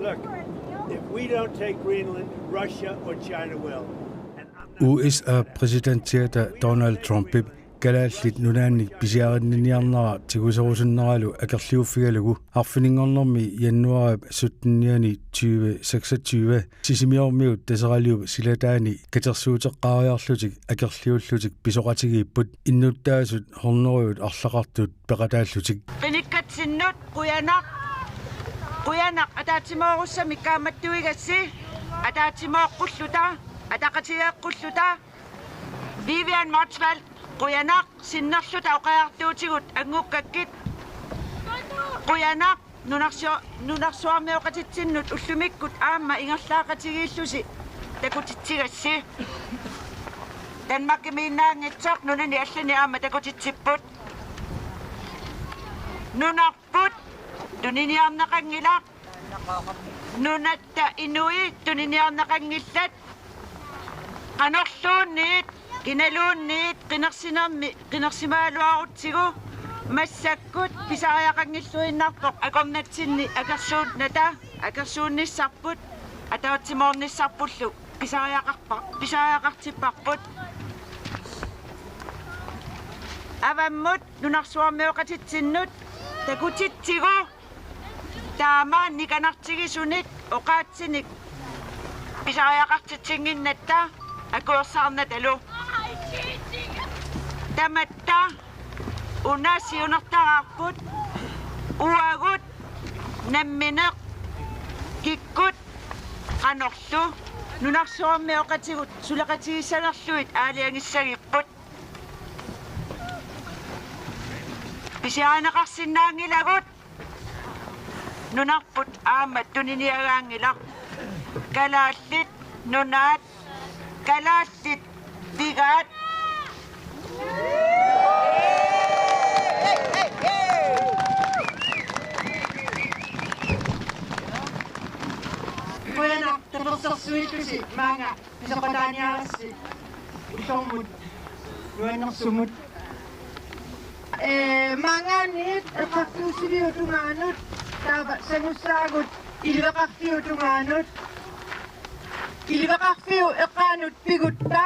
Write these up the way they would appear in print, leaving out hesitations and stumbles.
Look, if we don't take Greenland, Russia or China will. USA-præsidenttiata Donald Trump kalaallit nunaannik pisiarinniarnara tigusorusunнаралу акерлиуффигалугу арфинингорнэрми яннуарап суттинниани 2026 сисимиормиут тасералиуп силатаани катерсуутеққариарлутик акерлиуллутик писоқатигииппут иннуттаасут хорнериут арлақартут пеқатааллутик пениккатсиннут quyanaq ataatimorussami kaammattuigassi ataatimoqqulluta ataqatigeqqulluta Vivian Motzwald quyanaq sinnerluta oqaartuutigut angukkakit quyanaq nunarsuarmioqatitsinnut ullumikkut aamma ingerlaaqatigiillusi takutitsigassi Danmarkimiinnaangitsoq nunani allani aamma takutitsipput nunarput tuniniarnaqangilaq nunatta inui tuniniarnaqangillat qanorluunniit kinaluunniit qinersimaaluarutsigu massakkut pisariaqangilluinnarpoq akornatsinni akersuunnissarput atautsimoornissarpullu pisariaqartipparput avammut nunarsuarmioqatitsinnut takutitsigu taama nikanartigisunit oqaatsinik pisariaqartitsinginnatta akuersarnatalu tamatta unaasiunartaraarput uagut nammineq kikkut qanorlu nunarsuarmioqatigut sulaqatigissanerluit aaliangissagipput pisiaanaqarsinnaangilagut nunarput aammat tuniniagaangilaq kalaallit nunaat kalaallit pigaat quyanaq tapersersuillusi maanga pisoqataaniarassi ullormut nuannersumut manganit eqqartuusiliutungaanut taava sanussaagut iliveqarfiutungaanut iliveqarfiu eqqaanut pigutta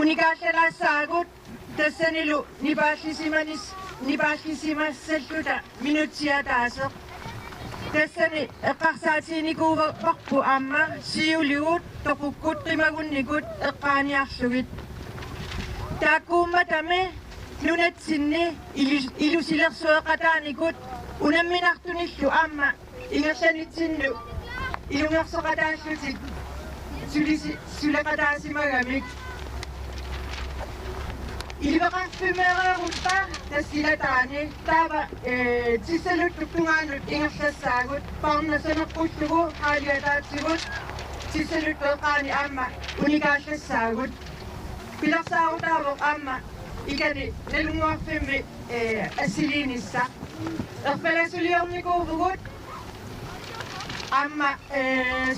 unikaallalaassaagut tassanilu nipaallissimassalluta minutsiataaseq tassani eqqarsaatiinikuuvarparpu aamma siuligut toqukkut qimagunnikut eqqaaniarlugit taakkuummatame nunatsinni ilusilersueqataanikut unamminartunillu aamma ingerlanitsinnu ilungersoqataallutik suleqataasimagamik iliveqarfimeereerutta tassilataani taava tissaluttuktungaanut ingerlassaagut parnasaneqqullugu haaliataatsigut tissalutteeqaani aamma unikaallassaagut pilersaarutaavoq aamma ikani nalunguarfimmi assiliinissa erpalasuliornikuuvugut aamma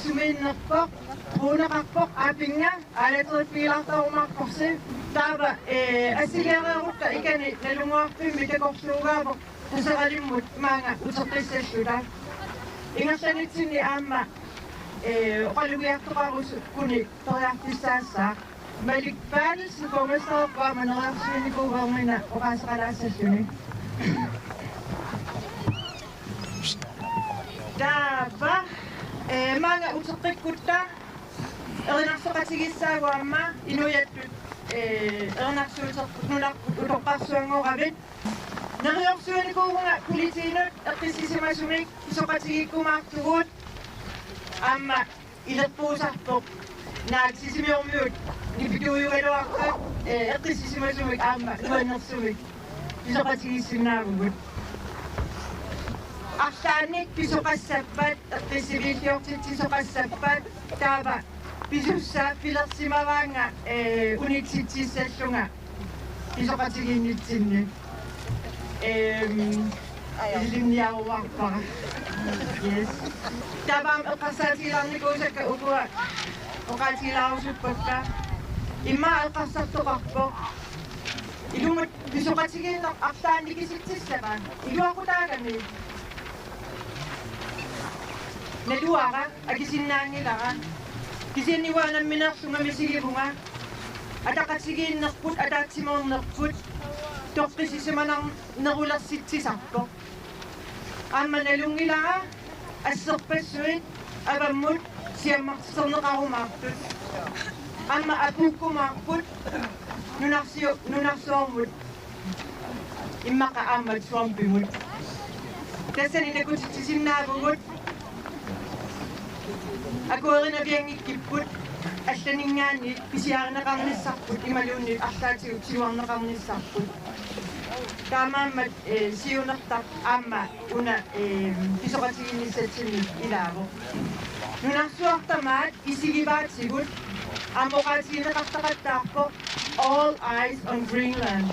sumiinnerpoq puunaqarpoq aapinga aalateripiilartarumarkorsi taava assiliareerutta ikani nalunguarfimmi takorluugaavoq taseralimut maanga uteqqissalluta ingerlanitsinni aamma oqalugiartoqarus kuni toriartissaassaaq Malik Pals, kumusta ka? Manakasin ko ba may nakasakalasasyoni? Daba, mga usakit kuta, nakasakasigisa wama, inuyat, nakasulat utokasyon mo kabit. Nakayaksuan ko mga kulisinot at kisisimasumik, isakasigik ko maktugot, ama ilat po sakto. Nagsisimiomyut, nibiduyuelo ako, kisisimasumik, ama, nuanarsumik, isakasigisimagugut. Aksanik, pisokasapat, at kisibilyok, pisokasapat, taba, Pisussa pilarsimavanga unitsitsissallunga isoqatiginnitsinni ilimniaruarpara yes tabam eqqasaatigilarnikuusakka ukua oqaatigilarusuppakka imma eqqassartoqarpo ilumut pisoqatigiinneq artaannikisitsissava iluaqutaagami naluaqa akisinnaangilara kisinniwaanamminersunga misigivunga ataqatigiinnerput ataatsimornerput toqqisimanernerulersitsisarpo amma nalungilara asserpassuit avammut siammartiserneqarumaartut amma apukkumaarput nunarsuormut immaqa aammat suorpimut tassani nakutitsisinnaavugut akuerina viangikkiput алланингаани писиарнеқарниссарпут ималуунни арлаатигут силуарнеқарниссарпут таамааммат сиунертар аама уна писоқатигинниссатсинни илааво нунарсуартамаат исигиваатсигут амоқаатигинеқартақаттаарпо all eyes on Greenland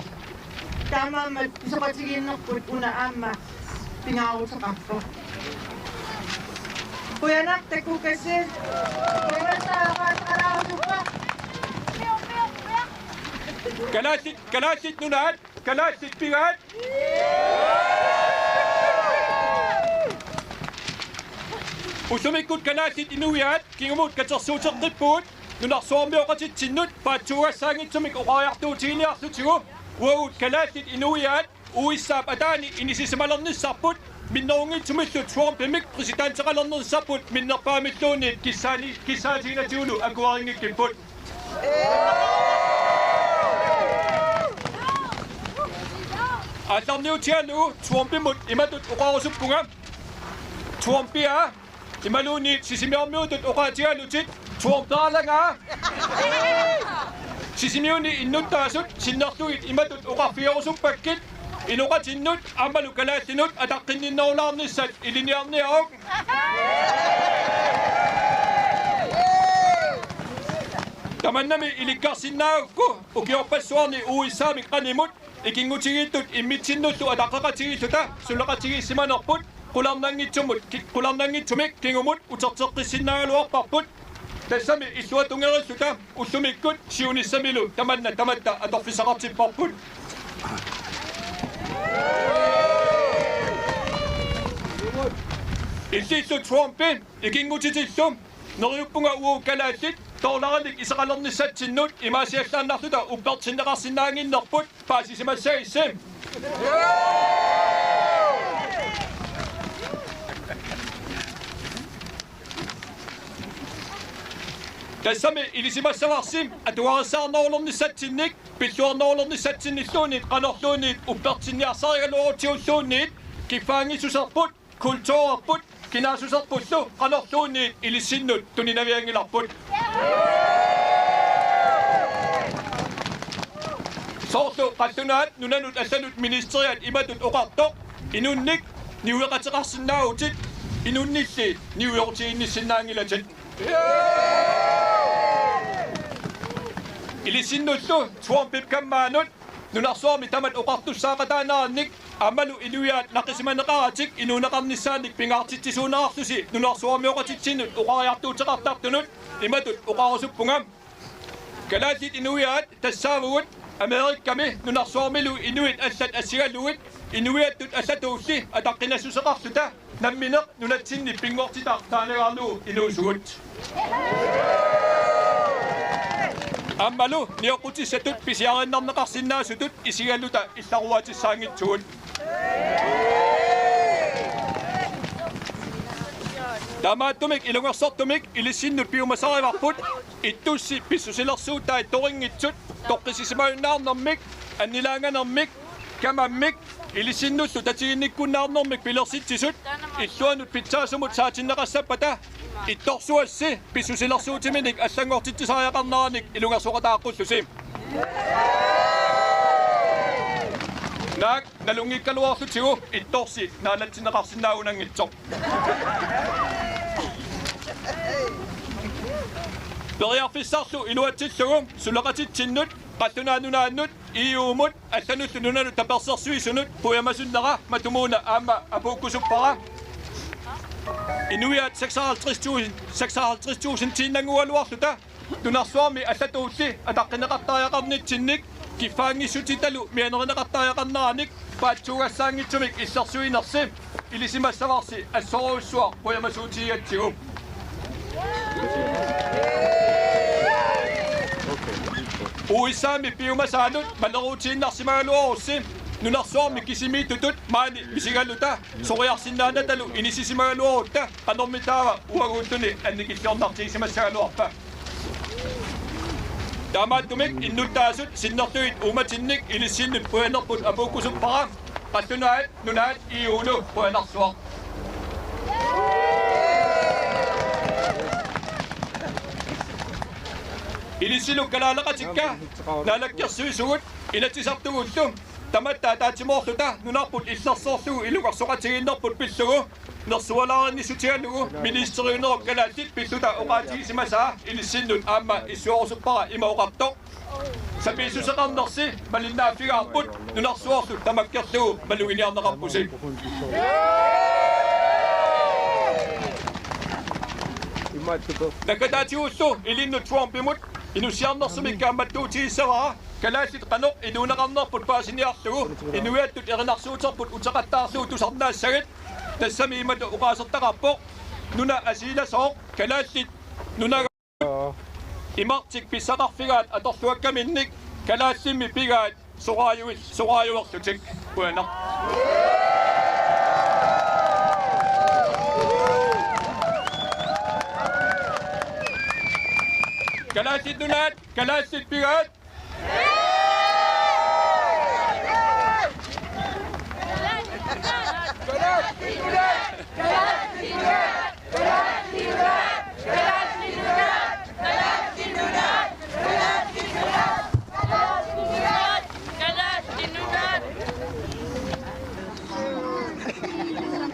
таамааммат писоқатигиннерпут уна аама пингаарутеқарпо Kuyanak tekukasi. Kalasit nunat, kalasit pirat. Usumikut kalasit inuyat, kingumut katsarsuuteqqipput, nunarsuarmioqatittinnut, paatsugassangit sumik uqaartuutiiniarlutigu, uagut kalasit inuyat, uissaap ataani inisisimalernissarput, minnerungitsumillut suorpimik presidentseqalernerissarput minnerpaamilluunniit kissaatiinatiulu akuaringikkipput алларниутиалу суорпимут иматут уқарусуппунга суорпиа ималуунниит сисимиармиутут уқаатиалутит суорпаалангаа сисимиуни иннуттаасут синнартугит иматут уқарфиорусуппаккит Inuqatinnut amalu kalaattinut ataqqinninnaulaarnissat iliniarniaruq Tamannami ilikkarsinnaagukku ukiorpassuarni uissaami qanimut ikingutigiittut immitsinnullu ataqqaqatigilluta sulaqatigiissimanerput qularnangitsumik kingumut uterteqqissinnaaluarparput tassami illuatungerilluta ullumikkut siunissamilu tamanna tamatta atorfisaqartipparput Illiillu Trumpin ikingutitillum neriuppunga uukalaattit toorlaranik isaqalernissatsinnut imaasiallaannarluta uppertinneqarsinnaanginnerput paasisimassaissim Tassami ilisimassaqarsim atuarissaarnerulernissatsinnik pilluarnerulernissatsinilluunit qanorluunit uppertinniarsarigaluorutiulluunniit kiffaangissuserput kultuurerput kinaasusserpullu qanorluunniit ilissinnut tuninaviangilarput Soorlu qallunaat nunanut allanut ministeriat imatut oqartoq inunnik niueqateqarsinnaagutit inunnilli niuyortiinnissinnaangilatit Ilissinnullu Trumpip kammaanut nunarsuarmi tamat oqartussaaqataanaarnik amalu inuyaat naqisimaneqaratik inuneqarnissaanik pingaartitsisuunaarlusi nunarsuarmioqatitsinnut uqariartuuteqartartunut imatut uqarusuppungam kalaatit inuyaat tassaavugut Amerikkami nunarsuarmilu inuit allat assigaluit inuyattut allatuulli ataqqinassuseqarluta nammineq nunatsinni pinngortitaartaanegaarlu inuusugut Ammalu nioqutissatut pisiarinnarneqarsinnaasutut isigaluta illaruatissaangitsugut Tamaattumik ilungersortumik ilissinut piumasarivarput ittussi pissusilersuutai toringitsut toqqisisimaunnaarnermik annilaanganermik kamammik ilissinnullu tatiginnikkunnaarnermik pilersitsisut illuanut pitsaasumut saatinneqassappata ittorsuassi pissusilersuutiminik allangortittisariaqarneranik ilungersoqataaqullusim Naak nalungikkaluarlutigu ittorsi naalatsinneqarsinnaunangitsoq Periarfissarlu iluatillugum sulaqatittinnut qattunaanunnaannut iuumut allanullununnut tapersersuisunut puyamassunnera matumuuna aamma apuukkusuppara inuiat 56,000 tinnangualuarluta tunarsuarmi allatuulli ataqqinneqartariaqarnitsinnik kiffaangissutitalu mianerneqartariaqarneranik paatsuugassaangitsumik illersuinersi ilisimassavarsi assoruussuar puyamasuutigatsigu uissaami piumasaalut maneruutiinnarsimagaluorussi nunarsuarmi kisimiitutut maani misigaluta soriarsinnaanatalu inisisimaгаluorutta qanormitaava uaguuttuni annikillornartiisimassagaluarpa taamaattumik innuttaasut sinnertuit uumatinnik ilissinnut puyanerput apuukkusuppara qattunaat nunaat iuulu puyanarsuaq ilisilu kalaalaqatikka naalakkersuisugut inatisartugullu tamattaa taatimoorluta nunarput illersoorlugu iluqarsoqatigiinnerput pillugu nersualaarinnisutigalugu ministeriunerok kalaallit pilluta oqaatigiisimasaa ilissinnut aamma issuorusuppara imauqartoq sapiisuseqarnersi malinnaaffigaarput nunarsuorlu tamakkerlugu malugiliarneqarpusi nakataatiullu ilinnu Trumpimut inusiarnersumikkaammattuutiissavara kalaallit qanoq inuunaqarnerput paasiniarlugu inuiattut erinarsuuterput utaqattaarlugu tusarnaassagit tassamiimatu uqaasertaqarpoq nuna asiilasooq kalaallit nunaga imartik pissaqarfigaat atorluakkaminnik kalaallimmi pigaat soqaayuerlutik puana kalaallit nunaat kalaallit pigaat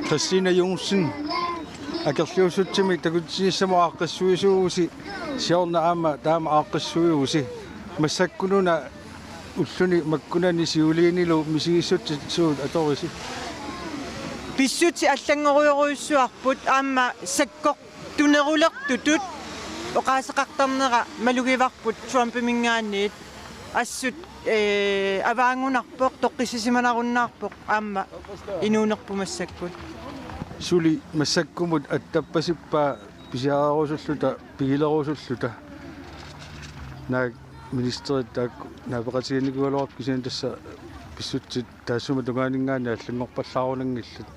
Christina Jonsen akerluusutsimik takutiissamaqaqqissuisuusi siorna taama aaqqissuiusi massakkununa ulluni makkunani siuliinilu misigissutsuut atorisi Pissuti аллангориоруйссуарпут аама саккоқ тунерулертутут оqaасеқартарнера малугиварпут Trumpимингаанниит ассут аваангунарпоқ тоққиссисиманаруннаарпоқ аама инуунерпумассаккут сули массаккумут аттаппасиппаа писиаарусуллута пигилерусуллута наа министерит таак наапеқатигинникуалуарп кисиан тасса писсутсит таассума тугаанингаани аллангорпаллаарунангиллут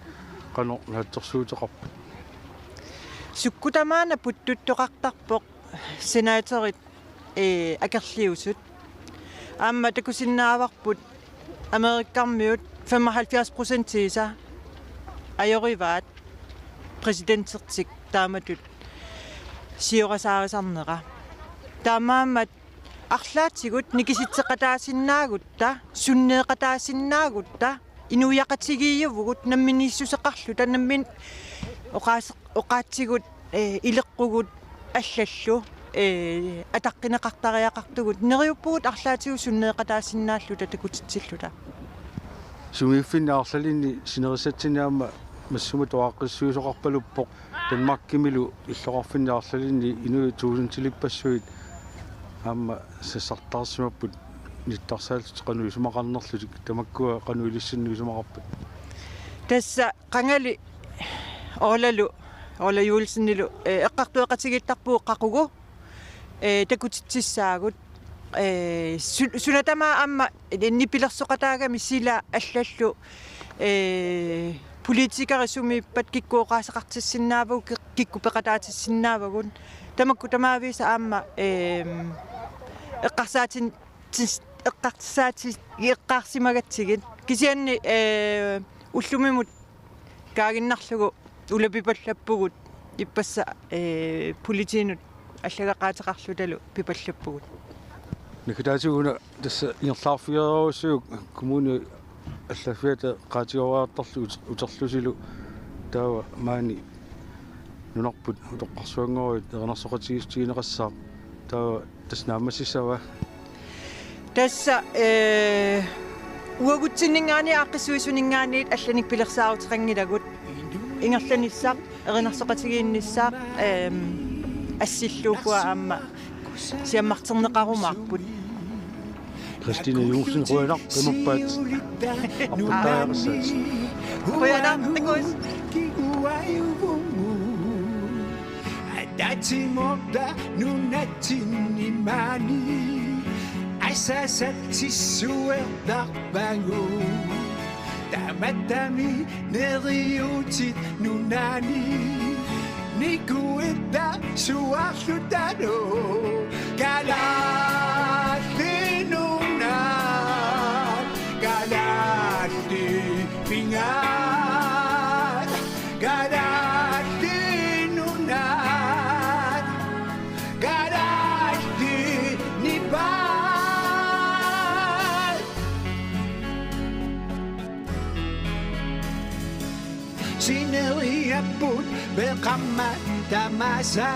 qano naatsorsuuteqarpu суккутамаана путтуттоқартарпоқ сенааторит акерлиусут аама такусиннааварпут америккармиут 75% тиса ajorivaat præsidentsertik taamatut siorasaarisarnera taamaammat арлаатигут никиситсеқатаасиннаагутта суннеқатаасиннаагутта инуяқатигиивгут намминиссусеқарлута наммин оqaатигут илеққугут аллаллу атаққинеқартариақартугут нериуппугут арлаатигу суннеқатаасиннааллута такутитсиллута сумииффиннаарлалинни синерисатсинаама массума тоаққиссуусоқарпалуппоқ танмаккимилу иллоқарфиннаарлалинни инуи туусунтилиппассуит аама сассартаарсимаппут ниттарсаалт qanu сумақарнерлутик тамаккуа qanu илиссиннуи сумақарпут тасса қангали ола юулсиннилу эққартуэқатигиттарпуу қақугу такутитсissaagut сунатама аама нипилерсоқатаагами сила аллаллу политикарисумиппат киккуоқаасеқартиссиннаавагу киккупеқатаатиссиннаавагун тамакку тамаависа аама эққарсимагатсигит кисианни уллумимут каагиннарлугу улапипаллаппугут иппасса политинут аллагақаатеқарлуталу пипаллаппугут никитаатигуна тасса ингерлаарфиеруусуг коммуни аллафиата qaatigoraartarlu utерлусилу таава маани нунарпут утоққарсуангоруит ернерсоқатигистигинеқассаа tawa tasnaamasissawa Tässä uagutsinningaani aaqqisuisuningaaniit allanik pilersaarutiqangilagut ingerlanissaq erinarsoqatigiinnissaaq assilluukua aamma siammarterneqarumaarput Christine Johnsen ruinar qimuppaat apputtaajarsaat Qoyanaartikus Datimorta nunatsinnimaani Asasattissuertarpangu Tamatami neriutit nunani Nikuitta suarlutano Kalatti nunan Kalatti pingat Kalatti nunan Kalatti nipan Sineriaput beqammat tamasa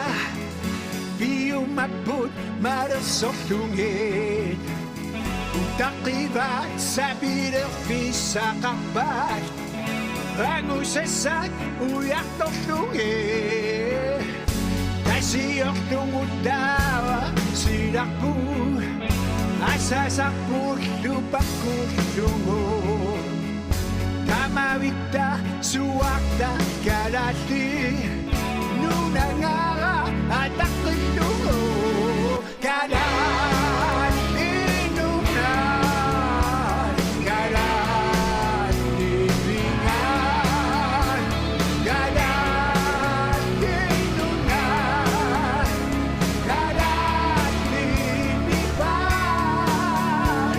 Piumaput marasorlunget Utaqivat sabilerfissaqarpat Rangusassak uyartorlunget Tasiorlunguttaava silarpu Asasarpullupakullugut Tamavitta suarta kalalli Nunangara ataqillugu Kalalli nunan Kalalli vingan Kalalli nunan Kalalli nipan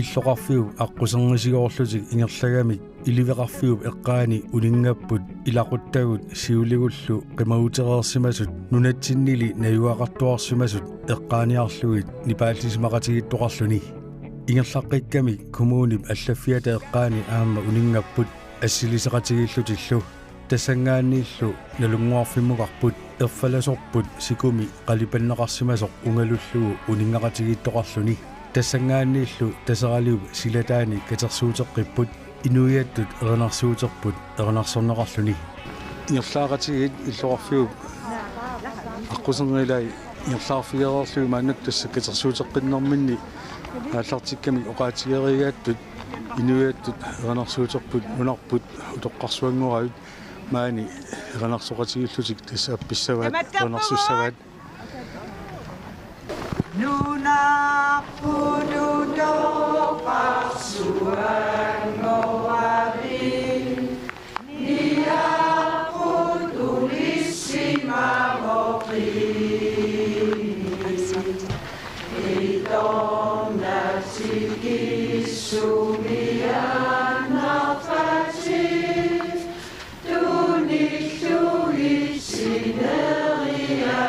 иллоqarfiu аққусернисигоорлутик ингерлагамик иливеқарфиуп эққаани улингаппут илақуттагут сиулигуллу қимагутерерсимасут нунатсиннили наюақартуарсимасут эққааниарлугит нипааллисимақатигиттоқарлуни ингерлаққиккамик коммунип аллаффиата эққаани аама улингаппут ассилисеқатигииллутиллу тассангааннииллу налунгуарфиммуқарпут ерфаласорпут сикуми қалипаннеқарсимасоқ унгалуллугу унингақатигиттоқарлуни тассангааннииллу тасералиуп силатаани катерсуутеққиппут инуиаттут эрнарсуутерпут эрнарсорнеқарлуни ингерлаагатигит иллоқарфиуп аққусернилай ингерлаарфигереерлуги мааннак тасса катерсуутеққиннэрминни ааллартикками оқаатигеригааттут инуиаттут эрнарсуутерпут унарпут утоққарсуангуравит маани эрнарсоқатигиллутик тасса апписсаваат эрнарсуссаваат Nuna pududo pasuan ngowabi Nia putulissima mopi Idonna sikisumian nafasi Tunikui sineria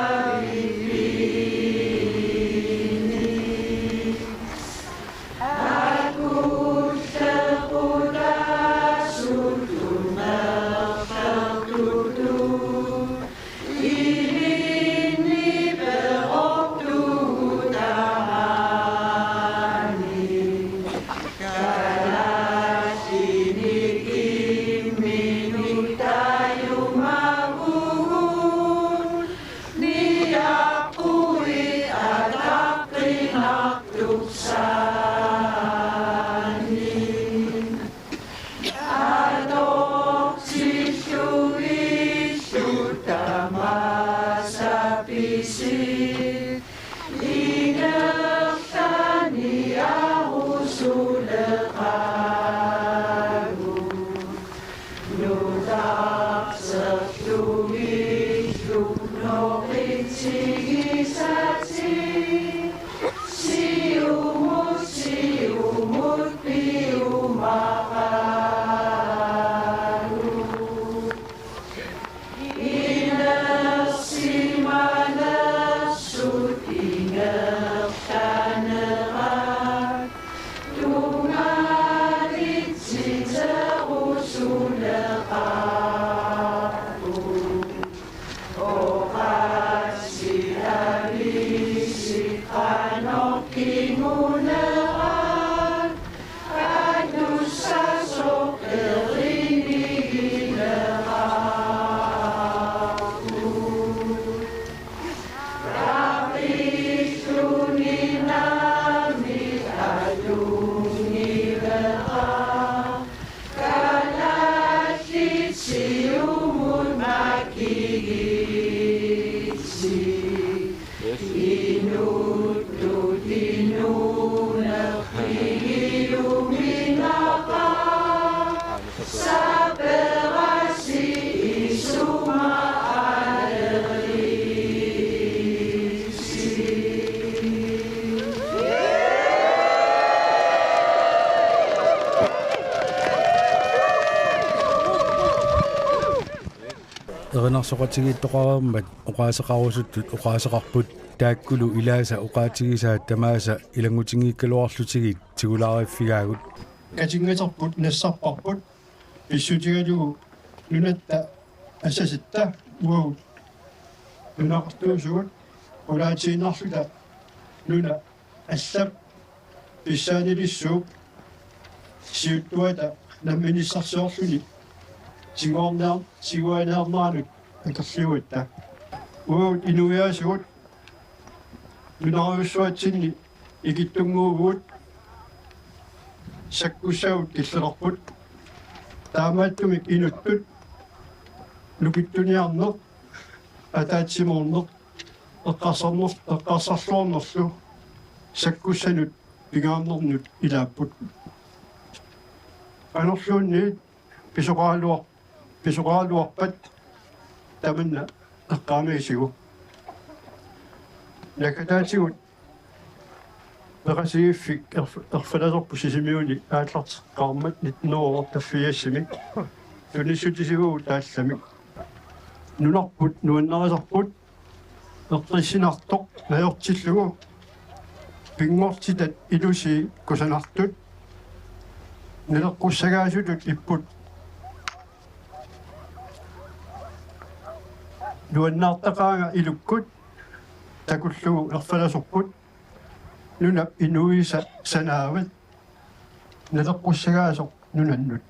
Erinarssoqatigiittoqarammat oqaasaqarusuttut oqaasaqarput taakkulu ilaasa oqaatigisaat tamaasa ilangutigiikkaluarlutigit tigulaariffigaagut katingaterput nassarparput issutigalugu nunatta assasitta uau nunaqartuusugut ulaatiinarluta nuna allap pissaanilissuup siuttuata namminissarsoorluni siguanearnaanut akerliuitta uau inuiaasugut nunaruussuatsinni ikittunguuguut sakkusaut killerput taamaattumik inuttut nukittuniarneq ataatsimuorneq eqqarsarluornerlu sakkussanut pigaamnernut ilaapput anerluunni pisoqaaluarpat tamanna eqqaamiisigu nakataatigut Perasiiffik erfalasorpu sisimiuni aallarteqqaarmat 19 taffiassimi tunissutisigu taallamik nunarput nuannarasarput eqqissinartoq najortillugu pingortitat ilusi kusanartut naleqqussagaasutut ipput nuannaartaqaanga ilukkut takullugu erfalasorput nuna inuisa sanaavat naleqqussagaasoq nunannut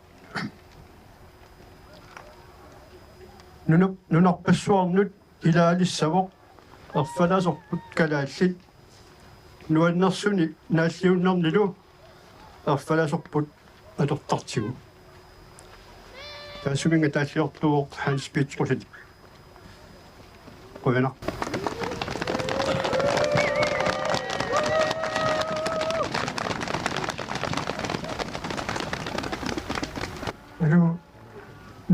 nunarpassuarnut ilaalissawoq erfalasorput kalaallit nuannersuni naalliunnernilu erfalasorput atortartigu taasuminga taalliortuoq Hans Petrusset qoyana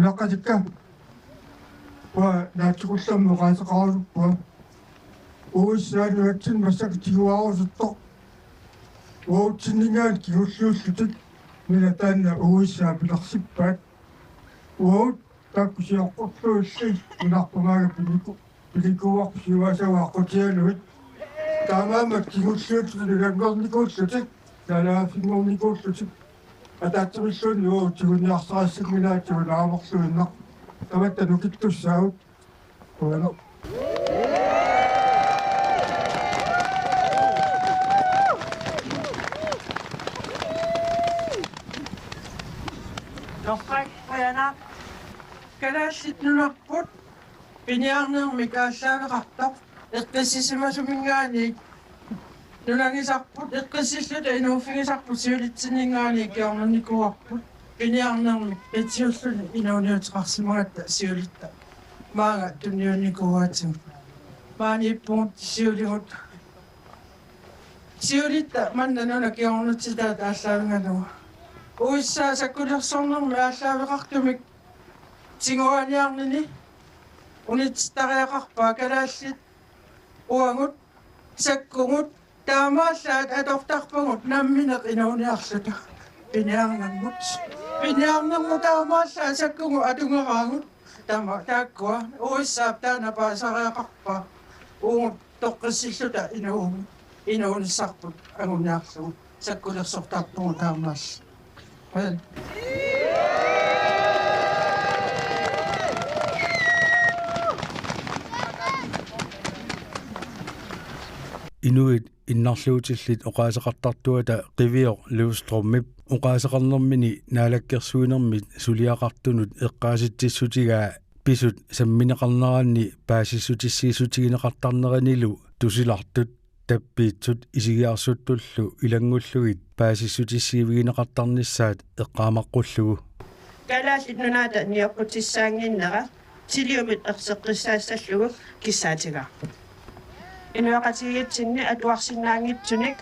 naqatikka wa naatsuqullammu qaasaqaruppua uissaanuatsin massakitiguarusuttoq uutsinningaat kigulluullutik mina taanna uissaa pilersippaat uut taakkusiorqorluulli unarpumaaga pilikuuarpusiuasavaaqutianuit taamaamat kigulluullutik nangornikuullutik nalaafiнгорнikuullutik атаатсериллуунни уу тигунниарсарассакминаатигун аамерлуиннақ таматта нукиттуссаагут уано Noqqak qayana kalaallit nunarput piniarnermi kaallaavеqartoq eqqissisimasumингаани нунангисарпут эққиссиллута инууффигисарпут сиулитсиннингаани киорнерникуарпут пиниарнерми петиуллуни инууниутеқарсимагатта сиулитта маага тунниуникуаатим маани иппугут сиулигут сиулитта манна нуна киорнутситаат ааллаавингануа уиссаа саккулерсорнерми ааллаавеқартумик тигуаниарнини унитстариақарпаа калааллит уангут саккугут таамааллаат аторторпугут намминеқ инауниарлута пиниарнангут пиниарнерму таамааллаа саккугу атунгераангут тама тааккуа уиссаап таана паасариақарпаа угут тоққиссиллута инауниссарпут агуниарлугу саккулерсортарпугу таамаалла inuit innarluutillit oqaasaqartartuata qivior Livstrummip oqaasaqarnermini naalakkersuinermit suliaqartunut eqqaasitissutigaa pisut sammineqarneranni paasissutissiisutigineqartarneranilu tusilartut tappiitsut isigiarsuttullu ilangullugit paasissutissiivigineqartarnissaat eqqaamaqqullugu Kalaallit nunaata niorqutissaaginnera tiliumit erseqqissaassalluguk kissaatigaarput. Inuaqatigitsinni atuarsinnaangitsunik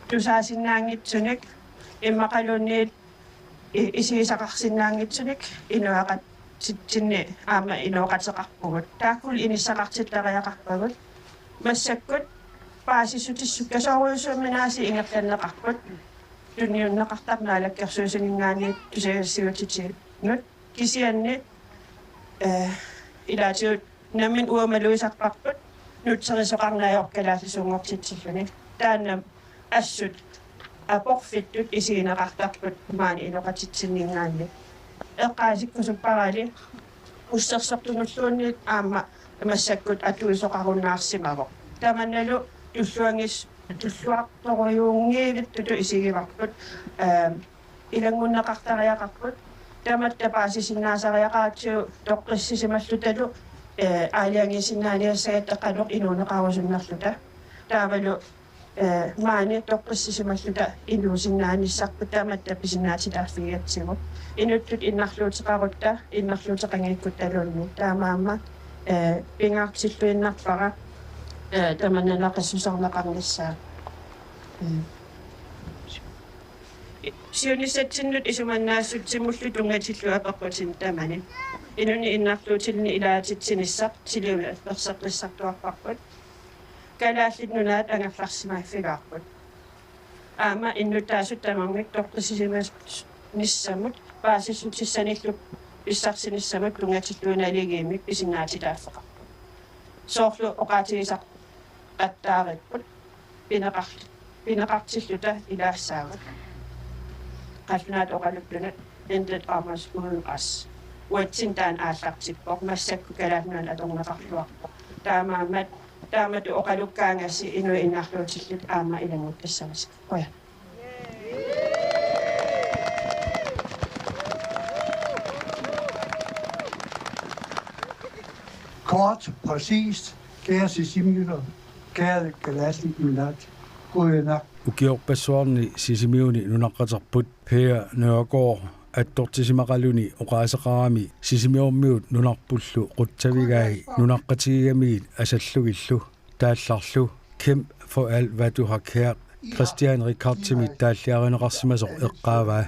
tusaasinnaangitsunik immaqalunniit isigisaqarsinnaangitsunik inuaqat sitsinni aama inuoqateqarpugut taakkul inissaqartillariaqarpagut massakkut paasissutissukkasoruussuminaasi ingerlanneqarput tunniunneqartarnaalakkersuusuningaaniit tusaгассигутитигнут кисианни илаатиут наммин уамалуисарпарпут нутсерисоқарнаайоркалаасисуунгортитсиллуни тааннам ассут апорфиттут исигинеқартарпут маани илоқатитсиннингаанни эққаасиккусуппарали уссерсортунуллуунниит аама массаккут атуисоқарунаарсимаво таманналу туллуангис туллуарторюунгиивиттуту исигиварпут илангуннеқартариақарпут таматта паасисиннаасариақаатсиу тоққиссисималлуталу аалиангисиннаалиассагаттеққалоқ инуунеқарусуннерлута таавалу маани тоққиссисималлута инуусиннааниссарпут таматта писиннаатилаарфигиатсигу инуттут иннарлуутеқарутта иннарлуутеқангиккутталуунни таамаама пингаартиллуиннарпара таманнанақиссусарнеқарниссаа сионисатсиннут исуманнаассутсимуллу тунгатиллу апаққутин тамани инуни иннарлуутилни илаатитсиниссақ тилиула персеққиссартуарпарпут калааллиннунаат ангаффарсимааффигаарпут аама иннутаасут тамангик тоққиссисимас ниссамут паасиссутиссаниллу иссарсиниссамут тунгатиллуиналигиимик писиннаатилааффеқар соорлу оқаатигисақ аттаариппут пинеқартиллута илаассаагут qallunaat oqaluppunat endet aamas uunqas uatsin taan aallaqtippoq massakku kalaannuan atorneqarluarpoq taamatu oqalukkaangassi inui innarluutillut aama ilangut kassamasik qoya Kort, præcist, kære Sisimiuner, kære Kalaallit-Nunaat, Qujanaq. ukiorpassuarni sisimiuni nunaqqaterput pea Nørgaard attortisimaqaluni oqaasaqarami sisimiormiut nunarpullu quttavigaagi nunaqqatigigamiit asallugillu taallarlu kæmp for alt hvad du har kært Christian Ricardtimi taalliarineqarsimasoq eqqaavaa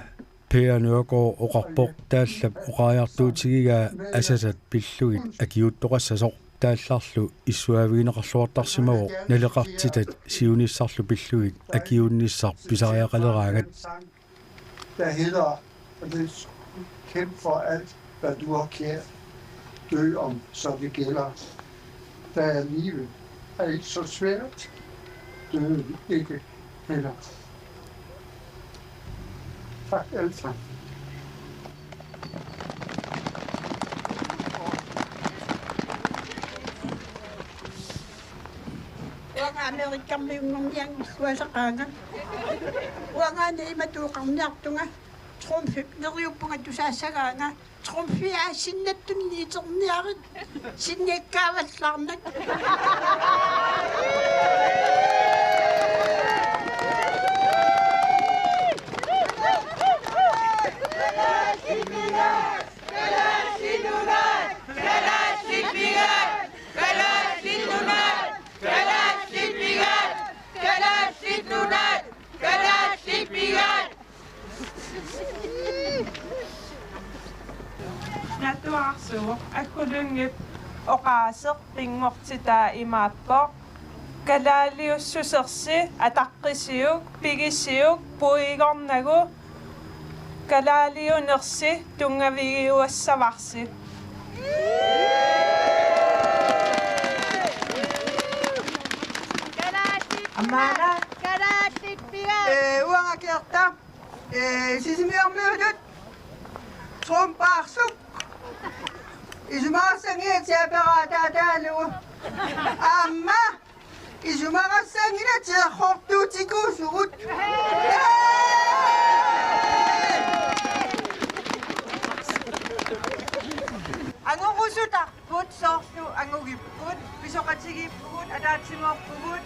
pea Nørgaard oqarpoq taallap oqaajartuutigigaa asasat pillugit akiuttoqassasoq taallarlu issuavigineqarluartarsimago naleqartitat siunissarlu pillugit akiunnissar pisariaqaleraagat Der hedder, og det kæmp for alt, hvad du har kært, dø om, så det gælder. Der er livet er ikke så svært, døde ikke heller. Tak alle sammen. Amerikkammiunnerniang suasaqaanga uangaani imatuuqarniartunga trumfip neriuppunga tusaassagaanga trumfia sinnattunniiterniarit sinniakkaavallаарnak Natuarsuuq akkulungip oqaaseq pingortitaa imaappoq kalaaliussusersi ataqqisiuk pigisiuk puigornagu kalaaliunersi tungavigiuassavarsi Amana uangakerta sisimiormiutut trumpaarsuk isumaasangiatiaperaataataalugu amma Isumarasangina tia khortuutikuusugut. Angurusutarput soorlu angugipput pisoqatigippugut ataatsimorpugut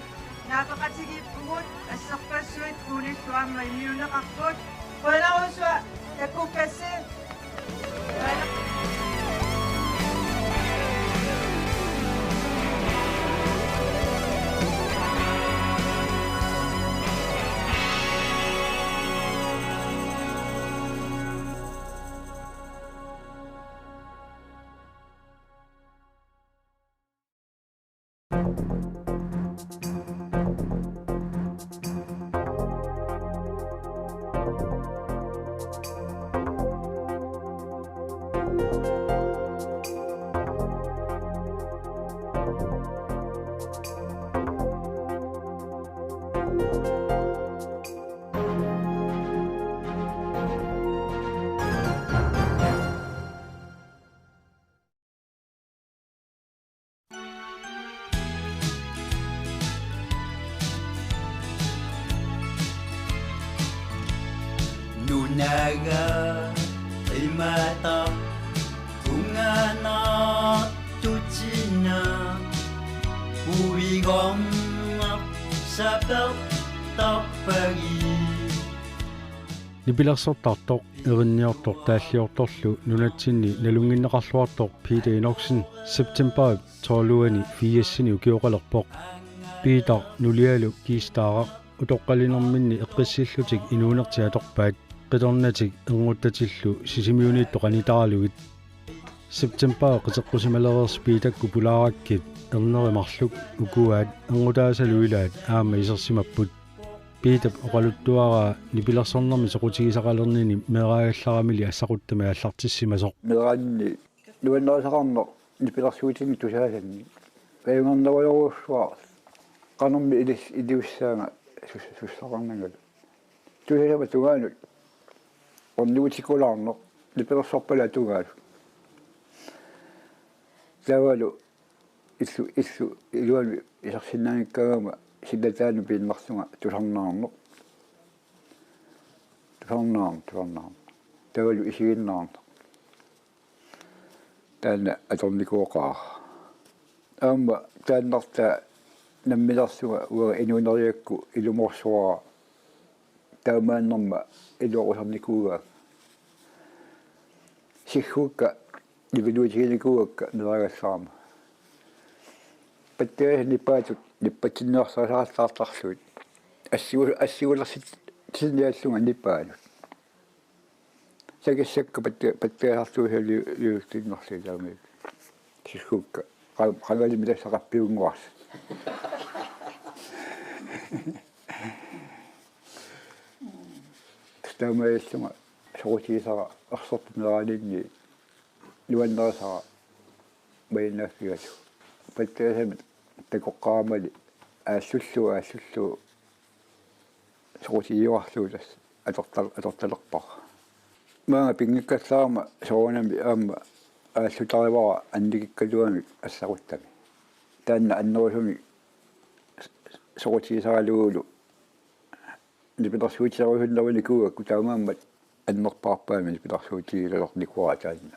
naapaqatigippugut asserpassuit kuulilluamma imiuneqarput qanarusua takkukassi Nunaga imata ungana tutsina uigong sabel tapagi Nipilersortartoq erinniortoq taalliortorlu nunatsinni nalunginneqarluartoq Peter Inoxen September tooluani fiassini ukioqalerpoq Peter nulialu kiistaara utoqqalinerminni eqqissillutik inuunertiatorpaat qitornatik ernguttatillu sisimiuniittoq anitaarlugit September qiteqqusimalereers piitakku pulaarakkit ernerimarluk ukuaat erngutaasaluilaat aama isersimapput piitap oqaluttuaraa nipilersornermi soqutigisaqalernini meeraagallarami assaquttamia allartissimasoq meeranni nuannerisaqarneq nipilersuutinni tusaasanni paayungarnavaloruussua qanermi idiussaanga sussaqarnangal tusasama tungaanut orniutikulaarneq nipilersorpala tungaalu taavalu illu iluanu isarsinnaanikkagama sillataanu piinmarsunga tusarnaarneq taavalu isiginnaarneq taanna atornikuoqaa aamma taannarta nammilersuga uga inuuneriakku ilumorsuara taamaannerma iluoqusarnikuuga sиггуукка нивилуутигиликууакка нерагасsaarma паттааса нипаатут ниппатиннеорсаасаартарлуит ассигулерсит тинниаллунга нипаанут сагиссакка паттаасартуусалиуустиннерси таами сиггуукка qangali milassaqappiunguars таамааллунга сорутигисара ерсортумерааlinni нуаннерисара байнааффигасу паттаасамит такоққаамали аассуллу сорутигиуарлуулас аторталерпар маага пингиккассаарма соонами аама аассутаривара анникиккалуами ассаруттами таанна аннерусуми сорутигисаралуулу нипилэрсуутисарусуннервникууакку таамааммат аннерпаарпаами нипилэрсуутигилалерникуара таанна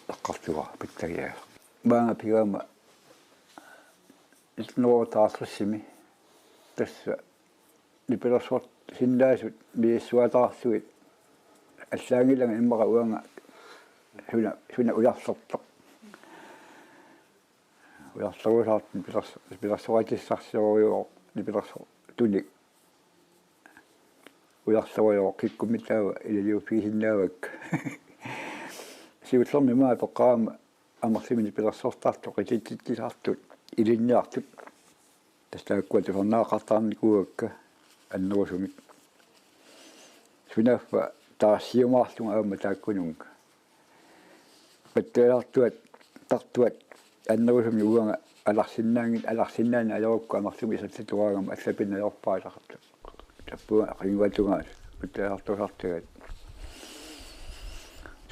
эққартуа паттагиа маага пигама итнуотааслассими тасса нипилэрсуарт синнаасут мииссуатаарсуит аллаангилага иммара уанга суна уярсертоқ уярсерусаарт нипилэрсуатиссарсиориуо нипилэрсу туник уярсериуо киккумитаава илалиуффигисиннаавак сиутлерми маа тоққаама амарсими нипилэрсортаартоқ ититтисаартут илинниартут тастааккуа туфернаақартаарникууакка аннерусумик сунаффа таассиумаарлунга аама тааккунунга паттаалартуат тартуат аннерусуми уанга аларсиннаани алерукку амарсуми исаттуаагама аллапиннаерпаасақарту таппуа рингуатунгаат паттаалтусартугат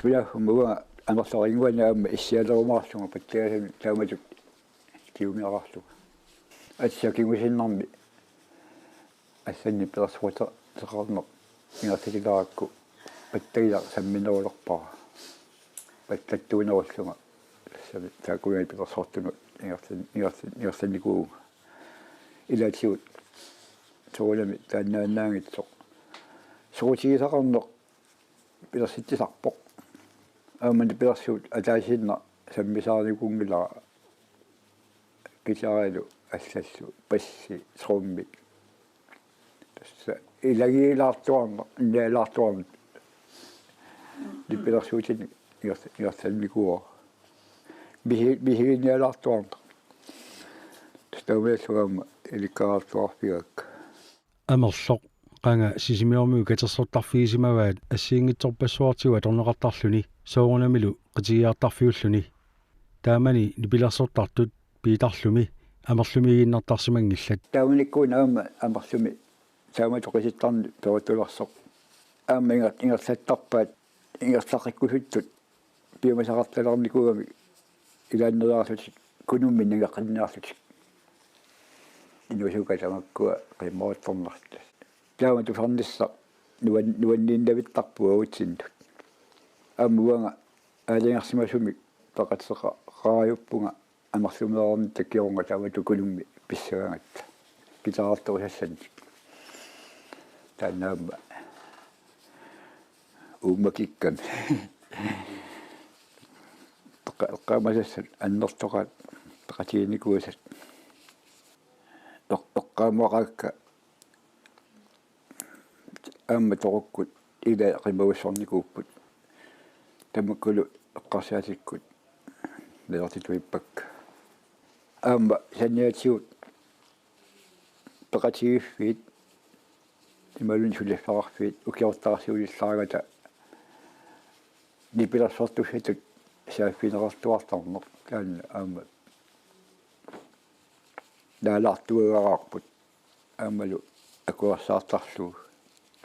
суяхмуа амарсарингуанаама иссиалерумаарлунга паттаасами тааматук киумиарарлуга атсиакигусиннарми ассанни пилэрсуата теқарнеқ ингертилилаакку паттагила самминерулерпара паттаттуинеруллунга сами таакуяи пилэрсуартунут ингертинникуу илаатиут тоолами тааннааннаангитсоқ суутигисақарнеқ пилэрситтисарпоқ аамани пилэрсуут атаасинна саммисаарникуунгилара кисаарилу ассассу пасси сромми тасса илагиилаартуарна иннаалаартуарна дипилэрсуутини иорталникуа бихигинниалаартуарна тастаумааллугаама иликкаартуарпигак амерлоқ qanga sisimiormu katersortarfiisimavaat assiingitsorpassuartigu atorneqartarluni soorunamilu qitigiartarfiulluni taamani nipilersortartut piitarlumi amerlumigiinnartarsimangillat taamanikkuun aama amerlumi taama toqisittarni perutulersoq aama ingerlattarpaat ingerlaqikkusuttut piumasaqartalernikugami ilaanneriarlutik kunummin ningaqinniarlutik inusukatamaqkua qimmoottornartas taama tufarnissa nuanniinnavittarpua utsinnut aamuanga aalingersimasumik taqatseqa qaajuppunga amerlumeerorni takkiorunga taama tukulummi pissagaangatta kitaartorusassanni taannaamma uummakikkami qaamasassat annertoqaat taqatiinikuusat toqqaamuaqaakka aamma torukkut ila qimavussornikuupput tamakkulu eqqarsiatikkut nelertituippakka aamma sanniatigut taqatigiffiit imalun suliffararfiit ukiortarsiulillаарagata nipilersortusatut saaffinerartuartarneq taanna aamma naalartuagaarput aammalu akuarsaartarluu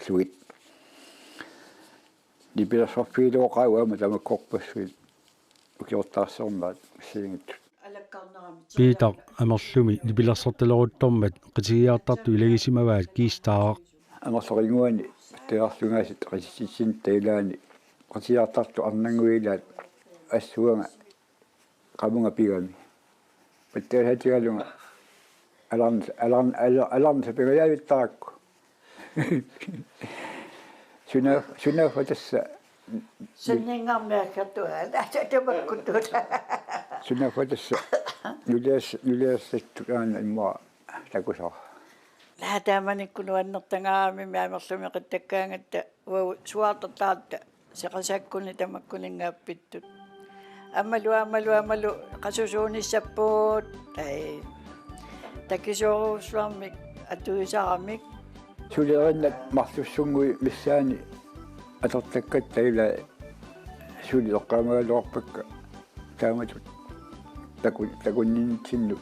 suit nipilersorfiiluoqaagu aamma tamakkorpassuit ukiortaarsornaat siingit piitar amerlumi nipilersortaleruttormat qitigiartartu ilagisimavaat kiistaaraq amersoringuani tearlungaasit qisissin tailaani qitigiartartu arnanguilaat assuanga qamunga pigami patteerhatigalunga alarn sapigayaavittarakku sunaafatassa sunaafatassa nuliassattukaana immaa takusar laataamanikkunuannertangaami miamerlumi qittakkaangatta suartartaatta seqasakkuni tamakkuningaappittut аммалу qasusuunissappuut tai takisuuruussuarmik atuisaaramik sulierinnat marlussungui missaani atortakkat taila sulileqqaamagaluarpakka taamatut takunninsinnu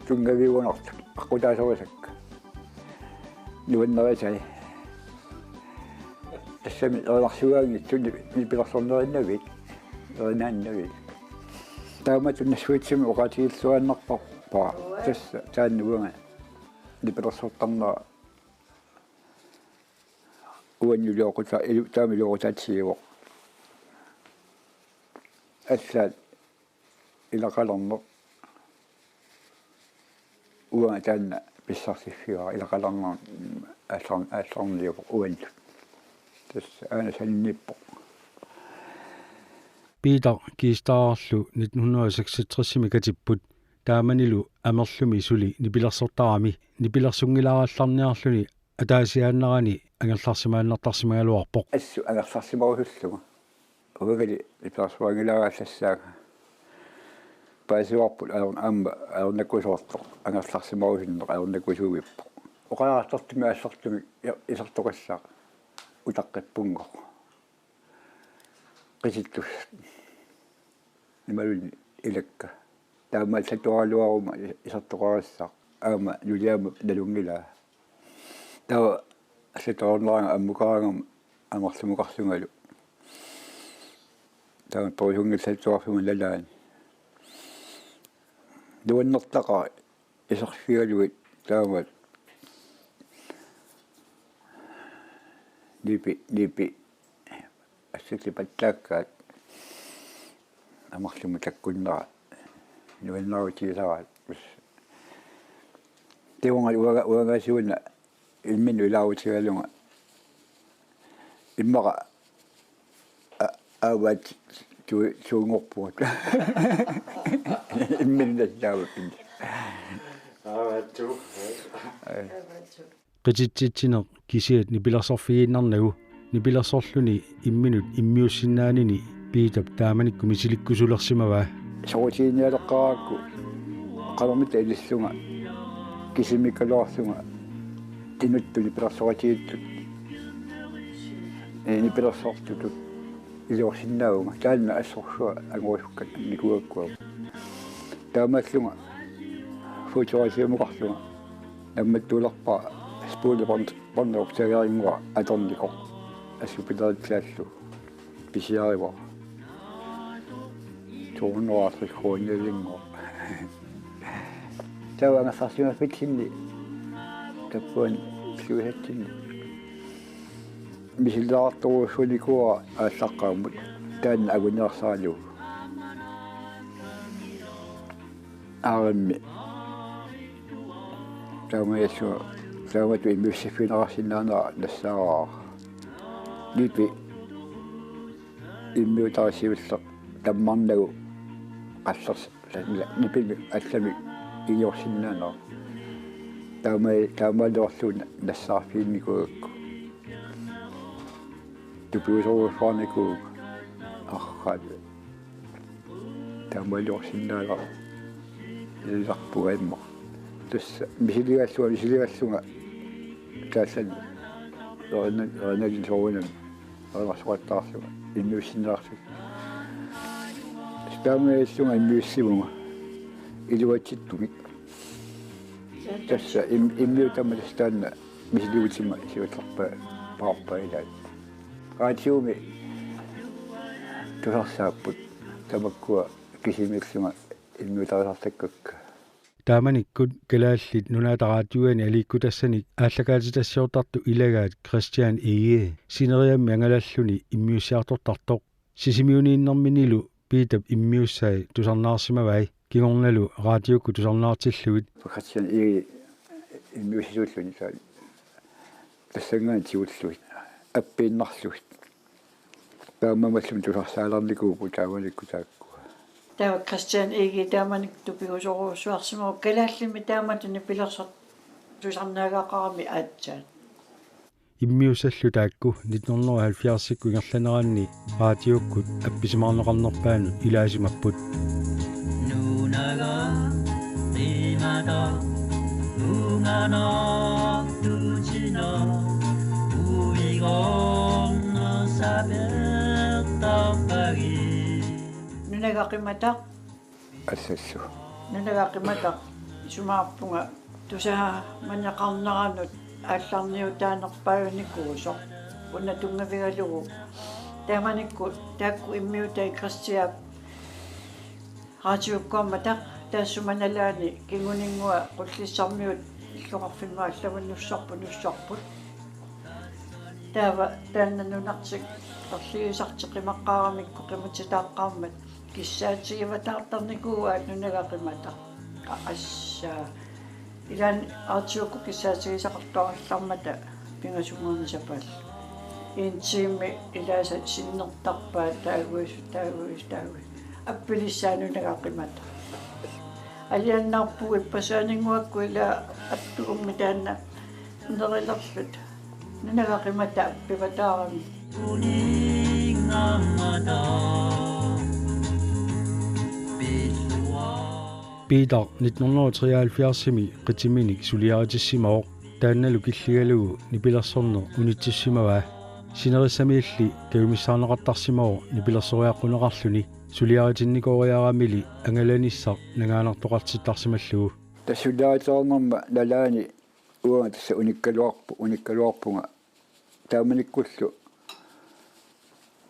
tungaviuanartu aqutaasarusakka nuannerisai тассами ернарсугаангит сунни пилэрсорнериnnavit ернааннавит тааматуннассуитсими оqatigilluannarparpa тасса тааннуга нипилэрсортарнера уаннулиоқута илу таамилуорутаатсиуоқ ассаат илақалернеқ уа таанна писсарсиффига илақалернер аалларнилиуоқ уанну aana sanniippo Peter kiistaarlu 1966 katipput taamanilu amerlumi suli nipilersortarami nipilersungilaarallarniarluni ataasiaannerani angerlarsimaannartarsimagaluarpoq assu angerlarsimarusulluga ugali nipilersuangilaagassassaaga paasuarput aamma aornakusortoq angerlarsimarusunneq aornakusuuvippo oqalaartartumi aallartumi isertoqassaaq utaqqippungo qisittus nimaluni ilakka taama satualuaruma isertoqarassaq aama nuliama nalungila tawa satuarneranga ammukaarangam amerlumuqarlungalu taama porusungil satuarfuma lalaani nuannertaqa isarfialuit taamat lipi assitlipattaakkaat amarlumu takkunnara nuinnaruutisarat tiungal uangasuuna ilminu ilautigalunga immaqa avat suungorpuat imminnassaavat qititsitsine kisiat nipilersorfigiinnarnagu nipilersorluni imminut immiussinnaanini piitap taamanikku misilikkusulersimavaa soutiinialeqqaraakku qalermita ilissunga kisimikkaluarsunga tinuttuni pilersoratiittut nipilersortutut ilorsinnaagunga taanna assorsua anguusukkat nikuakkua taamallunga futurasiumuqarlunga nammattuulerpa spoolipondorpsageriнгуа аторникор ассупилеритсааллу писиариво туунуарсихуунилинго тавангасарсима фитсинни таппуан сиухэттинни мисилаартуусуликуа ааллаққаамут таан агуниарсаалу аарми таамаясу таамату иммиуссиффинерарсинаанера нассаараа липи иммиутарсиуллеқ таммарнагу қаллерс липи аллами иорсинаанера таамаалуарлуна нассаарфиинникуакку тупиусоруфаарнику архаат таамаалуарсинаанера иларпуаимма тусса мисилигаллунга таассан ранагин арасуаттаарсуга иммиуссиннаарсу стамеэссунга иммиуссивунга илуатситтумик тасса иммиутамалстаанна мисилиутима сиутларпа паарпаилаат раатиуми тусарсааппут тамаккуа кисимиксунга иммиутарисартаккакка тааманиккут калааллит нунаатараатиуани аликкутассаник ааллакаатитассиортарту илагаат Кристиан Ие синериамми ангалаллуни иммиуссиартортартоқ сисимиунииннэрминилу питап иммиуссай тусарнаарсимавай кигорналу радиокку тусарнаартиллугит Кристиан Ие иммиуссиуллуни саа тассангаан тиуллугит аппииннарлугит таамамаллум тусарсаалерликуупу тааваликку таакку таа Кристиан Иги тааманик тупигусоруусуарсимаа калааллими тааматуни пилерсор тусарнаагаақарами аатсаат иммиусаллу таакку 1970-икку ингерланеранни радиоккут апписимаарнеқарнерпаanu илаасимаппут нунага имада унгана тучино уигонно сабертапаги нунагақимата ассассу нунагақимата сумаарпунга тусаа маньяқарнеранут аалларниутаанерпаюникуусо уна тунгавигалугу тааманикку таакку иммиутай кристиап радиоккоаммата таассуманалаани кингунингуа qulлиссармиут иллуқарфимма аллаваннуссарпу нуссарпут таава тааннанунартик торлиусартеқимаққаарамикку қимутитааққармат киссаатигиватаартарникууаат нунагақимата асса илан артиокку киссаатигисақартуарлармата пингасунгуунисапал интими илааса синнертарпаа таагуис аппилиссаанунагақимата алианнарпу иппасаанингуакку ила аттуумми таанна нерилерлут нунагақимата аппиватаарами Peter 1973-ми qitiminik suliaritissimoq taannalu killigalugu nipilersorner unittissimavaa sinerissamiilli kagumissaaneqartarsimao nipilersoriaqquneqarluni suliaritinnikooriaramili angalanissaq nangaanertoqartittarsimallugu тассулаатаернэрма налаани уага тасса униккалуарпунга тааманиккуллу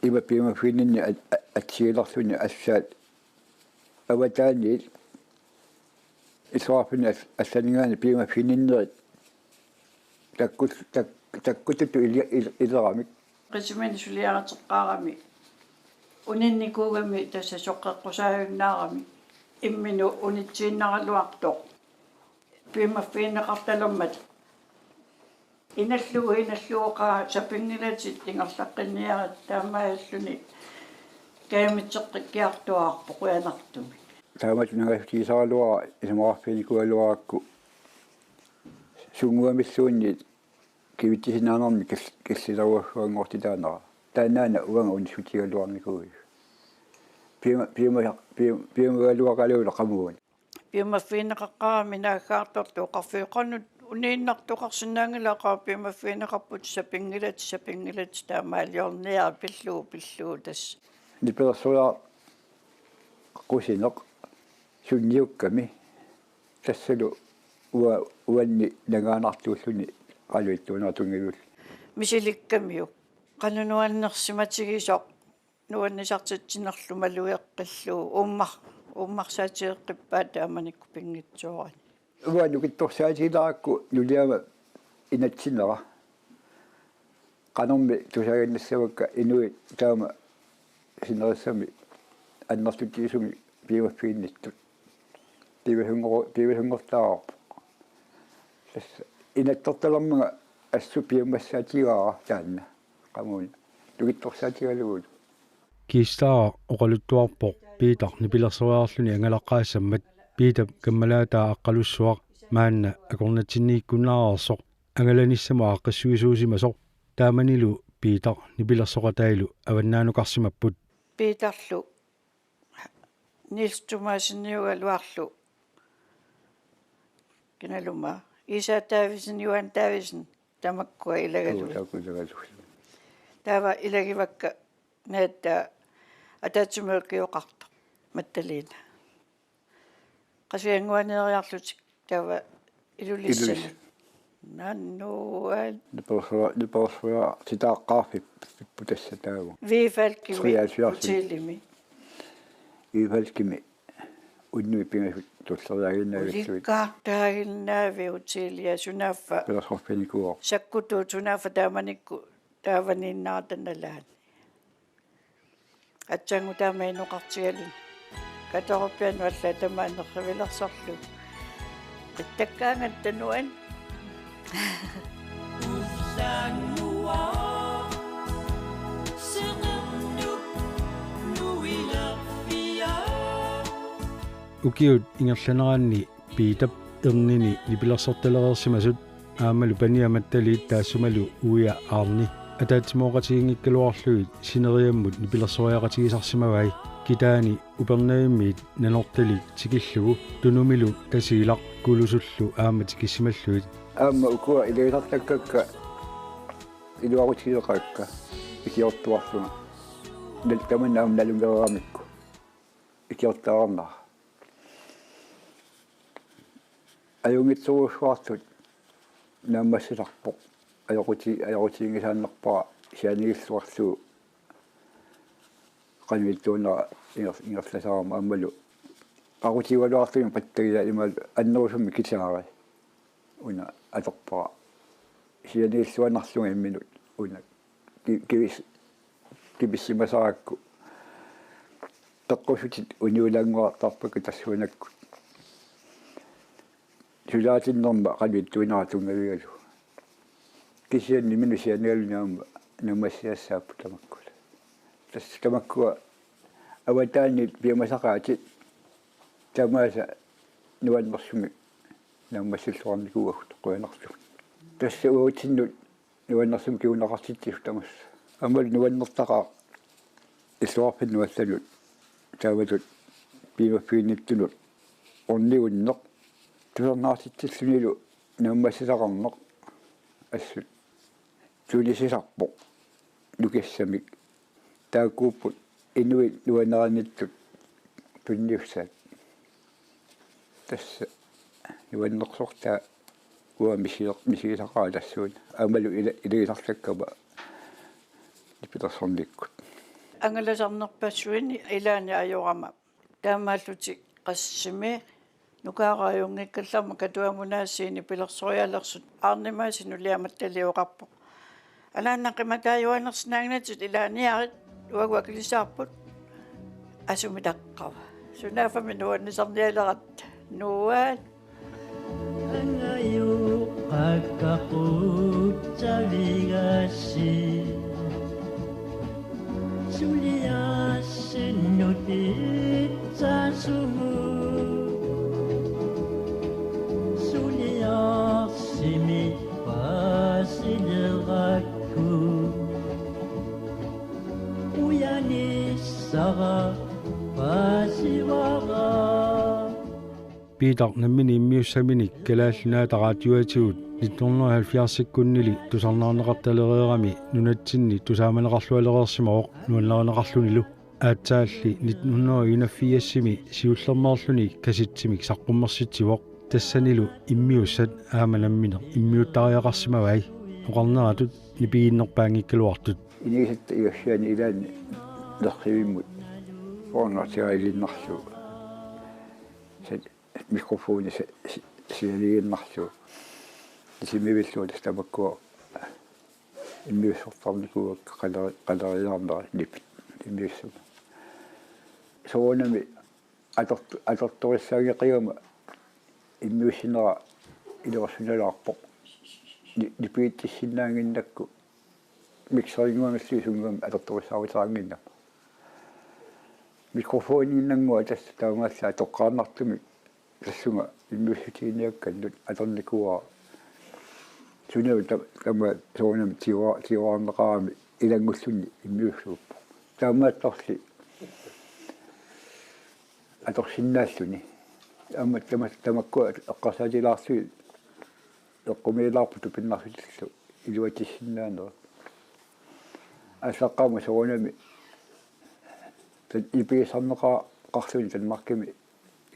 имаппиимаффиннни атсииларлуни ассаат аватаанил исуарпини ассанингаани пима фининнерит таккутуту илерамик qisimin suliaratеққарами унинникуугами тасса соққеққусааюннаарами иммину унитсииннаралуартоқ пимаффиинеқарталэрмат иналлуоқаа сапингилатит ингерлаққинниарат таамааллуни каамитсеққиккиартуаарпо қуянартуми таамат нагасисаалуара исмаарфиникуалуаракку сунгуамиллуунни кивитсинаарнарми киллиларуассуангортитаанера таанаана уанга унсутигалуарникуи пима қамуун пимаффиинеқаққарами нааггаарторту оқарфиоқарнут унииннартоқарсинаангилақаа пимаффиинеқарпут сапингилат таамаалиорниа пиллуу тас диперсуа qusинеқ сунниукками тассалу уанни нагаанартууллуни qalуиттуунартунгилул мисиликкамиу qanunуаннерсиматигисоқ нуаннисартитсинерлу малуеққиллуу уммарсаатиеққиппаа тааманикку пингитсуарани уану китторсаатилааракку нулиама инатсинера qanорми тусаганнассавакка инуи таама синериссами аннартутиисуми пиуаффиинниттут пивэхунгортаарпо инатторталэрмага ассу пиумассаатигаа таанна qamуун тугитторсаатигалугут кистаа оқалуттуарпо питар нипилерсериарлүни ангалаққаассаммат пита каммалаатаа аққалуссуақ маанна акорнатсиннииккуннаарерсоқ ангаланиссама аққиссуисуусимасоқ тааманилу питар нипилерсоқатаилу аваннаанукарсимаппут питарлу нилстумаасинниугалуарлу киналума Isa Davidsen, Johan Davidsen, tamakkuа илагалу. Тава илагивакка наатта атаатсумеэккиоқарто матталиина. Qasianguaneeriarlutik tava ilulissana. Nannuan. Niporsua titaaqqaarfip putassa taagu. Viifalkimi utillimi. Viifalkimi unnui pingasut tulleriaginnaavissuit. Ulikkaartaaginnaavi utillia sunaffa. Pelersorpenikuor. Sakkutu sunaffa taamanikku taavaninnaartanalaan. Atsangu taamainuqartigalun. Katorpianu alla tamaanerrivilersorlu. Qittakkaangattanuan. Ukiut ingerlaneraanni piitap ernini nipilersortalereersimasut aamalu paniamattaliit taassumalu uia aarni ataatsimoqatigiнгиккалуарлуит синериаммут nipilersoriaqatigisarsimavai kitaani upernaimmiit nanortalik tikillugu tunumilу tasiilaq kulusullu aamatikissimalluit aamma ukua ileisartakkakka iluarutiileqaakka ikiortuarluna naltaman aam nalungereramikku ikiortaarnaa ajungitsuguussuartut naammassilarpoq ajorutiingisaannerpaa sianigilluarluu qanvittuunera ingerlasaarma ammalu aqutivaluarluni pattagila imal annerusummi kisaari una atorpaa sianigilluannarlunga imminut una kibissimasaakku taqqussutit uniulanguartarpakku tassuunakku sulaatinnэрма qanvittuuneratungavigalu kisianni minu sianigalunaamma nammassiassaappu tamakkula tas tamakkua avataanni piamasaqaatit tamaasa nuannersumi nammassilluarnikuugut quyanarlu tassa uutinnut nuannersum kiunaqartittisu tamassa amal nuannertaqaa illuarpinnuallanut taavatut piimaffiinnittunut orniunneq tusernaartittilluниlu nammassisaqarneq assut tuulisisarpo nukissamik taakkuupput inuit nuaneraanittut tunniussaat tassa nuannersortaa uа misiisaqaa tassuun aamalu ileisarlakkama nipilersornikkut ангаласарнерпассуини илаани ajorama таамааллути qassimi Nukaaqaajungikkallarma katuamunaasiini pilersoриалерсут аарнимаасину лиаматталиоқарпоқ алааннақиматааюанерсинаагнатут илааниарит уагуакилисаарпут асумитаққава сунаафами нуаннисарниалерат нуаат ангаю қаққақутсавигаси сулиассиннутитсаасугу сулиарсими пасилеракку уяниссара пасивара Peter nammini immiussaminik kalaallinaataraatiuatigut 1970-sikkunnili tusarnaarneqartalereerami nunatsinni tusaamaneqarlualereersimooq nuannereneqarlunilu aatsaalli 1984-simi siullermaarluni kasitsimik saqqummersitsivoq тассанилу иммиуссат аамаламминер иммиуттариақарсимавай оqarneratut нипигиннерпаангиккалуартут инисатта иассаани илаани лерривиммут форнартиаилиннарлу сат микрофони сиалигиннарлу симивиллуут стабакко иммиуссортарникуак қалариарнера нипит иммиуссу соонами аторториссаагеқиума иммиуссинера илерсуналаарпоқ нипииттиссиннаангиннакку миксерингуангассуисунгам аторториссаавитаангинна микрофониннангуа тасса таамаасса тоққарнартуми тассунга иммиуссутииниакканнут аторникуа сунава тама соонам тиуарнеқарами илангуллунни иммиуссууппо таамаатторли аторсиннааллуни amma tamakku eqqasaatilaarsu eqqumiilaarputu pinnarsutillu iluatissinnaanera ассаққама соонами тат иписарнеқаа қарсуни танмаркими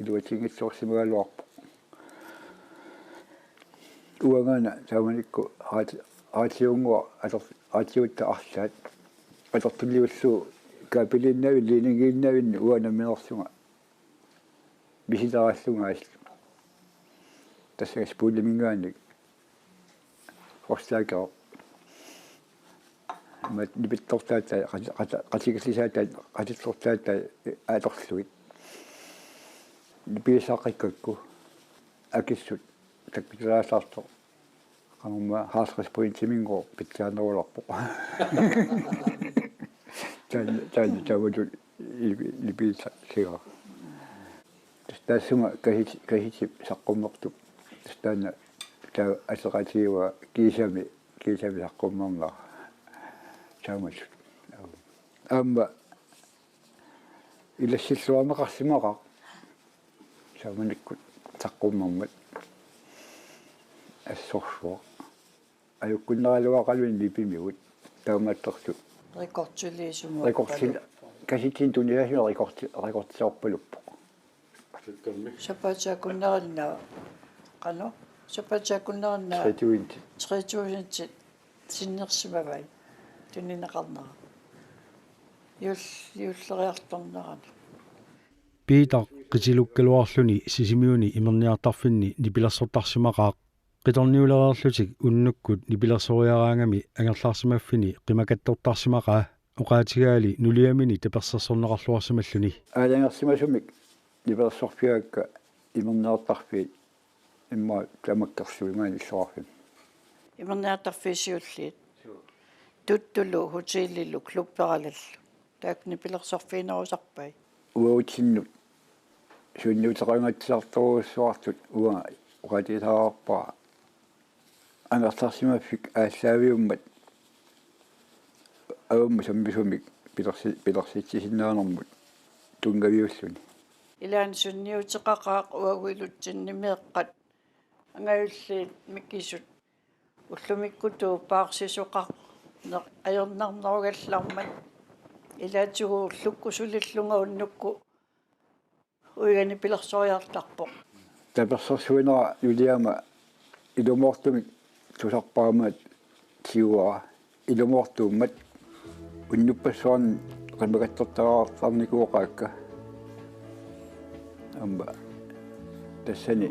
илуатингитсуорсимагалуарпо уангаана тааманикку аатиунгуа аатиутта арлаат атортулливаллу капилиннави линингииннавинни уанамминерсунга биситарааллунгаал тассагас пууллимингаанник форстаакаа мат нипиттортаата qatigilissaata qatittортаата ааторлуит ниписаақиккакку акиссут такпитаасаарто qanumma haasqasporiintimiнгоо питтаанеруларпо таавату ниписа сига тассума kahitip saqqummertup таана таа асеқатиуа кисами саққуммернаа таамат амма илассиллуарнеқарсимаqa тааманиккут саққуммермат ассорсуа аюккуннералуақалуин липимигут таамааттэрсу рекордсулиисумуа каситин туниасуна рекордсиорпалуппо сапаатсаакуннериннаа qano сапаатсаакуннериннаа 30 синнерсимавай тунинеқарнера юллериарторнерани Peter qitilukkаluarluni sisimiuni imerniartarfinni nipilassорtarsimaqaaq qitorniulereerlutik unnukkut nipilersoriaraangami angerlaarsimaffini qimakattortarsimaqaa oqaatigaali nuliamini tapersassorneqarluarsimalluni ааlangersimasumik nipelersorpiaakka imerniartarfiit имма тамаккерсуимаани иллуарфим имерниартарфиисиуллиит туттулу хотеллилу клубпералаллу таакни пилерсорфиинерусарпай уутиннут суннуутеқангатсиарторуссуартут уа оqatitаарпаа ангартарсимаффик ааллаавиуммат аумма самбисумик пилерситсисиннаанермут тунгавиуллуни илаан сунниутеқақаақ уагуилутсиннимеэққат ангаюллиит миккисут уллумиккутуу паарсисоқар аернарнеругаллармат илаатсугу луккусулиллунга уннукку уигани пилерсориартарпоқ таперсорсуинера юлиама илумоортумик тусарпаамаат тиуа илумоортууммат уннуппассуарн qimagattортараартарникуоqaakka амба tassani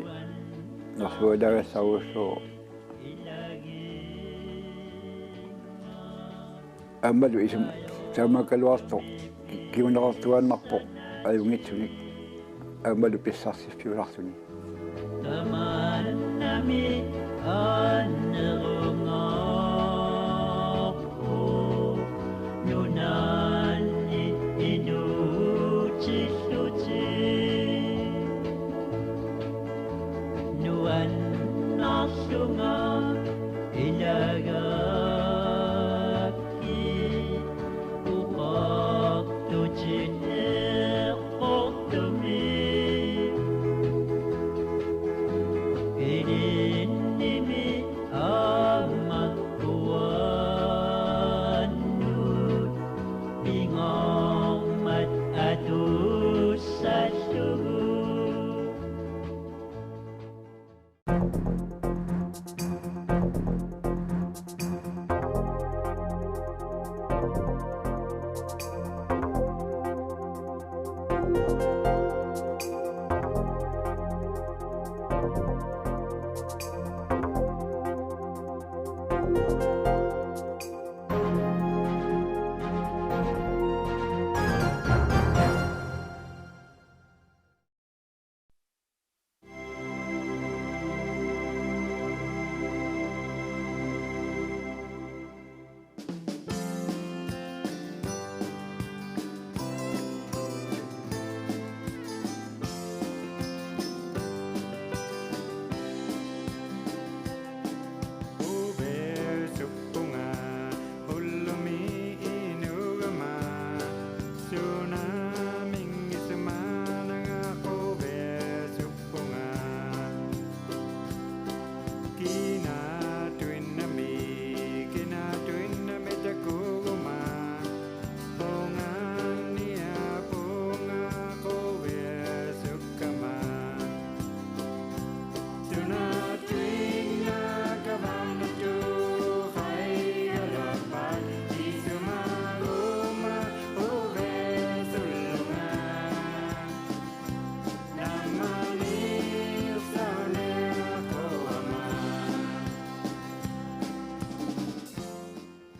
narsuadaagassarussu аммалу исум таамакалуарто кимунеқартуааннарпо аюнгитсуник аммалу писсарсиффиулартуни таманнами аннерунгааппу нунаанни инуутиллути нуаннарлунга илага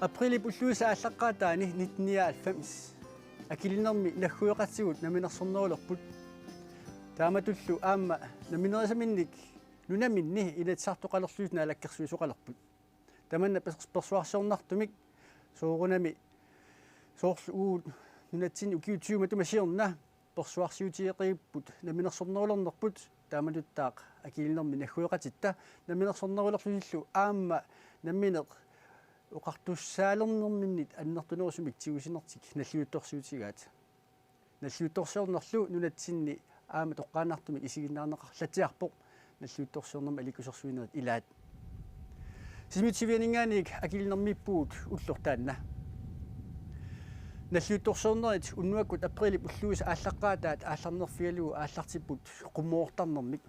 Aprili pulluusa allaqaataani 1990 akilinermi naggueqatsigut naminersornerulerput taamatullu aamma naminerisaminik nunaminni inatsartoqalerluusna alakkersuisuqalerput tamanna persuarsiornartumik soorunami soorlu uut nunatsini ukiutiumatuma siorna persuarsiutiiqiripput naminersornerulernerput taamatuttaaq akilinermi naggueqatitta naminersornerulerlusillu aamma namineq uqartussaalernerminnit annertunerusumik tigusinertik nalliuttorsiutigaat nalliuttorsiornerlu nunatsinni aama toqqaanartumik isiginnaarneqarlatiarpoq nalliuttorsiornerma alikusersuinerit ilaat sismitivianingaaniik akilinermippuut ullortaanna nalliuttorsiornerit unnuakut aprili ulluusa ааллаққаатаат аалларнерфигалугу ааллартиппут qummoortarnermik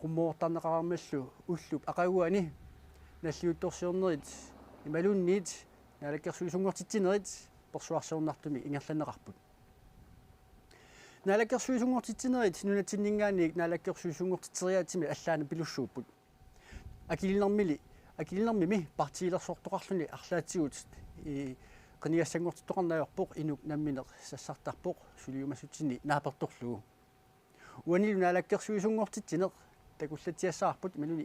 qummoortarneqararmallu ullup aqaguani nalliuttorsiornerit imalunniit naalakkersuisungortitsinerit persuarsiornartumik ingerlaneqarput naalakkersuisungortitsinerit nunatsinningaaniik naalakkersuisungortitseriaatimi allaana pilussuupput akilinermimi partiilersortoqarluni арлаатсигут qiniassangortittoqarnaajorpoq inuk nammineq sassartarpoq suliumassutsinni naapertorlugu uanilu naalakkersuisungortitsineq takullatiassаарput maluni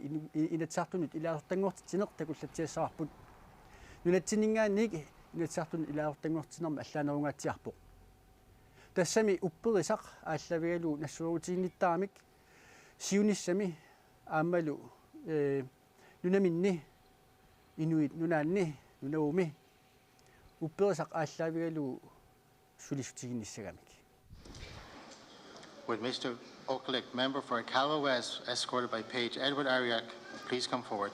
inatsaartunut ilaasortangortitsineq takullatiassаарput nunatsinningaanniik inatsaartunut ilaasortangortitsinerma allaanerungaatsiarpoq тассами упперисақ ааллавигалу нассуарутигинниттарамик сиунissami аамалу нунаминни инуит нунаанни нунауми упперисақ ааллавигалу сулисутигинниссагамик. Would Mr. Okalik, member for Calwa West, escorted by Page Edward Ariak, please come forward.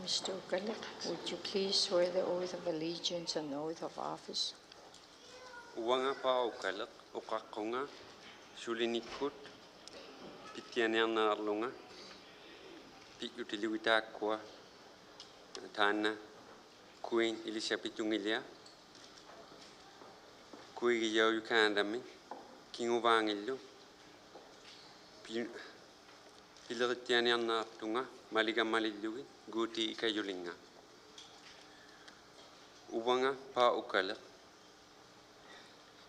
Mr. Okalik, would you please swear the oath of allegiance and the oath of office? Uanga pa Okalik, Okakonga, Sulinikut, Pitianiana Arlunga, Pitutiliwitakwa, Tana, Queen Elizabeth Tungilia, Queen Yukandami, King of Angelo, Pilatiana Tunga, Maliga Malilui, Guti Ikayolinga. Ubanga pa ukala,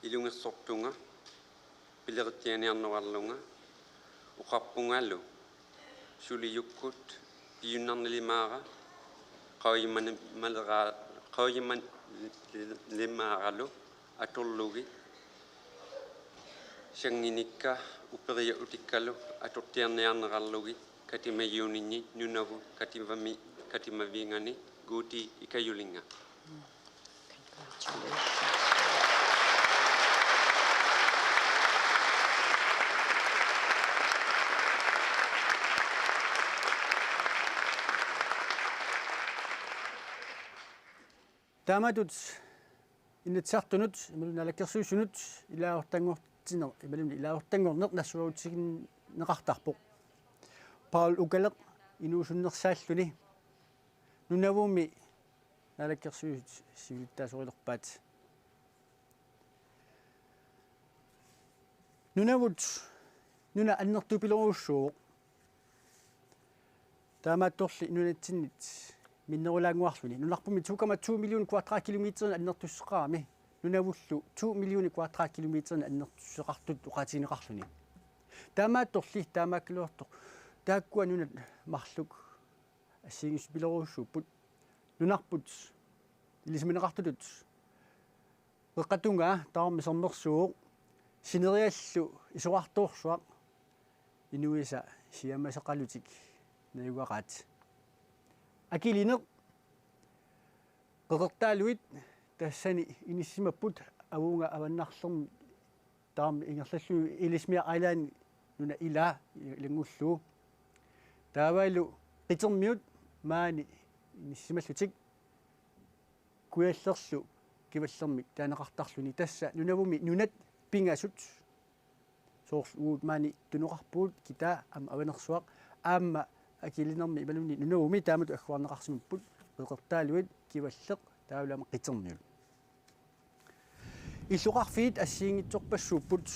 Ilunga Soktunga, Pilatiana Walunga, Ukapungalo, Shuli Yukut, Piunan Limara, Kauiman Limaralo, Atologi, Shanginika, Uperia Uticalo, Atotianan Ralogi, Katima Unini, Nunavu, Katima Vingani, Guti Ikayulinga. Taamatut initsartunut imalunalakkersuusunut ilaaortangortiner imaluni ilaaortangorneq nassuautikin neqartarpoq Paul ukaleq inuusunnersaalluni nunavumi nalakkersuut sivittaasurillerpaat nunavut nuna annertupileruussuuq taamaattorli nunatsinit minnerulaanguarluni nunarpumi 2,2 million kvadratkilometer annertusseqaami nunavullu 2 million kvadratkilometer annertusseqartut uqatiineqarluni taamaattorli taamaakkaluartoq taakkua nunat marluk assiingispileruussuupput nunarput ilismineqartutut eqqatunga taarmisernersuuq sineriallu isuartuursuaq inuisa siamaseqalutik nayugaqaat Akilineq qeqertaaluit tassani inissimapput avunga avannarlermi taarmi ingerlallu ilismia ailaani nuna ila langullu taavailu qitermiut maani inissimallutik kuallerlu kivallermik taaneqartarluni tassa nunavumi nunat pingasut soorluut maani tunoqarpuut kita ama avanersuaq aamma akilinermi imaluni nunavumi taamatu agguarneqarsimupput qeqertaaluit kivalleq taavlama qitermiut illuqarfiit assiingitsorpassuupput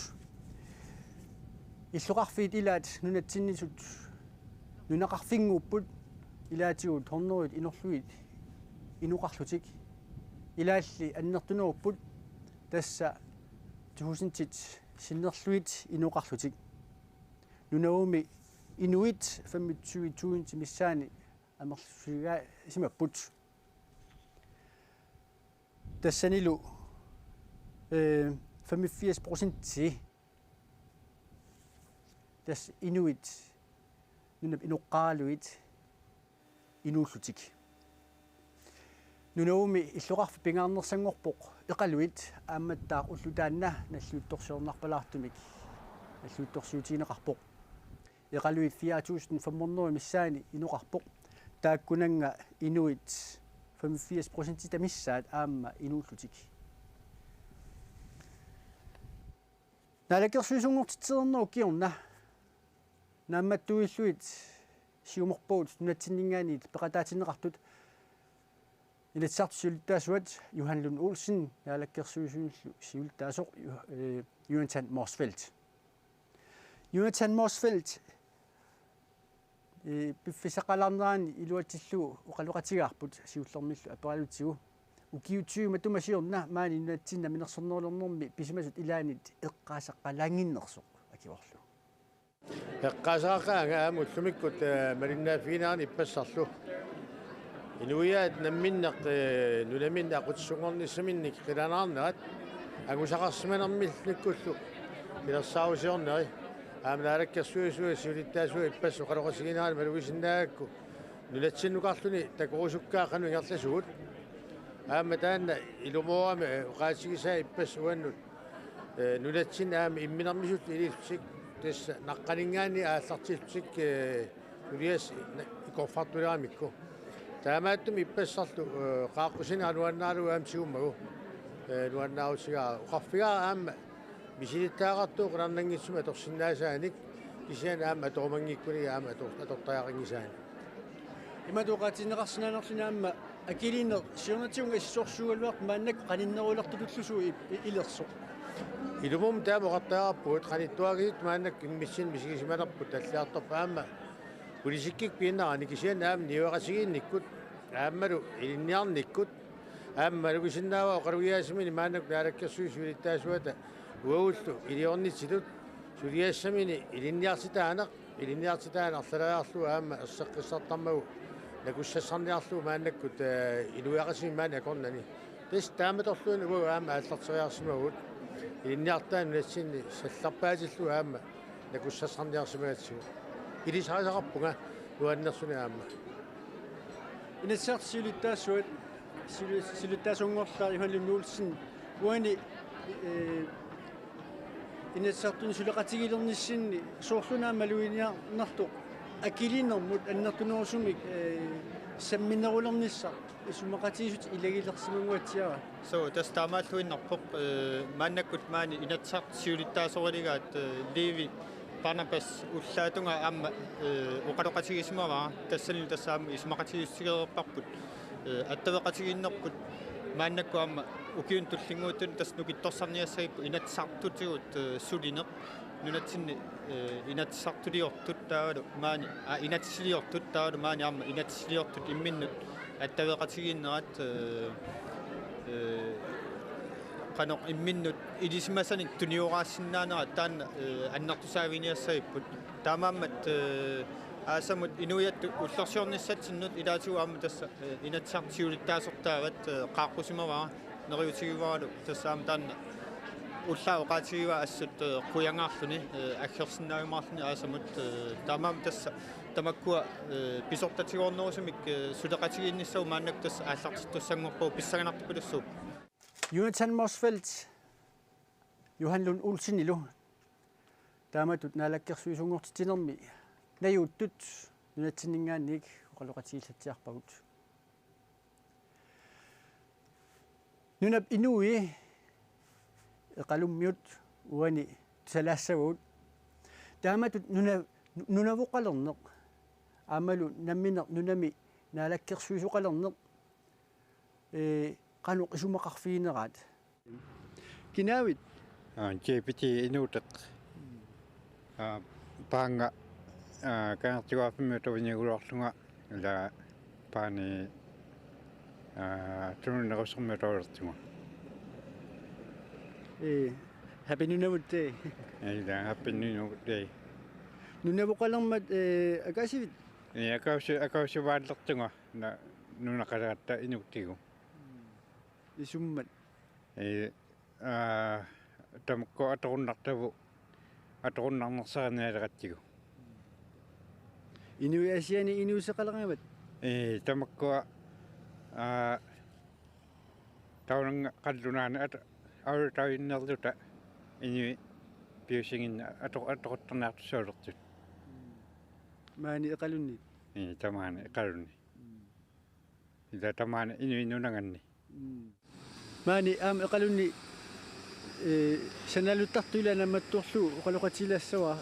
illuqarfiit ilaat nunatsinnisut nunaqarfinguupput ilaatigut horneruit inorluit inuqarlutik ilaalli annertunerupput tassa tuhusintit sinnerluit inuqarlutik nunavumi inuit 25 missaani amersuigaa simapput tassanilu 85% tas inuit nunap inuqqaaluit inuullutik nunavumi illuqarfi pingaarnersangorpoq eqaluit aammattaaq ullutaanna nalluuttorsiornarpalaartumik nalluuttorsiutiineqarpoq eqaluit 4500 missaani inuqarpoq taakkunanga inuit 85% tamissaat aamma inuullutik nalakkersuisungortitsernernu kiorna naammattuilluit siumorpuut nunatsinningaaniit peqataatineqartut inatsartusiultaasuat Johan Lund Olsen nalakkersuisunullu siultaasoq Jonathan Morsfeldt Jonathan Morsfeldt piffisaqalarneraani iluatillu uqaluqatigaarput siullermillu aperalutigu ukiutiuma tumasiorna maani nunatsinna minersernerlernermi pisimasut ilaanit eqqaasaqqalaanginnersoq akiorlu eqqaasaqaanga aamullumikut marinnaafinaarni ippassarlu inuiaat namminneq nulamin aqutsungornissaminnik qilanaarnerat agusaqarsimanermillikkullu ilersaarusiorneri aamnaalakkersuisui siulittaasui ipassu qaloqasiginaani maluisinnaagakku nulatsinnuqarluni takorusukkaaqanu ingerlasugut aamma taanna ilumuarami uqaatigisaa ipassuannut nulatsin aami imminermisut ilissik tassa naqqaningaani aallartilsik nulias ikorfartuleramikku taamaattum ippassarlu qaaqqusina anuannaalu aamsigummagu nuannaarutigaa uqarfigaa aamma misilittaaqartuu qilannangitsuma torsinnaasaanik kisian aamma atormangikkuni aamma atortaaqangisaani imatuqaatineqarsinaanerluni aamma акилинер сиорнатиунга иссорсугалуарт мааннак каниннерулартутуллусу илерсо илумум таамоqartaarappugut qanittуагит мааннак иммиссин мисигисималерпут таллаартарпа аама улисиккик пииннарани кисиан аама ниуақасигиинниккут ааммалу илинниарниккут ааммалу кисиннаава оқалуяасимини мааннак наалаккерсуи сулиттаасуата уауллу илиорнитсилут сулиаассамини илинниарситаанақ илинниартитаанарлалаарлу аама ассаққиссартармагу накуссассарниарлу мааннаккут илуяқасими маана акорнани тас тааматорлуун уа аама ааллартериарсимагут илинниартаан нассинни салларпаатиллу аама накуссассарниарсимаатсигу илисаасақарпунга нуаннерсуни аама инессартсилиттаассуат силиттаасунгорлаа юхаллунуулсин уани инессартун сулеқатигилерниссинни соорлунаа малуиниарнарту акилинермут аннертунерусумик самминерулернisса исумақатигисут илагилерсимунгуатсиара so das tamalluinnerpoq maannakut maani inatsart siulittaasorigaat levi Barnabas ullaatunga amma uqaloqatigismava tassalni tassaam isumaqatigissigererparput attavaqatiginnerput maannakku amma ukiun tullinguutun tasnukittorsarniassagippu inatsartutigut sulineq nunatsinni inatsartuliortut taavalu maani inatsiliortut taavalu maani amma inatsiliortut imminnut attavaqatiginnerat qanoq imminnut ilismasanik tunioraasinnaanera taanna annartusaaviniassagiput taamaammat aasamut inuyattu ullersiornissatsinnut ilaatigu aamma tassa inatsartiulittaasortaavat qaaqqusimavaa neriutigivaralu tassaam taanna ullaa oqaatigiva assut quyangaarluni aggersinnaagumаарluni aasamut taamaam tassa tamakkua pisortatigoornerusumik suleqatigiinnissau maannak tassa aallartittussangorpuu pissaganartupilussuup Jonathan Morsfeldt Johan Lund Olsen ilu taamatut naalakkersuisungortitinermi najuuttut nunatsinningaannik oqaloqatigillatsiarpagut nunap inui eqalummiut uani salaassavut taamatut nunavuqalerneq aamalu namminer nunami naalakkersuisuqalerneq qanuq isumaqarfiineraat kinaavit jepiti inuuteq paanga kaartiguaafimmiutoviniguloorlunga ila paani tununerusermiutoilertunga happy nunavut day ila happy nunavut day nunavuqalermat akasivit akausivaallertunga nunaqalaatta inuktigu isummat tamakko atorunnartavu atorunnarnersaranialeqatigu inui asiani inuuseqaleragavat tamakko taunanga qallunaana aurutauinnerluta inui piusinginna atoquttarnaartussualertut maani eqalunni tamaana eqalunni ila tamaana inui nunanganni maani aam eqalunni sanaluttartuila namattorlu oqaloqatilassava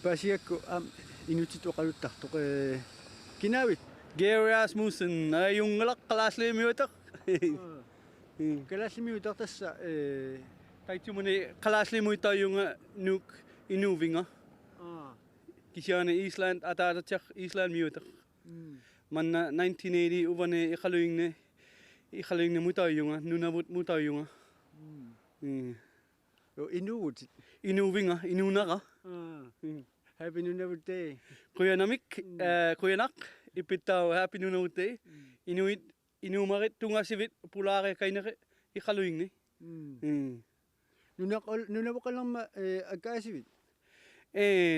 paasiakku aam inutit oqaluttartoq kinaavit Gary Asmussen ayungalaq qalaasliimiutaq qalaasliimiutaq tassa taitumuni qalaasliimuitayunga nuk inuvinga kisiana Island ataatatiaq Island miutaq manna 1980 uvane iqaluingne mutayunga nunavut mutayunga inuvinga inunaqa happy nunavut day quyanamik quyanak ipittau happy nunavut day inuit inumarit tungasivit pulaare kainere iqaluingne nunavaqalerma akaasivit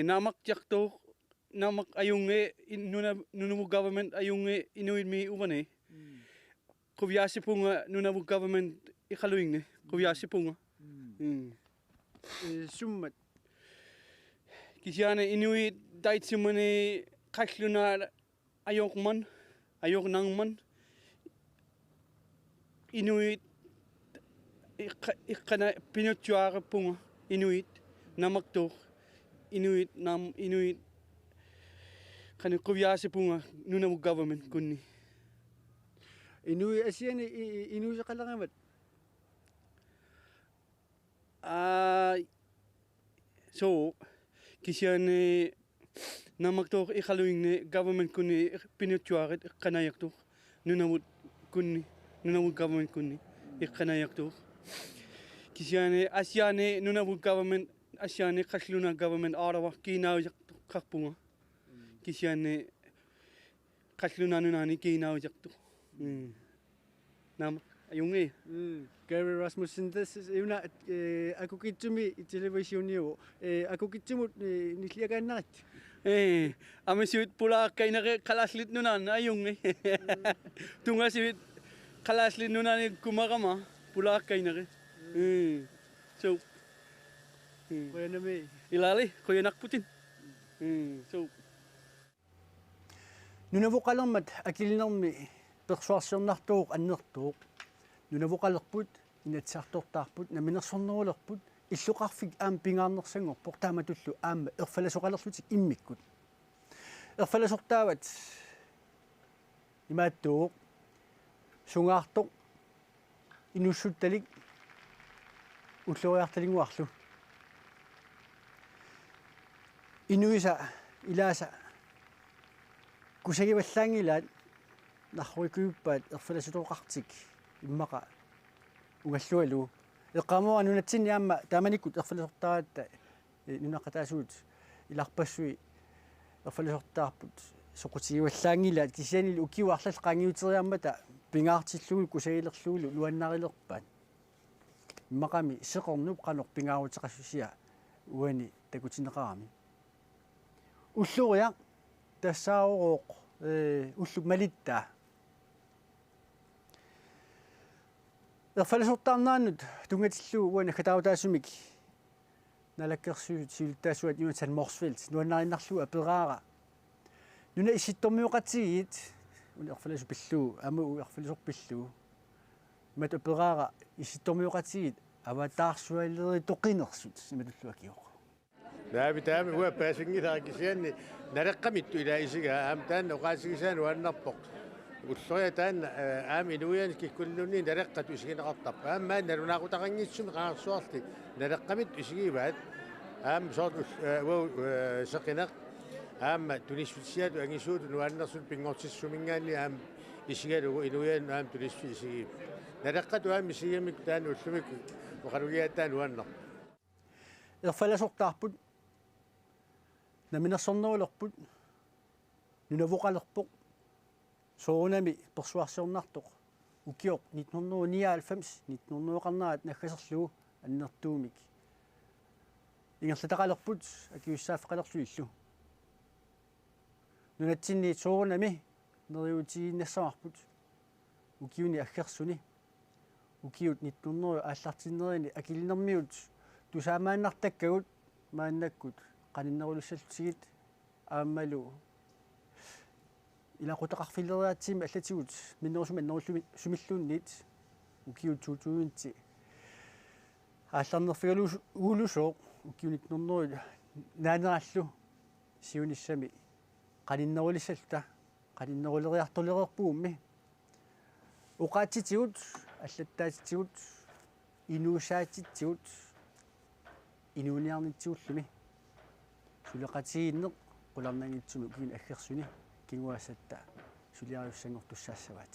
namak jakto namak ayunge nunavu government ayunge inuit mi uvane kuviasipunga nunavu government iqaluingne kuviasipunga summat kisiane inuit daitsimane qalluna ayoknangman inuit iqana pinutjuarepunga inuit namaktor inuit Kan kuviasi punga nuna mu government kunni. Inui asiani inui sakalangamat. So kisiane namakto ikaluing government kunni pinutuarit kanayakto nuna mu kunni nuna mu government kunni ikanayakto. Kisiane asiane nuna mu government asiane kasluna government arawa kinaw kakpunga. Kisiane kasluna nunani kinaw jakto. Nam ayungi. Gary Rasmussen this is una aku kitsumi televisioni aku kitsumut nitliaganat. Amisuit pula kaina kalaslit nunan ayungi. Tunga suit kalaslit nunan kumakama pula kaina. So Kuya me ilali kuya nakputin. So nunavukalamat akilinarmi persuasionartuuq annertuuq nunavukaleqput inatsartortaarput naminersornerulerput illuqarfik aam pingaarnersangorpoq taamatullu aamma erfalasoqalerlutik immikkut erfalasortaavat imaattuuq sungaartoq inussuttalik ulloriartalinguarlu inuisa ilaasa kusagivallaagilaat narruikuuppaat erfalasutooqartik immaqa ungallualu eqqaamua nunatsinni aamma taamanikut erfalasortaaratta nunaqataasuut ilarpassui erfalasortaarput soqutigivallaangilaat kisianili ukiuarlal qaangiuteriammata pingaartillugul kusagilerlugulu luannarilerpaat immaqami seqornup qanor pingaarutеқассусиа уани такутинеқарами уллуриа тассаарооқ уллуп малиттаа ерфаласортаарнаанут тунгатиллуу уана хатаутаасумик налаккерсуут сиултаасуат юутсан морсфилд нуаннариннарлуу апераара нуна иситтормиоқатигиит уна ерфаласу пиллуу аму ерфаласорпиллуу мат апераара иситтормиоқатигиит аватаарсуаллери тоқинерсут симатуллуакиоқ Naabi taami huwa paasingitaa kisianni nareqqamittu ilaisiga aam taanna uqaasigisaan uannarpoq ulloria taanna aam inuian kikkullunni nareqqatu isigineqartarp aammaa narunaaqutaqangiitsumi qaarsuarti nareqqamittu isigiivaat aam soort wau seqinaq aamma tunissutsiatu angisuutu nuannersut pingortissumingaanni aam isigalugu inuian aam tunissu isigiib nareqqatu aam isigiimik taanna ullumik uqalugiaattaan uanner erfalasortaarput naminersornerulerput nunavoqalerpoq soorunami persuarsiornartoq ukioq 1999 1900 naggaserlugu annertuumik ingerlataqalerput akiussaaffeqalerluillu nunatsinni soorunami neriutiinnassarput ukiuni aggersuni ukiut 1900 aallartinnerini akilinermiut tusaamaannartakkagut maannakkut qaninnerulussallutigit aammalu ilaqutaqarfilleriaatsimi allatigut minnerusuma annerullu sumilluunniit ukiut tuutuunti aallarnerfigalu uulusoq ukiunit nernerul naanerallu siunissami qaninnerulissalluta qaninneruleriartolererpuummi uqaatsitigut allattaatitigut inuusaatitigut inuuniarnitsuullumi suleqatiginneq qularnangitsumi ukin aggersuni kinguasatta suliariussangortussaassavaat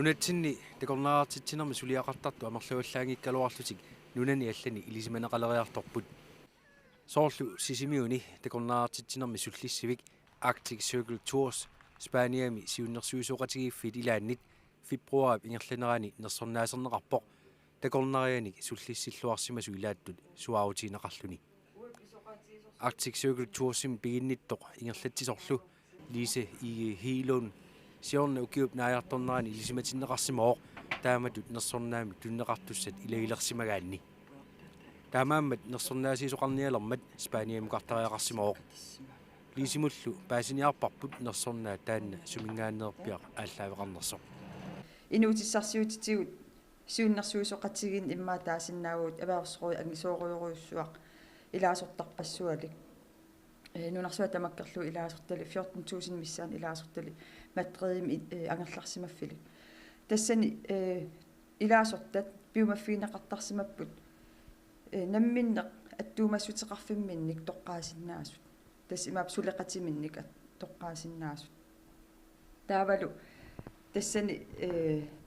нунатсинни такорнааратитсинерми сулиақартарту амерлуаллаангиккалуарлутик нунани аллани илисиманеқалериарторпут соорлу сисимиуни такорнааратитсинерми суллиссивик Arctic Circle Tours Spaniami siunnersuisuqatigiffit ilaannit februarip ingerlanerani nersornaasernеқарпоқ такорнарианик суллиссиллуарсимасу илааттут суаутинеқарлуни Arctic Circle Toursим пигинниттоқ ингерлатсисорлу лисе и хилон сиорна укиуп нааярторнерани илисиматиннеқарсимаоқ тааматут нерсорнаами туннеқартуссат илагилерсимагаанни таамааммат нерсорнаасиисоқарниалермат Спаниам картариақарсимаоқ лисимуллу паасиниарпарпут нерсорнаа таанна сумингааннерпиақ ааллаавеқарнерсоқ инуутиссарсиутитигут сиуннэрсуисоқатигин иммаа таасиннаагуут аваерсоруи ангисооруйоруйуссуақ илаасортарпассуалик нунарсуа тамаккерлу илаасортали 14000 миссаан илаасортали маттериим ангерларсимаффили тассани илаасортат пиумаффинеқартарсимаппут намминнеқ аттуумассутеқарфимминник тоққаасиннаасут тас имаап сулеқатиминник тоққаасиннаасут таавалу тассани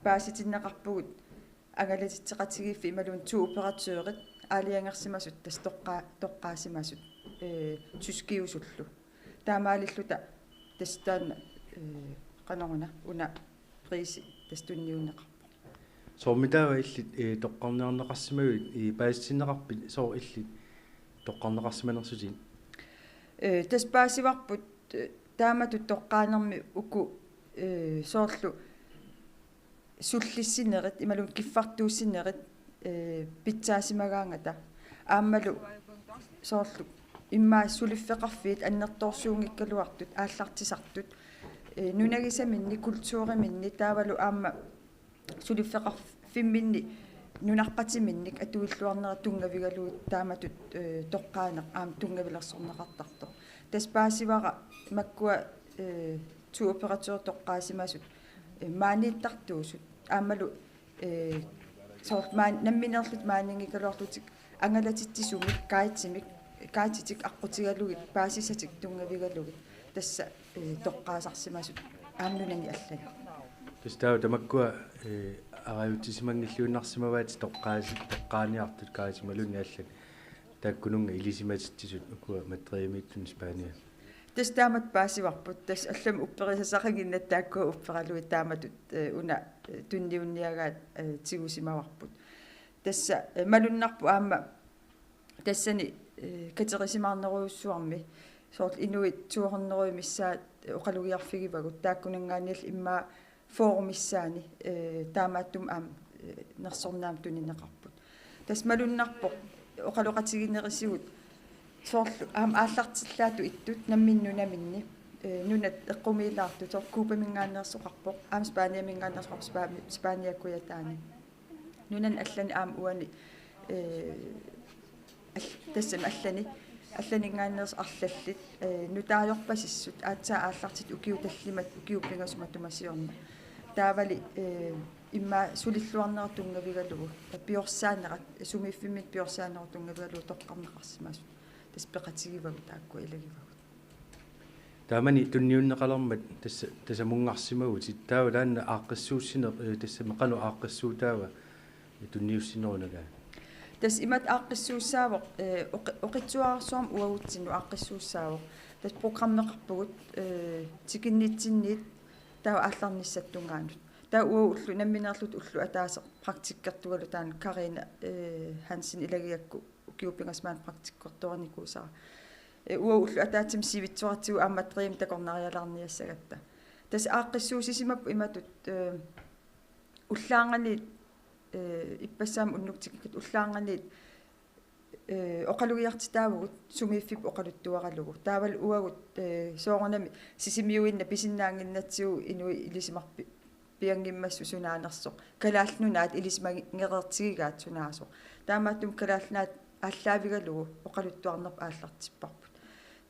пааситиннеқарпугут агалатитсеқатигиффи ималуун тууоператeurs аалиангерсимасут тас тоққаасимасут тускиусуллу таамаалиллута тастаана канаруна уна приси тастунниунеқарпо соормитаава иллит тоққарнеарнеқарсимагуит и пааситиннеқарпит соор иллит тоққарнеқарсиманерсутин тас паасиварпут тааматут тоққаанерми уку соорлу суллиссинерит ималун киффартууссинерит питсаасимагаангата ааммалу соорлу иммаа сулиффеқарфиит аннерторсуунгиккалуартут ааллартисартут нунагисаминни культууриминни таавалу аама сулиффеқарфимминни нунарпатиминник атуиллуарнера тунгавигалуут тааматут тоққаанеқ аама тунгавилерсорнеқартарто тас паасивара маккуа туоператор тоққаасимасут maaниттартуусут аамалу соорт маан намминерлут maaнингикалуарлутик ангалатиттисумик каатитик аққутигалугит паасисатик тунгавигалугит тасса тоққаасарсимасут аамнунани аллани тастаа тамаккуа арааютисимангиллууннарсимаваати тоққааниартут каатималуни аллани тааккунунга илисиматиттисут укуа маттериимиттун Спания тастаамат паасиварпут тас аллам упперисасақагиннат тааккуа уппералуи тааматут уна тунниунниагаат тигусимаварпут тасса малуннарпу аама тассани катерисимаарнеруйуссуарми соорл инуит туорнеруи миссаат оқалугиарфигивагут тааккунангаанил иммаа форумиссаани таамааттум аам нерсорнаам тунинеқарпут тас малуннарпоқ оқалоқатигинерисигут соорлу аам ааллартиллаату иттут намминнунаминни нунат эққумиилаарту соор куупамингааннерсоқарпоқ аам спааниамингааннерсоқар спааниаккуятаани нунан аллани аам уани тассам алланингааннерс арлаллит нутаажорпасиссут аатсаа ааллартит укиуталлимат укиуппингасума тумасиорна таавали имма сулиллуарнера тунгавигалугу пиорсаанерат сумиффиммит пиорсаанеру тунгавигалугу тоққарнеқарсимасут таспеқатигивагу таакку илагивагу таамани тунниуннеқалермат тасамунгарсимагу титтаава таанна ааққиссууссинер тассамеқану ааққиссуутаава тунниуссинерунага тас имат ааққиссууссаавоқ оқитсуаарсуарм уагутсину ааққиссууссаавоқ тас программеқарпугут тикиннитсинниит таа аалларниссаттунгаанут таа уауллу намминерлут уллу атаасеқ практиккертугалу таан Карина Хансин илагиакку укиуппингасмаан практиккорторникуусара уауллу атаатсим сивитсуартигу ааматриим такорнариалаарниассагатта тас ааққиссуусисимаппу иматут уллаангани иппассаам уннуктиккат уллаанганиит оқалугиартитаавгут сумииффип оқалуттуаралугу таавал уагут соорнами сисимиуинна писиннаангиннатсигу инуи илисимарпи пиангиммассу сунаанерсоқ калаалнунаат илисимагерертигигаат сунаасоқ таамааттум калаалнаат ааллаавигалугу оқалуттуарнерп ааллартиппарпут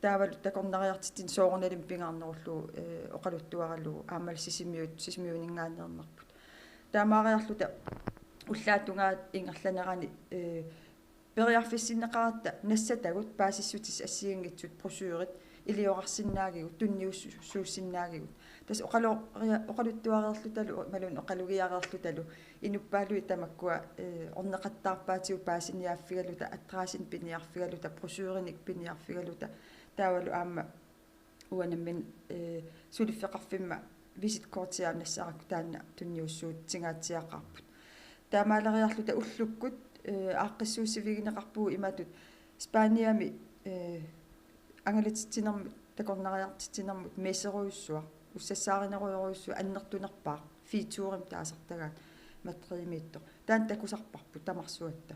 таавал такорнариартитин соорналим пингаарнеруллу оқалуттуаралугу аамал сисимиунингаанернарпут таамаариарлута уллаатунгаат ингерланерани периарфиссиннеқаратта нассатагут паасиссутис ассиангитсут просюрит илиорарсинаагигут тунниуссууссинаагигут тас оқалуттуареерлу талу малун оқалугиареерлу талу инуппаалуи тамаккуа орнеқаттаарпаатиу паасиниааффигалута атраасин пиниарфигалута просюуриник пиниарфигалута таавалу аама уанаммин сулиффеқарфимма виситкортиаанассааракку таанна тунниуссуут тингаатсиақарпут таамаалериарлута уллуккут ааққиссуусивигинеқарпуу иматут спааниами ангалатитсинермут такорнариартитсинермут месеруйуссуа уссассааринеруйоруйуссу аннертунерпаа фиитуурим таасартагаат матриимиитто таан такусарпарпу тамарсуатта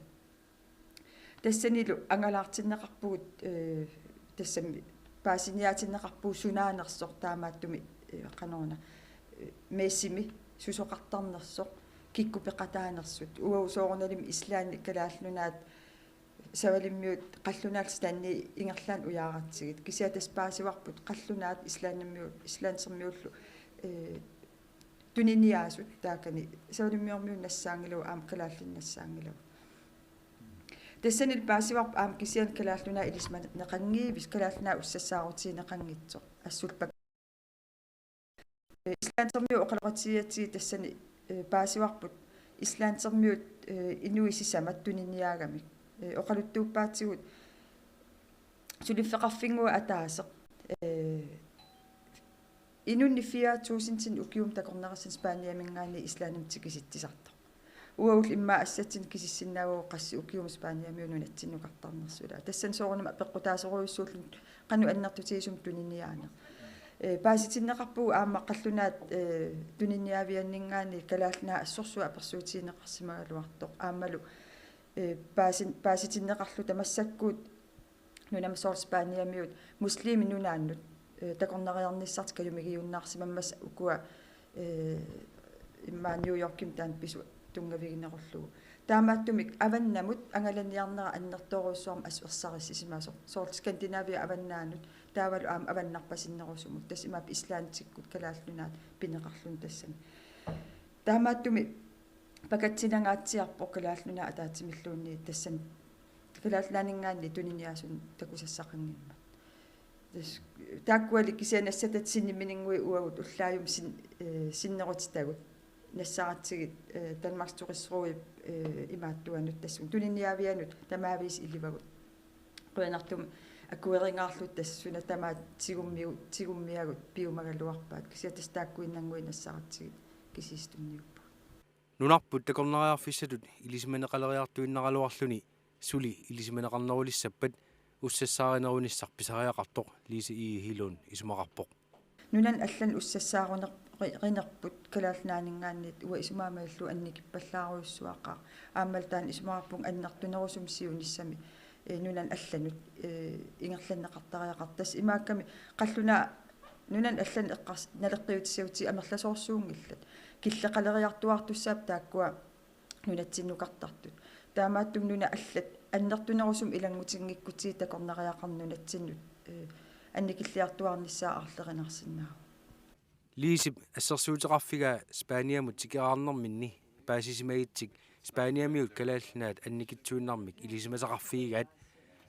тассанилу ангалаартиннеқарпугут тассами паасиниаатиннеқарпуу сунаанерсор таамааттуми канорна мессими сусоқартарнерсор киккупеқатаанерсут уау соорналим ислаани калааллунаат савалиммиут қаллунаалс таанни ингерлаан уяаратсигит кисиатас паасиварпут қаллунаат ислааннаммиут ислаансермиуллу туниниаасут таакани савалиммиормиун нассаангилу аам калааллиннассаангилу тассанил паасиварп аам кисиан калааллунаа илисма неқангиивис калааллунаа уссассаарутиинеқангитсо ассулпак ислаансермиу оқалоқатиатси тассани паасиварпут ислаансермиут инуисисамат туниниаагамик оқалуттууппаатсигут сулиффеқарфингуа атаасеқ инунни 4000 укиум такорнерасин спааниамингаани ислааним тикиситтисартар уаул имма ассатсин кисиссиннаавоо қасси укиум спааниамиунун атсиннукартарнерсула тассан соорнама пеққутаасоруйуссууллун қану аннартутиисум туниниаана пааситиннеқарпуу аама қаллунаат туниниавианнингаани калаалнаа ассорсуа аперсуутиинеқарсимагалуартоқ аамалу пааситиннеқарлу тамассаккуут нунамасоор спааниамиут муслими нунааннут такорнериарниссарт калумигиуннаарсимаммас укуа имма нью-йорким таан пису тунгавигинеруllугу таамааттумик аваннамут ангаланиарнера аннерторуссуарма асуерсариссисимаасо соорт скандинавия аваннаанут таавалу аама аваннарпасиннерусумут тас имаап ислаантиккут калааллунаат пинеқарлун тассани таамааттуми пакатсинангаатсиарпо калааллуна атаатсимиллуунни тассан калааллаанингаанни туниниасун такусассақангимма тас тааккуали кисианассатат синниминингуи уагут уллааюм синнерутитагут нассаратсигит Danmarksturisruup имааттуанут тассун туниниавианут тамаавис иливагут қуянартум акуерингаарлут тассуна тамаат тигуммиагут пиумагалуарпаат кисиатас тааккуиннангуи нассаратсигит кисистунниуппа нунарпут такорнариарфиссатут илисиманеқалериартуиннаралуарлуни сули илисиманеқарнерулиссаппат уссассааринеруниссар писариақартоқ лиси хилун исумақарпоқ нунан аллан уссассаарунерпут калаалнаанинггааннит уа исумаамааллу анникиппаллааруйуссуақаа ааммалтаан исумаарпун аннартунерусум сиуниссами нунан алланут ингерланнеқартариақартас имаакками қаллуна нунан аллан эққарс налеққиутиссаути амерласоорсуунгиллат киллеқалериартуартуссаап тааккуа нунатсиннукартартут таамааттум нуна аллат аннертунерусум илангутингиккутии такорнариақарнунатсиннут анникиллиартуарниссаа арлеринарсинаа лисип ассерсуутеқарфига спааниамут тикераарнэрминни паасисимагитсик спааниамиут калаалланаат анникитсуиннармик илисимасақарфигаат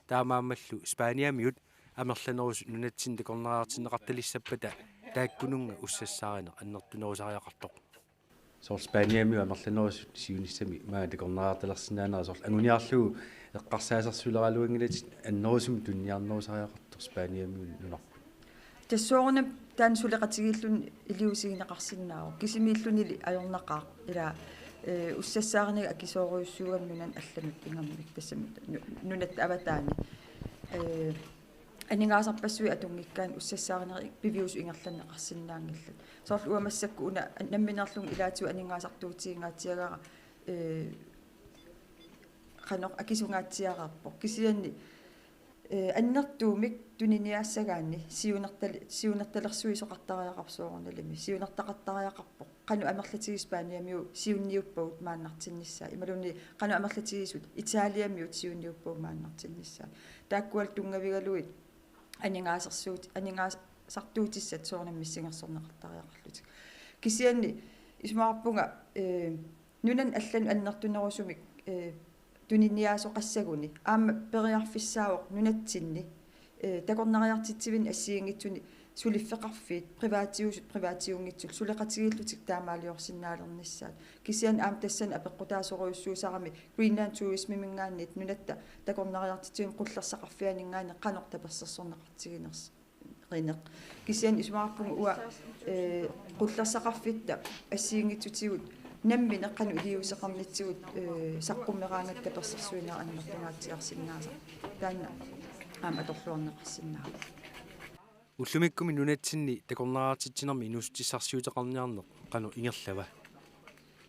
таамаамаллу спааниамиут амерланерус нунатсин такорнариартиннеқарталиссаппата тааккунунга уссассааринеқ аннертунерусариақартоқ соор спааниамиу амерланерус сиуниссами маа такорнариарталерсинаанера соор ангуниарлугу эққарсаасерсулералуангилат аннерусум тунниарнерусариақартоқ спааниамиу нунарпу тассоорнам таан сулеқатигииллун илиусигинеқарсиннааву кисимииллунили ajornaqaa ила уссассаарнага акисооруйуссуугам нунан алланут ингаммик тассами нунат аватаани анингаасарпассуи атунгиккаан уссассаарнери пивиус ингерланнеқарсиннаангиллат соорлу уамассакку уна намминерлун илаатиу анингаасартуутиингаатиагара qanoq akisugaatiararpo kisianni аннертуумик туниниаассагаанни сиунерталерсуи соқартариақарсуорналими сиунертақаттариақарпо қану амерлатигис пааниамиу сиунниуппагут мааннартиннссаа ималуни қану амерлатигисут италиамиут сиунниуппагут мааннартиннссаа тааккуал тунгавигалуит анингаасартуутиссат соорнаммиссингерсорнеқартариақарлутик кисианни исмаарпунга нунан аллану аннертунерусумик туниниаасоқассагуни аама периарфиссаавоқ нунатсинни такорнариартитсивин ассиингитсуни сулиффеқарфиит приваатиунгитсул сулеқатигииллутик таамаалиорсинаалернissaat кисиан аам тассан апеққутаасоруйуссуусарами Greenland tourism мингааннит нунатта такорнариартитсивин қуллерсақарфианингаане қанор таперсерсорнеқартигинерс ринеқ кисиан исмаарпугу уа қуллерсақарфитта ассиингитсутигут намми неққану илиусеқарнитсигут саққуммераангат таперсерсуинера аннертунгаатиарсиннааса таанна аама торлуорнеқарсиннаа уллумиккуми нунатсинни такорнараатитсинерми инустиссарсиутеқарниарнеқ қану ингерлава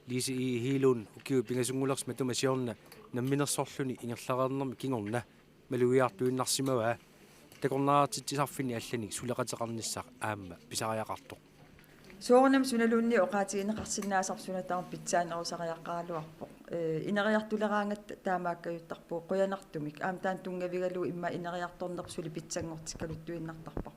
лиси и хилун укиу пингасунгулерс матума сиорна намминерсорлуни ингерлареернерми кингорна малуиартуиннарсимава такорнараатитсисарфини алланик сулеқатеқарниссақ аама писариақартоқ соорнам суналуунни оqaатигинеқарсинаасарсунатаар питсаанерусариаққаалуарпоқ инериартулераангат таамааккаюттарпуу қуянартумик аам таан тунгавигалу имма инериарторнерсули питсангортикалуттуиннартарпарпу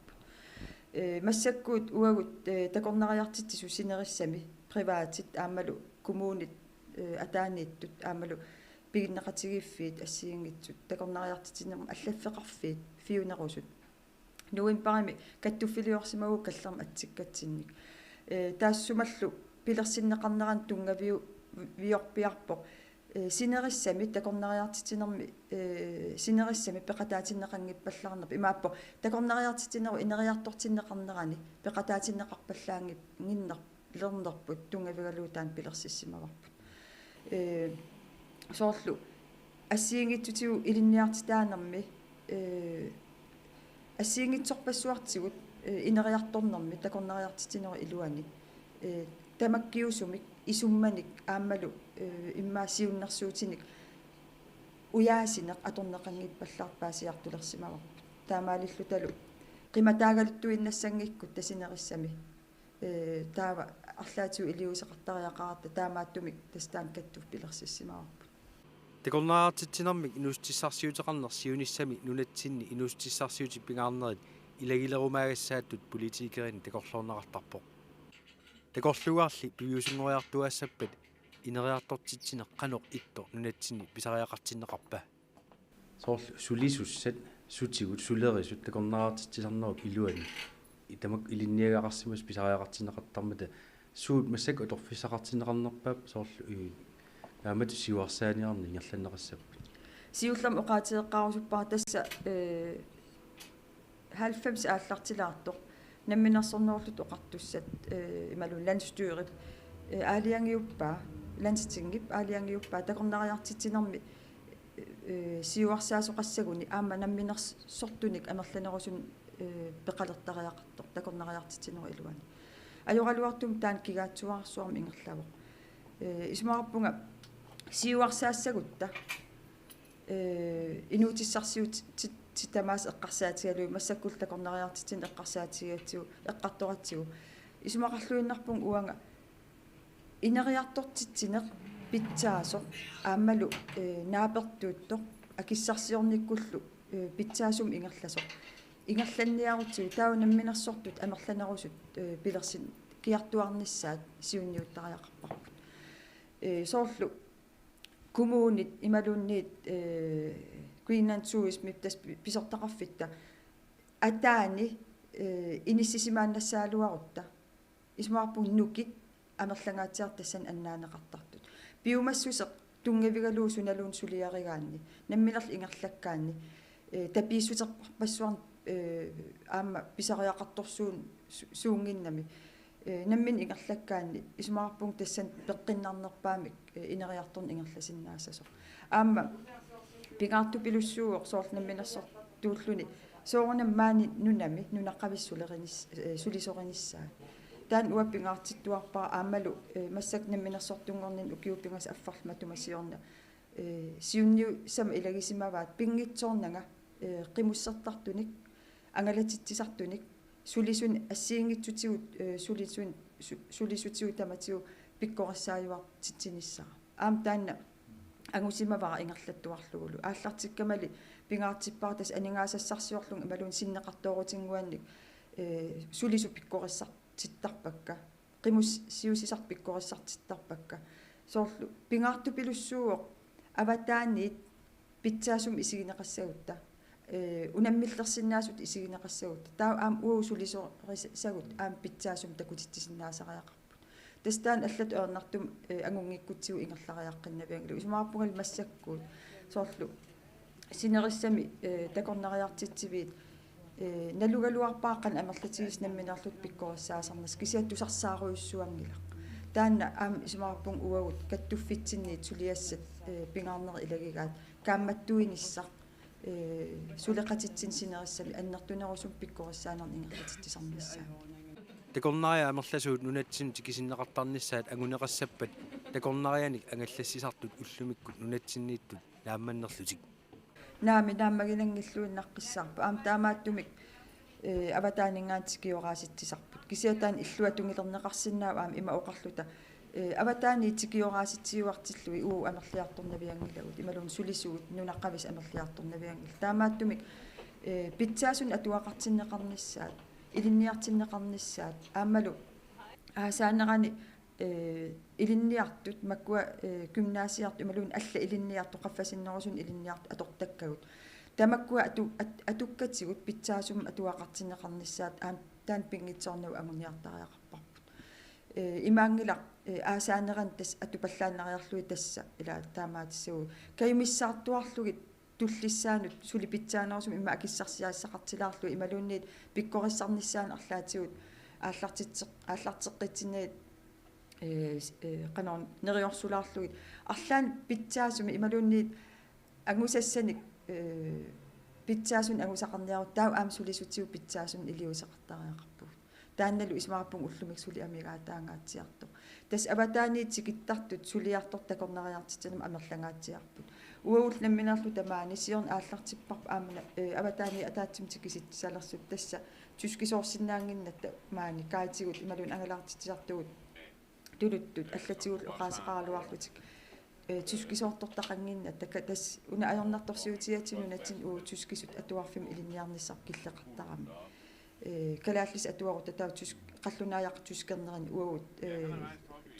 массаккуут уагут такорнариартитсису синериссами приваатит аамалу коммунит атаанииттут аамалу пигиннеқатигиффиит ассиингитсут такорнариартитсинерма аллаффеқарфиит фиунерусут нуимпарами каттуффилиорсимагу каллерма атсиккатсинник таассумаллу пилерсиннеқарнеран тунгавиу виорпиарпоқ синериссами такорнариартитсинерми синериссами пеқатаатиннеқангиппаллаарнерпи имааппо такорнариартитсинеру инериартортиннеқарнерани пеқатаатиннеқарпаллаангип гиннер лернерпут тунгавигалуутаан пилерсиссимаварпут соорлу ассиингитсутигу илинниартитаанерми ассиингитсорпассуартигут инериарторнерми такорнариартитинеру илуани тамаккиусумик исумманик аамалу иммаасиуннэрсуутиник уяасинеқ аторнеқангиппаллаарпаасиартулерсимаварпут таамаалиллуталу қиматаагалуттуиннассангиккут тасинериссами таава арлаатиу илиусеқартариақарата таамааттумик тастаан каттуф пилерсиссимаварпут такорнараатитсинермик инустиссарсиутеқарнер сиуниссами нунатсинни инустиссарсиути пингаарнерит илагилерумаагассааттут политикерин такорлуорнеқартарпоқ такорлугаарли пивиусунгориартуассаппат инериартортитсине қанеқ итто нунатсинни писариақартиннеқарпа соорлу сулисуссат сутигут сулерисут такорнараатитсисарнеруп илуани итамак илинниагақарсимас писариақартиннеқартармата суут массак оторфиссақартиннеқарнерпаап соорлу аамат сиуарсааниарни ингерланнеқассаппут сиуллам оqaатиеққарусуппаа тасса 90 ааллартилаартоқ намминерсорноорлут оқартуссат ималу ландстюрит аалиангиуппаа ландстингип аалиангиуппаа такорнариартитсинерми сиуарсаасоқассагуни аама намминерсортуник амерланерусун пеқалертариақартоқ такорнариартитсинеру илуани ажоралуартум таан кигаатсуарсуарми ингерлавоқ исмаарпунга сиуарсаассагутта инуутиссарсиут титамаас эққарсаатигалуи массаккул такорнариартитсин эққарсаатигаатсигу эққарторатсигу исмақарлуиннарпун уанга инериартортитсинеқ питсаасо аамалу наапертуутто акиссарсиорниккуллу питсаасум ингерласо ингерланниарутсигу таа намминерсортут амерланерусут пилерсин киартуарниссаат сиунниуттариақарпарпут соорлу коммунит ималуунниит Greenland tourism тас писортақарфитта атаани иниссисимааннассаалуарутта исмаарпун нукит амерлангаатиартассан аннаанеқартартут биумассусеқ тунгавигалуу суналуун сулиаригаанни наммилерл ингерлаккаанни тапииссутерпассуарн аама писариақарторсуун суунгиннами наммин ингерлаккаанни исмаарпун тассан пеққиннарнерпаамик инериарторн ингерласиннаассасо аама пигаарту пилуссууоқ соорлнамминерсор тууллуни соорнам маани нунами нунаққависсулеринис сулисориниссаа таан уаппингаартиттуарпаа аамалу массак намминерсортунгорнин укиуппингас аффарлма тумасиорна сиунниу сам илагисимаваат пингитсоорнага қимуссертартуник ангалатитсисартуник сулисун ассиингитсутигут сулисутигу таматигу пиккориссааюартитсиниссаа аам таанна ангусимавара ингерлаттуарлугулу ааллартиккамали пингаартиппаартас анингаасассарсиорлун ималун синнеқартоорутингуанник сулису пиккориссартиттарпакка қимус сиусисар пиккориссартиттарпакка соорлу пингаарту пилуссууоқ аватааниит питсаасум исигинеқассагутта унаммиллерсиннаасут исигинеқассагут таа аам уусулисоорисагут аам питсаасум такутиттисиннаасариақарпут тастаан аллат орнартум ангунгиккутсигу ингерлариаққиннавиангилу исумаарпугал массаккуут соорлу синериссами такорнариартитсивиит налугалуарпааққан амерлатигис намминерлут пиккориссаасарнас кисиаттусарсааруйуссуангила таанна аам исумаарпун уагут каттуффитсинниит сулиассат пингаарнери илагигаат каамматтуинissaq сулеқатитсин синериссами аннертунерусум пиккориссаанерни ингерлатиттисарниссаа такорнариа амерласуут нунатсин тикисиннеқартарниссаат агунеқассаппат такорнарианик ангаллассисартут уллумиккут нунатсиннииттут наамманнерлутик нааминангиллуиннаққиссаарпа аам таамааттумик аватаанингаатикиорааситсисарпут кисиатаан иллуатунгилернеқарсинаау аам има оқарлута аватаани тикиорааситсиуартиллуи уу амерлиарторнавиангилагут ималун сулисуут нунаққавис амерлиарторнавиангил таамааттумик питсаасун атуақартиннеқарниссаат илинниартиннеқарниссаат аамалу аасаанерани илинниартут маккуа гymnasiart ималун алла илинниарту қаффасиннерусун илинниарту атортаккагут тамаккуа атуккатсигут питсаасум атуақартиннеқарниссаат аам таан пингитсорнау амуниартариақарпарпут имаангила аасаанеран тас атупаллааннариарлуи тасса ила таамаатиссагу каюмиссаартуарлугит туллиссаанут сули питсаанерусум имма акиссарсиаассақартилаарлуи ималуунниит пиккориссарниссаан арлаатигут ааллартеққитсинеит канаон нериорсулаарлугит арлаан питсаасуми ималуунниит ангусассаник питсаасун агусақарниарут таа аам сулисутсиу питсаасун илиусақартариақарпуг таанналу исмаарпун уллумик сули амигаатаангаатсиарту тас аватааниит сикиттартут сулиартор такорнариартитсинам амерлангаатсиарпут уаул намминерлу тамаани сиорн ааллартиппарпа аамна аватаани атаатсим тикиситсалерсут тасса тускисоорсинаангиннатта маани каатигут ималун ангалаартитсартугут тулуттут аллатигул оqaасеqaраалуарлутик тускисоортортақангинна така тас уна аёрнарторсиутиатсинунатсин уу тускисут атуарфим илинниарниссар киллеқартарами калааллис атуарута таа туск қаллунааяқ тускернерин уагут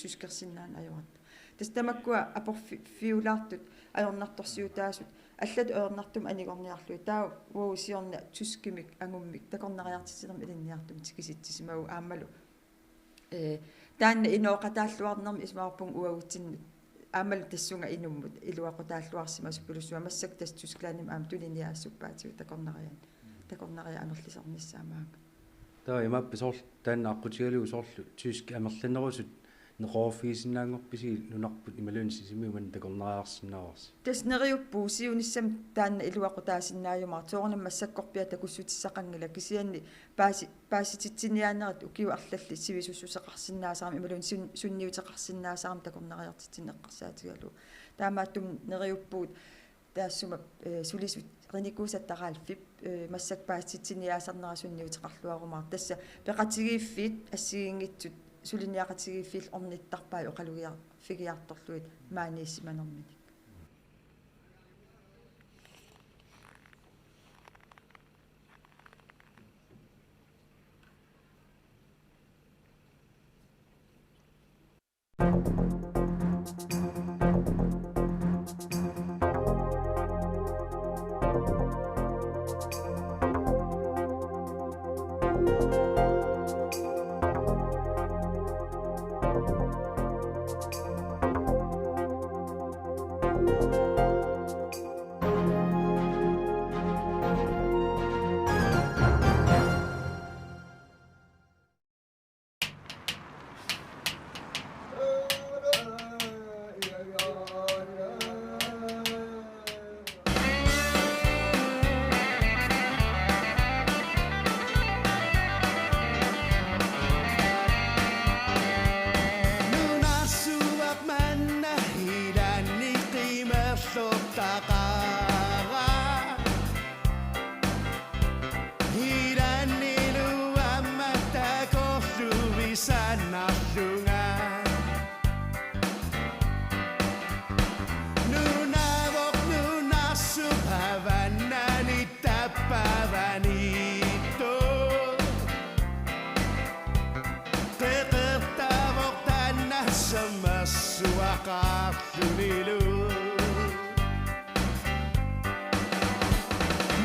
тускерсиннаан аёрат тас тамаккуа апорфиулаартут аёрнарторсиутаасут аллат аёрнартум анигорниарлуи таа уагу сиорна тускимик ангуммик такорнариартисинерми илинниартум тикиситсимагу аамалу таанна инооқатааллуарнерми исмаарпун уагутсиннут аамал тассунга инуммут илуақутааллуарсимасу пулуссуа массак тас тусклааним аам тулиниаассуппаатигу такорнариа амерлисарниссаамаага таа имаппи сорл таанна аққутигалугу сорлу туск амерланерусут неқооффиисиннаангорписи нунарпут ималуунсисимиуман такорнариарсинаарс тас нериуппуу сиуниссам таанна илуақутаасиннааюмар тоорнам массаккорпиа такуссутиссақангила кисианни паасититсиниаанерат укиу арлалли сивисуссусеқарсинаасаарам ималуун сунниутеқарсинаасаарам такорнариартитсинеққарсаатигалу таамааттум нериуппуут таассума сулисут реникуусаттарaalfip массак паасититсиниаасарнера сунниутеқарлуарумаар тасса пеқатигииффит ассигингитсут сулиниақатигииффил орниттарпаа оқалугиар фигиарторлуит маанииссиманермини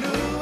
Nu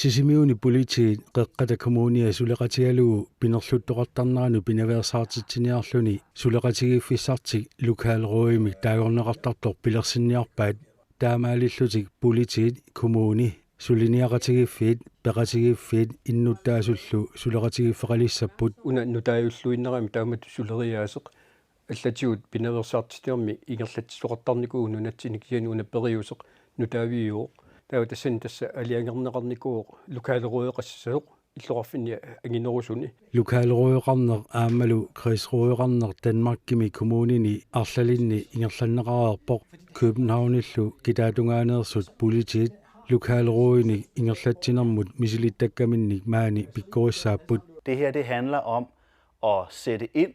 Sisimiuni politiit qeqqata kommunia suleqatigalugu pinerluttoqartarneranu pinaveersaartitsiniarluni suleqatigiiffissartik lokaalruimik taagorneqartartor pilersinniarpaat taamaalillutik politiit kommuni suliniaqatigiffiit peqatigiffiit innuttaasullu suleqatigiffeqalissapput una nutaayulluinnerami taamat suleriaaseq аллатигут пинаверсаартистерми игерлатсоқартарникуу нунатсиник киани унаппериусеқ нутаавиуо таава тассан тасса алиангернеқарникуу лукаалеруйоқассасоқ иллоқарфинни ангинерусуни лукаалеруйоқарнеқ аамалу крисруйоқарнеқ Данмаркими коммунини арлалинни ингерланнеқараерпоқ Københavnиллу китаатунгаанеерсут политит лукаалеруйни ингерлатсинермут мисилиттаккаминник маани пиккориссааппут. Det her det handler om at sætte ind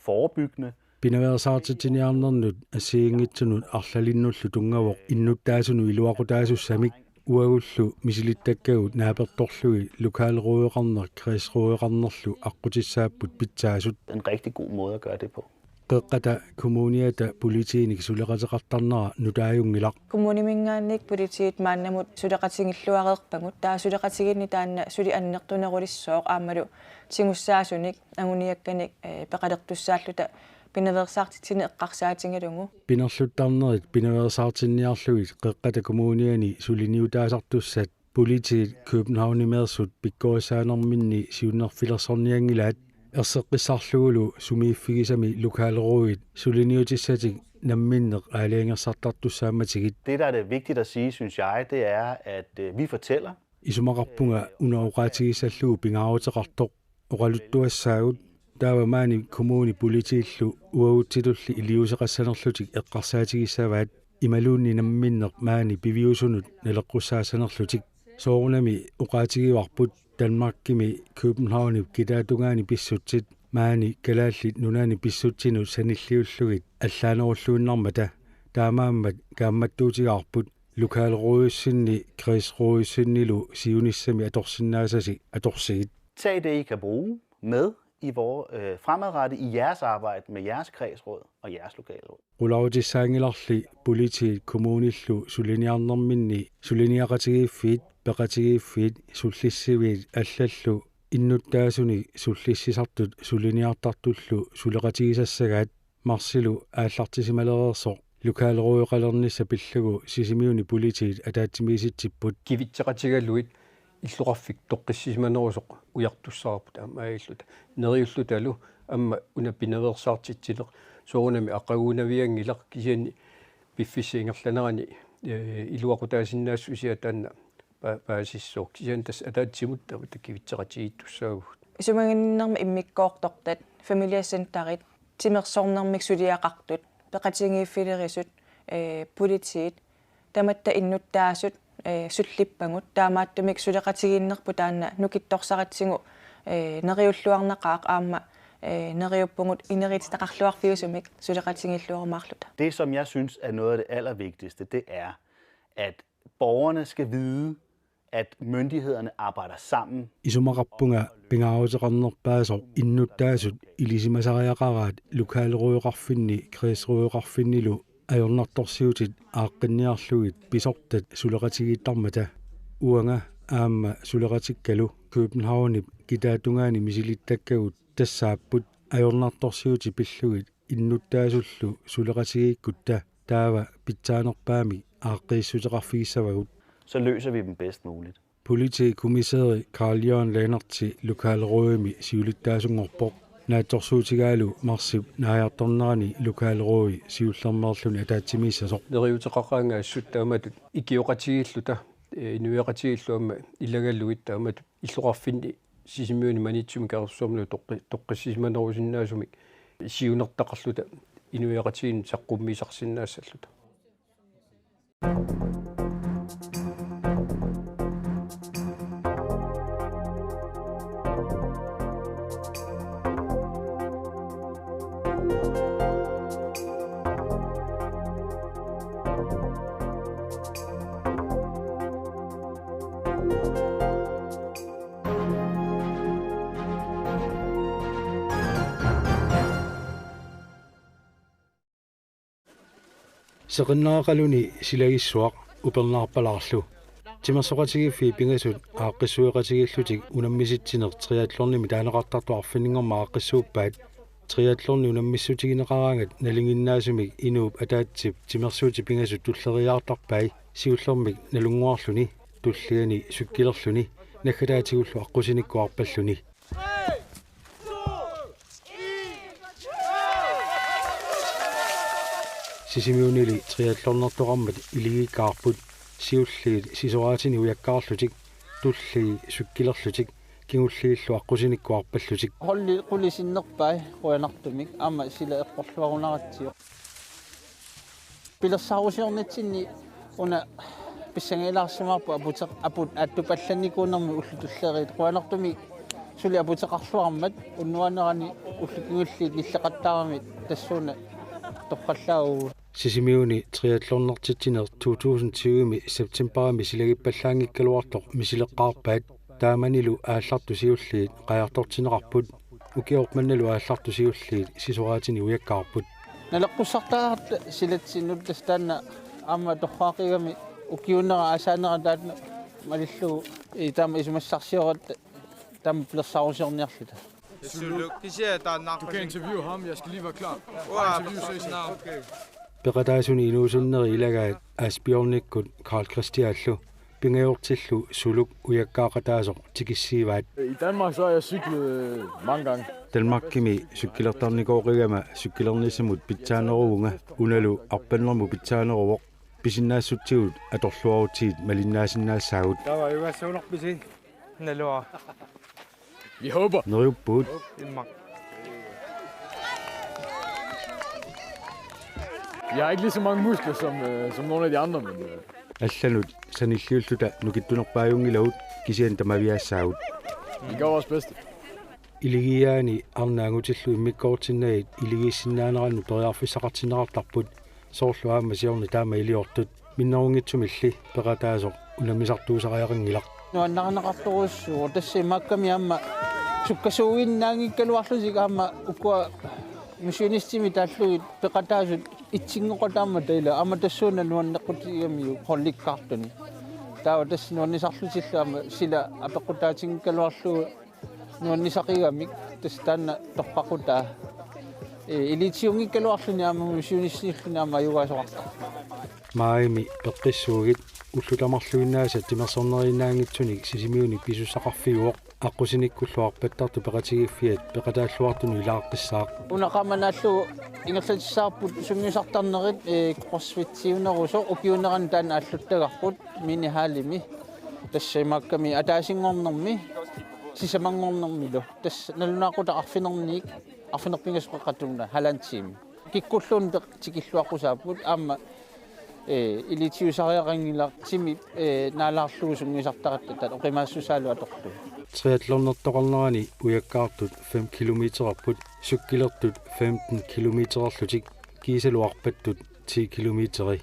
forebyggende. Pinaveersaartitsiniarnernut asiingitsunut arlalinnullu tungavoq innuttaasunu iluaqutaasussamik uagullu misilittakkagut naapertorlui lokaalruuyoqarner kriisruuyoqarnerlu aqqutissaapput pitsaasut. En rigtig god måde at gøre det på. Qeqqata kommuniata politiinik suleqateqartarnera nutaajungilaq. Kommunimingaannik politiit maannamut suleqatingilluareerpangut taa suleqatiginni taanna suli annertunerulissoq aammalu tingussaaasunik anguniakkanik peqalertussaalluta pinaveersaartitsine eqqarsaatingalungu pinerluttarnerit pinaveersaartinniarluit qeqqata kommuniani suliniutaasartussat politiit Københavnimeersut pikkorisaanerminni siunnerfilersorniangilaat erseqqissarluulu sumiiffigisami lokaalruuit suliniutissatik namminneq aaliangersartartussaammatigit. Det der er det vigtigt at sige, synes jeg, det er at vi fortæller isumaqarpunga unaoqaatigisalluu pingaarutеqartoq oqaluttuassaagut taava maani kommuni politiillu uaguttitulli iliuseqassanerlutik eqqarsaatigissaavaat imaluunni namminneq maani piviusunut naleqqussaassanerlutik soorunami uqaatigivarput Danmarkimi Københavni kitaatungaani pissutsit maani kalaallit nunaani pissutsinut sanilliullugit allaanerulluinnarmata taamaammat kaammattuutigaarput lokaalruuyussinni kriisruuyussinnilu siunissami atorsinnaasasi atorsigit. Tag det I kan bruge med i fremadrettet i jeres arbejde med jeres kredsråd og jeres lokalråd. Ulautissaangilarli politiit kommunillu suliniarnerminni suliniaqatigiffiit peqatigiffiit sullissiviit allallu innuttaasuni sullissisartut suliniartartullu suleqatigisassagaat marsilu aallartisimaleriерсоq lokaalruuyoqalernissa pillugu sisimiuni politiit ataatimiisitsipput кивитсеқатигаллуит иллоқарфик тоққиссисиманеруsoq уяртуссаарпут аамааллута нериуллуталу амма унаппиневерсаартитсилеқ соорунами ақагунавиангилақ кисиани пиффиссиингерланерани илуақутаасиннаассу сиатаанна паасиссоо кисиан тас атаатсимуттаву таккивитсеқатигиттуссаагут исумагиннерми иммиккоортортат фамилиассантарит тимерсорнермик сулиақартут peqatingiiffileriisut politiit tamatta innuttaasut sullippangut taamaattumik suleqatigiinnerpu taanna nukittorsaqatsingu neriulluarnaqaaq aamma neriuppungut inerititaqarluarfiusumik suleqatingilluarumaarluta. Det som jeg synes er noget af det allervigtigste, det er at borgerne skal vide at myndighederne arbejder sammen. Isumaqarpunga pingaarutеqarnerpaasoq innuttaasut ilisimasariaqaraat lokaalruuyoqarfinni kriisruuyoqarfinnilu ajornartorsiutit aaqqinniarlugit pisortat suleqatigittarmata uanga aamma suleqatikkalu Københavnip kitaatungaani misilittakkagut tassaapput ajornartorsiuti pillugit innuttaasullu suleqatigiikkutta taava pitsaanerpaami aaqqiissuteqarfigissavagut. Så løser vi dem bedst muligt. Politikommissari Carl Jørgen Lannertsi lokaalruuimi siulittaasungorpoq naattorsuutigaalu marsip naajartornerani lokaalruui siullermerluni ataatsimissasor neriuteqaqaangaassut taamatut ikioqatigilluta inuiaqatigilluamma ilagalluit taamatut illoqarfinni sisimiuni manitsumi kaarsormlu toqqissisimanerusinnaasumik siunertaqarluta inuiaqatigin saqqummiisarsinnaasalluta. seqinnaaqaluni silagissuaq upernaarpalarlu Timersoqatigiffi pingasut aaqqissueqatigillutik unammisitsinер triathlornimi taaneqartartuarfinningerma aaqqissuuppaat triathlorni unammissutigineqaraangat nalinginnaasumik inuup ataatsip timersuuti pingasut tulleriaartarpai siullermik nalunguarluni tulligani sukkilerluni nakkalaatigullu aqusinikkuarpalluni sisimiunili triathlornertoqarmat iligikkaarput siulliit sisoraatini ujakkaarlutik tullii sukkilerlutik kingulliillu aqusinikkuarpallutik holli qulisinnerpai quanartumik amma sila eqqorluarunaratsio pilersarusiornitsinni una pissangilaarsumarpu aput attupallannikuunermi ullutullerit quanartumik suli aputeqarluarmat unnuanerani ullukingulliit nilleqattaaramit tassuuna toqqallaagu sisimiuni triathlornertitsiner 2020 septemberami silagippallaangikkaluartoq misileqqaarpaat taamanilu aallartu siulliit qajartortineqarput ukiormannalu aallartu siulliit sisoraatini ujakkaarput naleqqusartaart silatsinnut tastaanna amma torraaqigami ukiunnera asaanera taatna malillu taama isumassarsiorat taama pilersarusiorniarluta Du kan interviewe ham, jeg skal lige være klar. Peqataasuni inuusunneri ilagaat asbjornikkut Karl Christiallu pingayortillu suluk ujakkaaqataasoq tikissiivaat I Danmark så har jeg cyklet mange gange. Danmarkimi sukkilertarnikoqigama sukkilernissamut pitsaaneruunga unalu arpannermu pitsaaneruvoq pisinnaassuttigut atorluarutiit malinnaasinnaassaagut Der var jo også underbisi. Nalua. Vi håber. Neruppuut Jeg har ikke lige så mange muskler som nogle af de andre, men allanut sanilliulluta nukittunerpaajungilagut kisian tamaviaassaagut vi gør vores bedste. iligiaani arnaangutillu immikkoortinnait iligiissinnaaneraannu toriarfissaqartinerartarput soorluaama siorni taama iliortut minnerungitsumilli peqataasoq unamisartuusariaqingilaq nuannaqarnaqartorussuur tassimakkami amma sukkasuuginnaangikkaluarlusik amma ukua missionistimi taallugit peqataasut itsingeqotaamma taila amma tassuuna nuanneqqutigamiu hollikkaartuni taawa tass nuannisarlutillu amma sila apeqqutaatingikkaluarlugu nuannisaqigamik tass taanna torpaqutaa ilitiungikkaluarluni amma missionistilluni amma ayugaasoqarta maaimi peqqissuugit ullutamarluinnaasa timersorneriinnaangitsunik sisimiuni pisussaqarfiguoq aqusinikkulluarpattartu peqatigiffiat peqataalluartunu ilaaqqissaaq unaqamanaallugu ingerlatissaarput sungiusartarnerit crossfit-siuneruso ukiuneran taana alluttagarput mini haalimi tassaimakkami ataasingornermi sisamangornermilu tass nalunaaqutaqarfinerniik arfinerpingasqeqqatumna halantiimi kikkulluun tikilluaqqusaaput aamma ilitiusariaqangila simi naalaarlugu sungiusartaqattatat oqimaassusaalu atorlu triathlornertoqarnerani ujakkaartut 5 kilometerarput sukkilertut 15 kilometerarlutik kiisaluarpattut 10 kilometeri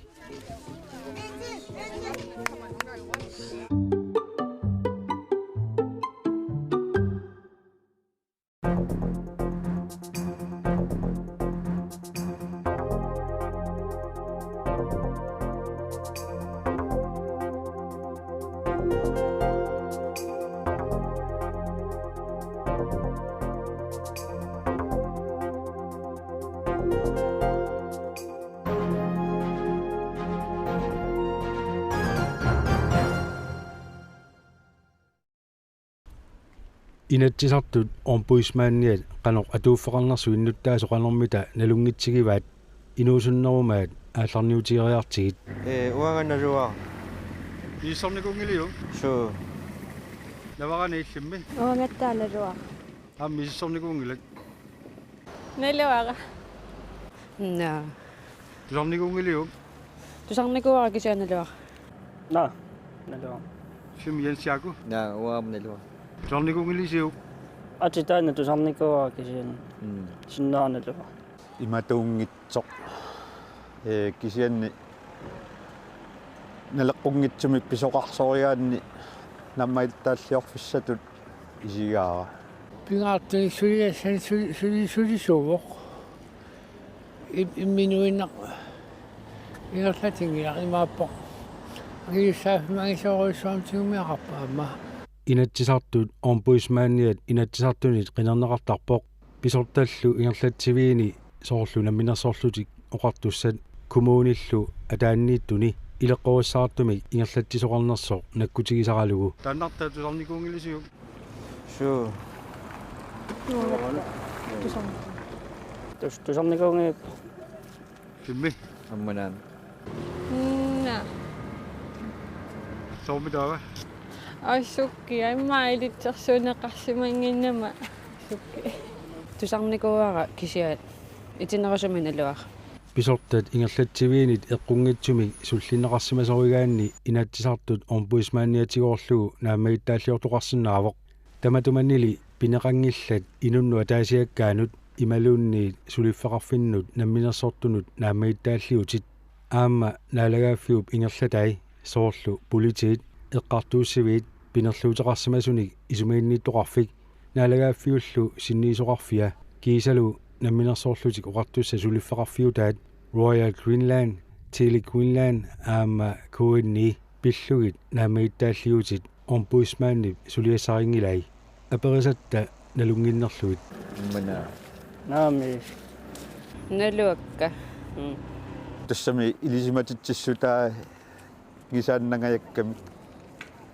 inatsisartut orpuismaanniat qanoq atuuffeqarnersu innuttaasoqanermita nalungitsigivaat inuusunnerumaat aallarniutieriartigit uangannaluaa iissornikungiliu suu navarani illimmi uangattaallaluaa ammi issornikungilak naluaqa tusarnikungiliu tusarnikuara kisianaluaa naluaa sim jensiaku uamnaluaa tusarnikungilisiu atitaana tusarnikuara kisian sinnaarnaluaa imatuungitsoq kisianni naleqqunngitsumik pisoqarsoriaanni nammailtaalliorfissatut isigaara pingaartuni sulisuvoq imminuinnaq ingerlatingilaq imaappoq Kiissaafmagisoorissaamtigumiaqarpaamma. Inatsisartut ombudsmanniat inatsisartunit qinernaqartarpoq pisortallu ingerlatsiviini soorlu namminersorlutik oqartussat kommunillu ataanniittuni ileqqorissaartumik ingerlatsisoqarnersoq nakkutigisaralugu. Tannartatusarnikuungilisiu. Sure. Tusarnikuungi Kimmi. Ammanaan. Na. Soomitaava. Aisukki aimmailitsersuuneqarsimanginnama sukki. Tusarnikuuara kisiat itinerasuminaluaq. Pisortat ingerlatsiviinit eqqungitsumik sullinneqarsimasorigaanni inatsisartut ombudsmanniatigoorlugu naammagittaalliortoqarsinnaavoq tamatumannili pineqangillat inunnu ataasiakkaanut imaluunniit suliffaqarfinnut namminersortunut naammagittaalliutit aamma naalagaaffiup ingerlatai soorlu politiit eqqartuussiviit pinerluuteqarsimasunik isumiinniittoqarfik naalagaaffiullu sinniisoqarfia kiisalu namminersorlutik oqartussa suliffaqarfiutaat Royal Greenland Tele Greenland aamma kuinni pillugit naammagittaalliutit ombudsmanni suliassaringilai aperisatta nalunginnerluit Ammanaa. Naami. Naluakka. тассами илисиматитсиссутаа гисааннангаякками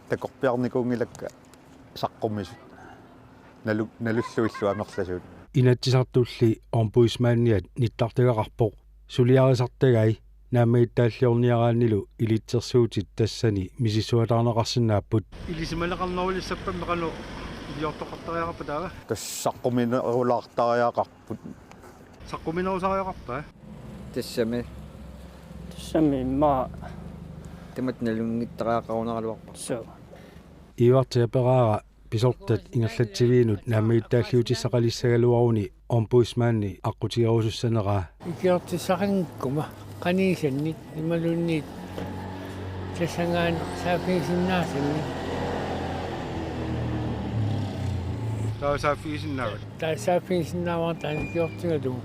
такорпиарникуунгилакка саққумисут налуллуиллу амерласуут inatsisartulli ombudsmanniat nittартагақарпоқ сулиарисартагай нааммаиттааллиорниарааннилу илитсерсууtit тассани мисиссуатаарнеқарсинааппут Илисималеқарнерулиссаппам меқану илиортоқартариақарпа таава. тассаққуминерулаартариақарпут Саққуминерусариақарпаа. Тассами ма тамат налунгиттариақарунералуарпа. суу. ивартиапераара писортат ингерлатсивиинут нааммаиттааллиутиссақалиссагалуаруни ombudsmanni аққутигерусуссанераа Ikiortissaqangkuma qaniisannit imalunniit tassangaan saafiisinnaassanni. Taasaafiisinnaavut. Taasaafiisinnaavaataan ikiortigalugu.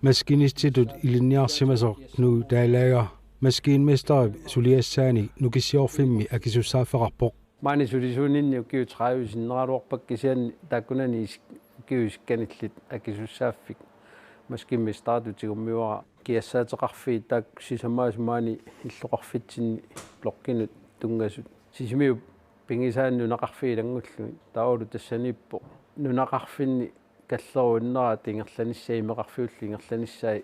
maskinistitut ilinniarsimasoq nu taalaaga maskinmester suliassaani nukissiorfimmi akisussaaffaqarpoq maani sulisuuninni ukiu 30 sinneraluarpak kisianni taakkunani ukiusikkanillit akisussaaffik maskinmesteratutigummiuara kiassaateqarfii taak sisamaasumaani illoqarfitsinni loqqinut tungasut sisimiu pingisaannu naqarfii langullu taulu tassaniippo nunaqarfinni kalleruinneraa tingerlanissai meqarfiulli ingerlanissai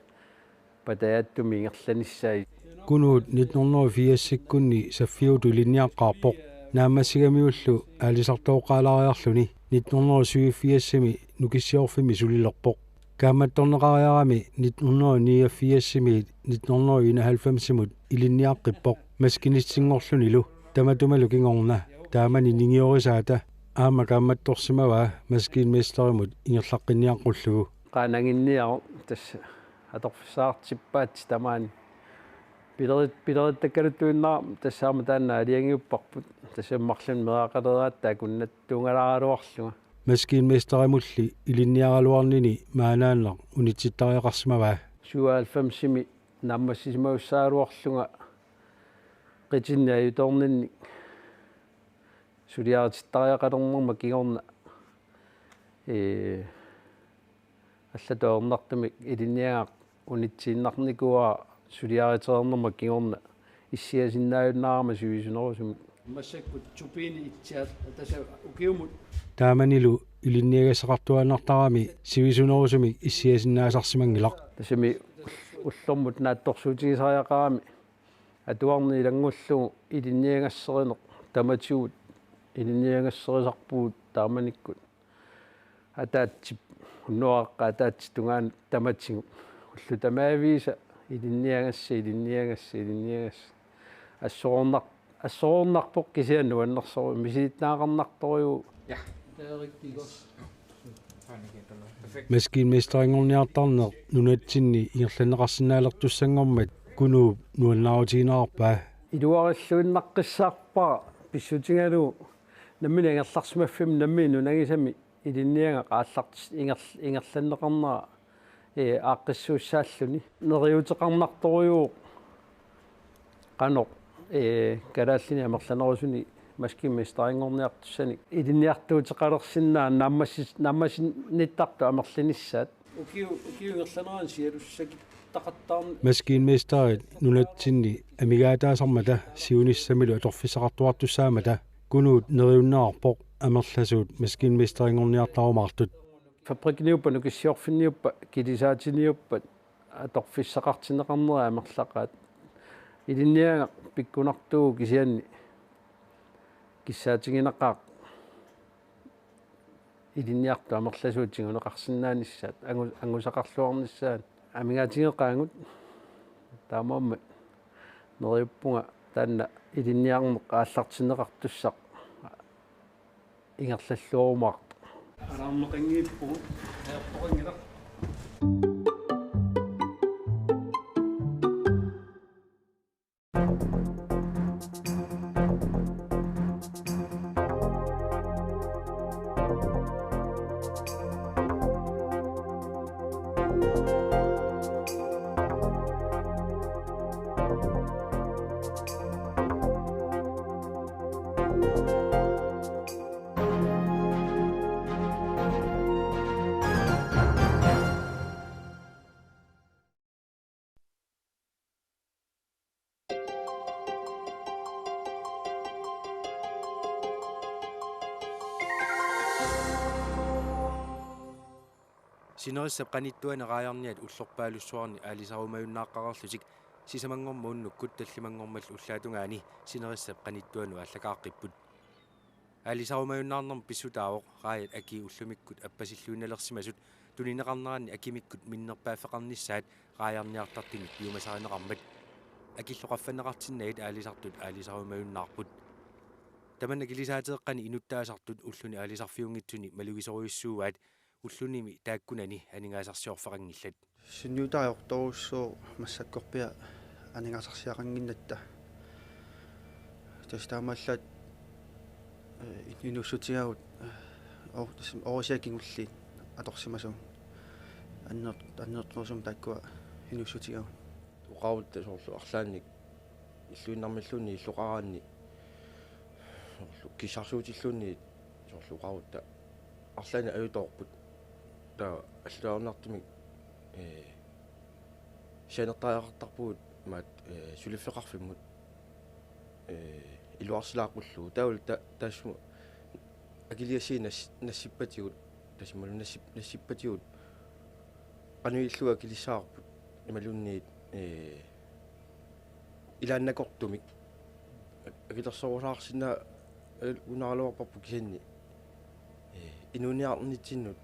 pataattumi ingerlanissai kunuut 1984 saffiutu linniaqqaarpoq naammassigamiullu aalisartooqaalaariarluni 1987 nukissiorfimi sulilerpoq kaammattorneqariarami 1989 1991 ilinniaqqippoq maskinissingorlunilu tamatumalu kingorna taamani ningiorisaata aama kaammattorsimavaa maskinmesterimut ingerlaqqinniaqqullugu qaananginniaru tassa atorfissaartippaat tamaani pilerittakkaluttuinnaram tassaama taanna aliangiupparput tassammarlun meaqaleraattaa kunnattuungalaraluarluga maskinmesterimulli ilinniaraluarnini maanaanneq unitsittariaqarsimavaa 97 nammassisimagussaaluarluga qitinniajutorninni suliaritittariaqalernerma kigorna аллатоорнартумик илинниагаақ униtsiinnarnikuа suliariternerma kigorna иссиасиннааюннаарама сивисунерусумик массаккут тупини итсиат таса укиумут тааманилу илинниагасеқартуаннартарами сивисунерусумик иссиасиннаасарсимангилақ тасами уллормут наатторсуутигисариақарами атуарни илангуллугу илинниагассеринеқ таматигут илинниагассерисарпуут тааманиккут атаатсип уннуаққа атаатситунгаан таматсигу уллу тамаавииса илинниагас ассоорнарпоқ кисианну аннерсоо мисиитнаақарнарториу маскинместарингорниартарнеқ нунатсинни ингерланеқарсинаалертуссангормат кунууп нуаннаарутигинаарпаа илуариллуиннаққиссаарпара писсутингалу наммина ингерларсимаффим наммину нагисами илинниага qaallart ингерланнеқарнера ааққиссууссааллуни нериутеқарнарториу qanoq калааллини амерланерусуни маскинместарингорниартуссани илинниартуутеқалерсиннаа наммасинниттарту амерланиссаат укиунгерланеран сиалуссакиттақаттаарни маскинместарит нунатсинни амигаатаасармата сиунissamilu аторфисақартуартуссаамата кунуут нериуннаарпоқ амерласуут маскинместарингорниартарумаартут фабрикниуппа нукиссиорфинниуппа килисаатиниуппат аторфиссақартинеқарнера амерлақаат илинниага пиккунартуу кисианни киссаатингинеқаақ илинниарту амерласуутсигунеқарсинааниссаат ангусақарлуарниссаат амигаатингеқаангут таамааммат нериуппунга таанна илинниарнеқ ааллартинеқартуссақ ингерллуорумаақ арааммеқангииппу ааппоқангила синерissap qanittuaneraajarniat ullorpaalussuarni aalisarumajunnaaqaqarlusik sisamangormuunnukкут таллимангормаллу уллаатунгаани синерissap qanittuanu аллакааққиппут аalisarumajunnaarnerm писсутаавоқ раайат аки уллумиккут аппасиллуиналерсимасут тунинеқарнеранни акимиккут миннерпааффеқарниссаат раajарниартартимик юумасаринеқармат акиллоқаффанеқартиннагит аалисартут аalisarumajunnaarput таманна килисаатеэққани инуттаасартут уллуни аалисарфиунгитсуни малугисоруйуссууаат уллуними тааккунани анигаасарсиорфақангиллат синниутариорторуссуу массаккорпиа анигаасарсиақангиннатта тастаамааллаат инуссутигаагут орисиакингулли аторсимасу аннерторусум тааккуа инуссутигаагут уqaавутта соорлу арлаанник иллуиннармиллуни иллоqaraanni соорлу кисарсуутиллуни соорлу уqaавутта арлаани аюторпут та аллаорнартимик шанертаақартарпуут маат сулиффеқарфиммут илуарсилаақуллу таул таасму акилиасиинас нассиппатигут тасмалу нассиппатигут ануиллуа килиссаарпут ималунниит илааннакортумик акилерсорусаарсина унаалуарпарпу кисанни инуниарнитсиннут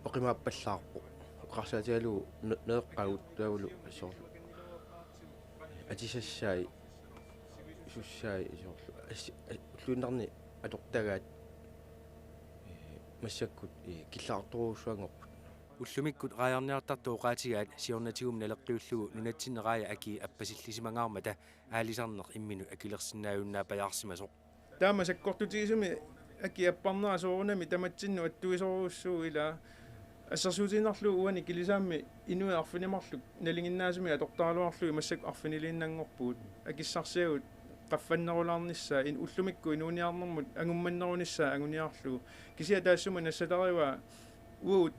оқимааппаллаарпо қарсаатигалу неэққагут таулу соорлу атисассаи суссаи соорлу уллуиннарни атортагаат массаккут киллаарторуусsuangorput уллумиккут раajарниартартуу qaatigaat сиорнатигум налеққиуллугу нунатсинераая аки аппасиллисимангаармата аалисарнеқ иммину акилерсинааюннаа паяарсимасоқ таама саккортутигисуми аки аппарнера соорунами таматсинну аттуисоруссуу ила ассерсуутиннарлу уани килисаамми инуи арфинимарлу налингиннаасуми атортаалуарлуи массак арфинилииннангорпуут акиссарсиагут qaffannерулаарнissaа ин уллумикку инуниарнэрмут агумманнерунissaа агуниарлу кисиа таассума нассатариуа уут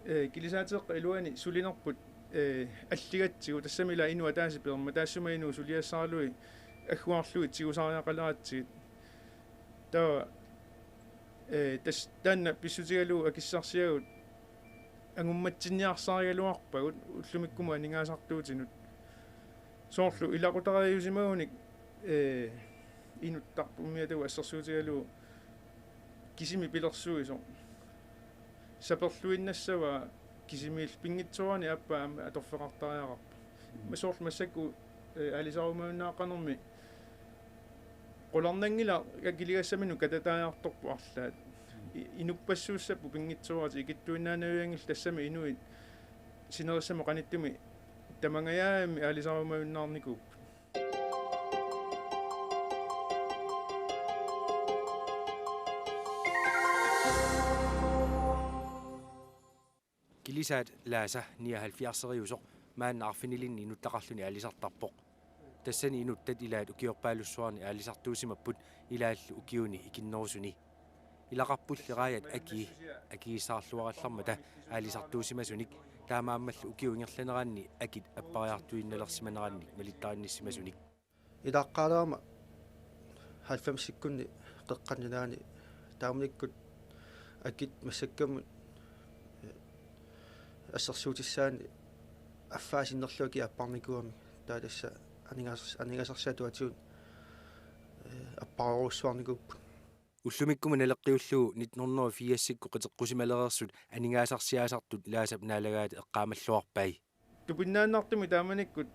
килисаатеққа илуани сулинерпут аллигатсигу тассамила инуа тааси перма таассума инуу сулиассаарлуи аггуарлуи тигусариақалаатсигит таа тас танна писсутигалу акиссарсиагут агумматсинниарсааригалуарпагут уллумиккума нингаасартуутинут соорлу илақутариусимагуник инуттарпумиатау ассерсуутигалу кисими пилерсуисо саперлуиннассава кисимиил пингитсуани аппаама аторфеқартариақарпа масоорл массакку алисарумауннааққанерми qulornangila akiligassамину кататааярторпу арлаат инуппассууссаппу пингитсуарати икиттуиннаанавиангил тассами инуит синериссама qaниттуми тамангаяами алисарумауннаарникууп килисаат лааса 79-ериусоқ мааннаарфинилинни инуттақарлуни алисартарпоқ тассани инуттат илаат укиорпаалуссуарни аалисартуусимаппут илааллу укиуни икиннерусуни илақарпуллераят акииссаарлуараллармата аалисартуусимасуник таамааммаллу укиунгерланераанни акит аппариартуинналерсиманераанни малиттааниссимасуник илаққаалаама 90-сиккунни қеққаннинаани таамниккут акит массаккамут ассерсуутиссаани аффаасиннерлуаки аппарникуами таатасса анигасарсаатуатиут аппаруусsuarникуппут уллумиккума налеққиуллугу 1984-сикку қитеққусималерерсут анигаасарсиаасартут лаасап наалагаат эққаамаллуарпай тупиннааннартуми тааманиккут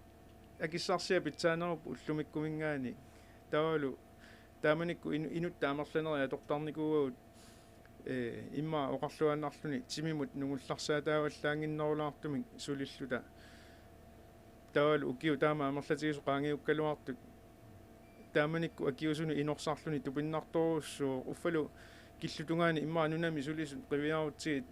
акиссарсиа питсаанеруппу уллумиккумингаани таалу тааманикку инутта амерланериа тортарникуугут имма оқарлуаннарлуни тимимут нугулларсаатааваллаангиннерулаартумик сулиллута таалу укиу таама амерлатигису qaangiukkaluartut тааманикку акиусуни инорсарлуни тупиннарторуссуу уффалу киллутунгаани имма нунами сулисут qivиарутсигит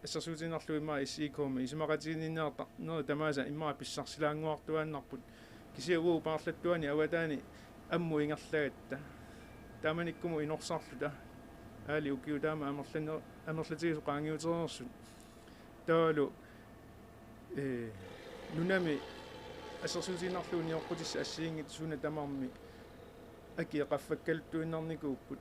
ассерсуутиннарлу имма иссиикооми исмақатигининнеэрта нери тамааса имма писсарсилаангуартуааннарпут кисиагуу паарлаттуани аватаани амму ингерлагатта тааманиккуму инорсарлута аали укиу таама амерлатигису qaangiuтерерсут таалу нунами ассерсуутиннарлуни оққутисса ассиингит суна тамарми аки эқаффаккалуттуиннарникууппут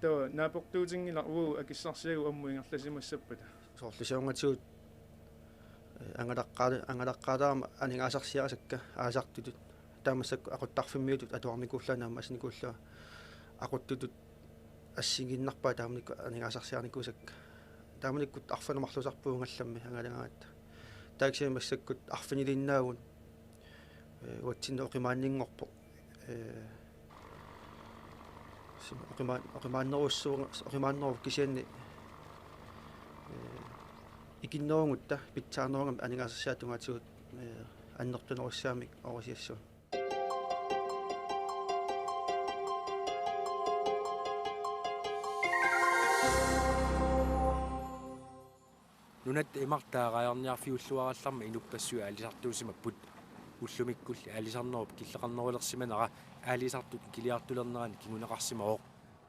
таа наапортуутингила уу акиссарсиагу амму ингерласимассаппата соорлисаунгатигут ангалаққаалаама анигаасарсиарасакка аасартутут таамассакку ақуттарфиммиутут атуарникууллаанаама асникууллаа ақуттутут ассигиннарпаа тааманикку анигаасарсиарникуусакка тааманиккут арфанумарлусарпуунгалламми ангалагаатта тааксимассаккут арфинилиннаагун уатсинна оқимааннингорпо оқимааннеруссууга кисианни икиннерунгутта питсаарнерунгам анигаасарсиатунгаатигут аннертунеруссаамик орисиассуу нунат имартаагааярниарфиуллуаралларма инуппассуа алисартуусимаппут уллумиккулли алисарнеруп киллеқарнерулерсиманера аалисартут килиартулернерани кигунеқарсимаоқ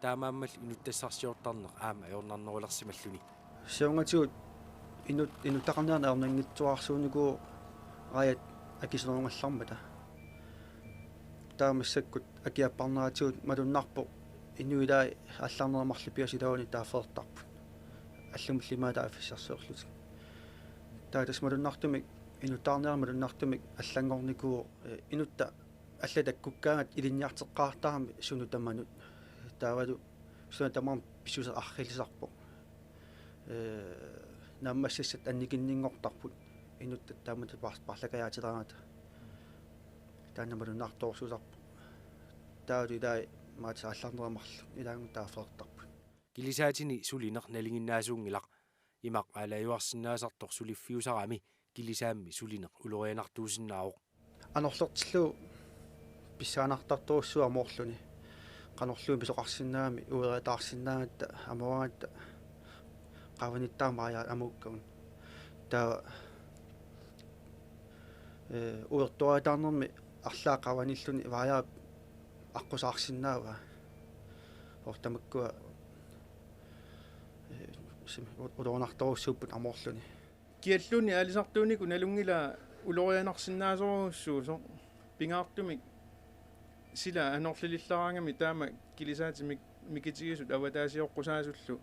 таамааммал инуттассарсиортарнеқ аама аёрнарнерулерсималлуни сиунгатигут инуттақарниарна аернангитсуарсууникуу раят акисерунгаллармата таамассаккут акиаппарнератигут малуннарпо инуилаа алларнерамарлу пиасилауни таафеэртарпут аллумиллимаата афиссарсуорлутик таатас малуннартумик инуттаарнерамалуннартумик аллангорникуу инутта аллатаккуккаангат илинниартеққартарами суну таманут таавалу суна тамам писуса архилисарпо наммассассат анникиннингортарпут инутта таамат парлакаяатилараата таанамалуннарторсусарпо таавалу илаа маата алларнерамарлу илаангу таафеэртарпут килисаатини сулинер налингиннаасуунгилақ имақ алаюарсинаасартор сулиффиусарами килисаамми сулинер улорианартуусиннаавоқ анорлертиллу писсаанартартуруссуа моорлуни qanorluun pisoqarsinnaami uereataarsinnaagatta amavaata qavanittaamaria amukkagun taa uertuaritaarnermi arlaa qavanilluni varia аққусаарсиннаава ортамаккуа улоонарторуссууппут амоорлуни киаллуни алисартуунику налунгила улорианарсиннаасоруссуусо пингаартумик сила аноорлилиллараангами таама килисаатимик микитигисут аватаасиоққусаасуллу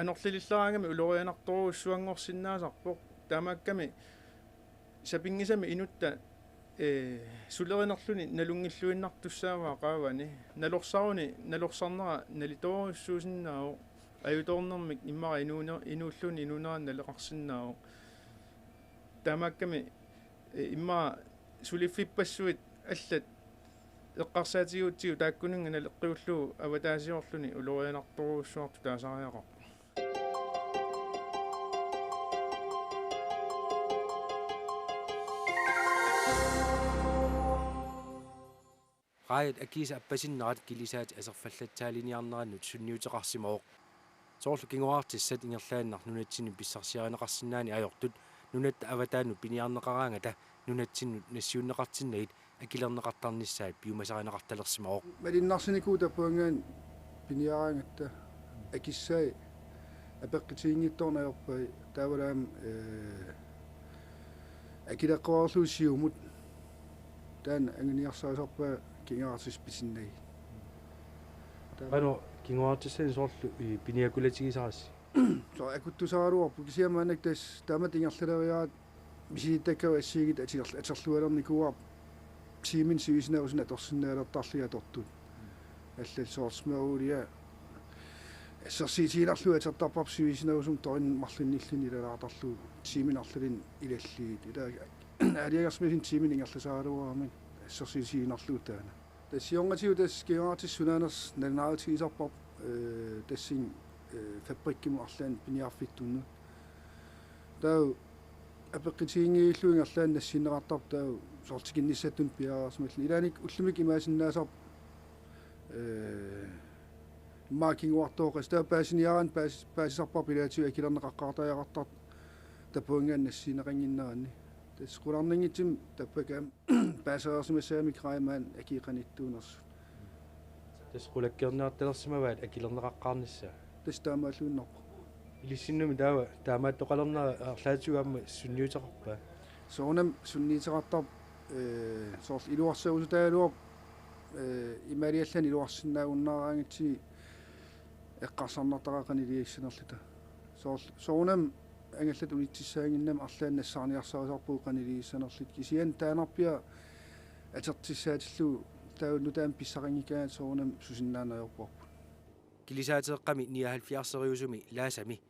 аноорлилиллараангами улорианарторуссуангорсиннаасарпоқ таамаакками сапингисами инутта сулеринерлуни налунгиллуиннартуссааваа qaavani налорсарнера налиторуссуусиннаау аюторнэрмик иммара инууллуни инунеран налеқарсиннаау таамаакками имма сулиффиппассуит аллат эққарсаатигуутсигу тааккунунгана леққиуллуу аватаасиорлуни улорианарторуссуарту таасариақар qaayat akiisa appasinnaqat kilisaat aserfallatsaaliниарнераннут сунниутеқарсимаоқ соорлу кингуартиссат ингерлааннар нунатсини писсарсиаринеқарсинаани ajortut нунатта аватаанну пиниарнеқараангата нунатсиннут нассиуннеқартиннагит акилернеқартарниссаат пиумасаринеқарталерсимаоқ малиннарсиникуу таппуангаан пиниараангатта акиссаи апеққитиингитторнаёрпай таавалаам акилеққуарлуусиумут таан ангиниарсаасарпаа кингаартис писиннаги Ano kinguartissen soorlu piniakulatigisarassi. So akutusaaruarpu kisiamaannak taas taamat ingerlaleriaat misiittakkava assiigit aterlualernikuar tiimin sivisinausuna atorsinnaalertarliga tortut allal soortsmeruulia assarsiitiilarlu atertarparp sivisinausum torin marlinnillini ilalaartarlu tiimin arlalin ilalliit ila aliagersmisin tiimin ingerlasaaluaramin assarsiitiinarlu taana тассионгатиу тас кигаатиссунаанерс налнааутигисарпарп тассин фабриккиму арлаан пиниарфиттунну таа апеққитиингииллуин арлаан нассинеқартарп таа сортикинниссаттун пиараарсмалли илааник уллумик имаасиннаасарп маакингуартооқас таа паасиниаран паасисарпарп илаатиу акилернеқаққартаяқартар тапуингаан нассинеқангиннеранни тасқуларнингитсим таппакаам паасаарсимассаами краимаан акиқаниттуунерс тасқулаккернаарталерсимаваат акилернеқаққарнisса тастаамааллууннарпа илиссиннуми таава таамааттоқалернера арлаатигуамма сунниутеқарпаа соонам сунниитеқартар соорл илуарсаусутаалуар имаалиаллани илуарсиннаагуннаараангитси эққарсарнартарақани лиассанерлута соонам ангаллат улитсисаагиннам арлаан нассаарниарсаасарпуу qaniligissanerlit kisian taanarpia атертиссаатиллу таунну таам писсарангикаат соонам сусиннаанаёрпуарпут килисаатеэкками 79-ериусуми лаасами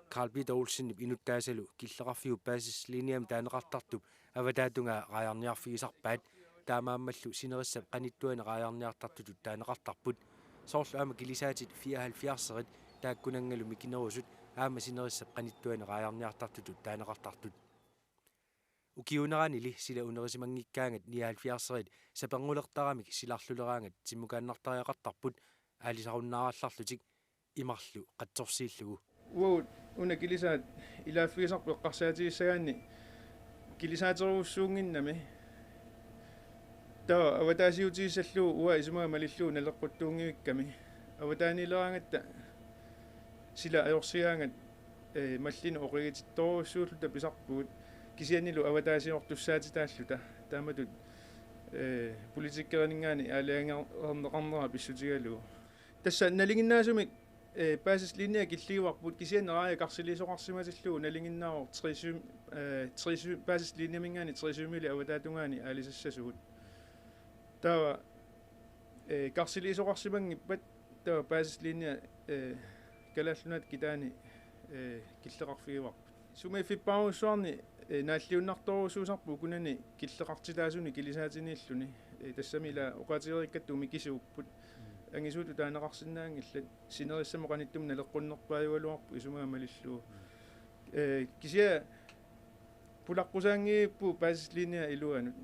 Карл Питер Олсеннип инуттаасалу киллеқарфиу паасислиниам таанеқартартуп аватаатунга раярниарфигисарпаат таамааммаллу синериссап qanittуана раярниартартутут таанеқартарпут соорлу аама килисаатит 74-ерит тааккунангалу микинерусут аама синериссап qanittуана раярниартартутут таанеқартартут укиунеранили сила унерисимангиккаангат 79-ерит сапангулертарамик силарлулераангат тиммукааннартариақартарпут аалисаруннааралларлутик имарлу қатсорсииллугу уу уна килисаат илааффигисарпу эққарсаатигиссагаанни килисаатеруссуунгиннами таа аватаасиутигиссаллуу уа исумага малиллуу налеққуттуунгивикками аватаанилераангатта сила аёрсиаангат маллина оқигититторуссууллута писарпуут кисианнилу аватаасиортуссаатитааллута тааматут политиккернингаани аалиангернеқарнера писсутигалуу тасса налингиннаасумик паасислиния киллигуарпут кисианнераа карсилисоқарсиматиллуу налингиннаавор трису паасислиниамингаани трисумили аватаатунгаани аалисассасугут таа карсилисоқарсимангиппат таа паасислиния калааллунат китаани киллеқарфигуарпут сумаиффиппааруссуарни нааллиуннарторусуусарпу кунани киллеқартилаасуни килисаатиниллуни тассамила оқатиериккатту микисууппут ангисууту таанеқарсинаангиллат синериссамоқаниттум налеққуннерпааюалуарпу исумаа малиллуу кисия пулаққусаангииппу паасислиния илуанут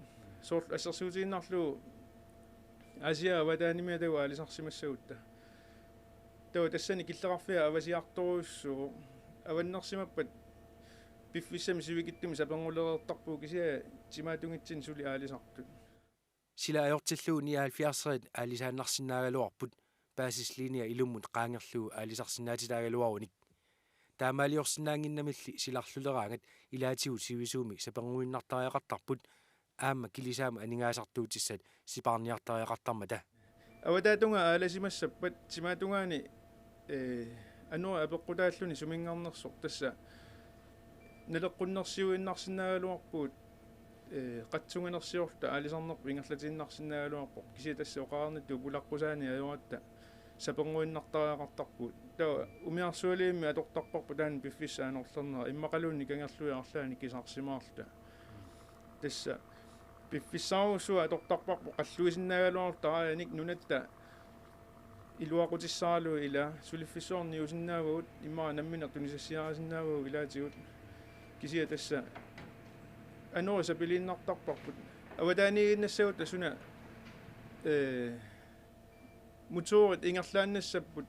соорлу ассерсуутииннарлуу асиа аватаанимиа тава алисарсимассагутта тава тассани киллеқарфиа авасиарторуссуу аваннерсимаппат пиффиссами сивикиттуми сапангулереэртарпуу кисия тимаатунгитсин сули аалисартут сила аёртиллуу 79-ерит аалисааннарсинаагалуарпут паасислиния илуммут qaangerluu аалисарсинаатилаагалуаруник таамаалиорсинаангиннамилли силарлулераангат илаатигут сивисууми сапангуиннартариақартарпут аама килисаама анингаасартуутиссат сипаарниартариақартармата аватаатунга ааласимассаппат тимаатунгаани ануа апеққутааллуни сумингаарнерсор тасса налеққуннерсиуиннарсинаагалуарпуут қатсунганерсиорта аалисарнерпу ингерлатииннарсинаагалуарпо киси тасса оқаарнатту пулаққусаани аюратта сапангуиннартариақартарпуут таа умиарсуалиимми атортарпарпу таан пиффиссаанорлернера иммақалуунни кангерлуи арлаани кисарсимаарлута тасса пиффиссаарусуа аторторпарпо қаллуисиннаагалуартарааник нунатта илуақутиссаалу ила сулиффисуорниусиннаавагут имаа наммина тунисассиарасиннаавагу илаатигут кисия тасса анооса пилиннартарпарпут аватаанииннассагут тасуна муторит ингерлааннассаппут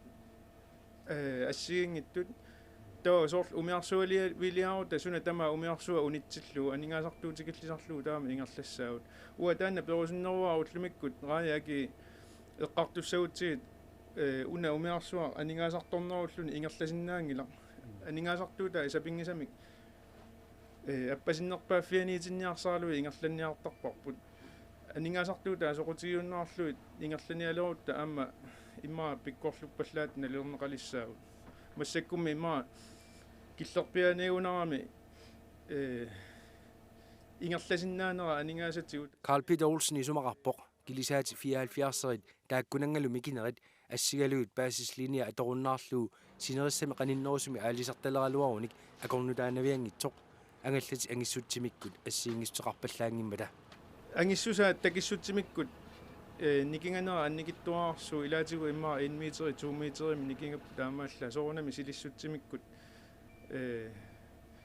ассигингиттут тоо сорл умиарсуалиа вилиару тасуна тама умиарсуа унитсиллу анингаасартуутикиллисарлуу таама ингерлассаагут уа таанна перусиннеруарут лумиккут рааяки эққартуссагутсигит уна умиарсуа анингаасарторнеруллуни ингерласиннаангила анингаасартуута исапингисамик аппасиннерпааффианиитинниарсаалуи ингерланниартарпарпут анингаасартуута соқутигиуннаарлуит ингерланиалерутта аама имаа пиккорлуппаллаат налернеқалиссаагут массаккумми имаа киллерпианеунарами ингерласиннаанера анингаасатигут Carl Peter Olsen исумақарпоқ килисаати 74-рит тааккунангалу микинерит ассигалуут баасислиния аторуннаарлуу синериссами қаниннерусуми аалисарталералуаруник акорнутаанавиангитсоқ ангаллати ангиссутсимиккут ассиингистеқарпаллаангиммата ангиссусаат такиссутсимиккут никинганера анникиттуаарсу илаатигу иммаа 1 метри 2 метрим никингап таамаалла соорунами силиссутсимиккут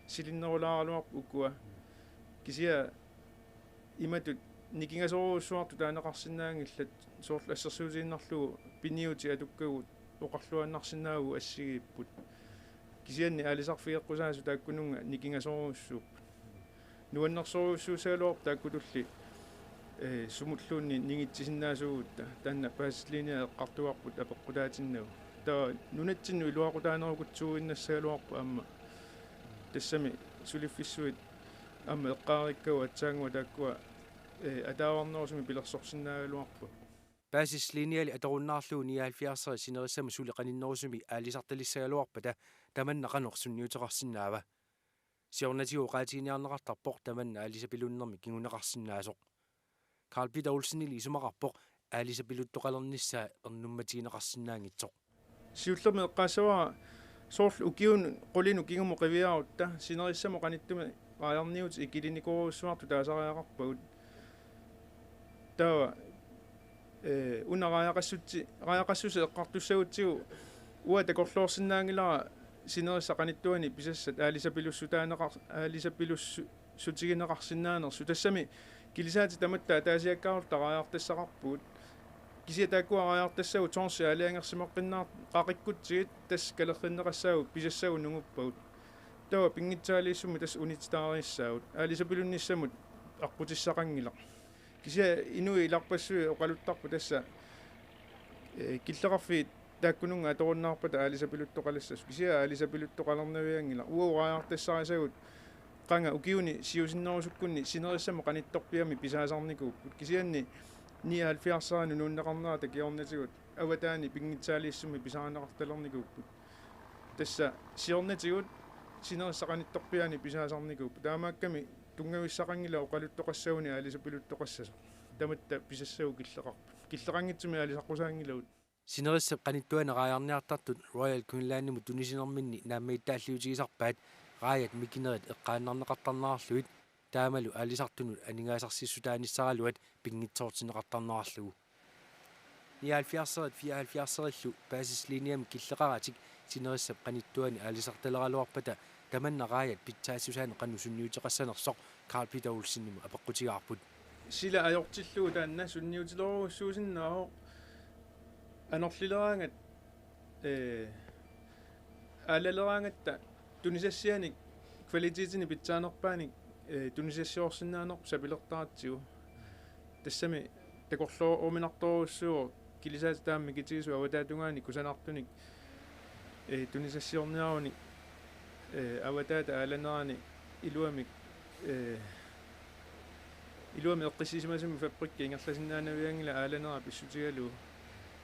силиннерулааралуарпу уккуа кисия иматут никингасоруссуарту таанеқарсинаангиллат соорлу ассерсуутииннарлугу пиниути атуккагут оқарлуаннарсинаагу ассигиппут кисианни аалисарфиеққусаасу тааккунунга никингасоруссууп нуаннерсоруссуусаалуарп тааккутулли сумуллуунни нингитсисиннаасуугутта таанна пааслиниа эққартуарпут апеққутаатиннагу таа нунатсинну илуақутаанерукутсуиннассаалуарпу аама тассами сулиффиссуит аама эққаариккау атсаангуа тааккуа атааварнерусуми пилерсорсинаагалуарпу паасислиниали аторуннаарлуу 79 синериссама сули қаниннерусуми аалисарталиссагалуарпата таманна қанерсунниутеқарсинаава сиорнатиу qaatiiniarneqartarpoq tamanna aalisapilunnermi kingunaqarsinnaasuq Carl Peter Olsenili isumaqarpoq aalisapiluttoqalernissaa ernummatigineqarsinnaangitsoq сиуллерми эққаасаваа соорлу укиун qulinu kigumu qiviarutta sinerissamo qanittumi qaayarniut ikilinikooruussuartu taasariaqarpagut tava unaraaqassusi eqqartussagutigu uа takorluorsinnaangilara sinerissa qanittuani pisassat aalisapillussutaanaqarsutigineqarsinnaanersu tassami kilisaati tamatta ataasiakkaarulta qaajartassaqarpuut kisia taakkuarajartassagu torsi aaliangersimeqqinnaar qaqikkutsigit tas kalerrinneqassaagu pisassagu nunguppagut tawa pingitsaaliissumi tas unititaarissaagut aalisapilunnissamut arputissaqangila kisia inui ilarpassui oqaluttarpu tassa killeqarfiit taakkununga atorunnaarpata aalisapiluttoqalassas kisia aalisapiluttoqalernaviangila uurajartassarisagut qanga ukiuni siusinnerusukkunni sinerissamo qanittorpiami pisaasarnikuupput kisianni 79 nuunneqarnera takiornatigut avataani pingitsaaliissumi pisaaneqartalernikuupput tassa siornatigut sinerissa qanittorpiani pisaasarnikuupput taamaakkami tungavissaqangila oqaluttoqassaguni aalisapiluttoqassas tamatta pisassagu killeqangitsumi aalisaqqusaangilagut sinerissap qanittuaneqaajarniartartut Royal Queenlandimu tunisinerminni naammiittaalliutigisarpaat raayat mikinerit eqqaannarneqartarnerarluit taamalu aalisartunut aningaasarsiссутааниссаралуат пингитсоортинеқартарнерарлугу 74-74-ллу паасислиниами киллеқаратик синериссап qanittuani аалисарталералуарпата таманна раayat питсаассусаане qannu sunniutеқассанерсоқ Carl Peter Olsennimu апеққутигаарпут сила ajortilluu таанна sunniutileruussuusinnao anorlileraangat aalалераангатта тунисассианик квалититини питсаанерпааник тунисассиорсиннаанер сапилертаратсигу тассами такорлоо уминарторуссуо килисаат таамми китигису аватаатунгаани кусанартуник тунисассиорниаруни аватаата ааланерани илуамик эққиссисимасуми фабрикка ингерласиннаанавиангила ааланера писсутигалуу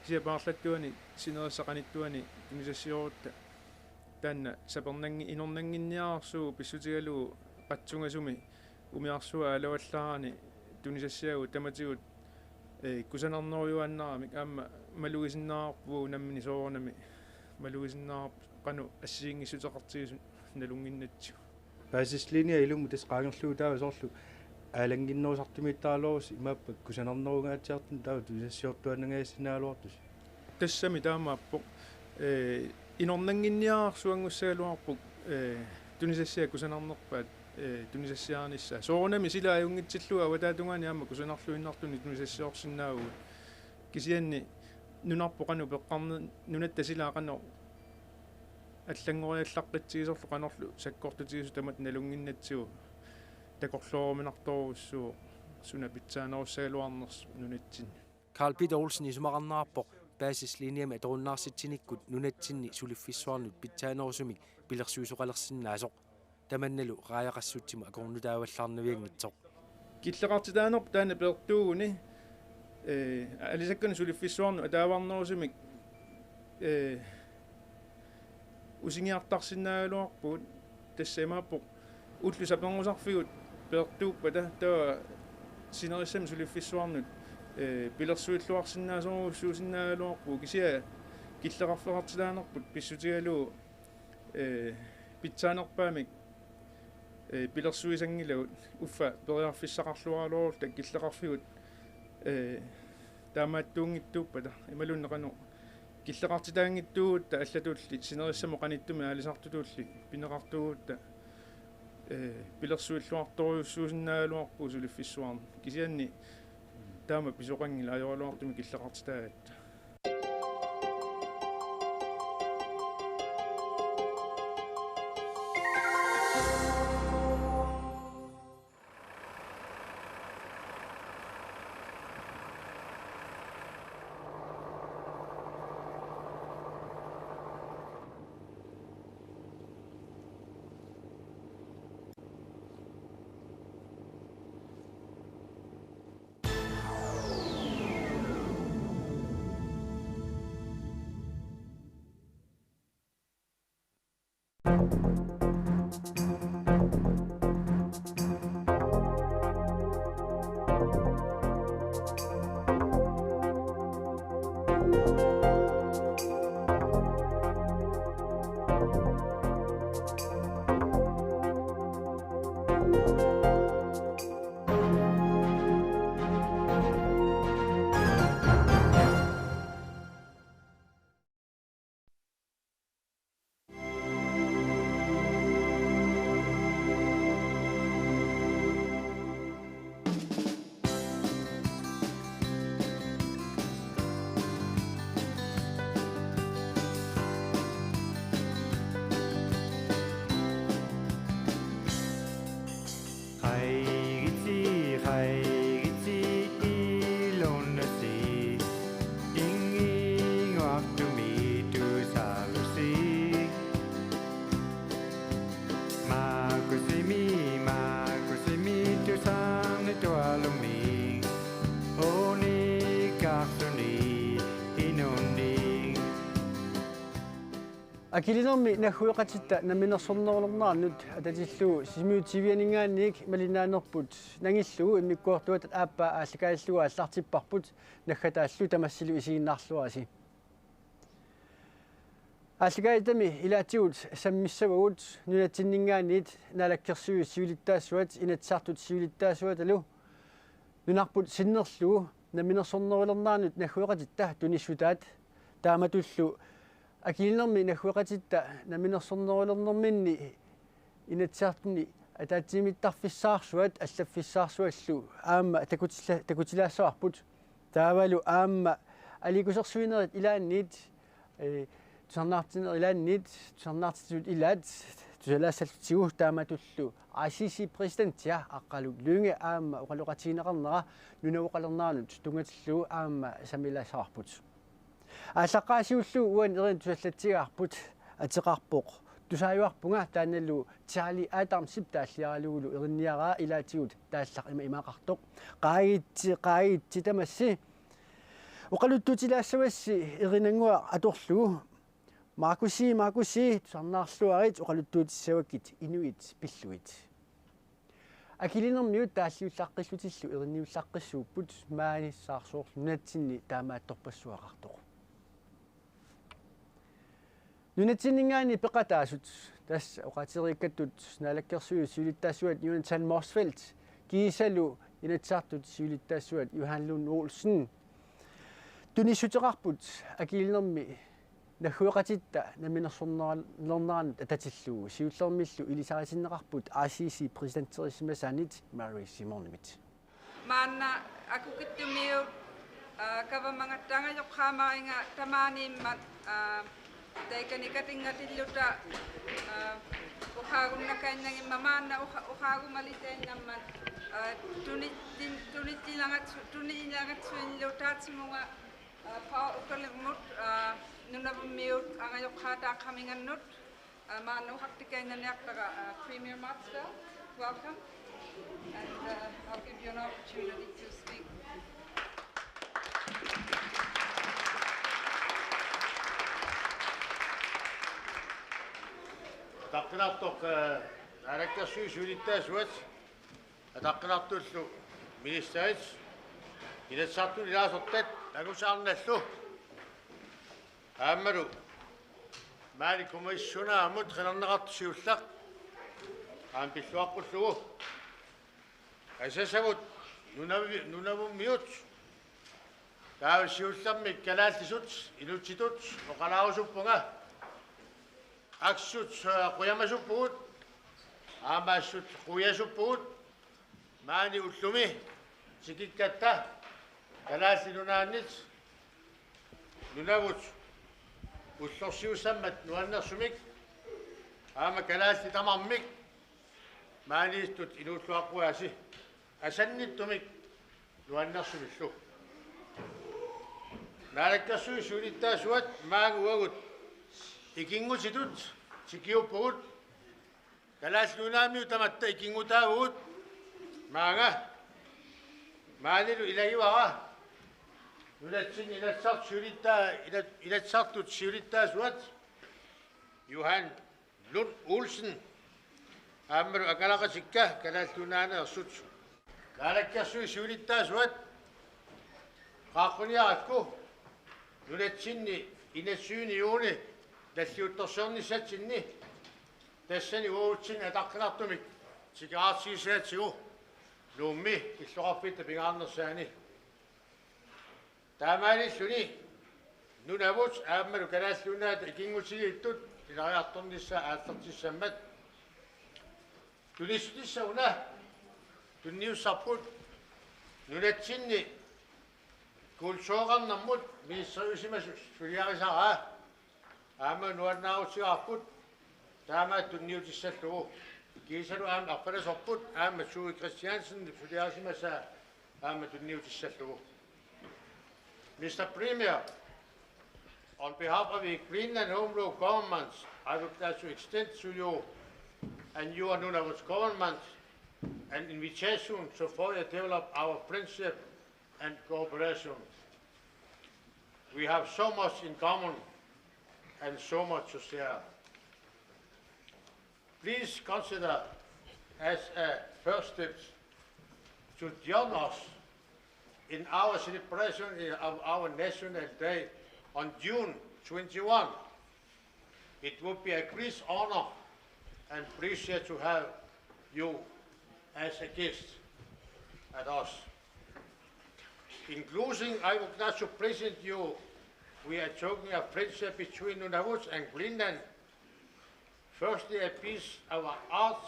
кisia paarlattuani sinerissaqanittuani tunisassiorutta taanna sapernnangi inornanginniaarsuu pissutigaluu qatsungasumi umiarsua alawallarani tunisassiagu tamatigut kusanarneriuannaramik aamma malugisinnaarpu nammini soornami malugisinnaarp qanu assiingissutеқартигису налунгиннатсу паасислиния илуму тас qaangerluu taava soorlu аалангиннерусартимиттаалуурус имааппак кусанарнеругаатиартин таа тусассиортуаннагаассинаалуартус тассами таамааппоқ инорнангинниаарсуангуссагалуарпук тунисассиа кусанарнерпаат тунисассиаарнissaа соорунами сила аюнгитсиллуа аватаатунгаани аама кусанарлуиннартуни тунисассиорсинаагу кисианни нунарпоқану пеққарне нунатта силаақано аллангориаллаққитсигисорлу қанерлу саккортутигису тамат налунгиннатсигу такорлооруминарторуссуу суна питсаанеруссагалуарнерс нунатсин Carl Peter Olsen исумақарнаарпоқ паасислиниами аторуннаарситсиниккут нунатсинни сулиффиссуарнут питсаанерусумик пилерсуисоқалерсинаасоқ таманналу рааяқассутсима акорнутааваллаарнавиангитсоқ киллеқартитаанерп таана пеэртуугуни алисаккана сулиффиссуарну атааварнерусумик усингиартарсинаагалуарпут тассаимааппоқ уллу сапангусарфигут пеэртууппата таа синериссами сулиффиссуарнут пилерсуиллуарсинаасоруссуусинаагалуарпу кисиа киллеқарфеқартилаанерпут писсутигалуу питсаанерпаамик пилерсуисангилагут уффа периарфиссақарлуаалуарул таккиллеқарфигут таамааттуунгиттууппата ималуннеқану киллеқартитаангиттугутта аллатуулли синериссамо қаниттуми аалисартутуулли пинеқартугутта пилерсуиллуарторуйуссуусинаагалуарпу сулиффиссуарни кисианни таама писоқангила аёралуартуми киллеқартитаагатта акилинерми нахуеқатитта наминерсорнерулернаарнут ататиллуу симиутивианингаанник малинаанерпут нангиллугу иммиккуартуат ааппа ааллакааллуга аллартиппарпут наггатааллу тамассилу исигиннаарлуаси ааллакаитами илаатигут саммиссавагут нунатсиннингаанит налаккерсуи сивилиттаассуат инатсаартут сивилиттаассуат алу нунарпут синнерлугу наминерсорнерулернаарнут нахуеқатитта туниссутаат тааматуллу акилинерми нахуеқатитта наминерсорнерулернэрминни инатсаартни атаатсимиттарфиссаарсуат аллаффиссаарсуаллу аама такутилаассаварпут таавалу аама аликусерсуинерит илааннит тусарнаартинер илааннит тусарнаартитут илаат тусалаассаллутигу тааматуллу ICC президентиа аққалу лүнге аама оқалоқатигинеқарнера нунавоқалернаанут тунгатиллу аама самилаасаварпут ааллаққаасиуллу уан ерин тусаллатсигаарпут атеқарпоқ тусааюарпунга тааналлу Charlie Adamsip тааллиаралугулу еринниараа илаатигут тааллақ имаақартоқ қаагитти тамасси оқалуттутилаассавасси еринангуа аторлугу Маркуси тусарнаарлуарит оқалуттуутиссаваккит инуит пиллуит акилинермиут тааллиуллаққиллутиллу еринниуллаққиссууппут мааниссаарсуурлу нунатсинни таамаатторпассуақартоқ нунатсиннингаани пеқатаасут тасса оқатериккаттут налаккерсуи сулиттаасуат Jonathan Morsfeldt kiisalu inatsartut siulittassuat Johan Lund Olsen tunissutеқарпут акилинерми наггуеқатитта наминерсорнернернаранит ататиллугу сиуллермиллу илисарисиннеқарпут ACC президенттерисимасанит Mary Simon-nimit маанна акукиттумиу кавамангаттаангажоққаамаринга тамаанииммат тайканикатингатиллута ухаагуннакааннагимма маанна ухаагумалитаиннаммат туниилангатсуинлутаатсимунга паа укалиммут нунавуммиут ангажоққаатааққамингannut маанна ухактикаиннаниартага Premier Master, welcome, and I'll give you an opportunity to speak. Таққинартоқ алаккерсуи сулиттаасуат атаққинартуллу министерит илассарту илаасортат агусаарналлу ааммалу маали комиссуна амут қинернеқарту сиуллақ аам пиллуаққуллугу асасагут нунавуммиут таа сиуллармик калааллисут илутситут оқалаарусуппунга аксут қуямасуппугут аамаассут қуясуппугут маани уллуми сикиккатта калааллинунааннит нунавут уллорсиуссаммат нуаннерсумик аама калаалли тамармик маанистут илууллуаққуаси асанниттумик нуаннерсумиллу наалаккерсуи сулиттаасуат маагуагут икингутитут сикиуппугут калааллунаамиу таматта икингутаагуут маага маанилу илагивара нулатсин илассарт сулиттаа илассартут сулиттаасуат Johan Lund Olsen ааммалу акалақасикка калааллунаанеерсут наалаккерсуи сулиттаасуат qaaqquниаратку нулатсинни инассууни юуни таллиутторсуернissaатсинни тассани уутсин атаққинартумик сикаартсигисаатсигу луумми иллоқарпитта пингаарнерсаани таамаалиллуни нунавут ааммалу калааллунаат икингутигииттут илариарторнisса ааллертиссаммат тунистиссауна тунниуссарпут нулатсинни кулсуоқарнэрмут министериусимасу сулиарисараа аама нуаннаарутсигарпут таамаат тунниутиссаллугу кисалу аама арпаласорпут аама Суи Christiansen сулиарисимаса аама тунниутиссаллугу. Mr. Premier, on behalf of the Greenland Home Rule government, I would like to extend to you and your Nunavut government an invitation to further develop our friendship and cooperation. We have so much in common and so much to share. Please consider as a first step to join us in our celebration of our National Day on June 21. It would be a great honor and pleasure to have you as a guest at us. In closing, I would like to present you we are talking of friendship between Nunavut and Greenland. Firstly, a piece of art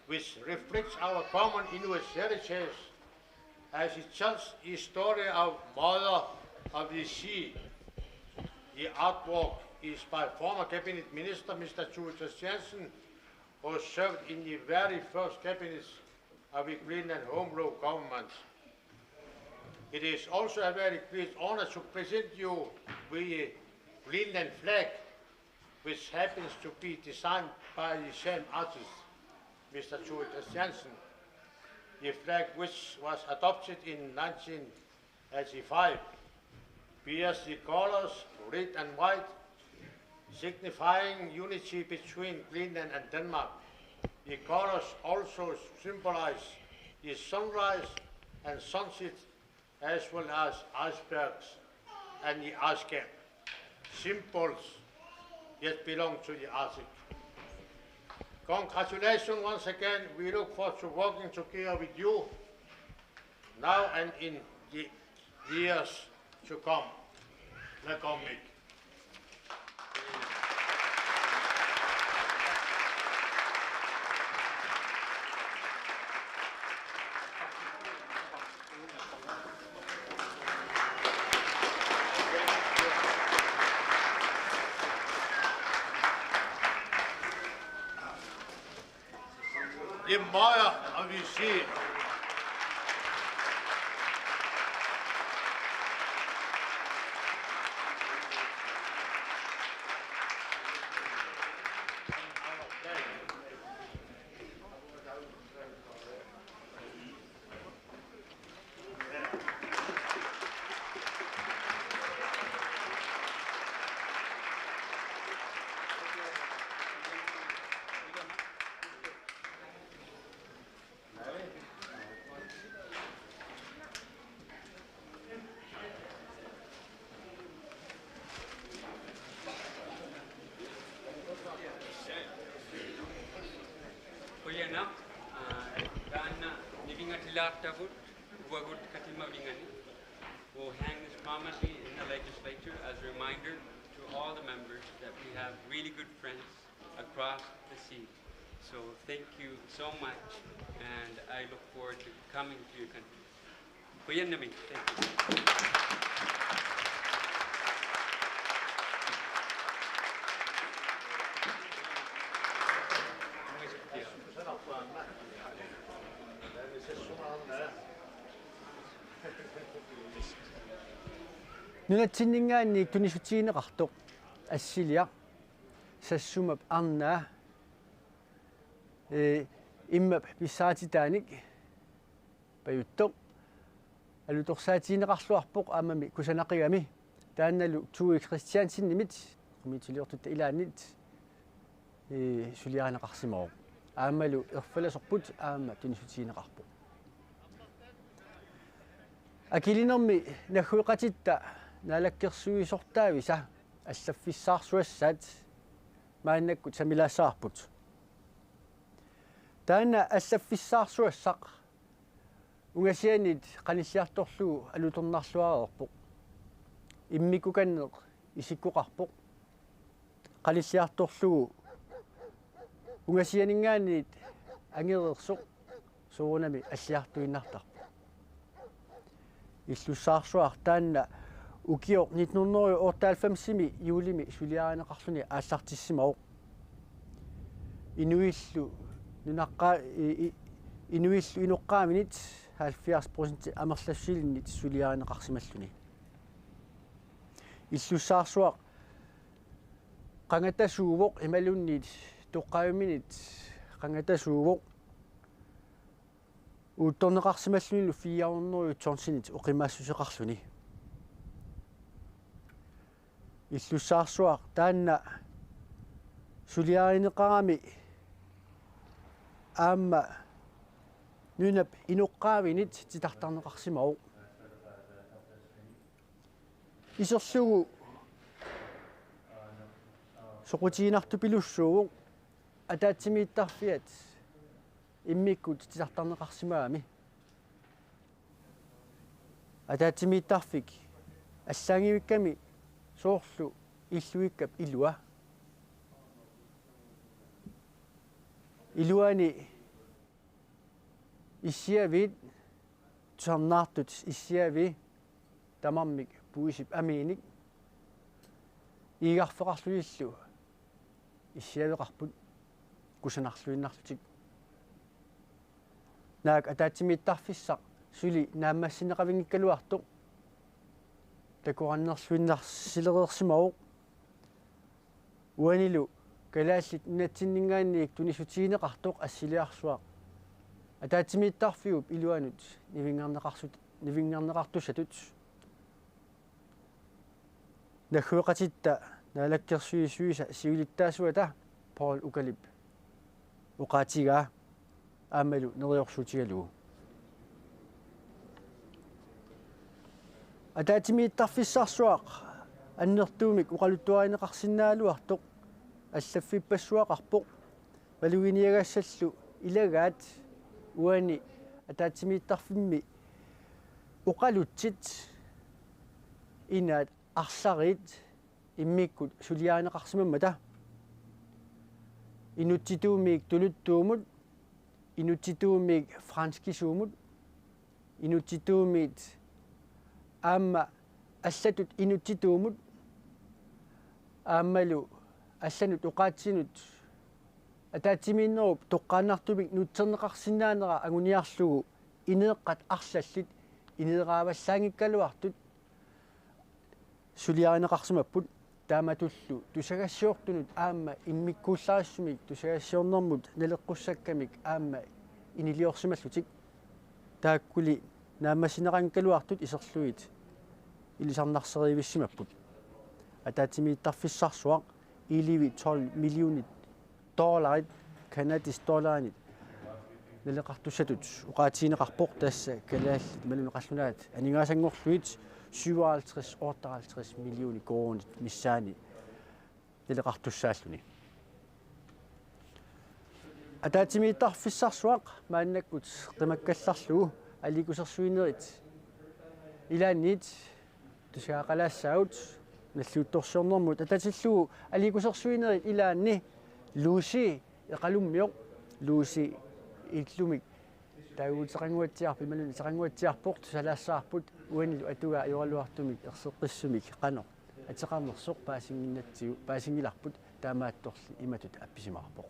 which reflects our common Inuit heritage as it tells the story of Mother of the Sea. The artwork is by former Cabinet Minister Mr. Suvi Christiansen, who served in the very first cabinet of the Greenland Home Rule government. It is also a very great honor to present you with a Greenland flag, which happens to be designed by the same artist, Mr. Suvi Christiansen. The flag, which was adopted in 1985, bears the colors red and white, signifying unity between Greenland and Denmark. The colors also symbolize the sunrise and sunset, as well as icebergs and the ice cap, symbols yet belong to the Arctic. Congratulations once again. We look forward to working together with you now and in the years to come. Velkommen. Det er meget at vi siger. We'll hang this prominently in the legislature as a reminder to all the members that we have really good friends across the sea. So thank you so much, and I look forward to coming to your country. Thank Nunatsinningaanniik tunisutiineqartoq assiliaq sassumap arnaa immap pissaatitaanik pajuttoq alutorsaatiineqarluarpoq aamami kusanaqigami taannalu Tue Christiansinnimit qumituliortutta ilaannit suliaaneqarsimoroq aamalu erfalasorput aama tunisutiineqarpoq akilinermi nagguiqatitta naalakkersuisortaavisa allaffisaarsuassat maannakkut samilaasaarput taana allaffisaarsuassaq ungasianit qanilliartorlugu alutornarluarerpoq immikukanneq isikkuqarpoq qanilliartorlugu ungasianingaanit angereersoq suurunami alliartuinnartarpoq illussaarsuar taanna ukioq 1998 juulimi suliaaneqarluni aallartissimaroq inuillu inuqqaaminit 70% amerlassilinit suliaaneqarsimalluni illussaarsuaq qangatasuuvoq imalunniit toqqaaminit qangatasuuvoq uuttorneqarsimalluni fiiarunneruyutsorsinit oqimaassuseqarluni illussaarsuaq taanna suliaarineqarami aamma nunap inuqqaavinit titartarneqarsimaruq iserlugu soqutiinartupilussuuguq ataatsimiittarfiat immikkut titartarneqarsimaami ataatsimiittarfik assaangivikkami soorlu illuikkap iluani issiavit tuarnaartut issiavi tamarmik puisip amiinik iigarfeqarlulillu issiaveqarput kusanarluinnarlutik naak ataatsimiittarfissaq suli naammassineqavingikkaluartoq takurannerluinnarsilereersimaruq uanilu kalaallit natsinningaanniik tunisutiineqartoq assiliarsuaq ataatsimiittarfiup iluanut nivingarneqartusatut nagguiqatitta naalakkersuisuisa siulittaasuata Paul ukalip uqaatigaa aamalu neriorsuutigalugu ataatsimiittarfissarsuaq annertuumik uqaluttuarineqarsinnaaluartoq allaffippassuaqarpoq малугиниагассаллу илагаат уани атаатсимииттарфимми уqalutsit инаат арларит иммиккут сулиаанеқарсимаммата инутситуумиик тулуттуумут инутситуумиик франскисуумут инутситуумиит аама аллатут инутситуумут аамалу алланут уqaатсинут атаатсимииннеруп тоққааннартумик нутсернеқарсинаанера агуниарлугу инеэққат арлаллит инеэрааваллаангиккалуартут сулиаринеқарсимаппут тааматуллу тусагассиортунут аама иммиккууллариссумик тусагассиорнэрмут налеққуссаккамик аама инилиорсималлутик тааккули наамассинеқангкалуартут исерлуит илисарнарсериивиссимаппут атаатимииттарфиссарсуақ иливи 12 миллионит долларит канадис долларинит налеқартуссатут уqaатиинеқарпоқ тасса калааллит малунеқарлунаат анигаасангорлуит 57-58 миллиони кроонит миссаани налеқартуссааллуни атаатимииттарфиссарсуақ мааннаккут қимаккалларлугу аликусерсуинерит илааннит тусаақалаассаут наллуутторсиорнэрмут ататиллугу аликусерсуинерит илаанни лууси эқалуммиоқ лууси иллумик таагуутеқангуатсиарпи малуни теқангуатсиарпоқ тусалаассаарпут уанилу атуга иоралуартумик ерсеққиссумик қано атеқарнерсоқ паасингиннатсигу паасингиларпут таамаатторли иматут апписимаарпоқ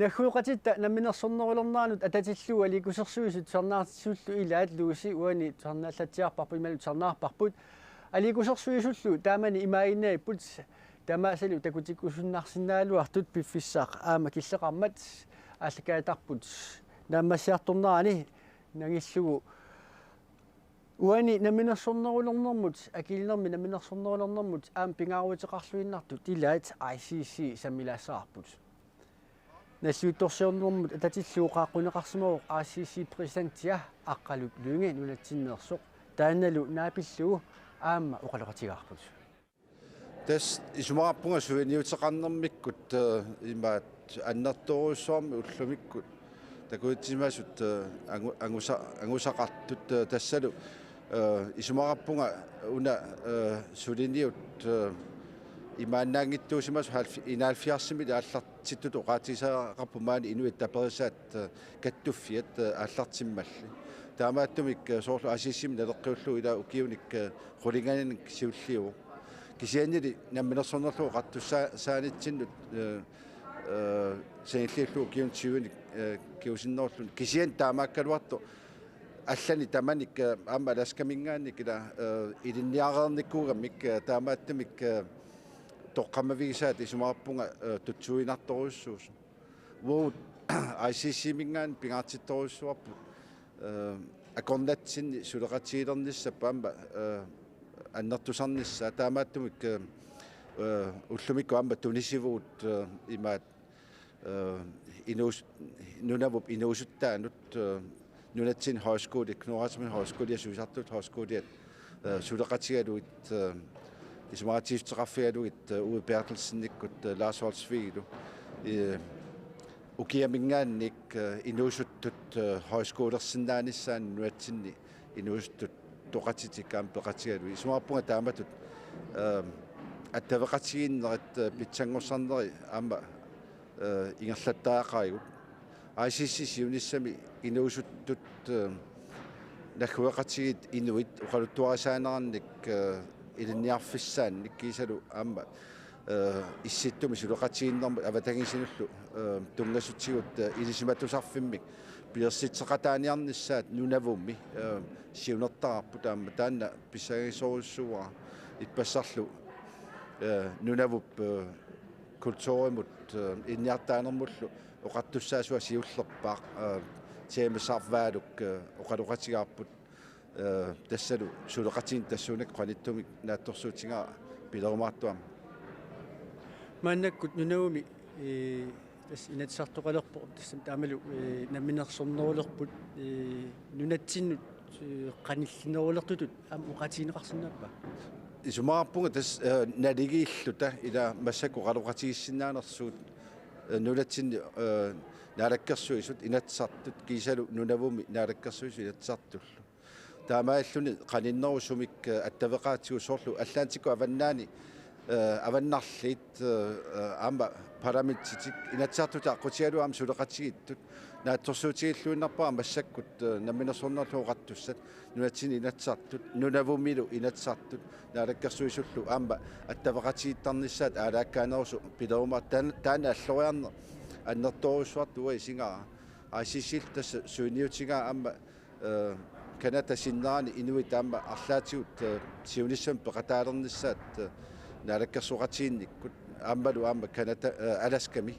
нахуоқатитта наминерсорнерулернаанут ататиллуа аликусерсуисут сарнаартиссууллу илаат лууси уани сарнааллатсиарпарпут ималут сарнаарпарпут аликусерсуисуллу таамани имаиннаиппут тамаасалу такутиккусуннарсинаалуартут пиффиссаақ аама киллеқармат ааллакаатарпут наамассиарторнерани нагиллугу уани наминерсорнерулернэрмут акилнерми наминерсорнерулернэрмут аам пингааруутеқарлуиннартут илаат ICC саммилаассаарпут наллуутторсиорнэрмут ататиллуоқааққунеқарсимавоқ ICC президентиа аққалут луинги нулатсиннерсоқ тааналу наапиллугу аама оқалоқатигаарпут тас исумараппунга суиниутеқарнэрмиккут имаат аннерторуссуарми уллумиккут такуутсимасут ангусақартут тассалу исумараппунга уна сулиниут имааннаангиттуусимас инаалфиарсимит ааллартиттут оqaатисаақарпу маани инуит таперисаат каттуффиат ааллартиммалли таамааттумик соорлу асиссим налеққиуллу ила укиуник хулинганик сиуллиу кисианили намминерсорнерлуу qattussaanitsinнут саиллиуллуу киунтиуни киусинноорлун кисиан таамааккалуарту аллани таманик аама аласкамингаанник ила илинниареерниккуугаммик таамааттамик тоққамавигисаат исумаарпунга тутсуинарторуссуус воо ICC-мингаан пингаартитторуссуарпу акорнатсинни сулеқатиилерниссаппа аама аннертусарнisса таамааттумик уллумикку аама тунисивуут имаат инуус нунавуп инуусуттаанут нунатсин højskole кнуарасмин højskole суисартут højskole сулеқатигалуит исмаатиифтеқарфигалугит Uwe Bertelsen-никкут Lars Holsvilu укиамингаанник инуусуттут højskolerсиннааниссаан нуатсинни инуустут тоқатитикаам пеқатигалу исмаарпунга тааматут аттавеқатигиннерат питсангорсарнери аама ингерлаттаақаригут ICC сиуниссами инуусуттут нахуеқатигит инуит уқалуттуарисаанеранник илинниарфиссаанник кисалу аама исситтуми сулеқатигиннерма аватагисинуллу тунгасутсигут илисиматусарфиммик пиерситсеқатааниарниссаат нунавумми сиунертарпу таама таанна писсагисоруссуара иппассарлу нунавуп культуримут инниартаанермуллу оқаттуссаасуа сиуллерпаа теемасарваалук оқалуқатигаарпут тассалу сулеқатигин тассуунак қаниттумик наатторсуутингаа пилерумаартуам мааннаккут нунауми тас инатсартоқалерпо тассам таамалу намминерсорнерулерпут нунатсиннут қаниллинерулертутут ам уқатиинеқарсиннааппа исумаарпунга тас налигииллута ила массаку қалуқатигиссинаанерсуут нунатсинни наалаккерсуисут инатсартут кисалу нунавуми наалаккерсуису инатсартуллу таамааллуни қаниннерусумик аттавеқаатигусоорлу аллаантику аваннаани аваннарлит аама парламентитик инатсартута аққутигалу аама сулеқатигиттут наатторсуутигиллуиннарпаа массаккут намминерсорнерлуу қаттуссат нунатсини инатсартут нунавумилу инатсартут наалаккерсуисуллу аама аттавеқатигиттарниссаат аалааккаанерусу пилерумаа таана аллориарне аннерторуссуартуа исингаа ICC тасса суиниутигаа аама каната синнаани инуит аама арлаатигут сиуниссам пеқатаалерниссаат наалаккерсуқатиинниккут аамалу аама каната аласками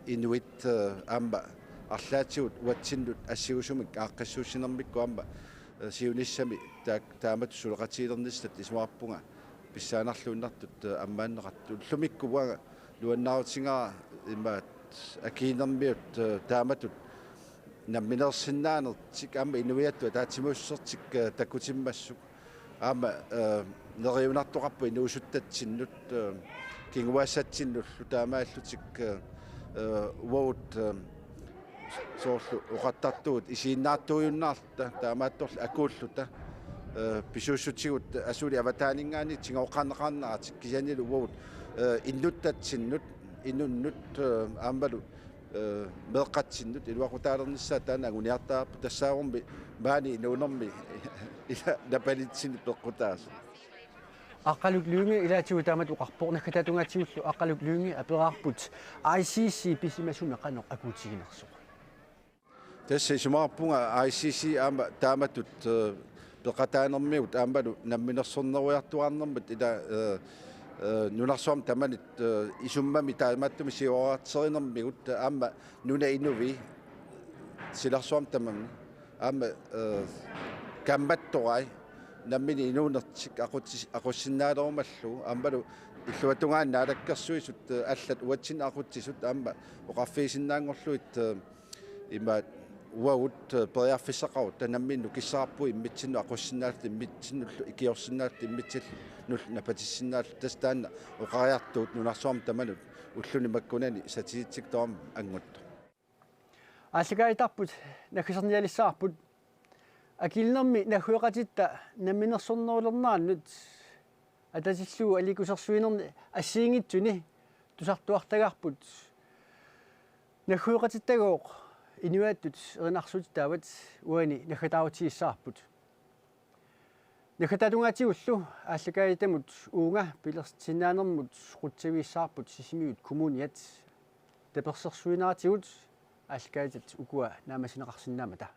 инуит аама арлаатигут уатсиннут ассигусумик ааққассуусинермикку аама сиуниссами таамат сулеқатиилерниссат исмаарпунга писсаанарлуиннартут аммааннеқарту уллумиккуага луаннаутингаа имаат акиинермиут тааматут намминерсиннаанертик аама инуиаттуа таатимуссертик такутиммассук аама нериунартоқарпу инуусуттатсиннут кингуассатсиннуллу таамааллутик уут соорлу уқаттартуут исииннаартуйуннаарта таамаатторл акууллута писууссутигут асули аватаанингаани тингоққарнеқарнааратик кисанилу уут иннуттатсиннут иннуннут аамалу меэққатсиннут илуақутаалерниссаа таана агуниартаарпу тассаагорми маани инуунерми ила напалитсини пеққутаас аққалук люунги илаатигу таамат уқарпорнаккататунгаатигуллу аққалук люунги апераарпут ICC писимасуми қано акуутигинерсо тасса сумаарпунга ICC аама тааматут пеқатаанермиут аамалу намминерсорнеруйартуарнэрмат ила нунарсуам таманит исуммами таамааттуми сиуаратсеринермигут аама нуна инуви силарсуам тамам аама камматторай наммини инуунертик ақуссиннаалерумаллу аамалу иллуатунгаан наалаккерсуисут аллат уатсин ақутсисут аама оқарфиисиннаангорлуит имаат уагут периарфиссақарут танамминну киссаарпу иммитсинну ақуссиннаалт иммитсиннуллу икиорсиннаалт иммитсил нул напатиссиннаалт тастаанна оқариартуут нунарсуарм таманут уллуни маккунани сатиитсик тоорм ангутто ааллагаитарпут нахисерниалиссаарпут акилнерми нахуеқатитта намминерсорнерулернааннут атасиллуу аликусерсуинерни ассиингитсуни тусартуартагаарпут нахуеқатиттагооқ инуааттут эринарсут таават уани нахатааватииссаарпут Nakatadungaatiullu ааллакаитамут уунга пилерсиннаанермут qutсивиссаарпут сисимиут коммуниат таперсерсуинаратигут ааллакаитат укуа наамасинеқарсинаамата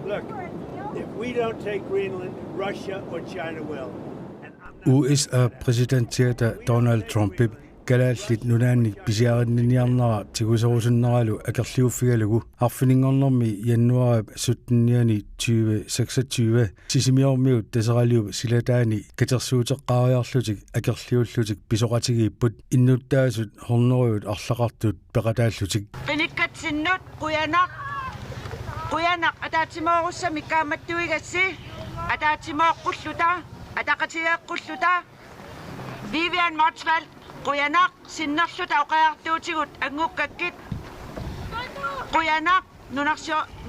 Look, if we don't take Greenland, Russia or China will. USA-præsidenttiata Donald Trump kalaallit nunaannik pisiarinniarnara tigusorusunнаралу акерлиуффигалугу арфинингорнэрми яннуарип суттинниани 2026 сисимиормиут тасералиуп силатаани катерсуутеққариарлутик акерлиуллутик писоқатигииппут иннуттаасут хорнеруут арлақартут пеқатааллутик пениккатсиннут quyanaq ataatimorussami kaammattuigassi ataatimoqqulluta ataqatigeeqqulluta Vivian Motzwald quyanaq sinnerluta oqaartuutigut angukkakit quyanaq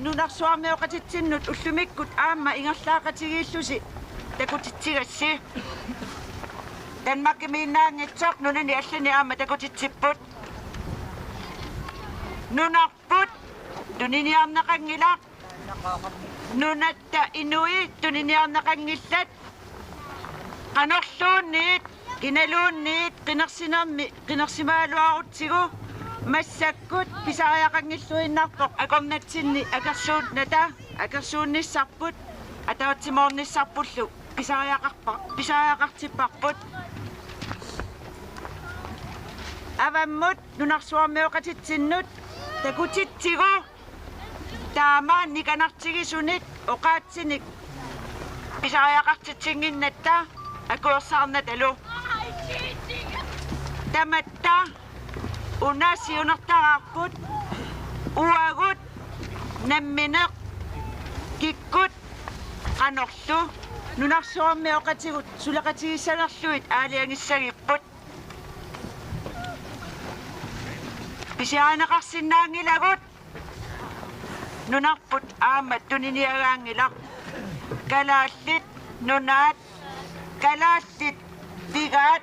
nunarsuarmioqatitsinnut ullumikkut aamma ingerlaaqatigiillusi takutitsigassi Danmarkimiinnaangitsoq nunani allani aamma takutitsipput nunarput tuniniarnaqangilaq nunatta inui tuniniarnaqangillat qanorluunniit kinaluunniit qinersimaaluarutsigu massakkut pisariaqangilluinnarpoq akornatsinni akersuunnissarput atautsimoornissarpullu pisariaqartipparput avammut nunarsuarmioqatitsinnut takutitsigu taama nikanartigisunit oqaatsinik pisariaqartitsinginnatta akuersarnatalu tamatta unaasiunartaraarput uagut nammineq kikkut qanorlu nunarsuarmioqatigut sulaqatigissanerluit aaliangissagipput pisiaanaqarsinnaangilagut nunarput aammat tuniniagaangilaq kalaallit nunaat kalaallit tigaat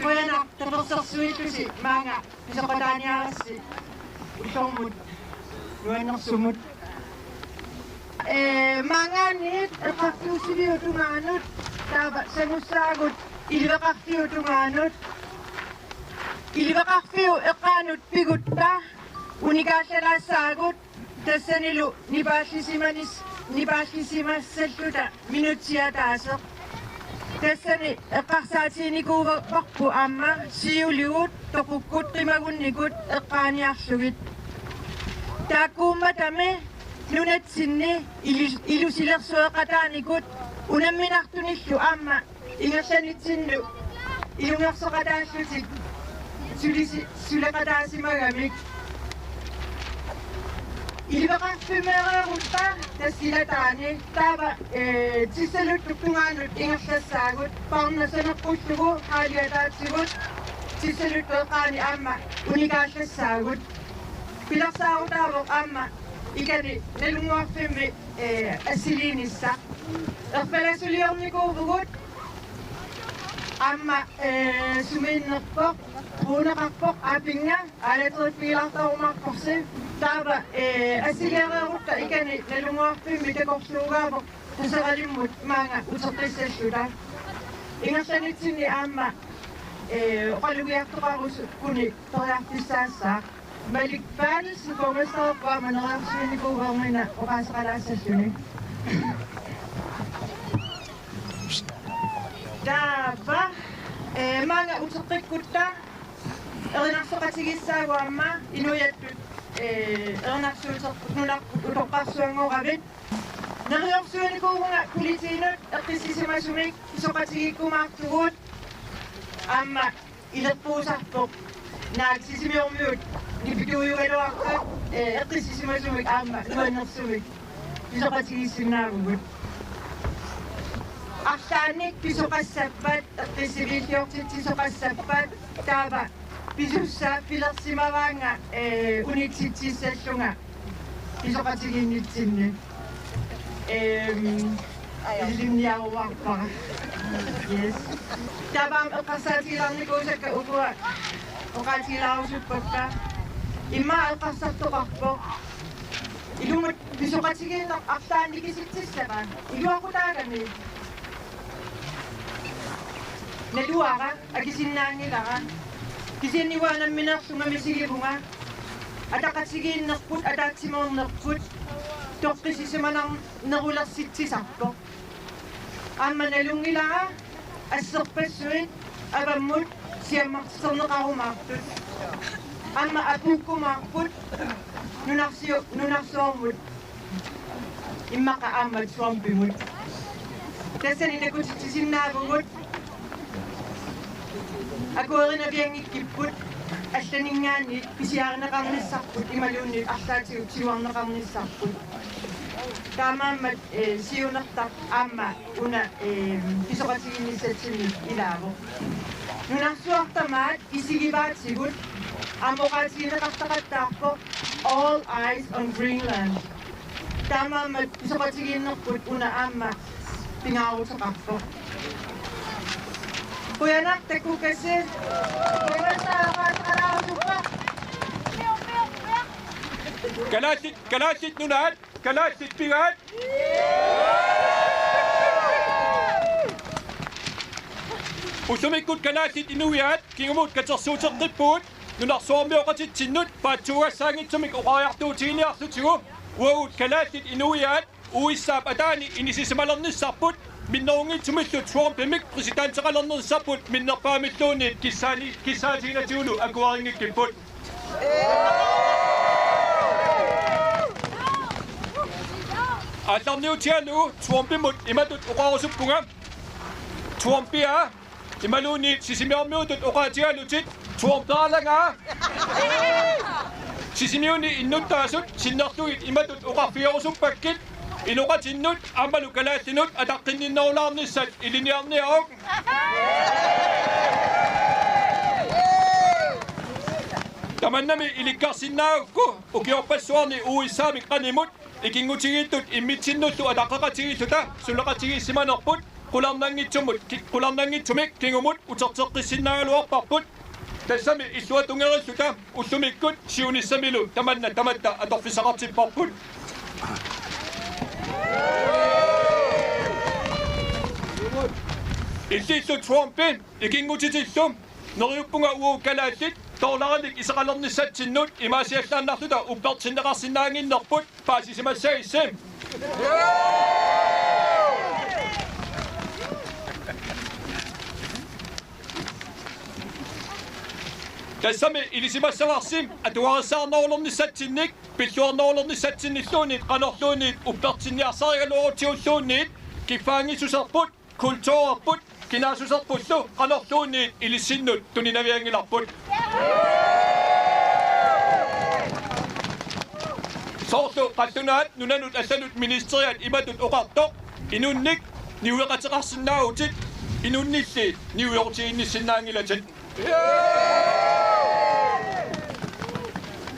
Kuyanaq tapersersuillusi maanga pisoqataaniarassi ullormut nuannersumut manganit eqartuusiliutungaanut taava sanussaagut iliveqarfiutungaanut iliveqarfiu eqqaanut pigutta unikaallalaassaagut tassanilu nipaallissimassalluta minutsiataaseq tassani eqqarsaatiinikuuvarpu aamma siuligut toqukkut qimagunnikut eqqaaniarlugit taakkuummatame nunatsinni ilusilersueqataanikut unamminartunillu aamma ingersanitsinnu ilungersoqataallutik suleqataasimagamik iliveqarfimeereerutta tassilataani taava tissaluttuktungaanut ingerlassaagut parnasaneqqullugu haaliataatsigut tissalutteeqaani aamma unikaallassaagut pilersaarutaavoq aamma ikani nalunguarfimmi assiliinissa erpalasuliornikuuvugut aamma sumiinnerpoq ruunaqarpoq aapinga aalateripiilartarumarporsi taava assiliareerutta ikani nalunguarfimmi takorluugaavoq tasaralimmut maanga uteqqissalluta ingersanitsinni aamma oqalugiartoqarus kuni toriartissaassaaq Malik Pals, Commissioner for Mineralsuini Government Oqaasaqalaassalluni. Taava maanga uteqqikkutta erinarsoqatigissaaguamma inuyattut erinarsuutoqqarsuangoravit neriorsuini kuunga kulitiinut eqqissisimasumik isoqatigikkumaartugut aamma ilerpuusarpoq naaksisimiormiut nipituuyugaluarqa eqqissisimasumik aamma nuannersumik pisoqatigissinaagugut arlaanik pisoqassappat eqqissiliilliortit pisoqassappat taava Pisussa pilarsimavanga uniksitsissallunga pisoqatiginnitsinni ilimniaruarpara yes tavam eqqasaatilarnikuusakka ukua oqaatilaarusuppatta imma eqqassartoqarpo ilumut pisoqatiginnaq artaannikisitsissava iluaqutaagami naluaqa akisinnaangilaqa kisiniwaanamminersunga misigivunga ataqatsigiinnerput ataatsimuernerput toqqisisimanarnerulersitsisarpo аама налунгилара ассерпассуит аваммут сиаммарсернеқарумаартут аама апуккумаарпут нунарсуормут иммақа аамат суампимут тассани накутитсиннаавгут акуеринавиангиккиппут алланингаани писиарнеқарниссарпут ималуунни арлаатигут сиуарнеқарниссарпут таамааммат сиунертар аама уна писоқатигинниссатсими илааво нунарсуартамаат исигиваатигут амоқаатигинеқартақаттаарпо all eyes on Greenland таамааммат писоқатигиннерпут уна аама пингаарутеқарпо Kuyanak tekukase Kalasit nunat, kalasit pirat. Usumikut kalasit inuyat, kingumut katsarsuuterqippuut, nunarsuarmioqatitsinnut, paatsugassangitsumik oqaartuutiiniartutigu, uagut kalasit inuyat, uissaap ataani inisisimalernissarput, minnoongitsumillut suorpimik presidentseqalernerissarput minnerpaamilluunniit kissaatiginatiulu akuaringikkiput алларниутиалу суорпимут иматут оqaarusuppunga суорпиа ималуунниит сисимиармиутут оqaатигалутит суорпаалангаа сисимиуни иннуттаасут синнертугит иматут оqarfiorusuppakkit Inuqatinnut amalu kalaattinut ataqqinninnerulaarnissat iliniarniaruq Tamannami ilikkarsinnaagukku ukiorpassuarni uissaamik qanimut ikingutigiittut immitsinnullu ataqaqatigilluta suleqatigiissimanerput qularnangitsumik kingumut uterteqqissinnagaluarparput tassami illuatungerilluta ullumikkut siunissamilu tamatta atorfisaqartipparput Illiillu Trumpin ikingutitillum neriuppunga uukalaattit toorlaranik isaqalernissatsinnut imaasiallaannarluta uppertinneqarsinnaanginnerput paasisimassagissim Tassami ilisimassavарсим atuarissaarnerulernissatsinnik pilluarnerulernissatsinilluunit qanorluunit uppertinniarsarigaluorutiulluunit kiffaangisusarput kultuurarput kinaasusarpullu qanorluunit ilissinnut tuninaviangilarput Soorlu qallunaat nunanut allanut ministeriat imatut oqartoq inunnik niueqateqarsinnaagutit inunnilli niuyortiginnissinnaangilatit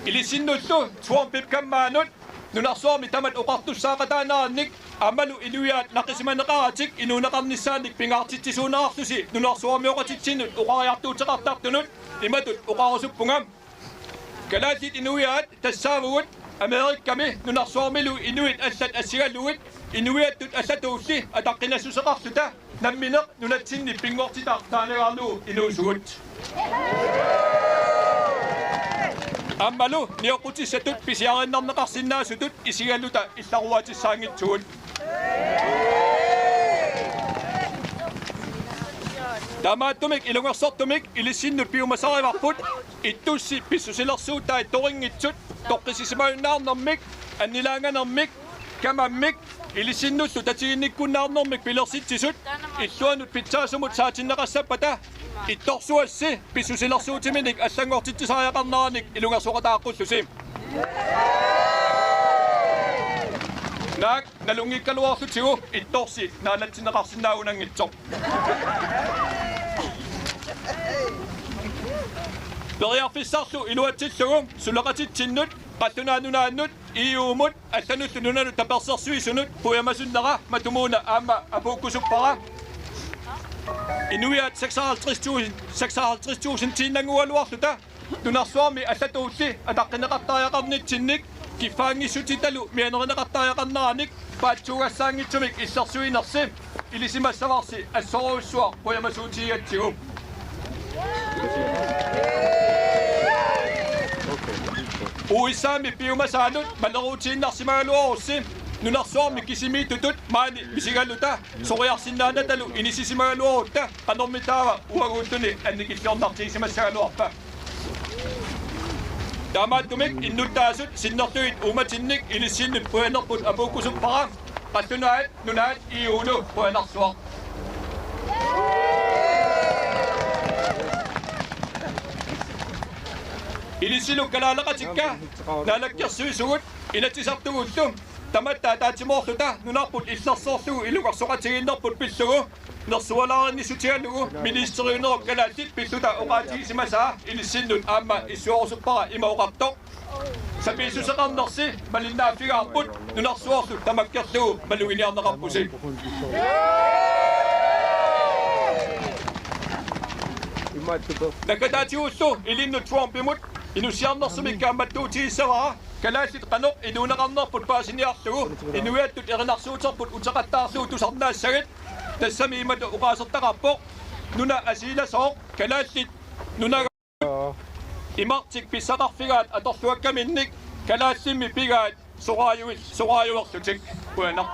Ilissinnullu Trumpip kammaanut nunarsuarmi tamat oqartussaaqataanaannik amalu inuyaat naqisimaneqaratik inuneqarnissaanik pingaartitsisuunaqartusi nunarsuarmioqatitsinnut oqariartuuteqartartunut imatut oqarusuppungam kalaatit inuyaat tassaavugut Amerikkami nunarsuarmilu inuit allat assigaluit inuyattut allatuulli ataqqinassuseqartuta nammineq nunatsinni pingortitaartaanagaarlu inuusugut Ammalu nioqutissatut pisiarinnarneqarsinnaasutut isigaluta illaruatissaangitsugut Tamaattumik ilungersortumik ilissinnut piumasarivarput ittussi pissusilersuutai toringitsut toqqisisimaunnaarnermik annilaanganermik kamammik ilissinnullu tatiginnikkunnaarnermik pilersitsisut illuanut pitsaasumut saatinneqassappata ittorsuassi pissusilersuutiminik allangortittisariaqarneranik ilungersoqataaqullusim Naak nalungikkaluarlutigu ittorsi naalatsinneqarsinnaagunangitsoq Periarfissarlu iluatillugum sulaqatittinnut qattunaannunaannut iuumut allanut nunanut tapersersuisunut puyamassunnera matumuna aamma apuukkusuppara inuiat 56,000 tiinnangualuarluta tunarsuarmi allatuulli ataqqinneqartaajaqarnitsinnik kiffaangissutitalu mianerneqartaajaqarneranik paatsuugassaangitsumik illersuinersi ilisimassavarsi assoruussuaq puyamasuutigatsigu uissaami piumasaalut maneruutiinnarsimagaluorussi nunarsuarmi kisimiitutut maani misigalluta soriarsinnaanatalu inisisimaгаluorutta qanormitaava uaguuttuni annikillornartiisimassagaluarpa taamaattumik innuttaasut sinnertuit umatinnik ilissinnut puanerput apuukkusuppara qattunaat nunaat iuulu puanarsuaq ilisilu kalaalaqatikka naalakkersuisugut inatisartuguttum tamattaa taatimoorluta nunarput illersoorlugu iluqarsoqatiginnerput pillugu nersualaarinnisutigalugu ministeriunerok kalaallit pilluta oqaatiisimasaa ilissinnut aamma issuorusuppara imauqartoq sapiisuseqarnersi malinnaaffigaarput nunarsuorlu tamakkerlugu maluginiarneqarpusi nakataatiullu ilinnu Trumpimut inusiarnersumikkaammattuutiissavara kalaallit qanoq inuunaqarnerput paasiniarlugu inuiattut erinarsuuterput utaqattaarlugu tusarnaassagit tassamiimatu uqaasertaqarpoq nuna asiilasooq kalaallit nunaga imartik pissaqarfigaat atorluakkaminnik kalaallimmi pigaat soqaayuerlutik puanaq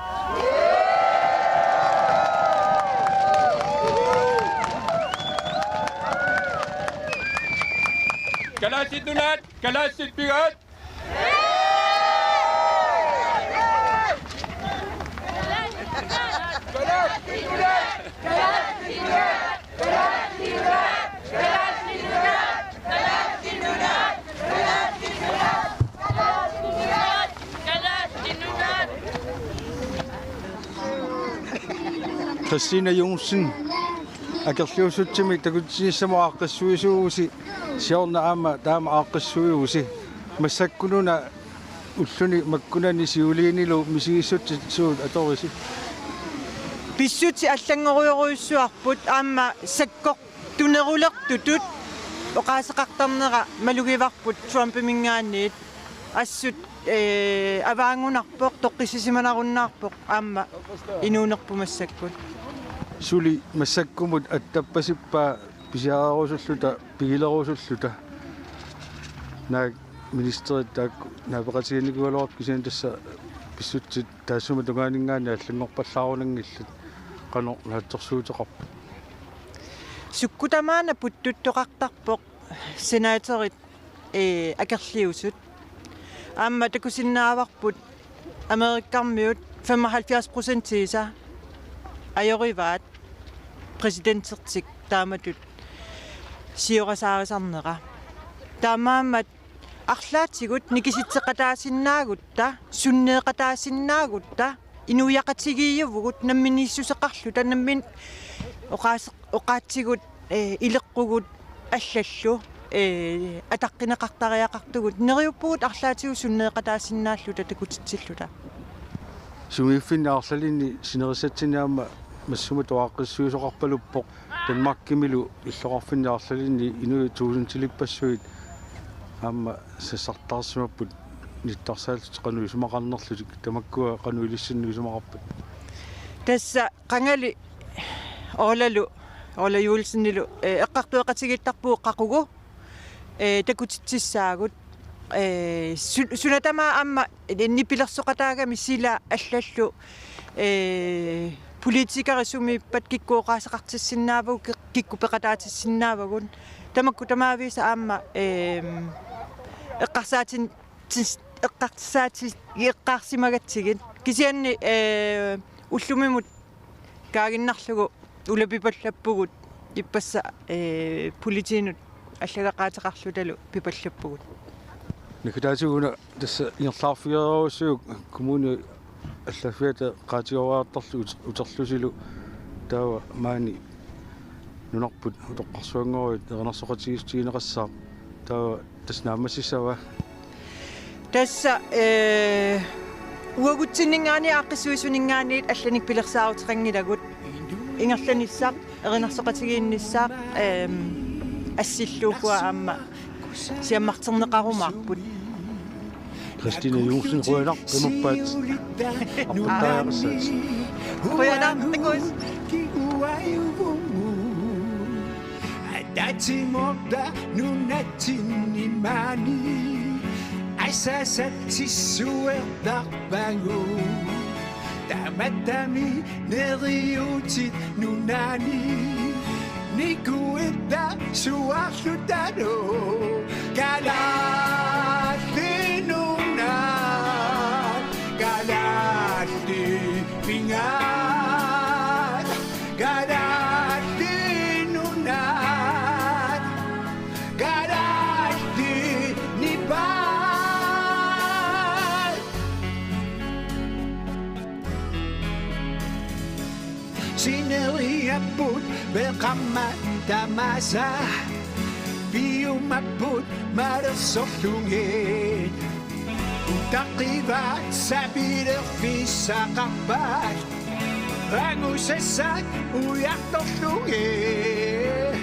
kalaallit nunaat kalaallit pigaat Christina Jonsen akerliusutsimi takutsiissamaqaqqissuisuusi siorna aama taama aaqqissuiusi massakkununa ulluni makkunani siuliinilu misigissut suut atorisi Pissuti аллангориоруйссуарпут аама саккоқ тунерулертутут оқаасеқартарнера малугиварпут Trump-мингаанниит ассут аваангунарпоқ тоққиссисиманаруннаарпоқ аама инуунерпумассаккут сули массаккумут аттаппасиппаа писиарарусуллута пигилерусуллута наа министерит таак наапеқатигинникуалуарп кисиан тасса писсутсит таассума тугаанингаани аллангорпаллаарунангиллут qano naatsorsuuteqarpu суккутамаана путтуттоқартарпоқ сенааторит акерлиусут аама такусиннааварпут америккармиут 75% тиса ajorivaat præsidentsertik taammatut siorasaarisarnera taamaammat арлаатигут никиситсеқатаасиннаагутта суннеқатаасиннаагутта инуяқатигиивгут намминиссусеқарлута наммин оқаатигут илеққугут аллаллу атаққинеқартариақартугут нериуппугут арлаатигу суннеқатаасиннааллута такутитсиллута сумииффиннаарлалинни синерисатсинаама массума туаққиссуисоқарпалуппоқ танмаккимилу иллоқарфиннаарлалинни инуи туусунтилиппассуит аама сассартаарсимаппут ниттарсаалт қануисумақарнерлутик тамаккуа қануилиссиннуисумақарпут тасса қангали олаюулсиннилу эққартуэқатигиттарпуу қақугу такутитсаагут сунатама аама нипилерсоқатаагами сила аллаллу политикарисумиппат киккуоқаасеқартиссиннаавагу киккупеқатаатиссиннаавагун тамакку тамаависа аама эққарсаати иэққарсимагатсигит кисианни уллумимут каагиннарлугу улапипаллаппугут иппасса политинут аллагақаатеқарлуталу пипаллаппугут никитаатигуна тасса иерлаарфиаруусуг коммуни аллафиата qaatigoraartarlu uterlusilo taava maani nunarput utoqqarsuangorit ernersoqatigistigineqassaa таа таснамасисава тасса уагутсиннгаани аққиссуисунингаани алланик пилерсаарутеқангилагут ингерланиссаа эринарсоқатигиинниссаа ассиллууфуа аама сиаммартернеқарумаарпут Christine Johnsen rører Democrat Datimota nunatinimani Aisasatisuertarpangu Tamatami neriutit nunani Nikuita suarlutano Galathinunat Galati pingat Galathinunat Galati nibat Sineriaput Belkamat tamasa Biumaput marasollungit Utaqivat sabilerfissaqarpat Angusassak uyartorlungit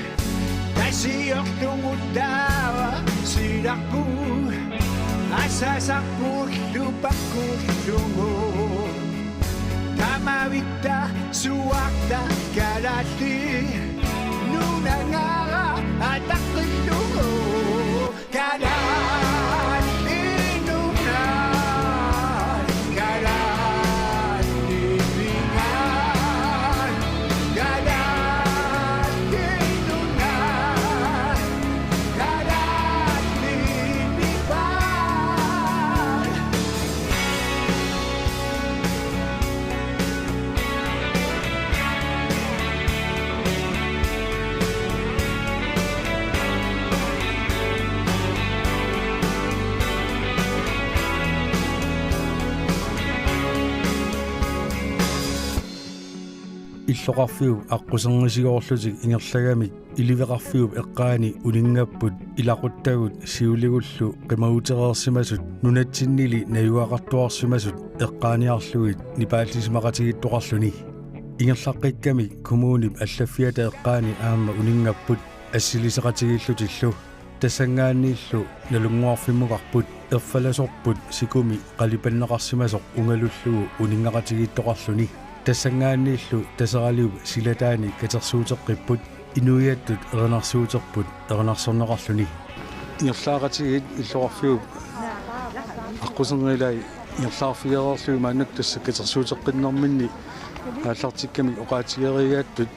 Tasiorlunguttaava silarpu Asasarpullupakullugut Tamavitta suarta kalati Nunangara ataqillugu kalati nungan kalati pingan kalati nungan kalati nipan иллоқарфиуп аққусернисигоорлутик ингерлагамик иливеқарфиуп эққаани улингаппут илақуттагут сиулигуллу қимагутерерсимасут нунатсиннили наюақартуарсимасут эққааниарлугит нипааллисимақатигиттоқарлуни ингерлаққикками коммунип аллаффиата эққаани аама улингаппут ассилисеқатигиллутиллу тассангааннииллу налунгуарфиммуқарпут ерфаласорпут сикуми қалипаннеқарсимасоқ унгалуллугу унингақатигиттоқарлуни тассангааннииллу тасералиуп силатаани катерсуутеққиппут инуиаттут эринарсуутерпут эринарсорнеқарлуни ингерлаагатигит иллоқарфиуп аққусернилай ингерлаарфигереерлуи мааннак тасса катерсуутеққиннэрминни ааллартикками оқаатигеригааттут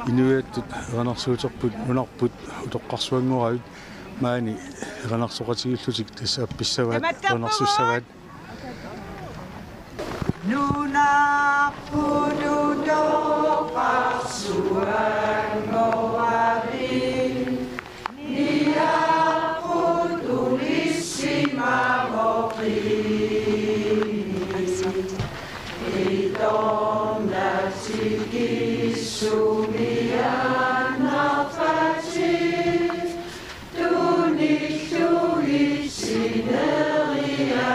инуиаттут эринарсуутерпут нунарпут утоққарсуангуравит маани эринарсоқатигиллутик тасса апписсаваат эринарсуссаваат Nuna pududo pasuan moabi Nia putulissima moqi Idonna tigissumiana fati Tunisui sineria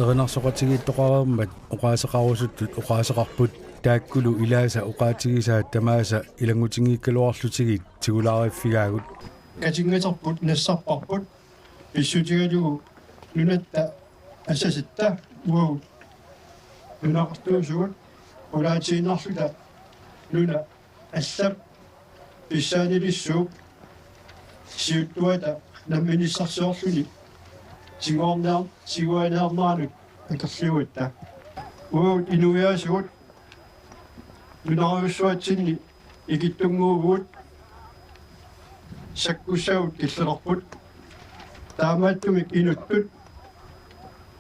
Erinarsоqatigiittoqarammat oqaasaqarusuttut oqaasaqarput taakkulu ilaasa oqaatigisaa tamaasa ilangutigiikkaluarlutigit tigulaariffigaagut katingaterput nassarparput pissutigalugu nunatta assasitta uau nunaqartuusugut ulaatiinarluta nuna allap pissaanilissuup siuttuata namminissarsoorluni siguanearnaanut akerliuitta uau inuiaasugut nunariussuatsinni ikittunguuguut sakkusaut killerarput taamaattumik inuttut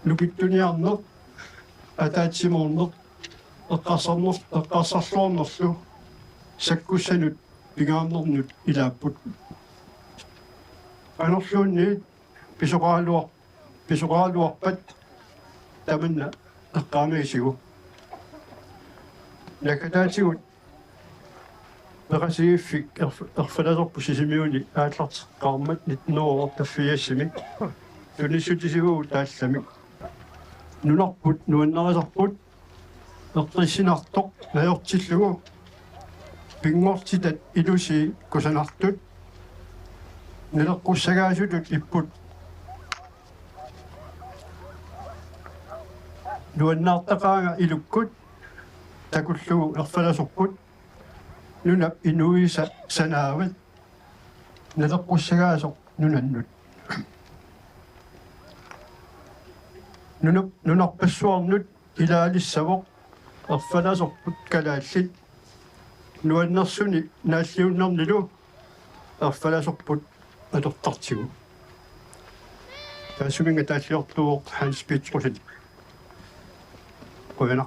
nukittuniarneq ataatsimorneq eqqarsarluornerlu sakkussanut pigaamernut ilaapput anorluunni pisoqaaluarpat tamanna eqqaamiisigu nakataatigut meqasigiffik erfalasorpu sisimiuni aallarteqqaarmat nitnoor taffiassimi tunissutisigu taallamik nunarput nuannarasarput ertissinartoq najortillugu pingortitat ilusi kusanartut nileqqussagaasutut ipput nuannaartaqaanga ilukkut takullugu erfalasorput nuna inuisa sanaavat nileqqussagaasoq nunannut nunarpassuarnut ilaalissavoq erfalasorput kalaallit nuannersuni naalliunnarnilu erfalasorput atortartigu taasuminga taalliortuoq Hans Petersen qoyana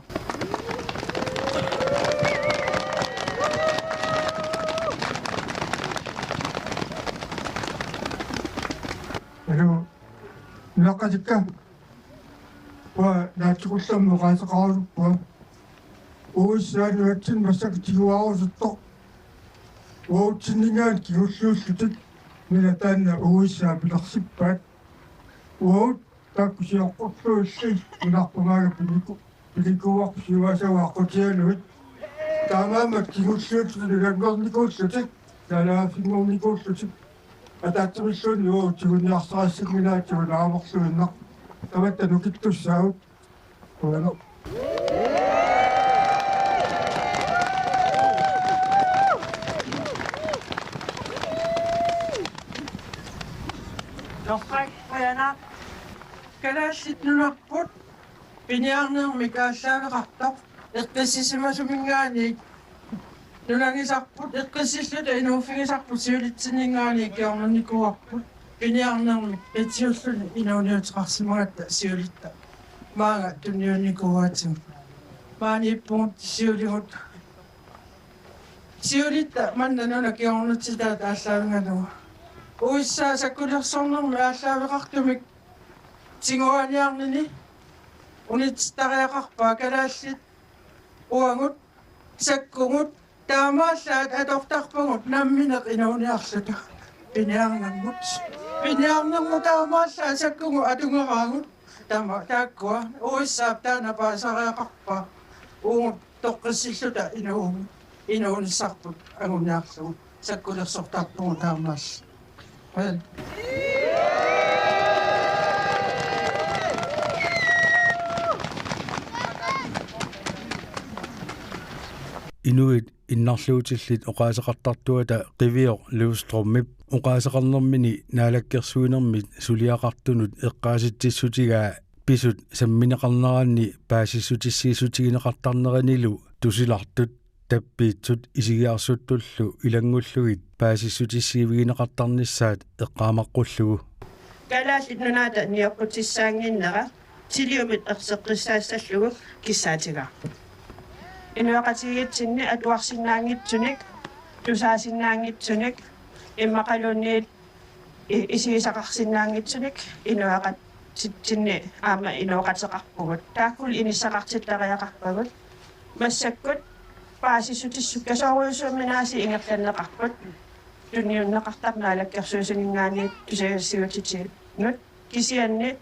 naqatikka wa naatsuqullammu qaasaqaruppua uissaanuatsin massakitiguarusuttoq uutsinningaat kigulluullutit mina taanna uissaa pilersippaat uut taakkusiorqorluulli unarpumaaga pilikuuarpusiuasavaaqutianuit taamaamat kigulluutit ilangornikuullutit talaafingornikuullutit атаатсимиллуунни уу тигунниарсарассигминаатигу наамерлуиннақ таматта нукиттуссаагут уана Torpak uana kalaallit nunarput piniarnermi kaallaavеqartoq eqqissisimasumингаани нунангисарпут эққиссиллута инууффигисарпут сиулитсиннингаани киорнникуарпут пиниарнерми патиуллуни инауниутеқарсимагатта сиулитта маага тунниунникуаатсим мааниппуут сиулигут сиулитта манна нуна киорнутситаа тааллаавингануа уиссаа саккулерсорнерми ааллаавеқартумик тигуаниарнини унитстариақарпаа калааллит уангут саккугут таамааллаат аторторпагут намминеқ инауниарлута пиниарнангут таамааллаа саккугу атунгераагут тама тааккуа уиссаап таана паасариақарпаа уут тоққиссиллута инауниссарпут агуниарлугу саккулерсортарпугу таамаалла inuit innarluutillit oqaasaqartartuata qivior Livströmmip oqaasaqarnermini naalakkersuinermit suliaqartunut eqqaasitsissutigaa pisut sammineqarneranni paasissutissiisutigineqartarneranilu tusilartut tappiitsut isigiarsuttullu ilangulluit paasissutissiivigineqartarnissaat eqqaamaqqullugu kalaallit nunaata niorqutissaaginnera tiliumit erseqqissaasallugu kissaatigaa inuaqatigitsinni atuarsinnaangitsunik tusaasinnaangitsunik immaqalunniit isiisaqarsinnaangitsunik inuaqatitsinni aama inuoqateqarpugut taakkul inissaqartittariaqarpagut massakkut paasissutissuk kasoruusuuminaasi ingerlanneqarput tunniunneqartarnaalakkersuusuningaaniit tusayassiutitinut kisianni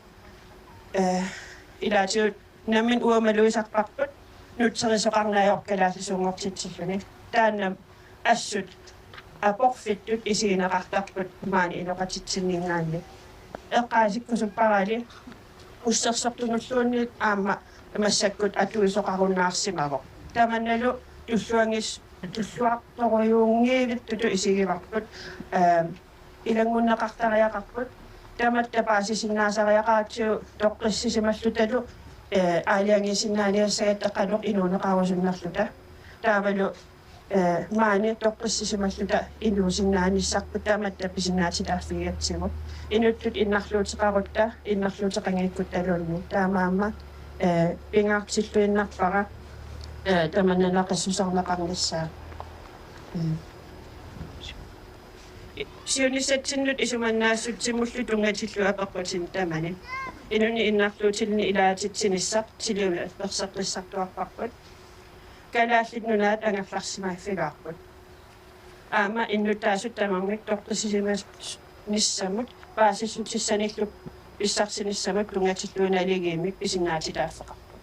ilaatiut nammin uamaluisarparput nutserisoqarnaajoqqalaasisuungortitsilluni taannam assut aporfittut isiineqartarput maani inoqatitsinningaanni eqqaasikkusupparali ussersortunulluunniit aamma massakkut atuisoqarunnaarsimagoq tamannalu tulluaqtoruyuungiivittutu isigivarput ilangunneqartariaqarput tamatta paasisinnaasariaqaatsiu toqqissisimallu aaliangisinnaaniassagattaqanoq inuuneqarusunnerluta taavalu maani toqqissisimalluta inuusinnaanissarput tamatta pisinnaatitaaffigiatsimut inuttut innarluutiqarutta innarluutiqangiikkut taamaamma pingaartilluinnarpara tamananaqassusarnaqarnissaa siunissatsinnut isumannaassutsimullu tungatillu aperqutin tamani inuni innarluutilni ilaatitsinissaq siliuna perseqqissartuarparput kalaallinnunaat angerlarsimaaffigaarput aama innutaasut tamarmik toqqissisimasnissamut paasissutissanigluk pissarsinissamut tungatilluunaligiimik pisinnaatitaaffeqarput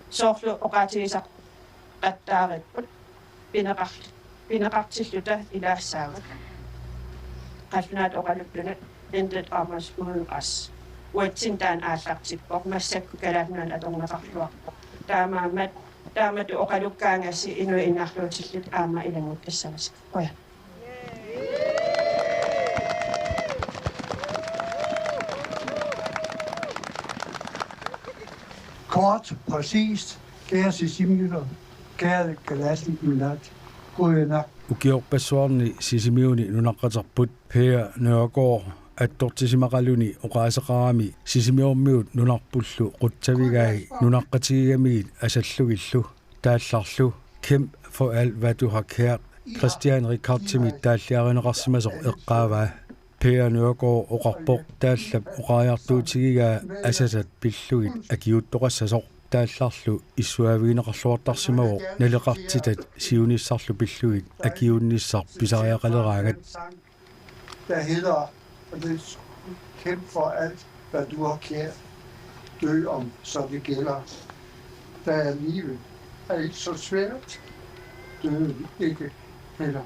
soorlu oqaatigisaq qattaaripput pineqartilluta ilaassaavat qallunaat oqaluttuna entet aamasmuunqas uatsin taan aallartippoq massakku kalaannuan atorneqarluarpoq taamatu oqalukkaangassi inui innarluutillut aama ilanguttassavasik qoya Kort, præcist, kære Sisimiuter, kære Kalasnik-Nunaat, Kuyanak. Ukiorpassuarni sisimiuni nunaqqaterput Pea Nørgaard attortisimaqaluni oqaaseqarami sisimiormiut nunarpullu quttavigai nunaqqatigamiit asallugillu taallarlu kæmp for alt hvad du har kært Christian Ricardtimit taalliarineqarsimasoq eqqaavaa Pea Nørgaard oqarpoq taallap oqaajartuutigigaa asasat pillugit akiuttoqassasoq taallarlu issuaviineqarluartarsimagoq naleqartitat siunissarlu pillugit akiunnissar pisariaqaleraagat Der hedder, og det kæmp for alt, hvad du har kært, dø om, så det gælder. Der er livet er ikke så svært, døde ikke heller.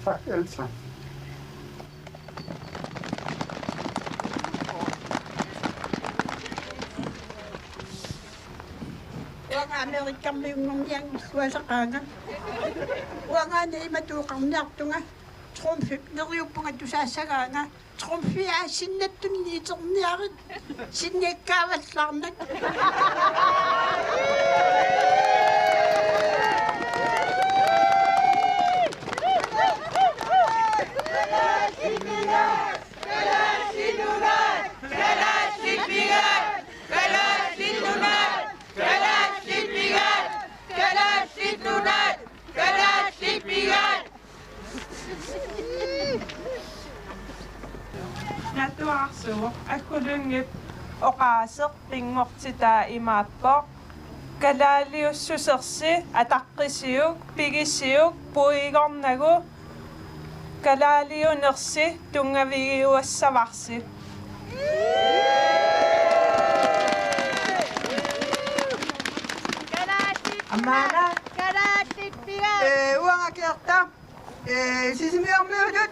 Tak alle sammen. Amerikkammiunngorniang suasaqaanga uangaani imatuuqarniartunga trumfi neriuppunga tusaassagaanga trumfi aassinnattunniiterniarit sinniakkaavallаарnak Natuarsuuq akkulungip oqaaseq pingortitaa imaappoq kalaaliussusersi ataqqisiuk pigisiuk puigornagu kalaaliunersi tungavigiuassavarsi Amana uangakerta sisimiormiudut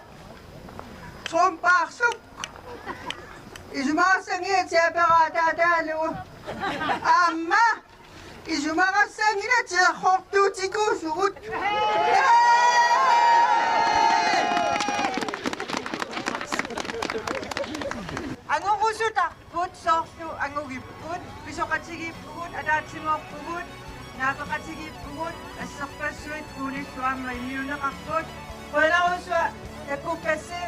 trumpaarsuk isumarassangiatiaperaataataaluu amma isumarassanginatiaqortuutikuusugut angorusutaqput soorlu angugipput pisoqatigippugut ataatsimorpugut naapaqatigippugut asserpassuit kuulilluamma immiuneqarput qolarusua takkukassi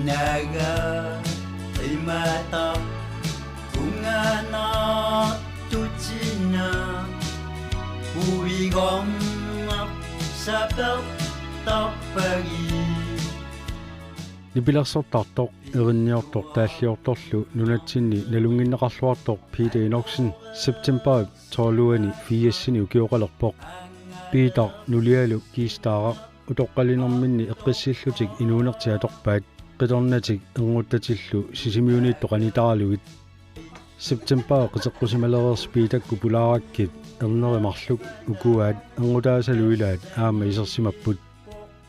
naga imata kungana tutsina uigonna sapel tappagi Nipilersortartoq erinniortoq taalliortorlu nunatsinni nalunginneqarluartoq Peter Enoxen September tooluani fiassini ukioqalerpoq Peter nulialu kiistaara utoqqalinerminni eqqissillutik inuunertiatorpaat qitornatik enguttatillu sisimiuniittoqanitaraluit September qiteqqusimalereers Peterkku pulaarakkit ernerimarluk ukuaat engutaasaluilaat aama isersimapput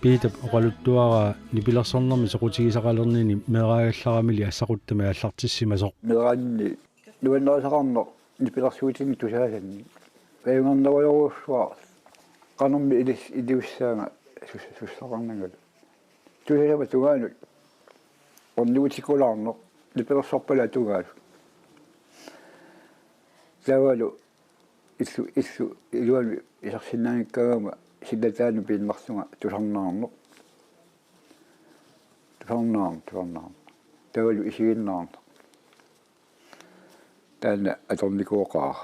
Peter oqaluttuaraa nipilersornermi soqutigisaqalernini meeraagallarami assaquttamia allartissimasoq meeraanni nuannerisaqarneq nipilersuutini tusaasanni ayungarnaruyoruussua qanermi idiussaanga sussaqarnangalu tusasama tugaanu ornigutikulaarneq nipilersorpala tugaalu savalu issu iluanu isarsinnaanikkagama sillataanu piinnersunga tusarnaarneq tavalu isiginnaarneq taanna atornikuoqaa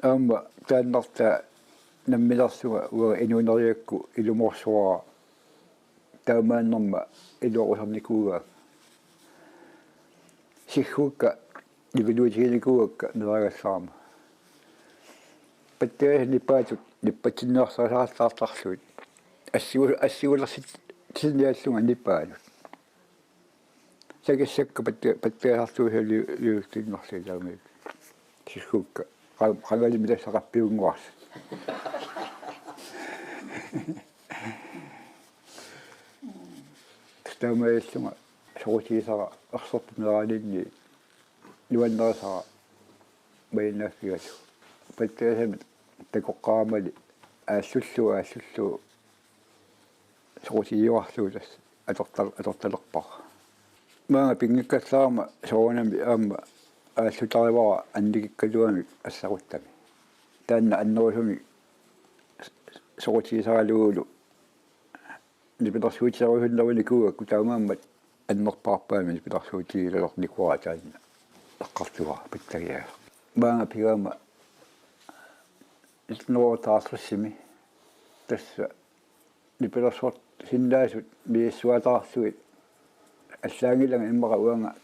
aamma taannarta nammilersuga uga inuuneriakku ilumorsuara taamaannerma iluoqusarnikuugaa sиггуукка нивилуутигиликуакка нерагасsaarma паттаасни ниппаатут ниппатиннеэрсарасаартарлуит ассигулерсит тинниаллунга ниппаанут сагиссакка паттаасартуусали юустиннерлилаамик сиггуукка qangали милассақарпиунгуарс стамаиллунга сорутигисара ерсортумераалинни нуаннерисара байнаффигасу паттаасамит такоққаамали аассуллу сорутигиуарлуутас аторталерпар маага пингиккассаарма соонами аама аассутаривара анникиккалуами ассаруттами таанна аннерусуми сорутигисаралуулу нипилэрсуутисарусуннавини куугакку таамааммат аннерпаарпаами нипилэрсуутигилалерникуара таанна эққартуа паттагиа маага пигаама итнуотаассими тасса нипилэрсуут синнаасут мииссуатаарсуит аллаангилага иммара уанга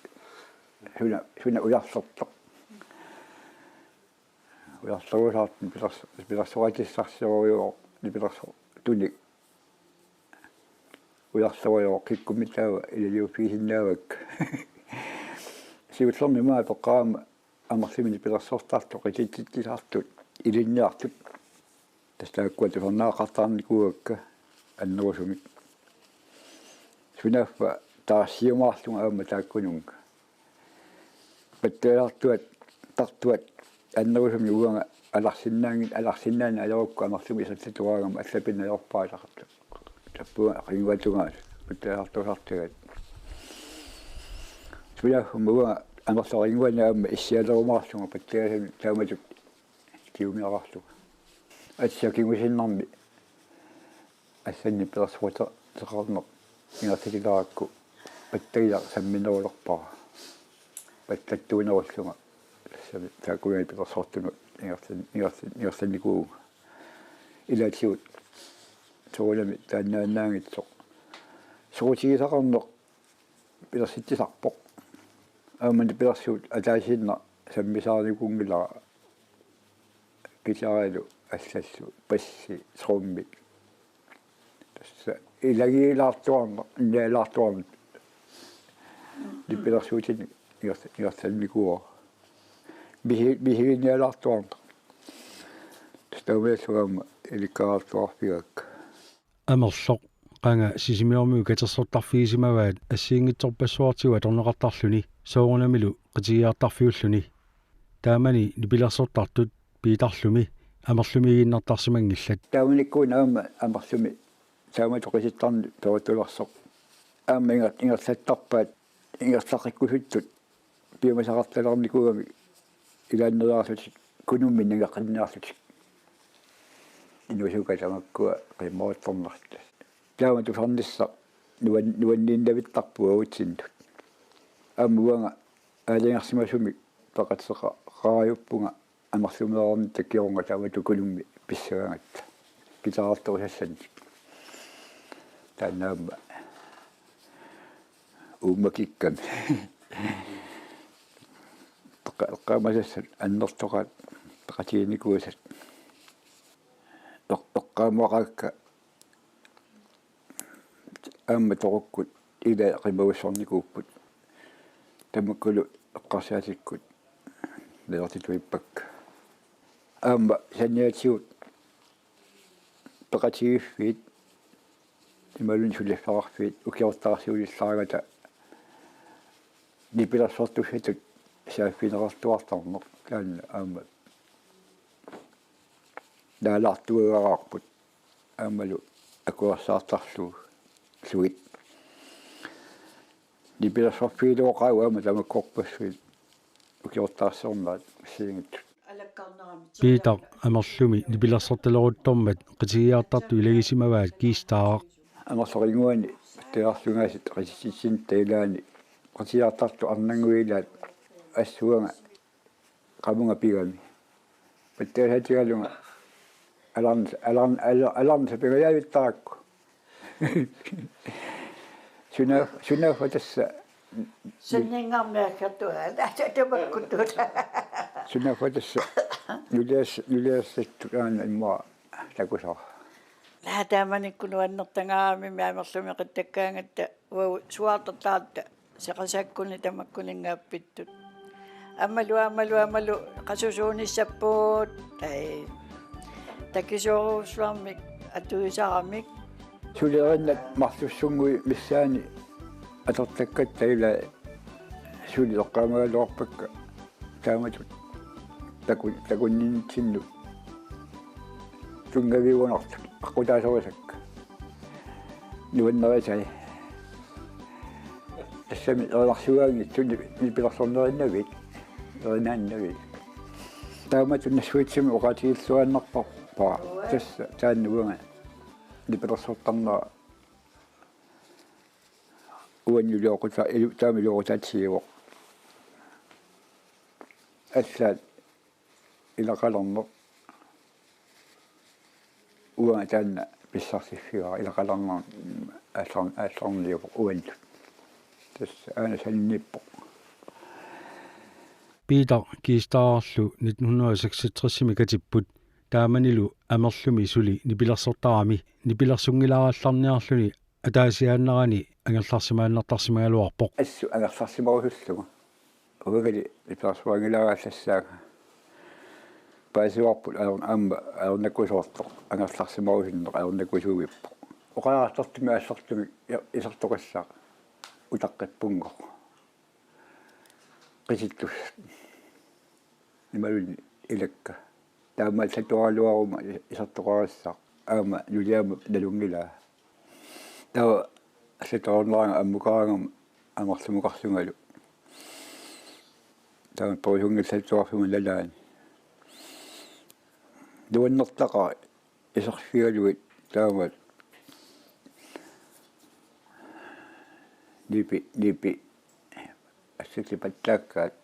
суна уярсэртоқ уярсэрусаарт нипилэрсуатиссарсиориоо нипилэрсу туник уярсэриоо киккумитаава илалиуффигисиннаавак сиутлэрми маа тоққаама амарсими нипилэрсуортаартоқ ититтитисаартут илинниартут тастааккуат фернаақартаарникуакка аннерусумик сунаффа таассиумаарлунга аама тааккунунга паттаалартуат тартуат аннерусуми уанга аларсиннаани алерукку амарсуми саттатуаагама аллапинна алерпаалақарту таппуа рингуатунгаат паттаалартусартагат сунаффа муа амерлорингуанаама иссиалерумаарлунга паттаасами тааматут киумиарарлуга атсиакингусиннарми ассанни пилэрсуата теқарнеқ ингертилааракку паттагилар самминерулерпара паттаттуунеруллунга сами таакуяни пилэрсуартунут ингертинникууга илаатиут соолами тааннааннаангитсоқ соотигисақарнеқ пилэрситтисарпоқ аамани пилэрсуут атаасинна саммисаарникуунгилара кисааралу аллаллу пасси сромми тасса илагиилаартуарна иннаалаартуарна диппелэрсуутини иорталникуа бихигиннаалаартуарна тастаумааллугаама иликкаартуарпигак амерлоқ qanga sisimiormiu katersortarfiisimavaat assiingitsorpassuartigu atorneqartarluni soorunamilu qitigiartarfiulluni taamani nipilersortartut piitarlumi amerlumiginnartarsimangillat taunikkuun aama amerlumi taamatoqisittarni torutulersoq aama ingerlattarpaat ingerlaqikkusuttut piumasaqartalernikugami ilaanneriarlutik kunummin nagaqinnaarlutik inusuka tamakkua qimmoottornerta taamatu farnissa nuanniin davittarpuagutsinut aamuanga aalingarsimasumik paqatseqa qaajuppunga amarsumeerarni takkiorunga taamatukulummi pissagaangatta kitaartorusassanni taannaamma uummakikkam eqqaamasassan annertoqaat paqatiinikuusat eqqaamuaqaakka aamma torukkut ila qimavussornikuupput tamakkulu eqqarsiatikkut leertituippakka aamma sanniatigut paqatigiffit imalun suliffararfit ukiortarsiulissaragata nipilarsortusatut saaffinerartuartarneq taanna aamma daalartuagaaqarput aammalu akuarsaartarlu suit nipilarsorfiiluoqaagu aamma tamakkorpassuit ukiortaarsornaat siingit Peter amerlumi nipilersortaleruttormat qitigiartartu ilagisimavaat kiistaaraq amersoringuani tearlungaasit qisissin tailaani qitigiartartu arnanguilaat assuanga qamunga pigami patteasatigalunga alarn sapigayaavittarakku sunaafa tassa sunaafa tassa nuliassattu aana imma takusar laataamanikkunuannertangaami miamerlumi qittakkaangatta suartartaatta seqasakkuni tamakkuningaappittut аммалу qasusuunissappuut tai takisuuruussuarmik atuisaaramik sulierinnat marlussungui missaani atortakkat taila suli oqqaamagaluarpakka taamatut takunninitsinnu tungaviugunartu aqutaasorusakka nuannerisai assami erlarsugaangi tunni nipilersornerinnavik erinaannavik taamatut nassuitsimi oqatigilluannarparpa tassa taannuunga nipilersortarnera uannuliоqута таамилуорутаатсигиво ассаат илақалернеқ уа таанна писсарсиффига илақалернер ааллерниуп уаллу тас аана санниппо Peter kiistaarlu 1966 katipпут тааманилу амерлуми сули нипилерсортарами нипилерсунгилааралларниарлуни атаасиааннерани ангерларсимааннартарсимагалуарпоқ ассу ангерларсимарусуллуга угали иперсуангилаагааллассаага паасуарпут аамма аернаккусоорто ангерларсимарусиннеқ аернаккусуугиппо оқаартартими ассартуми исартоқассаа утаққиппунгоқ qisittус nimaluni ilakka taamma satualuaruma isartoqarassaq aama nuliama nalungila tawa satuarneranga ammukaraangam amarlumuqarlungalu tawa pousungil satuarfunga lalaani duannertaqa isarfigaluit taamat nipi assitipattakkaat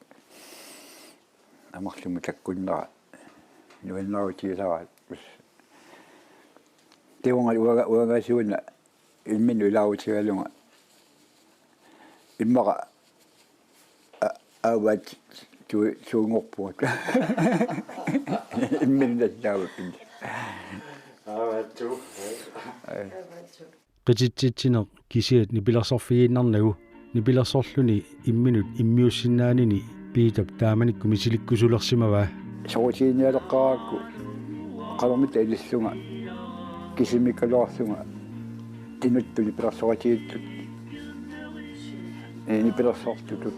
amarlumu takkunnera nuannerutiisaraat tiungal uagasuuna ilminu ilaavutigalunga immaqa aavat suungorpuat ilminu tattaavapin aavattu qititsitsiner kisiat nipilersorfigiinnarnagu nipilersorluni imminut immiussinnaanini piitap taamanikku misilikkusulersimavaa sorutiinialeqqaraakku qalermita ilissunga kisimikkaluarsunga tinuttu nipilersoratiittut nipilersortutut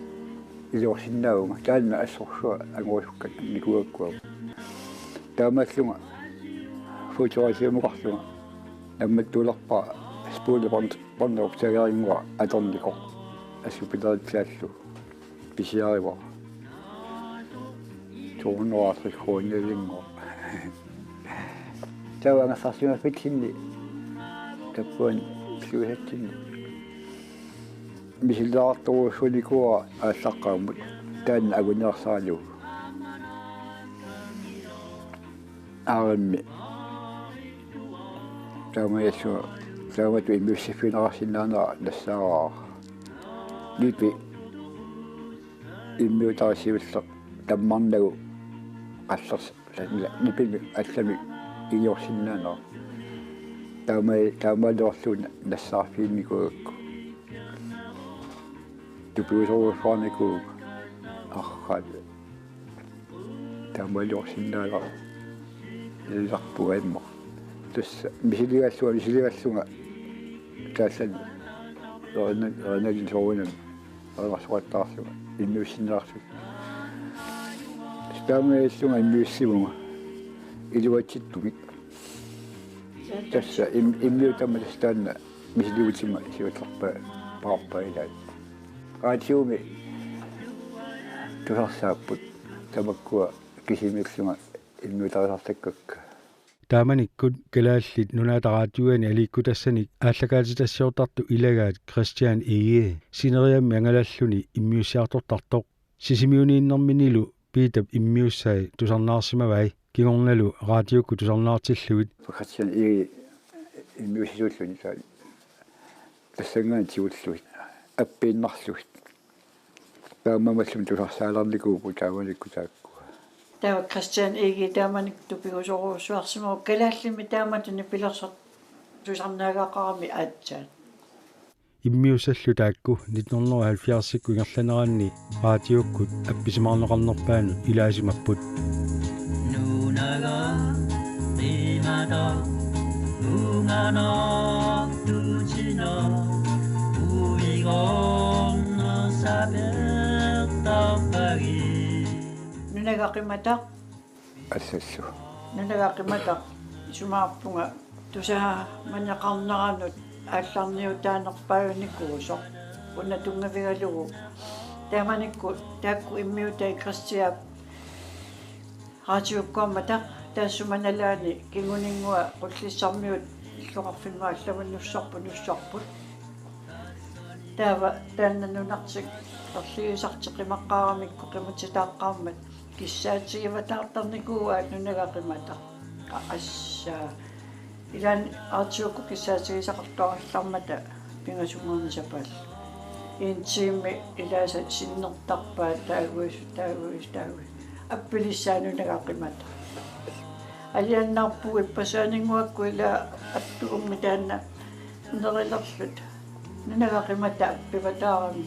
iliorsinnaunga taanna assorsua anguusukkat nikuakkua taamallunga futurasiumuqarlunga nammattuulerpaa spuulipornerup sageriingua atornikoq assupileritlaallu pisiariva tuunnoarlikhuunnilingo tawa angassarsimaffitsinni tappuan suusatsinni мисилаартуусуликуа ааллаққаамут таан агунеерсаалу аарми таамаату иммиуссиффинерарсинаанера нассаараа липи иммиутарсивиллер таммарнагу аллерс липи аллами иорсинаанера таамаалуарлуун нассаарфииммикуакку тупиусоруфаарникуу архаат таамаалуарсинаанера иларпугаимма тасса мисилигаллунга таасан рааналисоорунам арасуаттаарсуга иннуссинаарсу стамеэллунга иннуссимунга илуатситтумик тасса иммиутаммалстаанна мисилиутимма сиутларпаа паарпаилаа аатиуми тусарсааппут тамаккуа кисимиллунга иммиутарисартаккакка тааманиккут калааллит нунаатараатиуани аликкутассаник ааллакаатитассиортарту илагаат Кристиан Ие синериамми ангалаллуни иммиуссиартортартоқ сисимиунииннэрминилу питап иммиуссай тусарнаарсимавай кигорналу радиокку тусарнаартиллугит Кристиан Ие иммиуссиуллуни саа тассангаан тиуллугит аппииннарлугит таамамаллум тусарсааларликуупу тааваликку таакку таа Кристиан Иги тааманик тупигусоруусуарсимаа калааллими тааматуни пилерсат тусарнаагақарами аатсаат иммиусаллу таакку 1970-икку ингерланераанни радиоккут апписимаарнеқарнерпаanu илаасимаппут нунага имада унгана тучина уигорна сабертапаги нунагақиматақ ассассу нунагақиматақ сумаарпунга тусаа манеқарнеранут аалларниутаанерпаюникуусо уна тунгавигалугу тааманикку таакку иммиутай кристиап радиоккуамматақ таассуманалаани кингунингуа qulлиссармиут иллоқарфимаа алламаннуссарпут таава тааннанунартик арлиисартеқимаққаарамикку қимутитааққармат киссаатигиватаартарникууаат нунагақимата ассаа илан артиокку киссаатигисақартуараллармата пингасунгуунисапаал интимми илааса синнертарпаа таагуис аппилиссаанунагақимата алианнарпуг иппасаанингуакку ила аттугумми таанна нерилерлут нунагақимата аппиватаарами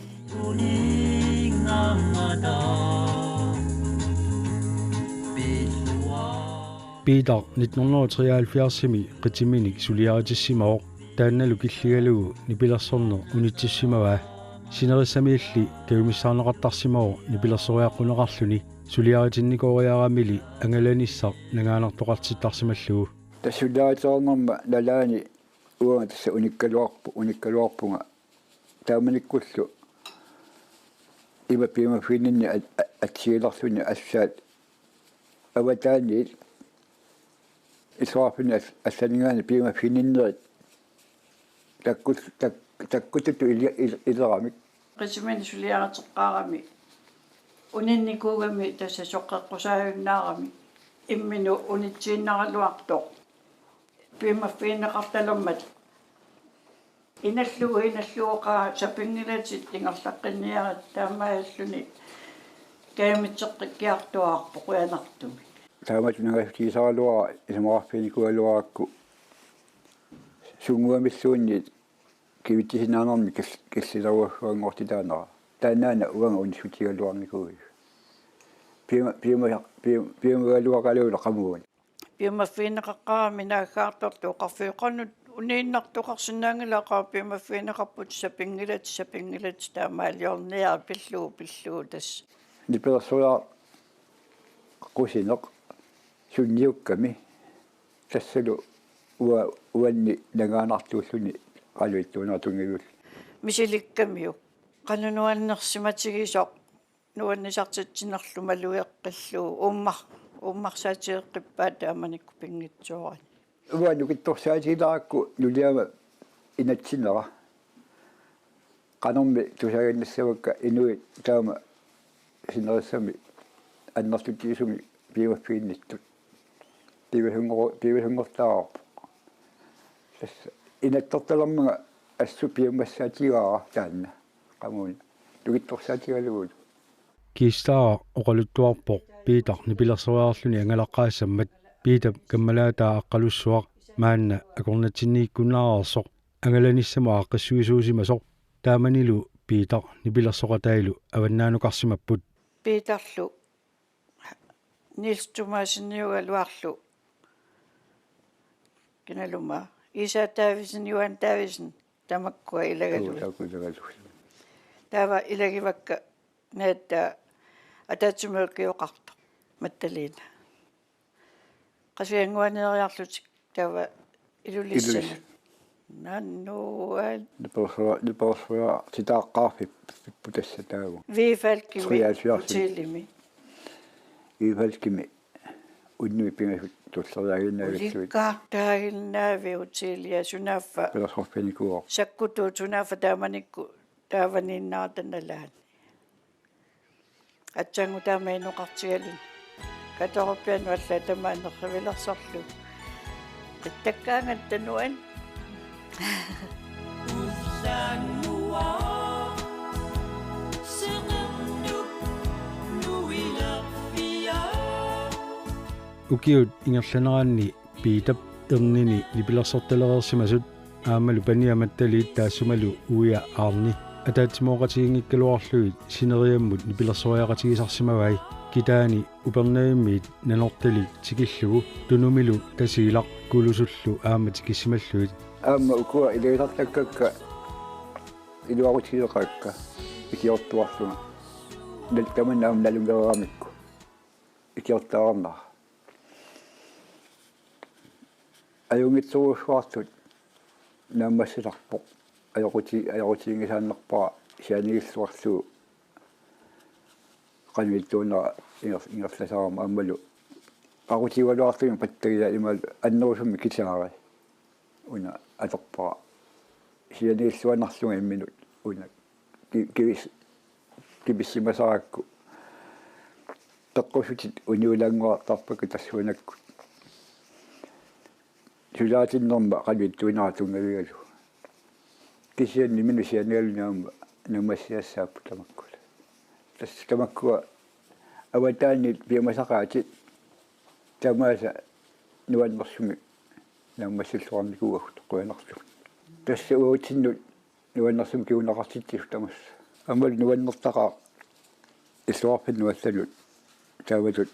Peter 1973-ми qitiminik suliaritissimoq taannalu killigalugu nipilersorner unittissimava sinerissamiilli kagumissaaneqartarsimao nipilersoriaqquneqarluni suliaritinnikooriaramili angalanissaq nagaanartoqartittarsimallugu тассулааритаорнэрма налаани уага тасса униккалуарпунга тааманиккуллу ива фининни атсииларлуни ассаат аватаани исоафина ассанингаани пима фининнерит таккутуту илерамик qisimin suliaratеққарами унинникуугами тасса соққеққусааюннаарами иммину унитсииннаралуартоқ пима финеқарталуммат иналлуоқаа сапингилатит ингерлаққинниарат таамааллуни каамитсеққиккиартуаарпо қуянартуми тааматунагaftiisaralua исамаарфиникуалуаакку сунгуамиллуунни кивиттисинааnermi киллиларуаффуангортитаанера таанаана уанга унисутигалуарникуи пиамагалуақалуула қамуун пиамаффиинеқаққарами нааггаарторту оқарфиоқарнут унииннартоқарсинаангилақаа пиамаффиинеқарпут сапингилат таамаалиорниар пиллуу тасс диперсуя qusинеқ сунниукками тассалу уанни нагаанартууллуни қалуиттуунартунгивул мисиликкамиу qanunуаннерсиматигисоқ нуаннисартитсинерлу малуеққиллуу ууммарсаатиеққиппаа тааманикку пингитсуарани уанну китторсаатилаакку нулиама инатсинера qanormi tusaginnassavakka inuit taama sinerissami annartutiisumi piivaffiinnittut piivahungortaarpu tassa inattortalarmaga assу piumassaatigaa taanna qamuun lugittorsaatigalugut kiistaa oqaluttuarpoq Peter nipilersoriarluni angalaqaassammat Peter kammalaataa aqqalussuaq maanna akornatinniikkunnaarersoq angalanissama aqqassuisuusimasoq taamanilu Peter nipilersoqatailu avannaanuqarsimapput Peterlu Nils Thomasinniugaluarlu kinaluma Isa Tavisen Johan Tavisen tamakkua ilagalu tava ilagivakka naata atatsumulkioqarto mattaliina qasianguaneriarlutik tava ilulissana nannuan nipersua sitaaqqaarfippu tassa taagu viifalkimi utillimi viifalkimi unnui pingasut tussariaginnaagitsuit ulikkaartaagilnaavi utillia sunaffa pelersorpenikuor sakkutu sunaffa taamanikku taavaninnaartanalaani atsangu taamainoqartigalun katorpian walla tamaanerrivilersorlu qittakkaangattanuan ukiut ingerlaneraanni piitap ernini nipilersortalereersimasut aamalu paniamattaliit taassumalu uia aarni ataatsimooqatigiнгиккалуарлуит синериаммут нипилерсориақатигисарсимавай китаани упернаиммиит наnortalik тикиллугу тунумилу тасиилақ кулусуллу аамати киссималлуит аама укуа илеисартаккакка илуарутигеқакка икиортуарлуга налтаманаам налунгераамикку икиортаарнаа аюнгитсуусуартут нааммассиларпоқ ajorutiingisaannarpaa sianigilluarluu qanuittuunera ingerlasaarma ammalu aqutivaluarlumi pattagia imalu annerusummi kisaari una atorpaa sianigilluannarlunga imminut una kibissimasaakku teqqusutit uniulanguartarpakku tassuunakku sulaatinnerma qanuittuuneratungavigalu kisian niminu sianialungaamba namassiassaappu tamakkula tassa tamakkua avataanni piamasaqaatit tamaasa nuannersumi nammassilluarnikuugu toqquanarlu tassa uutinnut nuannersum kiunaqartittisu tamassa amal nuannertaqaa illuarpinnuallanut taavatut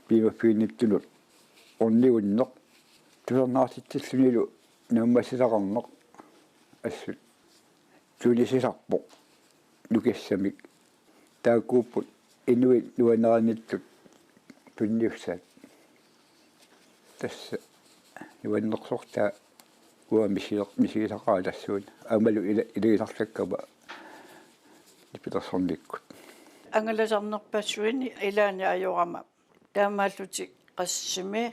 piimaffiinnittunut ornigunneq tusernaartittilluниlu nammassilaqarneq assut tulisisarpoq lukissamik taakkuupput inuit nuaneraanittut tunniussaat tassa nuannersortaa uа misigisaqaa tassuun amalu ilegisarlakkapa nipilersornikkut angalasarnerpassuini ilaani ajorama taamaallutik qassimi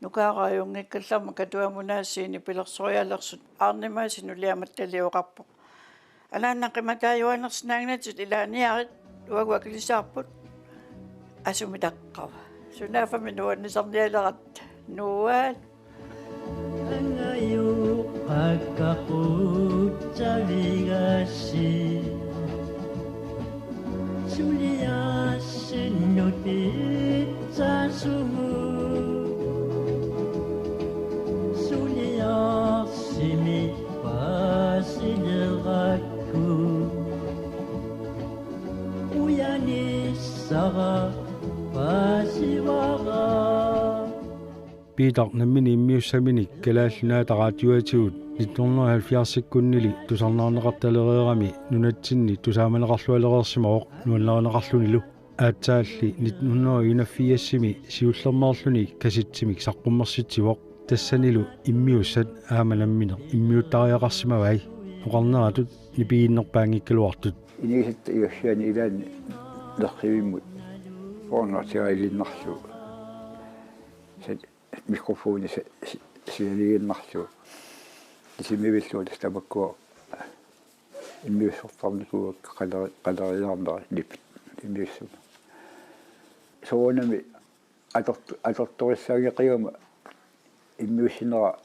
nukaaraajungikkallama katuamunaasiini pilersorialersut aarnimaasinuliamattaliuqarpoq alaannaqimataayuanersinaangnatut ilaaniarit uaguakilisaarput asumitaqqava sunaafami nuannisarnialerat nuaal angayu qaqqaqutsaligasi suliassinnutitsasumu suliassimi pasileraku uyanissara pasivara Peter nammini immiussaminik kalaallunaataqaatiuatigut 1970-sikkunnili tusarnaarneqartalereerami nunatsinni tusaamaneqarlualereersimooq nuannereneqarlunilu aatsaalli 1994-simi siullermaarluni kasitsimik saqqummersitsivoq тассанилу иммиуссат аамаламминер иммиуттариақарсимавай оqarneratut нипигиннерпаангиккалуартут инигисатта игассаани илаани лерривиммут орнатигаилиннарлу сат микрофони сиалигиннарлу исимивиллуут стабаккуа иммиуссортарникуак қалериарнера липит иммиуссума соонами аторториссаагеқиума иммиуссинера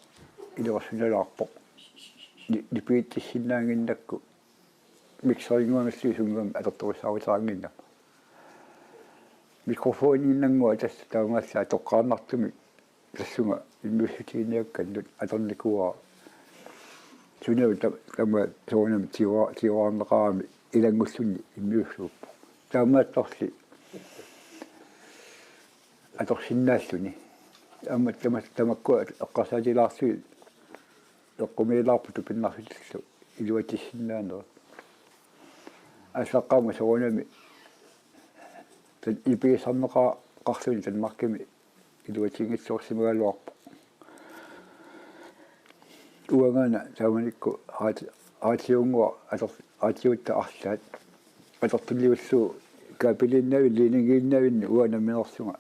илерсуналаарпо липииттиссиннаангиннакку миксерингуамассуисунгам аторториссаарутаангинна микрофониннангуа тасса таамаасса тоққарнартуми тассунга иммиуссутигиниакканнут аторникуа сунеу тама соонами тиуарнеқарами илангуллунни иммиуссууппо таамаатторли аторсиннааллуни амма тамакку эққарсаатилаарсуи эққумилаарпуту пиннарсутиллу илуатиссиннаанера асаққама соонами тан иписарнеқаа қарлуни танмаркими илуатингитсуорсимагалуарпо уангана тааманикку аатиунгуа аатиутта арлаат атортулливуллуу капилиннави линигииннавинни уанаминерсунга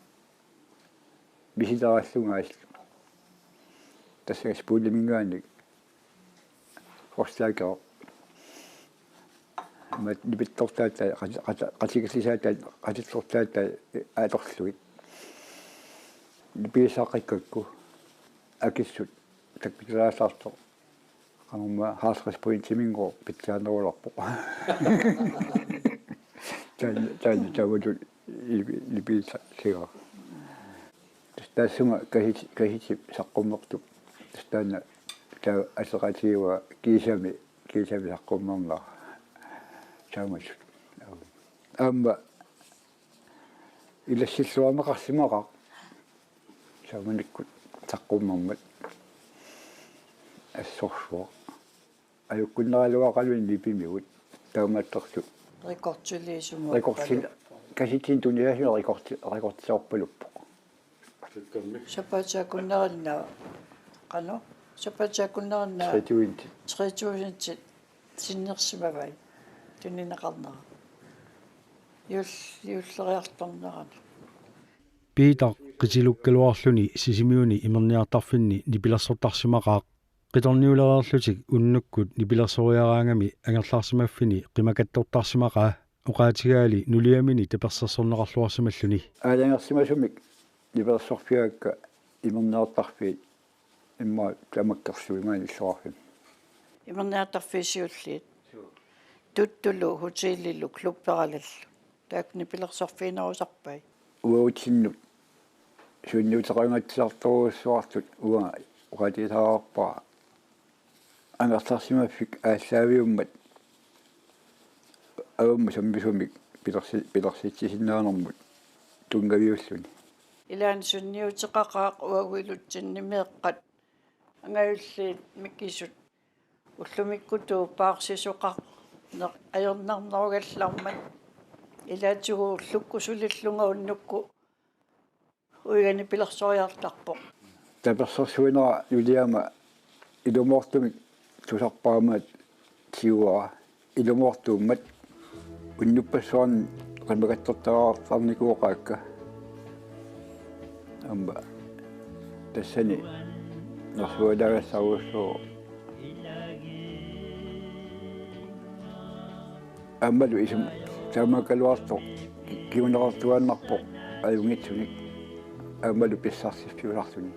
биситарааллунгааллу тассагас пуулимингаанник форстаакаа мат нипиттортаата qatigisisaataa qatitsortaata aatorluit ниписаақиккакку акиссут такпитаасаарто qamma haasqaspуинтимингоо питсаанеруларпо таваду ниписа сига тассума kahiti саққуммерту таана таа асеқатиуа кисами саққуммернаа таамас амма илассиллуарнеқарсимаqa тааманиккут саққуммермат ассорсуа аюккуннералуақалуни липимиут таамаатторсу рекортулиисуму kahitин туниасуна рекортисаорпалуппо сапаатсаакуннеринна qano сапаатсаакуннеринна 30 синнерсимавай тунинеқарнера юллериарторнерана Peter qitilukkaluarluni sisimiuni imerniartarfinni nipilassortarsimaqaaq qitorniulereerlutik unnukkut nipilersoriaraangami angerlaarsimaffini qimakattortarsimaqaa oqaatigaali nuliamini tapersersorneqarluarsimalluni ааlangersimasumik nipelersorpiaakka imerniartarfiit имма тамаккерсуимаани иллуарфин имерниартарфисиуллиит туттулу хотеллилу клубпералаллу таакни пилерсорфинерусарпай уаутсинну суиннуутеқангатсиарторуссуартут уа оqatitаарпаа ангартарсимаффик ааллаавиуммат аумма самбисумик пилерситсисиннаанермут тунгавиуллуни илаан сунниутеқақаақ уагуилутсиннимеэққат ангаюллиит миккисут уллумиккутуу паарсисоқар аёрнарнеругаллармат илаатигуу луккусулиллунга уннукку уигани пилерсориартарпо таперсорсуинера юлиама илумоортумик тусарпаамаат тиуа илумоортууммат уннуппассуарн qimagattортараартарникуоqaakka амба тассани нэрсуадагассаруссуу аммалу исум таамакалуарто киунеқартуааннарпо аюнгитсуник аммалу писсарсиспиулартуни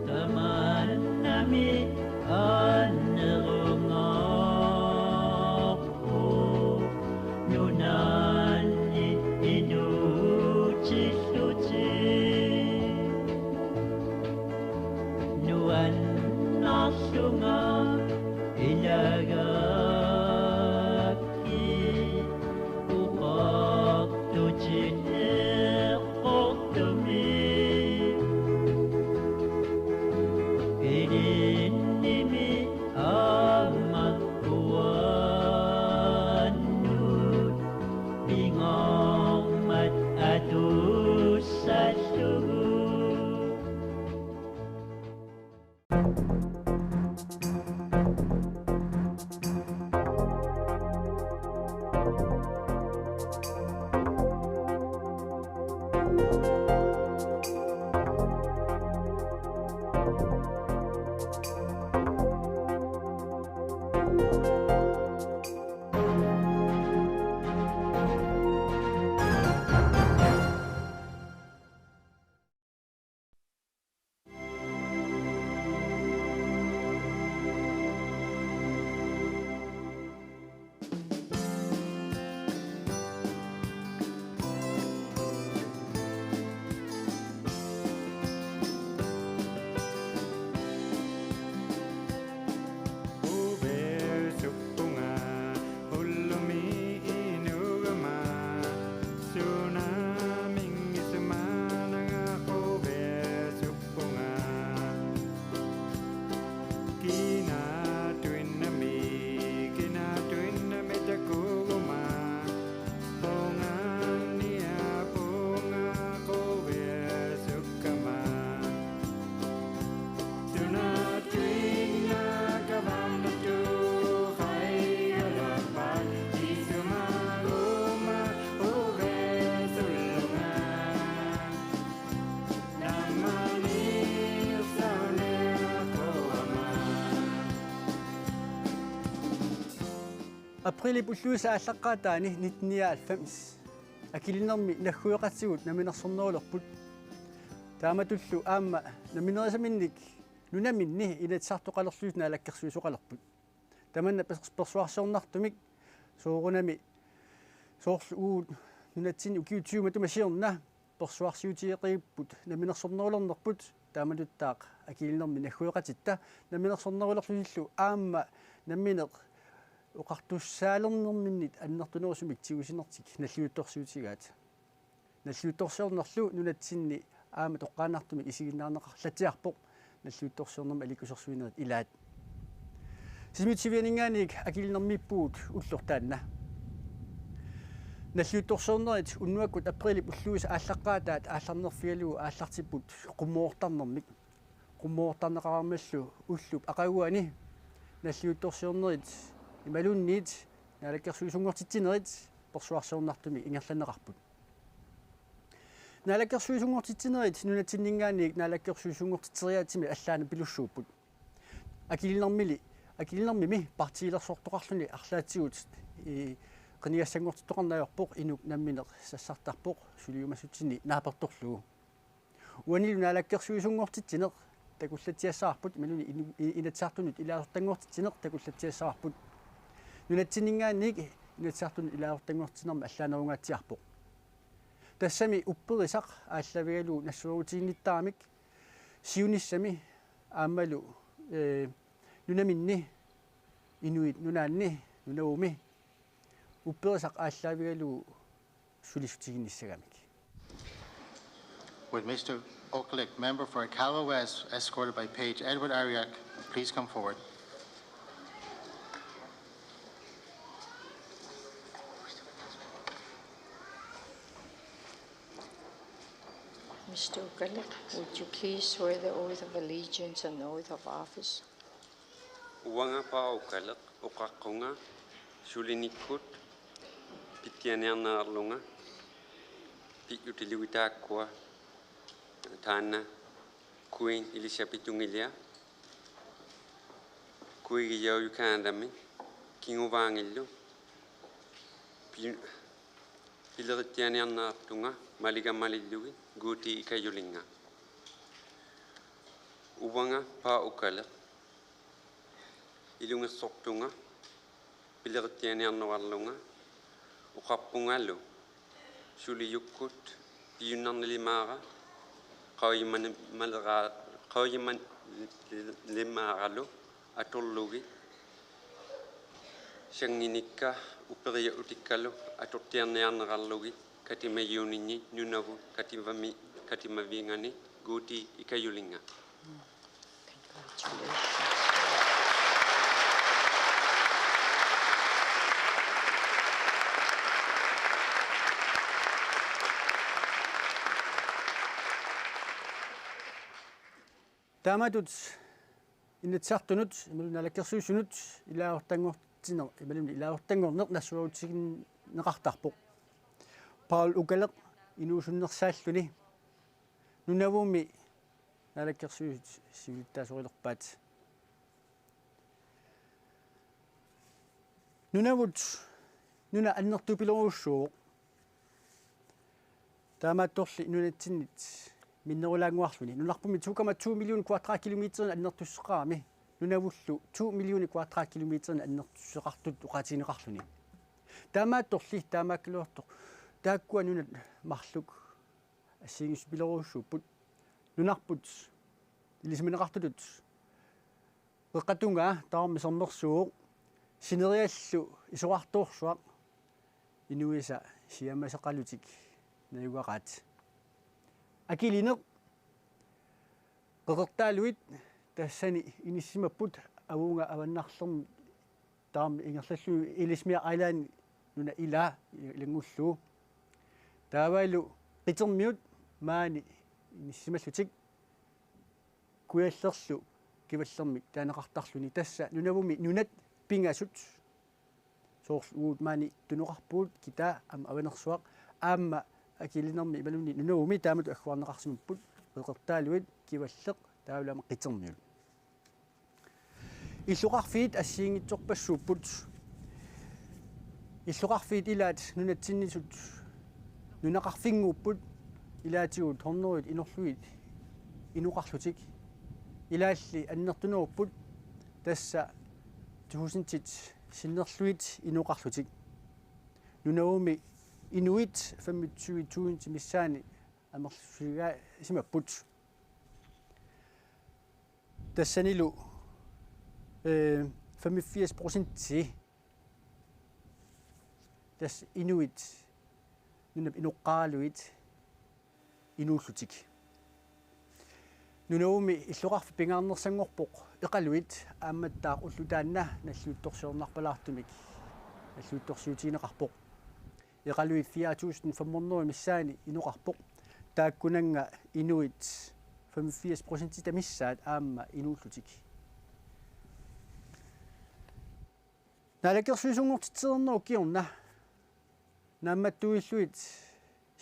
таманнами аннерунгааппо нунанни инуутиллути нуаннарлунга илагаакки уқартутинеққортуми илинними априли пуллуиса ааллаққаатаани 1990 акилинерми наггуеқатсигут наминерсорнерулерпут тааматуллу аама наминерисаминник нунаминни инатсартоқалерлуусна алаккерсуисоқалерпут таманна персуарсиорнартумик соорунами соорлу уут нунатсини укиутсиума тумасиорна персуарсиутиеқииппут наминерсорнерулернерпут тааматуттаақ акилинерми наггуеқатитта наминерсорнерулерлуиллу аама намминеқ оқартуссаалернерминнит аннертунерусумик тигусинертик наллиутторсиутигаат наллиутторсиорнерлу нунатсинни аама тоққаанартумик исигиннаарнеқарлатиарпоқ наллиутторсиорнерма аликусерсуинерит илаат симитсивианинганик акилинермиппуут уллортаанна наллиутторсиорнерит уннуаккут априли пуллуис ааллаққаатаат аалларнерфиалугу ааллартиппут қуммоортарнермик қуммоортарнеқарармаллу уллуп ақагуани наллиутторсиорнерит ималунниит наалаккерсуисунгортитсинерит персуарсиорнартуми ингерланеқарпут наалаккерсуисунгортитсинерит нунатсиннингааник наалаккерсуисунгортитсериаатими аллаана пилуссууппут акилинермими партиилерсортоқарлуни арлаатсигут қиниассангортитоқарнаёрпоқ инук намминеқ сассартарпоқ сулиумассутсини нааперторлугу уанилу наалаккерсуисунгортитсинеқ такуллатиассаарпут малуни инатсаартунут илаасортангортитсинеқ такуллатиассаарпут нунатсиннингааник инатсаартунут илаасортангортинерма аллаанаругаатсиарпоқ тассами упперисақ ааллавигалу нассуарутиинниттарамик сиуниссами аамалу нунаминни инуит нунаанни нунауми упперисақ ааллавигалу сулисутигинниссагамик. Would Mr. Okalik, member for Calva West, escorted by Page Edward Ariak, please come forward. Mr. Okalik, would you please swear the oath of allegiance and the oath of office? Uanga pa Okalik, Okakonga, Sulinikut, Pitianiana Lunga, Pitutiliwitakwa, Tana, Queen Elizabeth Tungilia, Queen Yau Kandami, King of Angelo, Pilatiana Tunga, Maliga Malilui, Guti Kayulinga. Uwanga pa Okala, Ilunga Soktunga, Pilatiana Walunga, Ukapungalo, Suli Yukut, Yunan Limara. Kauiman limaralo atollugi sanginikka uperia utikalo atortianearnerallugi katimayuninni nunavu katimavingani guti ikayulinga. тааматут иннатсартунут ималуналаккерсуусунут илаавартангортинер ималуни илаавартангорнеқ нассуаутсигин неқартарпоқ Paul Okalik инуусуннерсааллуни нунавуми налаккерсуут сивиттаасорилерпаат нунавут нуна аннертупилеруussууоқ таамаатторли нунатсиннит миннерулаангуарлуни нунарпуми 2,2 миллион квадраткилометрин аннертуссеқарами нунавуллу 2 миллион квадраткилометрин аннертуссеқартут уқатинеқарлуни таамаатторли таамааккалуартоқ тааккуа нунат марлук ассигис пилеруussууппут нунарпут илисминеқартутут эққатунга таарми сорнерсууоқ синериаллу исоқартуорсуақ инуиса сиамасеқалутик наюгараат акилинеқ қеқертаалуит тассани иниссимаппут авуунга аваннарлерми таами ингерллу илисмиа айлаан нуна ила илангуллуу таавалу қитермиут маани иниссималлутик куяллерлу киваллермик таанеқартарлуни тасса нунавуми нунат пингасут соорл уут маани тунеқарпуут кита ам аванерсуақ аама акилинерми ималуни нунавуми таамат аггуарнеқарсимаппут қеқертаалуит киваллеқ таавлама қитермиут иллуқарфиит ассиингитсорпассууппут иллуqarfiit ilaat nunatsinnisut nunaqarfinguupput ilaatigut horneruit inorluit inuqarlutik ilaalli annertunerupput tassa tuhusintit sinnerluit inuqarlutik nunaumi inuit 25 missaani amerluga simapput tassanilu 85% das inuit nunap inuqqaaluit inuullutik nunaumi illuqarfi pingaarnersangorpoq eqaluit aammattaaq ullutaanna nalluuttorsiornarpalaartumik nalluuttorsiutiineqarpoq eqaluit 4500 missaani inuqarpoq taakkunanga inuit 85% tamissaat aamma inuullutik nalakersuisungortitsernernu kiorna naammattuilluit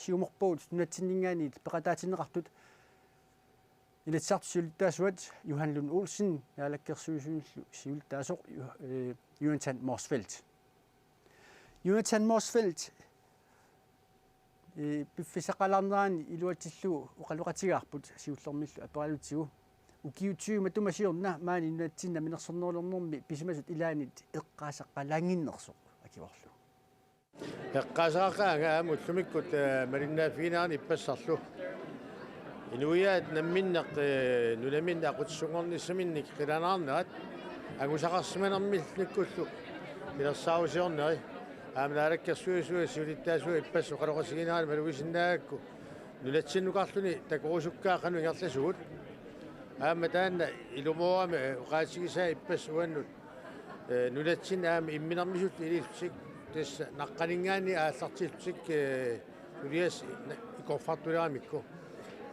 siumorpuut nunatsinningaaniit peqataatineqartut inatsartusiulitaasuat Johan Lund Olsen naalakkersuisuullu siulitaasoq Jonathan Morsfeldt Jonathan Morsfeldt piffisaqalarneraani iluatillugu uqaluqatigaarput siullermillu aperalutsigu ukiutsiu matumasiorna maani nunatsinna minersernerlernermi pisimasut ilaanit eqqaasaqqalaanginnersoq akiorlu eqqaasaqaanga amullumikkut marinnaafinaani ippassarlu inuiaat namminneq nunaminna aqutsungornissaminnik qilanaarnerat agusaqarsimanermillnikkullu ilersaausiorneri aamnaalakkersuisua siulittaasua ippass uqaloqasiginaani malugisinnaagakku nunatsinnuqarluni takorusukkaaqanu ingerlasugut aamma taanna ilumuarami uqaatigisaa ippass uannut nunatsin aama imminermisut ilillutik tassa naqqaningaani aallartillutik ulias ikorfartuleramikku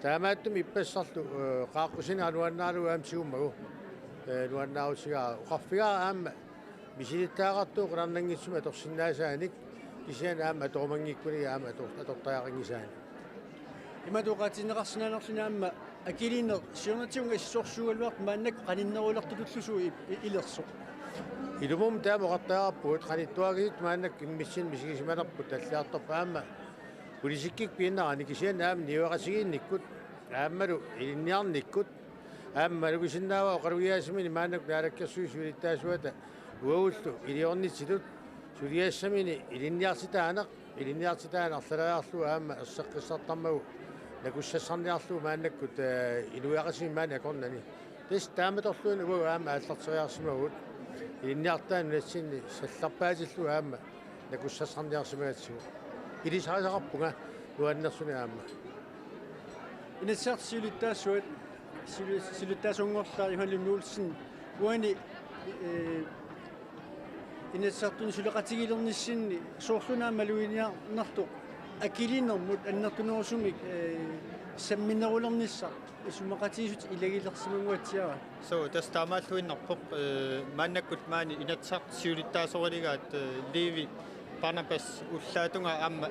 taamaattum ippassarlu qaaqqusina anuannaalu aamsigummagu nuannaarutigaa uqarfigaa aama misilittaaqartuu qinarnangitsuma torsinnaasaanik kisian aama atormangikkuni aama atortaaqangisaani иматуqaatineqarsinaanerluna аама акилинер сиорнатиунга иссорсугалуарт мааннак qaninnerulartulullusuu илерсо илумум таамоqartaaqarpuut qanittуагит мааннак иммиссин мисигисималерпут таллаартарпа аама улисиккик пииннарани кисиан аама ниуақасигиинниккут ааммалу илинниарниккут ааммалу кисиннаава оқалугиаасимини мааннак наалаккерсуи сулиттаасуата уауллу илиорнитсилут сулиаассамини илинниартитаанерлалаарлу аама ерсеққиссартармагу накуссассарниарлу мааннаккут илуяқасими маани акорнани тис тааматорлуун уа аама ааллартериарсимагут илинниартаан нунатсинни салларпаатиллу аама накуссассарниарсимагатсигу илисаасақарпунга нуаннерсуни аама инатсарт силиттаасуат силиттаасунгорлаа Johan Lund Olsen уани инатсартун сулеқатигилерниссинни соорлунаа малуиниарнартоқ акилинермут аннертунерусумик самминерулернisса исумақатиисут илагилерсимангуатсиара so тастаамааллуиннарпоқ мааннаккут маани инатсарт сиулиттаасорилигаат ливи Barnabas уллаатунга аама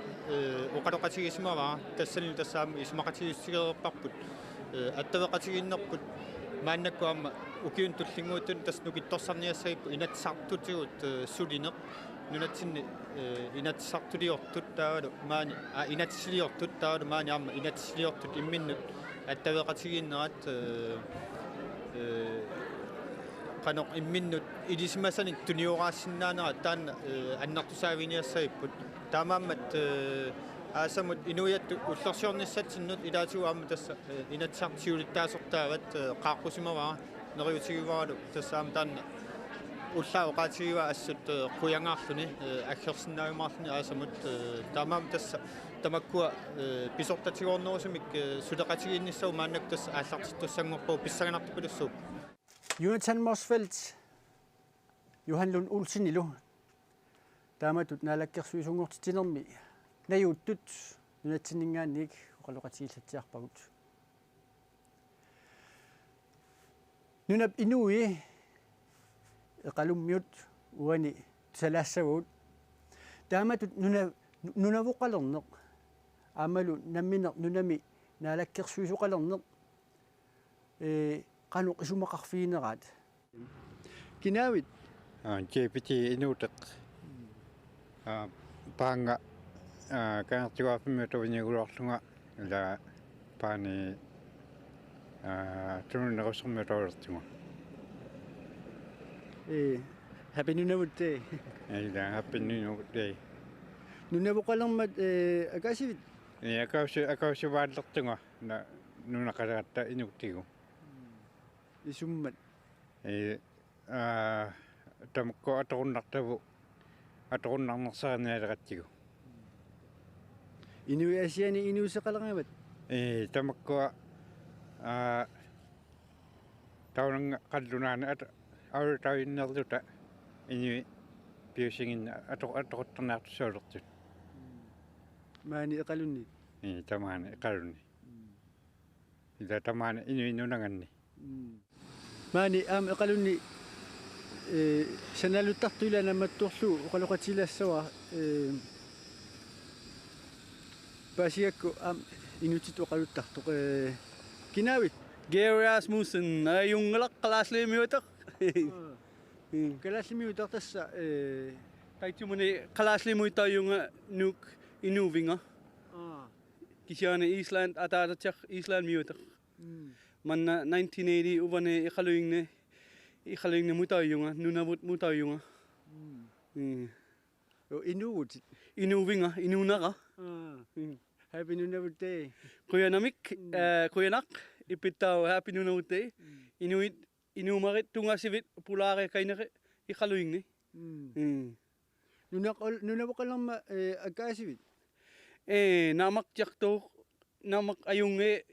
оқалоқатигисимава тассални тассаама исумақатигиссигерерпарпут аттавеқатигиннерпут мааннакку аама укиун туллингуутун таснукитторсарниассагиппу инатсартутигут сулинеқ нунатсинни инатсартулиортут таавалу маани инатсилиортут таавалу маани аама инатсилиортут имминнут аттавеқатигиннерат qanoq imminnut ilismasanik tunioraasinnaanera taanna annartusaaviniassagipпут таамааммат аасамут инуятtu уллерсиорниссатсиннут илаатигу аама тасса инатсартиулиттаасортаават qaaqqusimavaa neriutigivaalu tassaam taanna уллаа оqaатигива ассут quyangaarluni аггерсиннаавимаарлуни аасамут таамаам тасса тамаккуа писортатигорнерусумик сулеqatigiinnissagu мааннак тасса ааллартиттуссангорпуу писсаганартуппулуссуу Jonathan Morsfeldt Johan Lund Olsen ilu taamatut naalakkersuisungortitinermi najuuttut nunatsinningaanniik oqaloqatigillatsiarpagut nunap inui eqalummiut uani salaassagagut taamatut nunavuqalerneq aamalu namminer nunami naalakkersuisuqalerneq qanuq isumaqarfiineraat kinaavit GPT inuuteq paanga kaartiguarpimmiutoviniguloorlunga ila paani tununnerusormiutorillertunga. Happy Nunavut Day. Ila happy Nunavut Day. Nunavoqalermat akasivit. Akausivaallertunga na nunaqalagatta inuktigu. Isummat. Tamakko atorunnartavu atorunnarnersaarnialaqattigu. Inui asiani inuusaqalangavat. Tamakko taunanga qallunaana autawinnerluta inui piusingin atoquttarnaartussualertut. Maani eqalunni. Tamaani eqalunni. Ila tamaani inui nunanganni. Maani eqalunni sanaluttartuila namattuorlu oqaloqatilassava pasiakku inutit oqaluttartoq kinaavit Gary Rasmussen ayungalaq qalaasliimiutaq qalaasliimiutaq tassa taitumuni qalaasliimuitayunga nuk inuvinga kisiane Island ataatach Island miutaq manna 1980 uvane iqaluingne mutayunga Nunavut mutayunga inuut inuvinga inunaqa Happy Nunavut Day. Kuyanamik kuyanak ipitau Happy Nunavut Day. Inumarit tungasivit pulare kainare iqaluingne. Nunavoqalerma akasivit. Namak jakto namak ayunge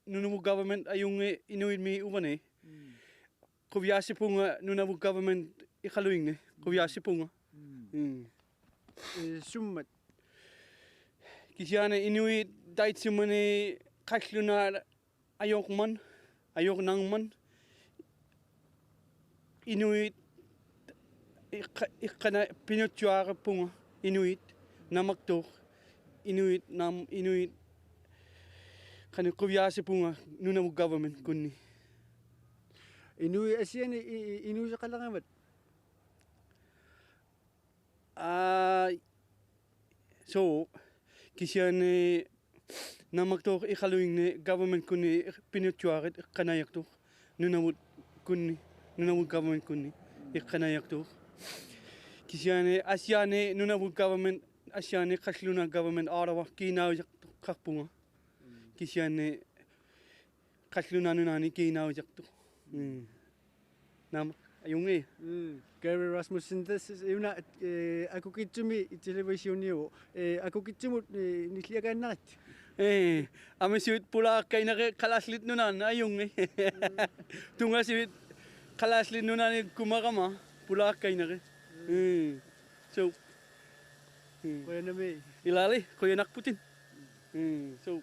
Nunavut government ayunge inuit mi uvane. Kuviasipunga Nunavut government iqaluingne. Kuviasipunga. Summat. Kisiane inuit taitsimane qalluna ayok nangman inuit iqana pinutjuara punga inuit namaktor inuit qani quviasi punga Nunavut government kunni inui asiani inuusaqalangavat so kisiane namaktor iqaluingne government kunni pinutjuarit iqqanayaqtor Nunavut government kunni iqqanayaqtor kisiane asiane Nunavut government asiane qalluna government arawa kiinaujaqtor qarpunga kisiane qalluna nunani kiinaujaqtor nam ayunge Gary Rasmussen this is una akukitsumi televisioniu akukitsumut nilliagannarit amisuit pula kainare qalaslit nunan ayunge tungasivit qalaslit nunani kumaqama pula kainare so qoyanami ilali qoyanak putin so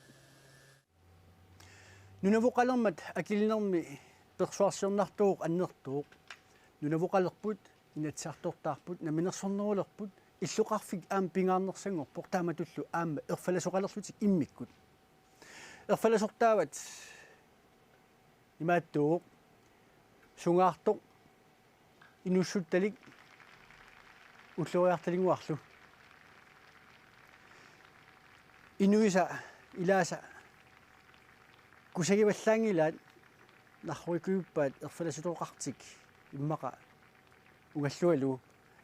Nunavoqalermat akilinermi persuasiornartuuq annertuuq Nunavoqalerput inatsartortaarput naminersornerulerput illuqarfik pingaarnersangorpoq taamatullu aamma erfalasoqalerlutik immikkut erfalasortaavat imaattuuq sungaartoq inussuttalik ulloriartalinguarlu inuisa ilaasa kusagivallaangilaat narruikuuppaat erfalasutooqartik immaqa ungallualu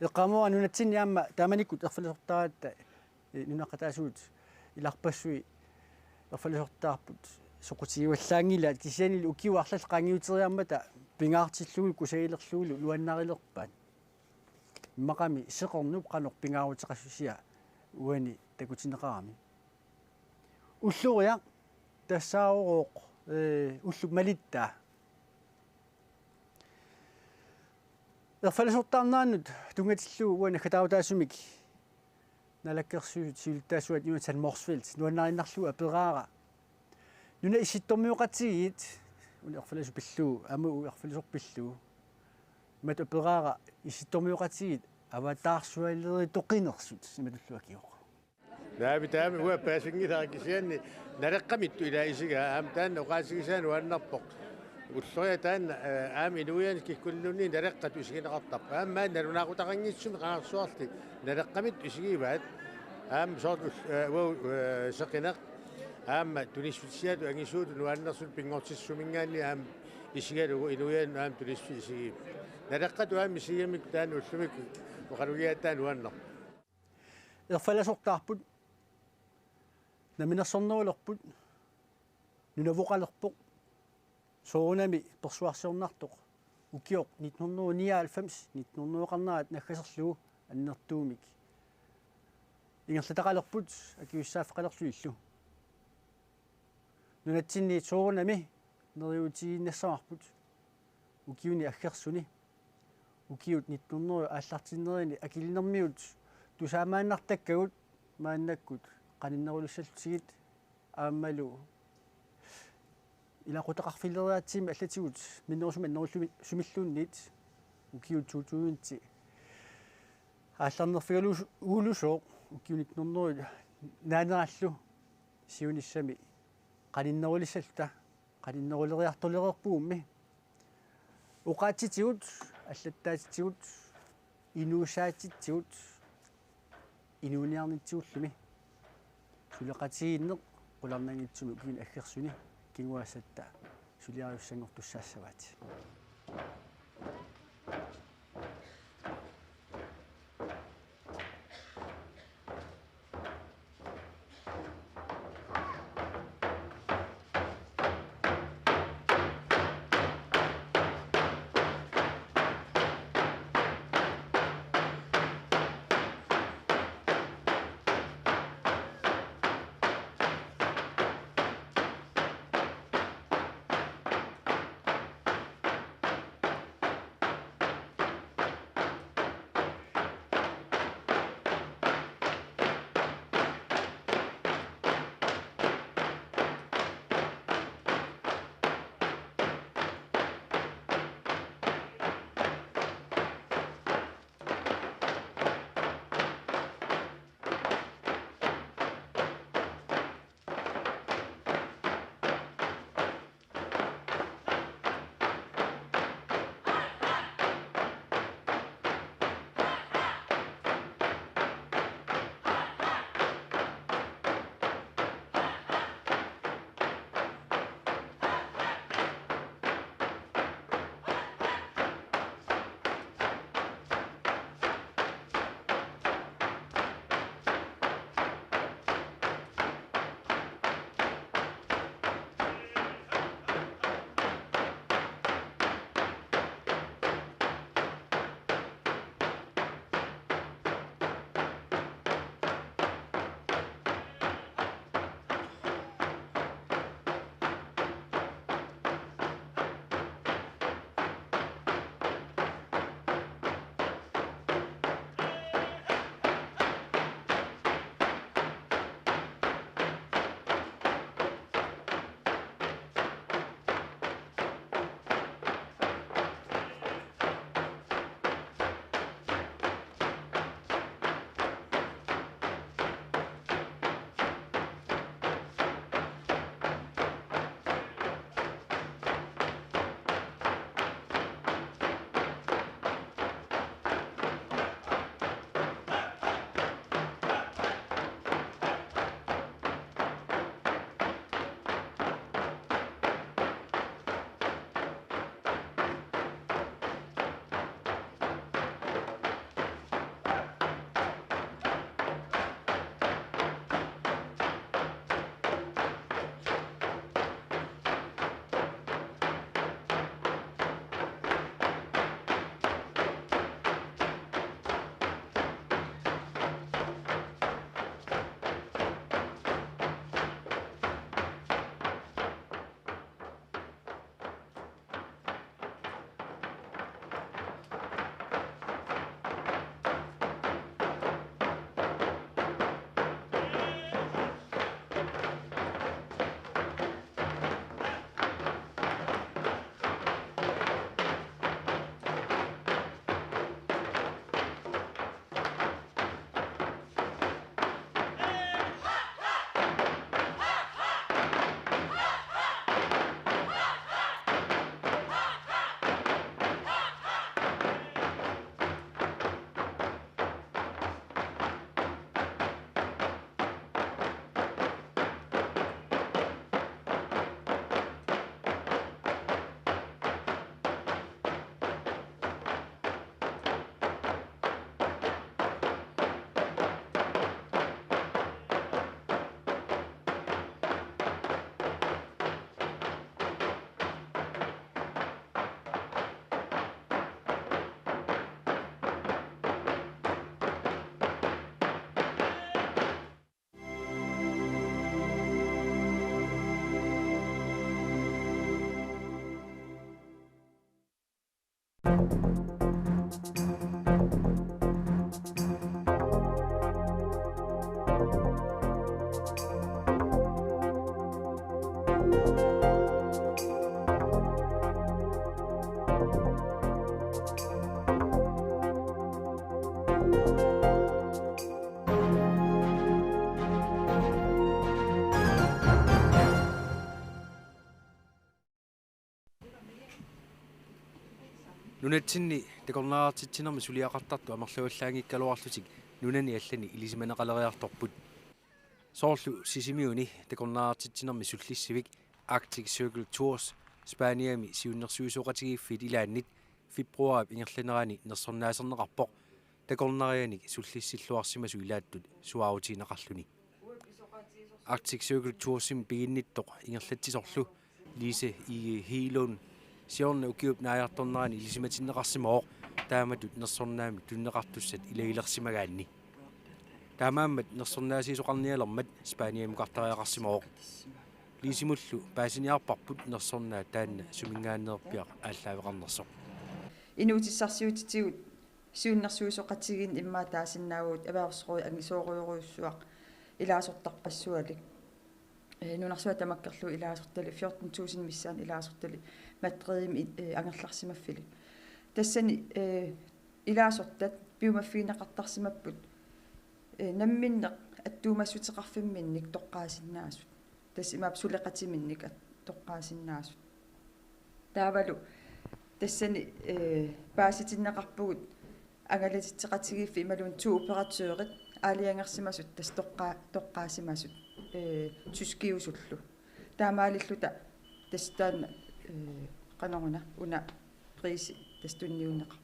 eqqaamua nunatsinni aamma taamanikut erfalasortaaratta nunaqataasuut ilarpassui erfalasortaarput soqutigivallaangilaat kisianil ukiuarlal qaangiuteriarmata pingaartillugu kusagilerluulu luannarilerpaat immaqami seqornup qanoq pingaaruteqassusia uani takutineqarami ulluria тассаарооқ уллук малитта ерфалисортаарнааннут тунгатиллу уана хатаутаасумик налаккерсуут сиултаасуат юутсан морсфилд нуаннариннарлуа апераара нуна иситтормиоқатигит уна ерфалису пиллуу аму ерфалисорпиллуу мат апераара иситтормиоқатигит аватаарсуаллери тоқинерсут иматуллуакиоқ таами уа паасингилаакисианни налеққамитту илаисига аам таанна оқаасигисаан уаннарпоқ والصويا تان ام انويان كي كلوني نرقة تشكين غطب اما نرنا قطعني شم قناة صوتي نرقمت تشكي بعد ام صوت سقنا ام تونس فيسيات واني شود نوانا سول بينغوتس سومينغاني ام يشير انويان ام تونس فيسي نرقة ام يشير مكتان وسمك وخرويات تان وانا إرفلا سوقتاربut наминерсорнерулерпут нунавоқалерпоқ соорунами персуарсиорнартоқ укиоқ 1999 1900-оқарнаат наггасерлугу аннертуумик ингерлатақалерпут акиуссааффеқалерлуиллу нунатсинни соорунами нериутииннассамарпут укиуни аггерсуни укиут 1900 ааллартиннерини акилинермиут тусаамааннартаккагут мааннаккут qanиннерулуссаллутигит ааммалу илақутақарфиллериатсими аллатигут миннерусуми аннеруллуми сумиллуунниит укиут туутуунти аалларнерфигалу уулусоо укиунит норнери наанераллу сиуниссами qanиннерулиссалта qanиннерулериартулерерпуумми уqaатитигут аллаттаатитигут инуусаатитигут инуниарнитсууллуми сулеқатигиннеқ qulарнангитсуми кин аггерсуни кингуасатта сулиариуссангортуссаассаваати Nunatsinni takornaartitsinarmi suliaqartartu amarluallaangikkaluarlutik nunani allani ilisimanaqaleriartorput soorlu sisimiuni takornaartitsinarmi sullissivik Arctic Circle Tours Spaniami siunnersuusoqatigiiffit ilaannit februarip ingerlanerani nersornaaserneqarpoq takornarianik sullissilluarsimasu ilaattut suaarutiinaqarluni Arctic Circle Toursim piginnittoq ingerlatsisorlu Lise i Heilun Siorne ukiup naajartornerani ilisimatinneqarsimooq taamatut nersornaami tunneqartussat ilagilersimagaanni taamaammat nersornaasiisoqarnialermat Spaniamiqartariaqarsimooq liisimullu paasiniarparput nersornaa taanna sumingaanneerpiaq ааллаавеқарнерсоқ инуутиссарсиутитигут сиуннэрсуусоқатигин иммаа таасиннаагуут аваерсоруи ангисооруйоруйуссуақ илаасортарпассуалик нунарсуа тамаккерлу илаасортали 14000 миссаан илаасортали матриим ангерларсимаффили тассани илаасортат пиумаффиинеқартарсимаппут намминнеқ аттуумассутеқарфимминник тоққаасиннаасут тас имаап сулеқатиминник тоққаасиннаасут таавалу тассани пааситиннеқарпугут ангалатитсеқатигиффи ималуун тууоператeurs аалиангерсимасут тас тоққаасимасут тускиусуллу таамаалиллута тастаана канаруна уна приси тастунниуннеқарпо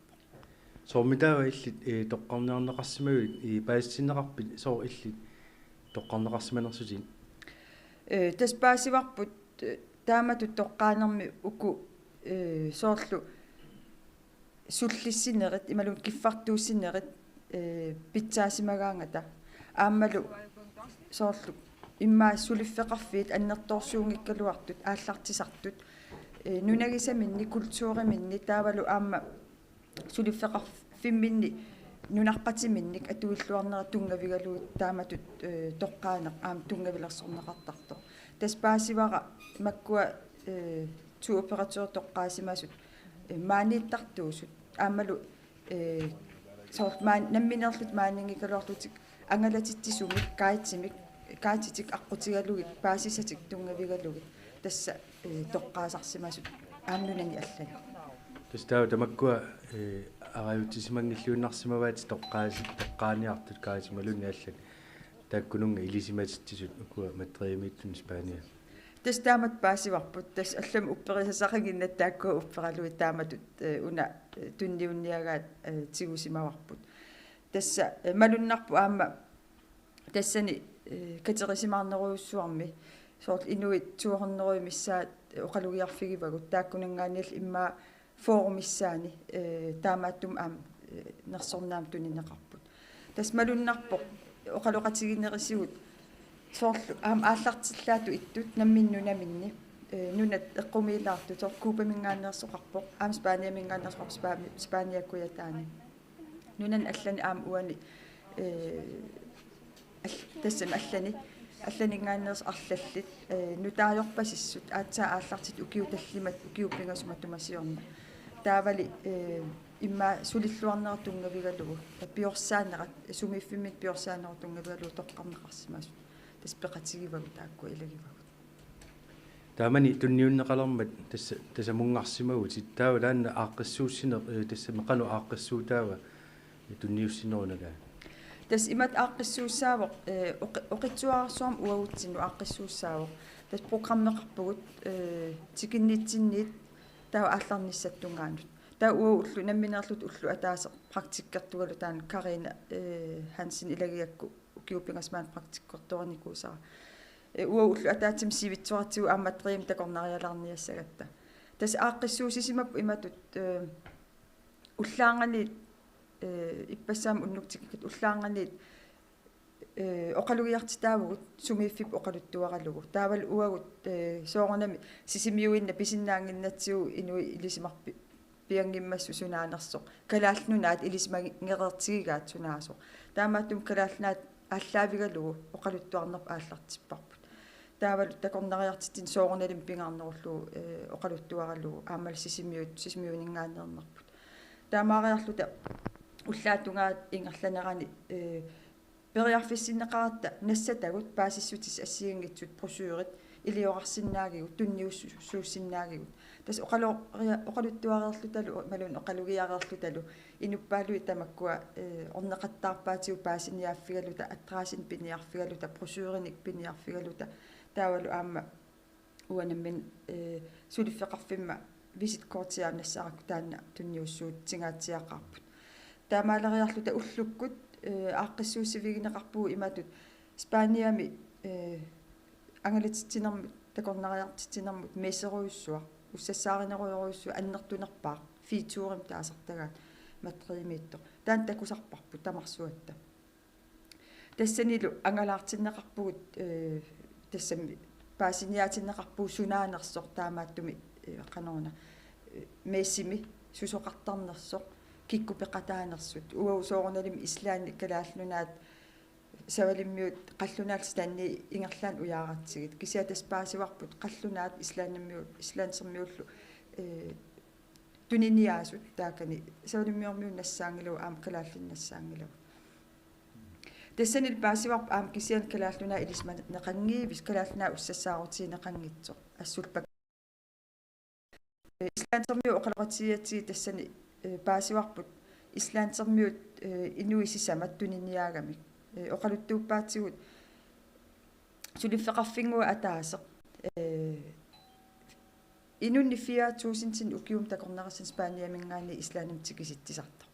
соомитаава иллит тоққарнеарнеқарсимагуит пааситиннеқарпит соо иллит тоққарнеқарсиманерсутин тас паасиварпут тааматут тоққаанерми уку соорлу суллиссинерит ималун киффартууссинерит питсаасимагаангата ааммалу соорлу иммаа сулиффеқарфиит аннерторсуунгиккалуартут ааллартисартут нунагисаминни культууриминни таавалу аама сулиффеқарфимминни нунарпатиминник атуиллуарнера тунгавигалуут тааматут тоққаанеқ аама тунгавилерсорнеқартарто тас паасивара маккуа туоператeurs тоққаасимасут maaнииттартуусут аамалу соор намминерлут maaнингикалуартутик ангалатиттисумик каатитик аққутигалугит паасисатик тунгавигалугит тасса тоққаасарсимасут аамнунани аллани тастаа тамаккуа ариутисимангиллууннарсимаваати тоққааниартут каатималуни аллани тааккунунга илисиматиттисут укуа матриимииттун Испания тастаамат паасиварпут тас аллам упперисасақагиннат тааккуа уппералуи тааматут уна тунниунниагаат тигусимаварпут тасса малуннарпу аама тассани катерисимаарнеруйуссуарми соорл инуит туорнеруи миссаат оқалугиарфигивагут тааккунангааниал иммаа форумиссаани таамааттум аам нерсорнаам тунинеқарпут тас малуннарпоқ оқалоқатигинерисигут соорлу аам ааллартиллаату иттут намминнунаминни нунат эққумиилаарту соор куупамингааннерсоқарпоқ аам спааниамингааннерсоқар спааниаккуятаани нунан аллани аам уани тассам алланингааннерс арлаллит нутаажорпасиссут аатсаа ааллартит укиуталлимат укиуппингасуматумасиорна таавали имма сулиллуарнератунгавигалугу пиорсаанерат сумиффиммит пиорсаанерутунгавигалугу тоққарнеқарсимасу таспеқатигивагу таакку илагивагу таамани тунниуннеқалермат тассамунгарсимагу титтаава лаанна ааққиссууссинер тассамеқану ааққиссуутаава тунниуссинерунага тас имат ааққиссууссаавоқ оқитсуаарсуарм уагутсину ааққиссууссаавоқ тас программеқарпугут тикиннитсинниит таа аалларниссаттунгаанут таа уагуллу намминерлут уллу атаасеқ практиккертугалу таан Карина Хансин илагиакку укиуппингасмаан практиккерторникуусара уагуллу атаатим сивитсуартигу аамматриим такорнариаларниассагатта тас ааққиссуусисимап иматут уллаанганиит иппассаам уннуктиккат уллаанганиит оқалугиартитаавгут сумииффип оқалуттуаралугу таавал уагут соорнами сисимиуинна писиннаангиннатсигу инуи илисимарпи piangimmassu sunaanersoq kalaallunaat ilismangерtигигаат сунаасоq таамааттум калаалнаат ааллаавигалугу оқалуттуарнерп ааллартиппарпут таавалу такорнариартитин соорналим пингаарнеруллу оқалуттуаралугу аамал сисимиунингаанернерпут таамаариарлута уллаатунгаат ингерланерани периарфиссиннеқаратта нассатагут паасиссутис ассигингитсут просюрит илиорарсиннаагигут тунниуссууссиннаагигут тас оқалуттуареерлуталу малун оқалугиареерлуталу инуппаалуи тамаккуа орнеқаттаарпаатиу паасиниааффигалута атраасин пиниарфигалута просюриник пиниарфигалута таавалу аама уанаммин сулиффеқарфимма висит кортиаам нассаракку таанна тунниуссуут тингаатсиақарпут таамаалериарлута уллуккут ааққиссууссивигинеқарпуу иматут спааниами ангалатитсинермут такорнариартитсинермут месеруйуссуа уссассааринеруйоруйуссуа аннертунерпаа фиитуурим таасартагаат матриимиитто таан такусарпарпу тамарсуатта тассанилу ангалаартиннеқарпугут тассами паасиниаатиннеқарпуу сунаанерсоқ таамааттуми қанорна мессими сусоқартарнерсоқ киккупеқатаанерсут уау соорналим ислаанни калааллунаат савалиммиут қаллунаалс таанни ингерлаан уяаратсигит кисиатас паасиварпут қаллунаат ислааннаммиут ислаансермиуллу туниниаасут таакани савалиммиормиун нассаангилу аам калааллиннассаангилу тассанил паасиварп аам кисиан калааллунаа илисма неқангиивис калааллунаа уссассаарути неқангитсо ассулпак ислаансермиу оқалоқатиатсиги тассани паасиварпут ислаансермиут инуисисамат туниниаагамик оқалуттууппаатсигут сулиффеқарфингуа атаасеқ инунни 4000 укиум такорнерасин спааниамингаани ислааним тикиситтисарта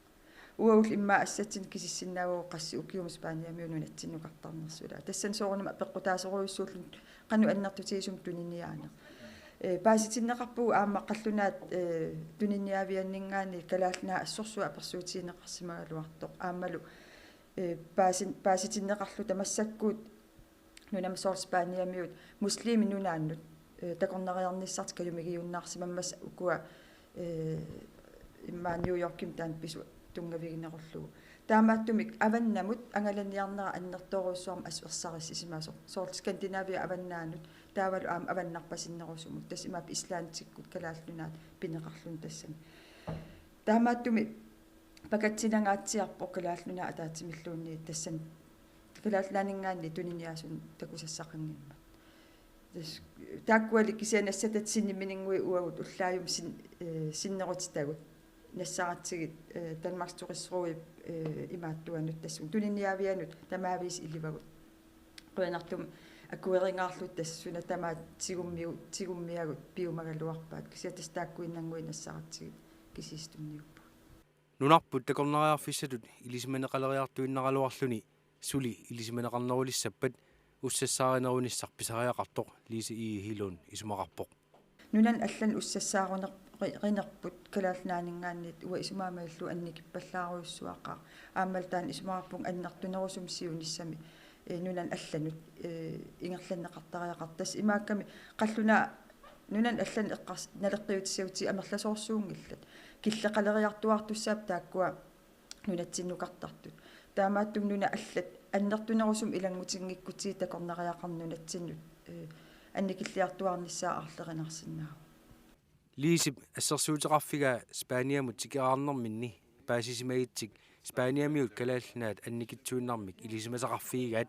уаул имма ассатсин кисиссиннаавоо қасси укиум спааниамиунун атсиннукартарнерсула тассан соорнама пеққутаасеруйуссууллун қану аннертутиисум туниниаанер пааситиннеқарпуу аама қаллунаат туниниавианнингаани калаалнаа ассорсуа аперсуутиинеқарсимагалуартоқ аамалу пааситиннеқарлу тамассаккуут нунам соорспааниамиут муслими нунааннут такорнериарниссарт калумигиуннаарсимаммас укуа имма нью-йорким таан пису тунгавигинеруллугу таамааттумик аваннамут ангаланиарнера аннерторуссуарм асуерсариссисимасо соорт скандинавия аваннаанут таавалу аам аваннарпасиннерусумут тас имаап ислаантиккут калааллунаат пинеқарлун тассами таамааттуми пакатсинангаатсиарпо калааллуна атаатсимиллуунни тассан калааллаанингаанни туниниасун такусассақангимма тас тааккуали кисианассатат синниминингуи уагут уллааюм синнерутитагут нассаратсигит Danmarks Turistråd имааттуанут тассун туниниавианут тамаавис иливагут қуянартум акуерингаарлут тассуна тамаат тигуммиагут пиумагалуарпаат кисиатас тааккуиннангуи нассаратсигит кисистунниуппа нунарпут такорнариарфиссатут илисиманеқалериартуиннаралуарлуни сули илисиманеқарнерулиссаппат уссассааринеруниссар писариақартоқ лиси хилун исумақарпоқ нунан аллан уссассаарунерпут калаалнаанингааниит уа исумаамааллу анникиппаллааруйуссуақаа ааммалтаан исумаарпун аннартунерусум сиуниссами нунан алланут ингерланнеқартариақартас имаакками қаллуна нунан аллан эққарс налеққиутиссаути амерласоорсуунгиллат киллеқалериартуартуссаап тааккуа нунатсиннукартартут таамааттум нуна аллат аннертунерусум илангутингиккути такорнериақарнунатсиннут анникиллиартуарниссаа арлеринарсинаа лисип ассерсуутеқарфига спааниамут тикеаарнэрминни паасисимагитсик спааниамиут калаалланаат анникитсуиннармик илисимасақарфигаат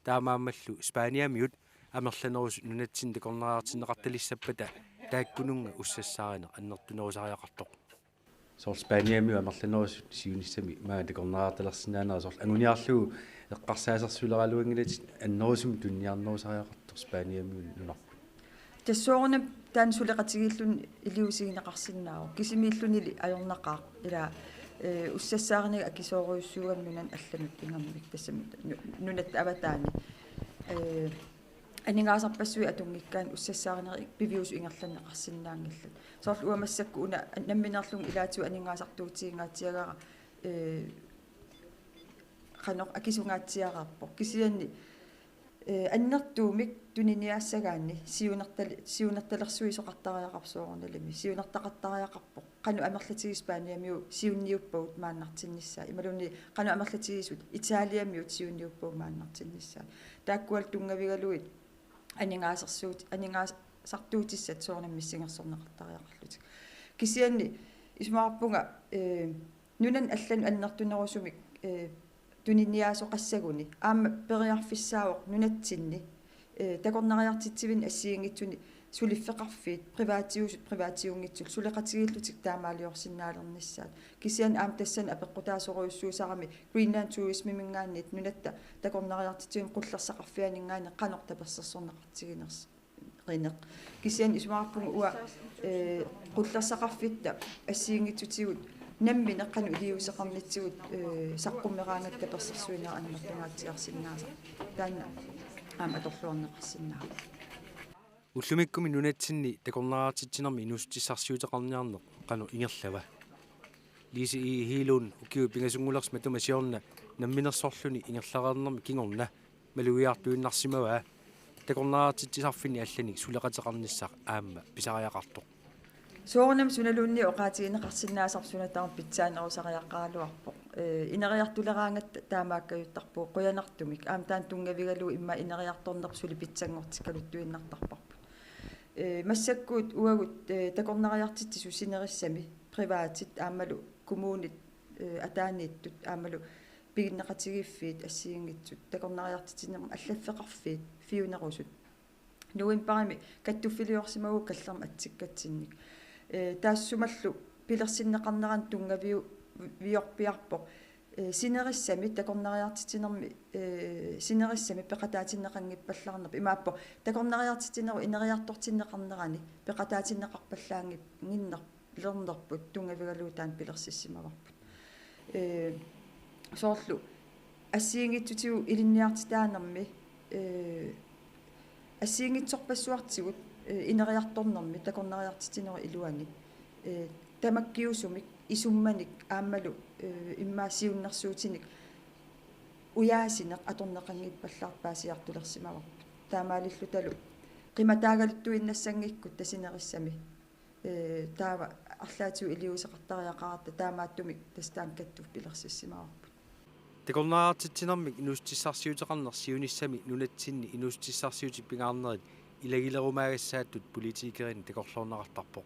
таамааммаллу спааниамиут амерланерус нунатсин такорнериартиннеқарталиссаппата тааккунунга уссассаарина аннертунерусариақартоқ соор спааниамиу амерланерус сиуниссами маа такорнериарталерсинаанера соор ангуниарлугу эққарсаасерсулералуангилат аннерусум тунниарнерусариақартоқ спааниамиу нунарпут тассоорна таан сулеқатигииллун илиусигинеқарсиннаау кисимииллунили ajornaqaa ила уссассаарнага акисооруйуссуугамнунан алланут ингаммик тассами нунат аватаани анингаасарпассуи атунгиккаан уссассаарнери пивиусу ингерланнеқарсиннаангиллат соорлу уамассакку уна намминерлун илаатиу анингаасартуутиингаатиагара қанеқ акисунгаатсиараарпо кисианни аннертуумик туниниаассагаанни сиунерталерсуисоқартариақарсуорналими сиунертақартариақарпо qanu amerlatigi siunniuppagut maannartinnissaa imaluni qanu amerlatigisut Italiamiut siunniuppagut maannartinnissaa taakkual tungavigaluit aningaasartuutissat soornammissingersorneqartariaqarlutik kisianni ismaarpunga nunan allan annertunerusumik tuninniaasoqassaguni aamma periarfissaawoq nunatsinni takornariartitsivin assiingitsuni suliffeqarfiit privaatiungitsul suleqatigillutik taamaaliorsinnaalernissaat kisian aam tassan apeqqutaasoruissuusarami Greenland Tourism mingaannit nunatta takornariartitsivin qullersaqarfianingaani qanor tapersersorneqartiginers qineq kisian ismaarpunga ua qullersaqarfitta assiingitsutigut nammi neqqanu iliuseqarnitsigut saqqumeraangatta persersuinera annertungaatiarsinnaasa taanna aam atorluarneqarsinnaa уллумиккуми нунатсинни такорнераатитсинерми инустиссарсиутеқарниарнеқ қану ингерлава лиси и хилуун укиу пингасунгулерс матума сиорна намминерсорлуни ингерлареернерми кингорна малуиартуиннарсимава такорнераатитсисарфини алланик сулеқатеқарниссақ аама писариақартоқ соорнам суналуунни оqaатигинеқарсинаасар сунатаар питсаанерусариаққаалуарпоқ инериартулераангат таамааккаюттарпуу қуянартумик аам таан тунгавигалу имма инериарторнер сули питсангортиккалуттуиннартарпарпу массаккуут уагут такорнериартитсису синериссами приваатит аамалу коммунит атаанииттут аамалу пигиннеқатигиффиит ассиингитсут такорнериартитсинерма аллаффеқарфиит фиунерусут нуимпарами каттуффилиорсимагу каллерма атсиккатсинник таассумаллу пилерсиннеқарнеран тунгавиу виорпиарпоқ синериссами такорнериартитинерми синериссами пеқатаатиннеқангиппаллаарнерпи имааппо такорнериартитинеру инериартортиннеқарнерани пеқатаатиннеқарпаллаангип гиннер лернерпут тунгавигалуутаан пилерсиссимаварпут соорлу ассиингитсутигу илинниартитаанерми ассиингитсорпассуартигут инериарторнерми такорнериартитинеру илуани тамаккиусумик исумманик аамалу иммаасиуннэрсуутиник уяасинеқ аторнеқангиппаллаарпаасиартулерсимаварпут таамаалиллу талу қиматаагалуттуиннассангиккут тасинериссами таава арлаатиу илиусеқартариақарата таамааттумик тастаанкаттуф пилерсиссимаварпут такорнераатитсинермик инустиссарсиутеқарнер сиуниссами нунатсинни инустиссарсиути пингаарнерит илагилерумаагассааттут политикерин такорлуорнеқартарпоқ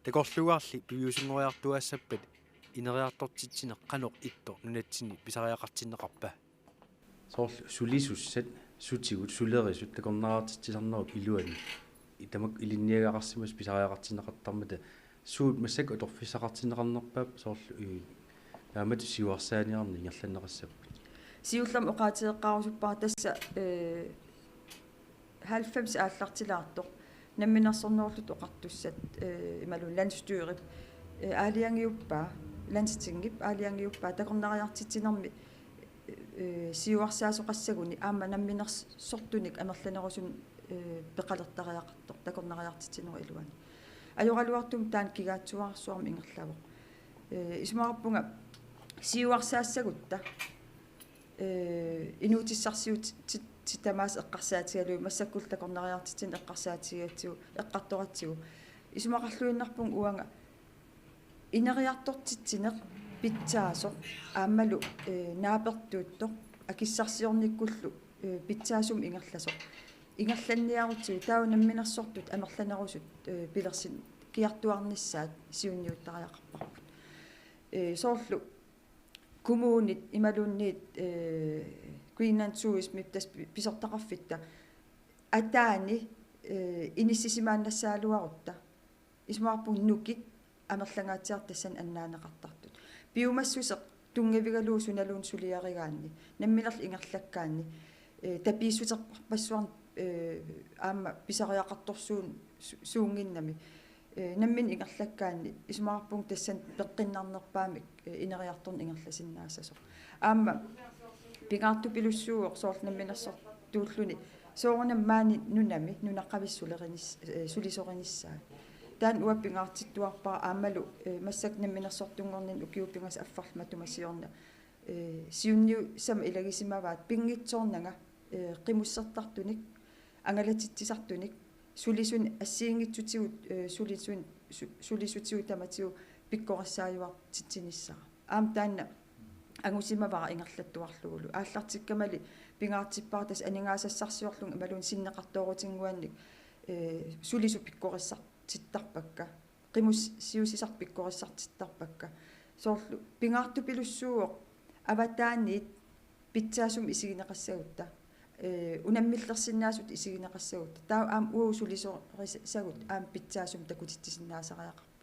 такорлугаарли пивиусунгориартуассаппат инериартортитсине қанеқ итто нунатсинни писариақартиннеқарпа соорлу сулисуссат сутигут сулерисут такорнераатитсисарнерут илуани итамак илинниагақарсимас писариақартиннеқартармата суут массак уторфиссақартиннеқарнерпаап соорлу яамат сиуарсааниарни ингерланнеқассаппут сиуллам оqaатиеққарусуппаа тасса 90 ааллартилаартоқ намминерсорнерлут оqartussat ималу ландстюрип аалиангиуппаа ландстингип аалиангиуппаа такорнериартитсинерми сиуарсаасоқассагуни аама намминерсортуник амерланерусун пеқалертариақартоқ такорнериартитсинеру илуани ажоралуартум таан кигаатсуарсуарми ингерлавоқ исмаарпунга сиуарсаассагутта инуутиссарсиут титамаас эққарсаатигалуи массаккул такорнериартитсин эққарсаатигаатсигу эққарторатсигу исмақарлуиннарпун уанга инериартортитсинеқ питсаасо аамалу наапертуутто акиссарсиорниккуллу питсаасум ингерласо ингерланниарутсигу таунамминерсортут амерланерусут пилерсин киартуарниссаат сиунниуттариақарпарпут соорлу коммунит ималунниит Greenland Tourism тас писортақарфитта атаани иниссисимааннассаалуарутта исмаарпун нукит амерлангаатиартассан аннаанеқартартут биумассусеқ тунгавигалуу суналуун сулиаригаанни намминерл ингерлаккаанни тапииссутерпассуарн аама писариақарторсуун суунгиннами наммин ингерлаккаанни исмаарпун тассан пеққиннарнерпаамик инериарторн ингерласиннаассасо аама пигаарту пилуссууоқ соорлнамминерсор тууллуни соорнам маани нунами нунаққависсулеринис сулисориниссаа таан уаппингаартиттуарпаа аамалу массак намминерсортунгорнин укиуппингас аффарлматумасиорна сиунниу сам илагисимаваат пингитсоорнага қимуссертартуник ангалатитсисартуник сулисун ассиингитсутигут сулисутигу таматигу пиккорissaajuar титсиниссара аам таанна ангусимавара ингерлаттуарлугулу ааллартиккамали пингаартиппара тас анингаасассарсиорлун ималун синнеқартоорутингуанник сулису пиккориссартиттарпакка qimус siusisar pikkorissartittarpakka soorlu pingaartu pilussууoq avataaniit pitsaasum isigineqassagutta unamillersinnaasut isigineqassagutta taa aam uusulisoorisagut aam pitsaasum takutittisinnaasariaqarput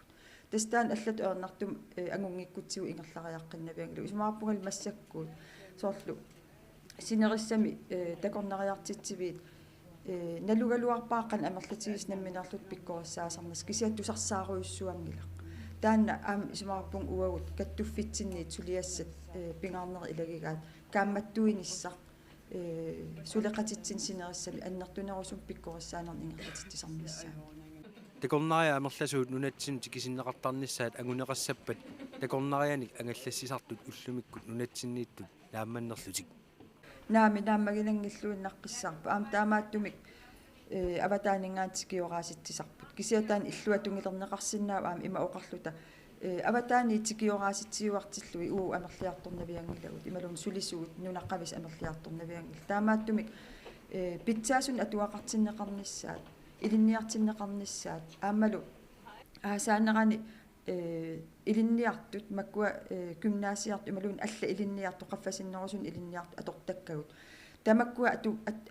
tastaan allat eernartum angungikkutsigu ingerlariaqqinnavianglu isumaarpungal massakkuut soorlu sinerissami takornariartitsiviit nalugaluarpaaqan amerlatigiis namminarlut pikkorissaasernas kisiattusarsaaruyussuangila taanna aam isumaarpung uagut kattuffitsinnit suliassat pingaarneri ilagigaat kaammattuinissaq suleqatitsin sinerissami annertunerusum pikkorissaanerni ingerlatittisarnissaa takornaria amerlasuut nunatsin tikisinneqartarnissaat anguneqassappat takornarianik angallassisartut ullumikkut nunatsinniittut naammannerlutik naami naammaginangilluinnaqqissarpa aam taamaattumik avataaninngaatikioraassitsisarput kisiataan illuatungilerneqarsinnaa aam ima oqarluta avataani tikioraassitsiuartillui uu amerliartornaviangilagut imalun sulisuut nunaqqavis amerliartornaviangil taamaattumik pitsaasun atuaqartinneqarnissaat ilinniartinneqarnissaat aammalu aasaanerani ilinniartut makkua gymnasiart imalun alla ilinniartu qaffasinnerusun ilinniart atortakkagut tamakkua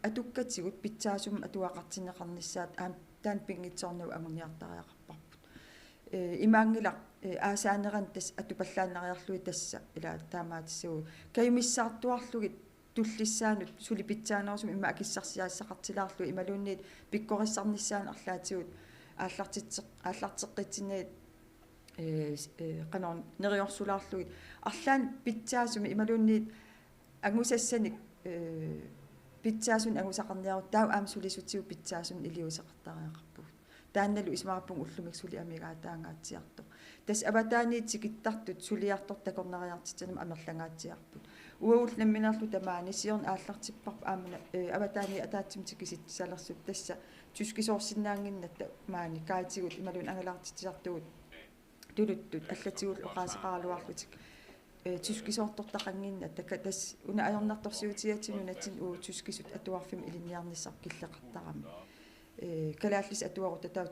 atukkatsigut pitsaasum atuaqartinneqarnissaat aam taan pingitsornu anguniartariaqarparput imaangila aasaaneran tas atupallaannariarlui tassa ila taamaatissugu kayumissaartuarlugit tullissaanut suli pitsaanерусум имма акиссарсиаассақартилаарлу ималуунниит пиккорissarnissaан арлаатигут ааллартеққитсиннаит qanoon neriorsulаарlugit arlaan pitsaasumi imalunniit angusassanik pitsasun angusaqarniarut taa aam sulisutigu pitsasun iliusaqartariaqarput taannalu ismaarpung ullumik suli amigaataangaatsiartu tas avataaniit sikittartut suliartor takornariartitsanum amerlangaatsiarput uaul namminarlu tamaani siorn aallartipparp aamna avataani ataatsim tikisitsalersup tassa tyskisoorsinnaanginnatta maani kaatigut imalun angalaartitsartugut tuluttut allatigut oqaasaqaraluarlutik tyskisoortortaqanginna takka tas una ajornartorsiutiatinunatsin uu tyskisut atuarfim ilinniarnissar killeqartarami kalaallis atuarut taa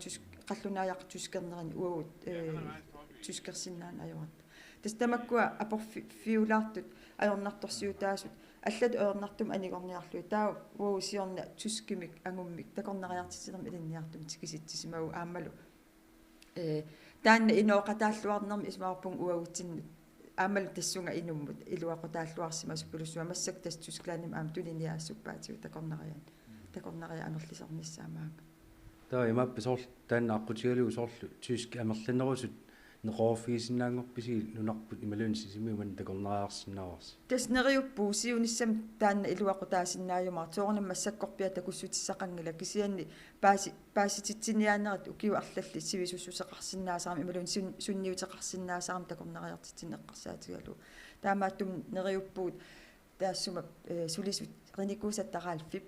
qallunaajaq tyskernerani uagut tyskersinnaan ajorat tas tamakkua aporfiulaartut ajornartorsiutaasut аллат еернартум анигорниарлуи таа уусиорна тускимик ангуммик такорнериартитсинерми илинниартум тикиситсимагу аамалу таанна инооqataаллуарнерми исмаарпун уагутсиннут аамалу тассунга инуммут илуақутааллуарсимасу пулуссуа массак тас тусклааним аам тулиниаассуппаатигу такорнериа анерлисорниссаамаага таа имаппи соорлу таанна аққутигалугу соорлу тюски амерланерусут неқорфигисиннаангорписи нунарпут ималуунисисимиуман такорнериарсинаарс таснериуппуу сиунissam таанна илуақутаасиннаажумар тоорнам массаккорпиа такуссутиссақангила кисианни паасититсиниаанерат укиу арлалли сивисуссусеқарсиннаасарам ималуун сунниутеқарсиннаасарам такорнериартитсиннеққарсаатигалу таамааттум нериуппуут таассума сулисут реникуусаттарaalfip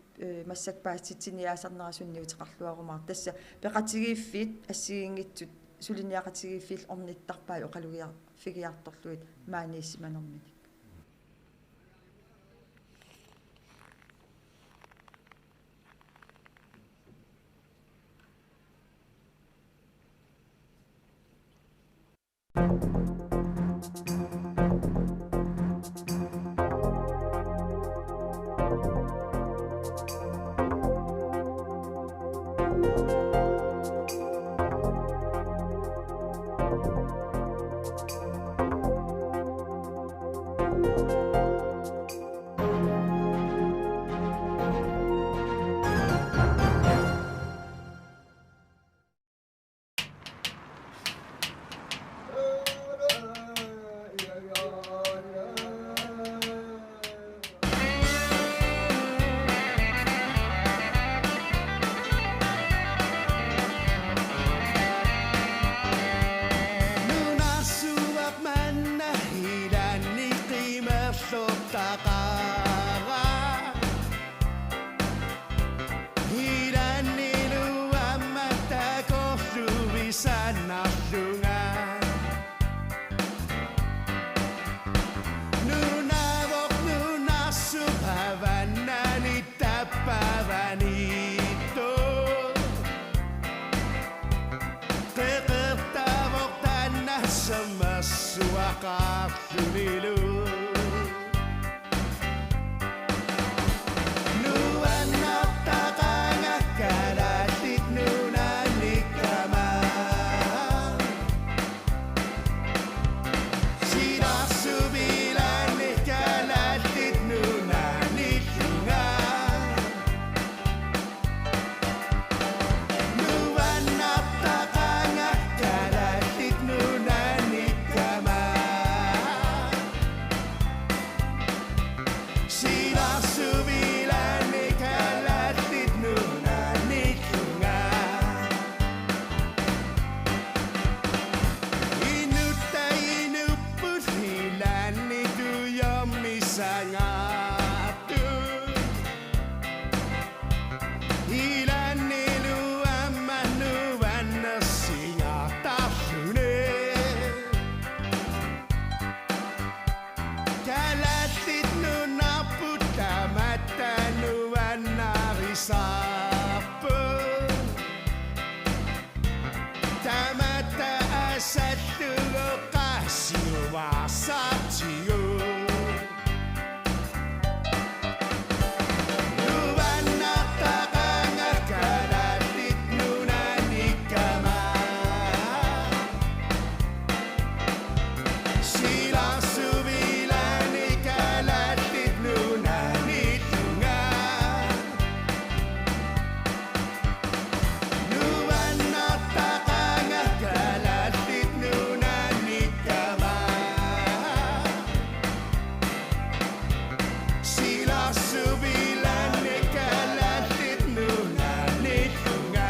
массак паасититсиниаасарнера сунниутеқарлуарумар тасса пеқатигииффит ассигингитсут сулиниақатигииффил орниттарпаа оқалугиар фигиарторлуит маанииссиманермини Silassuvilani kalattit nunani tunga. Inutta inupput hilani tuyomisangatu. Hilani luamanu vannasingatahune. Kalattit nunaput tamatanu vannarisapu. Tamata asattugo qasiu vasatio. Nuvannattaqanga kalattit nunanikama. Silassuvilani kalattit nunanitunga. Nuvannattaqanga kalattit nunanikama. Silassuvilani kalattit nunanitunga.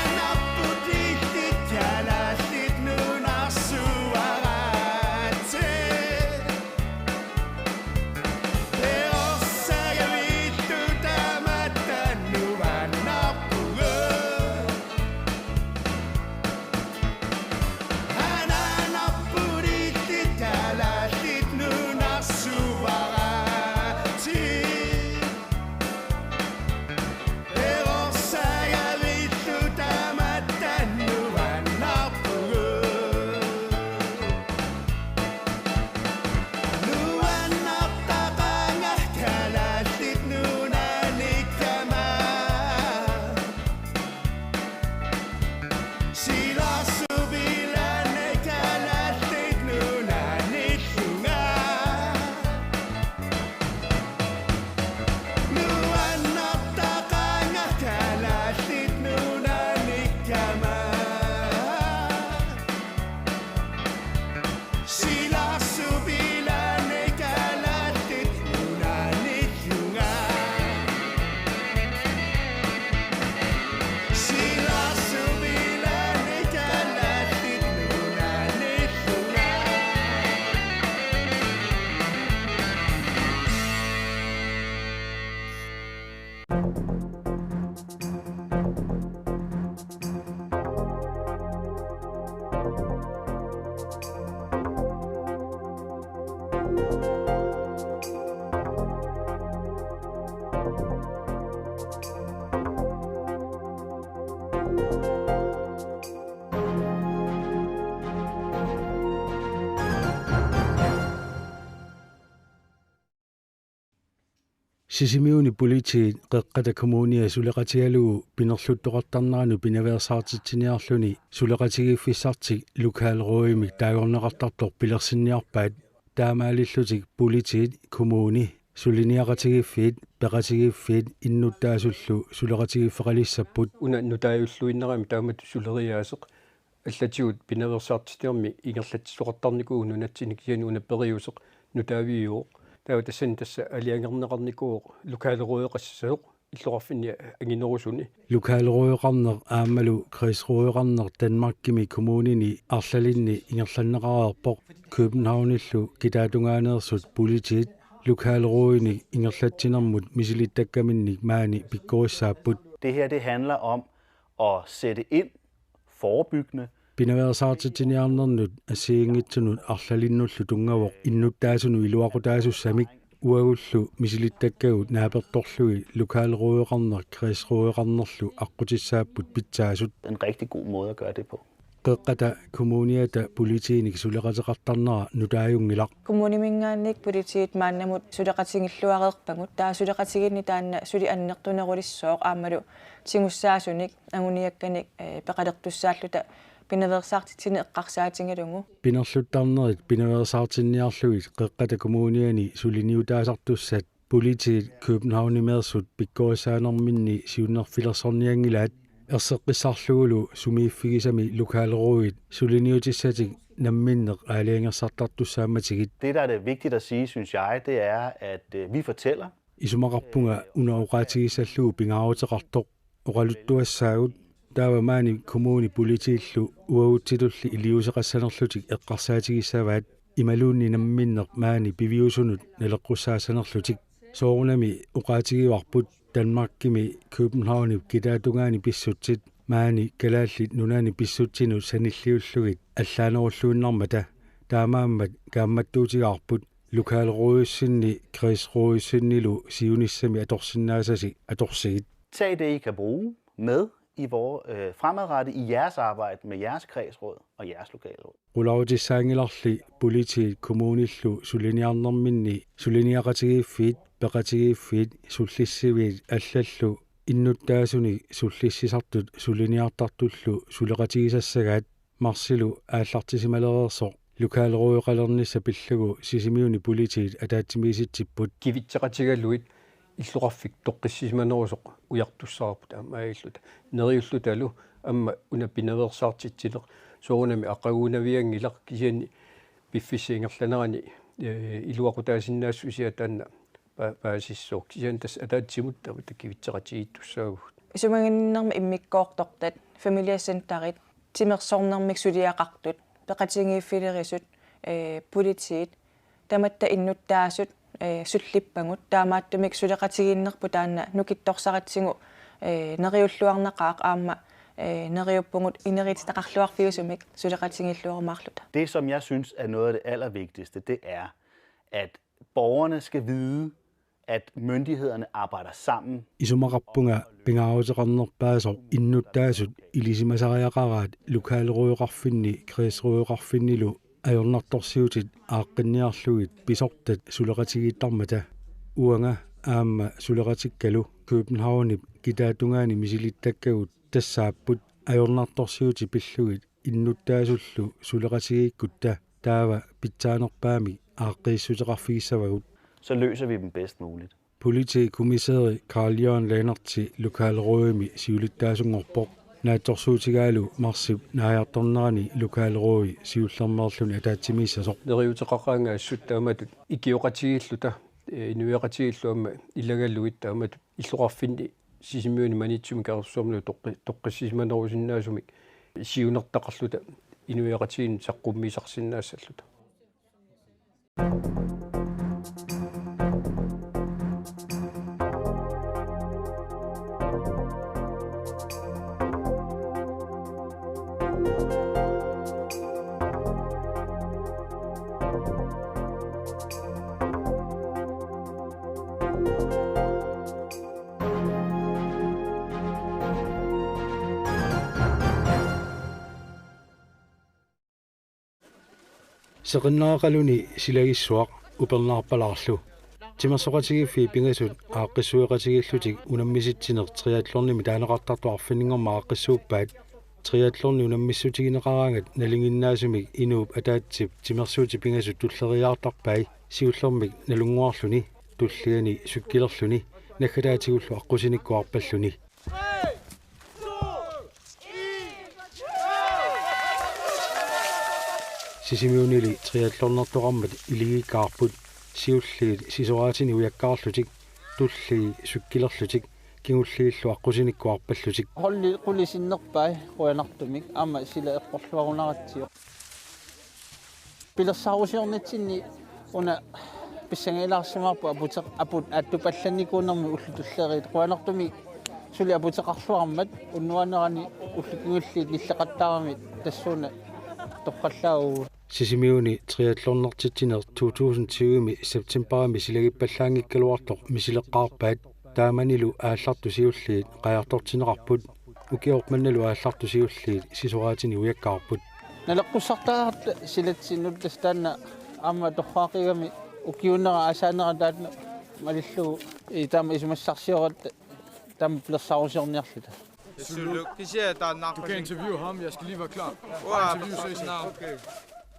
Ananapputit kalattit nunassuarate. Teossagavittu tamattannu vannappugo. Ananapputit kalattit nunassuarate. Teossagavittu tamattannu vannappugo. Nuvannattaqanga kalattit nunanikama. Silassuvilani kalattit nunanitunga. Nuvannattaqanga kalattit nunanikama. Silassuvilani kalattit nunanitunga. Silassuvilani kalattit nunanitunga. Sisimiuni politiit qeqqata kommunia suleqatigalugu pinerluttoqartarneranu pinaversaartitsiniarluni suleqatigiffissartik lokaalruimik taagorneqartartor pilersinniarpaat taamaalillutik politiit kommuni suliniaqatigiffiit peqatigiffiit innuttaasullu suleqatigiffeqalissapput una nutaayulluinnerami taamat suleriaaseq аллатигут пиневерсаартистерми игерлатсоқартарникуу нунатсиникиани унаппериусеқ нутаавиуоқ таава тассани тасса алиангернеқарникуу лукаалеруйоқассаоқ иллоқарфинни агинерусуни лукаалеруйоқарнеқ аамалу крисруйоқарнеқ Данмаркими коммунини арлалинни ингерланнеқараарпоқ Københavnillu китаатунгааneersut политиит лукаалеруйни ингерлатсинермут мисилиттаккаминник маани пиккорissaapput. Det her det handler om at sætte ind forebyggende. Pinaversaartitsiniarnernut asiingitsunut arlalinnullu tungavoq innuttaasunu iluaqutaasussamik уагуллу мисилиттаккагут нааперторлуи лукаалеруйоқарнер креисруйоқарнерлу аққутиссааппут питсаасут. En rigtig god måde at gøre det på. Qeqqata kommuniata politiinik suleqateqartarnera nutaajungilaq. Kommunimingaannik politiit maannamut suleqatingilluareerpangut taa suleqatiginni taanna suli annertunerulissoq aammalu tingussaaasunik anguniakkanik peqaleqtussaalluta pinaversaartitini eqqarsaatingalungu. Pinerluttarnerit pinaversaartinniarluit qeqqata kommuniani suliniutaasartussat politiit Københavnimersut pikkorisaanerminni siunnerfilersorniangilaat erseqqissarluulu sumiiffigisami lokaalruuit suliniutissatik namminneq aaliangersartartussaammatigit. Det, der er det vigtigt at sige, synes jeg, det er, at vi fortæller. Isumaqarpunga unaoqaatigisalluu pingaarutеqartoq oqaluttuassaagut taavamaani kommuni politiillu uaguttilulli iliuseqassanerlutik eqqarsaatigisavaat imaluunni namminneq maani piviusunut naleqqussaassanerlutik soorunami uqaatigivarput Danmarkimi Københavnip kitaatungaani pissutsit maani kalaallit nunaani pissutsinu sanilliullugit allaanerulluunnarmata taamaammat kaammattuutigaarput lokaalruuyussinni kreisruuyussinnilu siunissami atorsinnaasasi atorsigit. Tag det, I kan bruge med i fremadrettet i jeres arbejde med jeres kredsråd og jeres lokalråd. Qulautissaangilarli politiit kommunillu suliniarnerminni suliniaqatigiiffiit peqatigiiffiit sullissiviit allallu innuttaasuni sullissisartut suliniartartullu suleqatigisassagaat marsilu aallartisimaleriersoq lokaalruuqalernissa pillagu sisimiuni politiit ataatimiisitsipput kivitseqatigalluit иллуqarfik toqqissisimanerusoq ujartussarput aamailluta neriullutalu amma unapinaversaartitsileq soorunami aqaguunaviangilaq kisiani piffissiingerlanerani iluaqutaasinnaassusia taanna paasissoq kisian tas ataatsimuttarut kivitseqatigiittussaagut isumanginnerma immikkoortortat familiacenterit timersornermik suliaqartut peqatingiiffilerisut politiit tamatta innuttaasut sullippangut taamaattumik suleqatiginnerpu taanna nukittorsaratsingu neriulluarnaqaaq aamma neriuppungut inerititaqarluarfiusumik suleqatingilluarmaarluta. Det, som jeg synes er noget af det allervigtigste, det er, at borgerne skal vide, at myndighederne arbejder sammen. Isumaqarpunga pingaarutеqarnerpaasoq innuttaasut ilisimasariaqaraat lokaalruuqarfinni kreisruuqarfinnilu ajornartorsiutit aaqqinniarlugit pisortat suleqatigiittarmata uanga aamma suleqatikkalu Københavnip kitaatungaani misilittakkagut tassaapput ajornartorsiuti pillugit innuttaasullu suleqatigiikkutta taava pitsaanerpaami aaqqiissuteqarfigissavagut. Så løser vi dem bedst muligt. Politikommissari Carl Jørgen Lannertsi lokaalruuimi siulittaasungorpoq naattorsuutigaalu marsip naajartornerani lokaalruui siullermerluni ataatimiissasoq neriuteqaqaangaassut taamatut ikioqatigilluta inuiaqatigillu amma illagalluit taamatut illuqarfinni sisimiuni manitsumi kaersuarmulu toqqissisimanerusinnaasumik siunertaqarluta inuiaqatigin saqqummiisarsinnaasalluta. Seqinnaaqaluni silagissuaq upernaarpalarlu timersoqatigiffi pingasut aaqqissueqatigillutik unammisitsiner triathlornimi taaneqartartuarfinningorma aaqqissuuppaat triathlorni unammissutigineqaraangat nalinginnaasumik inuup ataatsip timersuuti pingasut tulleriaartarpai siullermik nalunguarluni tulliani sukkilerluni nakkalaatigullu aqqusinikkuarpalluni. Sisimiunili triathlornertoqarmat iligikkaarput siulliit sisoraatini ujakkaarlutik tulli sukkilerlutik kingulliillu aqqusinikkuarpallutik holli qulisinnerpai quanartumik amma sila eqqorluarunaratsiu pilersarusiornitsinni una pissangilaarsimaarpu aput aattupallannikuunermi ullutullerit quanartumik suli aputeqarluarmat unnuanerani ullukingulliit nilleqattaaramit tassuuna toqqallau Sisimiuni triathlonnartitiner 2020 septemberami silagippallaangikkaluartoq misileqqaarpaat taamanilu aallartu siulliit qajartortineqarput ukiormannalu aallartu siulliit sisuraatini ujakkaarput naleqqusartaarta silatsinnut tastaanna amma torraaqigami ukiunnera asaanera taatna malillugu taama isumassarsiorat taama plersarusiorniarluta. Du kan interviewe ham, jeg skal lige være klar. Okay.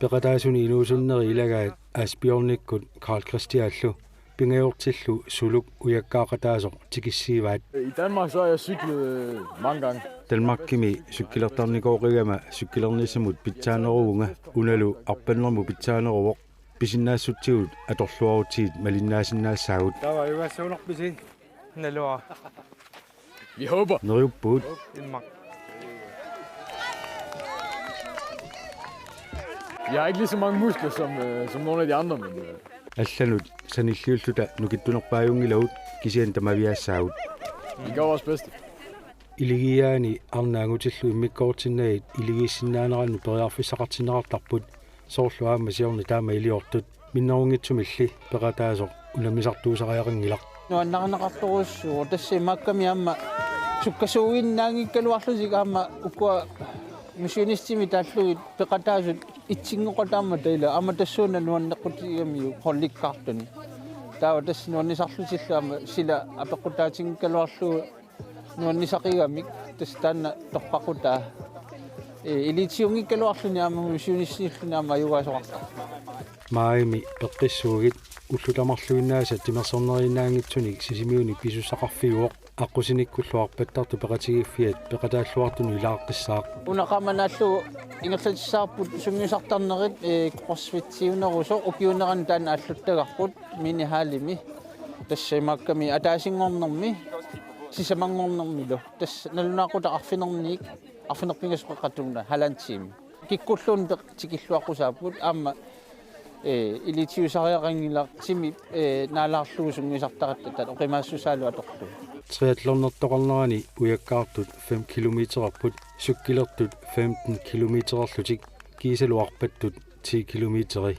Peqataasuni inuusunneri ilagaat asbjornikkut Karl Christiallu pingayortillu suluk ujakkaaqataasoq tikissiivaat. I Danmark så har jeg cyklet mange gange. Danmarkimi sykkilertarnikoorigama sykkilernissamut pitsaaneruunga unalu arpannermu pitsaaneruvoq pisinnaassutigut atorluarutiit malinnaasinnaassaagut. Der var jo også underbisi. Nalua. Vi håber. Neriuppuut. Jeg har ikke lige så mange muskler som nogle af de andre, men... Allanut sanilliulluta nukittunerpaajungilagut kisian tamaviaassaagut. Vi gør vores bedste. Iligiaani arnaangutillu immikkoortinnaat iligiissinnaaneraannu periarfissaqartinerartarput soorluaama siorni taama iliortut minnerungitsumilli peqataasoq unamisartuusaqajarangilaq. Nuannaqarnaqartorussuur tassimakkami amma sukkasuuginnaangikkaluarlusik amma ukua missionistimi taallugit peqataasut itsingoqataamma taila amma tassuuna nuanneqqutigamiu qorlikkaartuni taawa tass nuannisarlutillu amma sila apeqqutaatingikkaluarlugu nuannisaqigamik tass taanna torqaqutaa ilitiungikkaluarluni amma missionistilluni amma ayugaasoqarta maaimi peqqissuugit ullutamarluginnaasa timersorneriinnaangitsunik sisimiuni pisussaqarfiguoq aqusinikkulluarpattartu peqatigiffiat peqataalluartunu ilaaqqissaaq unaqamanaallugu ingerlatissaarput sungiusartarnerit crossfit-siuneruso ukiuneran taana alluttagarput mini haalimi tassaimakkami ataasingornermi sisamangornermilu tass nalunaaqutaqarfinerniik arfinerpingasqeqqatumna halantiimi kikkulluun tikilluaqqusaaput aamma ilitiusariaqangilaq simi naalaarlugu sungiusartaqattatat oqimaassusaalu atorlu triathlonnertoqarnerani ujakkaartut 5 kilometerarput sukkilertut 15 kilometerarlutik kiisaluarpattut 10 kilometeri.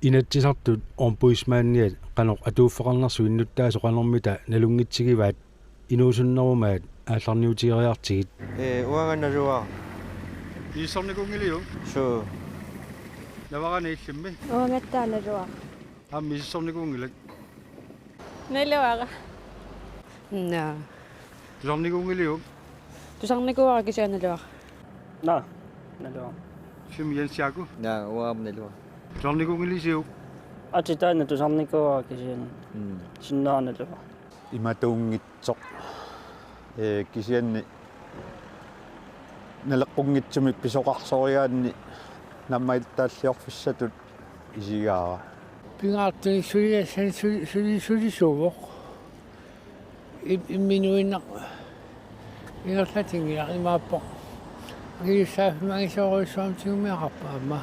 Inatsisartut ompuismaanniat qanoq atuuffeqarnersu innuttaasoqanermita nalungitsigivaat inuusunnerumaat aallarniutieriartigit uangannaluaa iissornikungiliu suu navarani illimmi uangattaanaluaa ammi iissornikungilak naluaqa tusarnikungiliu tusarnikuara kisianaluaqa naluaa fim jensiaku uamnaluaa tusarnikungilisiu atitaana tusarnikuara kisian sinnaanaluaa imatuungitsoq kisianni naleqqunngitsumik pisoqarsoriaanni nammailtaalliorfissatut isigaara pingaartuni sulisuvoq imminuinnaq ingerlatingilaq imaappoq agilissaafimangisoruissuamtigumiaqarpaamma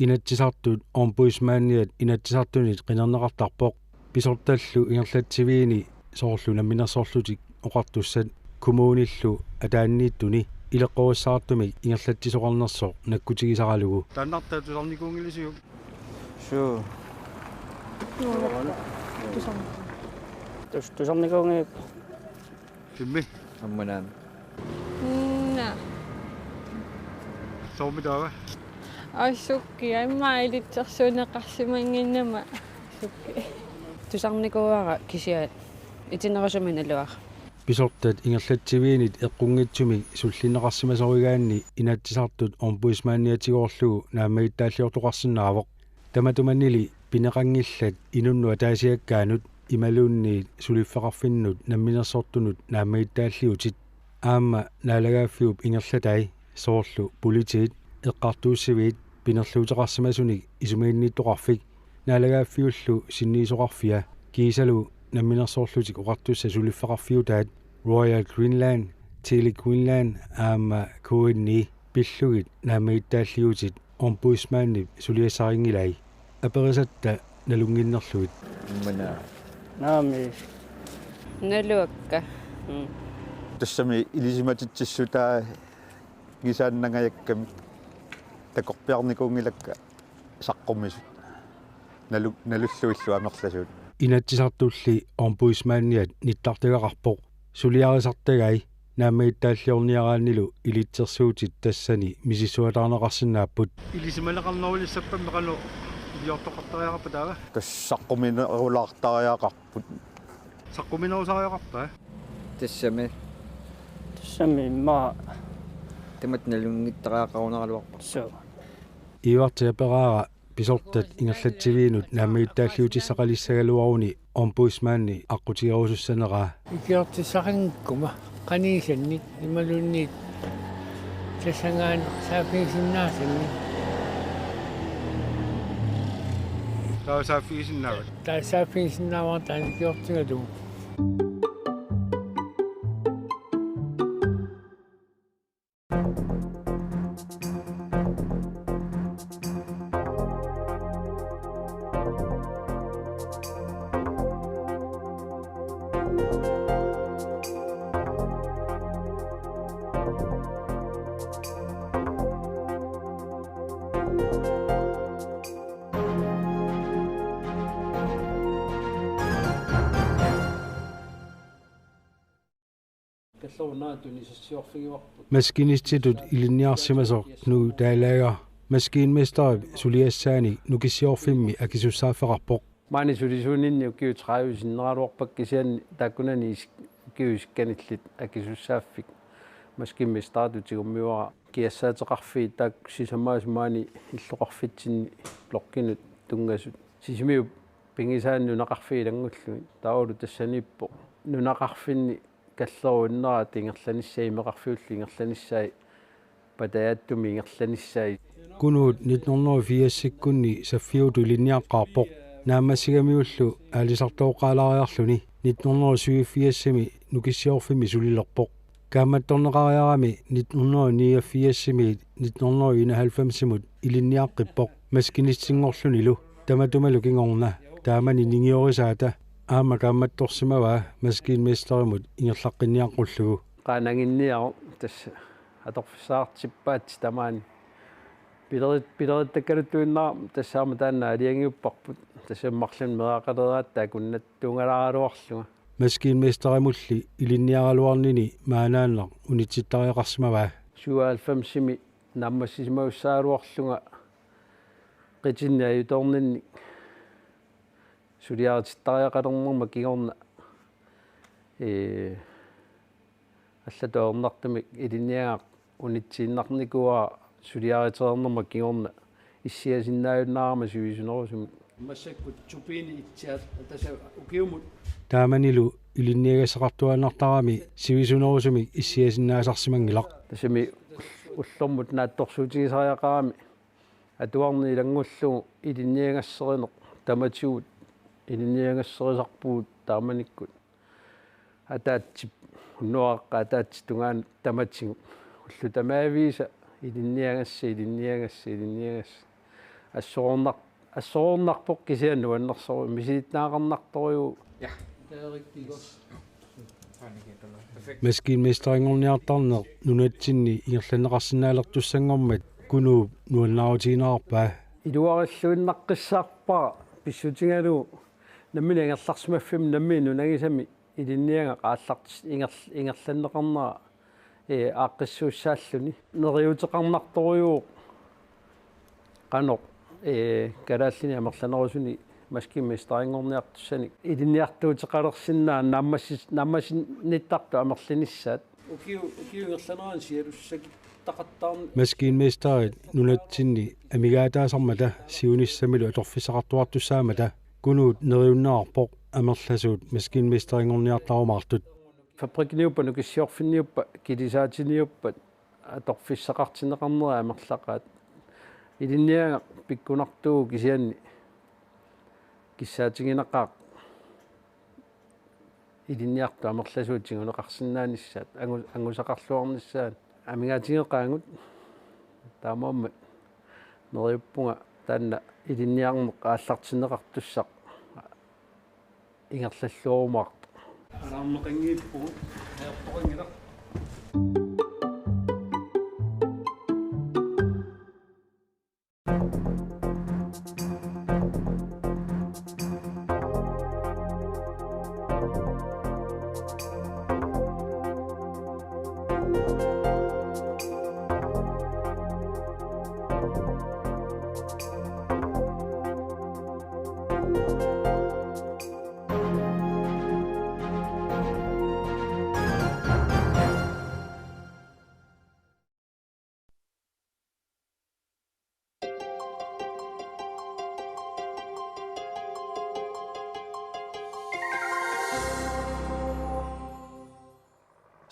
inatsisartut ompuismaanniat inatsisartunit qinerneqartarpoq pisortallu ingerlatsiviini soorlu namminersorlutik oqartussat kumuunillu ataanniittuni ileqqorissaatumik ingerlatsisoqarnersoq nakkutigisaralugu taannartaa tusarnikungilisiu suu tusarnikuungi fimmi ammanaan soormitaaga Sukki, immailitsersuuneqarsimanginnama sukki. Tusarnikuara kisiat itinerasuminaluaq. Pisortat ingerlatsiviinit eqqungitsumik sullineqarsimasorigaanni inatsisartut ompuismaanniatigoorlugu naammagittaalliortoqarsinnaavoq tamatumannili pineqangillat inunnu ataasiakkaanut imalunniit suliffaqarfinnut namminersortunut naammagittaалliutit aamma naalagaaffiup ingerlatai soorlu politiit eqqartuussiviit pinerluuteqarsimasunik isumiinniittoqarfik naalagaaffiullu sinniisoqarfia kiisalu namminersoorlutik oqartussa suliffaqarfiutaat Royal Greenland Tele Greenland aamma kuinni pillugit naammagittaалliutit ombudsmannip suliassaringilai aperisatta nalunginnerluit mana naami naluakka тассами илисиматитсута гисааннангаяkkami такорпиарникуунгилакка саққумисут налуллуиллу амерласуут inatsisartulli ombudsmanniat nittартагақарпоқ сулиарисартагай нааммаиттааллиорниарааннилу илитсерсууtit тассани мисиссуатаарнеқарсинааппут илисималеқарнерулиссаппам меқану илиортоқартариақарпа таава тассаққуминерулаартариақарпут саққуминерусариақарпа тассами ма тамат налунгиттариақарунералуарпа соо ивартиапераара писортат ингерлатсивиинут нааммаиттааллиутиссақалиссагалуаруни ombudsmanni аққутигерусуссанераа икиортиссақангкума канисанник ималунниит тассангаан саафисиннаасанни таасаафисиннаават таасаафисиннааваа таанкиортигалу maskinistitut ilinniarsimasor nu taalaga maskinmester suliassaani nukissiorfimmi akisussaaffeqarpoq maani sulisuuninni ukiu 30 sinneraluarpak kisianni taakkunani ukiusikkanillit akisussaaffik maskinmestertutigammiuara kiassaateqarfii taak sisamaas maani illoqarfitsinni lorkinut tungasut sisimiu pingisaanni nunaqarfii langullui taulu tassanippo nunaqarfinni kalleruinneraa tingerlanissai meqarfiulli ingerlanissai pataattumi ingerlanissai kunuut 1984-sikkunni saffiutu linniaqqaarpoq naammassigamiullu aalisartooqaalaariarluni 1987-simi nukissiorfimi sulilerpoq kaammattorneqariarami 1989-simi 1991-simut ilinniaqqippoq maskinissingorlunilu tamatumalu kingorna taamani ningiorisaata aama kaammattorsimava maskinmesterimut ingerlaqqinniaqqullugu qaananginniaru tassa atorfissaartippaat tamaani pilerittakkaluttuinnaar tassaama taanna aliangiupparput tassammarlun meaqaleraat taakunnat tuungalaraluarluga maskinmesterimulli ilinniaraluarnini maanaanneq unitittariaqarsimava 97-simi nammassisimaussaaluarluga qitinniajutorninni suliaritittariaqalernerma kigorna аллатоорнартамик илинниагаақ униtsiinnarnikuа сулиаритеернерма кигорна иссиасиннааюннаарама сивисунерусумик массаккут тупини итсиат таса укиумут тааманилу илинниагасеқартуаннартарами сивисунерусумик иссиасиннаасарсимангилақ тасами уллормут наатторсуутигисариақарами атуарни илангуллугу илинниагассеринеқ таматиут илинниагассерисарпуут тааманиккут атаатсип уннуаққа атаатси тунгаан таматсигу уллу тамаавииса илинниагасса ассоорнарпоқ кисианну аннерсору мисиитнаақарнарторюу ja det er rigtig godt maskinmesteringorniartarneq nunatsinni ingerlanneqarsinaalertussangormat kunuup nuannaarutiinarpaa илуариллуиннаққиссаарпара писсутингалу наммина ингерларсимаффим намми нунагисами илинниага qaallart ингерланнеқарнера ааққиссууссааллуни нериутеқарнарторюу qanoq калааллини амерланерусуни маскиммистарингорниартуссани илинниартуутеқалерсиннаа наммасинниттарту амерланиссаат укиу ингерланеран сиалуссаки тақаттаарни maskinmesterit nunatsinni amigaataasarmata siunissamilu atorfisaqartuartussaamata kunuut neriunnaarpoq амерласуут маскинмистерингорниартарумаартут фабрикниуппа нукиссиорфинниуппа килисаатиниуппат аторфиссақартинеқарнера амерлақаат илинниага пиккунартуу кисианни киссаатингинеқаа илинниарту амерласуутсигунеқарсинааниссаат ангусақарлуарниссаат амигаатингеқаангут таамаамма нериуппунга таанна илинниарнеқ ааллартинеқартуссақ ингерллуорумаарт алаармеқингииппу хеэрпорингила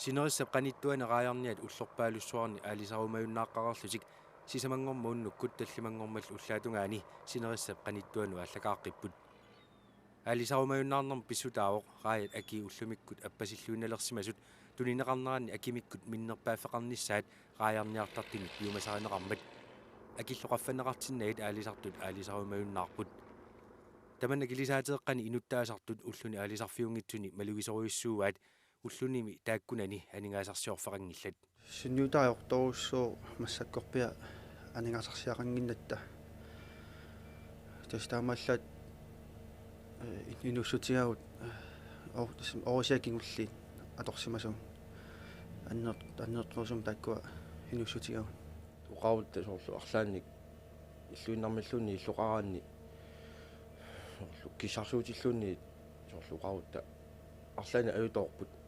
Sinerissap qanittuana qaajarniat ullorpaalussuarni aalisarumajunnaaqaqarlusik sisamangormuunnuk tallimangormal ullaatungaani sinerissap qanittuanu allakaaqqipput aalisarumajunnaarnerm pissutaawoq qaayat aki ullumikkut appasilluunalersimasut tunineqarnerani akimikkut minnerpaaffeqarnissaat qaajarniartartini piumasarineqarmat akilloqaffaneqartinnait aalisartut aalisarumajunnaarput tamanna kilisaateeqqani inuttaasartut ulluni aalisarfiungitsuni malugisoruissuugaat ullunimi taakkunani aningaasarsiorfaqangillat sinniutaajortorussuu massakkorpia aningaasarsiaqanginnatta tastaamaallat inussutigagut orisiakingulliit atorsimasum annertorusum taakkua inussutigagut uqaavutta soorlu arlaannik illuinnarmillunni illuqaraanni soorlu kissarsuutillunni soorlu uqaavutta arlaani ajutorput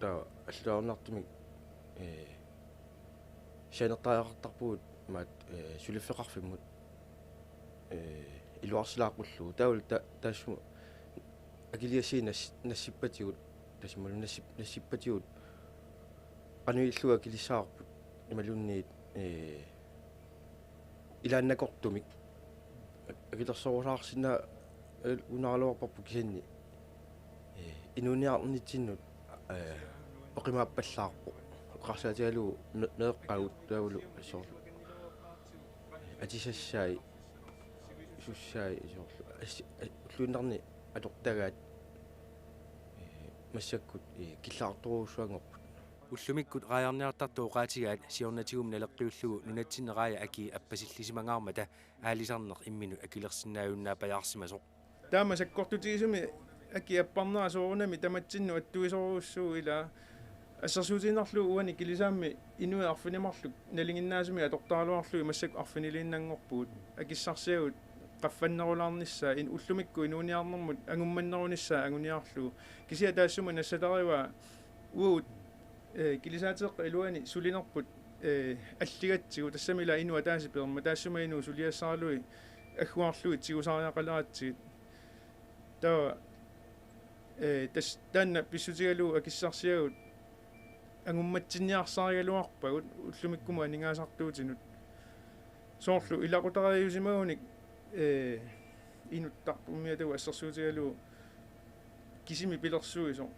аллуарнартимик шанертаажартарпуут маат сулиффеқарфиммут илуарсилааққуллуу таул таассу акилиаси нассиппатигут тасмалу нассиппатигут ануиллуга килиссаарпут ималунниит илааннакортумик акилерсоорусаарсина унаалуарпарпу кисанни инуниарнитсиннут оқимааппаллаарпу оқарсаатигалу неэққагут таулу соорлу атисассаи суссаи соорлу уллуиннарни атортагаат массаккут киллаарторуусsuangorput уллумиккут qaajarniartartuu qaatigaat siornatигум налеққиуллугу нунатсинераая аки аппасиллисимангаармата аалисарнеқ иммину акилерсиннааюннаа паярсимасоқ таама саккортутигисуми аки аппарнера соорунами таматсинну аттуисоруссуу ила ассерсуутиннарлу уани килисаамми инуи арфинимарлук налингиннаасуми атортаалуарлуги массак арфинилииннангорпуут акиссарсиагут qaffannерулаарнissaа ин уллумикку инуниарнэрмут агумманнерунissaа агуниарлугу кисиа таассума нассатариваа уут килисаатеққа илуани сулинерпут аллигатсигу тассамила инуа тааси перма таассума инуу сулиассаарлуи аггуарлуи тигусариақалаатсигит таа тас танна писсутигалу акиссарсиагут агумматсинниарсааригалуарпагут уллумиккума анингаасартуутинут соорлу илақутариусимагуник инуттарпумиатагу ассерсуутигалу кисими пилерсуисо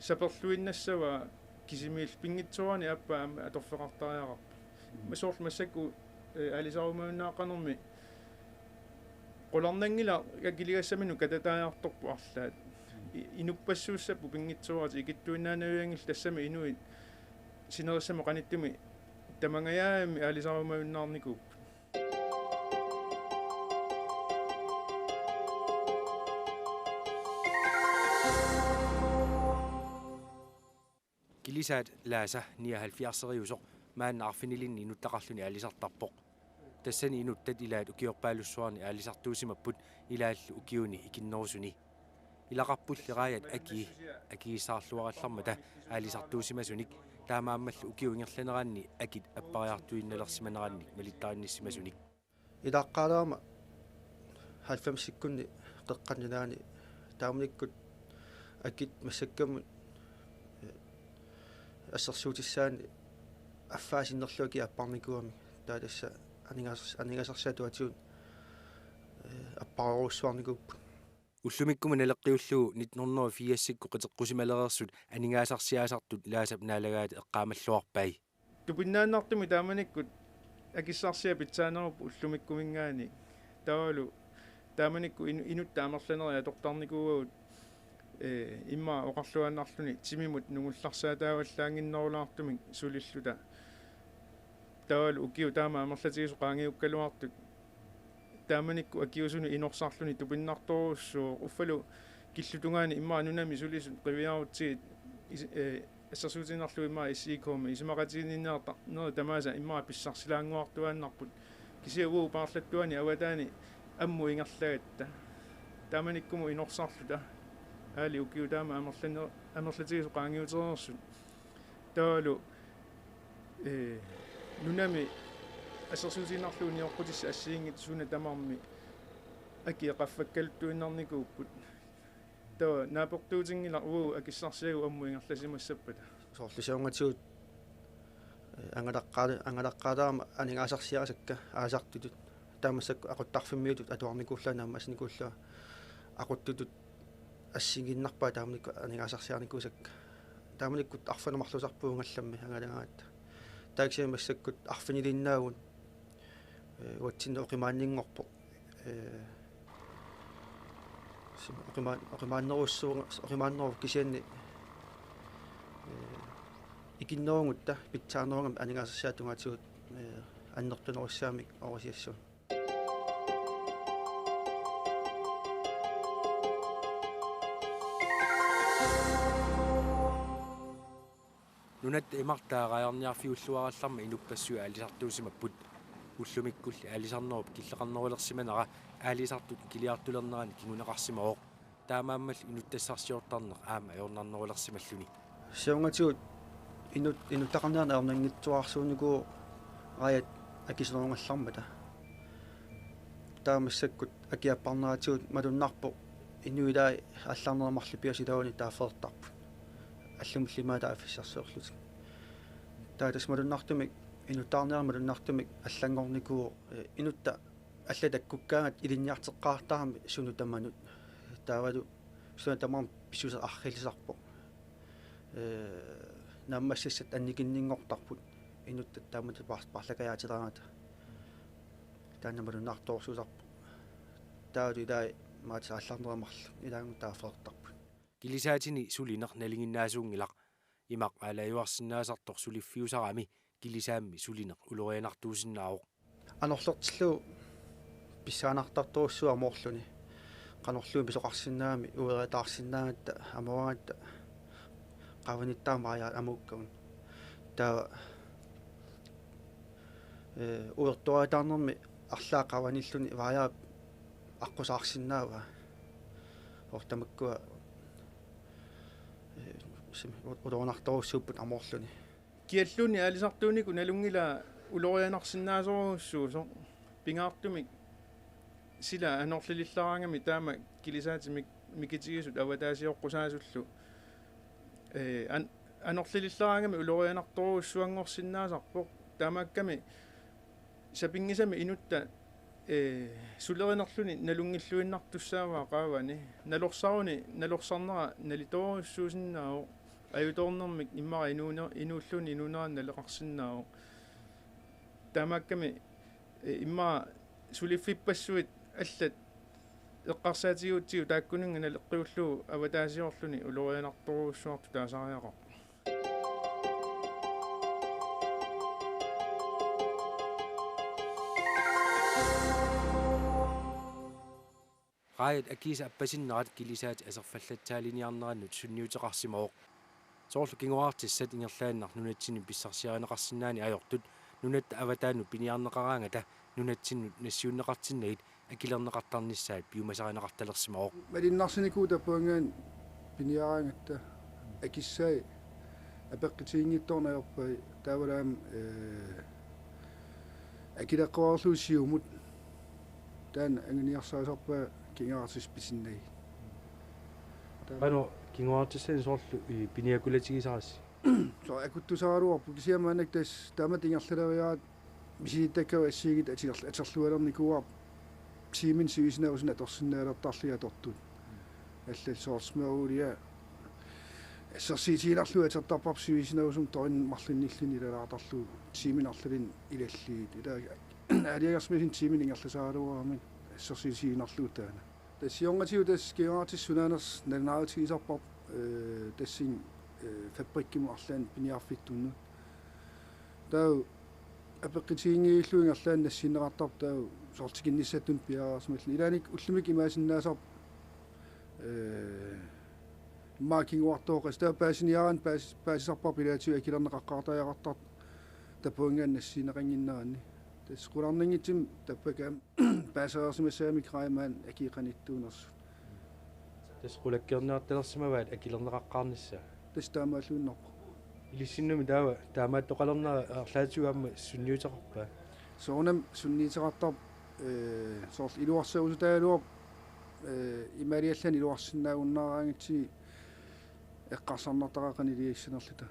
саперлуиннассава кисимиил пингитсуани аппаама аторфеқартариақарпа масоорлу массакку алисарумауннааққанерми qolornangila kakiligassaminu katataajartorpu arlaat inuppassууссаппу пингитсуарати икиттуиннаанавиангил тассами инуит синериссами qanittumi тамангаяами алисарумауннаарникууп килисаат лааса 79-ериусоқ мааннаарфинилинни инуттақарлуни алисартарпоқ тассани инуттат илаат укиорпаалуссуарни аалисартуусимаппут илааллу укиуни икиннерусуни илақарпуллерааят акиисаарлуараллармата аалисартуусимасуник таамааммаллу укиуингерланераанни акит аппариартуинналерсиманераанни малиттаринниссимасуник илаққаалаама 90 секунди қеққаннинаани таамниккут акит массаккаму ассерсуутиссаани аффаасиннерлуги аппарникуами таатасса анигасарсаатуатиут аппаруссуарникуппут уллумиккума налеққиуллугу 1984-сикку қитеққусималерерсут анигаасарсиаасартут лаасап наалагаат эққаамаллуарпай тупиннааннартуми тааманиккут акиссарсиа питсаанеруппу уллумиккумингаани таалу тааманикку инут таамерланери атортарникуугут имма оқарлуаннарлуни тимимут нугулларсаатааваллаангиннерулаартумик сулиллута таалу укиу таама амерлатигису qaangiukkaluartut тааманикку акиусуни инорсарлуни тупиннарторуссуу уффалу киллутунгаани имма нунами сулисут qivиарутсигит ассерсуутиннарлу имма иссиикоома исумақатигининнеэрта нери тамааса имма писсарсилаангуартуааннарпут кисиавуу паарлаттуани аватаани амму ингерлагатта тааманиккуму инорсарлута аали укиу таама амерлатигису qaangiuтерерсут таалу нунами ассерсуутиннарлуни оққутисса ассиингит суна тамарми аки эқаффаккалуттуиннарникууппут таа наапортуутингила уу акиссарсиагу амму ингерласимассаппата соорлисаунгатигут ангалаққаатаама анигаасарсиарасакка аасартутут таамассакку ақуттарфиммиутут атуарникууллаанаама асникууллаа ақуттутут ассигиннарпаа тааманикку анигаасарсиарникуусакка тааманиккут арфанамарлусарпуунгалламми ангалагаатта тааксиамассаккут арфинилиннаагун уатсинна оқимааннингорпо оқимааннерууссуу кисианни икиннерунгутта питсаарнерунгам анигаасарсиатунгаатигут аннертунеруссаамик орисиассуу нунат имартаагаарниарфиуллуаралларма инуппассуа алисартуусимаппут уллумиккулли алисарнеруп киллеқарнерулерсиманера аалисартут килиартулернерани кигунеқарсимаоқ таамааммал инуттассарсиортарнеқ аама аёрнарнерулерсималлуни сиунгатигут инуттақарнерна аернангитсуарсууникуу аят акисернерунгаллармата таамассаккут акиаппарнератигут малуннарпо инуилаа аллаарнерамарли пиасилауни таафеэртарпут аллумиллимаата афиссарсуерлут таатас малуннартумик инуттаарнерамалуннартумик аллангорникуу инутта аллатаккуккаангат илинниартеққартарами суну таманут таавалу суна тамам писуса архилисарпо наммассассат анникиннингортарпут инутта таамат парлакаяатилараата таанамалуннарторсусарпу таавалу илаа маат аллаарнерамарлу илаангу таафеэртарпут килисаатини сулинер налингиннаасуунгилақ имақ алаюарсинаасартор сулиффиусарами килисаамми сулинер улорианартуусиннаавоқ анерлертиллу писсаанартартуруссуа моорлуни qanorluu pisoqarsinnaami ueritаарsinnaagata amavaata qavanittaamaria amukkagun taa uertuaritaarnermi arlaa qavanilluni varia аққусаарсиннаава ортамаккуа улоонарторуссууппут амоорлуни киаллуни алисартуунику налунгила улорианарсиннаасоруссуусо пингаартумик сила анерлилиллараангами таама килисаатимик микитигисут аватаасиоққусаасуллу анерлилиллараангами улорианарторуссуангорсиннаасарпоқ таамаакками сапингисами инутта сулеринерлуни налунгиллуиннартуссааваа qaavani налорсарнера налиторуссуусиннаау аюторнермик иммара инууллуни инунеран налеқарсиннаау таамаакками иммара сулиффиппассуит аллат эққарсаатигуутсигу тааккунинга налеққиуллуу аватаасиорлуни улорианарторуссуарту таасариақар qaayat akiisa appasinneraat kilisaat aserfallattaaliниарнераннут сунниутеқарсимаоқ соорлу кингуартиссат ингерлааннар нунатсини писсарсиаринеқарсинаани аёртут нунатта аватаану пиниарнеқараангата нунатсиннут нассиуннеқартиннагит акилернеқартарниссаат пиумасаринеқарталерсимаоқ малиннарсиникуу таппуангаан пиниараангатта акиссаи апеққитиингитторнаерпай таавалаам акилеққуарлуусиумут таан ангиниарсаасарпаа кингаартис писиннаги qanu kinguartissan soorlu piniakulatigisarassi so akuttusaaruarpu kisiamaanak tas taamat ingerlaleriaat misiittakkava assiigit aterlualernikuar siimin sivisinausuna atorsinnaalertarliga tortut аллал соорсмеруулиа ассерсиитигиларлу атерторпарп сивисинаусум торин марлинниллини илалаартарлу тимин арлалин илаллиит илаа алиагасмисин тимин ингерласаалуарамин ассерсиитигинарлу таана тассионгатиу тас киаартиссунаанерс налнаутигисарпарп тассин фабриккиму арлаан пиниарфиттунну таа апеққитигингииллу ингерлаан нассиннеқартар таа соортигинниссаттун пиарасмалли илааник уллумик имаасиннаасар маакингуартоқас таа паасиниаран паасисарпар пилаатиу акилернеқаққартаажартар тапуангаан нассинеқангиннаранни тас қуларнингитсим таппакаам паасаерсимассаами краимаан акиқаниттуунерс тас қулаккернеарталерсимаваат акилернеқаққарнisса тас таамааллууннарпа илиссиннуми таава таамааттоқалернера арлаатиуамма сунниутеқарпаа соонам сунниитеқартар соорл илуарсаусутаалуар имариаллани илуарсинаагуннаараангитси эққарсарнартарақанилиассанерлута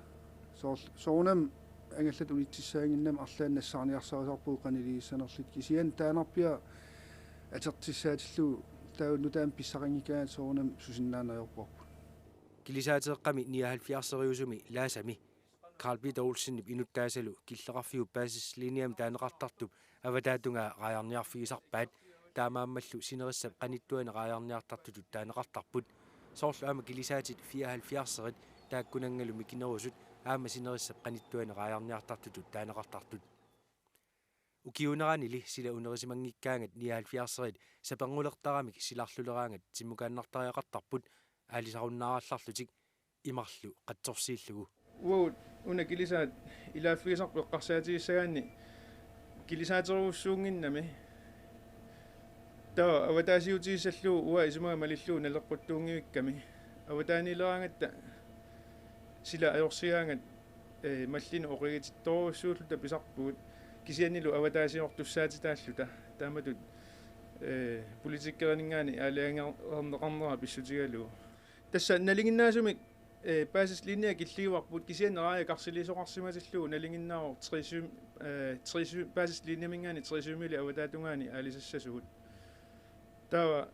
соонам ангаллат унитсисаагиннам арлаан нассаарниарсарисарпуу қанилииссанерлут кисиан таанарпиа атертиссаатиллу таунну таам писсақангикаат соонам сусиннаанерпорпу килисаатеэққами 79-ериусуми лаасами Carl Peter Olsen инуттаасалу киллеқарфиу паасислиниам таанеқартартуп аватаатунга раярниарфигисарпаат таамааммаллу синериссап қаниттуана раярниартартутут таанеқартарпут соорлу аама килисаатит 74-ерит тааккунангалу микинерусут аама синериссап қаниттуана раярниартартутут таанеқартартут укиунеранили сила унерисимангиккаангат 79-ерит сапангулертарамик силарлулераангат тиммукааннартариақартарпут аалисаруннааралларлутик имарлу қатсорсииллугу уут уна килисаат илааффигисарпу эққарсаатигиссагаанни килисаатеруссуунгиннами таа аватаасиутигиссаллуу уа исумага малиллуу налеққуттуунгивикками аватаанилераангатта сила аёрсигаангат маллина оқигититторуссууллута писарпуут кисианнилу аватаасиортуссаатитааллута тааматут политиккернингаани аалиангернеқарнера писсутигалуу тасса налингиннаасумик паасислиния киллигуарпут кисианераа карсилисоқарсиматиллуу налингиннаавор трису паасислиниамингаани трисумили аватаатунгаани аалисассасугут тава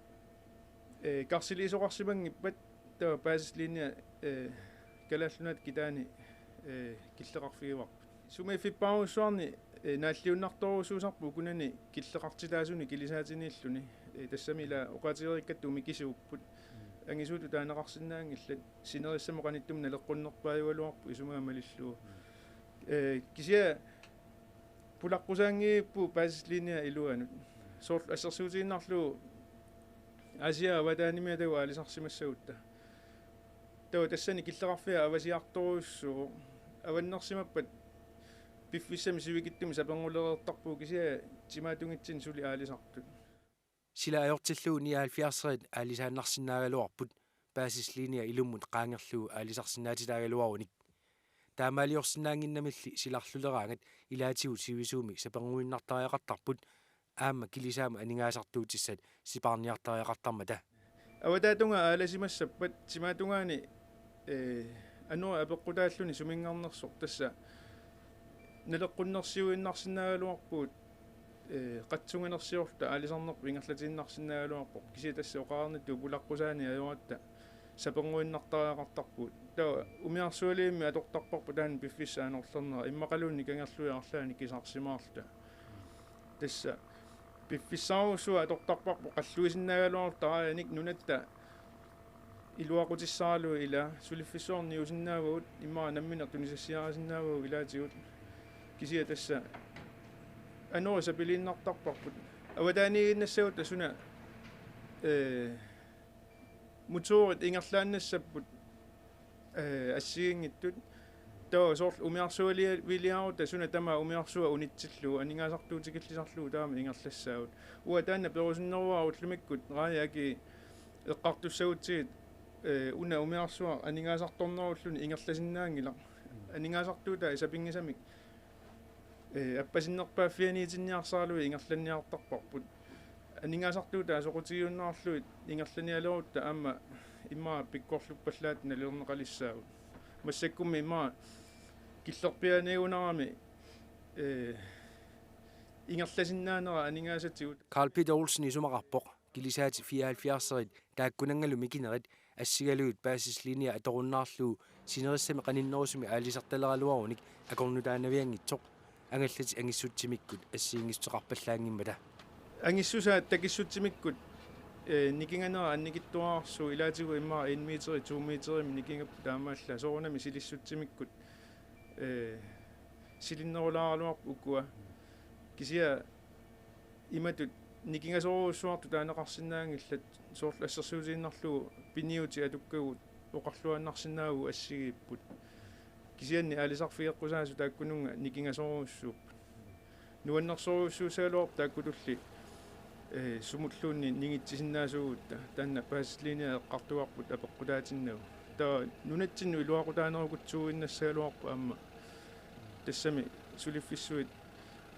карсилисоқарсимангиппат тава паасислиния калааллунат китаани киллеқарфигуарпут сумаиффиппааруссуарни нааллиуннарторусуусарпу кунани киллеқартилаасуни килисаатиниллуни тассамила оқатиериккатту микисууппут ангисууту таанеқарсинаангиллат синериссамо қаниттум налеққуннерпааюалуарпу исумага малиллуу кисия пулаққусаангииппу паасислиния илуанут сорт ассерсуутииннарлуу асиа аватаанимиа тава алисарсимассагутта тава тассани киллеқарфиа авасиарторуссуу аваннерсимаппат пиффиссами сивикиттуми сапангулереэртарпуу кисия тимаатунгитсин сули аалисартут сила аёртиллуу 79-ерит аалисааннарсинаагалуарпут паасислиния илуммут qaangerluu аалисарсинаатилаагалуаруник таамаалиорсинаангиннамилли силарлулераангат илаатигу сивисууми сапангуиннартариақартарпут аама килисаама анингаасартуутиссат сипаарниартариақартармата аватаатунга ааласимассаппат тимаатунгаани ануа апеққутааллуни сумингаарнерсор тасса налеққуннерсиуиннарсинаагалуарпуут қатсунгинерсиорта аалисарнерпу ингерлатииннарсинаагалуарпоқ киси тасса оқаарнатту пулаққусаани аюратта сапангуиннартариақартарпуут таа умиарсуалиимми атортарпарпу таан пиффиссаанорлернера иммақалуунни кангерлуи арлаани кисаарсимаарлута тасса пиффиссааруссуа атортарпарпу қаллуисиннаагалуарлу нунатта илуақутиссаалу ила сулиффиссуарни усиннаавагут иммаа намминер тунисассиарасиннаавагу илаатигут кисия тасса аноо сапилииннартарпарпут аватаанииннассагут тасуна моторит ингерлааннассаппут ассигингиттут тоо сорл умиарсуалиа вилиару тасуна тама умиарсуа унитсиллуу анингаасартуутикиллисарлуу таама ингерлассаагут уа таанна перусиннеруаа уллумиккут рааяки эққартуссагутсигит уна умиарсуа анингаасарторнеруллуни ингерласиннаангила анингаасартуута исапингисамик аппасиннерпааффианиитинниарсаалуи ингерланниартарпарпут анингаасартуута асоқутигиуннаарлуит ингерланиалерутта аама имма пиккорлуппаллаат налернеқалиссаагут массаккумми имма киллерпианеунарами ингерласиннаанера анингаасатигут Carl Peter Olsen исумақарпоқ килисаати 74-рит тааккунангалу микинерит ассигалуут баасислиния аторуннаарлуу синериссами қаниннерусуми аалисарталералуаруник акорнутаанавиангитсоқ ангаллати ангиссутсимиккут ассиингиссоқарпаллаангиммата ангиссусаат такиссутсимиккут никинганера анникиттуаарсу илаатигу имма 1 метри 2 метрими никингап таамаалла соорнами силиссутсимиккут силиннерулааралуарпу уккуа кисия иматут никингасоруссуарту таанеқарсинаангиллат соорлу ассерсуутииннарлугу пиниути атуккагут оқарлуаннарсинаагу ассигииппут кисианни аалисарфиеққусаасу тааккунунга никингасоруссууп нуаннерсоруссуусаалуарп тааккутулли сумуллуунни нингитсисиннаасуугутта таанна пааслиния эққартуарпут апеққутаатиннагу таа нунатсинну илуақутаанерукутсууиннассаалуарпу аама тассами сулиффиссуит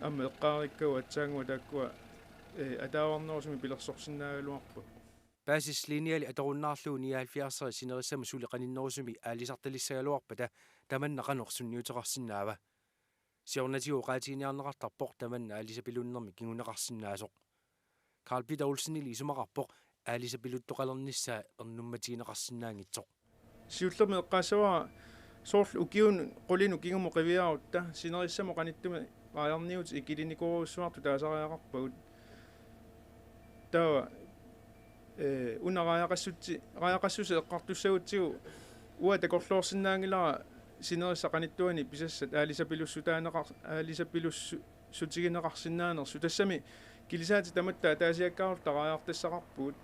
аама эққаариккау атсаангуа тааккуа атааварнерусми пилерсорсинаагалуарпу баасислиниали аторуннаарлуу 79 синериссама сулеқаниннерусуми аалисарталиссагалуарпата таманна қанерсунниутеқарсинаава сиорнатиу qaatiiniarneqartarpoq tamanna аалисапилуннерми кигунеқарсинаасоқ Carl Peter Olsen ili исумақарпоқ аалисапилуттоқалернissaa ернумматигинеқарсинаангитсоқ сиуллерми эққаасаваа соорлу укиун қулину кигуму қивиаарутта синериссама қаниттуми qaarniut ikilinikooruussuartu taasariaqarpagut tava unaraaqassusi eqqartussagutsigu ua takorluorsinnaangilara sinerissaqanittuani pisassat aalisapillussutigineqarsinnaanersu tassami kilisaati tamatta taasiakkaarultaraajartassaqarpuut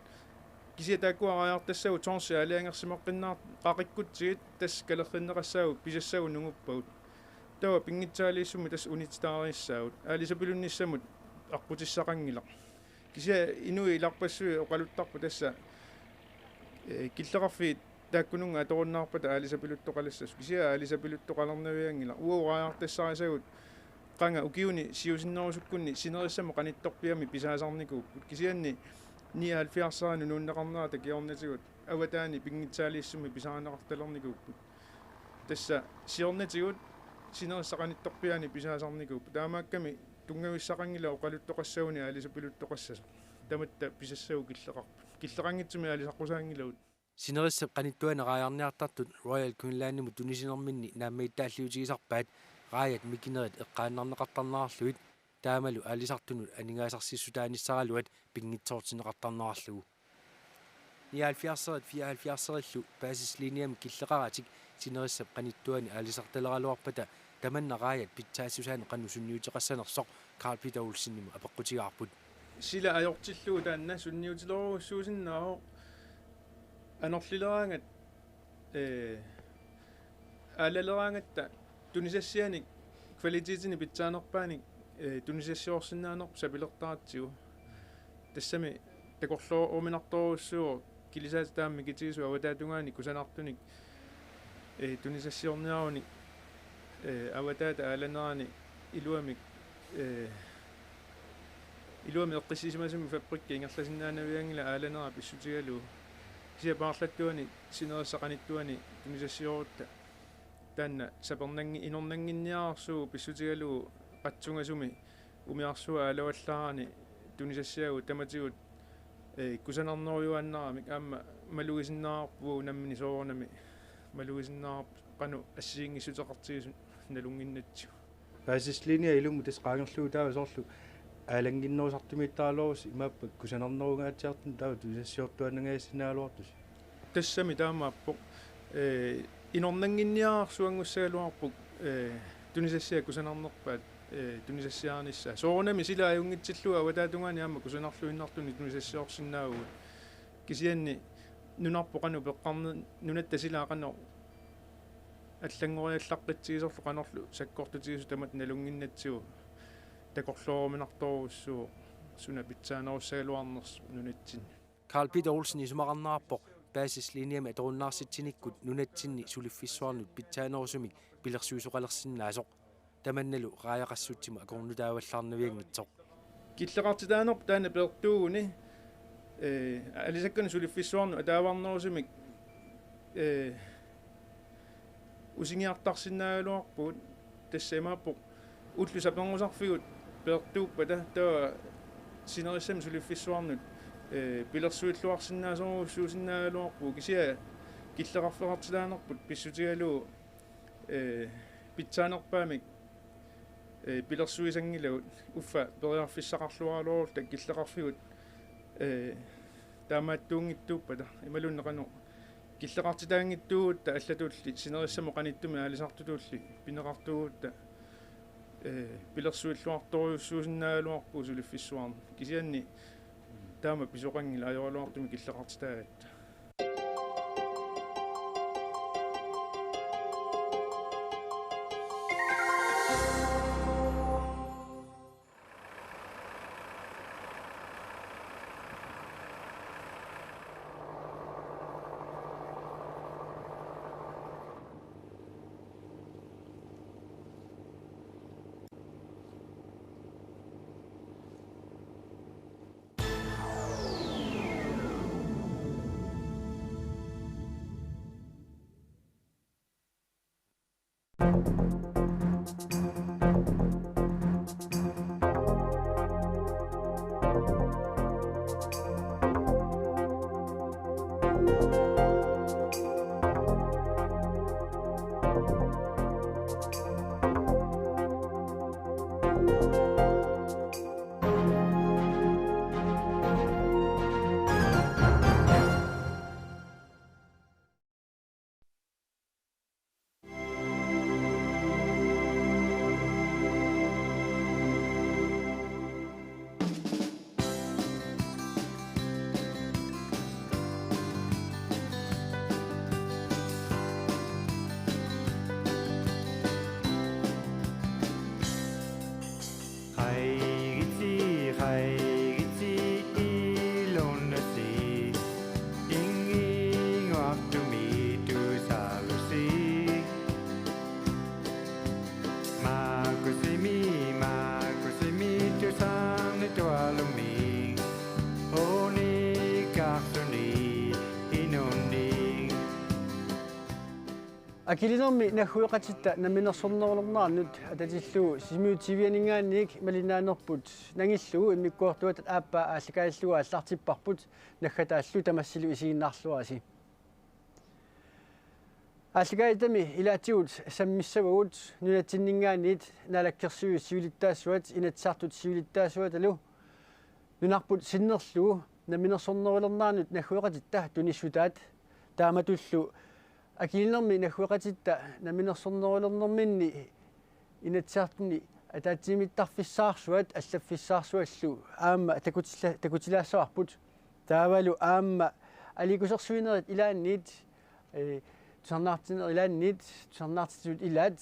kisia taakkuaraajartassagu torsi aaliangersimeqqinnaar qaqikkutsigit tas kalerrinneqassaagu pisassagu nunguppagut tava pingitsaaliissumi tas unitstaariissaagut aalisapilunnissamut arputissaqangila kisia inui ilarpassui oqaluttarpu tassa killeqarfiit taakkununga atorunnaarpata aalisapiluttoqalassas kisia aalisapiluttoqalernaviangila uuraajartassarisagut qanga ukiuni siusinnerusukkunni sinerissama qanittorpiami pisaasarnikuupput kisianni 79 nuunneqarnera takiornatigut avataani pingitsaaliissumi pisaaneqartalernikuupput tassa siornatigut sinerissaqanittorpiani pisaasarnikuupput taamaakkami tungavissaqangila oqaluttoqassaguni aalisapiluttoqassas tamatta pisassagu killeqangitsumi aalisaqqusaangilagut синериссап qanittuaneraajarniartartut Royal Queenlandimu tunisinerminni naammiittaalliutigisarpaat raajat mikinerit eqqaannarneqartarneraarluit taamalu aalisartunut aningaasarsiссутааниссаралуат пингитсоортинеқартарнерарлугу 74-74 баасислиниами киллеқаратик синериссап qanittuani аалисарталералуарпата таманна раajat питсаассусаани qannusунниутеқассанерсоқ Carl Peter Olsennimu апеққутигаарпут сила ajortilluu taanna sunniutileruussuusinnaao anorlileraangat aalалераангатта тунисассианик квалититини питсаанерпааник тунисассиорсиннаанерп сапилертаратсигу тассами такорлоо уминарторуссуу килисаати таамми китигису аватаатунгаани кусанартуник тунисассиорниаруник аватаата ааланерани илуамик илуами эққиссисимасуми фабрикки ингерласиннаанавиангила ааланера писсутигалуу сиапаарлаттуани синерissaqanittuani тунисассиорутта таанна сапернанги инорнангинниаарсуу писсутигалуу қатсунгасуми умиарсуа алаваллаарани тунисассиагу таматигут кусанарнеруйуаннарамик аама малугисиннаарпуу наммини соорнами малугисиннаарп qaну ассиингиссутеқартигису налунгиннатсу баасислиния илуму тас qaangerluu таава соорлу аалангиннерусартумиттаалорус имааппа кусанарнеругаатсиартун таава тусассиортуаннагаассинаалуартус тассами таамааппо инорнангинниаарсуангуссагалуарпук тунисассиа кусанарнерпаат тунисассиаарнissaa соорнами сила аюнгитсиллуа аватаатунгаани аама кусанарлуиннартуни тунисассиорсинаагу кисианни нунарпо qaну пеққарне нунатта силаақано аллангориаллаққитсигисорлу qanorlu саккортутигису тамат налунгиннатсигу такорлооруминарторуссуу суна питсаанеруссагалуарнерс нунатсин Carl Peter Olsen исумақарнаарпоқ баасислиниами аторуннаарситсиниккут нунатсинни сулиффиссуарнут питсаанерусуми пилерсуисоқалерсиннаасоқ таманналу рааяқассутсима акорнутааваллаарнавиангитсоқ киллеқартитаанерп таана пертуугуни алисаккани сулиффиссуарну атааварнерусумик усингиартарсинаагалуарпут тассамааппо уллусапангусарфигут пеэртууппата таа синериссам сулиффиссуарнут пилерсуиллуарсиннаасоруссуусиннаагалуарпу кисиа киллеқарфеқартилаанерпут писсутигалуу питсаанерпаамик пилерсуисангилагут уффа периарфиссақарлуаалуарул таккиллеқарфигут таамааттуунгиттууппата ималуннеқану киллеқартитаангиттуутта аллатулли синериссамо қаниттуми аалисартутуулли пинеқартуутта пилерсуиллуарторюссуусиннаагалуарпу сулиффиссуарна кисианни таама писоқангила аёралуартуми киллеқартитаагатта акилинерми наггуеқатитта наминерсорнерулернаарнут ататиллуу симиутивианингаанник малинаанерпут нангиллугу иммиккуартуат ааппаа ааллакааллуга аллартиппарпут наггатааллу тамассилу исигиннаарлуаси ааллакаитами илаатигут саммиссавагут нунатсиннингаанит налаккерсуи сивилиттаассуат инатсаартут сивилиттаассуат алу нунарпут синнерлугу наминерсорнерулернаарнут наггуеқатитта туниссутаат тааматуллу акилинерми наггуеқатитта наминерсорнерулернэрминни инатсаартни атаатсимиттарфиссаарсуат аллаффиссаарсуаллу аама такутилаассаварпут таавалу аама аликусерсуинерит илаанниит тусарнаартинер илаанниит тусарнаартитут илаат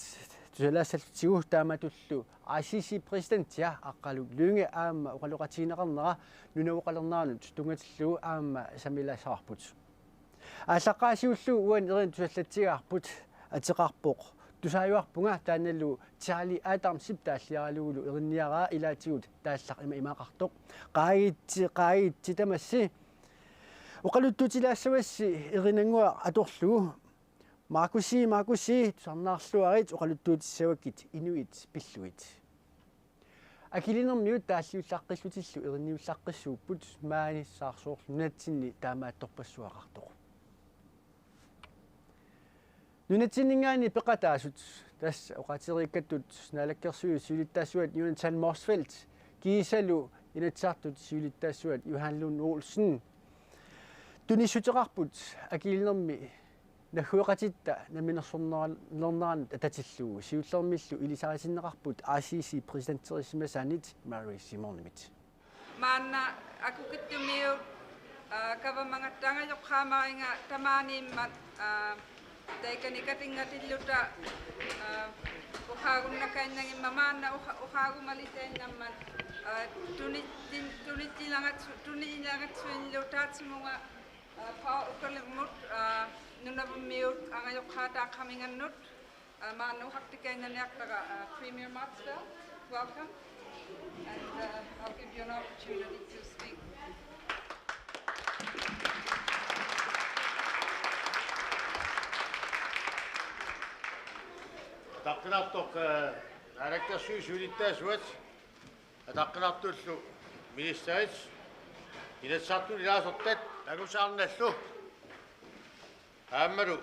тусалаассаллутигу тааматуллу ICC президентиа аққалу лүнге аама оқалоқатигинеқарнера нунавоқалернаанут тунгатиллу аама самилаасаварпут ааллаққаасиуллу уан ерин тусаллатсигаарпут атеқарпоқ тусааюарпунга тааналлу Charlie Adams тааллиаралугулу еринниараа илаатигут тааллақ имаақартоқ қаагитси тамасси оқалуттутилаассавасси еринангуа аторлугу Маркуси тусарнаарлуарит оқалуттуутиссаваккит инуит пиллуит акилинермиут тааллиуллаққиллутиллу еринниуллаққиссууппут мааниссаарсуурлу нунатсинни таамаатторпассуақартоқ нунатсиннингаани пеқатаасут тасса оқатериккаттут налаккерсуи сивилиттаассуат Jonathan Morsfeld кисалу инатсаартут сивилиттаассуат Johan Lund Olsen тунissутеқарпут акилинерми наггуеқатитта наминерсорнералернаан ататиллуу сиуллермиллу илисарисиннеқарпут ICC президенттерисимасаанит Mary Simon-мит маанна акукиттумиу кавамангаттангажоққаамаринга тамааниммат тайканикатингатиллута ухаагуннакаиннагимма маанна ухаагумалитаиннаммат туниилангатсуинлутаатсимунга укалеммут нунавмиут ангажоққаатааққамингannут маанна ухартикаиннаниартага Premier Matsville, welcome, and I'll give you an opportunity to speak. атаққинартоқ алаккерсуи сулиттаасуат атаққинартуллу министерит илассарту илаасортат агусаарналлу ааммалу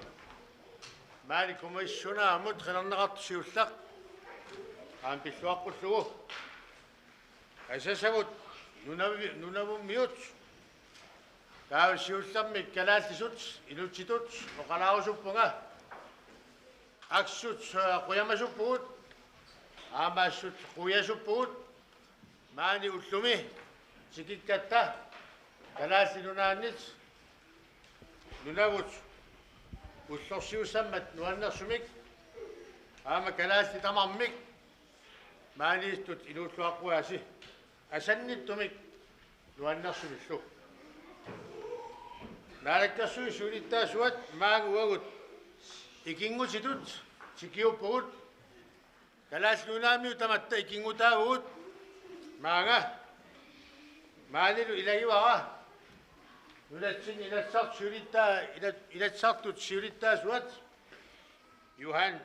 маали комиссунаамут қинернеқартусиуллақ аам пиллуаққуллугу асасавут нунавуммиут таавсиуллармик калааллисут инутситут оқалаарусуппунга аксут қуямасуппугут аамаассут қуясуппугут маани уллуми сикиккатта калааллинунааннит нунавут уллорсиусаммат нуаннерсумик аама калаалли тамармик маанистут инууллуаққуаси асанниттумик нуаннерсумиллу наалаккерсуи сулиттаасуат маангуагут икингутитут сикиуппугут калааллунаамиу таматта икингутаагут маага маанилу илагивара нулатсин илассарт сулиттаа илатсартут сулиттаасуат Johan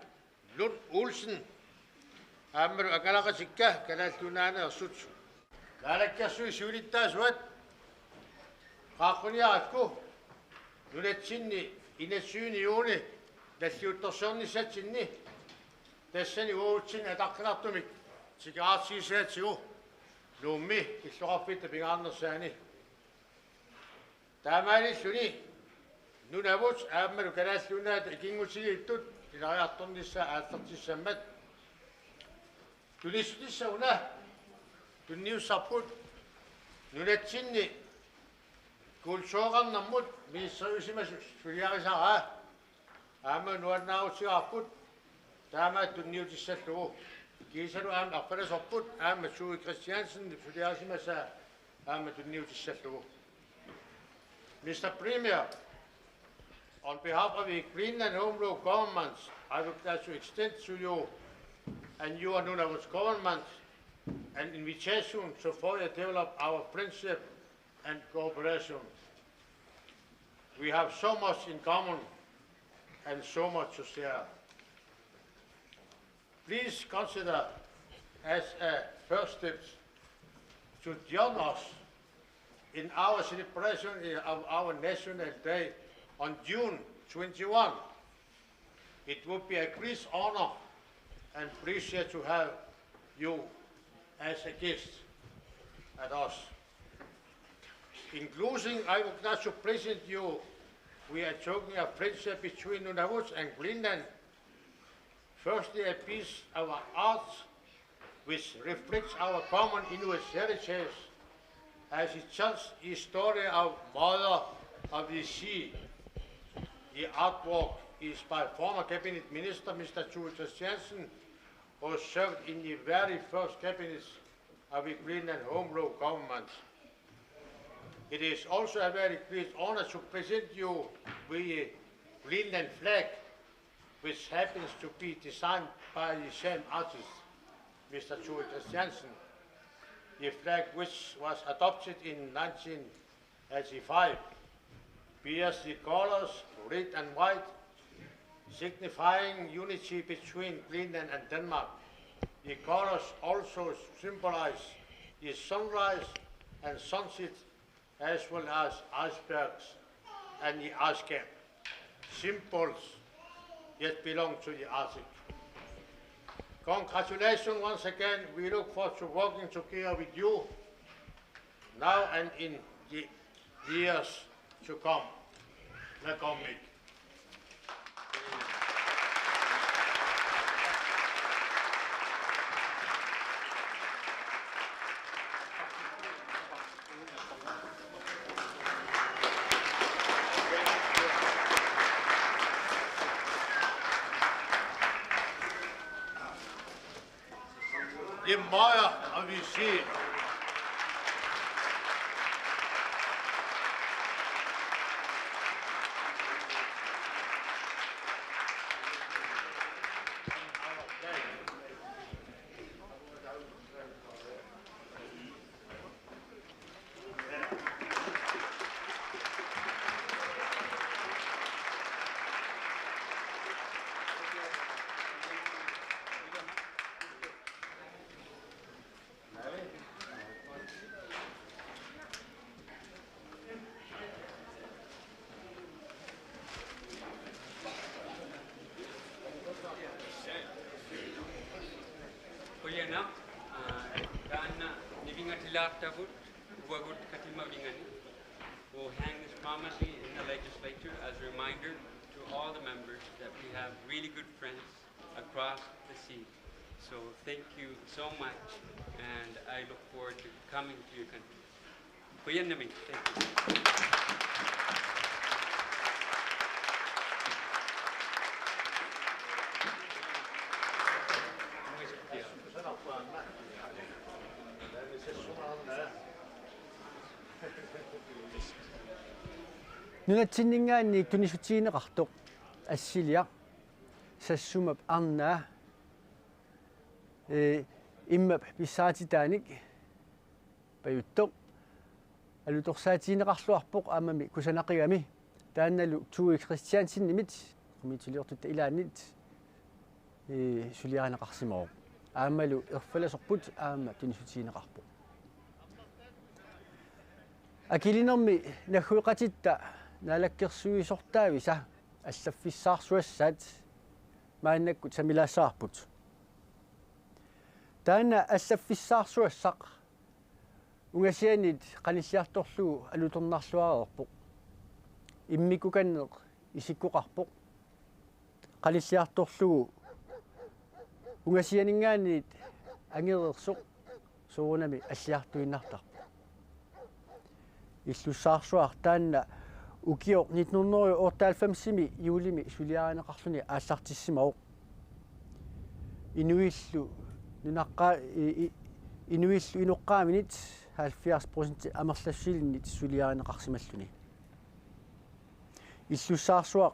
Lund Olsen ааммалу акалақасикка калааллунаанеерсут наалаккерсуи сулиттаасуат qaaqquниаракку нулатсинни инассуини юуни таллиутторсернissaатсинни тассани уутсин атаққинартумик сикаартсигисаатсигу нуумми киллоқарфитта пингаарнерсаани таамаалиллуни нунавут ааммалу калааллунаата икингутигииттут илариарторнisса ааллертиссаммат тулиссуна тунниуссарпут нулатсинни кулсоорнармут миссерисимас сулиарисараа аама нуаннаарутсигарпут таамаат тунниутиссаллугу кисалу аама арпаласорпут аама суи Christiansen сулиарисимаса аама тунниутиссаллугу. Mr. Premier, on behalf of the Greenland Home Rule governments, I would like to extend to you and your Nunavut government an invitation to further develop our friendship and cooperation. We have so much in common and so much to share. Please consider as a first step to join us in our celebration of our National Day on June 21. It would be a great honor and pleasure to have you as a guest at us. In closing, I would like to present you, we are talking of friendship between Nunavut and Greenland. Firstly, a piece of art which reflects our common Inuit heritage as it tells the story of Mother of the Sea. The artwork is by former Cabinet Minister Mr. Tue Christiansen, who served in the very first cabinet of the Greenland Home Rule government. It is also a very great honor to present you with the Greenland flag, which happens to be designed by the same artist, Mr. Tue Christiansen. The flag, which was adopted in 1985, bears the colors red and white, signifying unity between Greenland and Denmark. The colors also symbolize the sunrise and sunset, as well as icebergs and the ice cap, symbols yet belong to the Arctic. Congratulations once again. We look forward to working together with you now and in the years to come. Welcome. The Mother of the Sea. Hilartavut, Uagut Katimavingani, will hang this prominently in the legislature as a reminder to all the members that we have really good friends across the sea. So thank you so much, and I look forward to coming to your country. Kuyanami, thank you. нунатсиннингаанниик тунисутиинеқартоқ ассилиа сассумап арнаа иммап писсаатитааник паюттоқ алуторсаатиинеқарлуарпоқ аамами кусанақигами таанналу туи христиансиннимит комитулиортутта илааннит сулиаанеқарсимоо аамалу ерфаласорпут аама тунисутиинеқарпоқ акилинерми нахуиқатитта налаккерсуисортаависа аллаффиссаарсуассаат мааннаккут самилаассаарпут таана аллаффиссаарсуассақ унгасианит каниллиарторлугу алуторнарлуареерпоқ иммикуканнеқ исиккоқарпоқ каниллиарторлугу унгасианингаанит ангерерсоқ суунами аллиартуиннартарпоқ иллуссаарсуар таанна укиоқ 1998 юулими сулиаанеқарлуни ааллартиссимаоқ инуиллу нунаққа инуиллу иноққааминит 70% амерлассилиннит сулиаанеқарсималлуни иллуссаарсуақ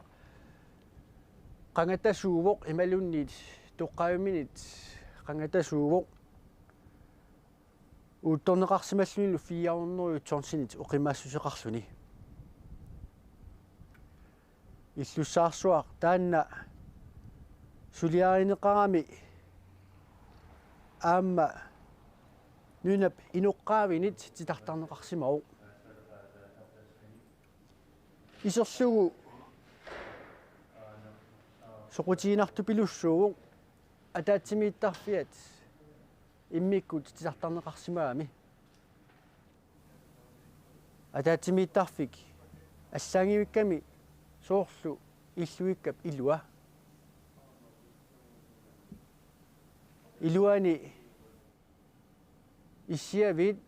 қангатасуувоқ ималуннит тоққааминит қангатасуувоқ уутторнеқарсималлунилу 400 торсинит оқимаассусеқарлуни иллуссаарсуақ таанна сулиааринеқарами аама нунап иноққаавинит титартарнеқарсимау исерлугу соқутиинарту пилуссуугу атаатсимииттарфиат иммиккут титартарнеқарсимаами атаатсимииттарфик ассаангивикками соорлу иллуиккап илуа илуани иссиавит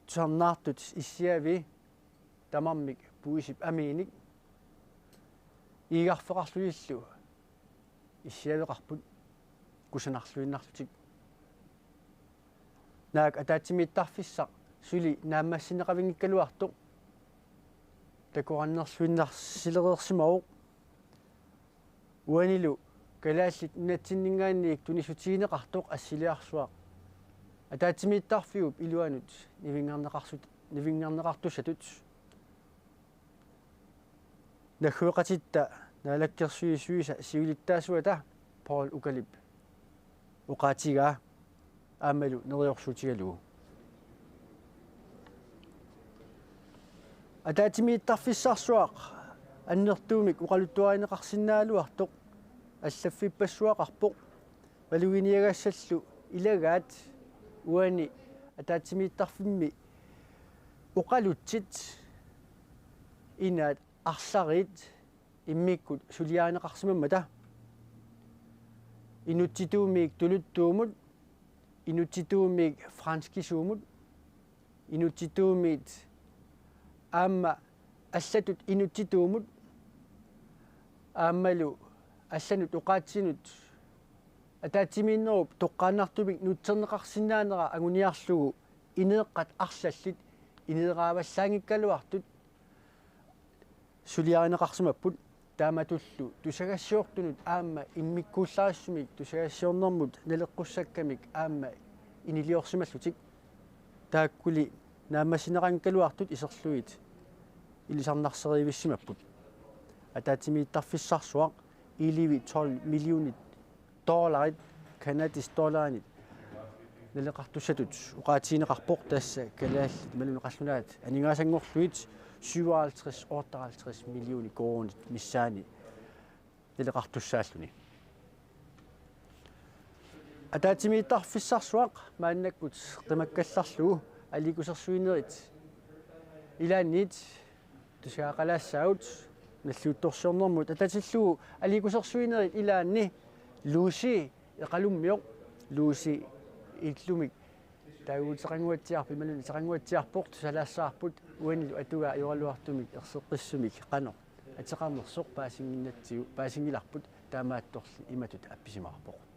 туарнаартут иссиави тамармик пуисип амииник иигарфеқарлуиллу иссиавеқарпут кусанарлуиннарлутик наак атаатсимииттарфиссақ сули нааммассинеқавингиккалуартоқ такураннерлуиннарсилереерсимау уанилу калааллит натсиннингаанниик тунисутиинеқартоқ ассилиарсуақ атаатсимииттарфиуп илуанут нивингаарнеқартуссатут нахуеқатитта наалаккерсуисуиса сиулиттаасуата Paul укалип уқаатигаа аамалу нериорсутигалугу атаатимииттарфиссаарсуақ аннертуумик уқалуттуаинеқарсинаалуартоқ аллаффиппассуақарпоқ валугиниагассаллу илагаат уани атаатимииттарфимми уқалутсит инаат арларит иммиккут сулиаанеқарсимаммата инутситуумик тулуттуумут инутситуумик франскисуумут инутситуумит аама аллатут инутситуумут аамалу алланут уқаатсинут атаатсимииннеруп тоққааннартумик нутсернеқарсинаанера агуниарлугу инеэққат арлаллит инеэрааваллаангиккалуартут сулиаринеқарсимаппут тааматуллу тусагассиортунут аама иммиккууллаассумик тусагассиорнэрмут налеққуссаккамик аама инилиорсималлутик тааккули нааммасинеқангкалуартут исерлуит илисарнарсериивиссимаппут атаатимииттарфиссарсуақ иливи 12 миллионит долларит канадис долларинит налеқартуссатут уқаатиинеқарпоқ тасса калаал малунеқарлунаат анигаасангорлуит 57-58 миллиони кроонит миссаани налеқартуссааллуни атаатимииттарфиссарсуақ мааннаккут тамаккалларлугу аликусерсуинерит илаанниит тусаақалаассаагут наллуутторсиорнэрмут ататиллугу аликусерсуинерит илаанни лууси эқалуммиоқ лууси иллумик таагуутеқангуатсиарпи малуни теқангуатсиарпорт салаассаарпут уанилу атугаа юралуартумик ерсеққиссумик қано атеқарнерсоқ паасингиннатсигу паасингиларпут таамаатторли иматут апписимаарпоқ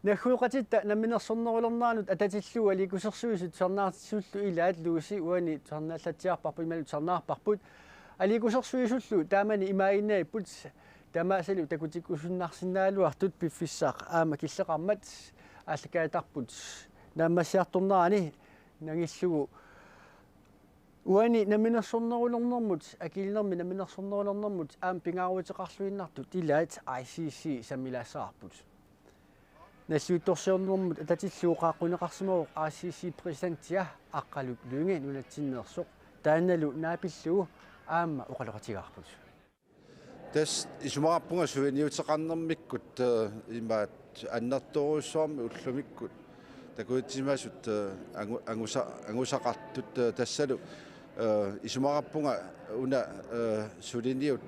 нахуиқатитта наминерсорнерулернаанут ататиллугу аликусерсуисут сарнаартиссууллу илаат лууси уани сарнааллатсиарпарпу ималут сарнаарпарпут аликусерсуисуллу таамани имаиннаиппут тамаасалу такутиккусуннарсинаалуартут пиффиссаақ аама киллеқармат ааллакаатарпут нааммассиарторнерани нагиллугу уани наминерсорнерулернэрмут акилнерми наминерсорнерулернэрмут аам пингааруутеқарлуиннартут илаат ICC самилаасаарпут наллуутторсиорнэрмут ататиллуоқааққунеқарсимавоқ ICC президентиа аққалук луинги нунатсиннерсоқ тааналу наапиллугу аама оқалоқатигаарпут тас исумаарпунга суиниутеқарнэрмиккут имаат аннерторуссуарми уллумиккут такуутсимасут ангусақартут тассалу исумаарпунга уна сулиниут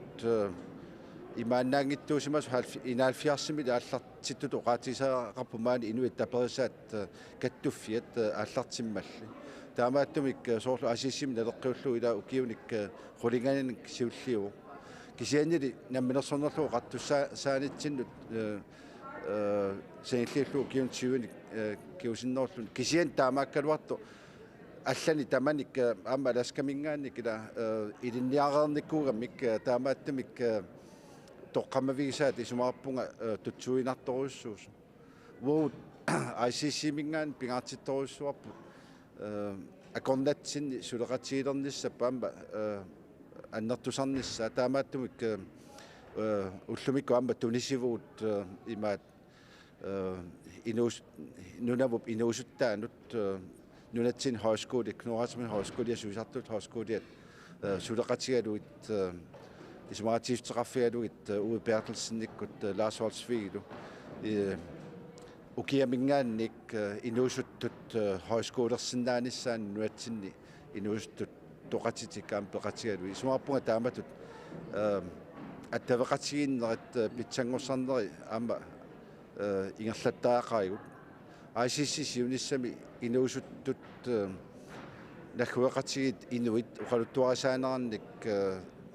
имааннаангиттуусимас инаалфиарсимили ааллартиттут оqaатисаақарпу маани инуит таперисаат каттуффиат ааллартиммалли таамааттумик соорлу асиссими налеққиуллу ила укиуник хулинганик сиуллиу кисианнили намминерсорнерлу қаттуссаанитсиннут сеиллиллу укиунтиуник киусинноорлу кисиан таамааккалуарту аллани таманик аама ласкамингаанник ила илинниареерниккуугамик таамааттумик тоққамавигисаат исумаарпунга тутсуинарторуссуус воо ICC мингаан пингаартитторуссуарпу акорнатсинни сулеқатиилерниссаппаама аннертусарнisса таамааттумик уллумикку аама тунисивуут имаат инуус нунавуп инуусуттаанут нунатсин højskole кнуарасмин højskole я сусартут højskole сулеқатигалуит исмаатиифтеқарфигалугит Uwe Bertelsen-никкут Lars Holsviglu укиамингаанник инуусуттут højskolerсиннааниссаан нуатсинни инуустут тоқатитиккаам пеқатигалу исмаарпунга тааматут аттавеқатигиннерат питсангорсарнери аама ингерлаттаақаригут ICC сиуниссами инуусуттут нахуеқатигит инуит оқалуттуарисаанеранник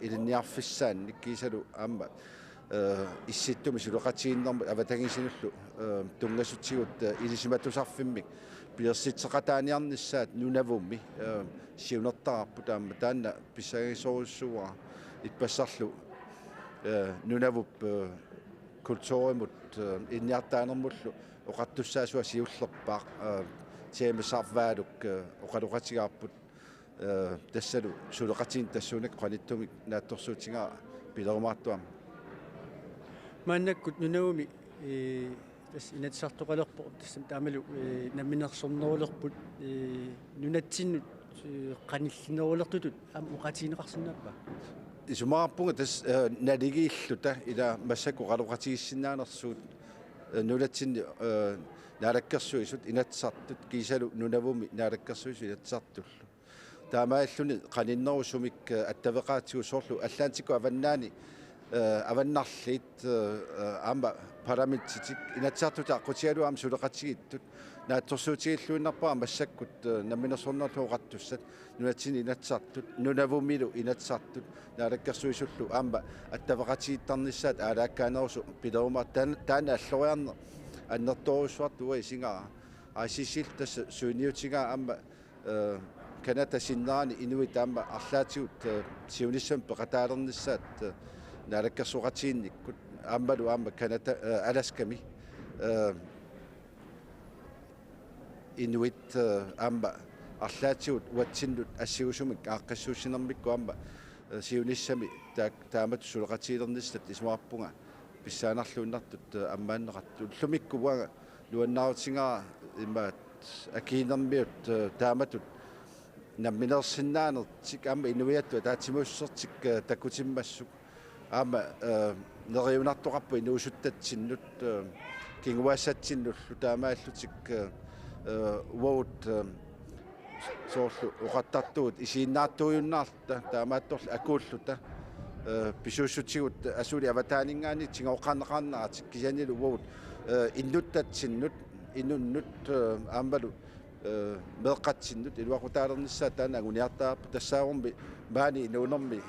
илинниарфиссаанник кисалу аама исситтуми сулеқатигиннэрмут аватагисинуллу тунгасутсигут илисиматусарфиммик пиерситсеқатааниарниссаат нунавумми сиунертарпу таама таанна писсагисоруссуара иппассарлу нунавуп культуримут инниартаанермуллу оқартуссаасуа сиуллерпаақ теемасарваалук оқалоқатигаарпут тассалу сулеқатигин тассунак қаниттумик наатторсуутигаа пилерумаартуама мааннаккут нунавуми тас инатсартоқалерпо тассам таамалу намминерсорнерулерпут нунатсиннут қаниллинерулертутут ам уқатигинеқарсиннааппа исумаарпунга тас налигииллута ила массаку қалоқатигиссинаанерсуут нулатсинни наалаккерсуисут инатсартут кисалу нунавуми наалаккерсуису инатсартуллу таамааллуни қаниннерусумик аттавеқаатигу соорлу аллаантику аваннаани аваннарлит аама парамитситик инатсартута аққутиалуам сулеқатигиттут наатторсуутигиллуиннарпаа массаккут намминерсорнерлу оқаттуссат нунатсини инатсартут нунавумилу инатсартут наалаккерсуисуллу аама аттавеқатигиттарниссаат аалааккаанерусу пилерума таана аллориарне аннерторуссуартуа исингара аасисил тасса суиниутигаа аама каната синнаани инуит аама арлаатигут сиуниссам пеқатаалерниссаат наалаккерсуқатигинниккут ааммалу аама каната аласками инуит аама арлаатигут уатсиннут ассигусумик ааққассуусинермикку аама сиуниссами таамат сулеқатигилерниссат исмаарпунга писсаанарлуиннартут аммааннеқарту уллумиккуага луаннаарутингара имаат акиинермиут тааматут намминерсиннаанертик аама инуиатту таатимуссертик таккутиммассук аама нериунартоқарпу инуусуттатсиннут кингуассатсиннуллу таамааллутик уут соорлу оқаттартуут исииннаартуйуннаарта таамаатторл акууллута писууссутигут асули аватаанингаани тигаоқарнеқарнаатик кисанилу уут иннуттатсиннут инуннут аамалу меэққатсиннут илуақутаалерниссаа таана агуниартаарпу тассаагорми маани инуунерми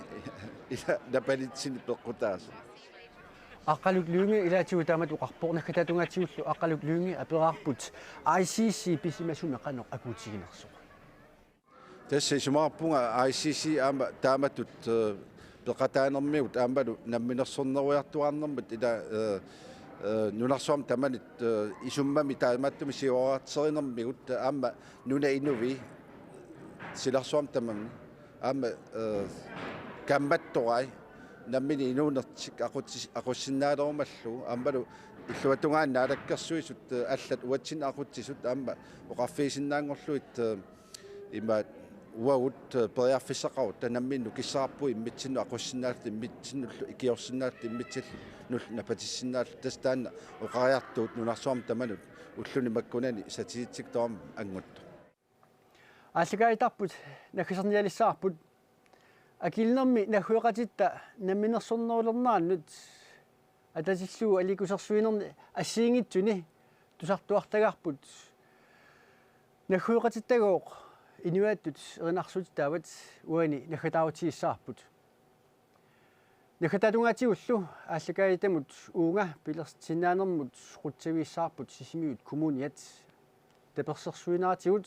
ила напалитсини пеққутаасу аққалук люунги илаатигу таамат уқарпорнаккататунгаатигуллу аққалук люунги апераарпут ICC писимасуми қано акуутигинерсо тасса исумаарпунга ICC аама тааматут пеқатаанермиут аамалу намминерсорнеруйартуарнэрмат ила нунарсуам таманит исуммами тааматтуми сиуаратсеринермигут аама нуна инуви силарсуам тамамни аама камматторай наммини инуунертик aqussиннаалерумаллу аамалу иллуатунгаан наалаккерсуисут аллат уатсин aqutsisut аама оқарфиисиннаангорлуит има уаут периарфиссақарут танамминну киссаарпу иммитсинну aqussиннаалт иммитсиннуллу икиорсиннаалт иммитсил нул напатиссиннаалт тастаанна оқариартуут нунарсуам таманут уллуни маккунани сатиситсик тоом ангутто аалликаитарпут накисерниалиссаарпут акилнерми нахуэқатитта намминерсорнерулернааннут атасиллуу аликусерсуинерни ассиингитсуни тусартуартагаарпут нахуэқатиттагооқ инуааттут эринарсут таават уани нахатааватииссаарпут нахататунгаатигуллу ааллакаитамут уунга пилерсиннаанермут қутсавииссаарпут сисимиут коммуниат таперсерсуинаатигут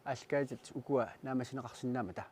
ааллакаитат укуа наамасинеқарсинаамата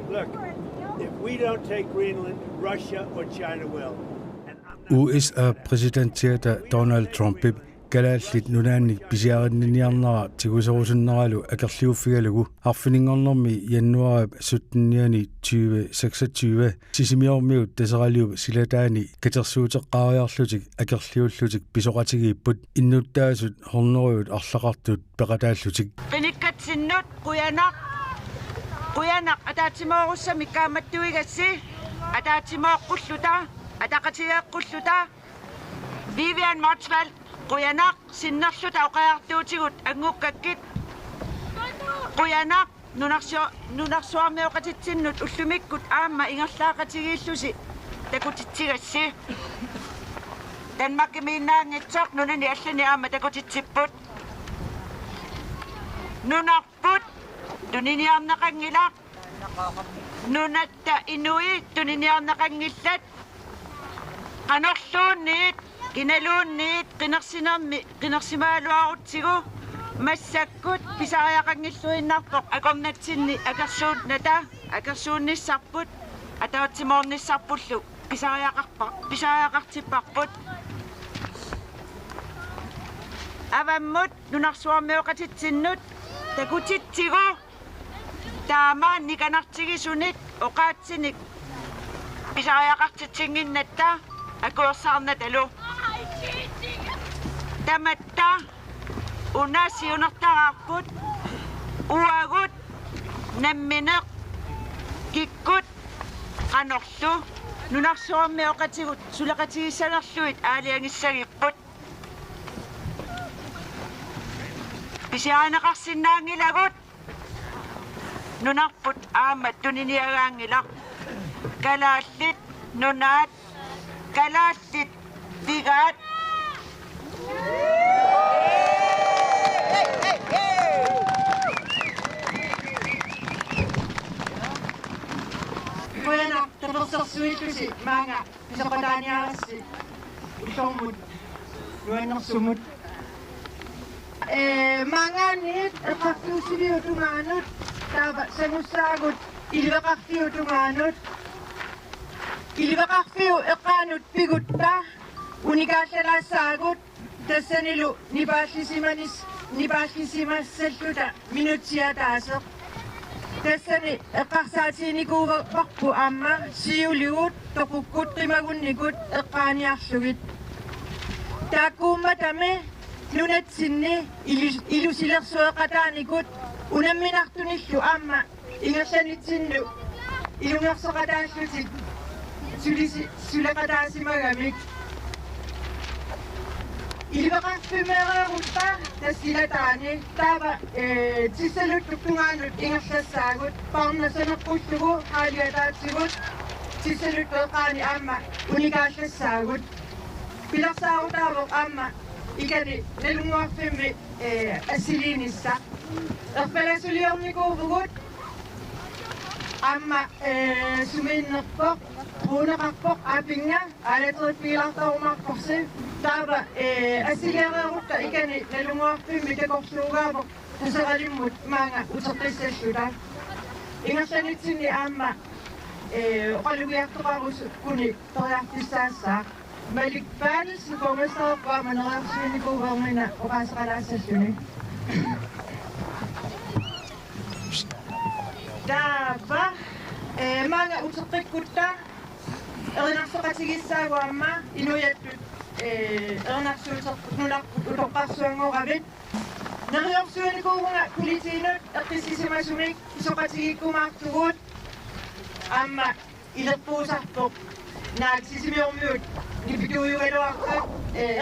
Look, if we don't take Greenland, Russia or China will. USA-præsidenttiata Donald Trump kalaallit nunaannik pisiarinniarnara tigusorusunnaраlu akerliuffigalugu arfiningornermi januari 17 2026 sisimiormiut tasaraliup silataani katersuuteqqaariarlutik akerliullutik pisoqatigiipput innuttaasut horneriut arlaqartut peqataallutik qinikkatsinnut quyanaq ataatsimoorussami kaammattuigassi ataatsimooqqulluta ataqatigeeqqulluta Vivian Maxwell quyanaq sinnerluta oqaartuutigut angukkakit quyanaq nunarsuarmioqatitsinnut ullumikkut aamma ingerlaaqatigiillusi takutitsigassi Danmarkimiinnaangitsoq nunani allani aamma takutitsipput nunarput tuniniarnaqangilaq nunatta inui tuniniarnaqangillat qanorluunniit kinaluunniit qinersimaaluarutsigu massakkut pisariaqangilluinnarpoq akornatsinni akersuunnissarput atautsimoornissarpullu pisariaqartipparput avammut nunarsuarmioqatitsinnut takutitsigu taamaan nikanartigisunit oqaatsinik pisariaqartitsinginnatta akuorsarnatalu tamatta unaasiunertaraarput uagut nammineq kikkut qanorlu nunarsuarmioqatigut sulaqatigissanerluit aaliangissagipput pisiaanaqarsinnaangilagut nunarput aammat tuniniagaangilaq kalaallit nunaat kalaallit vigaat quyanaq tapersersuillusi maanga pisoqataaniarassi ullormut nuannersumut manganit eqqartuusiliutungaanut taava sagussaagut ilveqarfiutungaanut ilveqarfiu eqqaanut pigutta unikaallalaassaagut tassanilu nipaallissimassalluta minutsiataaseq tassani eqqarsaatiinikuuvarparpu aamma siuligut toqukkut qimagunnikut eqqaaniarlugit taakkuummatame nunatsinni ilusilersueqataanikut unamminartunillu aamma ingerlanitsinnu ilungersoqataallutik suleqataasimagamik ilveqarfimeereerutta tassilataani taava tissaluttuktungaanut ingerlassaagut parnasaneqqullugu haaliataatsigut tissalutteeqaani aamma unikaallassaagut pilersaarutaavoq aamma ikani nalunguarfimmi assiliinissa erpalasuliornikuuvugut aamma sumiinnerpoq ruunaqarpoq aapinga aalateripiilartarumaarporsi taava assiliareerutta ikani nalunguarfimmi takorluugaavoq taseralimut maanga uteqqissalluta ingerlanitsinni aamma oqalugiartoqarus kuni toriartissaassaa Malik Paris, komesta pa manarasini ko bangina oqaasaqalaassalluni taava maanga uteqqikkutta erinarsoqatigissaaguamma inuyattut erinarsuutoqqarsuangoqavit neriorsuanikuugunga kulitiinut eqqisissimasumik isoqatigikkumaartugut aamma ilerpuusarpoq naaksisimiormiut nipituuyugaluartat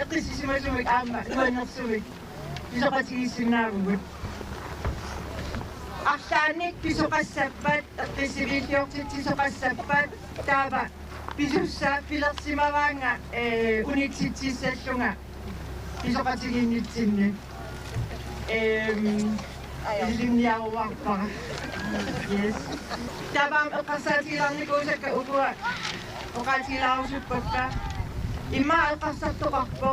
eqqisissimasumik aamma nuannersumik pisoqatigissinaagugut arlaanik pisoqassappat eqqisiviilliortit pisoqassappat taava Pisussa pilersimavanga unitsitsissallunga pisoqatiginnitsinni ilimniaruarpara yes tabam eqqassaatigilarnikuusakka ukua oqaatigilarusuppakka imma eqqassartoqarpo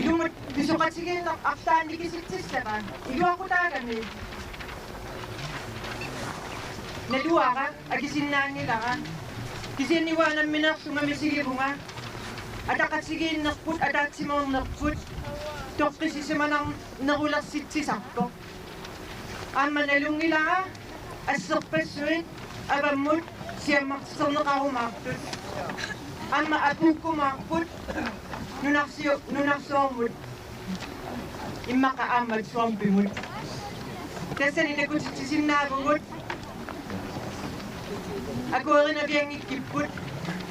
ilumut pisoqatiginnaq artaannikisitsissava iluaqutaagami naluaqa akisinnaangilara kisianniwaanamminersunga misigivunga ataqatigiinnerput ataatsimoornerput toqqisimanernerulersitsisarpo amma nalungilara asserpassuit avammut siammartiserneqarumaartut amma apukkumaarput nunarsuormut immaqa aammat suampimut tassani nakutitisinnaavugut akuerina piangikkiput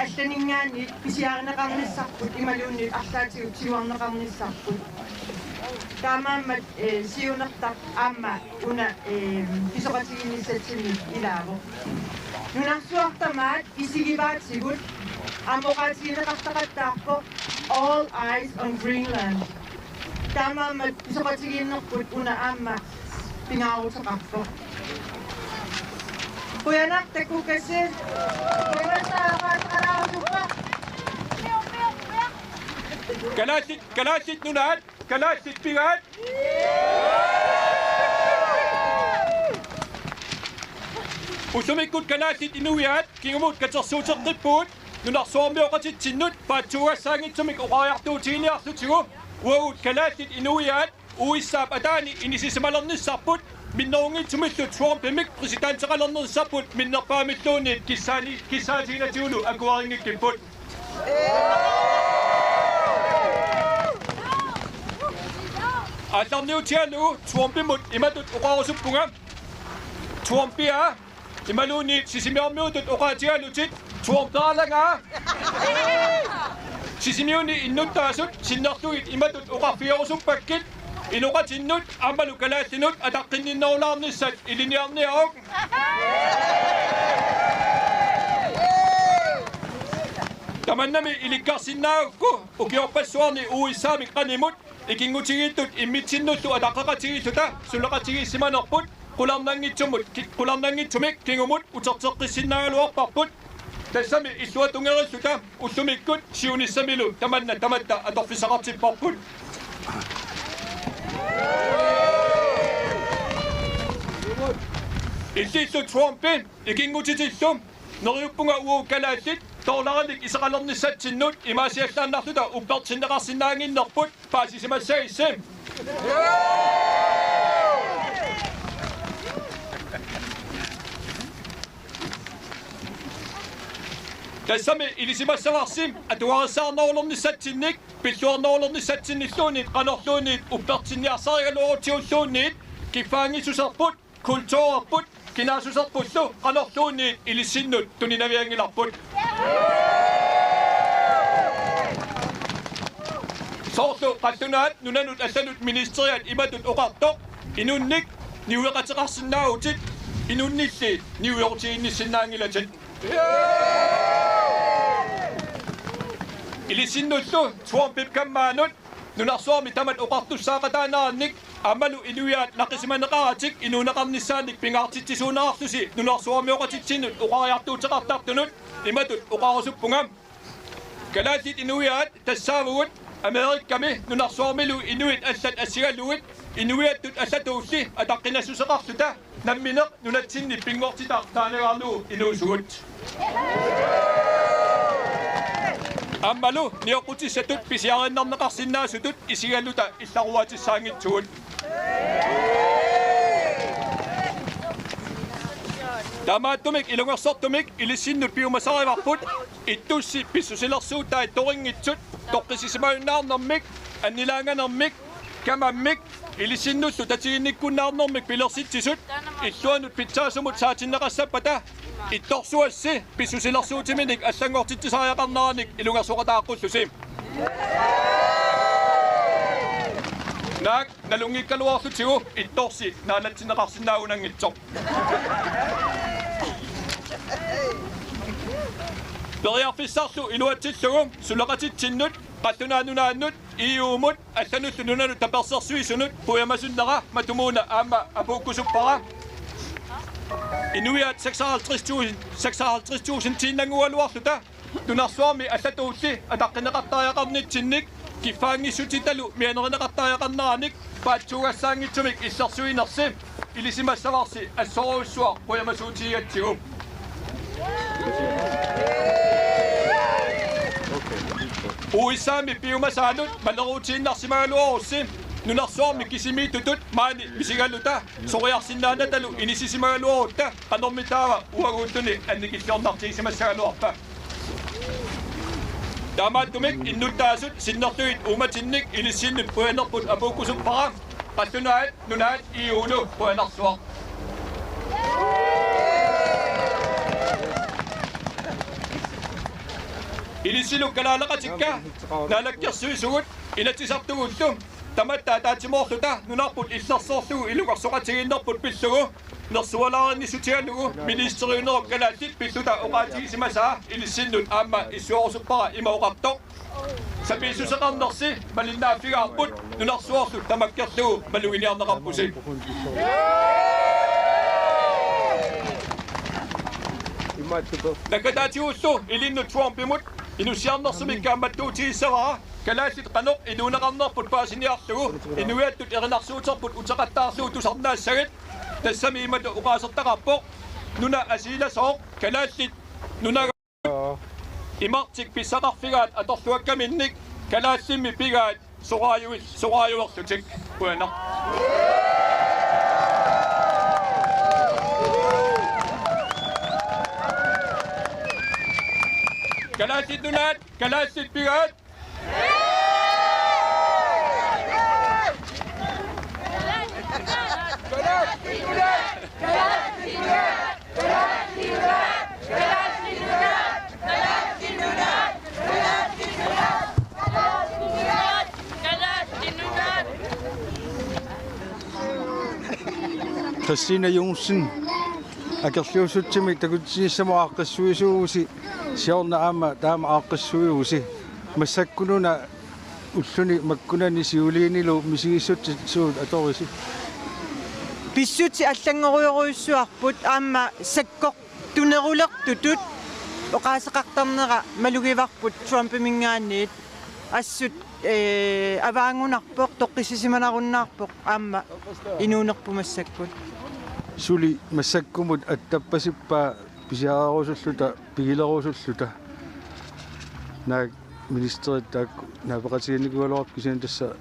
алланингааниит писиарнеқарниссарпут ималуунниит арлаатигут сиуарнеқарниссарпут таамааммат сиунертар аама уна писоқатигинниссатсимми илааво нунарсуартамаат исигиваатигут амоқаатигинеқартақаттаарпо all eyes on Greenland таамааммат писоқатигиннерпут уна аама пингаарутеқарпо Kuyanak tekukase. Kalasit nunat, kalasit pirat. Usumikut kalasit inuyat, kingumut katsarsuuteqqipput, nunarsuarmiuqatitsinnut, paatsuassangitsumik uqariartuutiiniartutigu, uagut kalasit inuyat, uissaap ataani inisisimalernissarput, minnoongitsumillut Trumpimik presidentseqalernerissarput minnerpaamilluunniit kissaatiinatiulu akuaringikkipput алларниутиану Trumpimut imatut uqarusuppunga Trumpia imaluunniit sisimiarmiutut uqaatialutit Trumpaalanga sisimiuni innuttaasut sinnertuit imatut uqarfiarusumpakkit inuqatinnut ammalu kalaattinut ataqqinninnerulaarnissat iliniarniaruq tamannami ilikkarsinnaagukku ukiorpassuarni uissaamik qanimut ikingutigiittut immitsinnullu ataqqaqatigilluta sulleqatigiissimanerput qularnangitsumik kingumut uterteqqissinnaaluarparput tassami illuatungerilluta ullumikkut siunissamilu tamatta atorfisaqartipparput Illiillu Trumpin ikingutitillum neriuppunga uukalaattit toorlaranik isaqalernissatsinnut imaasiallaannarluta uppertinneqarsinnaanginnerput paasisimassaissim tassami ilisimassavарсим atuarissaarnerulernissatsinnik pilluarnerulernissatsinilluunit qanorluunit uppertinniarsarigaluorutiulluunit kiffaangisuserput kultuurerput kinaasusarpullu qanorluunit ilissinnut tuninaviangilarput soorlu qallunaat nunanut allanut ministeriat imatut oqartoq inunnik niueqateqarsinnaagutit inunnilliit niuequtiginnissinnaangilatit ilissinnullu Trumpip kammaanut nunarsuarmi tamat oqartussaaqataanaarnik ammalu inuyaat naqisimaneqaratik inuneqarnissaanik pingaartitsisuunerartusi nunarsuarmioqatitsinnut oqariartuuteqartartunut imatut oqarusuppungam kalaatit inuyaat tassaavugut Amerikkami nunarsuarmilu inuit allat assigaluit inuyattut allatuulli ataqqinassuseqartuta nammineq nunatsinni pinngortitaaq taanegaarlugu inuusugut Ammalu nioqutissatut pisiarinnarneqarsinnaasutut isigaluta illaruatissaangitsugut Tamaattumik ilungersortumik ilissinnut piumasarivarput ittussi pissusilersuuttai toringitsut toqqisisimaunnaarnermik annilaanganermik kamammik ilissinnullu tatiginnikkunnaarnermik pilersitsisut illuanut pitsaasumut saatinneqassappata ittorsuassi pissusilersuutiminik allangortittisariaqarneranik ilungersoqataaqullusim naak nalungikkaluarlutigu ittorsi naanatsinneqarsinnaagunangitsoq Periarfissarlu iluatillugum sulaqatittinnut qattunaanunnaannut iuumut allanullu tapersersuisunut puyamasundara matumuna aamma apuukkusuppara inuiat 56,000 tinnangualuarluta tunarsuarmi allatuulli ataqqinneqartaajaqarnitsinnik kiffaangissutitalu mianerneqartaajaqarneranik paatsuugassaangitsumik illersuinersi ilisimassavarsi assoruussuar puyamasuutigatsigu uissaami piumasaanut maneruutiinnarsimagaluorussi nunarsuarmi kisimiitutut maani misigalluta soriarsinnaanatalu inisisimaгаluorutta qanormitaava uaguuttuni annikillornartiisimassagaluarpa taamaattumik innuttaasut sinnertuit uumatinnik ilissinnut puyanerput apuukkusuppara qallunaat nunaat iuulu puyanarsuaq ilisilu kalaalaqatikka naalakkersuisugut inatisartugullum tamattaa taatsimorluta nunarput illersoorlugu iluqarsoqatigiinnerput pillugu nersualaarinnisutigalugu ministeriunerok kalaallit pilluta oqaatigiisimasaa ilissinnut aamma issuorusuppara imauqartoq sapiisuseqarnersi malinnaaffigaarput nunarsuorlu tamakkerlugu maluginiarneqarpusi nakataatiullu ilinnu Trumpimut inusiarnersumikka ammattuutigissaraa kalaallit qanoq inuuneqarnerput paasiniarlugu inuiattut erinarsuuterput uteqattaarlugu tusarnaassagit tassami imatu uqaasertaqarpoq nuna asiilasooq kalaallit nunaga imartik pissaqarfigaat atorluakkaminnik kalaallimmi pigaat soqaayuerlutik puanaq kalaallit nunaat kalaallit pigaat Christina Jonsen akerluusutsimi takutsinissamaaqassuisuusi siorna taama aaqqassuiusi massakkununa ulluni makkunani siuliinilu misigissutsuut atorisi pissuti аллангориоруйссуарпут аама саккоқ тунерулертутут оqaасеқартарнера малугиварпут Trump-мингаанниит ассут аваангунарпоқ тоққиссисиманаруннаарпоқ аама инуунерпумассаккут сули массаккумут аттаппасиппаа писиаарусуллута пигилерусуллута наа министерит таак наапеқатигинникуалуарп кисиан тасса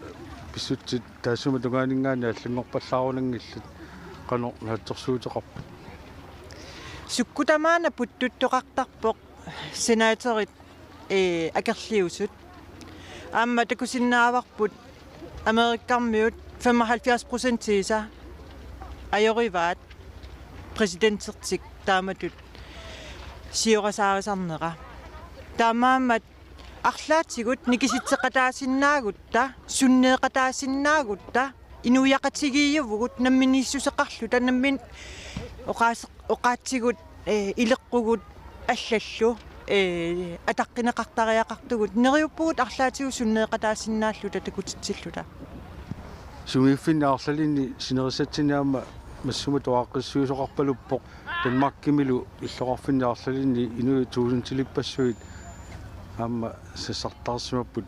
писсутсит таассума тугаанингаани аллангорпаллаарунангиллут qano naatsorsuuteqarpu sukkutamaana puttuttoqartarpoq senatorit akerliusut aamma takusinnaavarput amerikkarmiut 75% tiisa ajorivaat presidentertik taamatut siorasaarisarnera taamaammat арлаатигут никиситсеқатаасиннаагутта суннеқатаасиннаагутта инуяқатигиивгут намминиссусеқарлута наммин оqaатсигут илеққугут аллаллу атаққинеқартариақартугут нериуппугут арлаатигу суннеқатаасиннааллута такутитсиллута сумииффиннаарлалинни синерисатсинаама массума тоаққиссуусоқарпалуппоқ танмаккимилу иллоқарфиннаарлалинни инуи туусунтилиппассуит аама сассартаарсимаппут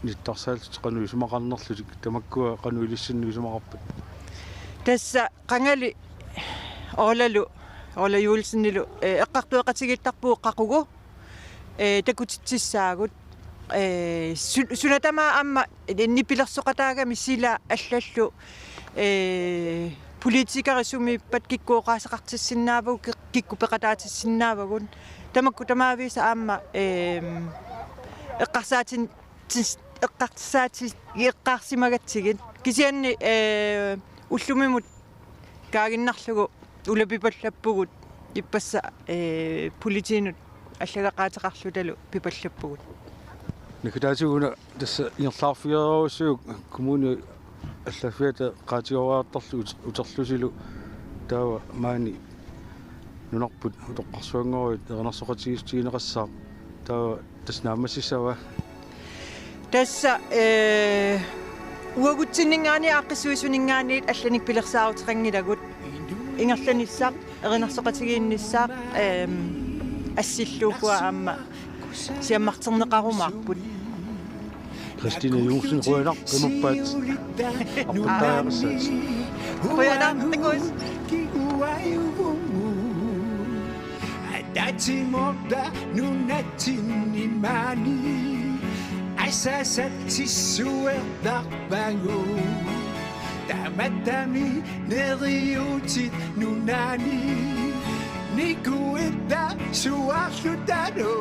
ниттарсаалт кануисумақарнерлутик тамаккуа кануилиссиннуисумақарпут тасса қангали ола юулсиннилу эққартуэқатигиттарпуу қақугу такутитсissaagut сунатама аама нипилерсоқатаагами сила аллаллу политикарисумиппат киккуоқаасеқартиссиннаавагу киккупеқатаатиссиннаавагун тамакку тамаависа аама эққарсимагатсигит кисианни уллумимут каагиннарлугу улапипаллаппугут иппасса политинут аллагақаатеқарлуталу пипаллаппугут никутаатигуна тасса иерлаарфиеруусуг коммуни аллафиата qaatigoraartarlu utерлусилу таава маани нунарпут утоққарсуангоруит ернарсоқатигистигинеқассаа таа таснамасисава тасса уагутсиннгаани ааққиссуисунингаанит алланик пилерсаарутеқангилагут ингерланиссаақ эринарсоқатигиинниссаақ ассиллуугуа аама сиаммартернеқарумаарпут Christine Jonsen Rønner Rimmerbat Appetærsats Rønner Datimorda nunatinimani Asasat sisuerdarbango Tamatami neriutit nunani Nikuita suaslutano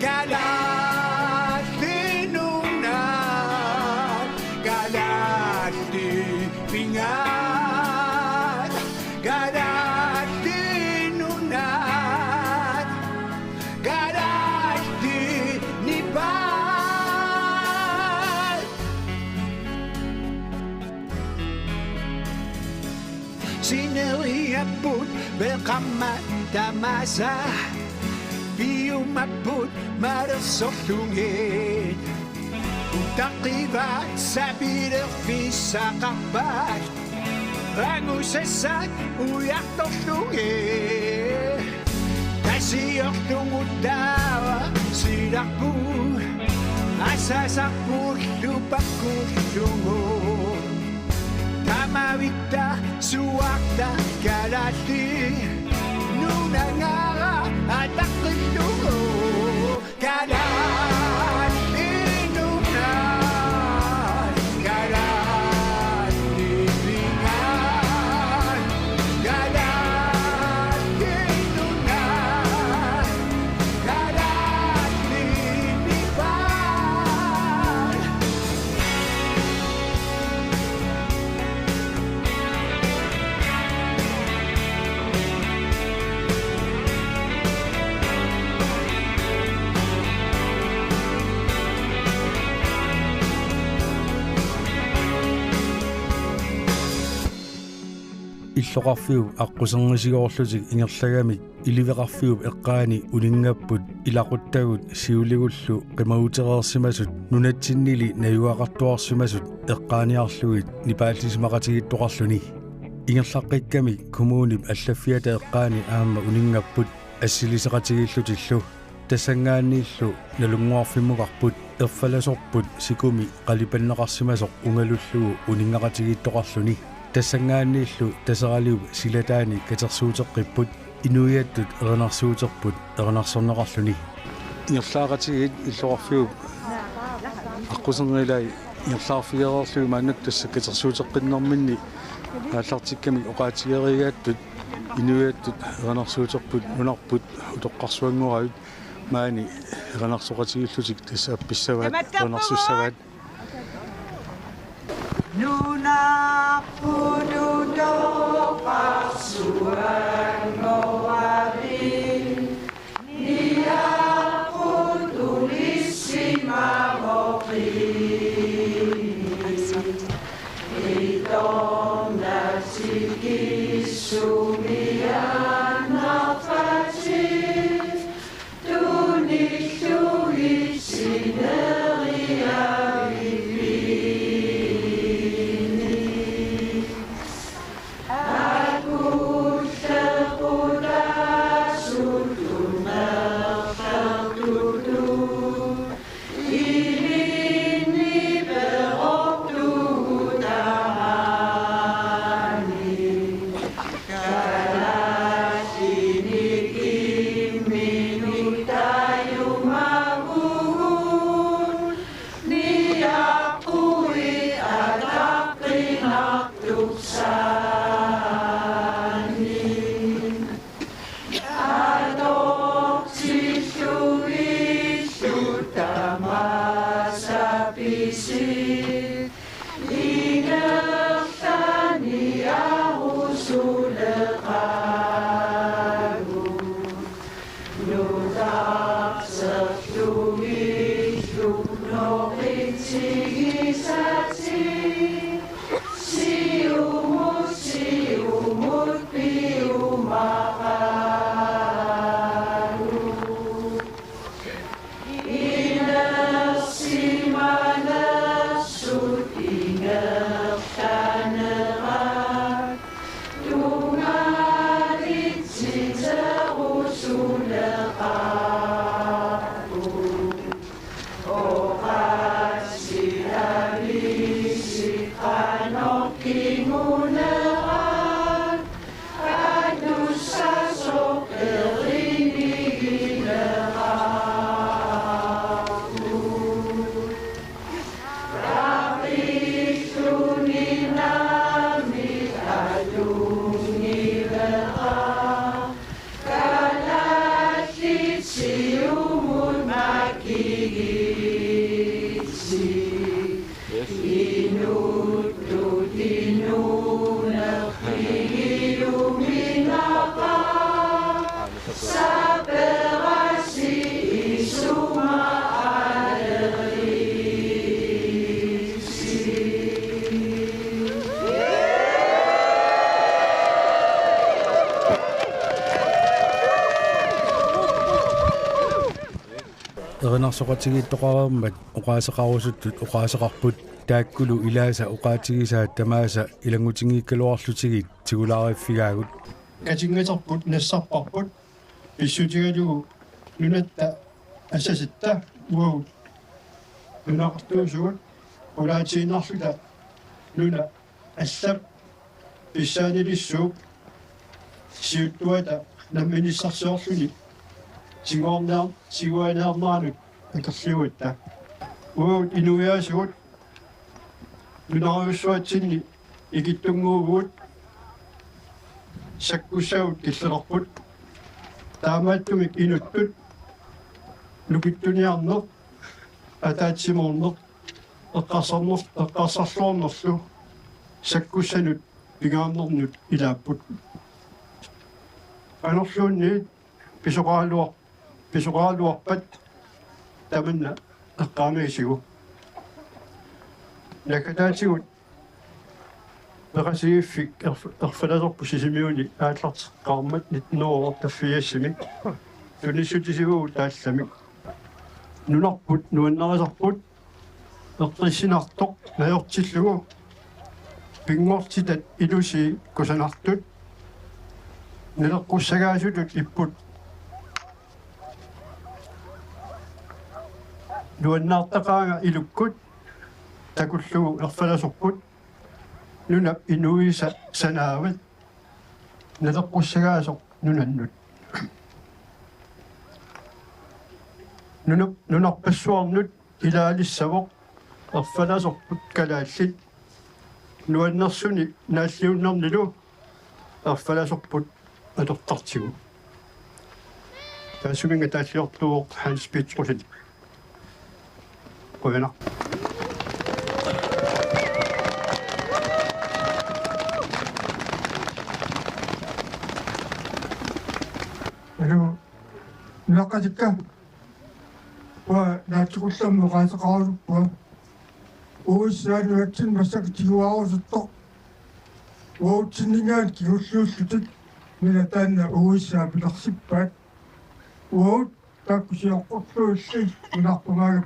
Galati nunan Galati pingat Galati nunan Galati nipan Sineriaput beqammat tamasa Biumaput marasollungeet Utaqivat sabilerfissaqarpaat Rangusassak uyartorlungeet Tasiorlunguttaawa silarpu Asasarpullupakkуулlugut Tamavitta suarta kalalli Nunangara ataqillugu Kalalli nunan Kalalli pingan Kalalli nunan Kalalli nipan иллоқарфиуп аққусернисигоорлутик ингерлагамик иливеқарфиуп эққаани улингаппут илақуттагут сиулигуллу қимагутерерсимасут нунатсиннили наюақартуарсимасут эққааниарлугит нипааллисимақатигиттоқарлуни ингерлаққиккамик коммунип аллаффиата эққаани аама улингаппут ассилисеқатигиллутиллу тассангааннииллу налунгуарфиммуқарпут ерфаласорпут сикуми қалипаннеқарсимасоқ унгалуллугу унингақатигиттоқарлуни тассангааннииллу тасералиуп силатаани катерсуутеққиппут инуиаттут эрнарсуутерпут эрнарсорнеқарлуни ингерлаагатигит иллоқарфиуп аққусернилай ингерлаарфиерерлуги мааннак тасса катерсуутеққиннэрминни ааллартикками оқаатигеригааттут инуиаттут эрнарсуутерпут нунарпут утоққарсуангорают маани эрнарсоқатигиллутик тасса апписсаваат эрнарсуссаваат Nuna pududo pasuan moabi Nia putulissima moqi Idonna tikisumiana fatif Tunilui sineria Kinguneraan, Adusasok Erinigileraku. Rakiluninami Adungilera, Kalasit siumut makigitsi. Erinarsоqatigiittoqarammat uqaasaqarusuttut uqaasaqarput taakkulu ilaasa uqaatigisaat tamaasa ilangutigiikkaluarlutigit tigulaariffigaagut katingatorput nassarparput pissutigalugu nunatta asasitta uagut nunaqartuusugut ulaatiinarluta nuna allap pissaanilissuuk siuttuata namminissarsoorluni siguanearnaanut akerliuitta uagut inuiaasugut nunariussuatsinni ikittunguuguut sakkusaut killerarput taamaattumik inuttut nukittuniarneq ataatsimuorneq eqqarsarluornerlu sakkussanut pigaamnernut ilaapput anorluunni pisoqaaluarpat tamanna eqqaamiisigu nakataatigut peqasigiffik erfalasorpu sisimiuni aallarteqqaarmat 19 taffiassimi tunissutisigu taallamik nunarput nuannarasarput eqqissinartoq najortillugu pinngortitat ilusi kusanartut neleqqussagaasutut ipput nuannaartaqaanga ilukkut takullugu erfalasorput nuna inuisa sanaavat neleqqussagaasoq nunannut nunarpassuarnut ilaalissavoq erfalasorput kalaallit nuannersuni naalliunnernilu erfalasorput atortartigu taasuminga taalliortuuq Hans Petersen qoyana naqatikka wa naatsuqullammu qaasaqaaruppa uissaanuatsin massakitiguaarusuttoq uutsinningaat kiulluullutik mina taanna uissaa pilersippaat uut taakkusiorqorluulli unarpumaaga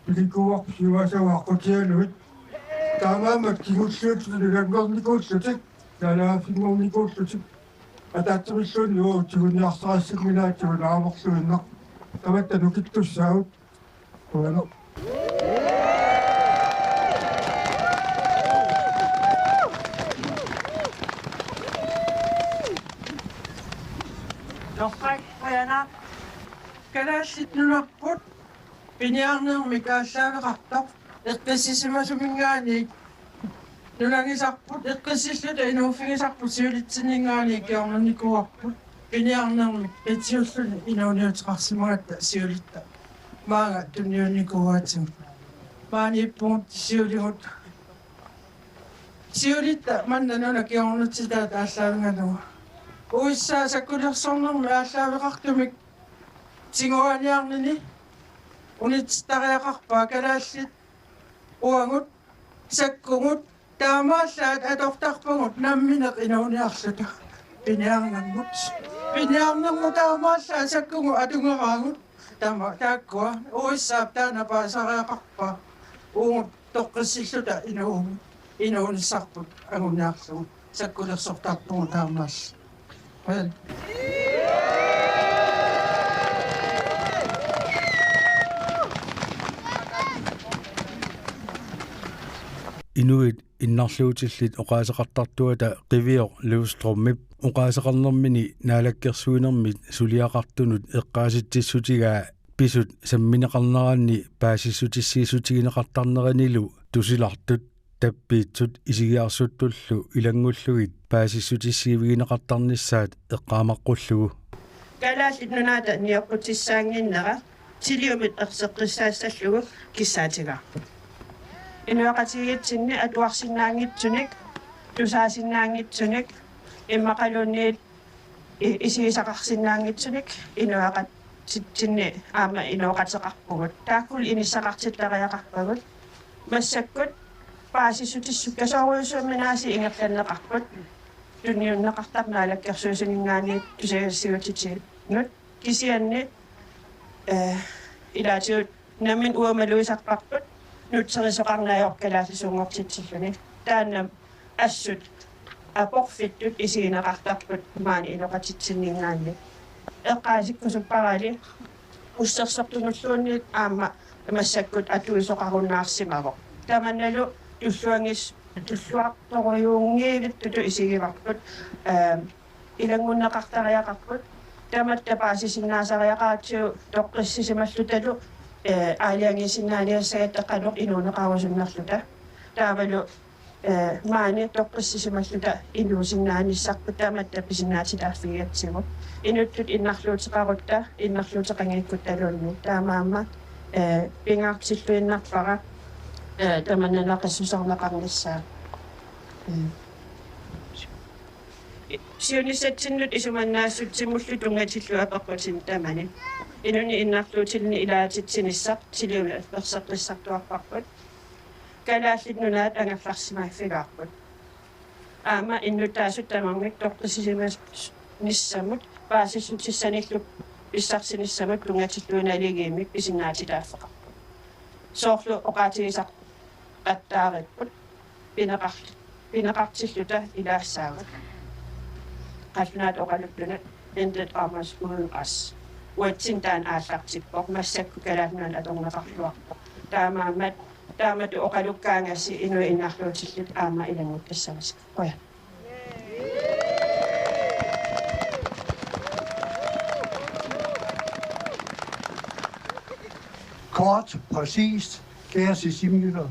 pilikuarpusiuasavaaqutianuit taamaamat kigulluutlu nulangornikuullutik taalaafingornikuullutik атаатсериллуунни уутигунниарсарассагмилаатигун аамерлуиннақ таматта нукиттуссаагут уано Noqaq ayana kalaassitnunarput piniarnermi kaallaavеqartoq eqqissisimasumингаани нунангисарпут эққиссиллута инууффигисарпут сиулитсиннингаани киорнерникуарпут пиниарнерми этиуллуни инууниутеқарсимагатта сиулитта маага тунниуникуаатим маани иппугут сиулигут сиулитта манна нуна киорнутситаа тааллаавингалуга уиссаа саккулерсорнерми ааллаавеқартумик тигуаниарнини унитстариақарпаа калааллит уангут саккугут таамааллаат аторторпугут намминеқ инауниарлута пиниарнангут пиниарнангу таамааллаа саккугу атунгераагут тама тааккуа уиссаап таана паасариақарпаа уут тоққиссиллута инауниссарпут агуниарлугу саккулерсортарпугу таамаалла inuit иннарлуутиллит оqaасеқартартуата qivioq Livstrummip oqaasеқарнэрмини наалаккерсуинэрмит сулиақартунут эққааситсиссутигаа писут самминеқарнераанни паасиссутиссиисутигинеқартарнеринилу тусилартут таппиитсут исигиарсуттуллу илангуллугит паасиссутиссиивигинеқартарниссаат эққаамаққуллугу калаалит нунаата ниоққутиссаангиннера тилиумит ерсеққиссаассаллугу киссаатигарпут инуақатигитсинни атуарсинаангитсуник тусаасинаангитсуник иммақалунниит исигисақарсинаангитсуник инуақат титсинни аама инуоқатеқарпугут тааккул иниссақартиллариақарпагут массаккут паасиссутиссуккасооруйусууминааси ингерланнеқарпут тунниуннеқартарнаалаккерсуусинингаани тусагассиутити нут кисианни илаатиут намин уамалуисарпарпут нутсерисоқарнаайоркалаасисуунгортитсиллуни тааннам ассут апорфиттут исигинеқартарпут маани илоқатитсиннингаани эққаасиккусуппарали уссерсортунуллуунниит аама массаккут атуисоқарунаарсимаво таманналу туллуангис туллуарторуйуунгиивиттуту исигиварпут илангуннеқартариақарпут таматта паасисиннаасариақаатсуу тоққиссисималлуталу аалиангисиннаалиассагаттаққалоқ инуунеқарусуннерлута таавалу маани тоққиссисималлута инуусиннааниссарпут таматта писиннаатилаарфигиатсигу инуттут иннарлуутеқарутта иннарлуутеқангиккутталуунни таамаама пингаартиллуиннарпара таманнанақиссусарнеқарниссаа сиониссатсиннут исуманнаассутсимуллу тунгатиллу апаққутин тамани инуни иннарлуутилни илаатитсиниссақ тилиула персеққиссартуарпарпут калааллит нунаат ангаффарсимааффигаарпут аама иннутаасут тамармик тоққиссисимас ниссамут паасиссутиссаниллу писсарсиниссамут тунгатиллуиналигиимик писиннаатилааффеқарпут соорлу оqaатигисақ аттаариппут пинеқартиллута илаассаагат qallunaat oqaluppunat endet aamas uunqas uatsin taan aallaqtippoq massakku kalaannuan atorneqarluarpoq taamatu oqalukkaangasi inui innarluutillut aama ilangukkassavas qoya Kort, præcist, kære Sisimiuner,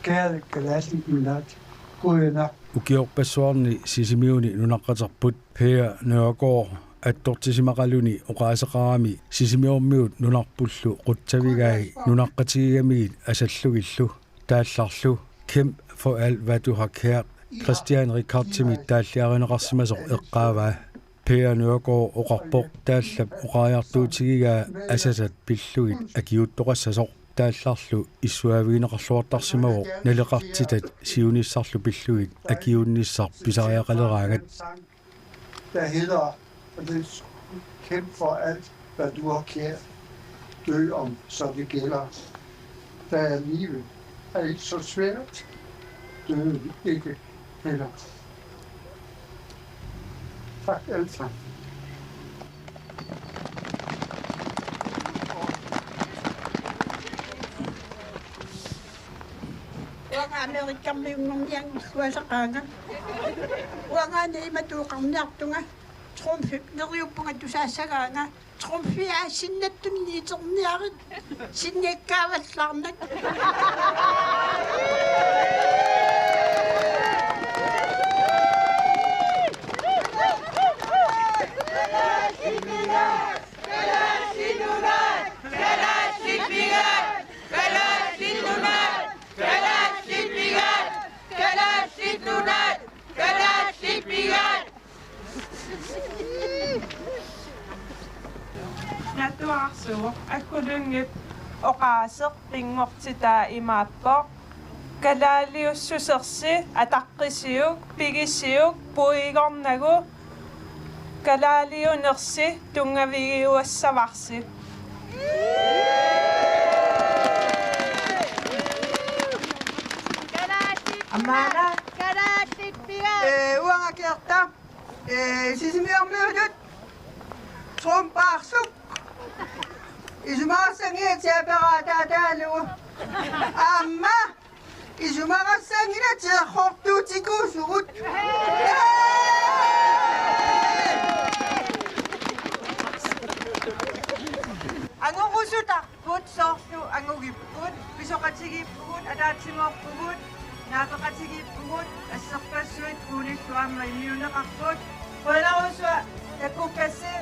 kære Kalasnik-Minat, gode nok. ukiorpassuarni sisimiuni nunaqqaterput pea Nørgaard attortisimaqaluni oqaaseqarami sisimiormiut nunarpullu quttavigai nunaqqatigigamigit asallugillu taallarlu kæmp for alt hvad du har kært Christian Ricardtimi taalliarineqarsimasoq eqqaavaa pea Nørgaard oqarpoq taallap oqaajartuutigigaa asasat pillugit akiuttoqassasoq таалларлу иссуавигинеқарлуартарсимавоқ налеқартитат сиунissarlu пиллугит акиунниссар писариақалераагат Der hedder, og det kæmp for alt, hvad du har kært, dø om, så det gælder. Der er livet er ikke så svært, dø ikke heller. Tak alle sammen. Amerikkammiunnerniang suasaqaanga uangaani imatuuqarniartunga trumfipneriuppunga tusaassagaanga trumfia sinnattunniiterniarit sinniakkaavallaarnak Natuarsuuq akkulungit oqaaseq pingortitaa imaappoq kalaaliussusersi ataqqisiuk pigisiuk puigornagu kalaaliunersi tungavigiuassavarsi Amana kalaasippiga uangakiarta sisimiormiulut trumpaarsuk isumaasangiatiaperaataataalugu amma Isumakasangina tsa khoktu tikusut. Angusuta put sofu angugiput pisokatsigiput adatsingoput napakatsigiput asakpasuit kulit tuama immunakaput wala uswa yakukasi.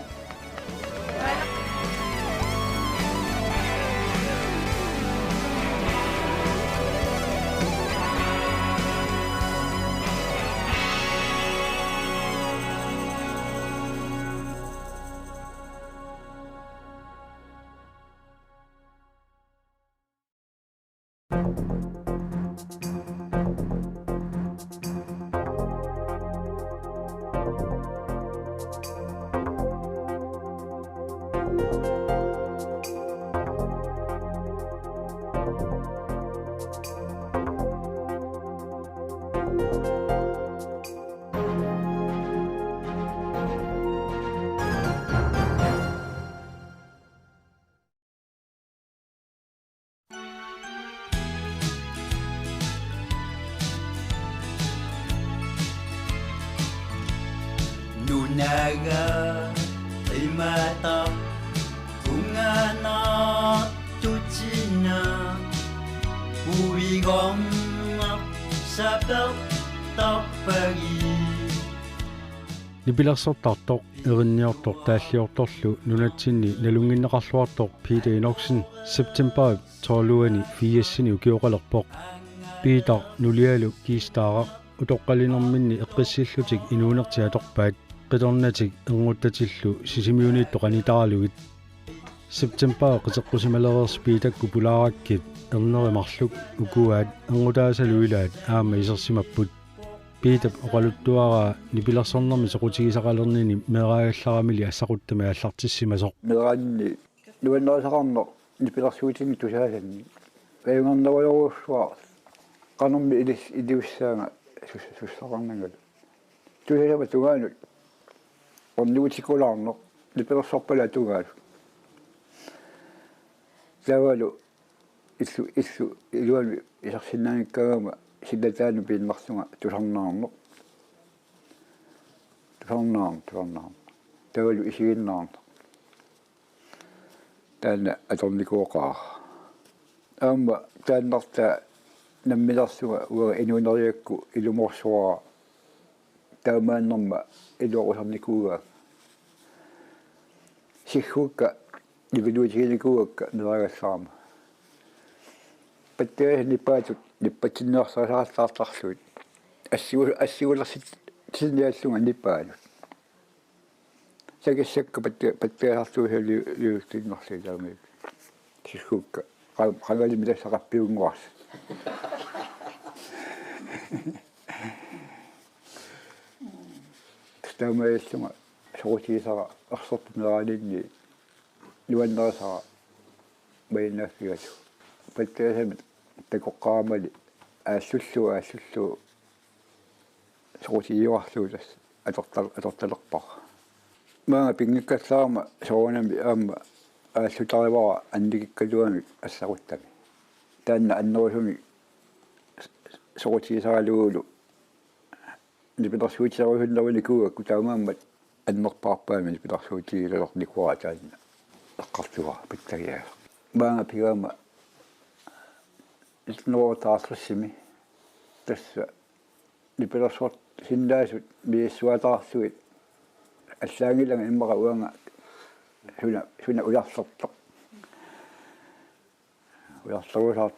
Nunaga imata ungana tutsina uigong sabel tapagi Nipilarsortartoq erinniortor taalliortorlu nunatsinni nalunginneqarluartoq Peter Enoxen September tooluani fiassini ukioqalerpoq Peter nulialu kiistaara utoqqalinerminni eqqissillutik inuunertiatorpaat qitornatik enguttatillu sisimiuniitto qanitaarlugit September qiteqqusimalereers Peter populaarakkit ernerimarluk ukuaat engutaasaluilaat aama isersimapput Peter oqaluttuara nipilarsornermi soqutigisaqalernini meeraagallarami assaquttamia allartissimasoq meeraanni nuannerisaqarneq nipilarsuutini tusaasanni ayungarnavaloruussua qanermi idiussaanga sussaqarnangal tusasama tungaanut orniutikulaarneq nipilarsorpala tungaalu tavalu illu iluanu isarsinnaangikkagama sillataanu piinmarsunga tusarnaarneq tavalu isiginnaarneq taanna atornikuoqaa aamma taannarta nammilarsuga uga inuuneriakku ilumorsuara taamaannerma iluoqusarnikuuga sihhuukka nipiluutiginikuugakka neragallaarma patteas nipaatut nippatinneersaasaallaartarluit assigulersit tilniallunga nipaalut sakissakka patteasartuusaliuustinnerli taamik sihhuukka qangalimi tassaqappiunguars taamaallunga soqutigisara ersortuneraalinni nuannerisara mainnaaffigatu patteasamit takoqqaamali aalsullu soqutigiuarluutas atortalerpar maanga pinngikkallaarma soonami aamma aallutarivara annikikkaluamik assaquttami taanna annerusumi soqutigisaraluulu nipilersuutisarusunnerunikuugakku taamaammat annerpaarpaami nipilersuutigilernikuara taanna eqqartuga pittagiaa maanga pigama ilnuortaarlussimi tassa nipilersort sinnaasut miissuataarsuit аллаангилага иммара уанга суна уларсэртоқ уларсэрусаарт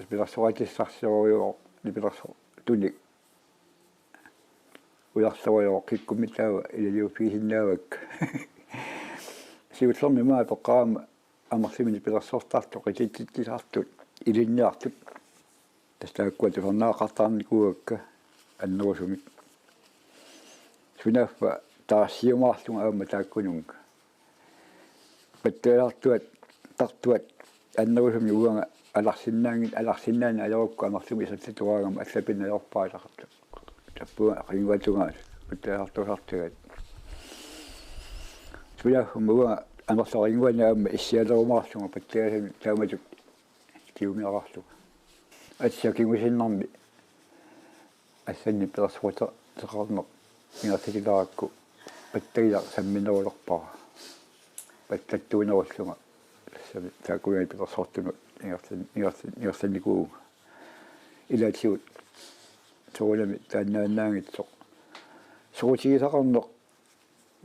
пиларсуратиссарсиориуо нипиларсо туник уларсэриуо киккуммитаава илалиуффигисиннаавак сиутлэрми маа тоққаама амарсимини пиларсортартоқ ититтисартут илинниартут тастааккуа туфернаақартаарникуугакка аннерусумик сунаффа таасиумаарлунга аама тааккунунга паттеартуат тартуат аннерусуми уанга аларсиннаани алерукку амарлуми исаттуаагама аллапиннаерпаалақарту таппуа рингуатунгаат паттеартусартугат суяхмуа амерларингуани аама иссиалерумаарлунга паттеасами тааматук киумиарарлуга атсакигусиннарми ассанни пилэрсуата теқарнеқ ингертилилаакку паттагила самминерулерпара паттаттуунеруллунга тассами таакуяи пилэрсуартунут ингерсанникуу илаатиут тоолами тааннааннаангитсоқ суутигисақарнеқ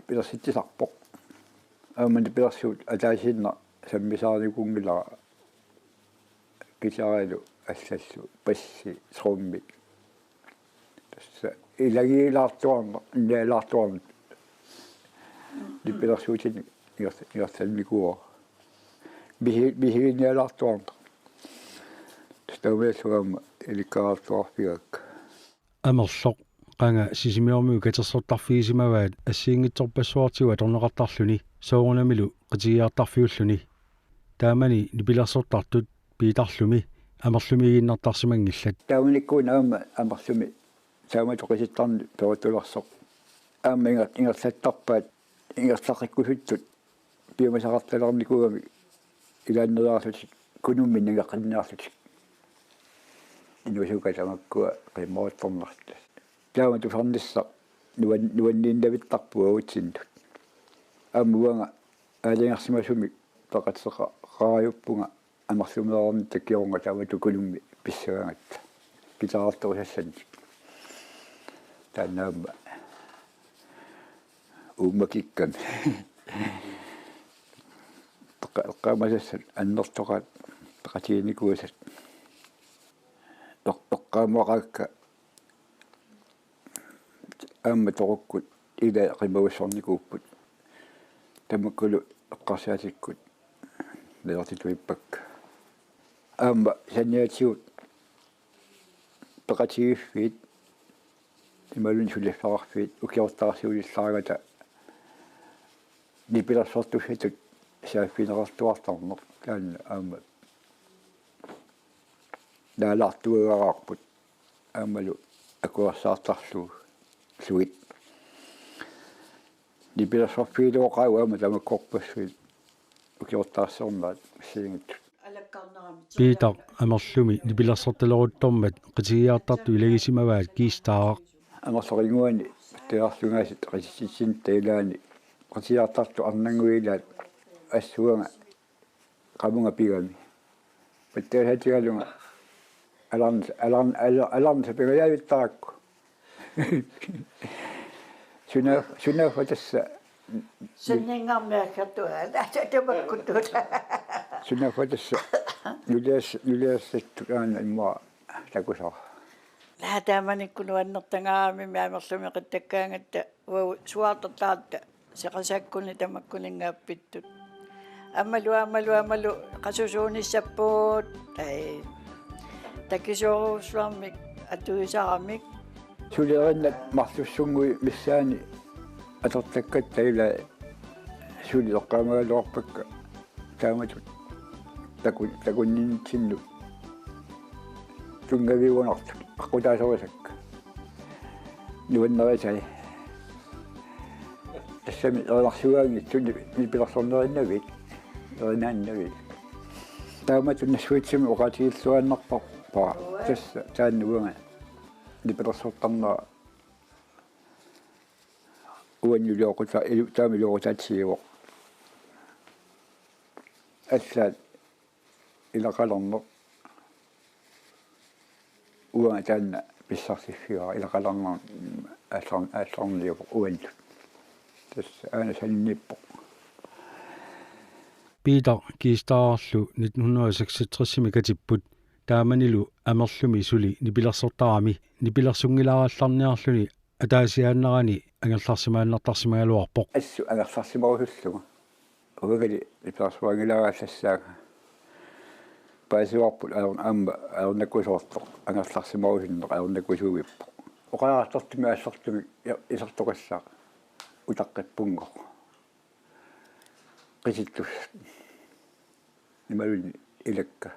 пилэрситтисарпоқ аамани пилэрсуут атаасинна саммисаарникунгилара кисааралу ассаллу пасси сромми тасса илагиилаартуарна иннаалаартуарна дипилэрсуутини иерсалникуа бихиниалаартуарна тастаумааллугаама иликкаартуарфигак амерлоқ qanga sisimiormu katersortarfiisimavaat assiingitsorpassuartigu atorneqartarluni soorunamilu qitigiartarfiulluni taamani nipilersortartut piitarlumi amerlumigiinnartarsimangillat taamanikkuun aama amerlumi taamatoqisittarni perutulersoq aama ingerlattarpaat ingertaqikkusuttut piumasaqartalernikugami ilaanneraarsut kunummin nagaqannaarlut inusukatamaqkua qimmoottornerta taamatu farnissa nuanniindavittarpua utsinnut aamuanga aalingarsimasumi taqatseqa qaajuppunga amerlumeerorni takkiorunga taamatu kunummi pissagaangatta pitaartorusassanni taannaamma uummakikkami qaamassat annertoqaat taqatiinikuusat toqqaamuaqaakka аама торуkkут ила qimavussornikuupput тамаккулу эққарсаатиккут леэртитуиппакка аама санниатиут пеқатигиффиит ималун суллиффарфиит укиортарсиулиллааргата нипилерсортуссатут сааффинерартуартарнер таанна аама даалартуагаарпут аамалу акуарсаартарлуу суит нипилерсорфиилуоқауама тамаккорпассуит укиортаарсернаат сиингит piitar amerlumi nipilersortaloruttormat qitigiartartu ilagisimavat kiistaaraq амерлоригуани таарлунгаасит qisissin таилаани qitigiartartu арнангуилаат ассуага qamунга пигами паттаасаатигалунга аларн сапигаявиттаракку сунафатасса синнингармиаккартуа ататамаккутут сунафатасса нулиассаттугаана имма такусаа лаатааманиккунуаннертангаами миамерлуми қиттаккаангатта уау суаартартаатта сеқасаккуни тамаккулингааппиттут аммалу қасусууниссаппуут ай такисоорусуармик атуисарамик сулериннат марлуссунгуи миссаани атертаккат таила сули оққамагалуарпакка тааматут такуннинтинну тунгавиуанарту аққутаасорисакка нуаннерисай тассами ернарсугаанги туни нипилерсорнериннавит ернааннавит тааматут нассуитсими оқатигиллуаннарпарпа тасса тааннуунга нипилерсортарнера уаннулиоқута таамилуоқутаатсиуоқ ассаат илақалернеқ уанга таанна писсарсиффига илақалернер ааллерниуоқ уанну тасса аана санниппоқ piitar kiistaarlu 1966 katipпут тааманилу амерлуми сули нипилерсортарами нипилерсунгилааралларниарлуни атаасиааннерани ангерларсимааннартарсимагалуарпоқ ассу ангерларсимарусуллуга угали ипарсуангилаагааллассаага паасуарпут аама аернаккусоортоқ ангерларсимарусиннеқ аернаккусуугиппоқ оқаартартуми ассартуми исертоқассаа утаққиппунгоқ qisittус ималуни илакка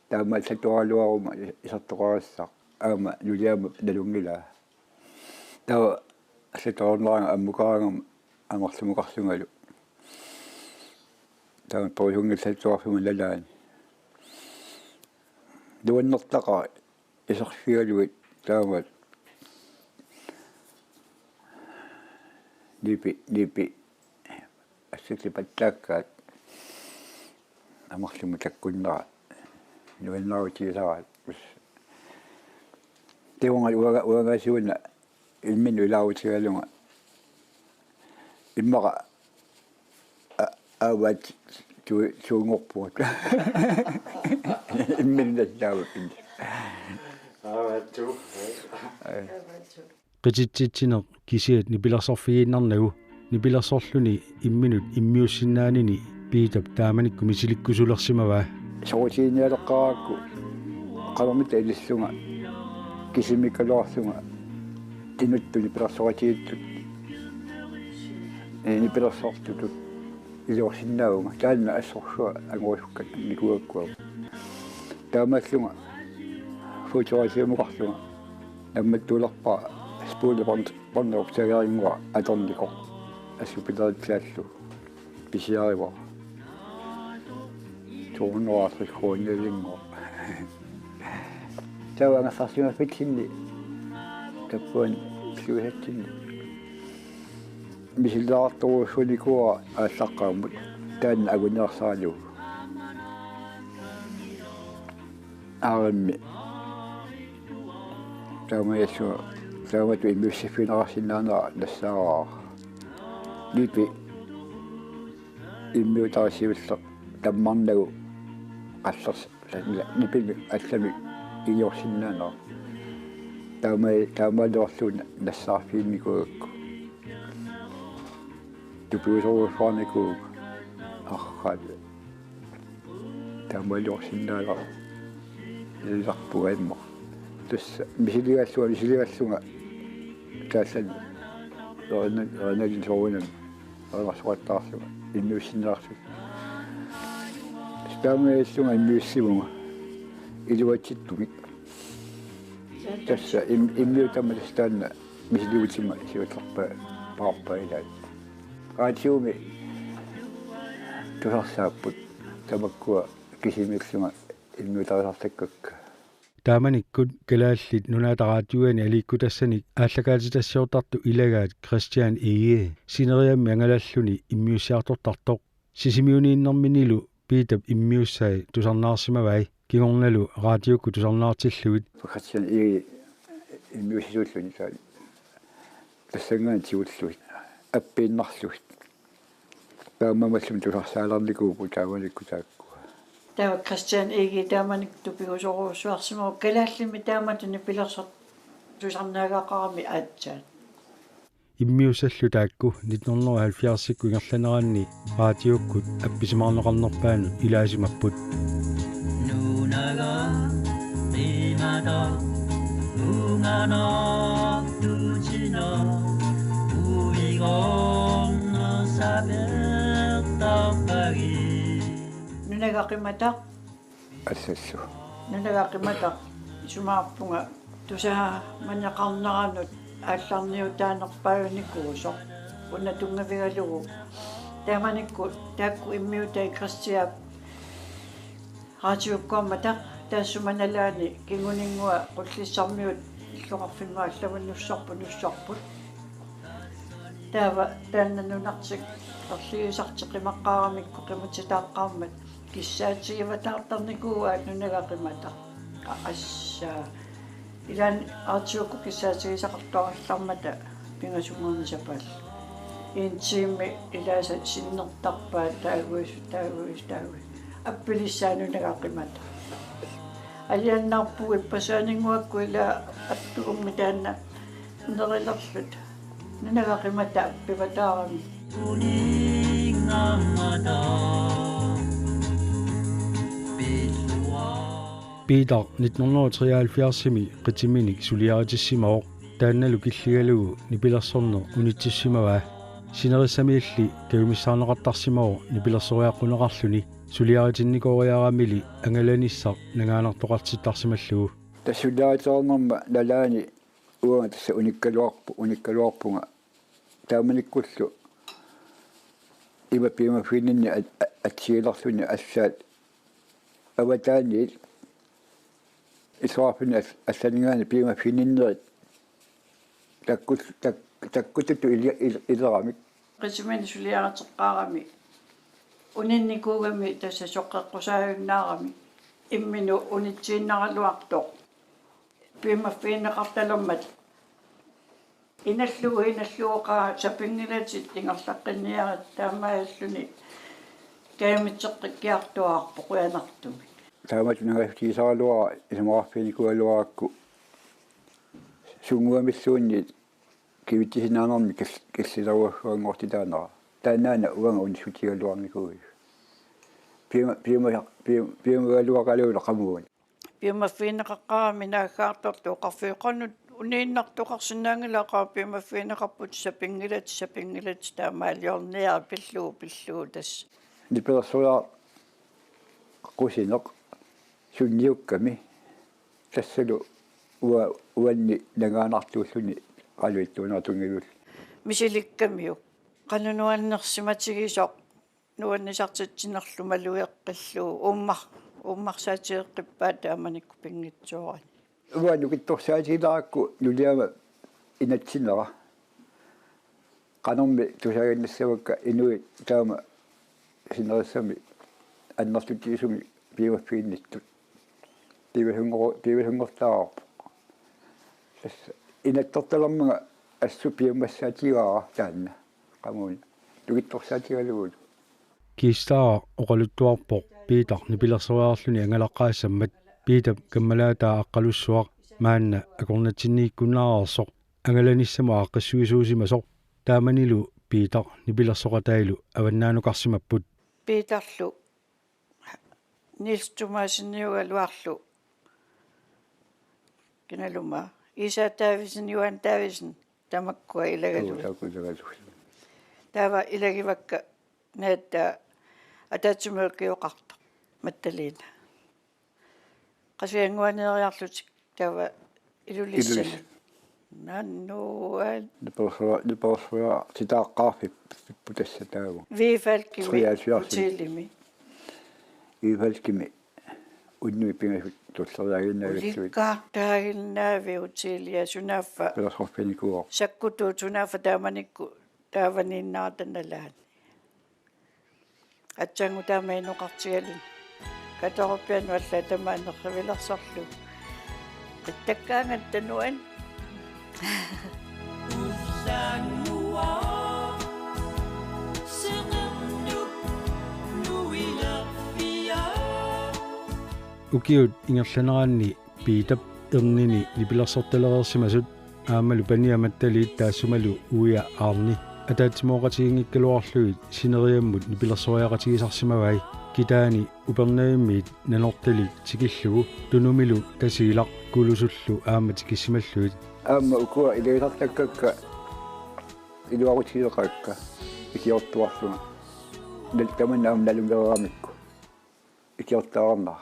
таама сатуаралуарума исертоқарассаа аама нулиама налунгила таа сатуарнерага аммукаарагам амерлумуқарлунгалу таама торунгил сатуарфума лалаани дуаннертаqa исерфигалуит таамат липи ассити паттааккаат амарлуму таккуннера нуаннаутиисараат теонга уагасуна илмину илаутигалунга иммара ават тунгорпуут имминнаттааваппин аватту qititsitsiner kisiat nipilersarfigiinnarnagu nipilersorluni imminut immiussinaanini piitap taamanikku misilikkusulersimavaa soorutiinialeqqaraakku qalermita ilissунга кисимиккалуарсунга тинуттуни пилерсоритииттут нипилерсортутут илиорсиннаауга таанна ассорсуа ангорусуккат никуаккуа таамааллунга фуутуарисиумуқарлунга намматтуулерпа спуулепарнерупсагарингуа аторникор ассупилеритсааллу писиарива туунуарсиккууннавингоо тауанга сарсима фитсинни таппуан сиухэттинни мисилдаартуусуликуа ааллаққааммут таанна агунеерсаалу аарамми таамату иммиуссиффинерарсинаанера нассаараа липи иммиутарисивиллер таммарнагу қаллерс нипими аллами иорсиннаанера таамаалуарлуна нассаарфиинникуакку тупуусоруфаарнику архаат таамаалуарсиннаанера иларпугаимма тусса мисилигаллунга таассан ранагин арасуаттаарсуга иннуссиннаарсу стамеэллунга иммиуссивунга илуатситтумик тасса иммиутамалстаанна мисилиутима сиутлерпа паарпаилаат аатиуми тусарсааппут тамаккуа кисимиксунга иммиутарисартаккакка тааманиккут калааллит нунаатараатиуани аликкутассаник ааллакаатитассиортарту илагаат Кристиан Ие синериамми ангалаллуни иммиуссиартортартоқ сисимиунииннэрминилу питап иммиуссай тусарнаарсимавай кигорналу радиокку тусарнаартиллугит Кристиан Ие иммиуссиуллуни саа тассангаан тиуллуит аппииннарлуит таамамаллум тусарсааларникуупу тааваникку таакку тава Кристиан Иги тааманик тупигусоруусуарсимау калааллими тааматуни пилерсор тусарнаагақарами аатсаат иммиусаллу таакку 1970-икку ингерланеранни радиоккут апписимаарнеқарнерпаanu илаасимаппут нунага имада унгана тучино уигорно сабертапаги нунагақимата ассассу нунагақимата сумаарпунга туса маньяқарнеранут аалларниутаанерпаюникуусо уна тунгавигалугу тааманикку таакку иммиутай кристиап радиоккормата таассуманалаани кингунингуа qulлиссармиут иллоқарфимма аллаваннуссарпут таава тааннанунартик орлиусартеқимаққаарамикку қимутитааққармат киссаатигиватаартарникууаат нунагақимата ассаа илан артиокку киссаатигисақартуараллармата пингасунгуунисапаал интими илааса синнертарпаа таагуис аппилиссаанунагақимата алианнарпуи пасаанингуакку ила аттугумми таанна нерилерлут нунагақимата аппиватаарами Peter 1973-imi qitiminik suliaritissimoq taannalu killigalugu nipilersorner unittissimavaa sinerissamiilli kagumissaaneqartarsimao nipilersoriaqquneqarluni suliaritinnikooriaramili angalanissaq nangaanertoqartittarsimallugu тассулаатаарнэрма налаани уага тасса униккалуарпунга тааманиккуллу ивапиимаффининни атсииларлуни ассаат аватаанил исуарфини ассанингаани пима фининнерит таккутуту илерамик qisimin suliaratеққарами унинникуугами тасса соққеққусааюннаарами иммину унитсииннаралуартоқ пимаффиинеқарталермат иналлуоқа сапингилатит ингерлаққинниарат таамааллуни каамитсеққиккиартуаарпо қуянартуми таамат нагасисаалуара исмаарфиникуалуаракку сунгуамиссуунни кивитсинаарнарми киллиларуаггуангортитаанера тааннаана уанга унсутигалуарникуи пимагалуакалуула қамуун пимаффиинеқаққарами нааггаарторту оқарфиоқарнут унииннартуқарсинаангилақаа пимаффиинеқарпут сапингилат таамаалиорниара пиллуу тас диперсуя qusинеқ сунниукками тассалу уанни лагаанартууллуни qalуиттуунартунгилул мисиликкамиу qanunуаннерсиматигисоқ нуаннисартитсинерлу малуеққиллуу уммарсаатиеққиппаа тааманикку пингитсуарани уанну китторсаатилаакку нулиама инатсинера qanорми тусаганнассавакка инуи таама синериссами аннартутиисуми пиуаффиинниттут пивэхунгортаарпо инатторталэрмага ассу пиумассаатигаа таанна qamуун тугитторсаатигалугут кистаа оқалуттуарпо Питер нипилерсериарлүни ангалаққаассаммат Питер каммалаатаа аққалуссуақ маанна акорнатсиннииккуннаарерсоқ ангаланиссама аққиссуисуусимасоқ тааманилу Питер нипилерсоқатаилу аваннаанукарсимаппут Питерлу Нилс Тумасинниугалуарлу киналума Иса Тависен Юан Тависен тамаккуа илагалу тава илагивакка наатта атаатсумеэккиоқарта матталиина qasianguaneeriarlutik tava ilulissana nannuan niporsua titaaqqaarfip putassa taagu viifalkimi utilimi viifalkimi unnui pingasut tulleriaginnaagatsui likkaartaagilnaavi utilia sunaffa pelersorpenikuo sakkutu sunaffa taamanikku taavaninnaartanalaani atsangu taamainuqartigalun katorpianu alla tamaanerrivilersorlu qittakkaangattanuan ukiut ingerlaneraanni piitap ernini nipilersortalereersimasut aamalu paniamattaliit taassumalu uia aarni ataatsimooqatigiнгиккалуарлугит синериаммут нипилерсориақатигисарсимавай китаани упернаиммиит наnortalik тикиллугу тунумилу тасиилақ кулусуллу ааматикиссималлуит аама укуа илеисартаккакка илуарутигеқакка икиортуарлуга налтаманнаам налумераамикку икиортаарнаа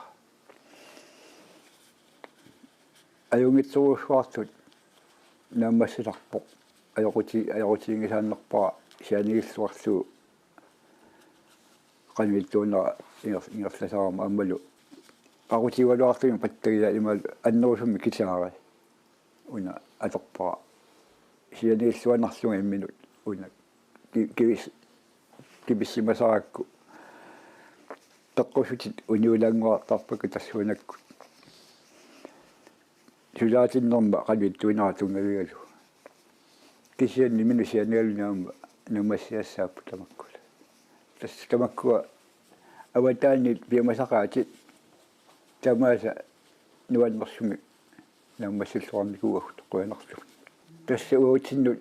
аюнгитсуусуартут нааммассиларпоқ ajorutiingisaannerpaa sianigilluarluu qanvittuunera ingerlasaarma ammalu aqutivaluarlumi pattagila imal annerusummi kitaara una atorpaa sianigilluanarlunga imminut una kibissimasaakku taqqussutit uniulanguartarpakku tassuunakku sulaatinnerma qanvittuunera tungavigalu kisianni minusianialnaamba numassiassaappu tamakkula tamakkua avataanni piamasaqaati tamaasa nuannersumi naammassilluarnikuuagut qoyanarlu tassa uutinnut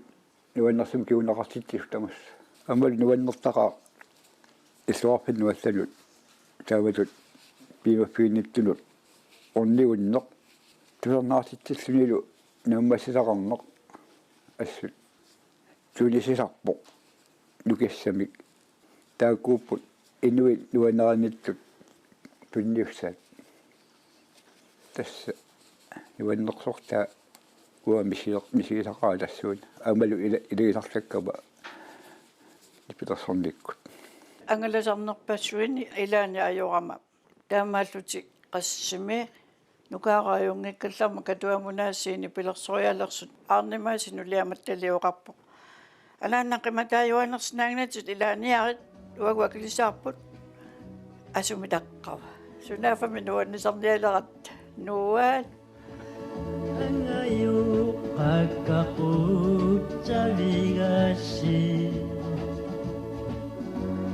nuannersum kiunaqartittisu tamassa amal nuannertaqaa issuarpinnuassalut taavatut piimaffiinnittunut orniunneq tusernaartittilluниlu naammassisaqarneq assut tulisisarpo lukissamik taakkuupput inuit nuaneraanittut tunniussaat tassa nuannersortaa uа misiisaqaa tassuun amalu ileisarlakkama nipilersornikkut angalasarnerpassuini ilaani ajorama taamaallutik qassimi нукаарааюнгиккалларма катуамунаасиини пилерсориалерсут аарнимаасинулиаматталиоқарпо алааннақиматааюанерсинаагнатит илааниарит уагуакилисаарпут асумитаққава сунафами нуаннисарниалерат нуаат ангаю қаққақутсавигаси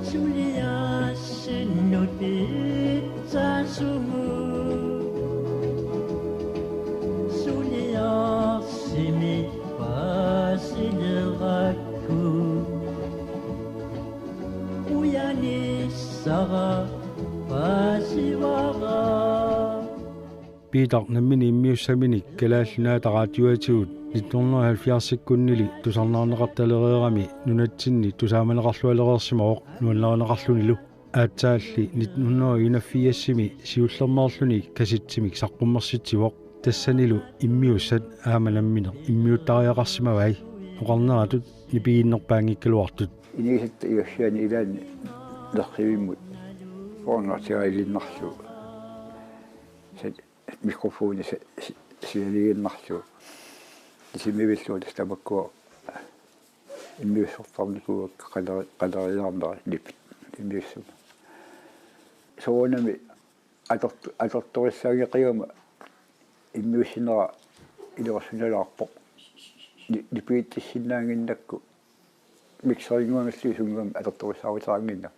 сулиассиннутитсаасуму сулиарсими пасилеракку уяниссара пасивара Peter namini immiussaminik kalaallinaata raatioatigut 1970-sikkunnili tusarnaarneqartalereerami nunatsinni tusaamaneqarlualereersimooq nuanlaaneqarlunilu aatsaalli 1994-simi siullermaarluni kasitsimik saqqummersitsivoq тассанилу иммиуссат аамаламминер иммиуттариақарсимавай оqarneratut нипигиннерпаангиккалуартут инисатта иассаани илаани лерсивиммут орнартиаилиннарлу сат микрофони сиалигиннарлу симивиллуут стамакко иммиуссортарникуак қалариарнера липит иммиуссу соонами аторториссаагиқиума иммиуссинера илерсуналаарпо липииттиссиннаангиннакку миксерингуангалли сунгам аторториссаавитаангинна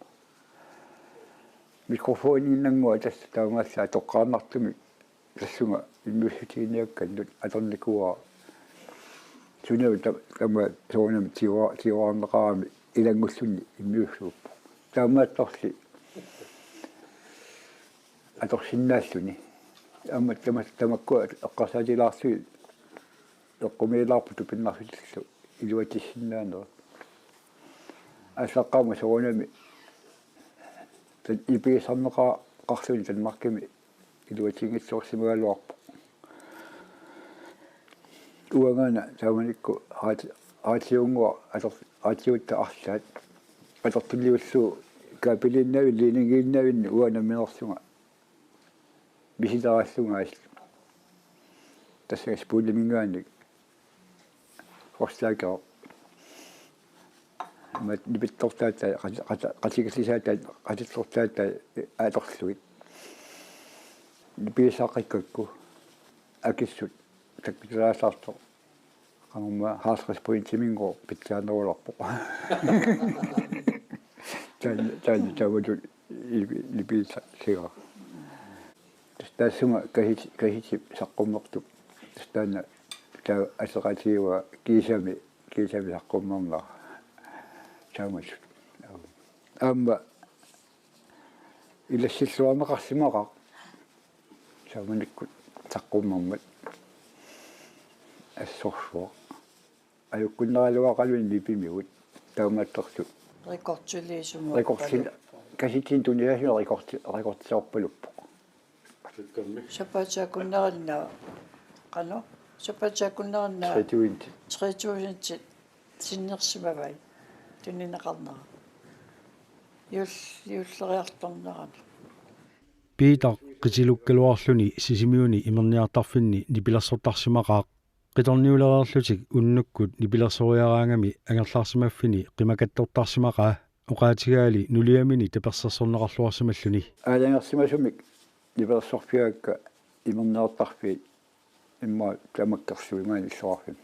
микрофониннангуа тасс таунгассаа тоққарнартуми тассунга иммиуссутииниакканнут аторникуа сунау тама соонам тиуарнеқарами илангуллунни иммиуссууппо таамаатторли аторсиннааллуни амма тамакку эққарсаатилаарсуи эққумилаарпу тупиннарсутиллу илуатиссиннаанера асаққама соонами тат иписарнеқаа қарлуни танмаркими илуатингитсуарсимагалуарпу уангана тааманикку аатиунгуа аатиутта арлаат атортулливуллуу капилиннави линингииннавинни уанамминерсунга биситарааллунгаал тассагас пууллимингаанник форстаакаа мат нибиттортаата qatigallisaata qatitlortaata aatorluit нибисаақиккакку акиссут такпиталаасаарто qanumma haasqaspointiminngo pitsaanеруларпо таавату нибиса сига тассума kahiti саққуммертуп таана таа асеқатиуа кисами саққуммернаа таамат амма илассиллуарнеқарсимаqa тааманиккут саққуммермат ассорсуа аюккуннералуақалуин липимигут таамааттэрсу рекордсулиисуму kahitин туниасуна рекордсиорпалуппо сапаатсаакуннериннаа qano сапаатсаакуннериннаа 3000 синнерсимавай тунинеқарнера юллериарторнерана Peter qitilukkaloarluni sisimiuni imerniartarfinni nipilassortarsimaaqaaq qitorniulereerlutik unnukkud nipilersoriaraangami angerlaarsimaffini qimakattortarsimaqaa oqaatigaali nuliamini tapersassorneqarluarsimalluni ааlangersimasumik nipelersorpiaakka imerniartarfiit имма тамаккерсуимаани иллуарфим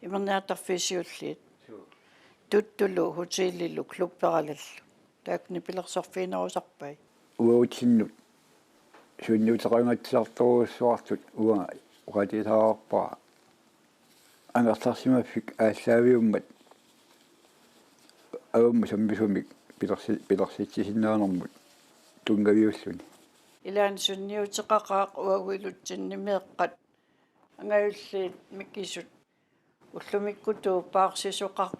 имерниартарфисиуллиит туттулу хотеллилу клубпералаллу таакни пилерсорфиинерусарпай уутиннут суинниутеқангатсиарторуссуартут уа уqatitаарпаа ангертарсимаффик ааллаавиуммат авамма самбисумик пилерситсисиннаанермут тунгавиуллуни илаан сунниутеқақаақ уагуилутсиннимеэққат ангаюллиит миккисут уллумиккутуу паарсисоқар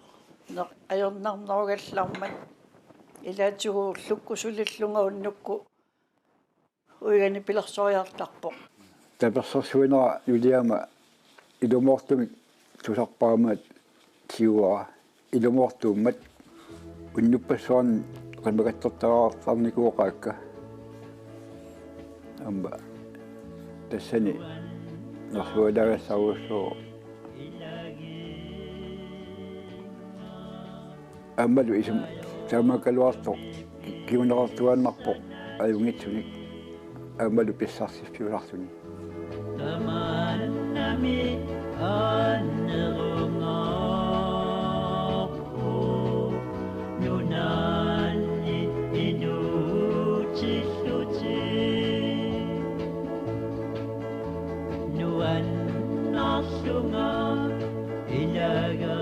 аернарнеругаллармат илаатигуу луккусулиллунга уннукку уигани пилерсориартарпо таперсорсуинера юлиама илумортумик тусарпаамаат тиуа илумортууммат уннуппассуарни qimagattортараартарникуоqaакка амба tassani ngarsualagassarussu аммалу исум таамакалуарто киунеқартуаннарпо аюнгитсуник аммалу писсарсиффиулартуни таманнами аннерунгааппу нунаанни инуутиллути нуаннарлунга илага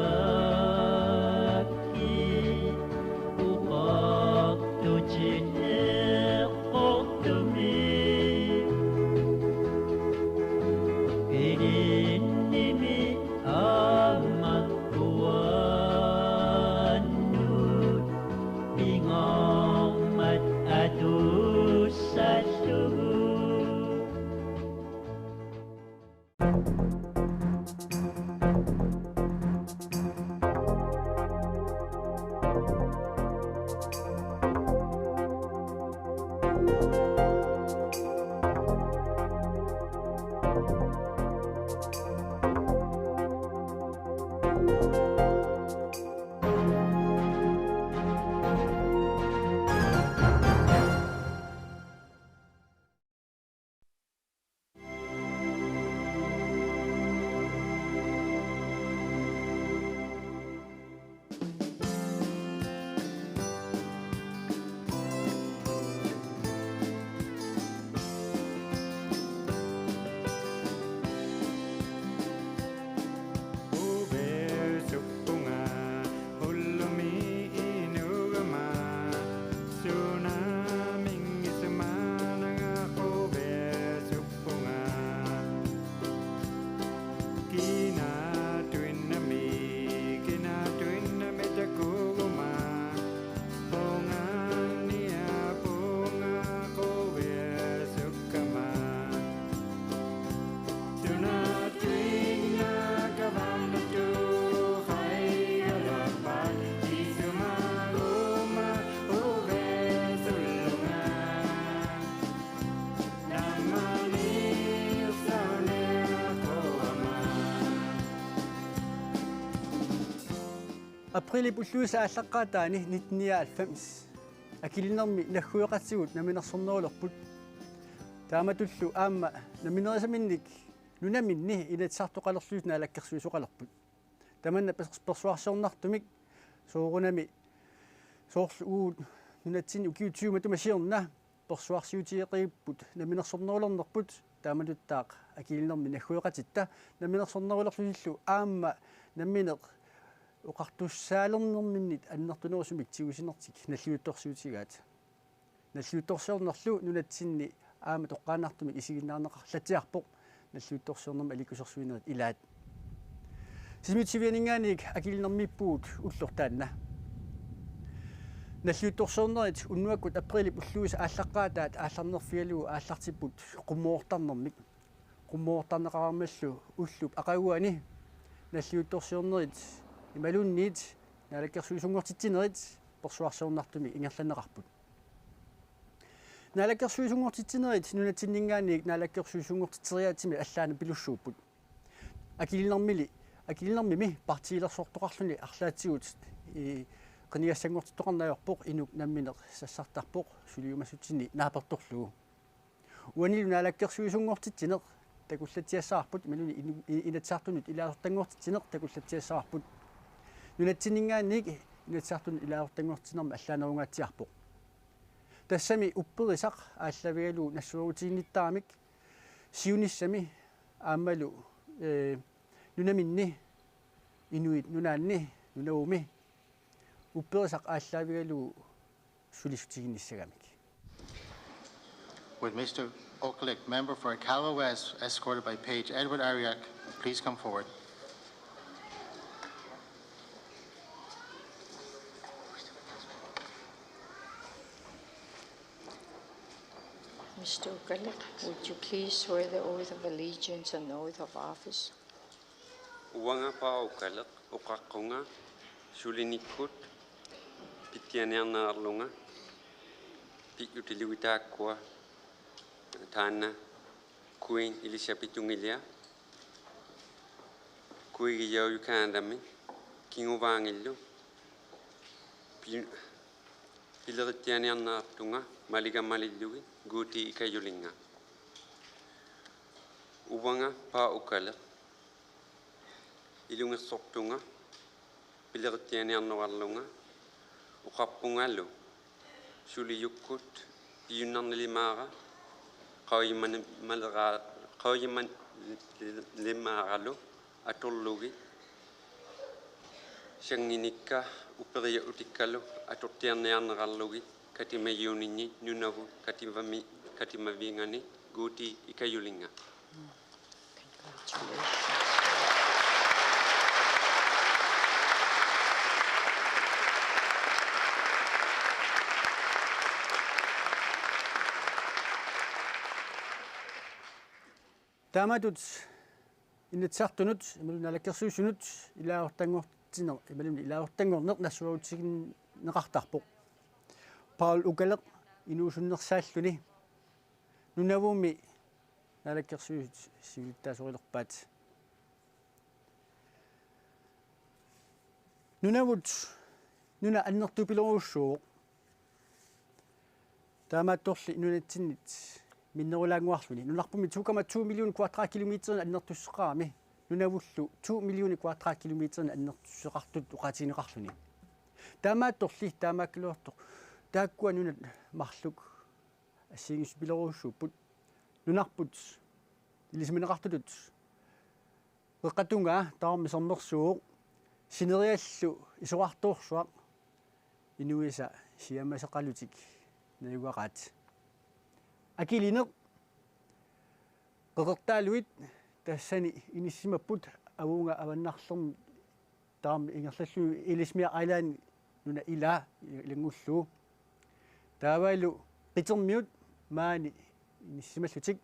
Aprili pulluisa allaqaataani 1990 akilinermi naggueqatsigut naminersornerulorput taamatullu aamma naminerisaminik nunaminni ilatsartoqalerluusna alakkersuisuqalerput tamanna persuarsiornartumik soorunami soorlu uut nunatsini ukiutiumatumasiorna persuarsiutiiqiipput naminersornerulernerput taamatuttaaq akilinermi naggueqatitta naminersornerulerlusillu aamma namineq uqartussaalernerminnit annertunerusumik tigusinertik nalliuttorsiutigaat nalliuttorsiornerlu nunatsinni aama toqqaanartumik isiginnaarneqarlatiarpoq nalliuttorsiornerma alikusersuinerit ilaat sismitivianingaaniik akilinermippuut ullortaanna nalliuttorsiornerit unnuakkut aprili ulluisa ааллаққаатаат аалларнерфиалугу ааллартиппут qummuortarnermik qummuortarneqararmallu ullup aqaguani nalliuttorsiornerit imalunniit naalakkersuisungortitsinerit persuarsiornartumi ingerlaneqarput naalakkersuisungortitsinerit nunatsinningaaniik naalakkersuisungortiteriaatimi allaana pilussuupput akilinermimi partiilersortoqarluni арлаатсигут qinigassangortittoqarnaajorpoq inuk nammineq sassartarpoq suliumassutsinni naapertorlugu uanilu naalakkersuisungortitsineq takullatiassаарput imaluni inatsaartunut ilaasortangortitsineq takullatiassаарput nunatsinningaanniik inatsaartunut ilaasortangortinerma allaanerungaatiarpoq тассами упперисақ ааллавигалу нассуагутигинниттарамик сиунissami аамалу нунаминни инуит нунаанни нунауми упперисақ ааллавигалу сулисутигинниссагамик. With Mr. Okalik, member for Calwa West, escorted by Page Edward Ariak, please come forward. Mr. Okalik, would you please swear the oath of allegiance and the oath of office? Uanga pa Okalik, uqaqqunga, sulinikut, pittianiarnaarlunga, piutiliwitaakkua, taanna, Queen Elizabeth Tungilia, Kui Yau Kandami, King of Angelo, Pilatiana Tunga, Maliga Malilui, Guti Kayulinga, Ubanga Pa Ukala, Ilunga Soktunga, Pilatiana Noalunga, Ukapungalo, Suli Yukut, Yunan Limara, Kauiman Limaralo, Atologi, Shanginika, Uperia Uticalo, Atotianean Ralogi, Katima Unini, Nunavu, Katima Vingani, Guti Ikayulinga. Tamatut initsartunut imalunalakkersuusunut ilaaortangortiner imaluni ilaaortangorneq nassuautikin neqartarpoq Paul Ukaleq inuusunnersaalluni nunavumi nalakkersuut sivittaasorilerpaat nunavut nuna annertupileruussuuq taamaattorli nunatsinit minnerulaanguarluni nunarpumi 2,2 million kvadratkilometer annertusseqaami nunavullu 2 million kvadratkilometer annertusseqartut uqatineqarluni taamaattorli taamaakkiluartoq taakkua nunat marluk assiingispileruussuupput nunarput ilismineqartutut eqqatunga taarmisernersuuq sineriallu isoqartuursuaq inuisa siamaseqalutik nayuaqaat akilineq qeqertaaluit tassani inissimapput avunga avannarlermi taarmi ingerlallu ilismia ailaan nuna ila ilangullu taavailu qitermiut maani inissimallutik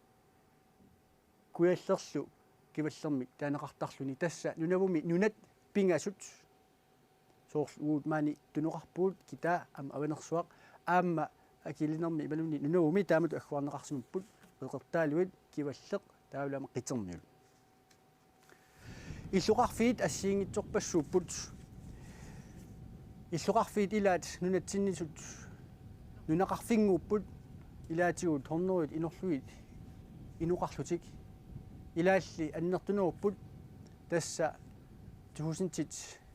kuallerlu kivallermi taaneqartarluni tassa nunavumi nunat pingasut soorluut maani tunoqarpuut kita ama avanersuaq aamma akilinermi imaluni nunavumi taamatu agguarneqarsimupput qeqertaaluit kivalleq taavlama qitermiut illuqarfiit assiingitsorpassuupput illuqarfiit ilaat nunatsinnisut nunaqarfinguupput ilaatigut horneruit inorluit inuqarlutik ilaalli annertunerupput tassa tuhusintit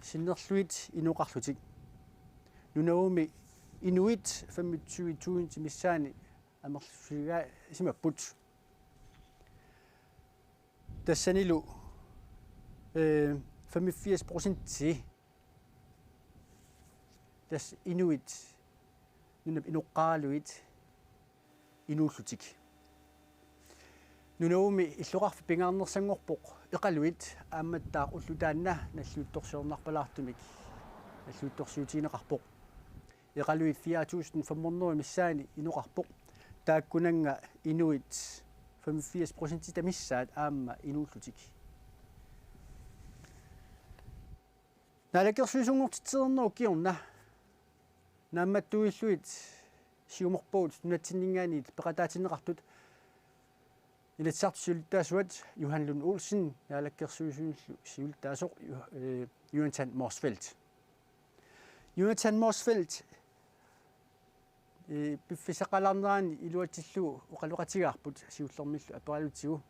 sinnerluit inuqarlutik nunavumi inuit 25 missaani amerluga simapput tassanilu 85% tas inuit nunap inuqqaaluit inuullutik nunavumi illuqarfi pingaarnersangorpoq eqaluit aammattaaq ullutaanna nalluuttorsiornarpalaartumik nalluuttorsiutiineqarpoq eqaluit 4500 missaani inuqarpoq taakkunanga inuit 85% tamissaat aamma inuullutik nalakkersuusungortitsernernu kiorna naammattuilluit siumorpuut nunatsinningaaniit peqataatineqartut ilatsartu siultaasuat Johan Lund Olsen nalakkersuusunullu siultaasoq Jonathan Morsfeldt Jonathan Morsfeldt piffisaqalarneraani iluatillu uqaluqatigaarput siullermillu aperalutigu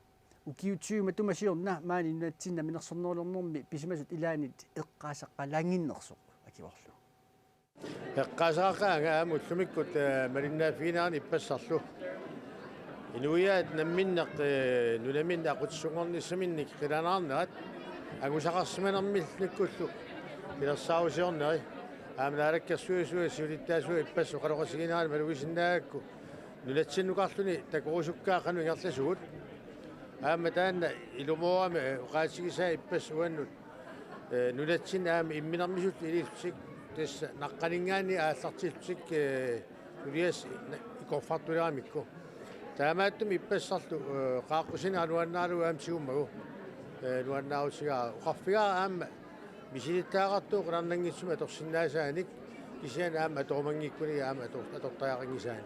ukiutsiuma tumasiorna maani nunatsinna minersornerulornermi pisimasut ilaanit eqqaasaqqalaanginnersoq akiorlu eqqaasaaqaanga aamullumikut marinnaafinaani ippassarlu inuiaat namminneq nulaminna aqutsungornissaminnik qilanaarnerat agusaqarsimanermillnikkullu pilersaarusiorneri aamnaalakkersuisua siulittaasua ipassu qaloqasiginaani malugisinnaagakku nulatsinnuqarluni takuusukkaa qanu ingerlasugut aamma taanna ilumuami uqaasigisaa ipassuannut nulatsin aama imminermisut ilisik tassa naqqaningaani aallartiltik nulias ikorfartuliramikku taamaattum ippassarlu qaaqqusina nuannaalu aamsigummagu nuannaarusigaa uqarfigaa aamma misilittaaqartu qanarnangitsuma torsinnaasaanik kisian aamma tormangikkuni aamma atortaaqangisaani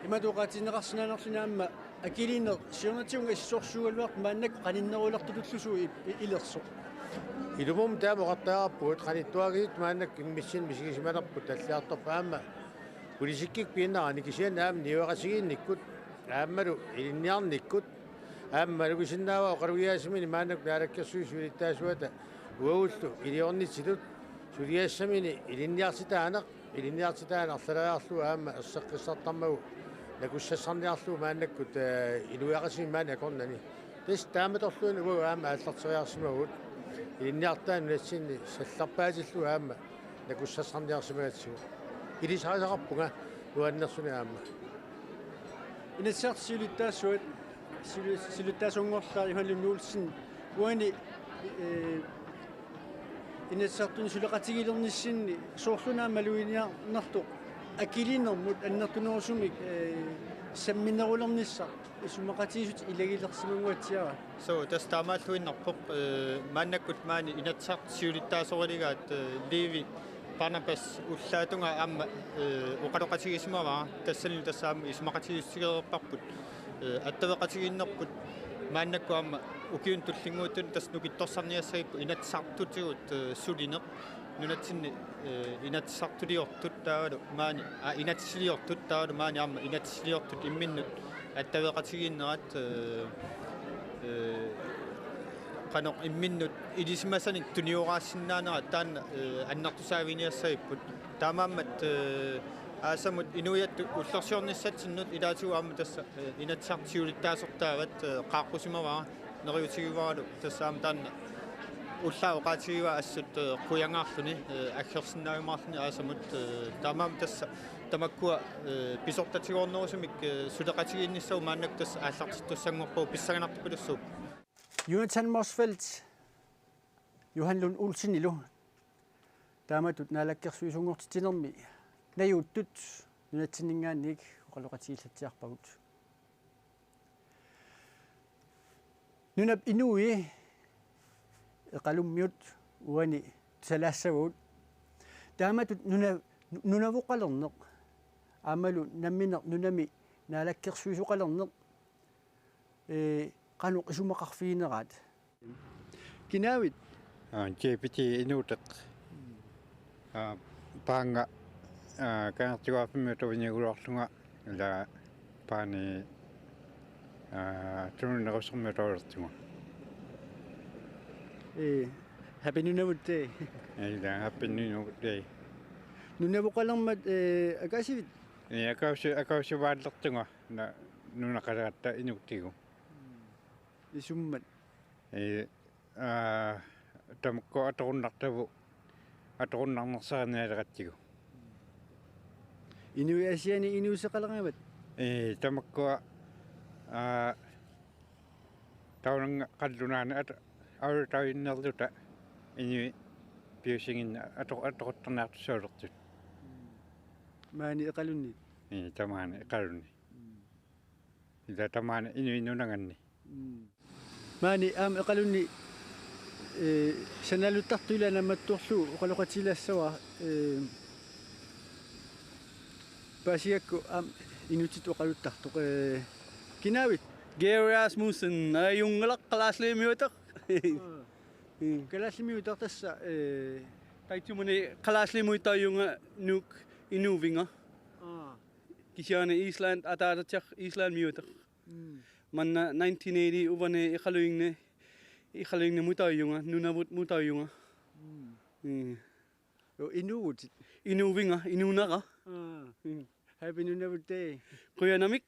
imatuqaatineqarsinaanerluna aamma акилинер сиорнатиунга иссорсугалуарт мааннак qaninnerulартуллусу илерсо илумум таамоqartaarappugut qanittuagiit maannak immissin misigisimalerput аллаартарпа аама улисиккик пииннарани кисиан аама ниуақасигиинниккут ааммалу илинниарниккут ааммалу кисиннаава оқалуяасмини мааннак наалаккерсуи сулиттаасуата уауллу илиорнитсилут сулиаассамини илинниартитаанеқ илинниартитаана арлалаарлу аама ассеққиссартармагу накуссассарниарлу мааннаккут илуяқасими маани акорнани тас тааматорлуни уа аама ааллартериарсимагут илинниартаан натсинни салларпаатиллу аама накуссассарниарсимагатсигу илисаасақарпунга нуаннерсуни аама инэссарт силиттаассуат силиттаасунгорлаа юхаллунуулсин уани инэссартуни сулеқатигилерниссинни соорлунаа малуиниарнартоқ акилинермут аннертунерусумик самминерулернисса исумақатигисут илагилерсимангуатсиара so das tamalluinnerpoq maannakut maani inatsaq siulittaasorigaat levi Barnabas ullaatunga aamma uqaloqatigisimava tassallu tassaam isumaqatigissigererparput attavaqatiginnerput maannakku aamma ukiun tullinguutun tasnukittorsarniassagippu inatsartutigut sulineq nunatsinni inatsartuliortut taavalu maani inatsiliortut taavalu maani aamma inatsiliortut imminnut attavaqatiginnerat qanoq imminnut ilismasanik tunioraasinnaanera taanna annartusaaviiniassagiput taamaammat aasamut inuiattu ullersiornissatsinnut ilaatigu aamma tassa inatsartiulittaasortaavat qaaqqusimavaa neriutigivaralu tassaam taanna ullaa oqaatigiva assut quyangaarluni aggersinnaagumаарluni aasamut taamaam tassa tamakkua pisortatigornerusumik suleqatigiinnissau maannak tassa aallartittussangorpuu pissaganartupilussuup Jonathan Morsfeldt Johan Lund Olsen ilu taamatut naalakkersuisungortitinermi najuuttut nunatsinningaannik oqaloqatigillatsiarpagut nunap inui eqalummiut uani salaassagut taamatut nunavoqalerneq aamalu namminer nunami naalakkersuisuqalerneq qanu isumaqarfiineraat kinaavit jepiti inuuteq paanga kaartiguaapimmiutoviniguruarlunga ila paani tununerusermiutoilertunga happy nunavutte ila happy nunavutte nunavoqalermat akasivit akausivaаллертунга nunaqalaatta inuktigu isummat tamakko atorunnartavu atorunnarnersaarnialeratigu inui asiani inuuseqalerngavat tamakko taunanga qallunaana aurutauinnerluta inui piusinginna atoquttarnaartussuulertut maani eqalunni tamaana eqalunni ila tamaana inuinunanganni maani aam eqalunni sanaluttartuila namattorlu oqaloqatilassava pasiakku aam inutit oqaluttartoq kinaavit Gary Asmussen ayungalaq qalaasliimiutaq qalaasliimiutaq tassa taitumuni qalaasliimuitayunga nuk inuvinga kisiane Island ataatatiaq Island miutaq manna 1980 uvane iqaluingne mutayunga nunavut mutayunga inuut inuvinga inunaqa happy nunavut day quyanamik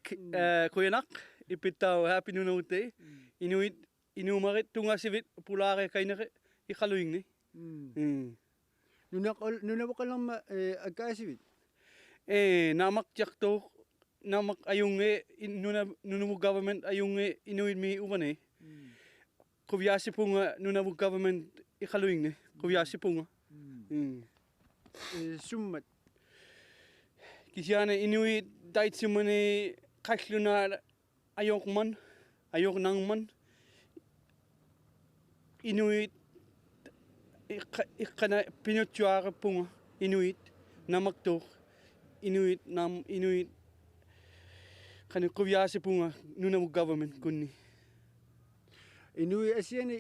quyanaq ipittau happy nunavut day inuit inumarit tungasivit pulaare kainere iqaluingne nunavoqalerma akaasivit namak jaktor namak ayunge nunavu government ayunge inuit mi uvane kuviasipunga nunavu government iqaluingne kuviasipunga summat kisiane inuit daitsimane qalluna ayoknangman inuit iqana pinutjuarepunga inuit namaktor inuit Kan kuviasi punga nuna mu government kunni. Inui asiani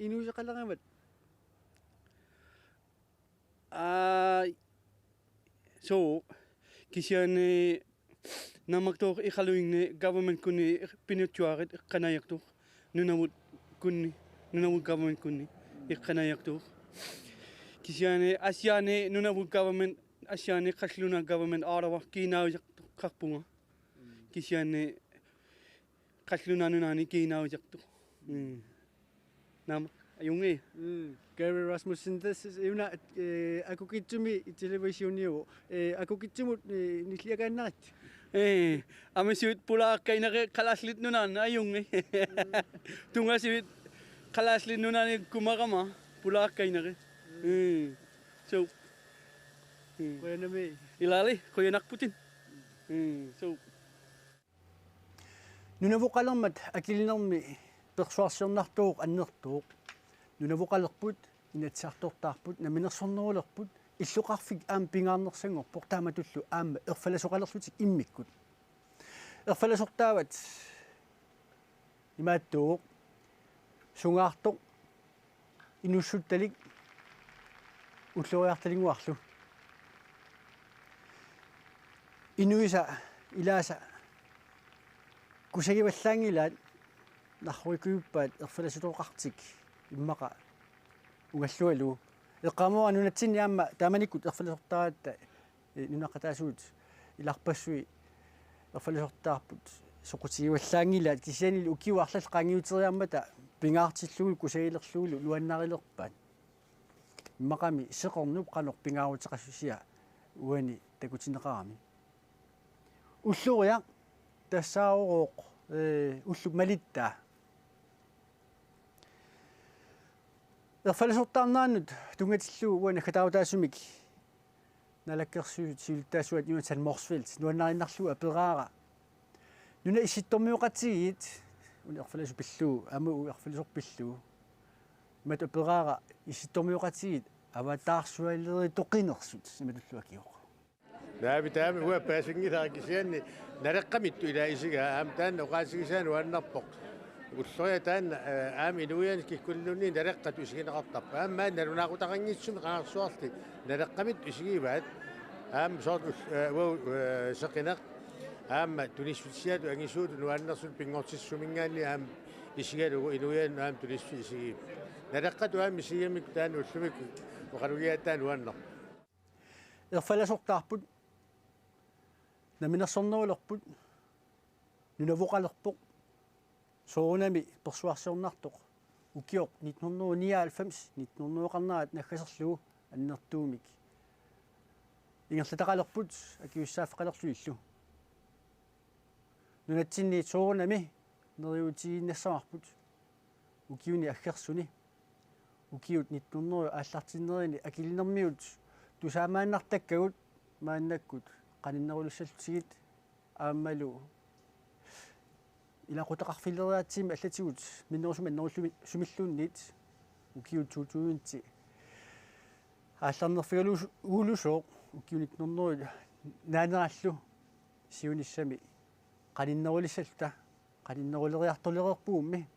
inui sakalangamat. So kisiane namakto ikaluing government kunni pinutuarit kanayakto nuna mu kunni nuna mu government kunni ikanayakto. Kisiane asiane nuna mu government asiane kasluna government arawa kinaw kakpunga. Kisiane kasluna nunani kinaw jakto. Nam ayungi. Gary Rasmussen this is una aku kitsumi televisioni aku kitsumut niliaganat. Amisut pula kaina kalaslit nunan ayungi. Tunga sivit kalaslit nunan kumakama pula kaina. So Kuya me ilali kuya nakputin. So nunavukalamat akilinarmi persuasionartuuq annertuuq nunavukaleqput inatsartortaarput naminersornerulerput illuqarfik aam pingaarnersangorpoq taamatullu aamma erfalasoqalerlutik immikkut erfalasortaavat imaattuuq sungaartoq inussuttalik ulloriartalinguarlu inuisa ilaasa kusagivallаангилаат нарруикуйуппаат ерфаласутоқартик иммақа угаллуалу эққамуа нунатсинни аама тааманиккут ерфаласортараатта нунаққатаасуут иларпассуи ерфаласортаарпут соқутигиваллаангилаат кисианили укиуарлал қангиутериармата пингаартиллугу кусагилерлугулу луаннарилерпаат иммақами сеқорнуп қанор пингаарутеқассусиа уани такутинеқарами уллуриа тассааорооқ уллуп малитта ерфаласортаарнаанут тунгатиллуу уана хатаутаасумик налаккерсуут сиултаасуат юнсан морсфилд нуаннариннарлуа пераара нуна иситтормиоқатигиит уна ерфаласу пиллуу аму ерфаласорпиллуу мат пераара иситтормиоқатигиит аватаарсуалери тоқинерсут иматуллуакиоқ Naabi taami huwa paasingitaa kisianni nareqqamittu ilaisiga aam taanna uqaasigisaan uannarpoq ulloya taanna aam inuian kikkullunni nareqqatu isiginaqartaq aam maa narunaaqutaqanngitsumi qaarsuarti nareqqamittu isigiivaat aam soort wow saqinaq aam tunissutsiatu angisuutu nuannersun pingortissumingaanni aam isigalugu inuian aam tunissu isigii nareqqatu aam isigiamik taanna ullumik uqalugiaattaan uanner ерфаласортаарпут наминерсорнерулерпут нунавоқалерпоқ соонами персуарсиорнартоқ укиоқ 1999 1900 наггасерлугу аннертуумик ингерлатақалерпут акиуссааффеқалерлуиллу нунатсинни соонами нериутииннассамарпут укиуни аггерсуни укиут 1900 ааллартиннерини акилинермиут тусаамааннартаккагут мааннаккут qaninnerulussallutsigit ааммалу илақутеқарфилериатсима аллатигут миннерусума неруллуми сумиллуунниит укиут туутуунти аалларнерфигалу уулусоо укиунит норнери наанераллу сиуниссами qaninnerулиссалта qaninnerулериартулерерпуумми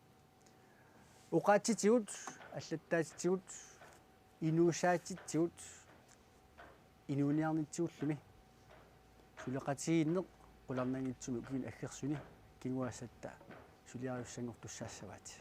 уqaатитигут аллаттаатитигут инуусаатитигут инуниарнитсууллуми сулеқатигинне қуларнангитсуми кин аггерсуни кингуассатта сулиариуссангортуссаассаваати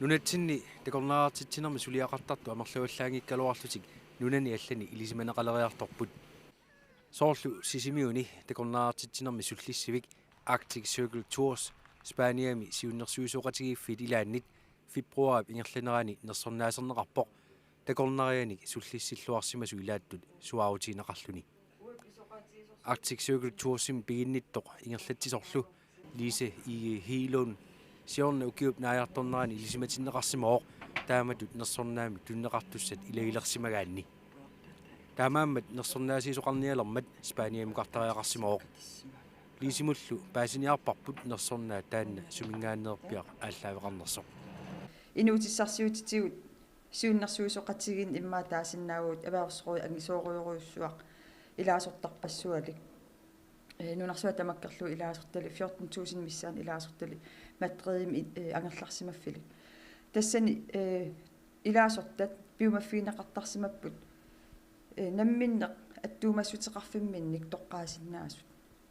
нунатсинни такорнааратитсинерми сулиақартарту амерлуаллаангиккалуарлутик нунани аллани илисиманеқалериарторпут соорлу сисимиуни такорнааратитсинерми суллиссивик Arctic Circle Tours Spaniami siunnersuisuqatigiffit ilaannit februarip ingerlanerani nersornaasernеқарпоқ такорнарианик суллиссиллуарсимасу илааттут суаутинеқарлуни Arctic Circle Toursим пигинниттоқ ингерлатсисорлу лисе и хилон сиорна укиуп нааярторнерани илисиматиннеқарсимаоқ тааматут нерсорнаами туннеқартуссат илагилерсимагаанни таамааммат нерсорнаасиисоқарниалермат Спаниам картариақарсимаоқ лисимуллу паасиниарпарпут нерсорнаа таанна сумингааннерпиақ ааллаавеқарнерсоқ инуутиссарсиутитигут сиуннэрсуисоқатигин иммаа таасиннаагуут аваерсрой ангисоориоруйуссуақ илаасортарпассуалик нунарсуа тамаккерлу илаасортали 14000 миссаан илаасортали маттериими ангерларсимаффили тассани илаасортат пиумаффиинеқартарсимаппут намминнеқ аттуумассутеқарфимминник тоққаасиннаасут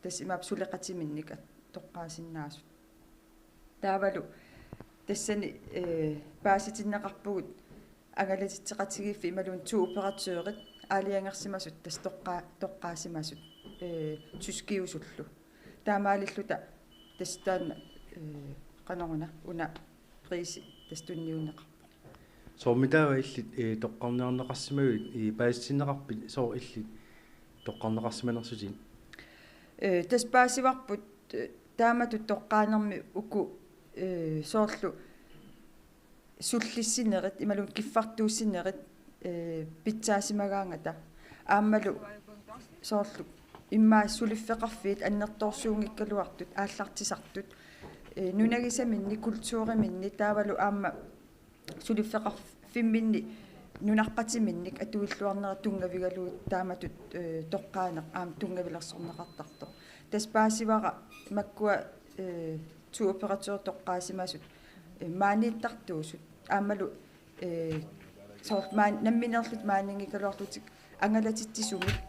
тас имаап сулеқатиминник тоққаасиннаасут таавалу тассани пааситиннеқарпугут ангалатитсеқатигиффи ималуун ту оператeurs аалиангерсимасут тас тоққаасимасут тускиусуллу таамаалиллута тастаана канаруна уна приси тастунниуннеқарпо соормитаава иллит тоққарнеарнеқарсимагуит и пааситиннеқарпит соор иллит тоққарнеқарсиманерсутин тас паасиварпут тааматут тоққаанерми уку соорлу суллиссинерит ималун киффартууссинерит питсаасимагаангата ааммалу соорлу иммаа сулиффеқарфиит аннерторсуунгиккалуартут ааллартисартут нунагисаминни культууриминни таавалу аама сулиффеқарфимминни нунарпатиминник атуиллуарнера тунгавигалуут тааматут тоққаанеқ аама тунгавилерсорнеқартарто тас паасивара маккуа ту оператeurs тоққаасимасут maaнииттартуусут аамалу сорт маан намминерлут maaнингикалуарлутик ангалатиттисумик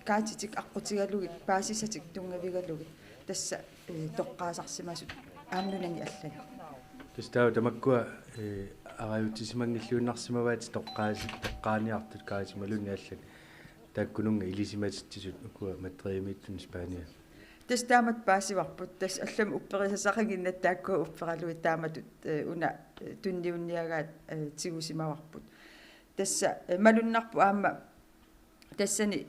каатитик аққутигалугит паасисатик тунгавигалугит тасса тоққаасарсимасут аамнунани аллани тастаа тамаккуа арааютисимангиллууннарсимаваати тоққааниартут каатималуни аллани тааккунунга илисиматиттисут укуа маттериимииттун Спания тастаамат паасиварпут тас аллам упперисасақагиннат тааккуа уппералуи тааматут уна тунниунниагаат тигусимаварпут тасса малуннарпу аама тассани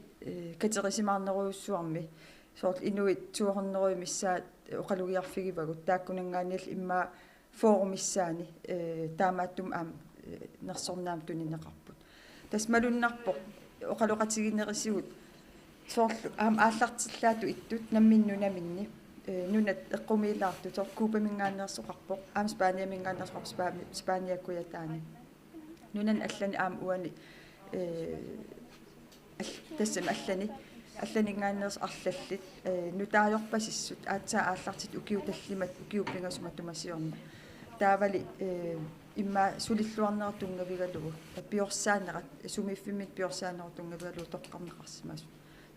катерисимаарнеруйуссуарми соорл инуит туорнеруй миссаат оқалугиарфигивагут тааккунангаанил иммаа форумиссаани таамааттум аам нерсорнаам тунинеқарпут тас малуннарпо оқалуқатигинерисигут соорлу аам ааллартиллаату иттут намминнунаминни нунат эққумиилаарту соор куупамингааннерсоқарпоқ аам спааниамингааннерсоқар спааниаккуятаани нунан аллани аам уани тассам алланингааннерс арлаллит нутаажорпасиссут аатсаа ааллартит укиуталлимат укиуппингасума тумасиорна таавали имма сулиллуарнера тунгавигалугу пиорсаанерат сумиффиммит пиорсаанеру тунгавигалугу тоққарнеқарсимасу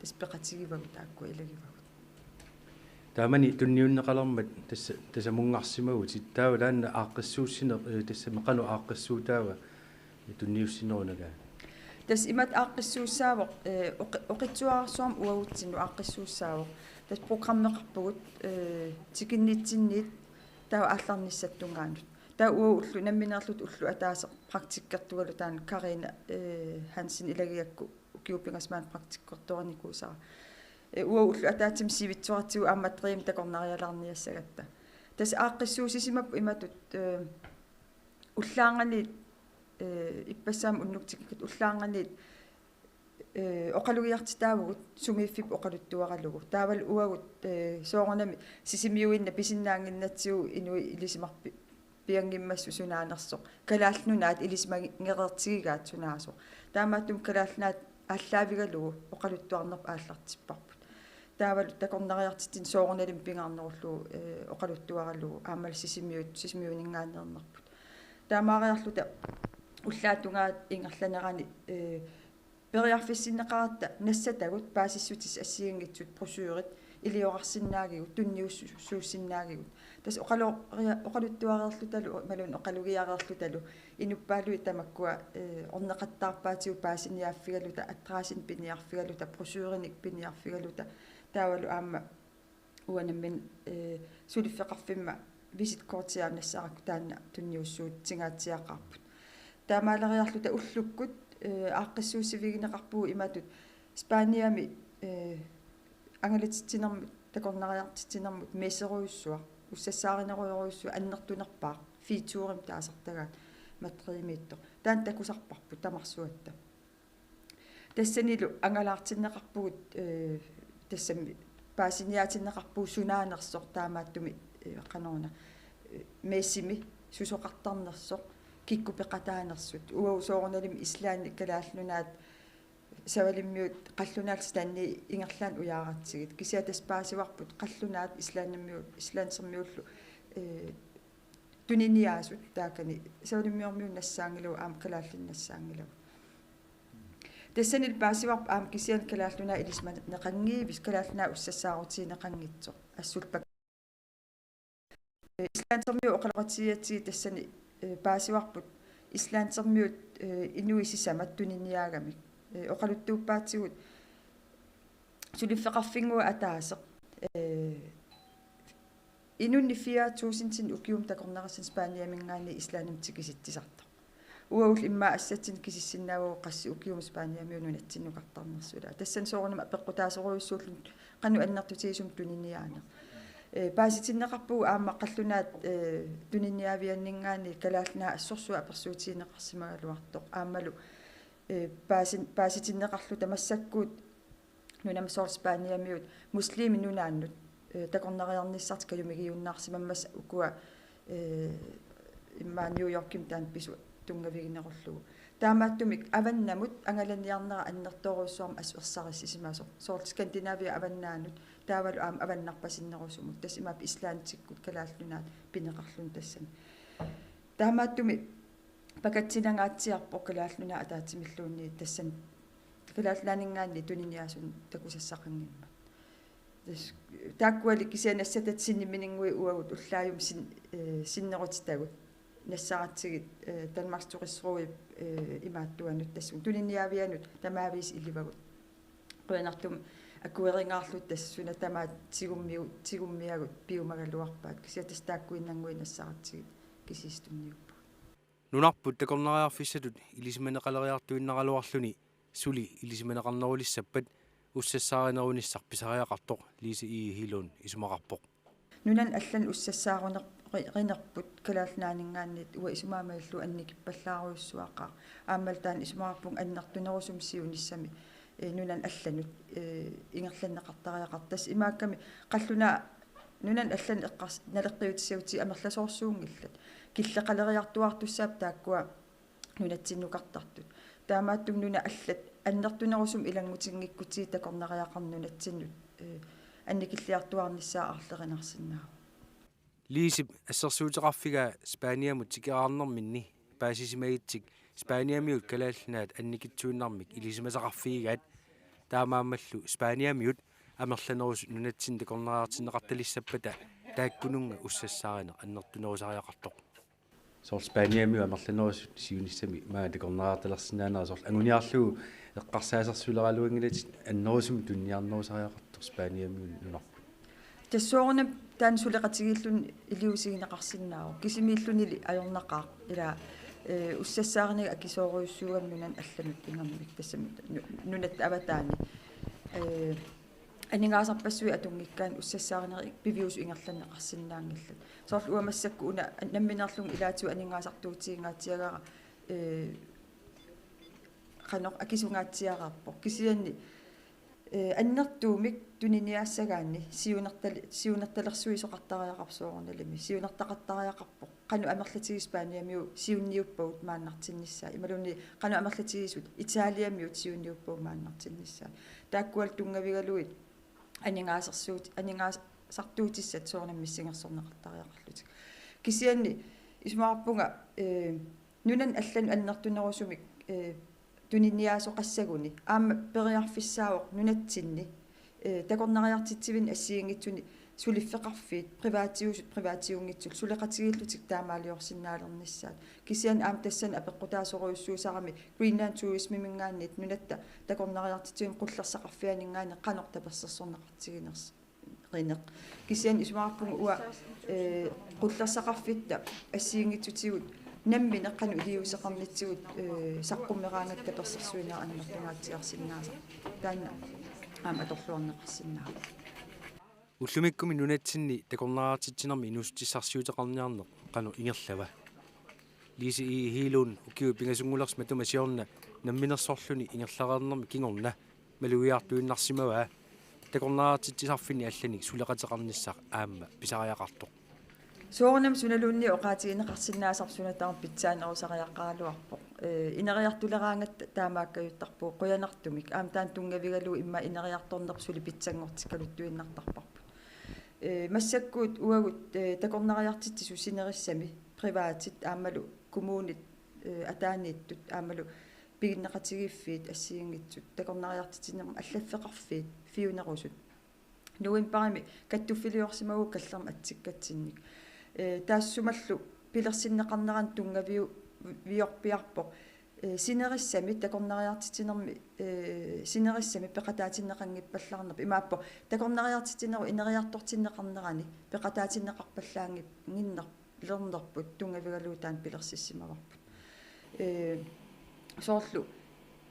таспеқатигивагу таакку илагивагу таамани тунниуннеқалермат тасамунгарсимагу титтаава лаанна ааққиссууссинер тассамеқану ааққиссуутаава тунниуссинерунага тас имат ааққиссууссаавоқ оқитсуаарсуарм уагутсину ааққиссууссаавоқ тас программеқарпугут тикиннитсинниит таа аалларниссаттунгаанут таа уагуллу намминерлут уллу атаасеқ практиккертугалу таан Карина Хансин илагиакку укиуппингасмаан практиккорторникуусара уагуллу атаатим сивитсуартигу аамматриим такорнариалаарниассагатта тас ааққиссуусисимаппу иматут уллаангани иппассаам уннуктиккат уллаанганиит оқалугиартитаавгут сумииффип оқалуттуаралугу таавал уагут соорнами сисимиуинна писиннаангиннатсигу инуи илисимарпи пиангиммассу сунаанерсоқ калаалнунаат илисимагереертигигаат сунаасоқ таамааттум калаалнаат ааллаавигалугу оқалуттуарнерп ааллартиппарпут таавал такорнариартитин соорналим пингаарнеруллу оқалуттуаралугу аамал сисимиунингаанернерпут таамаариарлута уллаатунгаат ингерланерани периарфиссиннеқаратта нассатагут паасиссутис ассигингитсут просюрит илиоқарсинаагигут тунниуссууссинаагигут тас оқалуттуареерлу талу малун оқалугиареерлу талу инуппаалуи тамаккуа орнеқаттаарпаатиу паасиниааффигалута атраасин пиниарфигалута просюриник пиниарфигалута таавалу аама уанаммин сулиффеқарфимма висит кортиаанассааракку таанна тунниуссуут тингаатсиақарпут таамаалериарлута уллуккут ааққиссуусивигинеқарпуу иматут Спаниами ангалитсинермут такорнариартитинермут месеруйуссуа уссассааринеруйоруйуссуа аннертунерпаа фиитуурим таасартагаат матриимиитто таан такусарпарпу тамарсуатта тассанилу ангалаартиннеқарпугут тассами паасиниаатиннеқарпуу сунаанерсор таамааттуми канорна мессими сусоқартарнерсор киккупеқатаанерсут уау соорналим ислаани калааллунаат савалиммиут қаллунаалс таанни ингерлаан уяаратсигит кисиатас паасиварпут қаллунаат ислааннаммиут ислаансермиуллу туниниаасут таакани савалиммиормиун нассаангилу аам калааллиннассаангилу тассанил паасиварп аам кисиан калааллунаа илисма неқангиивис калааллунаа уссассаарутиинеқангитсо ассулпак ислаансермиу оқалоқатиатсии тассани паасиварпут ислаансермиут инуисисамат туниниаагамик оқалуттууппаатсигут сулиффеқарфингуа атаасеқ инунни 4000 укиум такорнерасин спааниамингаани ислааним тикиситтисарта уаул имма ассатсин кисиссиннаавоо қасси укиум спааниамиунун атсиннукартарнерсула тассан соорнама пеққутаасоруйуссууллун қану аннартутиисум туниниаана пааситиннеқарпугу аама қаллунаат туниниавианнингаани калаалнаа ассорсуа аперсуутиинеқарсимагалуартоқ аамалу пааситиннеқарлу тамассаккуут нунам соор спааниамиут муслими нунааннут такорнериарниссарт калумигиуннаарсимаммас укуа имма нью-йорким таан пису тунгавигинеруllугу таамааттумик аваннамут ангаланиарнера аннерторуссуарма асуерсарис исимасо соор скандинавия аваннаанут таавалу аама аваннарпасиннерусумут тас имаап ислаантиккут калааллунаат пинеқарлун тассани таамааттуми пакатсинангаатсиарпо калааллуна атаатимиллуунни тассан калааллаанингаанни туниниасун такусассақангимма тас тааккуали кисианассатат синниминингуи уагут уллааюм синнерутитагут нассаратсигит Danmarksturisruup имааттуанут тассун туниниавианут тамаавис иливагут қуянартум акуерингаарлут тассуна тамаат тигуммиагут пиумагалуарпаат кисиатас тааккуиннангуи нассаратсигит кисистунниуппа нунарпут такорнариарфиссатут илисиманеқалериартуиннаралуарлуни сули илисиманеқарнерулиссаппат уссассааринерунissar писариақартоқ лиси хилун исумақарпоқ нунан аллан уссассаарунерпут калаалнаанинггааннит уа исумаамаиллу анникиппаллааруйуссуақаа ааммалтаан исумаарпун аннартунерусум сиуниссами нунан алланут ингерланнеқартариақартас имаакками қаллуна нунан аллан эққарс налеққиутиссаути амерласоорсуунгиллат киллеқалериартуартуссаап тааккуа нунатсиннукартартут таамааттум нуна аллат аннертунерусум илангутингиккутии такорнариақарнунатсиннут анникиллиартуарниссаа арлеринарсинаа лисип ассерсуутеқарфига спааниамут тикераарнэрминни паасисимагитсик спааниамиут калаалланаат анникитсуиннармик илисимасақарфигаат таамааммаллу спааниамиут амерланерус нунатсин такорнариартиннеқарталиссаппата тааккунунга уссассааринеқ аннертунерусариақартоқ соор спааниамиу амерланерус сиуниссами маа такорнариарталерсинаанера соор ангуниарлугу эққарсаасерсулералуингилат аннерусум тунниарнерусариақартоқ спааниамиу нунарпу тассоорна таан сулеқатигиллун илиусигинеқарсиннааву кисимииллунили ajornaqaa ила уссассаарнага акисооруйуссуугамнунан алланут ингаммик тассами нунат аватаани анингаасарпассуи атунгиккаан уссассаарнери пивиус ингерланнеқарсинаангиллат соорлу уамассакку уна намминерлун илаатиу анингаасартуутиингаатиагара qanoq akisugaatiararpo kisianni аннертуумик тунинниаассагаанни сиунерталерсуи соқартариақарсуорналими сиунертақаттариақарпо қану амерлатигис пааниамиу сиунниуппагут мааннартиннссаа ималуни қану амерлатигисут италиамиут сиунниуппагут мааннартиннссаа тааккуал тунгавигалуит анингаасартуутиссат соорнаммиссингерсорнеқартариақарлутик кисианни исмаарпунга нунан аллан аннертунерусумик тунинниаасоқассагуни аама периарфиссаавоқ нунатсинни такорнариартитсивин ассиингитсуни сулиффеқарфиит приваатиунгитсул сулеқатигииллутик таамаалиорсинаалерниссаат кисиан аам тассан апеққутаасоруйуссуусарами Greenland tourism мингааннит нунатта такорнариартитсивин қуллерсақарфианингаани қанор таперсерсорнеқартигинерс ринеқ кисиан исмаарпунг уа қуллерсақарфитта ассиингитсутигут наммин эққану илиусеқарнитсигут саққуммераангат таперсерсуинера аннертунгаатиарсиннааса таанна аама торлуарнеқарсиннаа уллумиккуми нунатсинни такорнараатитсинерми инустиссарсиутеқарниарнеқ қану ингерлава лиси и хилун укиу пингасунгулерс матумасиорна намминерсорлуни ингерлареернерми кингорна малуиартуиннарсимава такорнараатитсисарфини алланик сулеқатеқарниссақ аама писариақартоқ соорнам суналуунни оqaатигинеқарсинаасар сунатаар питсаанерусариаққаалуарпоқ инериартулераангат таамааккаюттарпуу қуянартумик аам таан тунгавигалу имма инериарторнерп сули питсангортиккалуттуиннартарпарпут массаккуут уагут такорнариартитсису синериссами приваатит аамалу коммунит атаанииттут аамалу пигиннеқатигиффиит ассиингитсут такорнариартитсинерма аллаффеқарфиит фиунерусут нуимпарами каттуффилиорсимагу каллерма атсиккатсинник таассумаллу пилерсиннеқарнеран тунгавиу виорпиарпоқ синериссами такорнариартитсинерми синериссами пеқатаатиннеқангиппаллаарнерп имааппо такорнариартитсинеру инериартортиннеқарнерани пеқатаатиннеқарпаллаангип гиннер лернерпут тунгавигалуутаан пилерсиссимаварпут соорлу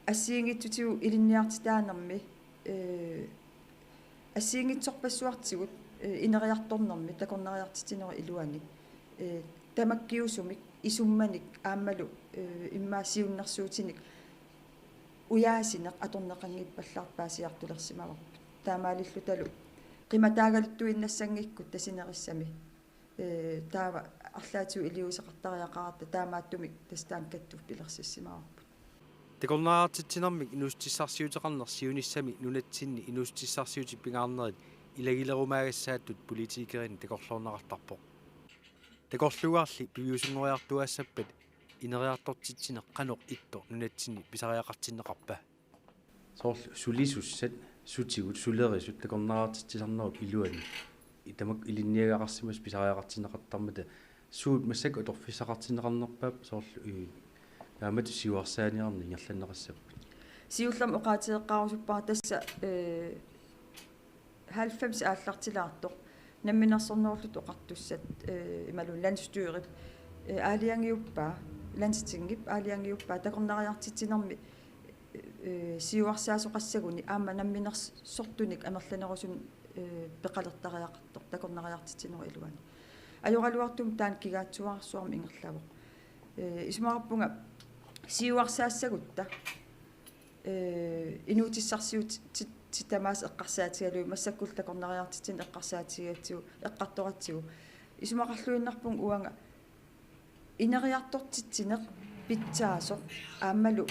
ассиингитсутигу илинниартитаанерми ассиингитсорпассуартигут инериарторнерми такорнариартитсинеру илуани тамаккиусумик исумманик аамалу иммаасиуннэрсуутиник уяасинеқ аторнеқангиппаллаарпаасиартулерсимаварпут таамаалиллу талу қиматаагалуттуиннассангиккут тасинериссами таава арлаатиу илиусеқартариақарата таамааттумик тастаан каттуф пилерсиссимаварпут такорнараатитсинермик инустиссарсиутеқарнер сиуниссами нунатсинни инустиссарсиути пингаарнерит илагилерумаагассааттут политикерин такорлуорнеқартарпоқ такорлугаарли пивиусунгориартуассаппат инериартортитсинеқ қанеқ итто нунатсинни писариақартиннеқарпа соорлу сулисуссат сутигут сулерисут такорнараатитсисарнеруп илуани итамак илинниагақарсимас писариақартиннеқартармата суут массак оторфисақартиннеқарнерпаап соорлу таамату сиуарсааниарни ингерланнеқассаппут сиуллам оqaатиеққарусуппара тасса 90 ааллартилаартоқ намминерсорнерлут оқартуссат ималун ландстюрип аалиангиуппаа ландстингип аалиангиуппаа такорнариартитсинерми сиуарсаасоқассагуни аама намминерсортуник амерланерусун пеқалертариақартоқ такорнариартитсинеру илуани ajorалуартум таан кигаатсуарсуарми ингерлавоқ исмаарпунга сиуарсаассагутта инуутиссарсиут титамаас эққарсаатигалуи массаккул такорнариартитсин эққарсаатигаатсигу эққарторатсигу исмақарлуиннарпун уанга инериартортитсинеқ питсаасо аамалу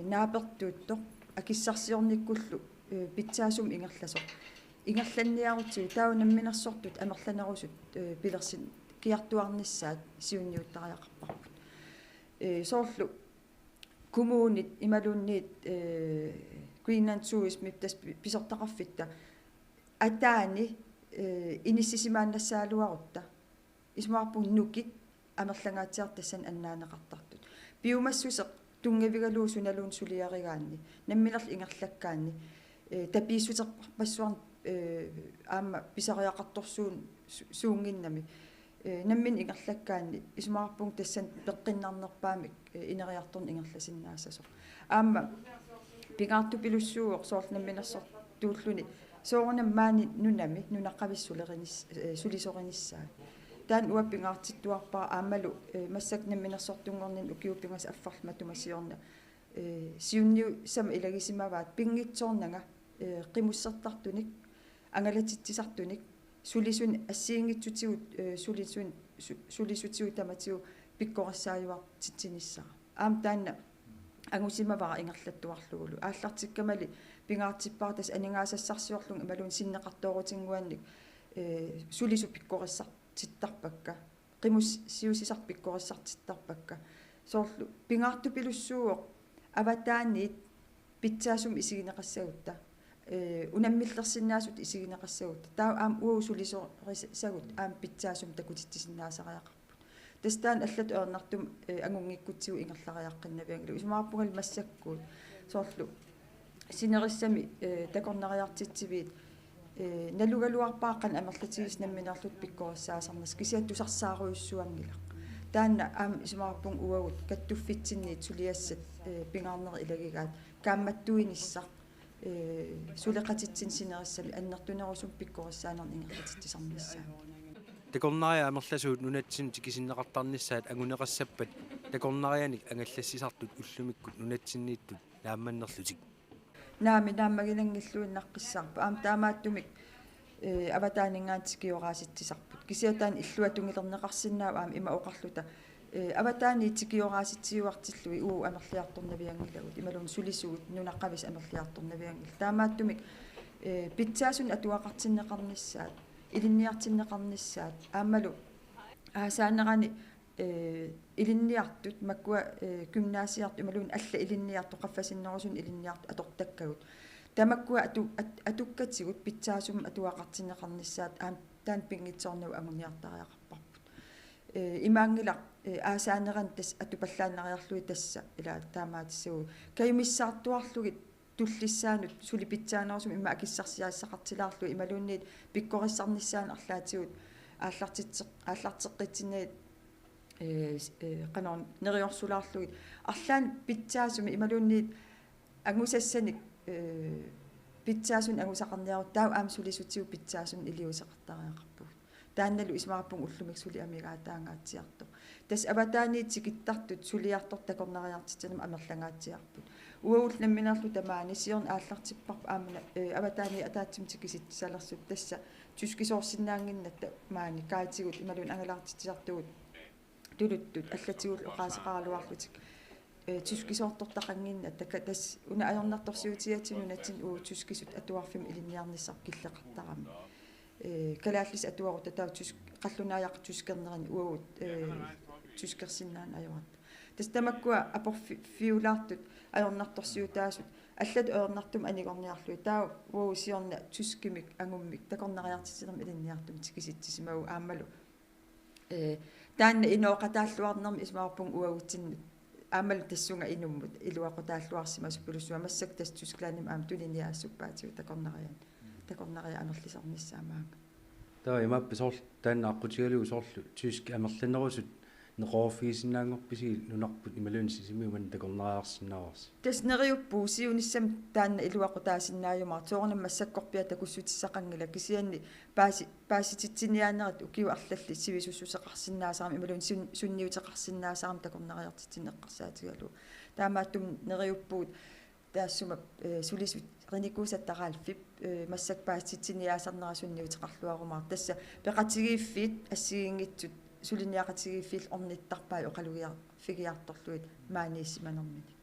наапертуутто акиссарсиорниккуллу питсаасум ингерласо ингерланниарутсигу таунамминерсортут амерланерусут пилерсин киартуарниссаат сиунниуттариақарпарпут соорлу коммунит ималунниит Greenland tourism тас писортақарфитта атаани иниссисимааннассаалуарутта исмаарпун нукит амерлангаатиартассан аннаанеқартартут биумассусеқ тунгавигалуусуналуун сулиаригаанни наммилерл ингерлаккаанни тапииссутерпассуарн аама писариақарторсуун суунгиннами наммин ингерлаккаанни исмаарпун тассан пеққиннарнерпаамик инериарторн ингерласиннаассасо аама пигаарту пилуссууоқ соорлнамминерсор тууллуни соорнам маани нунами нунаққависсулеринис сулисориниссаа таан уаппингаартиттуарпаа аамалу массак намминерсортунгорнин укиуппингас аффарлма тумасиорна сиунниу сама илагисимаваат пингитсоорнага қимуссертартуник ангалатитсисартуник сулисун ассиингитсутигут сулисутигу таматигу пиккориссааюартитсиниссаа аам таанна ангусимавара ингерлаттуарлугулу ааллартиккамали пингаартиппаартас анингаасассарсиорлун ималун синнеқартоорутингуанник сулису пиккориссартиттарпакка қимус сиусисар пиккориссартиттарпакка соорлу пингаарту пилуссууоқ аватааниит питсаасум исигинеқассагутта унаммиллерсиннаасут исигинеқассагут таа аам уусулисоорисагут аам питсаасум такутитсиннаасариақарпут тастаан аллат орнартум ангунгиккутсигу ингерлариаққиннавиангилу исумаарпугал массаккуут соорлу синериссами такорнариартитсивиит налугалуарпааққан амерлатигис намминерлут пиккориссаасарнас кисиаттусарсааруйуссуангилақ таанна аам исумаарпун уагут каттуффитсинниит сулиассат пингаарнери илагигаат каамматтуиниссақ сулеқатитсин синериссами аннертунерусум пиккориссаанерни ингерлатитсисарниссаа такорнариа амерласуут нунатсин тикисиннеқартарниссаат агунеқассаппат такорнарианик ангаллассисартут уллумиккут нунатсиннииттут наамманнерлутик нааминаагилангиллуиннаққиссаарпа аам таамааттумик аватаанингаатикиорааситсисарпут кисиатаан иллуатунгилернеқарсинаау аам има оқарлута аватаани тикиорааситсиуартиллуи уу амерлиарторнавиангилагут ималун сулисуут нунаққавис амерлиарторнавиангил таамааттумик питсаасун атуақартиннеқарниссаат илинниартиннеқарниссаат аамалу аасаанерани илинниартут маккуа гymnasiart ималун алла илинниарту қаффасиннерусун илинниарту атортаккагут тамаккуа атуккатсигут питсаасум атуақартиннеқарниссаат аам таан пингитсоорнау агуниартариақарпарпут имаангила аасаанеран тас атупаллааннариарлуи тасса ила таамаатиссагу каюмиссаартуарлугит туллиссаанут сули питсаанерусум имма акиссарсиаассақартилаарлу ималуунниит пиккориссарниссаан арлаатигут ааллартеққитсинеит канаон нериорсулаарлугит арлаан питсаасуми ималуунниит агусассаник питсаасун агусақарниарут таа аам сулисутсиу питсаасун илиусеқартариақарпуг таанналу исмаарпун уллумик сули амигаатаангаатсиарту тас аватааниит сикиттартут сулиартор такорнариартитсинам амерлангаатсиарпут уаул намминерлу тамаани сиорн ааллартиппарпа аамна аватаани атаатсим тикиситсалерсут тасса тускисоорсинаангиннатта маани каатигут ималун ангалаартитсартугут тулуттут аллатигул оqaасеqaраалуарлутик тускисоортортақангинна така тас уна аёрнарторсиутиатсинунатсин уу тускисут атуарфим илинниарниссар киллеқартарами калааллис атуару татаа туск қаллунааяқ тускернерани уагут тускерсиннаан аёрат тас тамаккуа апорфиулаартут аёрнарторсиутаасут аллат аёрнартум анигорниарлуи таа уу сиорна тускимик ангуммик такорнариартисинерми илинниартум тикиситсимау аамалу таанна инооқатааллуарнерми исмаарпун уагутсиннут аамал тассунга инуммут илуақутааллуарсимас пулуссуа массак тас тусклааним аам тулиниаассуппаатигу такорнариа анерлисарниссаамаага таа имаппи сорл таанна аққутигалугу сорлу туск амерланерусут неқооффигисиннаангорписи нунарпут ималуунси симиуман такорнариарсиннааварс тас нериуппуу сиуниссам таанна илуақутаасиннааюмар тоорнам массаккорпиа такуссутиссақангила кисианни паасититсиниаанерат укиу арлалли сивисуссусеқарсиннаасарам ималуун сунниутеқарсиннаасарам такорнариартитсин эққарсаатигалу таамааттум нериуппуут таассума сулисут реникуусаттарaalfip массак паасититсиниаасарнера сунниутеқарлуарумар тасса пеқатигииффит ассигингитсут сулиниақатигииффил орниттарпаа оқалугиар фигиарторлуит maaнииссиманермини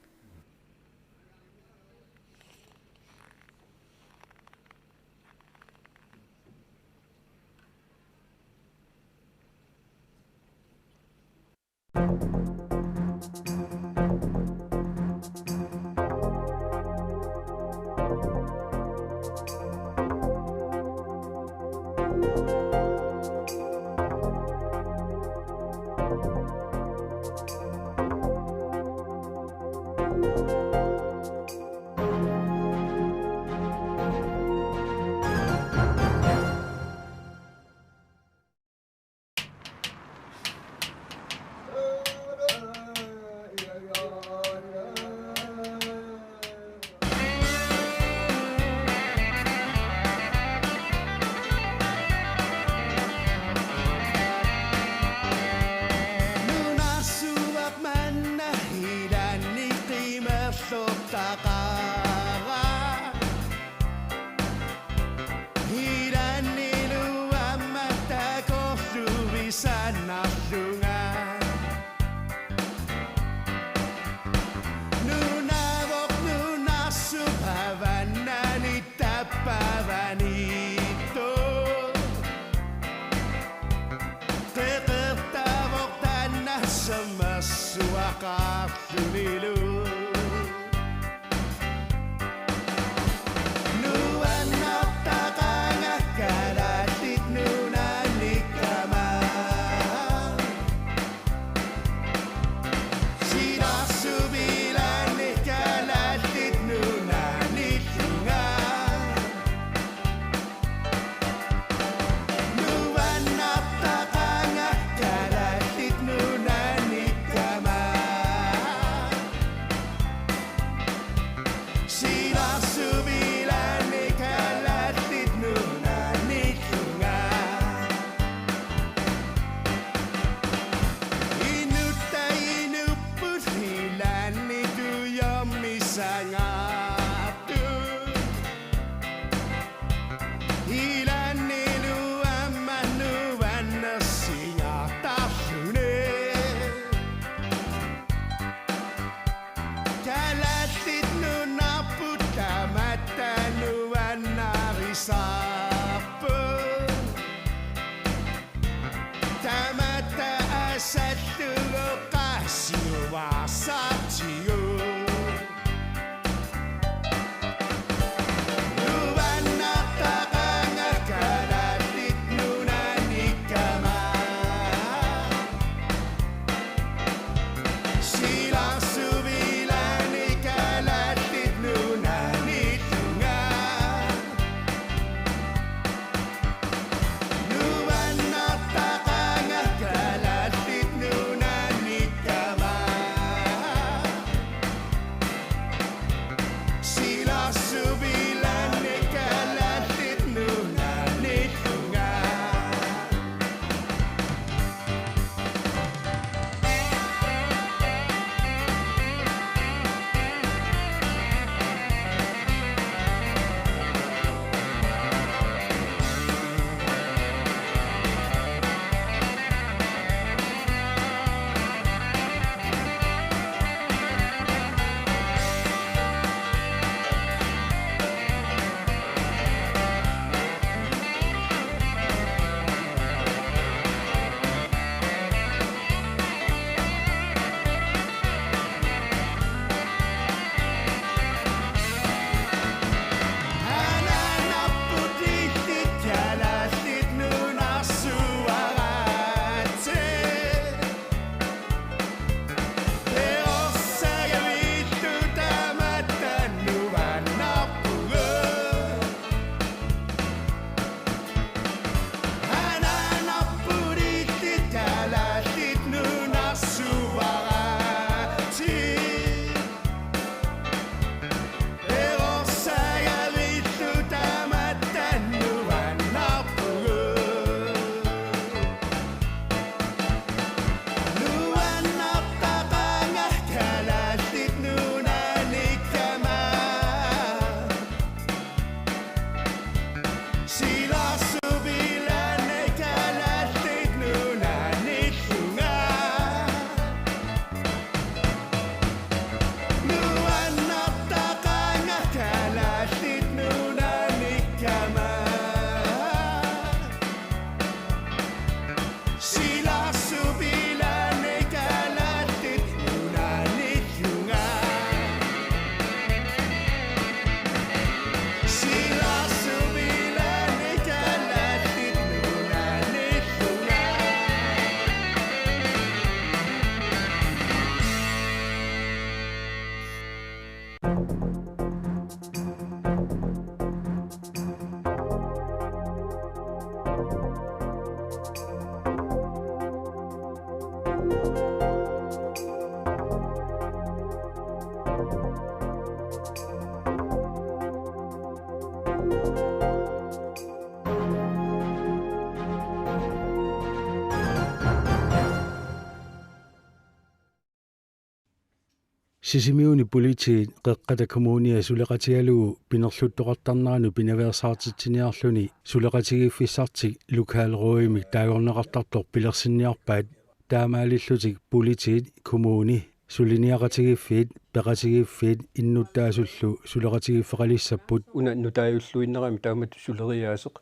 Sisimiuni politiit qeqqata kommunia suleqatigalugu pinerluttoqartarnaranu pinaversaartitsiniarluni suleqatigiffissartik lokaalruimik taagorneqartartor pilersinniarpaat taamaalillutik politiit kommuni suliniaqatigiffiit peqatigiffiit innuttaasullu suleqatigiffeqalissapput una nutaayulluinnerami taamat suleriaaseq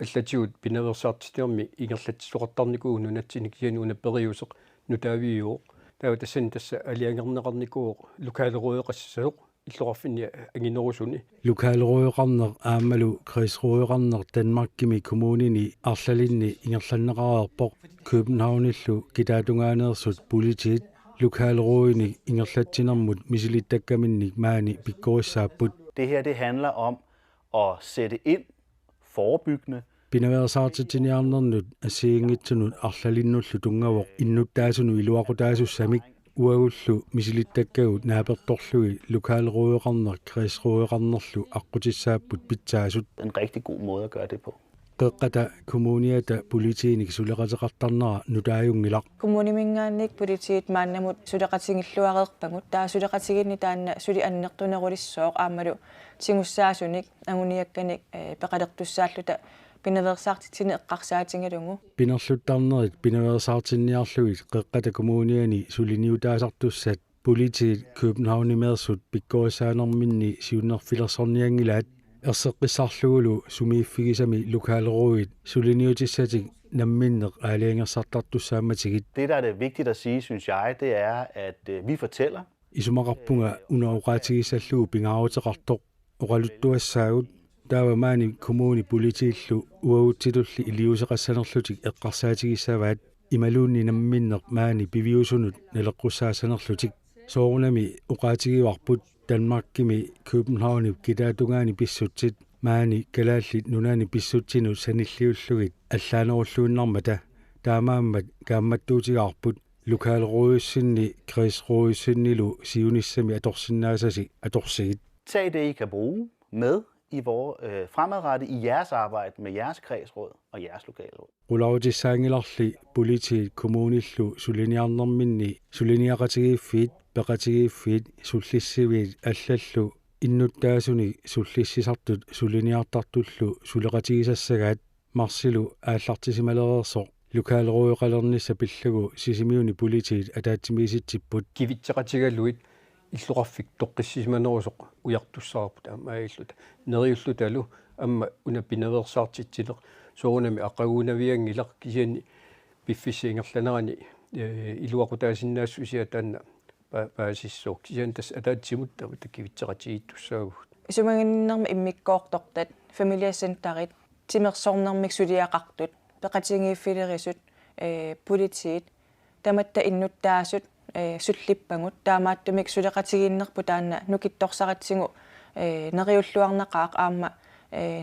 allatigut pinaversaartitiarmi ingerlatissoqartarnikugu nunatsinik siani una periuseq nutaaviuoq taawtassan tassa aliangerneqarnikuuq lokaalruiqassasuq иллоqarfinni anginerusuni lokaalruiqarneq aammalu kriisruiqarneq Danmarkimi kommunini arlalinni ingerlanneqarerpoq Københavnillu kitaatungaanеерсут politiit lokaalruini ingerlatsinermut misilittakkaminnik maani pikkorissaapput. Det her det handler om at sætte ind forebyggende. Pinaversaartitiniarnernut asiingitsunut arlalinnullu tungavoq innuttaasunu iluaqutaasussamik uagullu misilittakkagut naapertorlui lokaalruiqarneq kriisruiqarnerlu aqqutissaapput pitsaasut. En rigtig god måde at gøre det på. qeqqata kommuniata politiinik suleqateqartarnera nutaajungilaq kommunimingaannik politiit maannamut suleqatingilluareerpangut taa suleqatiginni taanna suli annertunerulissoq aammalu tingussaaasunik anguniakkanik peqalertussaalluta pineversaartitine eqqarsaatingalungu pinerluttarnerit pineversaartinniarlugit qeqqata kommuniani suliniutaasartussat politiit Københavnimeersut pikkorisaanerminni siunnerfilersorniangilaat erseqqissarlugulu sumiiffigisami lokaleruit suliniutissatik namminneq aaliangersartartussaammatigit. Det, der er det vigtigt at sige, synes jeg, det er, at vi fortæller. Isumaqarpunga unaoqaatigissallugu pingaarutеqartoq oqaluttuassaagut taavamaani kommuni politiillu uaguttitulli iliuseqassanerlutik eqqarsaatigissaavaat imaluunni namminneq maani piviusunut naleqqussaassanerlutik soorunami uqaatigivarput Danmarkimi Københavni kitaatungaani pissutsit maani kalaallit nunaani pissutsinu sanilliullugit allaanerulluunnarmata taamaammat kaammattuutigaarput lokaalruissinni kreisruissinnilu siunissami atorsinnaasasi atorsigit. Tag det, I kan bruge med i fremadrettet i jeres arbejde med jeres kredsråd og jeres lokalråd. Ulautissaangilarli politiit kommunillu suliniarnerminni suliniaqatigiiffiit peqatigiiffiit sullissiviit allallu innuttaasuni sullissisartut suliniartartullu suleqatigisassagaat marsilu aallartisimaleriersoq lokaalruuqalernissa pillagu sisimiuni politiit ataatimiisitsipput kivitseqatigalluit иллуqarfik toqqissisimanerusoq ujartussaarput aamailluta neriullutalu amma una pineversaartitsileq soorunami aqaguunaviangilaq kisiani piffisiingerlanerani iluaqutaasinnaassu isiataanna paasissuuq kisian tas ataatsimutta kivitseqatigiittussaagut isumanginnerma immikkoortortat familiacentarit timersornermik suliaqartut peqatingiiffilerisut politiit tamatta innuttaasut sullippangut taamaattumik suleqatigiinnerpu taanna nukittorsaratsingu neriulluarnaqaaq aamma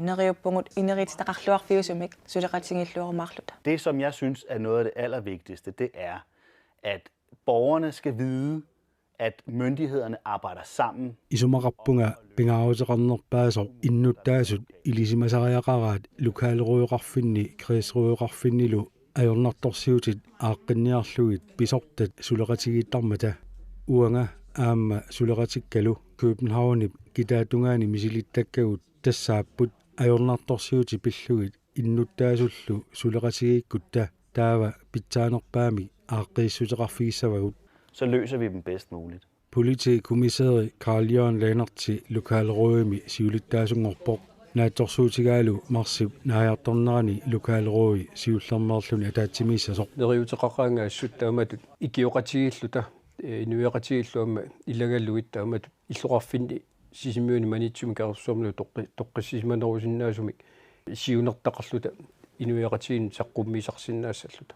neriuppungut inerititaqarluarfiusumik suleqatingilluarmaarluta. Det, som jeg synes er noget af det allervigtigste, det er, at borgerne skal vide, at myndighederne arbejder sammen. Isumaqarpunga pingaarutеqarnerpaasoq innuttaasut ilisimasariaqaraat lokaalruuqarfinni kreisruuqarfinnilu ajornartorsiutit aaqqinniarlugit pisortat suleqatigiittarmata uanga aamma suleqatikkalu Københavni kitaatungaani misilittakkagut tassaapput ajornartorsiuti pillugit innuttaasullu suleqatigiikkutta taava pitsaanerpaami aaqqiissuteqarfigissavagut. Så løser vi dem bedst muligt. Politikommissari Carl Jørgen Lannertsi lokaalruumi siulittaasungorpoq naattorsuutigaalu marsip naajartornerani lokaalruui siullermerluni ataatimiissasoq neriuteqaqaangaassut taamatut ikioqatigilluta inuiaqatigillu amma ilagalluit taamatut illuqarfinni sisimiuni manitsumi kaarsormulu toqqissisimanerusinnaasumik siunertaqarluta inuiaqatigin saqqummiisarsinnaasalluta.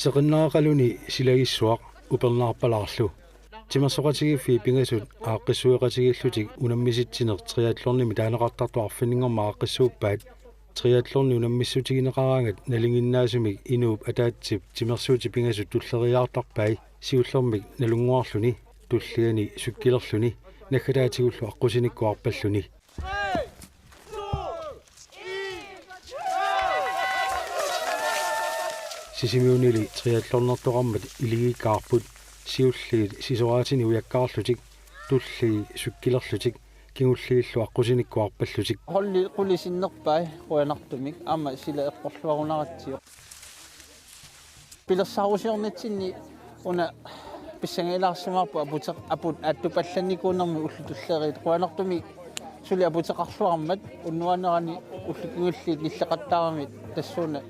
seqinnaaqaluni silagissuaq upernaarpalarlu timersoqatigiffi pingasut aaqqissueqatigillutik unammisitsiner triathlornimi taaneqartartu arfinningerma aaqqissuuppaat triathlorni unammissutigineqaraangat nalinginnaasumik inuup ataatsip timersuuti pingasut tulleriaartarpai siullermik nalunguarluni tulligani sukkilerluni nakkalaatigullu aqusinikkuarpalluni. Sisimiunili triathlornertoqarmat iligikkaarput siulliit sisoraatini ujakkaarlutik tulligi sukkilerlutik kingulligillu aqusinikkuarpallutik holli qulisinnerpai quanartumik amma sila eqqorluarunaratsiuq pilersarusiornitsinni una pissangilaarsimaarpu aput aattupallannikuunermi ullutullerit quanartumik suli aputeqarluarmat unnuanerani ullukingulliit nilleqattaaramit tassuuna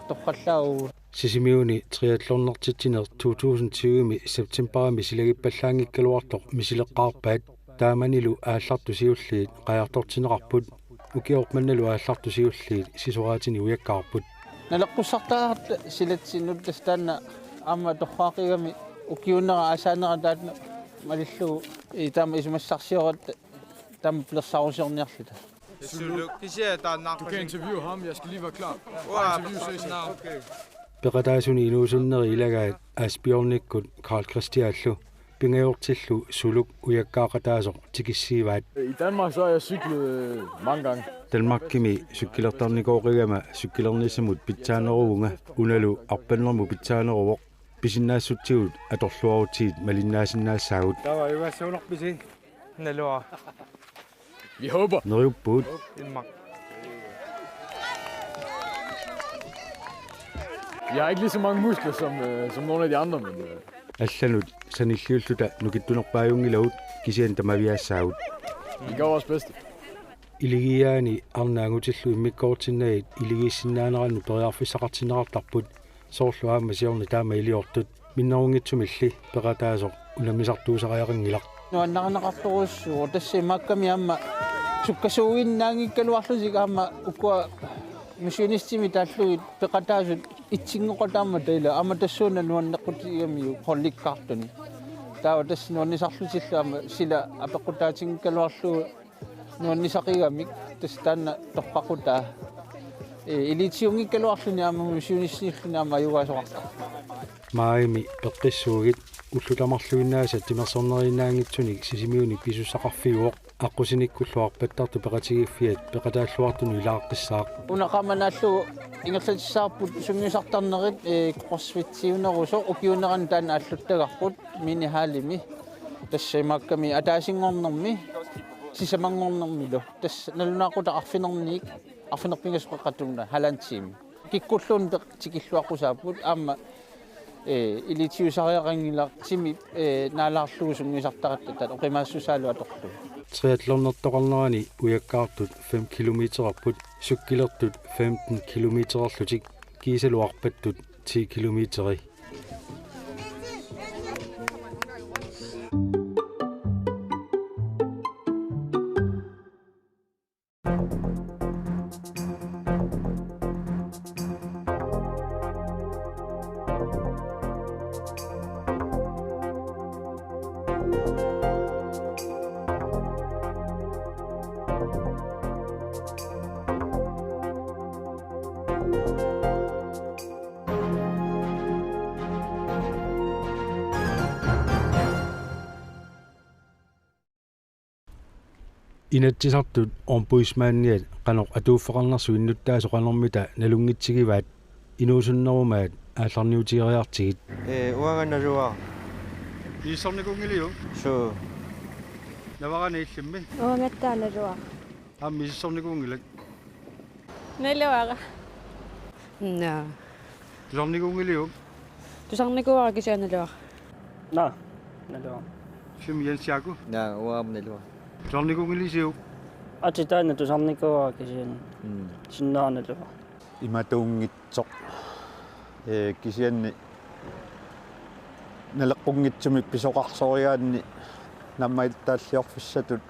toqqallaagu Sisimiuni triathlornertitsiner 2020 septemberami silagippallaangikkaluartoq misileqqaarpaat taamanilu aallartu siulliit qajartortineqarput ukiormannalu aallartu siulliit sisuraatini ujakkaarput nalaqqusartaart silatsinnut tastaanna amma torqaaqigami ukiunnera asaanera taatna malillu itama ismassarsiorat tam plersarusiorniarlita. Du kan interviewe ham, jeg skal lige være klar. Okay. peqataasuni inuusunneri ilagaat asbjornikkut Karl Christiallu pingayortillu suluk ujakkaaqataasoq tikissiivaat. I Danmark så har jeg cyklet mange gange. Danmarkimi sykkilertarnikoqigama sykkilernissamut pitsaaneruunga unalu arpannermu pitsaaneruvoq pisinnaassutsigut atorluarutiit malinnaasinnaassaagut. Tavayuassuunerpisi nalua. Vi håber. Neriuppuut. Jeg har ikke lige så mange muskler som nogle af de andre, men... Allanut sanilliulluta nukittunerpaajungilagut kisian tamaviaassaagut. Vi gør vores bedste. Iligiaani arnaangutillu immikkoortinnaat iligiissinnaaneraannu periarfissaqartinnerartarput soorluaamma siorni taama iliortut minnerungitsumilli peqataasoq unamisartuusariaqangilaq. Nuannaqarnaqartorussuur tassimakkami amma sukkasuuginnaangikkaluarlusik amma ukua missionistimi taalluit peqataasut itsingoqataamma taila amma tassuuna nuanneqqutigami hollikkaartuni taawa tass nuannisarlutillu amma sila apeqqutaatingikkaluarlu nuannisaqigami tass taanna torqaqutaa ilitiungikkaluarluni amma missionistilluni amma ayugaasoqarta Maimi peqqissuugit ullutamarluinnaasa timersorneriinnaangitsunik sisimiuni pisussaqarfiuoq aqusinikkulluarpattartu peqatigiffiat peqataalluartunu ilaaqissaaq unaqamanaallu ingerlatissaarput sungiusartarnerit crossfit-siuneruso ukiuneran taana alluttagarput mini haalimi tassaimakkami ataasingornermi sisamangornermilu tass nalunaaqutaqarfinerniik arfinerpingasqeqqatunna halantiimi kikkulluun tikilluaqusaaput aamma ilitiusariaqangilaq simi naalaarlugu sungiusartaqattatat oqimaassusaalu atorlu triathlonnertoqarnerani ujakkaartut 5 kilometerarput sukkilertut 15 kilometerarlutik kiisaluarpattut 10 kilometeri. Inatsisartut ombudsmanniat qanoq atuuffeqarnersu innuttaasoqanermita nalungitsigivaat inuusunnerumaat aallarniutieriartigit uangannaluaa Issornikungiliu so navaraniillimmi uangattaanaluaa ammi issornikungilak naluaqa tusarnikungiliu tusarnikuara kisianaluaa naluaa sim Jensiaku uamnaluaa tusarnikungilisiu atitaana tusarnikuara kisian sinnaanaluaa imatuungitsoq kisianni naleqqungitsumi pisoqarsoriaanni nammailtaalliorfissatut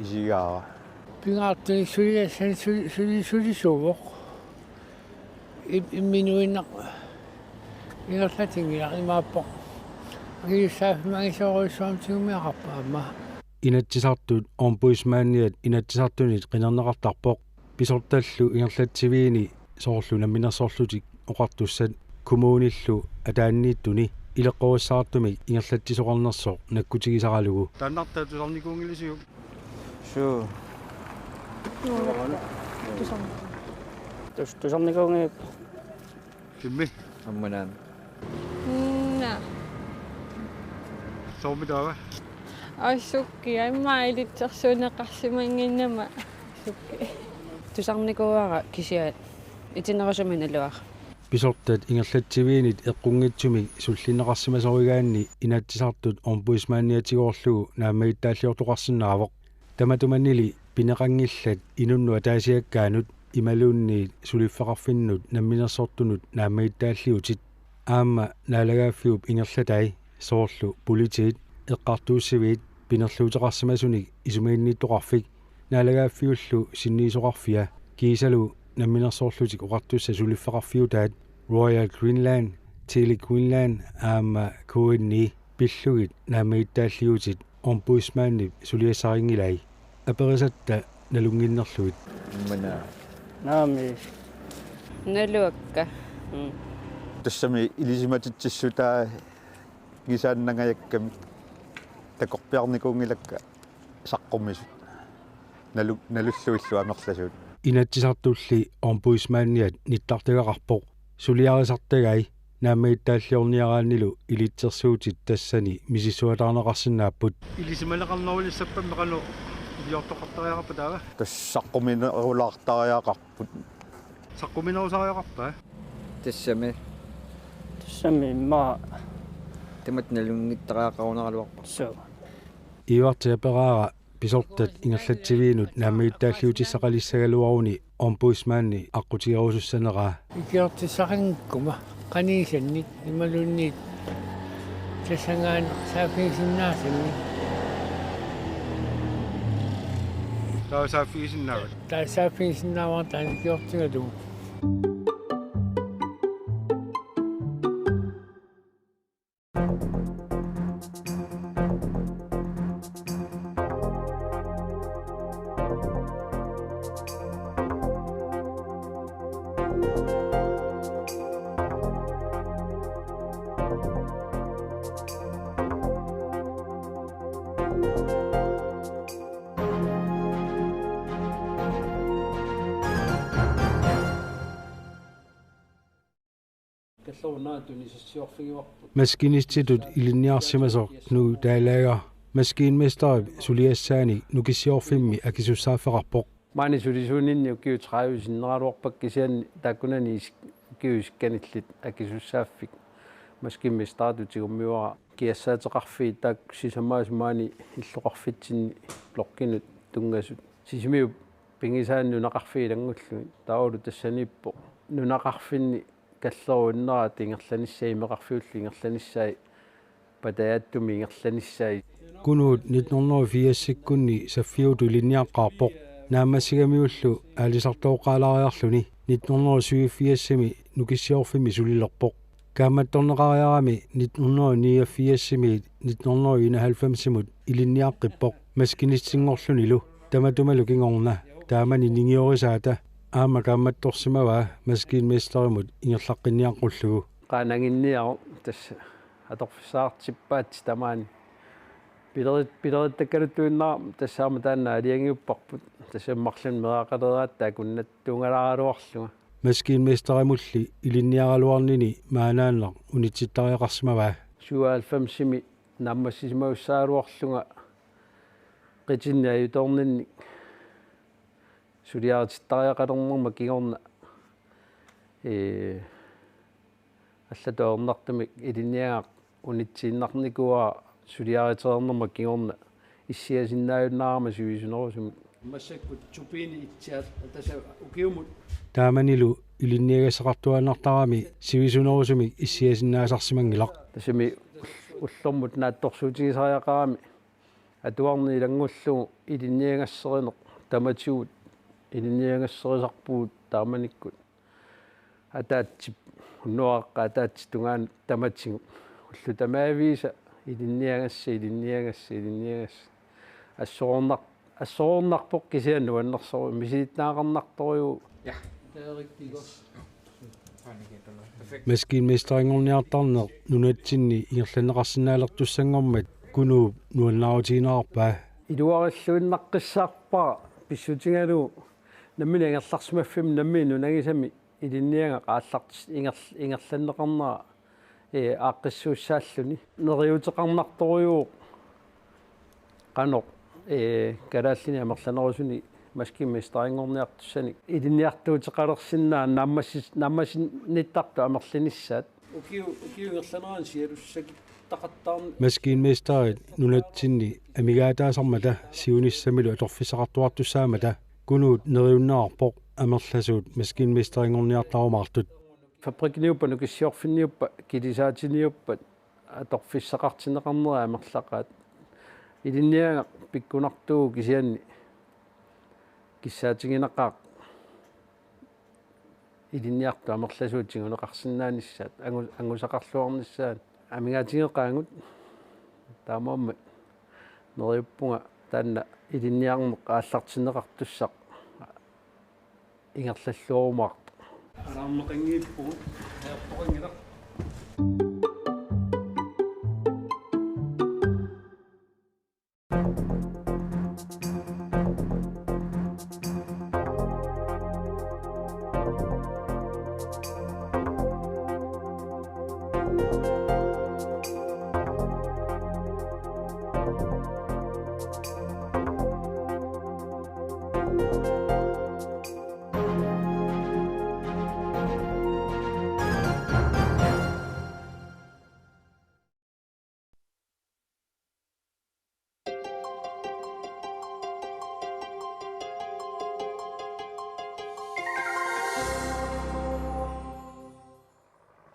isigaara pingaartuni sulisuvoq imminuinnaq ingerlatingilaq imaappoq akiussaafmangisoruissuamtigumiaqarpaamma inatsisartut ombudsmanniat inatsisartunit qinerneqartarpoq pisortallu ingerlatsiviini soorlu naminnersorlutik oqartussat kommunillu ataanniittuni ileqqorissaartumik ingerlatsisoqarnersoq nakkutigisaralugu tannarta tusarnikungilisiu so tusarnikungi simmi ammanaan soomitaava Asukki aimailitsersuuneqarsimanginnama sukki tusarnikuara kisiat itinerasuminaluaq pisortat ingerlatsiviinit eqqungitsumik sullineqarsimasorigaanni inatsisartut ombudsmanniatigorlugu naammagittaalliortoqarsinnaavoq tamatumannili pineqangillat inunnu ataasiakkaanut imaluunniit suliffaqarfinnut namminersortunut naammagittaalliutit aamma naalagaaffiup ingerlatai soorlu politiit eqqartuussiviit pinerluuteqarsimasunik isumiinniittoqarfik налагааффиуллу синниисоқарфиа киисалу намминерсоорлутик оқартусса сулиффақарфиу таат Royal Greenland Tele Greenland аама куинни пиллугит наамаиттааллиутит ombudsmanni сулиассарингилай аперисатта налунгиннерлугит мана наами налуакка тассами илисиматитсиссутаа гисааннангаякками такорпиарникуунгилакка саққуммисут налуллуиллу амерласуут инатсисартулли ombudsmanniat ниттартагақарпоқ сулиарисартагай наамаиттааллиорниарааннилу илитсерсуутит тассани мисиссуатаарнеқарсинааппут илисималеқарнерулиссаппам меқану илиортоқартариақарпа таава тассаққуминерулаартариақарпут саққуминерусариақарпаа тассами ма темат налунгиттариақарунералуарпа соо ивартиапераара писортат ингерлатсивиинут наамаиттааллиутиссақалиссагалуаруни ombudsmanni аққутигерусуссанераа икиортиссақингкума канисаннит ималунниит тассангаан сааффисиннаасанни таасааффисиннаават таасааффисиннааваа таникиортигалу маскиниститут илинниарсимасоо кну таалаага маскинместер сулиассаани нукиссиорфимми акисуссааффеқарпоқ маани сулисуунинни укиу 30 синнералуарпак кисианни тааккунани укиусканиллит акисуссааффик маскинместаату тигуммиуара киассаатеқарфи таак сисамаас маани иллоқарфитсинни лоқкинут тунгасут сисимиу пингисаанну нақарфи лангуллуи таулу тассаниппо нунақарфинни каллеруиннера тингерланиссаи меқарфиулли ингерланиссаи патааттуми ингерланиссаи кунуут 1984-сиккунни саффиуту линниаққарпоқ наамассигамиуллу аалисартооққалаариарлуни 1987-ми нукиссиорфими сулилерпоқ кааматторнеқариарами 1989-ми 1991-мут илинниаққиппоқ маскиниссингорлунилу таматумалу кингорна таамани нингиорисаата аама кааматторсимава маскинместеримут ингерлаққинниаққуллугу qaananginniaru tassa atorfissaartippaat tamaani pilerittakkaluttuinnaar tassaarma taanna aliangiupparput tassammarlun meaqaleraat taakunnat tuungalaaruarluga маскинместеримулли илинниаралуарнини maaнааннер унитситтариақарсимава 97-ми наммассисимауссааруарлунга qitinnaiutorninni сулиаратиттариақалернерма кигорна аллатоорнартумик илинниагаақ унитсииннарникуа сулиаритерернерма кигорна иссиасиннааюннаарма сувисунерусуми массаккут тупини итсиат таса укиумут тааманилу илинниагасеқартуаннартарами сивисунерусуми иссиасиннаасарсимангилақ тасами уллормут наатторсуутигисариақарами атуарни илангуллугу илинниагассеринеқ таматиут илинниагассерисарпуут тааманиккут атаатсип уннуаққа атаатси тунгаан таматсигу уллу тамаависа илинниагасса ассоорнарпоқ кисианну аннерсору мисиитнаақарнарториу я таериккигос маскинместерингорниартарнеқ нунатсинни ингерланеқарсинаалертуссангормат кунууп нуаннаарутигинаарпаа илуариллуиннаққиссаарпара писсутингалу наммина ингерларсимаффим намми нунагисами илинниага qaallart ингерланнеқарнера ааққиссууссааллуни нериутеқарнарториу qanoq калааллини амерланерусуни маскинместерингорниартуссани илинниартуутеқалерсиннаа наммасинниттарту амерланиссаат укиу ингерланеран сиалуссаки тақаттаарни маскинместерит нунатсинни амигаатаасармата сиуниссамилу аторфисақартуартуссаамата кунуут нериуннаарпоқ амерласуут маскинместерингорниартарумаартут фабрикниуппа нукиссиорфинниуппа килисаатиниуппат аторфиссақартинеқарнера амерлақаат илинниага пиккунартуу кисианни киссаатигинеқаақ илинниарту амерласуутсигунеқарсинаанissaat ангусақарлуарнissaat амигаатигеқаангут таамааммат нериуппунга таанна илинниарнеқ ааллартинеқартуссақ ингерллуорумаарт алаармеқангииппугу аярпоқангила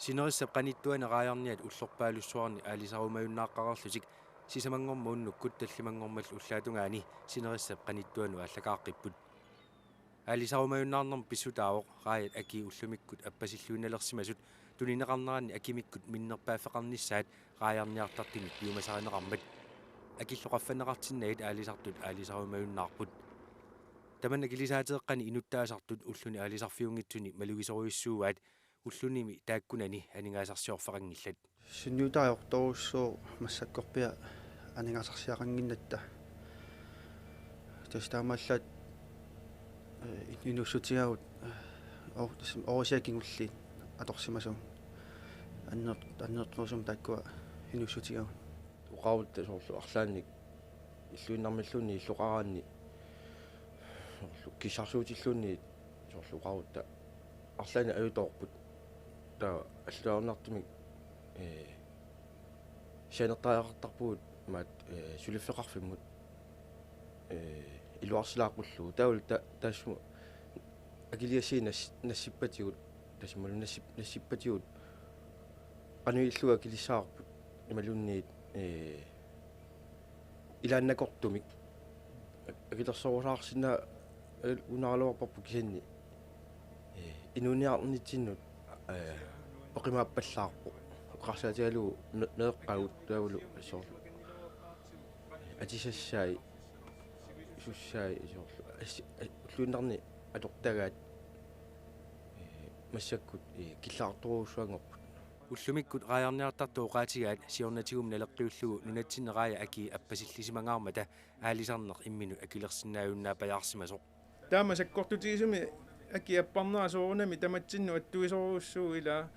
Sinerissap qanittuaneraajarniat ullorpaalussuarni aalisarumajunnaaqaqarlusik sisamangormuunnuk tallimangormal ullaatungaani sinerissap qanittuanu allakaaqqipput aalisarumajunnaarnerm pissutaavoq raajat aki ullumikkut appasilluunalersimasut tunineqarnerani akimikkut minnerpaaffeqarnissaat raajarniartartimik piumasarineqarmat akilloqaffaneqartinnagut aalisartut aalisarumajunnaarput tamanna kilisaateeqqani inuttaasartut ulluni aalisarfiungitsuni malugisoruissuugaat ullunimi taakkunani aningaasarsiorfaqangillat sinniutaajortorussuu massakkorpia aningaasarsiaqanginnatta tastaamaallat inussutigagut orisiakingulliit atorsimasum annertorusum taakkua inussutigagut uqaavutta soorlu arlaannik illuinnarmilluni illuqaraanni soorlu kissarsuutilluunni soorlu uqaavutta arlaani ajutorput ta аллуарнартумик сианертаажартарпугут маат сулиффеқарфиммут илуарсилаақуллу таул таассу акилиасиина нассиппатигут тасмалу нассиппатигут ануиллуа килиссаарпут ималунниит илааннакортумик акилерсорусаарсина унаалуарпарпу кисанни инуниарнитсиннут оқимааппаллаарпо қарсаатигалу неэққагут таавулу соорлу атисассаи суссаи соорлу луиннарни атортагаат массаккут киллаарторуусуангорпут уллумиккут рааярниартарту оqaатигаат сиорнатигум налеққиуллугу нунатсинераая аки аппасиллисимангаармата аалисарнеқ иммину акилерсинааюннаа паяарсимасоқ таама саккортутигисуми аки аппарнерасуурунами таматсинну аттуисоруussuu ила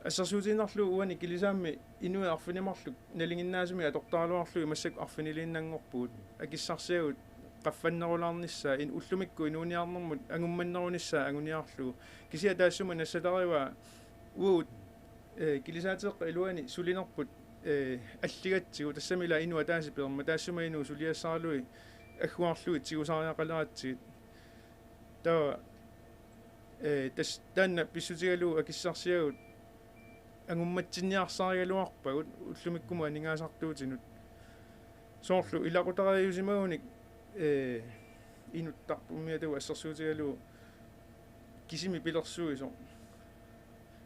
ассерсуутиннарлу уани килисаамми инуи арфинимарлук налингиннаасуми атортаалуарлуи массак арфинилииннангорпуут акиссарсиагут qaffannерулаарнissaa ин уллумикку инуниарнэрмут ангумманнерунissaa агуниарлугу кисиа таассума нассалариваа уут килисаатеэққа илуани сулинерпут аллигатсигу тассамила инуа тааси перма таассума инуу сулиассаарлуи аггуарлуи тигусариақалератсигит таа тас танна писсутигалу акиссарсиагут ангумматсинниарсаригалуарпагут уллумиккума нингаасартуутинут соорлу илақутариусимагуник инуттарпуммиатау ассерсуутигалу кисими пилерсуисо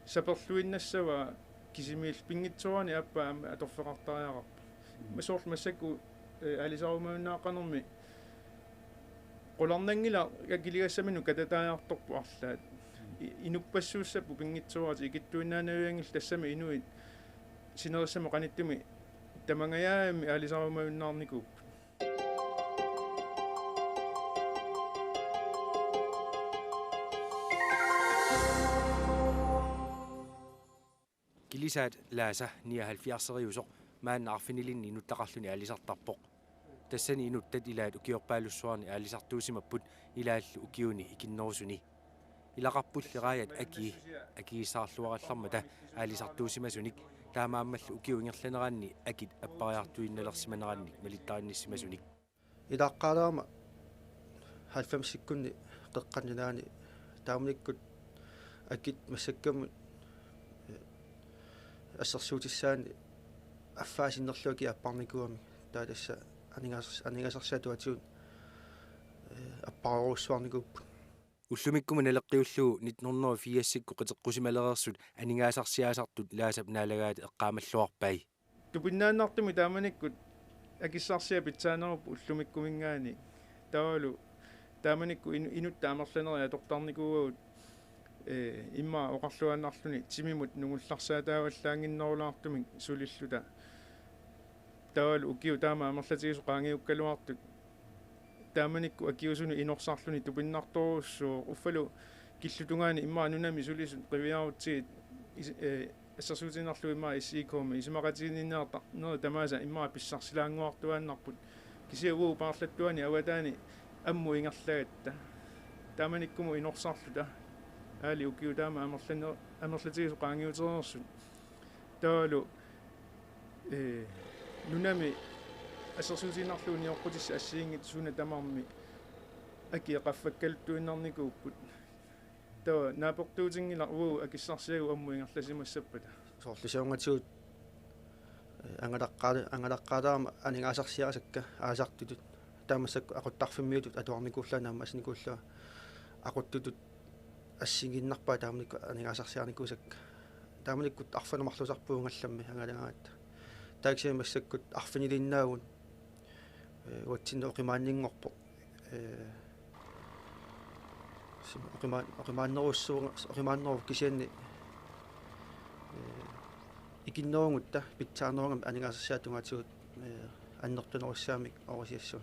саперлуиннассава кисимиил пингитсуани аппаама аторфеқартариақарпа масоорлу массакку алисарумауннааққанерми qolornangila akiligassамину кататааяарторпу арлаат инуппассууссаппу пингитсуарати икиттуиннаанавиангил тассами инуит синериссама qanittumi тамангаяами алисарумауннаарникуп килисаат лааса 79-риусоқ мааннаарфинилинни нуттақарлуни алисартарпоқ тассани инуттат илаат укиорпаалуссуарни аалисартуусимаппут илааллу укиуни икиннерусуни илақарпуллерааят акиисаарлуараллармата аалисартуусимасуник таамааммаллу укиунгерланераанни акит аппариартуинналерсиманераанни малиттаринниссимасуник илаққаалаама 90 секунди қеққаннаани таамниккут акит массаккамут ассерсуутиссаани аффаасиннерлуаки аппарникуами таатасса анигасарсаатуатиун аппаруусsuarniguuppu уллумиккума налеққиуллуу 1984-сикку қитеққусималереерсут анингаасарсиаасартут лаасап наалагаат эққаамаллуарпай тупиннааннартуми тааманиккут акиссарсиа питсаанеруппу уллумиккумингаани таалу тааманикку инутта амерланериа тортарникуугут имма оқарлуааннарлуни тимимут нугулларсаатааваллаангиннерулаартумик сулиллута таалу укиу таама амерлатигису qaangiukkaluartut тааманикку акиусуни инорсарлуни тупиннарторуссуу уффалу киллутунгаани имма нунами сулисут qivиарутсигит ассерсуутиннарлу имма иссикооми исмақатигининнеэрта нери тамааса имма писсарсилаангуартуааннарпут кисиавуу паарлаттуани аватаани амму ингерлагатта тааманиккуму инорсарлута аали укиу таама амерлатигису qaangiuтерерсут таалу нунами ассерсуутиннарлууни оққутисса ассиингит суна тамарми акиеқаффаккалуттуиннарникууппут таа наапортуутингила уу акиссарсиагу амму ингерласимассаппата соорлисаунгатигут ангалаққаалаама анингаасарсиарасакка аасартутут таамассакку ақуттарфиммиутут атуарникууллаанаама асникууллаа ақуттутут ассигиннарпаа тааманикку анингаасарсиарникуусакка тааманиккут арфанамарлусарпуунгалламми ангалагаат тааксиамассаккут арфинилиннаагун уатсинно оқимааннингорпо оқимааннеруссуу кисианни икиннерунгутта питсаарнерунгам анингаасарсиатунгаатигут аннертунеруссаамик орисиассуу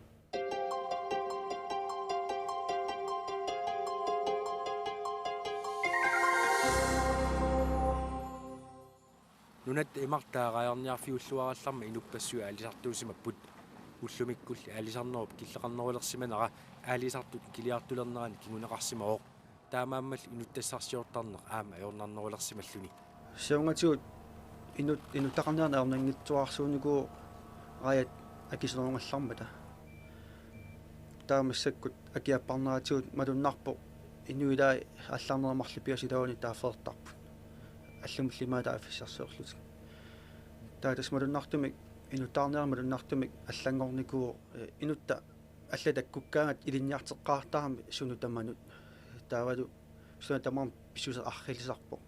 нунат имартаагааярниарфиуллуаралларма инуппассуа алисартуусимаппут уллумиккулли алисарнеруп киллеқарнерулерсиманера аалисартут килиартулернерани кигунеқарсимаоқ таамааммал инуттассарсиортарнеқ аама аёрнарнерулерсималлуни саунгатигут инуттақарнерна арнангитсуарсуунику раят акисерунгаллармата таамассаккут акиаппарнаатигут малуннарпо инуилаа алларнерамарлу пиасилауни таафеэртарпут аллумиллимаа таафиссарсуорлутик таатас малуннартумик инутаарнерамалуннартумик аллангорникуу инутта аллатаккуккаангат илинниартеққартарами сунутаманут таавалу сунутамам писсуса архилисарпо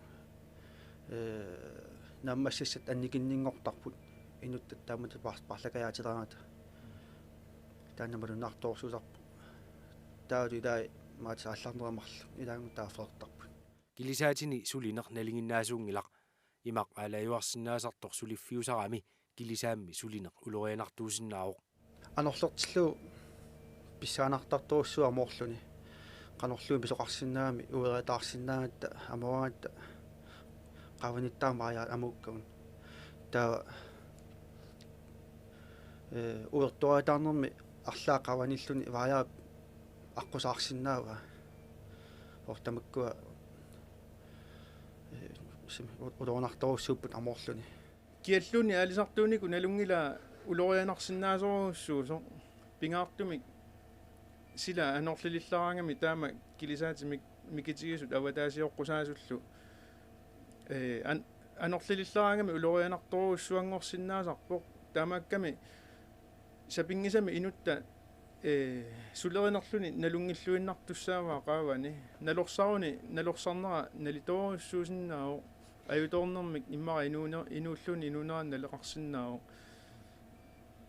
наммассассат анникиннингортарпут инутта таамат парлакаяатилараата таанамалуннарторсусарпо таавалу илаа маата алларнерамарлу илаангу таафеэртарпут килисаатини сулинеқ налингиннаасуунгилақ имақ алаюарсинаасартор сулиффиусарами килисаамми сулинеқ улорианартуусиннаавоқ анерлертиллу писсаанартарторуссуа амоорлуни qanorluun pisoqarsinnaami ueritаарsinnaagatta amavaata qavanittaamaria amukkagun taa uertuaritaarnermi арлаа qavanilluni varia аққусаарсиннаава ортамаккуа улоонарторуссууппут амоорлуни киаллуни аалисартуунику налунгила улорианарсиннаасоруссуусо пингаартумик сила аноорлилиллараангами таама килисаатимик микитигисут аватаасиоққусаасуллу аноорлилиллараангами улорианарторуссуангорсиннаасарпоқ таамаакками сапингисами инутта сулеринерлуни налунгиллуиннартуссааваа qaavani налорсаруни налорсарнера налиторуссуусиннаавоқ аюторнэрмик иммара инууллуни инунеран налеқарсиннаавоқ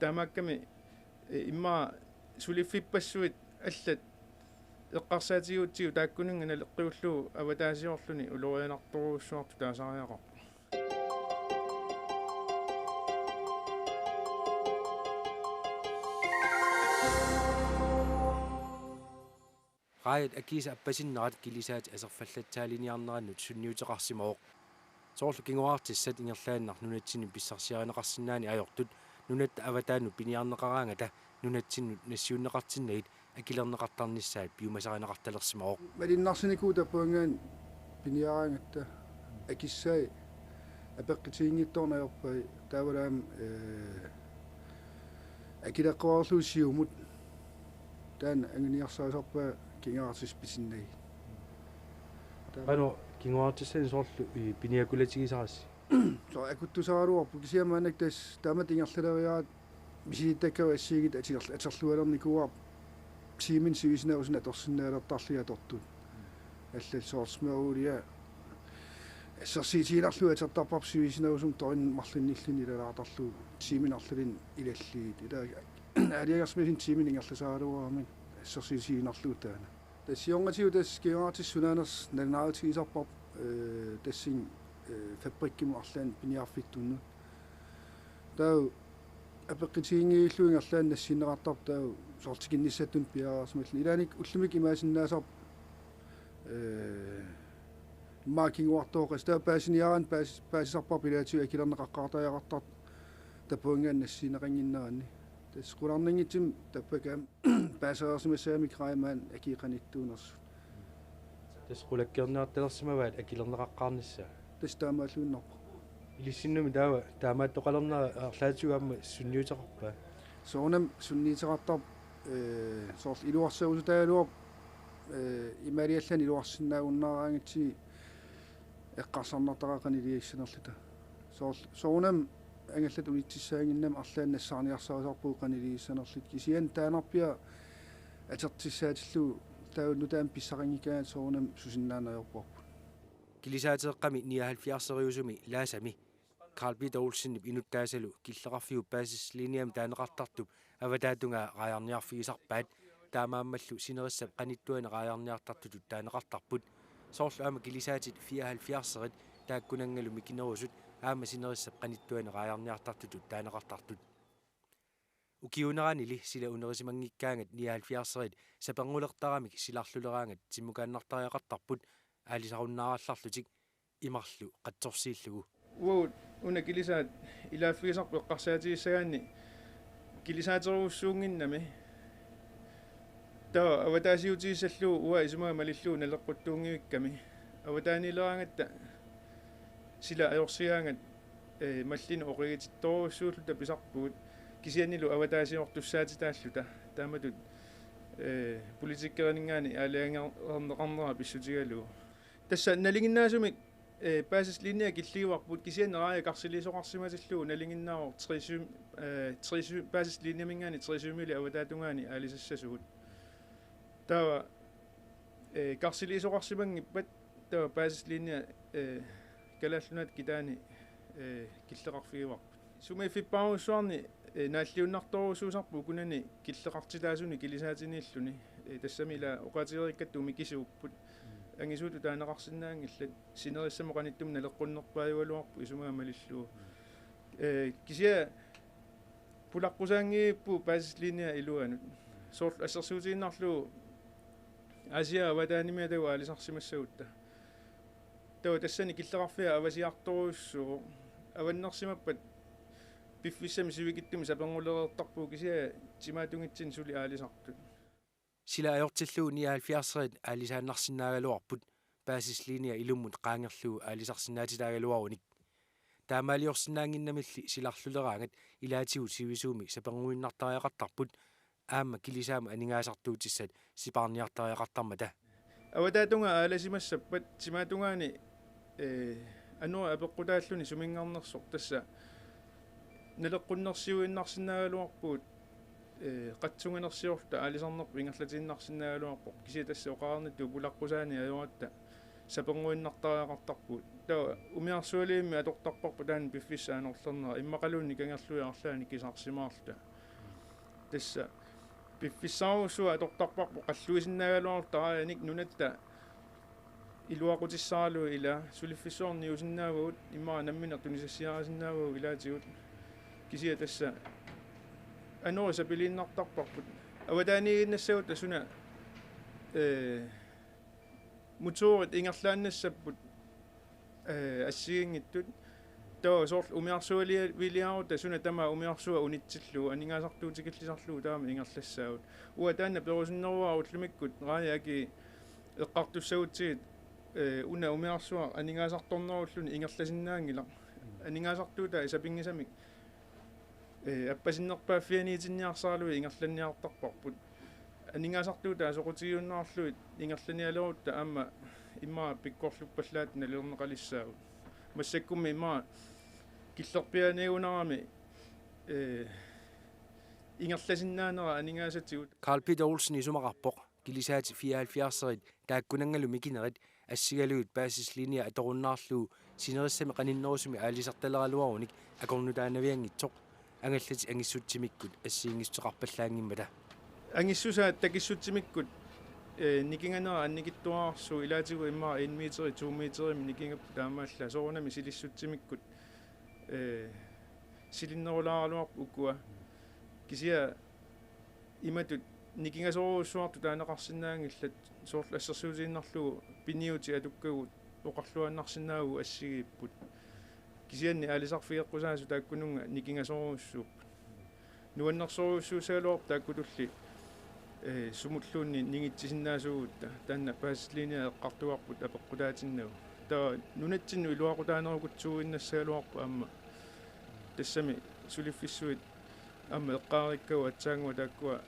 таамаакками имма сулиффиппассуит аллат эққарсаатигуутсигу тааккунинга налеққиуллуу аватаасиорлуни улорианарторуссуарту таасариақар qaayat akiisa appasinneraat kilisaat aserfallataaliниарнераннут сунниутеқарсимаоқ соорлу кингуартиссат ингерлааннар нунатсинни писсарсиаринеқарсинаани аёртут нунатта аватаану пиниарнеқараангата нунатсиннут нассиуннеқартиннагит акилернеқартарниссаат пиумасаринеқарталерсимаоқ малиннарсиникуу таппуангаан пиниараангатта акиссаи апеққитиингитторнаёрпай таавалаам акилеққуарлуусиумут таан ангиниарсаасарпаа кингаартис писиннаги ано кингаартиссани соорлу пиниакулатигисарасси so akutusaaruarpu kisiamaanak taas taamatingerlaleriaat misiittakkava assiigit aterlualernikuuarp tiimin sivisinausun atorsinnaalaartarliatortut аллал соорсмеруулиа ассерсиитиинарлу атертарпар сивисинаусум торин марлинниллини илалаартарлу тиминарлулин илаллиит ила алиагерсмисин тимин ингерласаалуарамин ассерсиитиинарлу таана тассионгатиу тас геаатиссунаанерс налнааутигисарпар тассин фабриккиму арлаан пиниарфиттунну таа апеққитиингииллуингерлаан нассиннеқартар таа соортикинниссаттун пиаарсмалли илааник уллумик имаасиннаасар маакингуартоқас таа паасиниаран паасисарпар пилаатиу акилернеқаққартаяқартар тапуингаан нассинеқангиннеранни тас қуларнингитсим таппакаам паасаерсимассаами краимаан акиқаниттуунерсу тас қулаккерниарталерсимаваат акилернеқаққарнissaа тас таамааллуиннарпа илиссиннуми таава таамааттоқалернера арлаатигуамма сунниутеқарпаа соонам сунниитеқартар соорл илуарсаусутаалуар имариаллани илуарсиннаагуннаараангитси эққарсарнартарақани илиассанерлута соонам ангаллат улитсissaaginnam арлаан нассаарниарсаусарпуу qaniliissannерлит кисиан таанарпиа атертиссаатиллу таунну таам писсақангикаат соонам сусиннаанаёрпуарпут килисаатеэққами 79-ериусуми лаасами Carl Peter Olsen инуттаасалу киллеқарфиу паасислиниам таанеқартартуп аватаатунга раярниарфигисарпаат таамааммаллу синериссап qanittуана раярниартартутут таанеқартарпут соорлу аама килисаатит 74-ерит тааккунангалу микинерусут аама синериссап qanittуана раярниартартутут таанеқартартут укиунеранили сила унерисимангиккаангат 79-ерит сапангулертарамик силарлулераангат тиммукааннартариақартарпут аалисаруннааралларлутик имарлу қатсорсииллугу уут уна килисаат илааффигисарпу эққарсаатигиссагаанни килисаатеруссуунгиннами таа аватаасиутигиссаллуу уа исумага малиллуу налеққуттуунгивикками аватаанилераангатта сила аёрсигаангат маллина оқигититторуссууллута писарпуут кисианнилу аватаасиортуссаатитааллута тааматут политиккернингаани аалиангернеқарнера писсутигалуу тасса налингиннаасумик паасислиниа киллигуарпут кисианнераа карсилисоқарсиматиллуу налингиннааро трису паасислиниамингаани трисумили аватаатунгаани аалисассасугут таа карсилисоқарсимангиппат таа паасислиниа калааллунат китаани киллеқарфигуарпут сумай фиппааруссуарни нааллиуннарторуссуусарпу кунани киллеқартилаасуни килисаатиниллуни тассамила оқатиериккатту микисууппут ангисууту таанеқарсинаангиллат синериссамоқаниттум налеққуннерпааюалуарпу исумаа малиллуу кисиа пулаққусаангииппу паасислиниа илуанут соорл ассерсуутииннарлуу асиа аватаанимиа тава алисарсимассагутта тава тассани киллеқарфиа авасиарторуссуу аваннерсимаппат пиффиссами сивикиттуми сапангулереэртарпуу кисиа тимаатунгитсин сули аалисартут сила аёртиллуу 79-ерит аалисааннарсинаагалуарпут паасислиниа илуммут qaangerluu аалисарсинаатилаагалуаруник таамаалиорсинаангиннамилли силарлулераангат илаатигут сивисууми сапангуиннартариақартарпут аама килисаама анингаасартуутиссат сипаарниартариақартармата аватаатунга ааласимассаппат тимаатунгаани ануа апеққутааллуни сумингаарнерсоқ тасса налеққуннерсиуиннарсинаагалуарпуут қатсунгинерсиорта аалисарнерпу ингерлатииннарсинаагалуарпоқ киси тасса оқаарнатту пулаққусаани аюратта сапангуиннартариақартарпуут таа умиарсуалиимми атортарпарпу таан пиффиссаанорлернера иммақалуунни кангерлуиарлаани кисарсимаарта тасса пиффиссааруссуа атортарпарпу қаллуисиннаагалуартарааник нунатта илуақутиссаалу ила сулиффиссуорни усиннаавагут иммаа намминер тунисассиарасиннаавагу илаатигут кисия тасса анорса пилиннартарпарпут аватаанииннассагут тассуна моторит ингерлааннассаппут ассигингиттут тоо сорл умиарсуалиа вилиарут тассуна тама умиарсуа унитсиллуу анингаасартуутикиллисарлуу таама ингерлассаагут уа таанна перусиннеруарут лумиккут рааяки эққартуссагутсигит уна умиарсуа анингаасарторнеруллуни ингерласиннаангила анингаасартуута исапингисамик аппасиннерпааффианиитинниарсаалуи ингерланниартарпарпут анингаасартуута соқутигиуннаарлуит ингерланиалерутта аама иммаа пиккорлуппаллаат налернеқалиссаагут массаккумми иммаа киллерпианеунарами ингерласиннаанера анингаасатигут Carl Peter Olsen исумақарпоқ килисаати 74-рит тааккунангалу микинерит ассигалуут баасислиния аторуннаарлуу синериссами қаниннерусуми аалисарталералуаруник акорнутаанавиангитсоқ ангаллати ангиссутсимиккут ассиингиссуқарпаллаангиммата ангиссусаат такиссутсимиккут никинганера анникиттуаарсуу илаатигу иммаа 1 метри 2 метрим никингап таамаалла соорнами силиссутсимиккут силиннерулааралуарпу уккуа кисиа иматут никингасоруссуарту таанеқарсинаангиллат соорлу ассерсуутииннарлугу пиниути атуккагут оқарлуаннарсинаагу ассигииппут кисианни аалисарфиеққусаасу тааккунунга никингасоруссууп нуаннерсоруссуусаалуар тааккутулли сумуллуунни нингитсисиннаасуугутта таанна пааслиниа эққартуарпут апеққутаатиннагу таа нунатсинну илуақутаанерукутсууиннассаалуарпу аама тассами сулиффиссуит амма эққаариккау атсаангуа тааккуа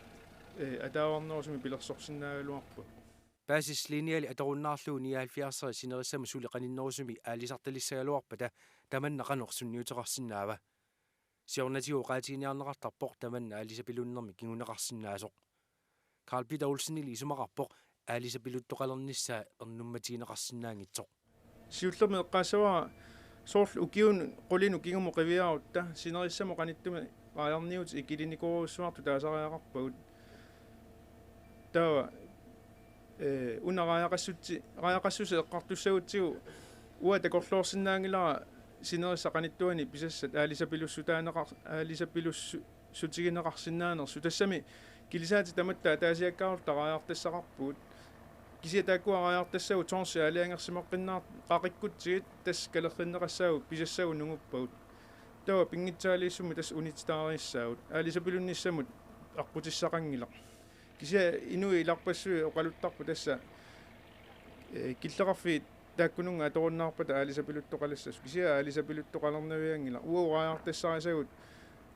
атааварнерусми пилерсорсинаагалуарпу паасислиниали аторуннаарлуу 79 синериссама сулеқаниннерусуми аалисарталиссагалуарпата таманна қанерсунниутеқарсинаава сиорнатиу qaatiiniarneqartarpoq tamanna аалисапилуннерми кигунеқарсинаасоқ Carl Peter Olsenili исумақарпоқ аалисапилуттоқалернissaa ернумматигинеқарсинаангитсоқ сиуллерми эққаассаваа соорлу укиун qulinu кигуму қивиарутта синериссама қаниттуми qaarniut ikilinikooruussuartu taasariaqarpagut tava unaraaqassusi eqqartussagutigu ua takorluorsinnaangilara sinerissa qanittuani pisassat aalisapillussutigineqarsinnaanersu tassami kilisaati tamatta taasiakkaarul taraajartassaqarpuut kisia taakkuaraajartassagu torsi aliangersimeqqinnaar qaqikkutsigit tas kalerrinneqassaagu pisassagu nunguppagut tava pingitsaaliissumi tas unitstaariissaagut aalisapilunnissamut arputissaqangilaq kisia inui ilarpassui oqaluttarpu tassa killeqarfiit taakkununga atorunnaarpata aalisapiluttoqalassas kisia aalisapiluttoqalernaviangila uuraajartassarisagut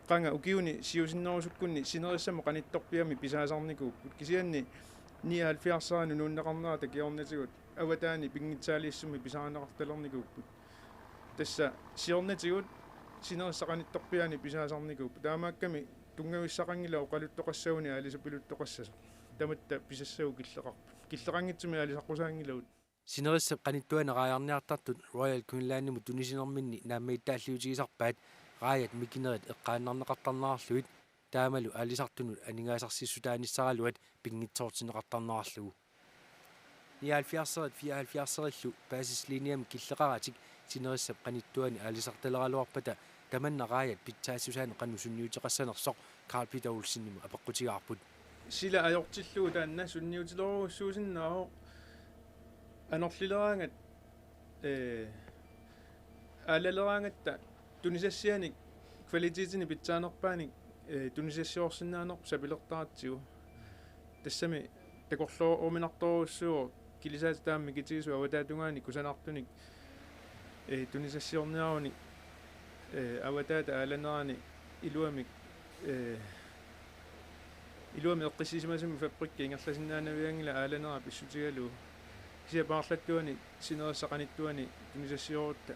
qanga ukiuni siusinnerusukkunni sinerissama qanittorpiami pisaasarnikuupput kisianni 79 nuunneqarnera takiornatigut avataani pingitsaaliissumi pisaaneqartalernikuupput tassa siornatigut sinerissa qanittorpiani pisaasarnikuupput taamaakkami tungavissaqangila oqaluttoqassaguni aalisapiluttoqassasa tamatta pisassagu killeqangitsumi aalisaqqusaangilagut синерissap qanittuaneraajarniartartut Royal Queenlandimu tunisinerminni naammiittaalliutigisarpaat raajat mikinerit eqqaannarneqartarnaarluit taamalu aalisartunut aningaasarsiссутааниссаралуат пингитсоортинеқартарнаарlugu 74-74-лу паасислиниами киллеқаратик синерissap qanittuani aalisartaleraluarpata tamanna raajat pitsaassusaani qannusунниутеқассанерсоқ Carl Peter Olsennimu апеққутигаарпут sila ajortilluu taanna sunniutileruussuusinnaao anorlileraangat aalалераангатта тунисассианик квалититини питсаанерпааник тунисассиорсинааnerp сапилертаратсигу тассами такорлоо уминарторуссуу килисаати таамми китигису аватаатунгаани кусанартуник тунисассиорниаруни аватаата ааланерани илуамик илуами эққиссисимасими фабрикка ингерласиннаанавиангила ааланера писсутигалуу кisia paarlattuani sinerisaqanittuani tunisassiorutta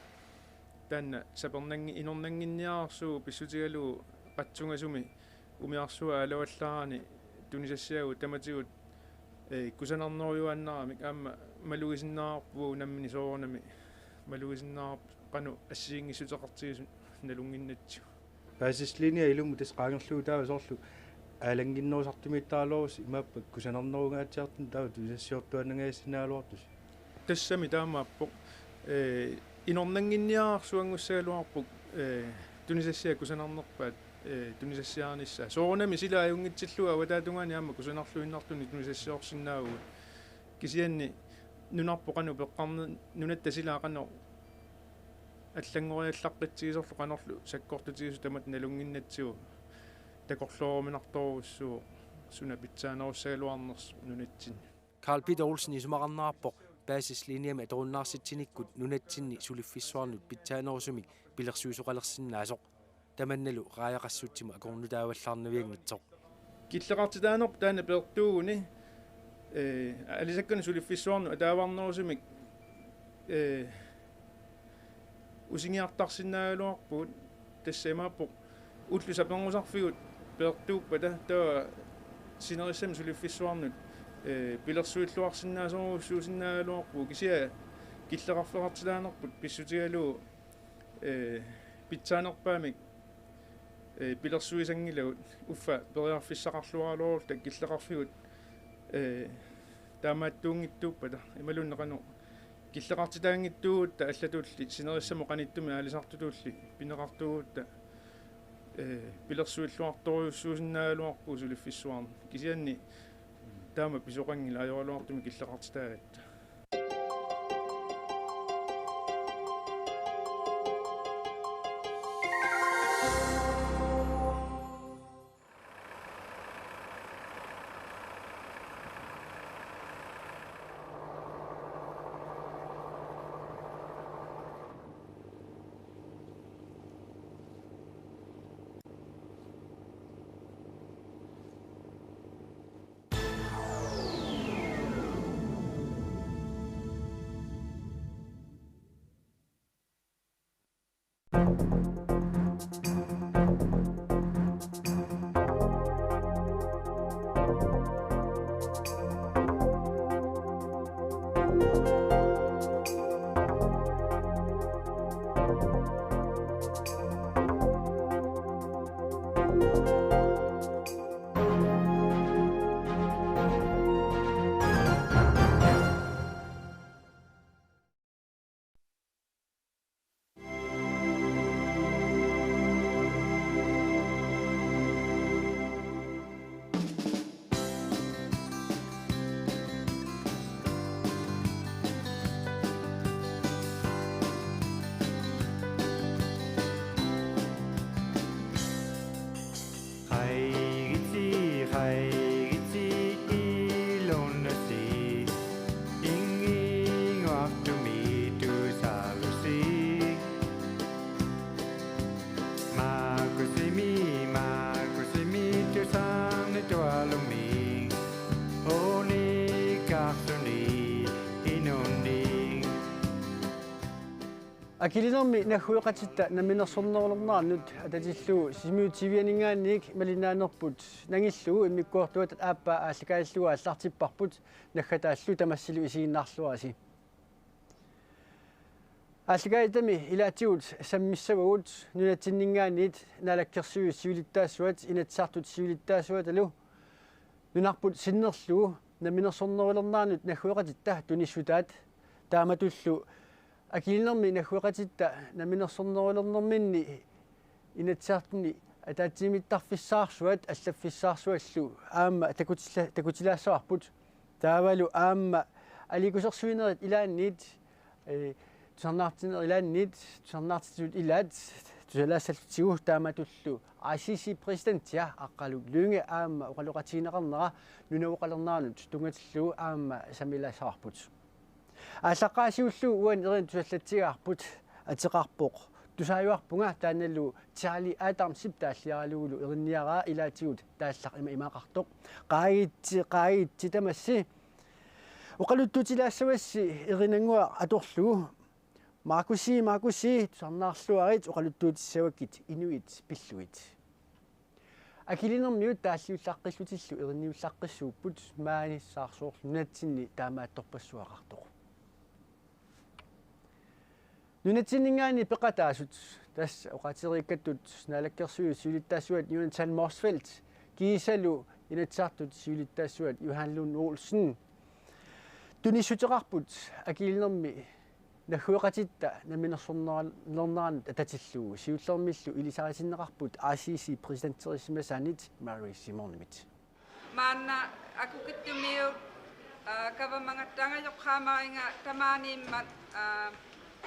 taanna sapernnangi inornanginniaarsuu pissutigaluu qatsungasumi umiarsua alawallarani tunisassiagu tamatigut kusanarnoriuannaramik aamma malugisinnaarpu nammini soornami malugisinnaarp qanu assiingissutеқартигису налунгиннатсу паасислиния илуму тас qaangerluu taava soorlu аалагиннерусартумиттаалорус имааппак кусанарнеругаатсиартун таава тусассиортуаннагаассинааluartus тассами таамааппоқ инорнангинниаарсуангуссагалуарпук тунисассиа кусанарнерпаат тунисассиарнissaa соорнами сила аюнгитсиллуа аватаатунгаани аама кусанарлуиннартуни тунисассиорсинаагу кисианни нунарпоқану пеққарне нунатта силаа қано аллангориаллаққитсигисорлу қанерлу саккортутигису тамат налунгиннатсигу такорлооруминарторуссуу суна питсаанеруссагалуарнерс нунатсин Carl Peter Olsen исумақарнаарпоқ паасислиниами аторуннаарситсиниккут нунатсинни сулиффиссуарнут питсаанерусумик пилерсуисоқалерсиннаасоқ таманналу рааяқассутсиму акорнутааваллаарнавиангитсоқ киллеқартитаанерп таана пеэртуугуни алисаккани сулиффиссуарну атааварнерусумик усингиартарсинаагалуарпут тассаимааппоқ уллу сапенгусарфигут перtuupпата таа синерissam сулиффиссуарнут пилерсуиллуарсинаасоруссуусиннаалуарпу кисиа киллеқарфеқартилаанерпут писсутигалуу питсаанерпаамик пилерсуисангилагут уффа периарфиссақарлуаралуарул так киллеқарфигут таамааттуунгиттууппата ималуннеқану киллеқартитаангиттуугутта аллатуулли синерissamo қаниттуми аалисартутуулли пинеқартуугутта пилерсуиллуарторюссуусиннаалуарпу сулиффиссуарна кисианни таама писоқангила аёралуартуми киллеқартитаагатта акилинерми нахуеқатитта наминерсорнерулернаарнут ататиллуу симиутивианингаанник малинаанерпут нагиллуу иммиккуартуат ааппа ааллакааллуга аллартиппарпут наггатааллу тамассилу исигиннаарлуаси ааллакаитами илаатигут саммиссавагут нунатсиннингаанит налаккерсуи сиулиттаассуат инатсаартут сиулиттаассуат алу нунарпут синнерлуу наминерсорнерулернаарнут нахуеқатитта туниссутаат тааматуллу акилинерми нахуеқатитта наминерсорнерулернэрминни инатсаартни атаатсимиттарфиссаарсуат аллаффиссаарсуаллу аама такутилаассаварпут таавалу аама аликусерсуинерит илааннит тусарнаартинер илааннит тусарнаартитут илаат тусалаассаллутигу тааматуллу ICC президентиа аққалу лүнге аама оқалоқатигинеқарнера нунауқалернаанут тунгатиллу аама самилаассаварпут ааллаққаасиуллу уан ерин тусаллатсигаарпут атеқарпоқ тусааюарпунга тааналлу Charlie Adams тааллиаралугулу еринниараа илаатигут тааллақ имаақартоқ қаагитти тамасси оқалуттутилаассавасси еринангуа аторлугу Маркуси тусарнаарлуарит оқалуттуутиссаваккит инуит пиллуит акилинермиут тааллиуллаққиллутиллу еринниуллаққиссууппут мааниссаарсуурлу нунатсинни таамаатторпассуақартоқ нунатсиннингаани пеқатаасут тасса оқатериккаттут налаккерсуи сиулиттаассуат Юнатан Морсфелд киисалу инатсаартут сиулиттаассуат Юхан Лун Олсен тунissутеқарпут акилинерми нахуеқатитта наминерсорнернернаанут ататиллуу сиуллермиллу илисарисиннеқарпут ICC президенттерисимасаанит Мари Симонимит маанна акукиттумиу кавамангаттангайоққаамаринга тамаанииммат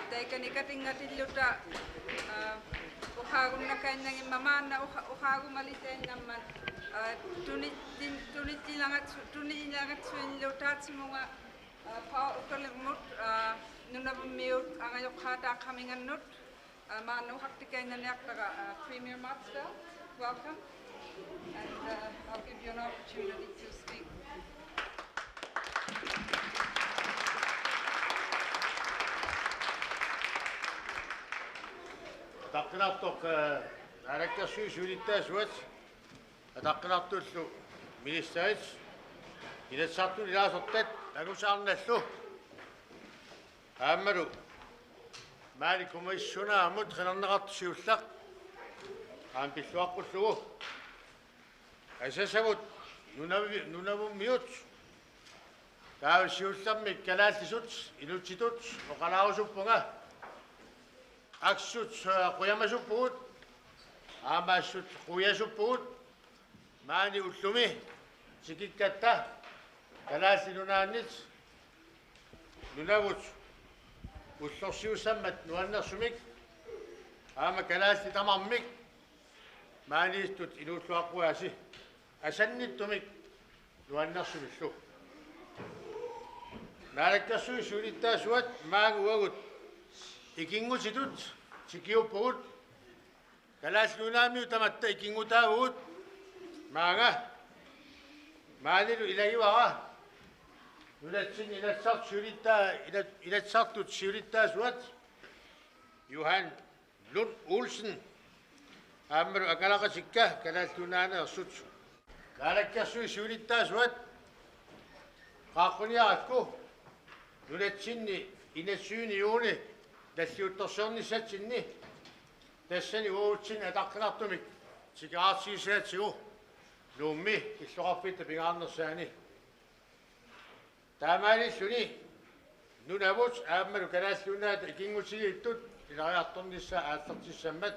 тайканикатингатиллута ухаагуннакаиннагиммамаанна ухаагумалитаиннаммат туниилангатсуинлутаатсимунга паа укалеммут нунавмиут ангайоққаатааққамингannут маанна ухактикаиннаниартага Premier Master, welcome, and I'll give you an opportunity to speak. Taqtinaartoq aalakkersuisuulittaasuat атаққинартуллу министерит илассарту илаасортат агусаарналлу ааммалу маали комиссионаамут қинарнеқартусиуллақ аам пиллуаққуллугу асасавут нунавуммиут таавсиуллармик калааллисут инутситут оқалаарусуппунга аксут қуямасуппугут аамаассут қуясуппугут маани уллуми сикиккатта калааллинунааннит нунавут уллорсиуссаммат нуаннерсумик аама калаалли тамармик маанистут инууллуаққуаси асанниттумик нуаннерсумиллу наалаккерсуи сулиттаасуат маагуагут икингутитут сикиуппугут калааллунаамиу таматта икингутаагут маага маанилу илагивара нулатсин илатсарт сулиттаа илатсартут сулиттаасуат Johan Lund Olsen ааммалу акалақасикка калааллунаанеерсут наалаккерсуи сулиттаасуат qaaqquниаракку нулатсинни инассууни юуни таллиутторсуернissaатсинни тассани уутсин атаққинартумик сикаартсиисаатсигу нуумми иллоқарфитта пингаарнерсаани таамаалиллуни нунавут ааммалу калааллунаата икингутигииттут илариарторнissaа ааллертиссаммат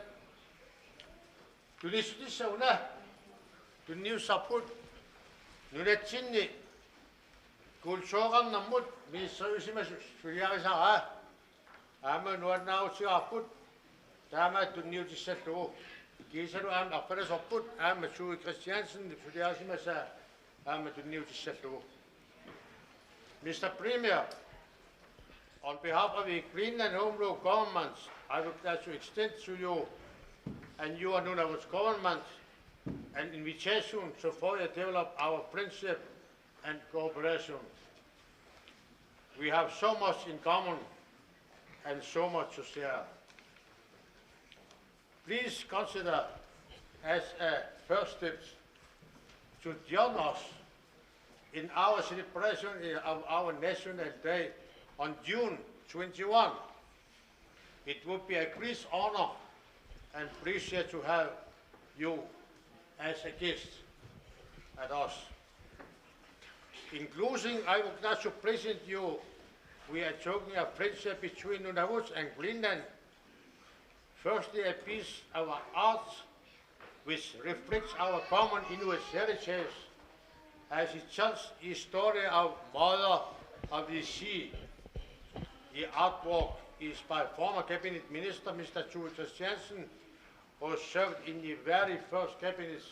тулиссуна тунниуссарпут нулатсинни кулсоорнармут миссеруисимас сулиарисараа аама нуаннаарутсиарпут таамаат тунниутиссаллугу кисалу аама арпаласорпут аама суи Christiansen сулиарисимаса аама тунниутиссаллугу. Mr. Premier, on behalf of the Greenland Home Rule government, I would like to extend to you and your Nunavut government an invitation to further develop our friendship and cooperation. We have so much in common and so much to share. Please consider as a first step to join us in our celebration of our National Day on June 21. It would be a great honor and pleasure to have you as a guest at us. In closing, I would like to present you, we are talking of friendship between Nunavut and Greenland. Firstly, a piece of art which reflects our common Inuit heritage as it tells the story of Mother of the Sea. The artwork is by former Cabinet Minister Mr. Tue Christiansen, who served in the very first cabinet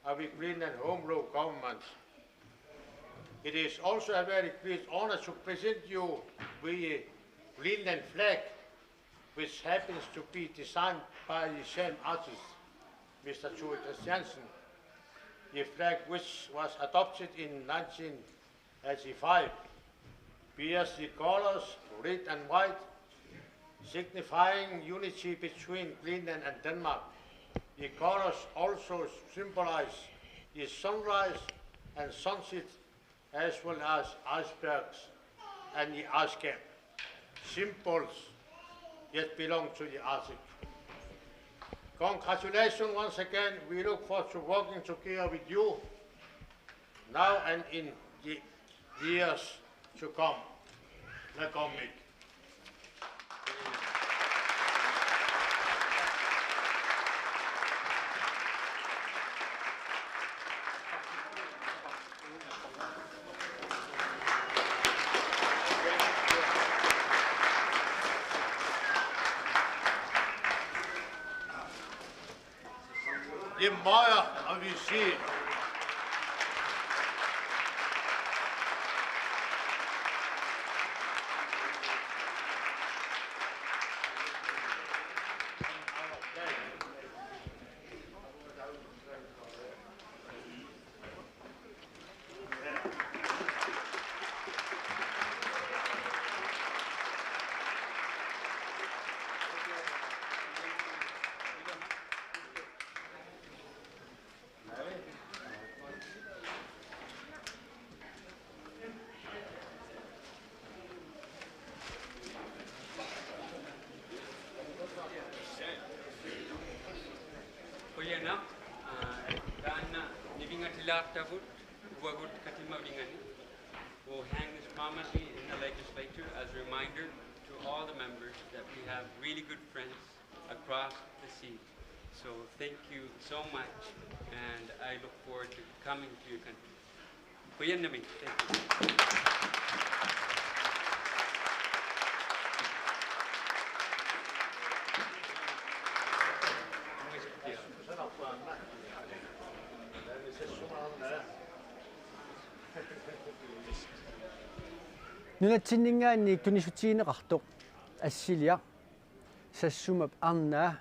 of the Greenland Home Rule government. It is also a very great honor to present you with a Greenland flag, which happens to be designed by the same artist, Mr. Tue Christiansen. The flag, which was adopted in 1985, bears the colors red and white, signifying unity between Greenland and Denmark. The colors also symbolize the sunrise and sunset, as well as icebergs and the ice cap, symbols yet belong to the Arctic. Congratulations once again. We look forward to working together with you now and in the years to come. Velkommen. Det er meget, og vi siger, Siartavut, Uagut Katimavingani, will hang this permanently in the legislature as a reminder to all the members that we have really good friends across the sea. So thank you so much, and I look forward to coming to your country. Kuyanami, thank you. Nunatsinningaanniik tunisutiineqartoq ассилиа сассумап арнаа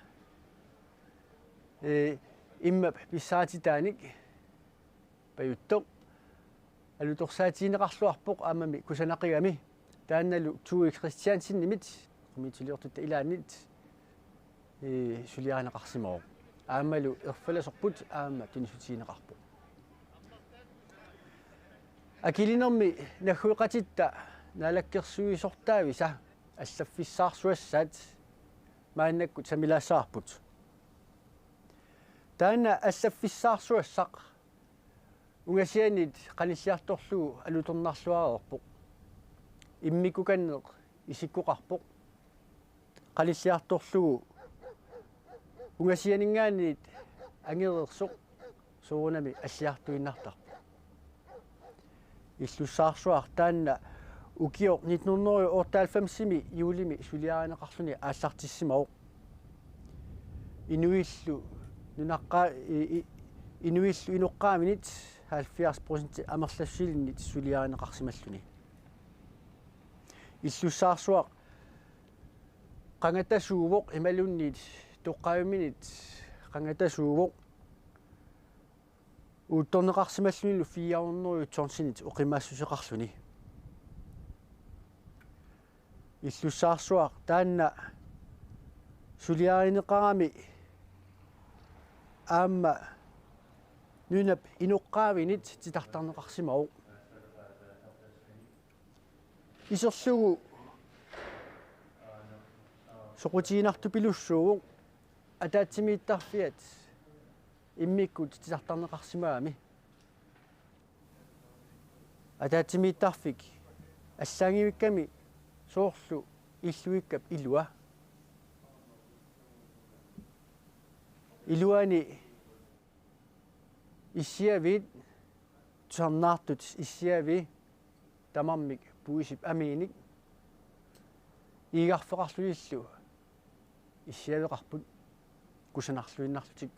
иммап писсаатитааник паюттоқ алуторсаатиинеқарлуарпоқ аамами кусанақигами таанналу туи кристиансиннимит комитилиортутта илааннит сулиаанеқарсимоо аамалу ерфаласорпут аама тунисутиинеқарпоқ акилинерми наггуиқатитта наалаккерсуисортаависа аллаффиссаарсуассаат мааннаккут самилаассаарпут таана аллаффиссаарсуассақ унгасианит каниллиарторлугу алуторнарлуареерпоқ иммикуканнеқ исиккоқарпоқ каниллиарторлугу унгасианингаанит ангерерсоқ соорунами аллиартуиннартарпоқ иллуссаарсуар таанна укиоқ 1998-ми юулими сулиаанеқарлуни ааллартиссимаоқ инуиллу нунаққаа инуиллу иноққааминит 70% амерлассилиннит сулиаанеқарсималлуни иллуссаарсуақ қангатасуувоқ ималуннит тоққааминит қангатасуувоқ уутторнеқарсималлунилу 400 торсинит оқимаассусеқарлуни иллуссаарсуақ таанна сулиаанеқарами аама нунап иноққаавинит титартарнеқарсимау исерлугу соқутиинартупилуссуугу атаатсимииттарфиат иммиккут титартарнеқарсимаами атаатсимииттарфик аллаангивикками соорлу иллуиккап илуа илуани иссиавит тусарнаартут иссиави тамармик пуисип амииник иигарфеқарлуиллу иссиавеқарпут кусанарлуиннарлутик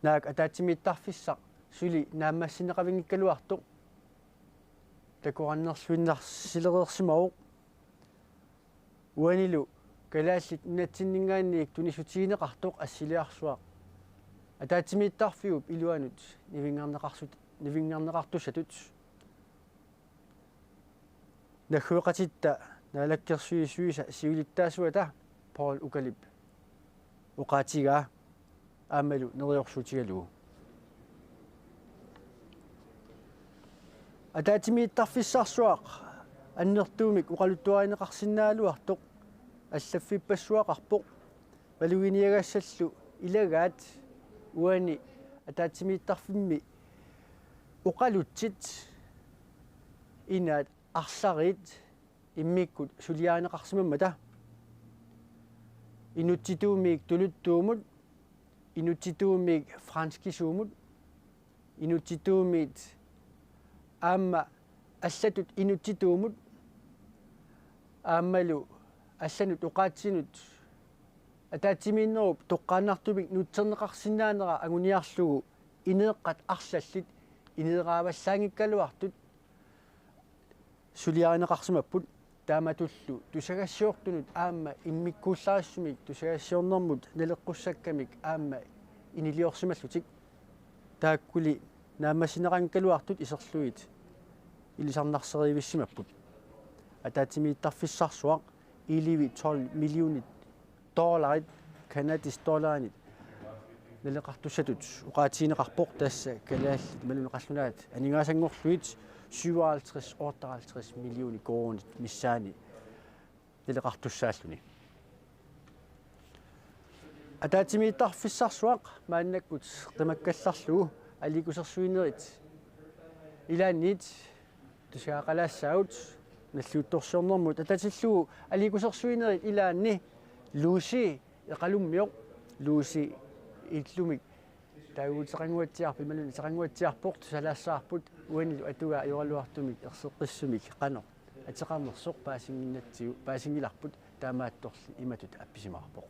наак атаатсимииттарфиссақ сули нааммассинеқавингиккалуартоқ такураннерлуиннарсилереерсимау уанилу калааллит натсиннингаанниик тунисутиинеқартоқ ассилиарсуақ атаатсимииттарфиуп илуанут нивингаарнеқартусатут наггуиқатитта наалаккерсуисуиса сиулиттаасуата Paul укалип уқаатигаа аамалу нериорсутигалугу атаатимииттарфиссаарсуақ аннертуумик уқалуттуаинеқарсинаалуартоқ аллаффиппассуақарпоқ валугиниагассаллу илагаат уани атаатимииттарфимми уқалутсит инаат арларит иммиккут сулиаанеқарсимаммата инутситуумик тулуттуумут инутситуумик франскисуумут инутситуумит аама аллатут инутситуумут аамалу алланут уқаатсинут атаатсимииннеруп тоққааннартумик нутсернеқарсинаанера агуниарлугу инеэққат арлаллит инеэрааваллаангиккалуартут сулиаанеқарсимаппут тааматуллу тусагассиортунут аама иммиккууллаассумик тусагассиорнэрмут налеққуссаккамик аама инилиорсималлутик тааккули наамасинеқангкалуартут исерлуит илисарнарсериивиссимаппут атаатимииттарфиссарсуақ иливи 12 миллионит долларит канадис долларинит налеқартуссатут уқаатиинеқарпоқ тасса калааллит малунеқарлунаат анигаасангорлуит 57-58 миллиони кроонит миссаани налеқартуссааллуни атаатимииттарфиссарсуақ мааннаккут қимаккалларлугу аликусерсуинерит илаанниит тусаақалаассаут наллуутторсуорнэрмут ататиллуу аликусерсуинерит илаанни лууси эқалуммиоқ лууси иллумик таагуутеқангуатсиарпи малуни теқангуатсиарпоқ тусалаассаарпут уанилу атуга юралуартумик ерсеққиссумик қано атеқарнерсоқ паасингиннатсиу паасингиларпут таамаатторли иматут апписимаарпоқ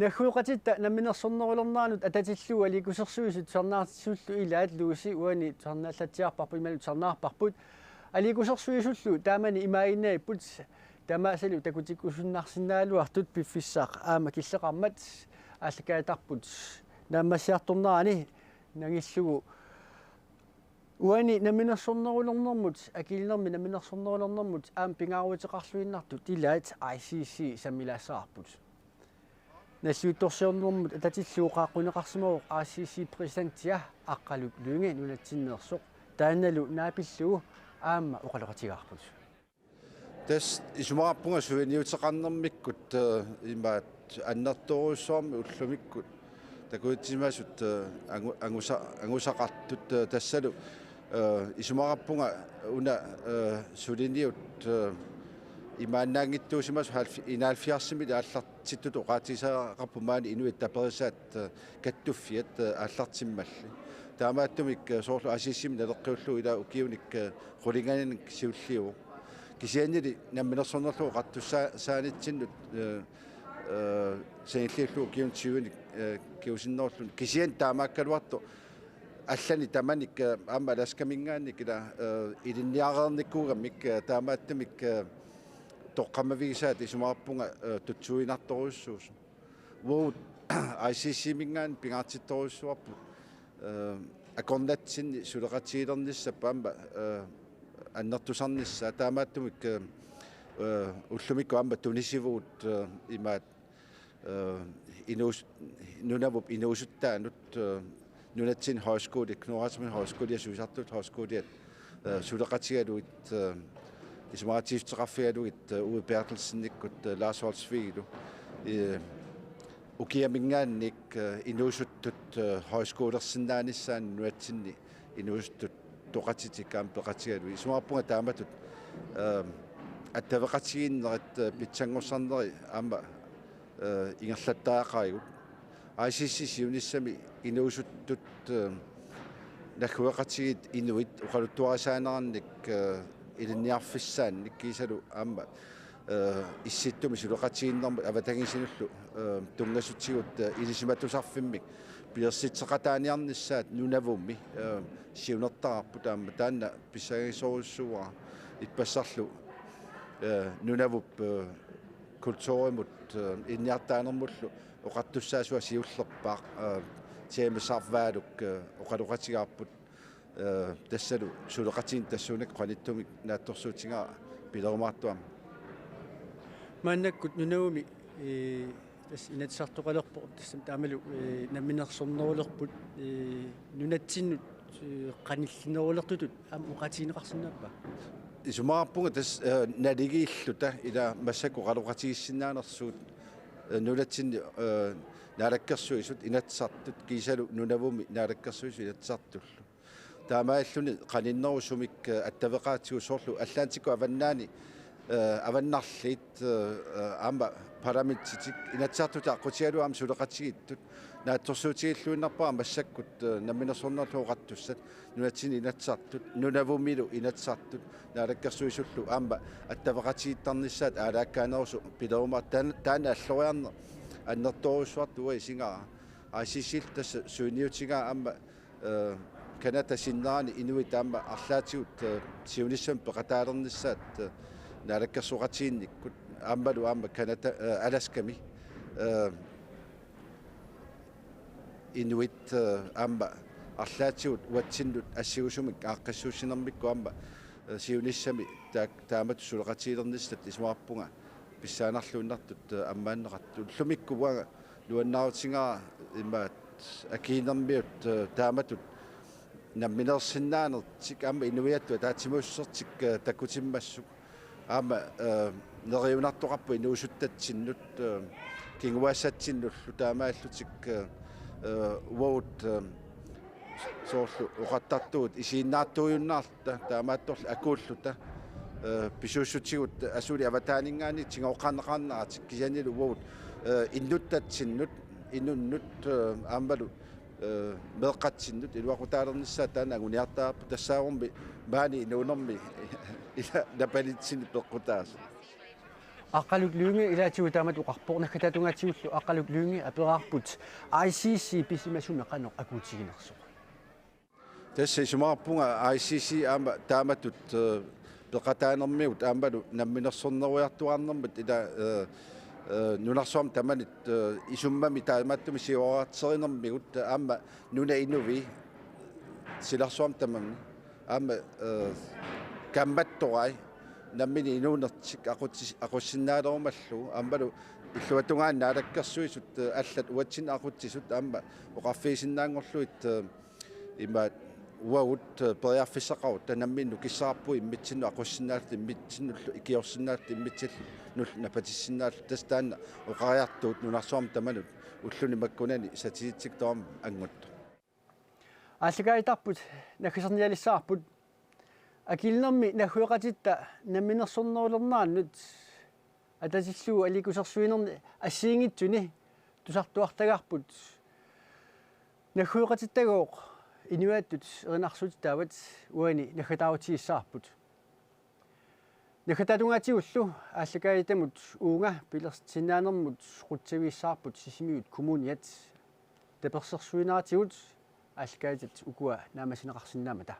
нахуоқатитта наминерсорнерулернаанут ататиллуу аликусерсуисут сарнаартиссууллу илаат лууси уани сарнааллатсиарпарпу ималут сарнаарпарпут аликусерсуисуллу таамани имаиннаиппут тамаасалу такутиккусуннарсинаалуартут пиффиссаақ аама киллеқармат ааллакаатарпут наамассиарторнаани нагиллугу уани наминерсорнерулернэрмут акилнерми наминерсорнерулернэрмут аам пингааруутеқарлуиннартут илаат ICC саммилаассаарпут наллуутторсиорнэрмут ататиллууқааққунеқарсимавоқ ICC президентиа аққалук луинги нунатсиннерсоқ тааналу наапиллугу аама оқалоқатигаарпут тас исумаарпунга суиниутеқарнэрмиккут имаат аннерторуссуарми уллумиккут такуутсимасут ангусақартут тассалу исумаарпунга уна сулиниут имааннаангиттуусимас инаалфиарсимили ааллартиттут оqaатисаақарпумаани инуит таперисаат каттуффиат ааллартиммалли таамааттумик соорлу асиссими налеққиуллу ила укиуник хулинганик сиуллиу кисианнили намминерсорнерлуу қаттуссаанитсиннут сеиллиуллу укиунтиуник киусинноорлун кисиан таамааккалуарту аллани таманик аама ласкамингаанник ила илинниареерниккуугамик таамааттумик тоққамавигисаат исумаарпунга тутсуинарторуссуус воо ICC мингаан пингаартитторуссуарпу акорнатсинни сулеқатиилерниссаппа аама аннертусарнisса таамааттумик уллумикку аама тунисивуут имаат инуус нунавуп инуусуттаанут нунатсин højskole кнуасми højskole суисартут højskole сулеқатигалуит исмаатифтеқарфигалугит Uwe Bertelsen-никкут Lars Holsviglu укиамингаанник инуусуттут højskolerсиннааниссаан нуатсинни инуустут тоқатитикаам пеқатигалуи исмаарпунга тааматут аттавеқатигиннерат питсангорсарнери аама ингерлаттаақаригут ICC сиуниссами инуусуттут нахуеқатигит инуит уқалуттуарисаанеранник илинниарфиссаанник кисалу аама исситтуми сулеқатигиннэрмут аватагисинуллу тунгасутсигут илисиматусарфиммик пиерситсеқатааниарниссаат нунавумми сиунертарпу таама таанна писсагисоруссуара иппассарлу нунавуп культуримут инниартаанермуллу оқартуссаасуа сиуллерпаа теемисарваалук оқалуқатигаарпут тассалу сулеқатигин тассунак қаниттумик наатторсуутигаа пилерумаартуам мааннаккут нунавуми тас инатсартоқалерпо тассам таамалу намминерсорнерулерпут нунатсиннут қаниллинерулертутут аам уқатигинеқарсинааппа исумаарпунга тас налигииллута ила массаку қалуқатигиссинаанерсуут нулатсинни наалаккерсуисут инатсартут кисалу нунавуми наалаккерсуису инатсартуллу таамааллуни қаниннерусумик аттавеқаатигусоорлу аллаантику аваннаани аваннарлит аама парламентитик инатсартута аққутиалу аама сулеқатигиттут наатторсуутигиллуиннарпаа массаккут намминерсорнерлу оқаттуссат нунатсини инатсартут нунавумилу инатсартут наалаккерсуисуллу аама аттавеқатигиттарниссаат аалааккаанерусу пилерумаа таана аллориарне аннерторуссуартуа исингаа асисил тасса суиниутигаа аама каната синнаани инуит аама арлаатигут сиуниссам пеқатаалерниссаат наалаккерсуқатигинниккут аамалу аама каната аласками инуит аама арлаатигут уатсиннут ассигусумик ааққассуусинермикку аама сиуниссами таамат сулеқатигилерниссат исмаарпунга писсаанарлуиннартут аммааннеқарту лумиккуага луаннаутингаа имаат акиинермиут тааматут намминерсиннаанертик аама инуиаттуа таатимуссертик такутиммассук аама нериунартоқарпу инуусуттатсиннут кингуассатсиннуллу таамааллутик уут соорлу оқаттартуут исииннаартуйуннаарта таамаатторл акууллута писууссутигут асули аватаанингаани тигаоқарнеқарнаратик кисанилу уут иннуттатсиннут инуннут аамалу меэққатсиннут илуақутаалерниссаа таана агуниартаарпу тассаагорми маани инуунерми ила напалитсини пеққутаас аққалук люунги илаатигу таамат уқарпорнаккататунгаатигуллу аққалук люунги апераарпут ICC писимасуме қано акуутигинерсо тасса сумаарпунга ICC аама тааматут пеқатаанермиут аамалу намминерсорнеруйартуарнэрмат ила нунарсуам таманит исуммами тааматтуми сиуараатсеринермигут аама нуна инуви силарсуам тамамни аама камбатторай наммини инуунертик aqussinnaalerumallu аамалу иллуатунгаан наалаккерсуисут аллат уатсин aqutsisut аама оқарфиисиннаангорлуит имаат уаут периарфиссақарут танамминну киссаарпуи иммитсинну aqussinнаалти иммитсиннуллу икиорсиннаалти иммитсилл нул напатиссиннаал тастаанна оқариартуут нунарсуарм таманут уллуни маккунани сатиситсик тоорм ангутту ааллагаитарпут нахисерниалиссаарпут акилнерми нахуеқатитта намминерсорнерулернааннут атасиллуу аликусерсуинерни ассиингитсуни тусартуартагаарпут нахуеқатиттагооқ инуааттут эринарсут таават уани нахатааватигиссаарпут нахататунгаатигуллу ааллагаитамут уунга пилерсиннаанермут қутсависсаарпут сисимиут коммуниат таперсерсуинаатигут ааллагаитат укуа наамасинеқарсинаамата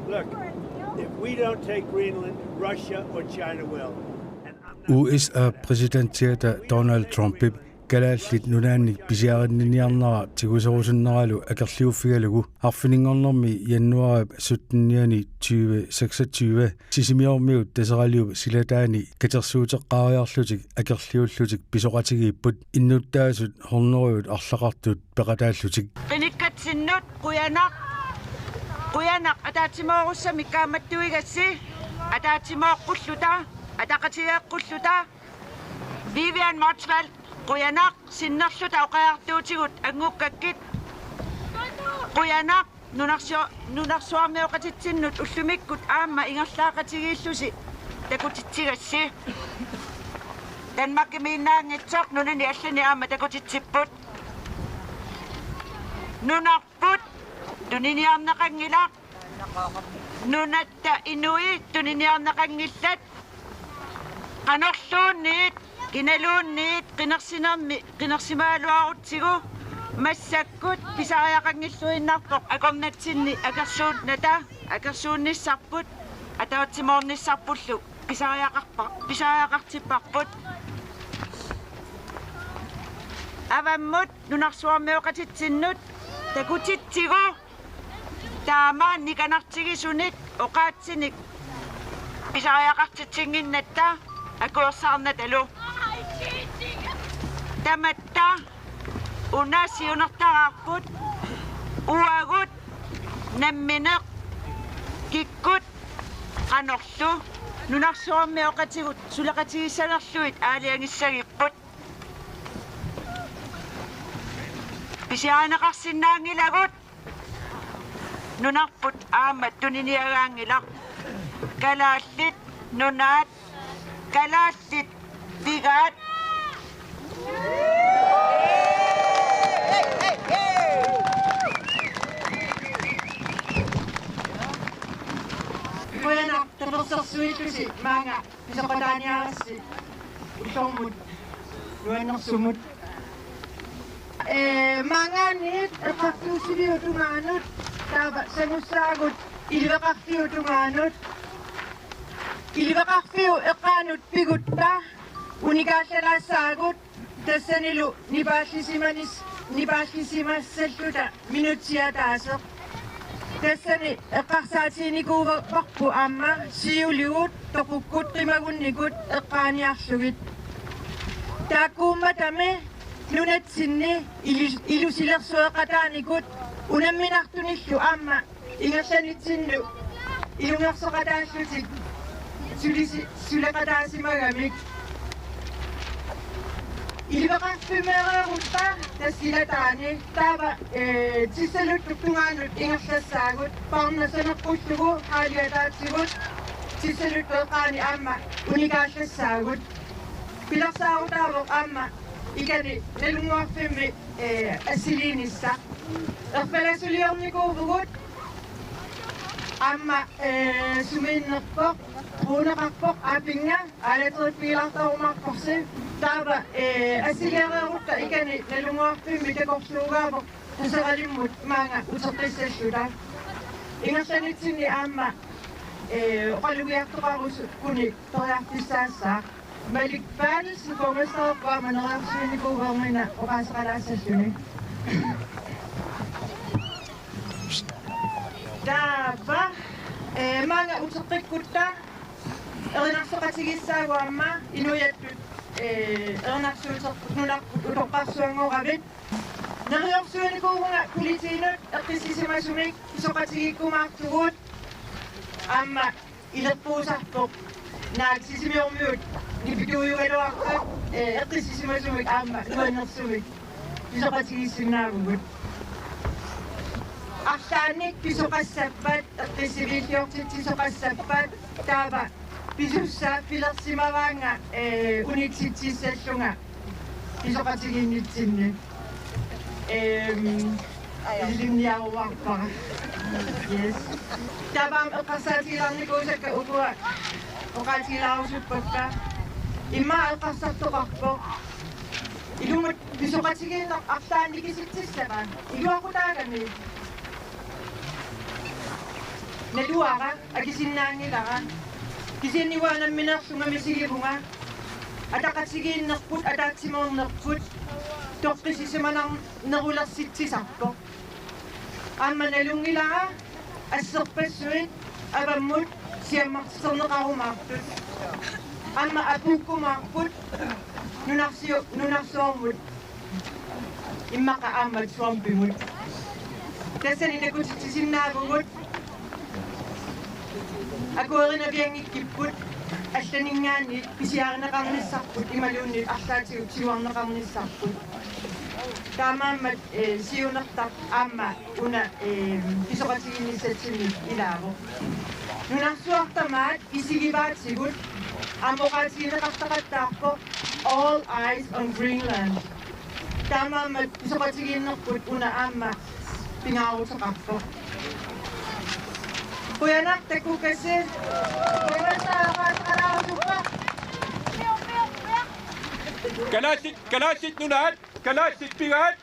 Look, if we don't take Greenland, Russia or China will. USA-præsidenttiata Donald Trumpip kalaallit nunaannik pisiarinniarnara tigusorusunnaralu akerliuffigalugu arfiningornermi januarip 2026 sisimiormiut taseraliup silataani katersuuteqqaariarlutik akerliullutik pisoqatigiipput innuttaasut horneriut arlaqartut peqataallutik qinikkatsinnut quyanaq ataatsimoorussami kaammattuigassi ataatsimooqqulluta ataqatigeeqqulluta Vivian Maxwell quyanaq sinnerluta oqaartuutigut anguukkakit quyanaq nunarsuarmioqatitsinnut ullumikkut aamma ingerlaaqatigiillusi takutitsigassi Danmarkimiinnaangitsoq nunani allani aamma takutitsipput nunarput tuniniarnaqangilaq nunatta inui tuniniarnaqangillat qanorluunniit kinaluunniit qinersimaaluarutsigu massakkut pisariaqangilluinnarpoq akornatsinni akersuunnissarput atautsimornissarpullu pisariaqartipparput avammut nunarsuarmioqatitsinnut takutitsigu taamaan nikanartigisunit oqaatsinik pisariaqartitsinginnatta akuorsarnatalu tamatta unaasiunertaraarput uagut nammineq kikkut qanorlu nunarsuarmioqatigut sulaqatigissanerluit aaliangissagipput pisiaanaqarsinnaangilagut nunarput aammat tuniniagaangilaq kalaallit nunaat kalaallit pigaat quyanaq tapersersuillusi maanga pisoqataaniarassi ullormut nuannersumut maangaanniit eqqartuusiviutungaanut taava sanussaagut iliveqarfiutungaanut iliveqarfiu eqqaanut pigutta unikaallalaassaagut tassanilu nipaallissimassalluta minutsiataaseq tassani eqqarsaatiinikuuverparpu aamma siuligut toqukkut qimagunnikut eqqaaniarlugit taakkuummatame nunatsinni ilusilersueqataanikut unamminartunillu aamma ingersanitsinnu ilungersoqataallutik suleqataasimagamik iliveqarfimeereerutta tassilataani taava tissaluttuktungaanut ingerlassaagut parnasaneqqullugu haaliataatsigut tissalutteeqaani aamma unikaallassaagut pilersaarutaavoq aamma ikani nalunguarfimmi assiliinissa erpalasuliornikuuvugut aamma sumiinnerpoq ruuneqarpoq aapinga aalateripiilartarumarporsi taava assiliareerutta ikani nalunguarfimmi takorluugaavoq taseralimut maanga uteqqissalluta ingersanitsinni aamma oqalugiartoqarus kuni toriartissaassaaq Malik Paris, Commissaire of Management Government of Asqalassalluni. Daava maanga uteqqikkutta erinarsoqatigissaaguamma inuyattut erinarsuutoqqarsuangoravit neriorsuunikuugunga kulitiinut eqqisissimasumik isoqatigikkumaartugut aamma ilerpuusarpoq naaksisimiormiut nipituuyugaluarqat eqqisissimasumik aamma nuannersumik pisoqatigissinaagugut arlaanik pisoqassappat eqqisiviilliortit pisoqassappat taava Pisussa pilersimavanga uniksitsissallunga pisoqatiginnitsinni linniaruarpara. Yes. Tavam eqqasaatilarnikuusakka ukua oqaatilaarusuppatta imma eqqassartoqarpo ilumut pisoqatigiinneq artaannikisitsissaqaan iluaqutaagami naluaqa akisinnaangilaqa kisinniwaanamminersunga misigivunga ataqatigiinnerput ataatsimuornerput toqqisisemanarnerulersitsisarpo amma nalungilaqa asserpassuit avammut siammarserneqarumaartut amma apukkumaarput nunarsuormut immaqa aammat suampimut tassani nakutitsisinnaavugут akuerina viangikkiput алланингааник писиарнеқарниссарпут ималуунни арлаатигут сиуарнеқарниссарпут таамааммат сиунертар аама уна писоқатигинниссатсими илааво нунарсуартамаат исигиваатигут амоқаатигинеқартақаттаарпо all eyes on Greenland таамааммат писоқатигиннерпут уна аама пингаарутеқарпо Puyanak tekukase. Kalasit nunat, kalasit pirat.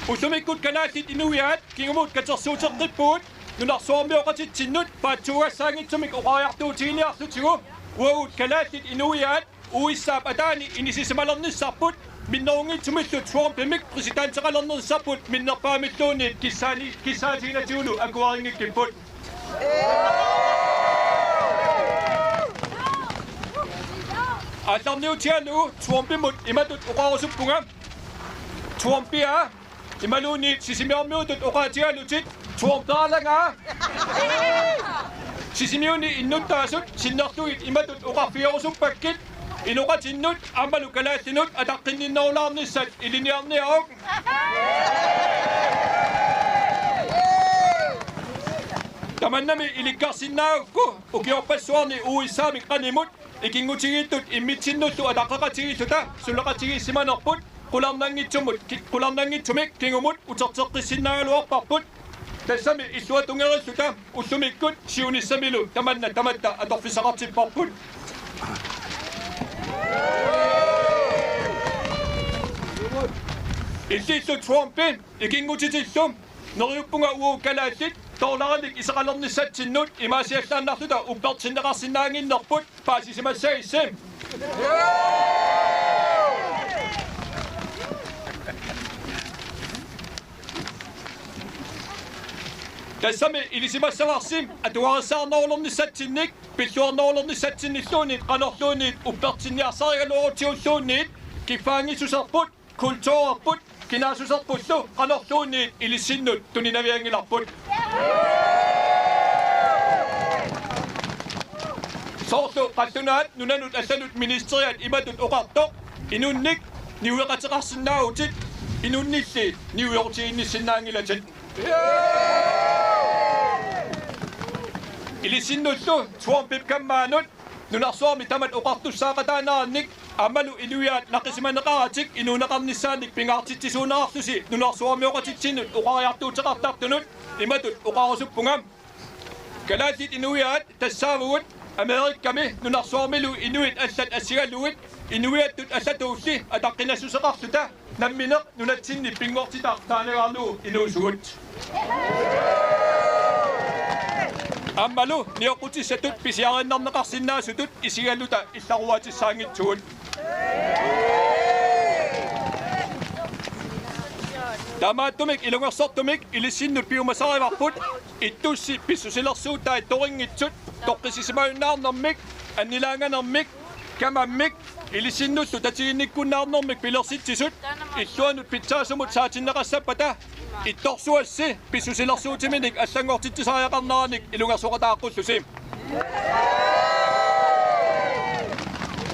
Usumikut kalasit inuyat, kingumut katsarsuuteqqipput, nunarsuarmioqatitsinnut, paatsugassangitsumik oqaartuutiniarlutigu, uagut kalasit inuyat, uissaap ataani inisisemalernisarput, minnerungitsumillut Trumpimik presidentseqalernersarput minnerpaamilluunit kissaatiginatiulu akuaringikkipput алларниутиалу Trumpimut imatut oqarusuppunga Trumpia imaluunit sisimiarmiutut oqaatigalutit Trumptaalanga sisimiuni innuttaasut sinnerlugit imatut oqarfiarusumpakkit Inuqatinnut amalu kalaattinut ataqqinninnerulaarnissat iliniarniaruq Tamannami ilikkarsinnaagukku ukiorpassuarni uissaamik qanimut ikingutigiittut immitsinnullu ataqqaqatigilluta sulaqatigiissimanerput qularnangitsumik kingumut uterteqqissinnagaluarparput tassami illuatungerilluta ullumikkut siunissamilu tamatta atorfisaqartipparput Illiillu Trumpin ikingutitillum neriuppunga uukalaattit toorlaranik isaqalernissatsinnut imaasiallaannarluta uppertinneqarsinnaanginnerput paasisimassaissim Tassami ilisimassaqarsim atuarissaarnerulernissatsinnik pilluarnerulernissatsinilluunit qanorluunit uppertinniarsarigaluorutiulluunit kiffaangissuserput kultuurarput kinaasusarpullu qanorluunit ilissinnut tuninaviangilarput Soorlu qallunaat nunanut allanut ministeriat imatut oqartoq inunnik niueqateqarsinnaagutit inunnilli niuequtiginnissinnaangilatit Ilisinnullu Trumpip kammaanut nunarsuarmi tamat oqartussaaqataanaarnik amalu inuyaat naqisimaneqaratik inuneqarnissaannik pingaartitsisuunerarlusi nunarsuarmioqatitsinnut oqariartuuteqartartunut imatut oqarusuppungam kalaatit inuyaat tassaavugut Amerikkami nunarsuarmilu inuit allat assigaluit inuyattut allatuulli ataqqinassuseqarluta nammineq nunatsinni pingortitaq taanagaarlu inuusugut Ammalu nioqutissatut pisiarinnarneqarsinnaasutut isigalluta illaruatissaangitsugut Tamaattumik ilungersortumik ilissinnut piumasarivarput ittussi pissusilersuutai torinngitsut toqqisisimaunnaarnermik annilaanganermik kamammik ilissinnullu tatiginnikkunnaarnermik pilersitsisut illuanut pitsaasumut saatinneqassappata ittorsuassi pissusilersuutiminik allangortittisariaqarneranik ilungersoqataaqullusim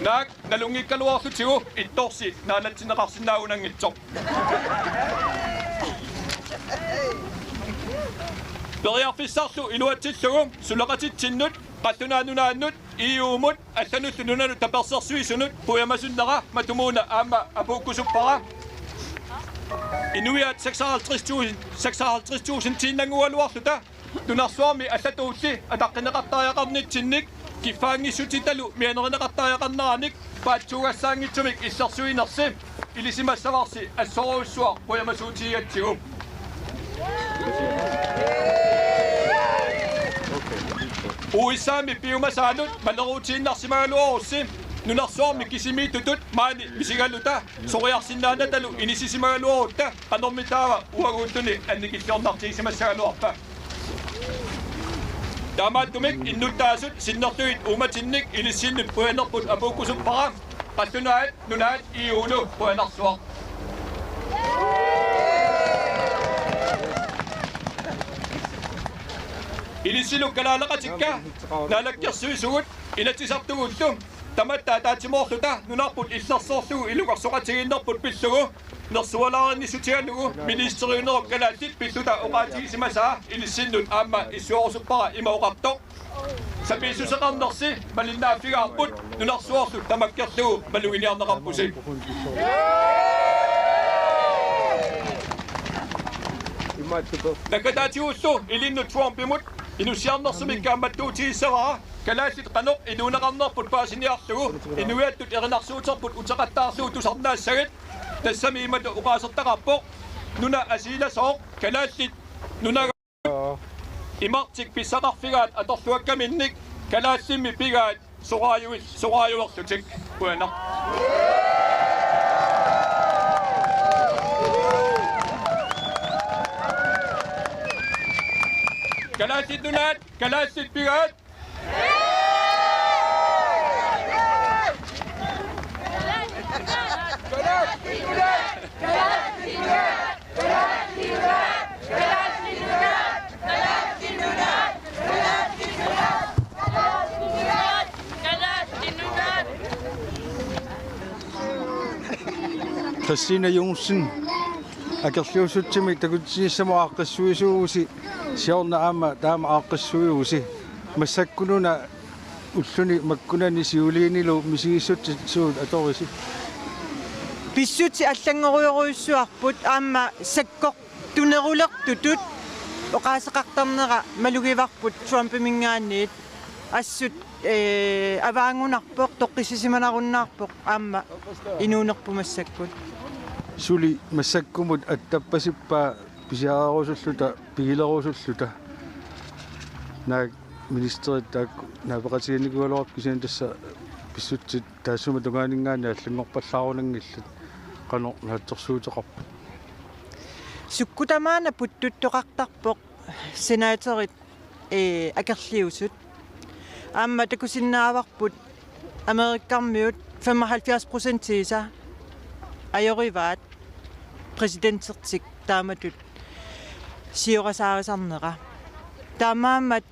Naak nalungikkaluarlutigu ittorsi naanatsinneqarsinnaagunangitsoq Periarfissarlu iluatillugum sulaqatittinnut qattунaanunaannut iuumut allanullununalu tapersersuisunut puyamassunnera matumuuna aamma apuukkusuppara inuiat 56,000 tiinnangualuarluta tunarsuarmi allatuulli ataqqinneqartariaqarnitsinnik kiffaangissutitalu mianerneqartariaqarneranik paatsuugassaangitsumik issersuinersi ilisimassavarsi assoruussuar puyamasuutigatsigu uissaami piumasaanut maneruutiinnarsimagaluorussi nunarsuarmi kisimiitutut maani misigaluta soriarsinnaanatalu inisisimaгаluorutta qanormitaava uaguuttuni annikillornartiisimassagaluarpa taamaattumik innuttaasut sinnertuit uumatinnik ilissinnut puyanerput apuukkusuppara qallunaat nunaat iuulu puyanarsuaq ilisilu kalaalaqatikka naalakkersuisugut ilatisartugullum tamattaa taatsimorluta nunarput illersoorlugu iluqarsoqatiginnerput pillugu nersualaarinnisutigalugu ministeriuneruk kalaaltit pilluta oqaatigisimasa ilissinnut aamma issuorusuppara imauqartoq sapiissuseqarnersi malinnaaffigaarput nunarsuorlu tamakkerlugu maluginiarneqarpusik nakataatiullu ilinnut Trumpimut inusiarnersumikkaammattuutigissaraa kalaallit qanoq inuuneqarnerput paasiniarlugu inuiattut erinarsuuterput uteqattaarlugu tusarnaassagit tassami imatu uqaasertaqarpoq nuna asiilasooq kalaallit nunaga imartik pissaqarfigaat atorluakkaminnik kalaallimmi pigaat soqaayuerlutik puanaq kalaallit nunaat kalaallit pigaat Christina Jonsen akerluusutsimi takutsiissamoaqqissuisuusi siorna aama taama aaqqissuiusi massakkununa ulluni makkunani siuliinilu misigissut suut atorisi Pissuti аллангориоруйссуарпут аама саккоқ тунерулертутут оқаасеқартарнера малугиварпут Трумпимингаанниит ассут аваангунарпоқ тоққиссисиманаруннаарпоқ аама инуунерпумассаккут сули массаккумут аттаппасиппаа писиаарусуллута пигилерусуллута наа министерит таак наапеқатигинникуалуарп кисиан тасса писсутсит таассума тугаанингаани аллангорпаллаарунангиллат qano naatsorsuuteqarpu sukkutamaana puttuttoqartarpoq senaaterit akerliusut aamma takusinnaavarput amerikkarmiut 75% tiisa ajorivaat presidentertik taamatut siorasaarisarnera taamaammat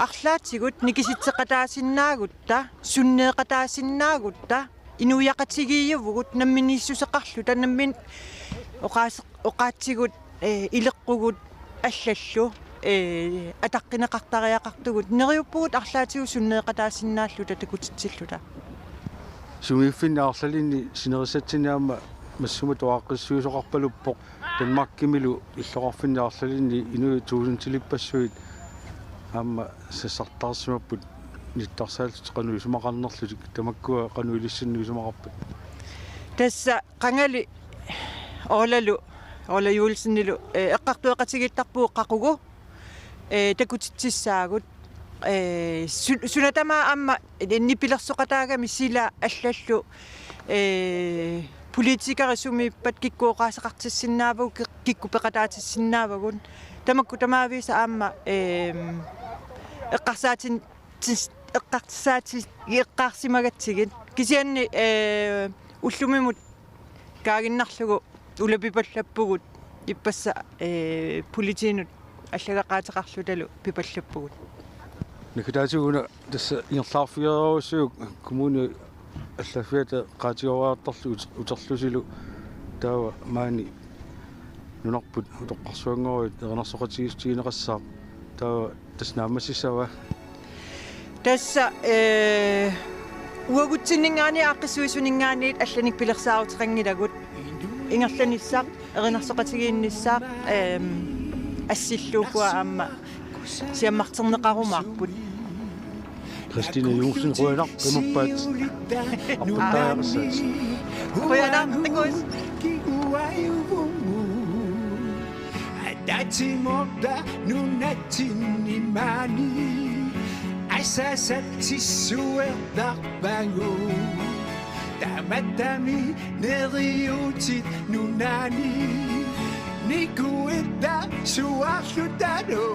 арлаатигут никиситсеқатаасиннаагутта суннеқатаасиннаагутта инуяқатигиивгут намминиссусеқарлута наммин оқаатсигут илеққугут аллаллу атаққинеқартариақартугут нериуппугут арлаатигу суннеқатаасиннааллута такутитсиллута сумииффиннаарлалинни синерисатсинаама массума туаққиссуусоқарпалуппоқ танмаккимилу иллоқарфиннаарлалинни инуи туусунтилиппассуит аама сассартаарсимаппут ниттарсаалт кануисумақарнерлутик тамаккуа кануилиссиннуисумақарпут тасса қангали ола юулсиннилу эққартуэқатигиттарпуу қақугу такутитсаагут сунатама аама нипилерсоқатаагами сила аллаллу политикарисумиппат киккуоқаасеқартиссиннаавагу киккупеқатаатиссиннаавагун тамакку тамаависа аама эққарсаати иэққарсимагатсигит кисианни уллумимут каагиннарлугу улапипаллаппугут иппасса политинут аллагақаатеқарлуталу пипаллаппугут никитаатигуна тасса иерлаарфиеруусуг коммуни аллафиата qaatigoraartarlu utерлусилу таава маани нунарпут утоққарсуангоруит ернарсоқатигистигинеқассаа таснамассисава тасса уагутсиннингаани аққиссуисунингаанит алланик пилерсаарутеқангилагут ингерланissaaq эринарсоқатигииннissaaq ассиллуукуа аама сиаммартернеқарумаарпут Christine Jusen Rønner, Grimmerbat, Appeldagerset. Rønner, det går Dati morda nunatini mani Asasat tisuer darbango Damatami neriutit nunani Nikueta suaslutano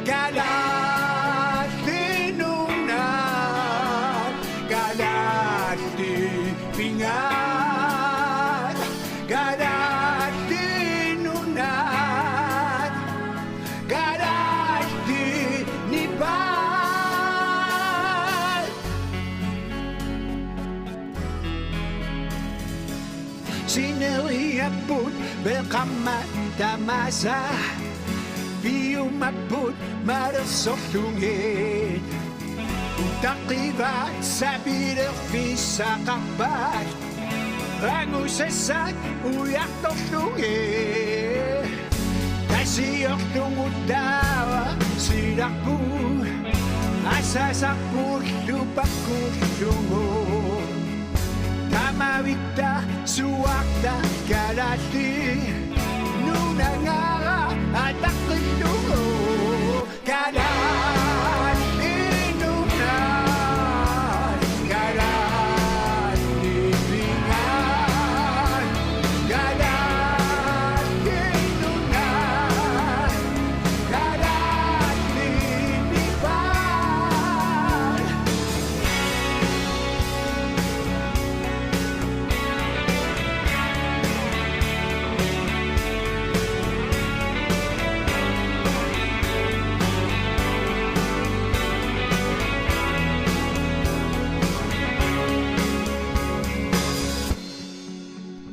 Galati nunat Galati pingat Galati nunat Galati nipat Sineriaput beqammat tamasa Biumaput marasollungit Utaqivat sabiler fissaqarpat Angusessak uyaqtorlungit Tasiorlunguttaava silaqpu Asasaqpullupaqqullugu Tamavitta suaqta kalalli Nunangara ataqillugu Kalalli nunat Kalalli pingat Kalalli nunat Kalalli nipat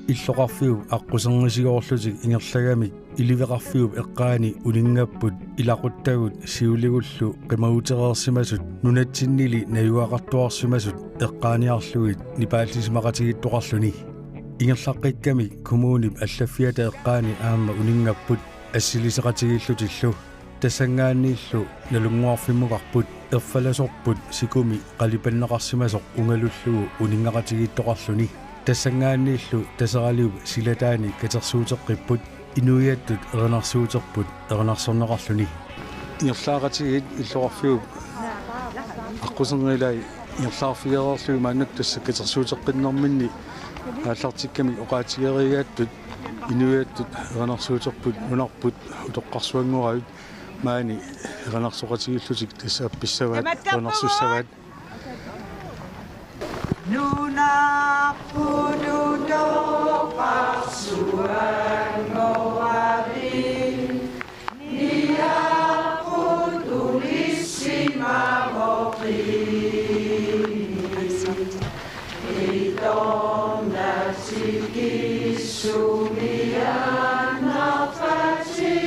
иллоқарфиуп аққусернисигоорлутик ингерлагамик иливеқарфиуп эққаани улингаппут илақуттагут сиулигуллу қимаутерерсимасут нунатсиннили наюақартуарсимасут эққааниарлугит нипааллисимақатигиттоқарлуни ингерлаққиккамик кумуунип аллаффиата эққаани аама улингаппут ассилисеқатигиллутиллу тассангааннииллу налунгуарфиммуқарпут ерфаласорпут сикуми қалипаннеқарсимасоқ унгалуллугу унингақатигиттоқарлуни тассангааннииллу тасералиуп силатаани катерсуутеққиппут инуиаттут эрнарсуутерпут эрнарсорнеқарлуни ингерлаагатигит иллоқарфиуп аққусернилай ингерлаарфигереерлуи мааннак тасса катерсуутеққиннэрминни ааллартикками оқаатигеригааттут инуиаттут эрнарсуутерпут унарпут утоққарсуангуравит маани эрнарсоқатигиллутик тасса апписсаваат эрнарсуссаваат Nuna pududo pasuan ngowabi Nia pudulissima moqi Idonna sikisumian nafati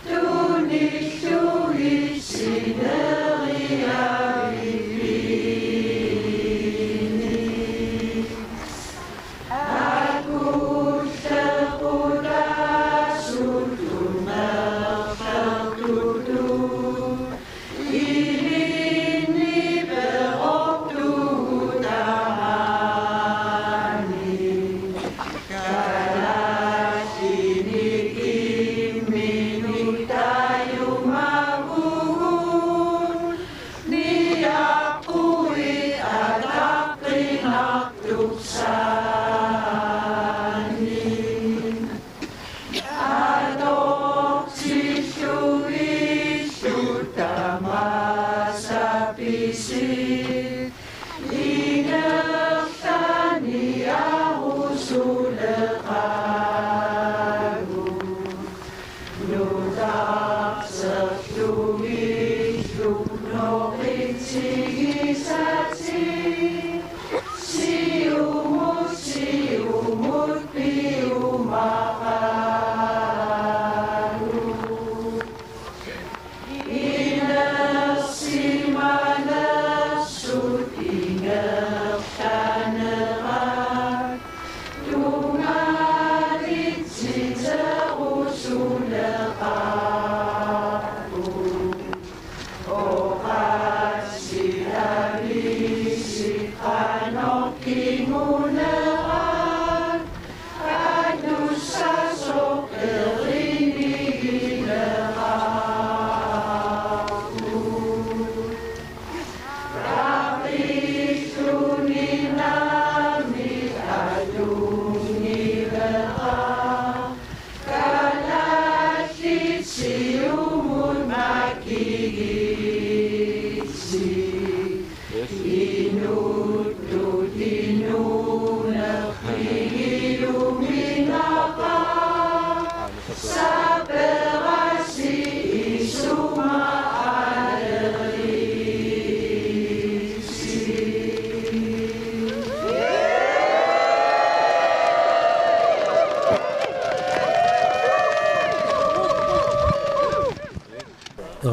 Tunishui sineria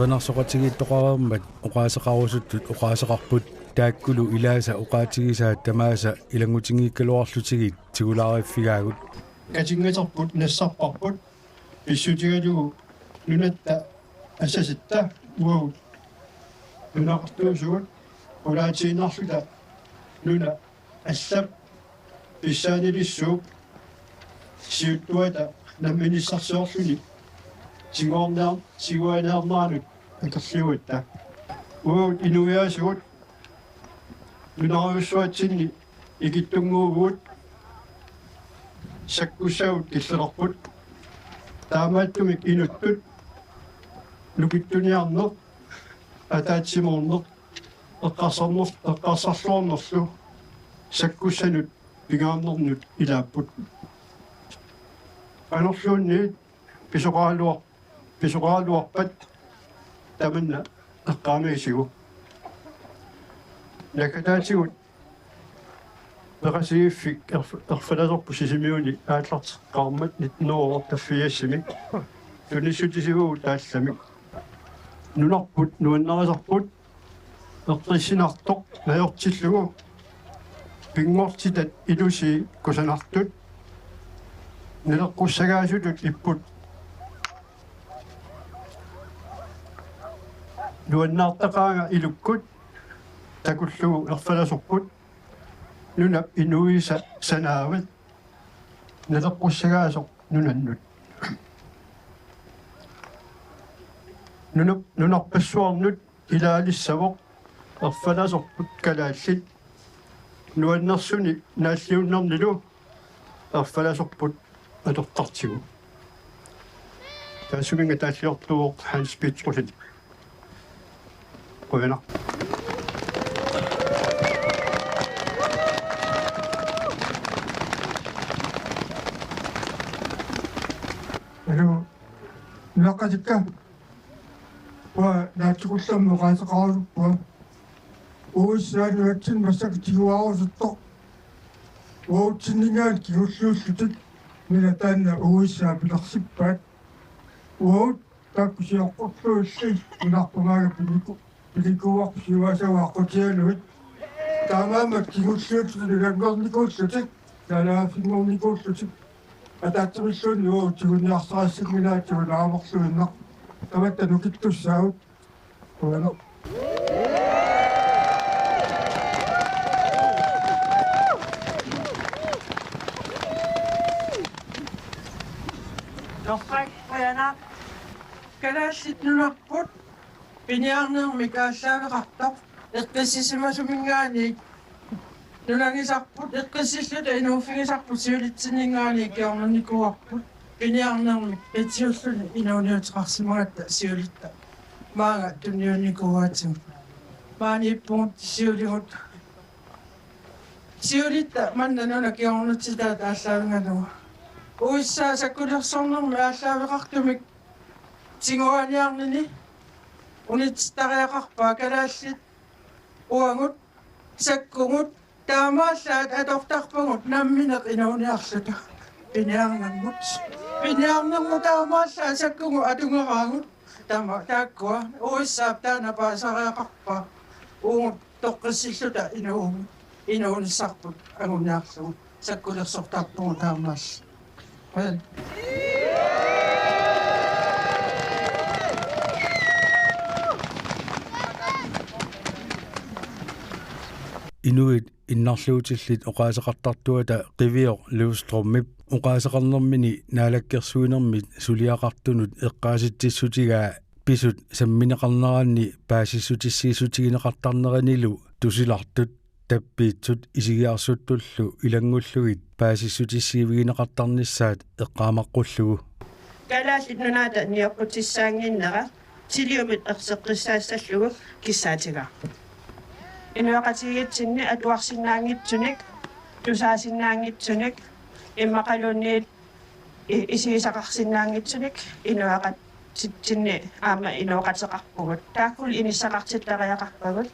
эринарсоqatigиiттоqarammat uqaasaqarusuttut uqaasaqarput taakkulu ilaasa uqaatigisaat tamaasa ilangutigiikkaluarlutigit tigulaariffigaagut katingaterput nassarparput issutigalugu nunatta assasitta uagut nunaqartuusugut ulaatiinarluta nuna allap pissaanilissuup siuttuata namminissarsoorluni siguanearnaanut akerliuitta uagut inuiaasugut nunarussuatsinni ikittunguugut sakkussaut killerarput taamaattumik inuttut nukittuniarner ataatsimuorner eqqarsarluornerlu sakkussanut pigaamnernut ilaapput anorluunni pisoqaaluarpat tamanna eqqaamiisigu nakataatigut neqasiiffik erfalasorpu sisimiuni aatllarteqqaarmat nitnuoror taffiassimi tunissutisigu taallamik nunarput nuannarasarput eqqissinartoq najortillugu pingortitat ilusi kusanartut nileqqussagaasutut ipput nuannaartaqaanga ilukkut takullugu erfalasorput nunap inuisa sanaavat nileqqussagaasoq nunannut nunarpassuarnut ilaalissavoq erfalasorput kalaallit nuannersuni naalliunnernilu erfalasorput atortartigu taasuminga taalliortuoq Hans Petrusset qoyana naqatikka wa naatsuqullammu qaasaqaaruppa uussaaniwatsin massakitiguaarusutto uutsinningaat kigulluullutit mina taanna uussaa pilersippaat uut takkusiorqorluulli unarpumaaga pilikuarpusiuasavaaqutianuit taamaamak kigulluullutit ilangornikuullutit talaafingornikuullutit атаатсериллуунни уутигунниарсарассагминаатигун аамерлуиннақ таматта нукиттуссаагут уана Torfak uana kalaassitnunarput piniarnermi kaassaaveqartaq eqqissisimasumингаани нунангисарпут эққиссиллута инууффигисарпут сиулитсинингаани киорнникуарпут пиниарнерми этиуллуни инауниутеқарсимагатта сиулитта маага туниунникуаатсим мааниппуут сиулигут сиулитта манна нуна киорнутситаа тааллаавингануа уиссаа саккулерсорнерми ааллаавеқартумик тигуаниарнини унитстариақарпаа калааллит уангут саккугут таамааллаат аторторпагут намминеқ инауниарлута пиниарнерму таамааллаа саккугу атунгераагут тама тааккуа уиссаап таана паасариақарпаа уут тоққиссиллута инауниссарпут агуниарлугу саккулерсортарпугу таамаалла well inuit innarluutillit oqaasaqartartuata qivior Livstrummip oqaasaqarnermini naalakkersuinermit suliaqartunut eqqaasitsissutigaa pisut sammineqarneraanni paasissutissiisutigineqartarneranilu tusilartut tappiitsut isigiarsuttullu ilangulluit paasissutissiivigineqartarnissaat eqqaamaqqullugu kalaallit nunaata niorputissaanginnera tiliumit erseqqissaasallugu kissaatigaa inuaqatigitsinni atuarsinnaangitsunik tusaasinnaangitsunik immaqalunniit isigisaqarsinnaangitsunik inuaqat sitsinni aama inuoqateqarpugut taakkul inissaqartittariaqarpagut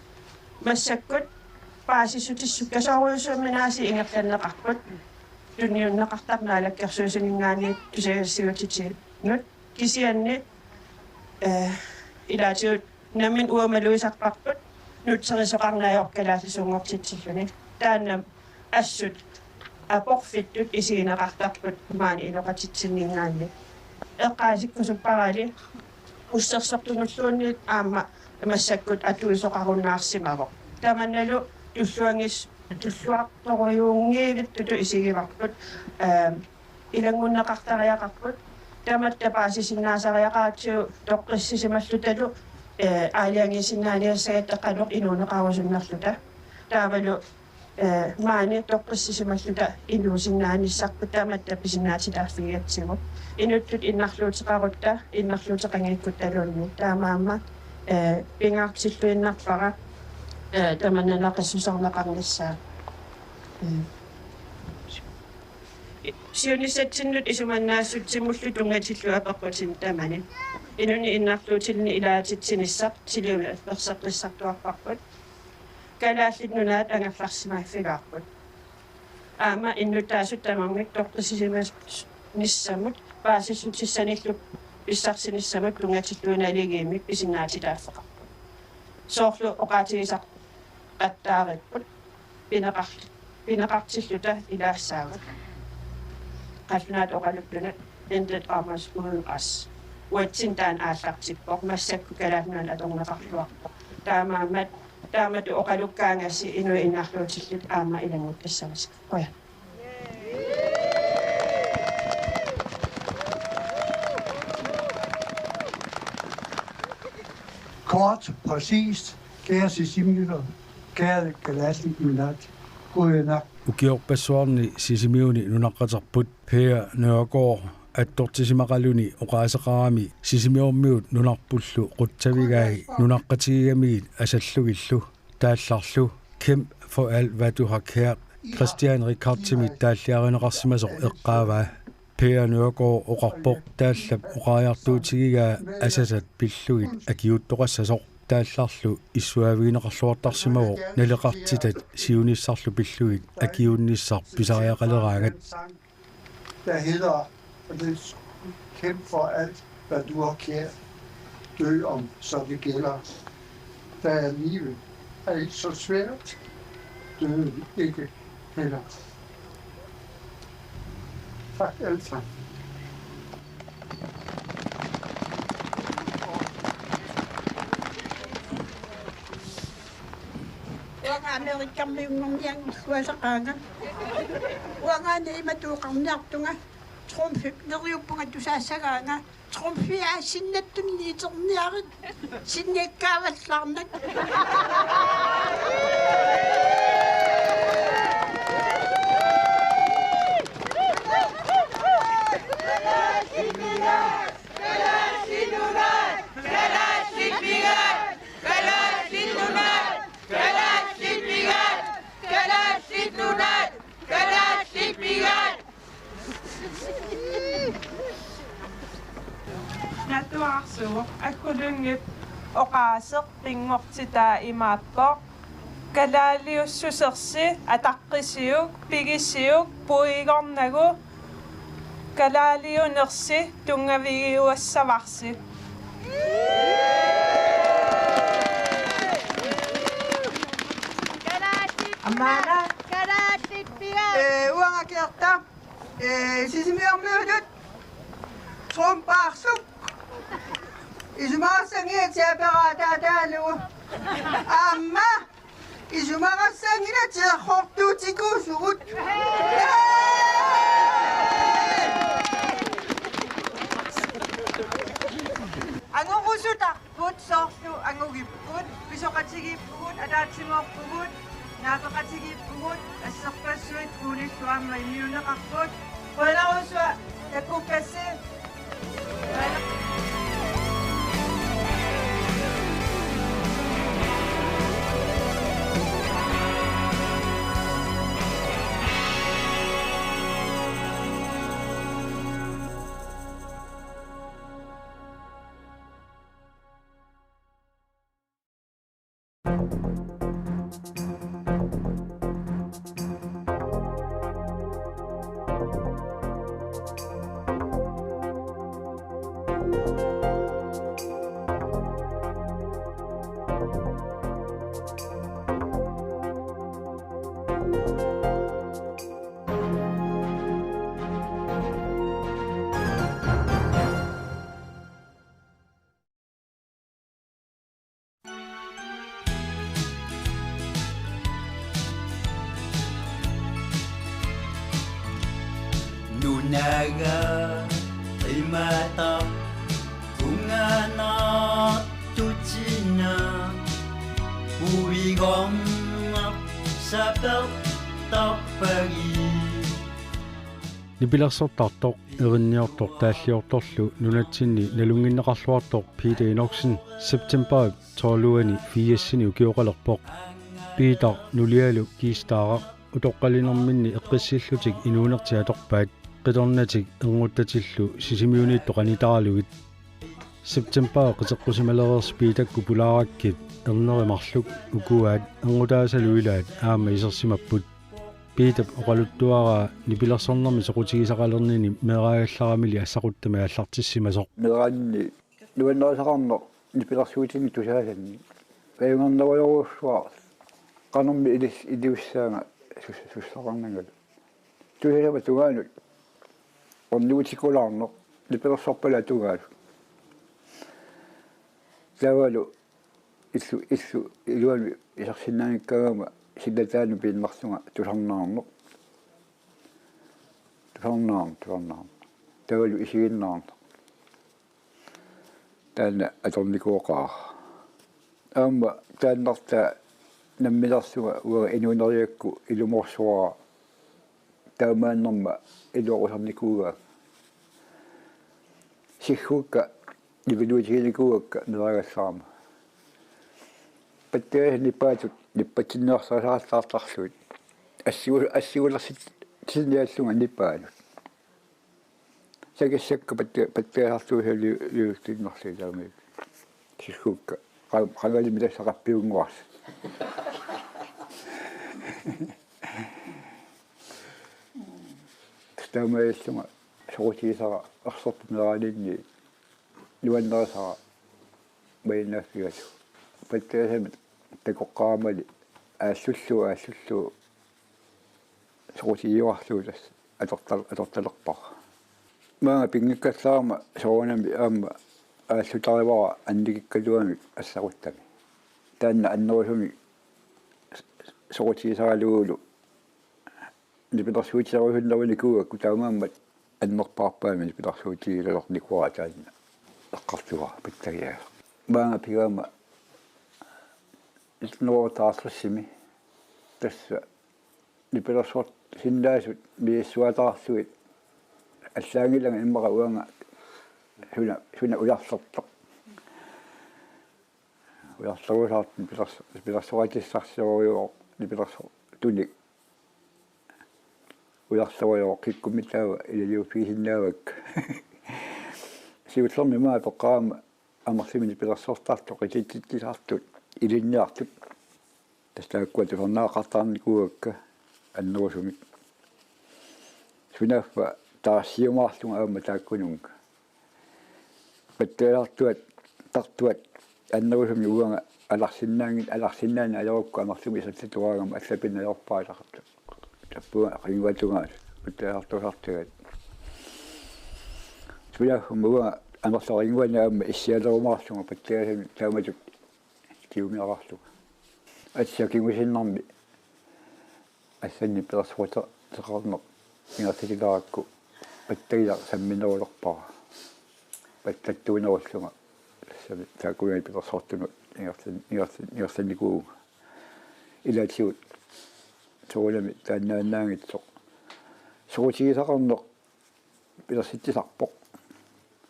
massakkut paasissutissukkasoruussuuminaasi ingerlanneqarput tuniunneqartarnaalakkersuusiningaaniit tusaгассигутитигит нут кисианни илаатиут намин уамалуисаққарпут нутсерисоқарнаajorkalaasisuungortitsilluni тааннам ассут апорфиттут исигинеқартарпут маани илоқатитсиннингаанни эққаасиккусуппарали уссерсортунуллуунниит аама массаккут атуисоқаруннаарсимаво таманналу туллуангис туллуарторюунгиилиттуту исигиварпут илангуннеқартариақарпут таматтапаасисиннаасариақаатсуу тоққиссисималлуталу аалиангисиннааниассагаттаққалоқ инуунеқарусуннерлута таавалу маани тоққиссисималлута инуусиннааниссарпут тааматтапписиннаатилаарфигиатсигу инуттут иннарлуутеқарутта иннарлуутеқангиккут таамаама пингаартиллуиннарпара таманнанақиссусарнеқарниссаа сионисатсиннут исуманнаассутсимуллу тунгатиллу апаққутин тамани инуни иннарлуутилни илаатитсиниссақ тилиула персеққиссартуарпарпут калааллиннунаат ангерларсимааффигаарпут аама иннутаасут тамамгик тоққисисимас ниссамут паасиссутиссаниллу писсарсиниссамут тунгатиллуиналигиимик писиннаатилааффеқарпут соорлу оқаатигисақ qаттаариппут пинеқартиллута илаассаагат qallunaat oqaluppunat endet aamas uunqas uatsin taan aallaqtippoq massakku kalaafnuan atorneqarluarpoq taamatu oqalukkaangassi inui inarluutillut aama ilanguttassamas qoya Kort, præcist, kære Sisimiuner, kære Galassi-Minat, Uenak. Ukiorpassuarni sisimiuni nunaqqatarput Pea Nørgaard attortisimaqaluni oqaasaqarami sisimiormiut nunarpullu quttavigai nunaqqatigigamigit asallugillu taallarlu kæmp for alt hvad du har kært Christian Ricardtimit taalliarineqarsimasoq eqqaavaa Pea Nørgaard oqarpoq taallap oqaajartuutigigaa asasat pillugit akiuttoqassasoq taallarlu issuavigineqarluartarsimago naleqartitat siunissarlu pillugit akiunnissar pisariaqaleraagat Der hedder, og det kæmp for alt, hvad du har kært, dø om, så det gælder. Der er livet er ikke så svært, døde ikke heller. Tak alle sammen. Amerikkammiunnerniang suasaqaanga uangaani imatuuqarniartunga trumfi neriuppunga tusaassagaanga trumfiaa sinnattunniiterniarit sinniakkaavallaarnak Natuarsuuq akkulungit oqaaseq qingortitaa imaatpoq kalaaliussusersi ataqqisiuk pigisiuk puigornagu kalaaliunersi tungavigiuassavarsi Amana kalaasippiga uangakerta sisimiormiulut trumpaarsuk isumarassangiatiaperaataataalu amma isumarassanginatiaqortuutikuusugut angorusutaqput soorlu angugipput pisoqatigippugut ataatsimorpugut naapaqatigippugut asserpassuit kuulilluamma immiuneqarput qolarusua takkukassi naga imata kungana tutsina uigong sapel tapagi Nipilarsortartoq erinniortoq taalliortorlu nunatsinni nalunginneqarluartoq Peter Enoksen September tooluani fiassini ukioqalerpoq Peter nulialu kiistaara utoqqalinerminni eqqissillutik inuunertiatorpaat qitornatik enguttatillu sisimiuniitto qanitaralugit September qiteqqusimalereers Peterkku pulaarakkit ernerimarluk ukuaat engutaasaluilaat aama isersimapput Peter oqaluttuaraa nipilersornermi soqutigisaqalernini meeraagallarami assaquttamia allartissimasoq meeraanni nuannerisaqarno nipilersuutingi tusaasanni ayungarnavaloruussuar qanermi idiussaanga sussaqarnangal tusasama tugaanut ornuutikulaarno nipilersorpala tugaalu tavalu issu iluami isarsinnaanikkagama sillataanu piinmarsunga tusarnaarno tavalu isiginnaarno taanna atornikuoqaa aamma taannarta nammilarsuga uga inuuneriakku ilumorsuara taamaannerma iluoqusarnikuuga sihhuukka nipiluutiginikuuakka meraagassarama patteasnipaatut nippatsinneersarasartarluut ассигулерсит тинниаллунга ниппааlut сагиссакка паттеасартуусали юустиннерли таами сихукка qavali milassaqappiunguars таамааллунга сорутигисара арсортумералинни нуаннерасара байнаффигату паттеасамит такоққаамали аассуллу сорутигиуарлуулас аторталерпар маага пингиккассаарма соонами аама аассутаривара анникиккалуами ассаруттами таанна аннерусуми сорутигисаралуулу нипилерсуутисаруйхуннавани кууакку таамааммат аннерпаарпаами нипилерсуутигилалерникуара таанна эққартуа паттагиа маага пигаама итнуотааслуссими тасса нипилерсуут синнаасут мииссуатаарсуит аллаангилага иммара уанга суна уларлерпа уларлерусаарт нипилерсуатиссарсиориуо нипилерсу туник уларлеруйоо киккумитаава илалиуфигиннаавак сиутлерми маа тоққаама амарсими нипилерсуортартоқ ититтисаартут илинниартут тастааккуатусернаақартаарникууакка аннерусумик сунаффа таассиумаарлунга аама тааккунунга паттеартуат тартуат аннерусуми уанга аларсиннаани алерукку амарсуми саттуаагама аллапинналерпаалақарту таппуа рингуатунгаас паттеартусартугат сунаффа уанга амерларингуана аама иссиалерумаарлунга паттеасами тааматут киумиарарлуга атсиакингусиннарми ассанни пилерсуата теқарнеқ ингертилааракку паттагила самминерулерпара паттаттуинеруллунга сами таакуяи пилерсуартунут ингертинникууга илаатиут соолами тааннааннаангитсоқ сорутигисақарнеқ пилерситтисарпоқ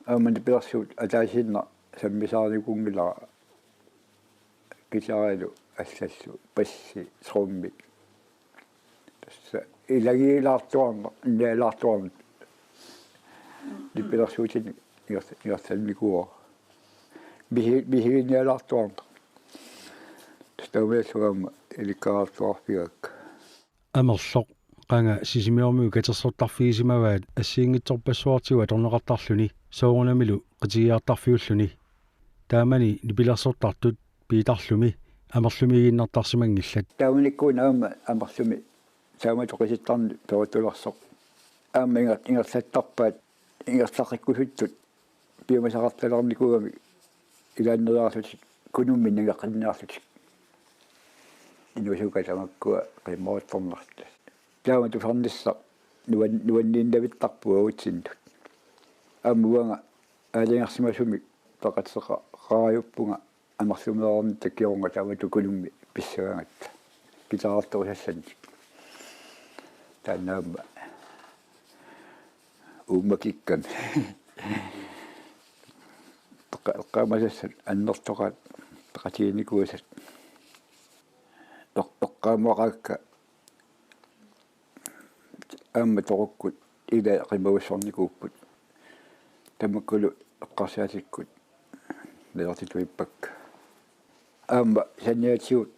аамани пилерсуут атаасинна саммисаарникуунгилара кисааралу ассассу пасси сромми тасса илагиилаартуарна иннаалаартуарна дипилерсуутини иерсалникуа бихигинниалаартуарна тастаумиассугаама иликкаартуарфигакка амерлоқ qanga sisimiormiu katersortarfiisimavaat assiingitsorpassuartigu atorneqartarluni soorunamilu qitigiartarfiulluni taamani nipilersortartut piitarlumi amerlumigiinnertarsimangillat taamanikkuuna aama amerlumi taamatoqisittarni perutulersoq aama ingerlattarpaat ingertaqikkusuttut piumasaqartalernikugami ilaanneriarlutik kunummin nagaqinniarlutik inusuka tamakkua qimmoottornerta taamatusarnissa nuanniin davittarpua utsinnut ammuanga aalingarsimasumi taqatseqa qaajuppunga amarsumeerorni takkiorunga tavatukulummi pissagaangatta kitaartorusassanni taannaamma uummakikkam qaamassat annertoqat taqatiinikuusat oqqaamaqaakka amma torukkut ila qimavussornikuupput tamakkulu eqqarsaatikkut leertituippakka amma sanniatiut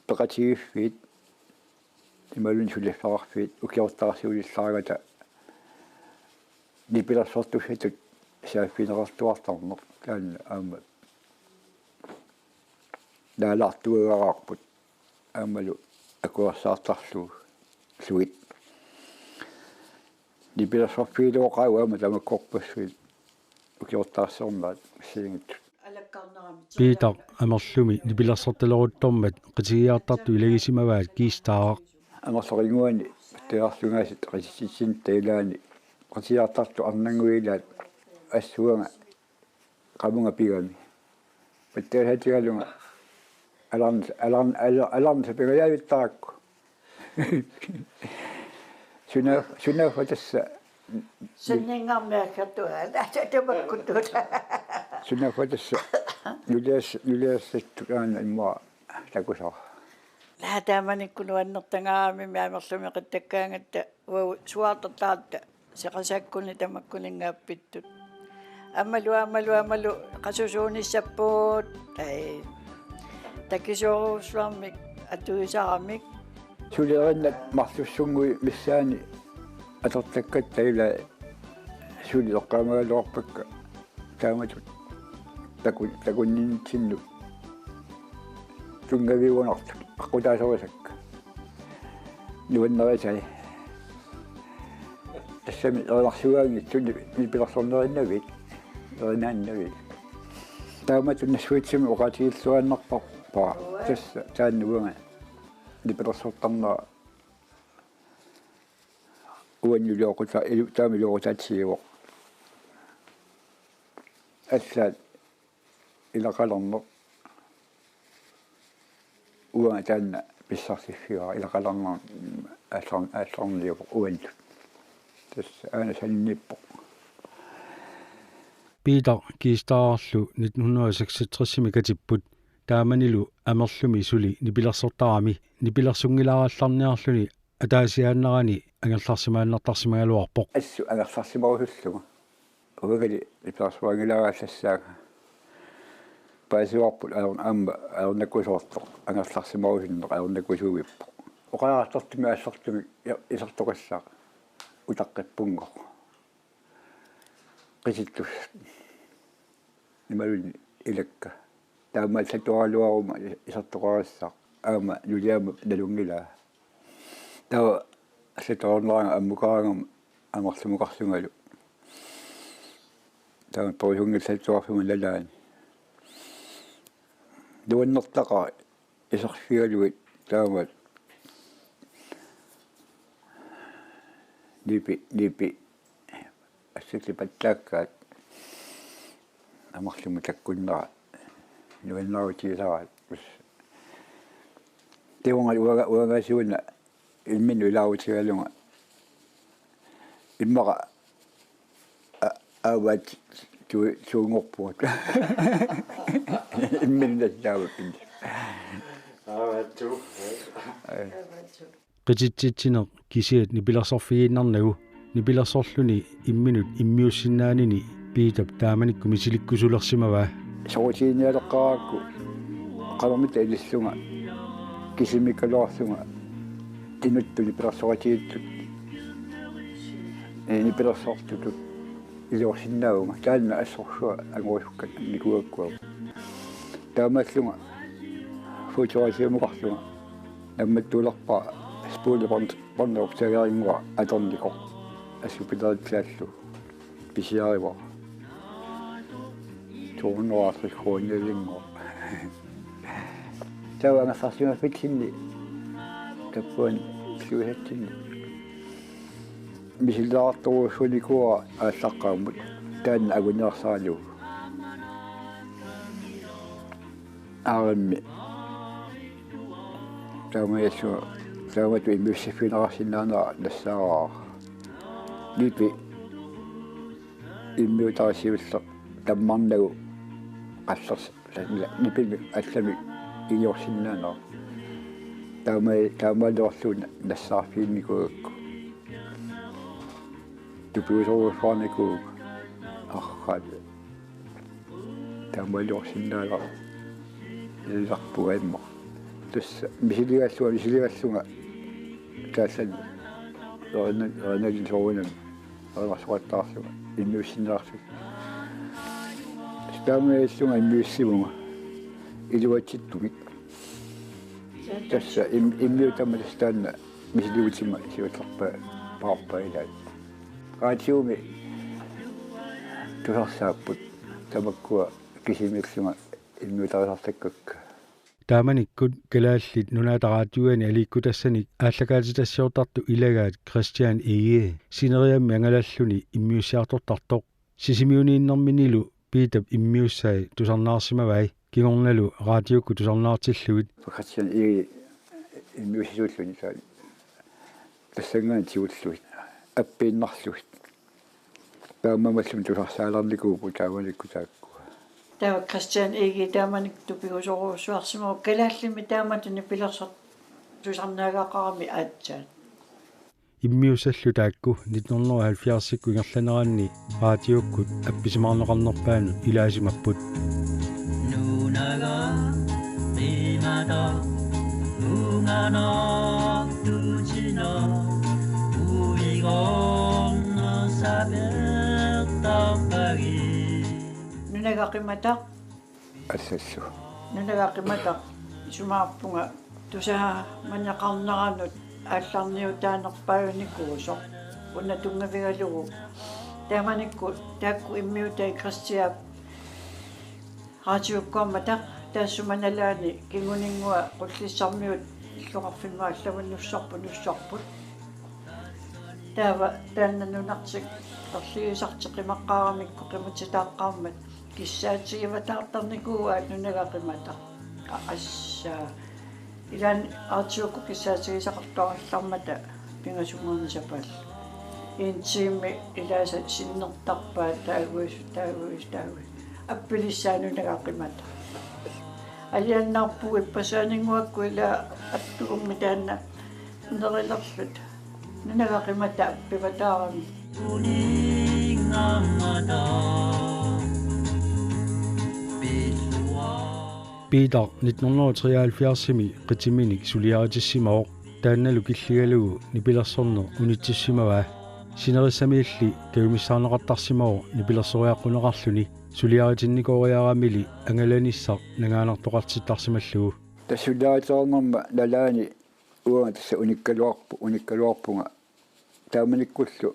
peqatigiiffiit imalun suliffararfiit ukiortarsiulissaragata nipilersortussatut saaffinerartuartarneq taanna amma naalartuagaaqarput ammalu akuarsaartarluu suit nipilersorfiiluoqaauama tamakkorpassuit ukiortaarsornaat siingit Peter amerlumi nipilersortaleruttormat qitigiartartu ilagisimavaat kiistaaraq amersoringuani tearlungaasit qisissin tailaani qitigiartartu arnanguilaat assuanga qamunga pigami patteasatigalunga alarn sapigayaavittarakku sunaufa tassa sunningarmiakkertua tamakkuttut sunaufa tassa nuliassattu aana imma takusar laataamanikku annertangaami miamerlumi qittakkaangatta suartartaatta seqasakkuni tamakkuningaappittut ammalu qasusuunissappuut ai takisuuruussuarmik atuisaramik sulierinnat marlussungui missaani atortakkatta ila suli oqqaamagaluarpakka taamatut takunninsinnu tungaviugunartu aqutaasorisakka nuannerisai тассами ернарсуаангит нипилерсорнериннавит ернааннавит тааматун нассуитсими оqatigillуаннарпарпаа тасса тааннуунга нипилерсортарнера уаннулиоқута таамилуорутаатсиивоқ ассаат илақалернер уанга таанна писсарсиффигаа илақалернер ааллернилиуоқ уанну aina sanippo Peter kiistaarlu 1966 katipput taamanilu amerlumi suli nipilersortarami nipilersungilaarallarniarluni ataasiaannerani angerlarsimaannartarsimagaluarpoq assu angerlarsimarusulluga ugali nipilersuangilaagallassaaka paasuarput amma aornakusoortoq angerlarsimarusunneq aornakusuugippo oqaartartumi aallertumi isertoqassaaq utaqqippungo qisittus nimaluni ilakka taamma satualuaruma isertoqarassaq aama nuliama nalungilaa tawa satuarneranga ammukaangam amerlumuqarlungalu taama pousungil satuarfuma lalaani duannertaqa iserfialuit taama lipi assitli pattakkaat amarlumu takkunnera nuannerutiisaraat tiunga uangasuuna ilminu ilaavutigalunga immaqa aavat suungorpuat imminnassaavat aavattu qititsitsine kisiat nipilersorfigiinnarnagu nipilersorluni imminut immiussinnaanini piitap taamanikku misilikkusulersimavaa sorutiinialeqqaraakku qalermita ilissunga kisimikkaluarsunga tinuttu nipilersoratiittut nipilersortutut iliorsinnaunga taanna assorsua anguusukkat nikuakkuagu taamallunga futurasiumuqarlunga nammattuulerpaa spoolebåndoptageringer atornikor asupileritlaallu pisiariva 250 kroner tavangassarsimaffitsinni tappuan suuhatsinni мисилаартуусуникуа ааллаққаамут таан агунеерсаалу аарми таамаасу таамату иммиуссиффинерарсинаанера нассаараа липи иммиутарсивиллер таммарнагу қаллерс липими аллами иорсинаанера таамаалуарлуна нассаарфиинникуакку тупиусоруфаарнику архаат таамаалуарсинаанера иларпуаимма тусса мисилигаллунга таасан ранагин соонам арасуаттаарлуга иннуссинеарсу таамааллунга иммиуссимунга илуатситтумик тасса иммиутамалстаанна мисилиутимма сиутлерпаа паарпаилаат раатиуми тусарсааппут тамаккуа кисимиксума иммиутарисартаккакка тааманиккут калааллит нунаатараатиуани аликкутассаник ааллакаатитассиортарту илагаат Кристиан Ие синериамми ангалаллуни иммиуссиартортартоқ сисимиунииннэрминилу питап иммиуссай тусарнаарсимавай кигорналу радиокку тусарнаартиллугит Кристиан Ие иммиуссиуллуни саа тассангаан тиуллуит аппииннарлуит таамамаллум тусарсааларникуупу тааманикку таакку таа Кристиан Иги тааманик тупигусоруусуарсимау калааллими тааматуни пилерсат тусарнаагақарами аатсаат иммиусаллу таакку 1970-икку ингерланераанни радиоккут апписимаарнеқарнерпаану илаасимаппут нунага имада унгана тучино уигорна сабертапаги нунагақимата ассассу нунагақимата сумаарпунга тусаа маньяқарнеранут аалларниутаанерпаавникуусо уна тунгавигалугу тааманикку таакку иммиутай кристиап радиоккоомата таассуманалаани кингунингуа qulлиссармиут иллоқарфимма аллагуннуссарпу нуссарпут таава тааннанунартик торсиисартеқимаққаарамикку қимутитааққармат киссаатигиватаартарникууаат нунагақимата ассаа илан аатиукку киссаатигисақартуараллармата пингасунгуунисапаал интимми илааса синнертарпаа таагуис аппилиссаанунагақимата алианнарпу иппасаанингуакку ила аттуумми таанна нерилерлут нунагақимата аппиватаарами Peter 1973-ми qitiminik suliaritissimoq taannalu killigalugu nipilersorner unittissimava sinerissamiilli kagumissaaneqartarsimao nipilersoriaqquneqarluni suliaritinnikooriaramili angalanissaq nagaanartoqartittarsimallugu тассулаатаарнэрма налаани уага тасса униккалуарпунга тааманиккуллу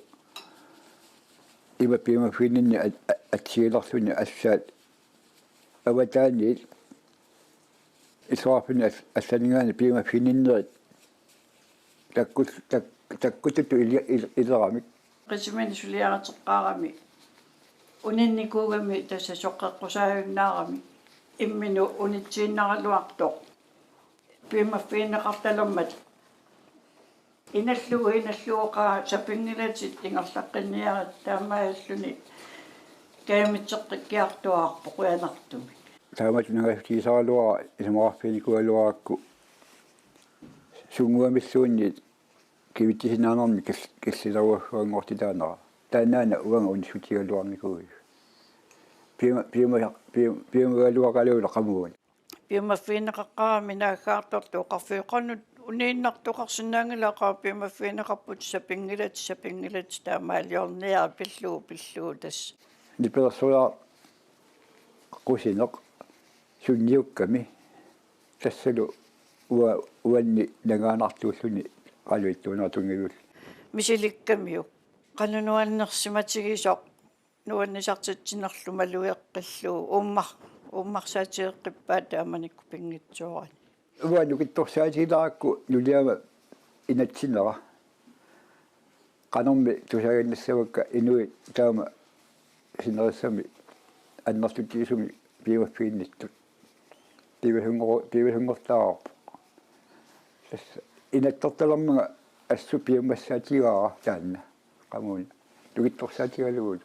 имаппиимаффининни атсииларлуни ассаат аватаанил исоарфини ассанингаани пиимаффининнерит таккутуту илерамик qismini suliaratеққарами унинникуугами тасса соққеққусаагнаарами иммину унитсииннаралуартоқ пиимаффиинеқарталермат иналлуоқаа сапингилатит ингерлаққинниарат таамааллуни каамитсеққиккиартуаарпо қуянартуми таамат нагафтисаалуара исмаарфиникуалуаракку сунгуамиллуунни кивиттисинаанерми киллиларуаффуангортитаанера таанаана уанга унсутигалуарникуи пиумагалуақалуула қамуун пиумаффиинеқаққарами нааггаарторту оқарфиоқарнут унииннартоқарсинаангилақаа пиумаффиинеқарпут сапингилат таамаалиорниа пиллуу тас нипелерсула qusинеқ сунниукками тассалу уанни нагаанартууллуни қалуиттуунартунгилул мисиликкамиу qanunуаннерсиматигисоқ нуаннисартитсинерлумалуеққиллуу уммарсаатиеққиппаа тааманикку пингитсуорани уанну китторсаатилаакку нулиама инатсинера qanormi tusagannissavakka inui taama sinerissami annertutiisumi piivaffiinnittut piivahungortaarpo tassa inattortalermaga assу piammassaatigaa taanna qamuuna lugittorsaatigalugut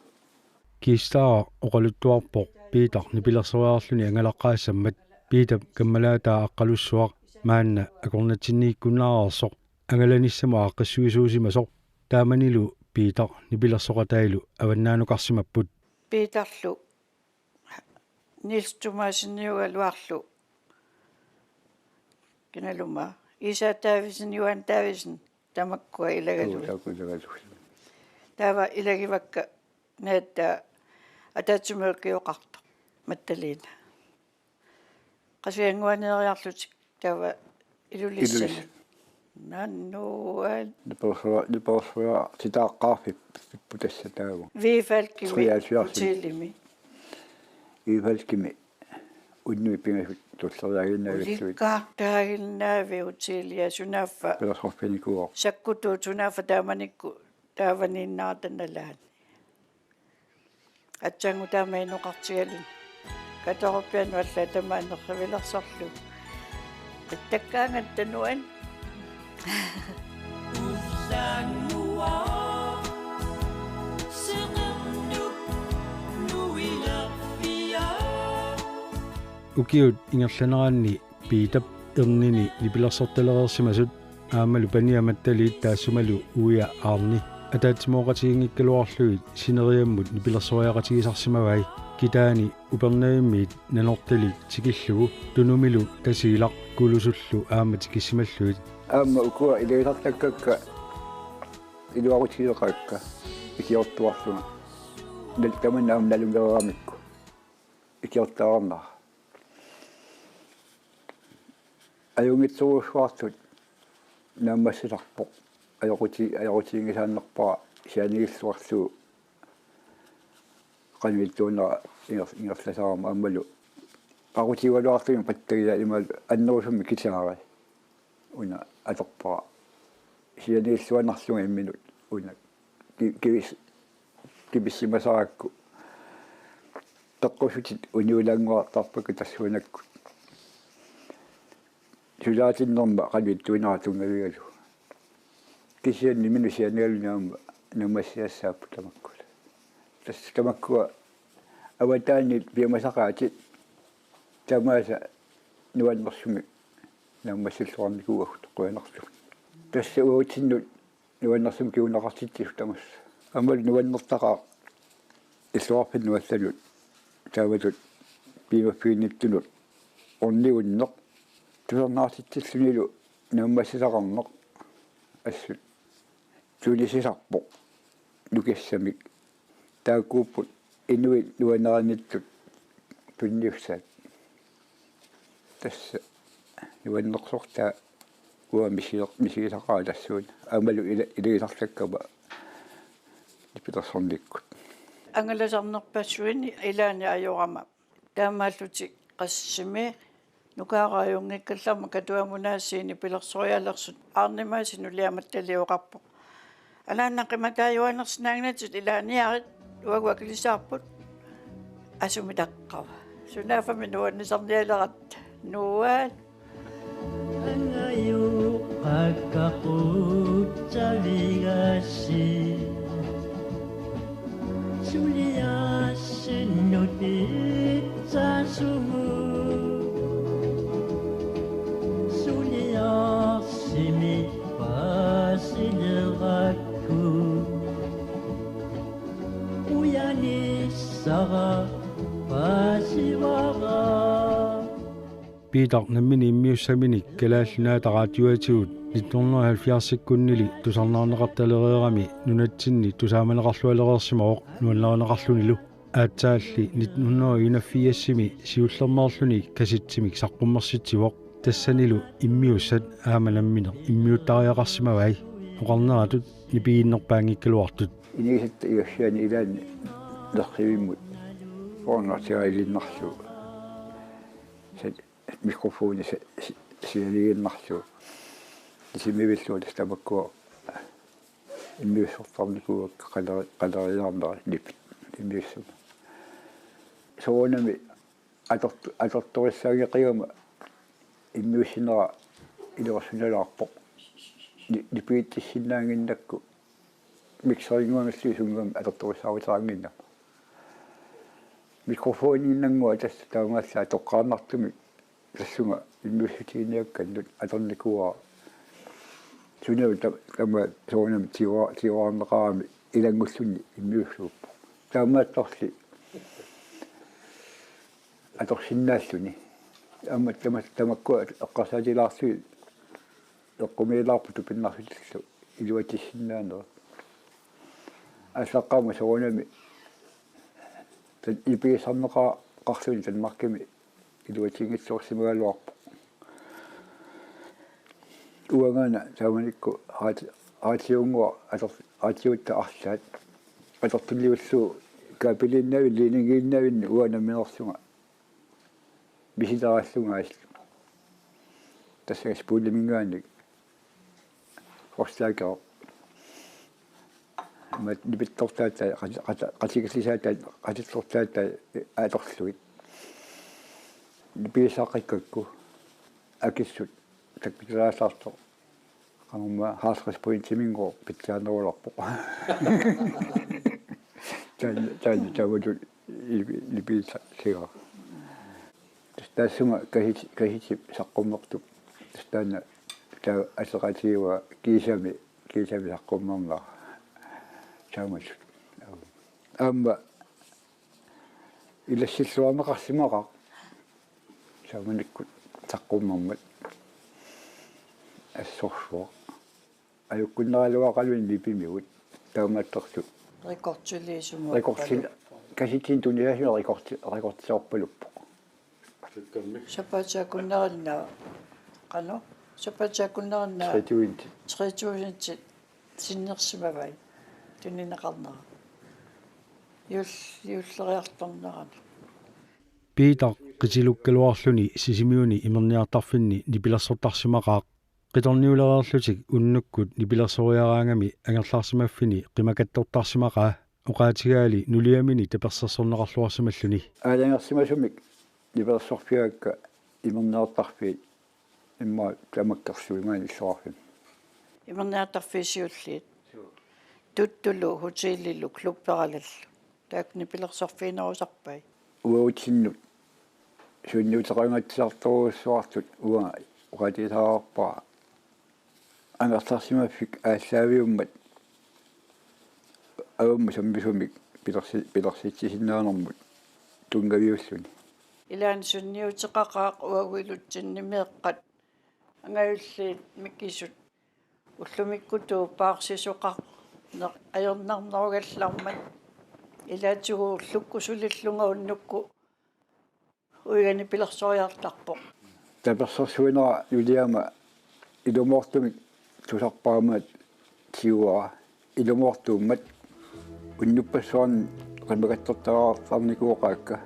kiistaa oqaluttuarpo piitar nipilersuaarluni angalaqqaassammat piitap kammalaataa aqqalussuaq maanna akornatinniikkunnaararsoq angalanissama aqqassuisuusimasoq taamanilu piitar nipilersoqatailu avannaanuqarsimapput piitarlu Nils Thomasen-Jugaluarlu kinaluma Isa Taavisen Johan Taavisen tamakkua ilagalu taava ilagivakka naattaa ataatsumilqioqarta mattaliina qasianguaneriarlutik taava ilulissana nannuan nipersua sitaaqqaarfip putassa taagu viifalkimi utillimi viifalkimi unnui pingasut tulleriaginnaavitsuit ulikkaartaagilnaavi utillia sunaffa pelersorfinikuor sakkutu sunaffa taamanikku taavaninnaartanalaan atsangu taamainoqartigalun katorpian walla tamaanerrivilersorlu ittakkaangattanuan ukiut ingerlaneraanni piitap ernini nipilersortalereersimasut aamalu paniamattaliit taassumalu uia aarni ataatsimooqatigiнгиккалуарлуит синериаммут нипилерсориақатигисарсимавай китаани упернаиммиит наnortalik тикиллугу тунумилу тасиилақ кулусуллу ааматикиссималлуит аама укуа илеитартаккакка илуарутигиеқакка икиортуарлуга налтаманаам налунгераамикку икиортаарнаа аюнгитсуусуартут нааммассиларпоқ ajorutiingisaannerpaa sianigilluarluu qanvittuunera ingerlasaarma ammalu aqutivaluarluu pattagila imal annerusummi kitaari una atorpaa sianigilluanarlunga imminut una kibissimasaakku taqqussutit uniulanguartarpakku tassuunakku sulaatinnerma qanvittuunera tungavigalu kisian niminu sianialnaama namassiassaappu tamakkula tassa tamakkua avataani piamasaqaati tamaasa nuannersumi namassilluarnikuuagut qoyanarlu tassa uutinnut nuannersum kiunaqartittisu tamas amal nuannertaqaa illuarpin nuallallut taavatut piimaffiinnittunut ornigunneq tusernaartittilluниlu namassisaqarneq assut tuulisisarpo lukissamik taakkuupput inuit nuaneraanittut punniussaat tassa nuannersortaa ua misigisaqaa tassuun amalu ilegisarlakkama nipilersornikkut angalasarnerpassuini ilaani ajorama taamaallutik qassimi nukaaraajunngikkallarma katuamunaasiini pilersorialersut aarnimaasinu liamattaliuqarpo alaannaqimakaayuanersinaangnatut ilaaniarit uaguakilisaarput asumitaqqava sunaafami nuannisarnialerat nuuaat angayu qaqqaqutsavigassi suliassinnuti saasumu suliassimi paasilerakku uyanissara paasivara Peter nammini immiussaminik kalaallunaataraatiuatigut 1970-sikkunnili tusarnaarneqartalereerami nunatsinni tusaamaneqarlualereersimooq nuanlaaneqarlunilu aatsaalli 1994-simi siullermaarluni kasitsimik saqqummersitsivoq тассанилу иммиуссат аамаламминер иммиуттариақарсимавай оқарнератут нипигиннерпаангиккалуартут инигисатта игассаани илаани лерсивиммут орнартигаилиннарлу сат микрофони сиалигиннарлу симивиллуут стамаккуа иммиуссортарникуак қалериарнера липит иммиуссума соонами аторториссаагеқиума иммиуссинера илерсуналаарпо липииттиссиннаангиннакку миксерингуангалли сунгам аторториссааритаангинна микрофониннангуа тасса таунгааллаа тоққарнартуми тассунга иммиуссутигиниакканнут аторникуа сунеу тама соонам тиуарнеқарами илангуллунни иммиуссууппо таамаатторли аторсиннааллуни амма тамакку эққасаатилаарсуи эққумиилаарпуту пиннарсутиллу илуатиссиннаанера ассаққама соонами тат иписарнеқа қарлуни танмаркими илуатингитсуарсимагалуарпо уангана тааманикку аатиунгуа аатиутта арлаат атортулливуллуу капилиннави линингииннавинни уанамминерсунга биситарааллунгаал тассагас пууллимингаанник форстаакаа мат дибиттортаата qatigilisaataa qatitlortaata aatorluit диписаақиккакку акиссут такпитаасаарто qamma haasqispuintiminngo pitsaanеруларпо тавуту липиса сига тассума kahitip саққуммертуп таана таа асеқатиуа кисами саққуммернаа чаамат амма илассиллуарнеқарсимаqa чааманиккут саққуммермат ассорсуа аюккуннералуақалуин липимиут таамаатторсу рекордсулиисуму рекордсил каситин туниасуа рекордсиорпалуппо сапаатсаакуннеринна qano сапаатсаакуннеринна 3000 синнерсимавай тунинеқарнера юллериарторнерана Peter qitilukkaloarluni sisimiuni imerniartarfinni nipilassortarsimaqa qitorniulererlutik unnukkut nipilersoriaraangami angerlaarsimaffini qimakattortarsimaqa oqaatigaali nuliamini tapersersorneqarluarsimalluni ааlangersimasumik nipelersorpiaakka imerniartarfiit imma tamakkersuingaani illuarfim иmerniartarfiisiulliit туттулу хотеллилу клубпералаллу таак нипилерсорфиинерусарпай уаутсиннут суиннуутеқангатсиарторуссуартут уа оqatitаарпаа ангертарсимаффик ааллаавиуммат авамма самбисумик пилерситсисиннаанермут тунгавиуллуни илаан сунниутеқақаақ уагуилутсиннимеэққат ангаюллиит миккисут уллумиккутуу паарсисоқар аернарнеругаллаармат илаатигуу луккусулиллунга уннукку уигани пилерсориартарпо таперсерсуинера юлиама илумоортумик тусарпаамат тиуа илумоортууммат уннуппассуарн qimagattортараартарникуоqaakka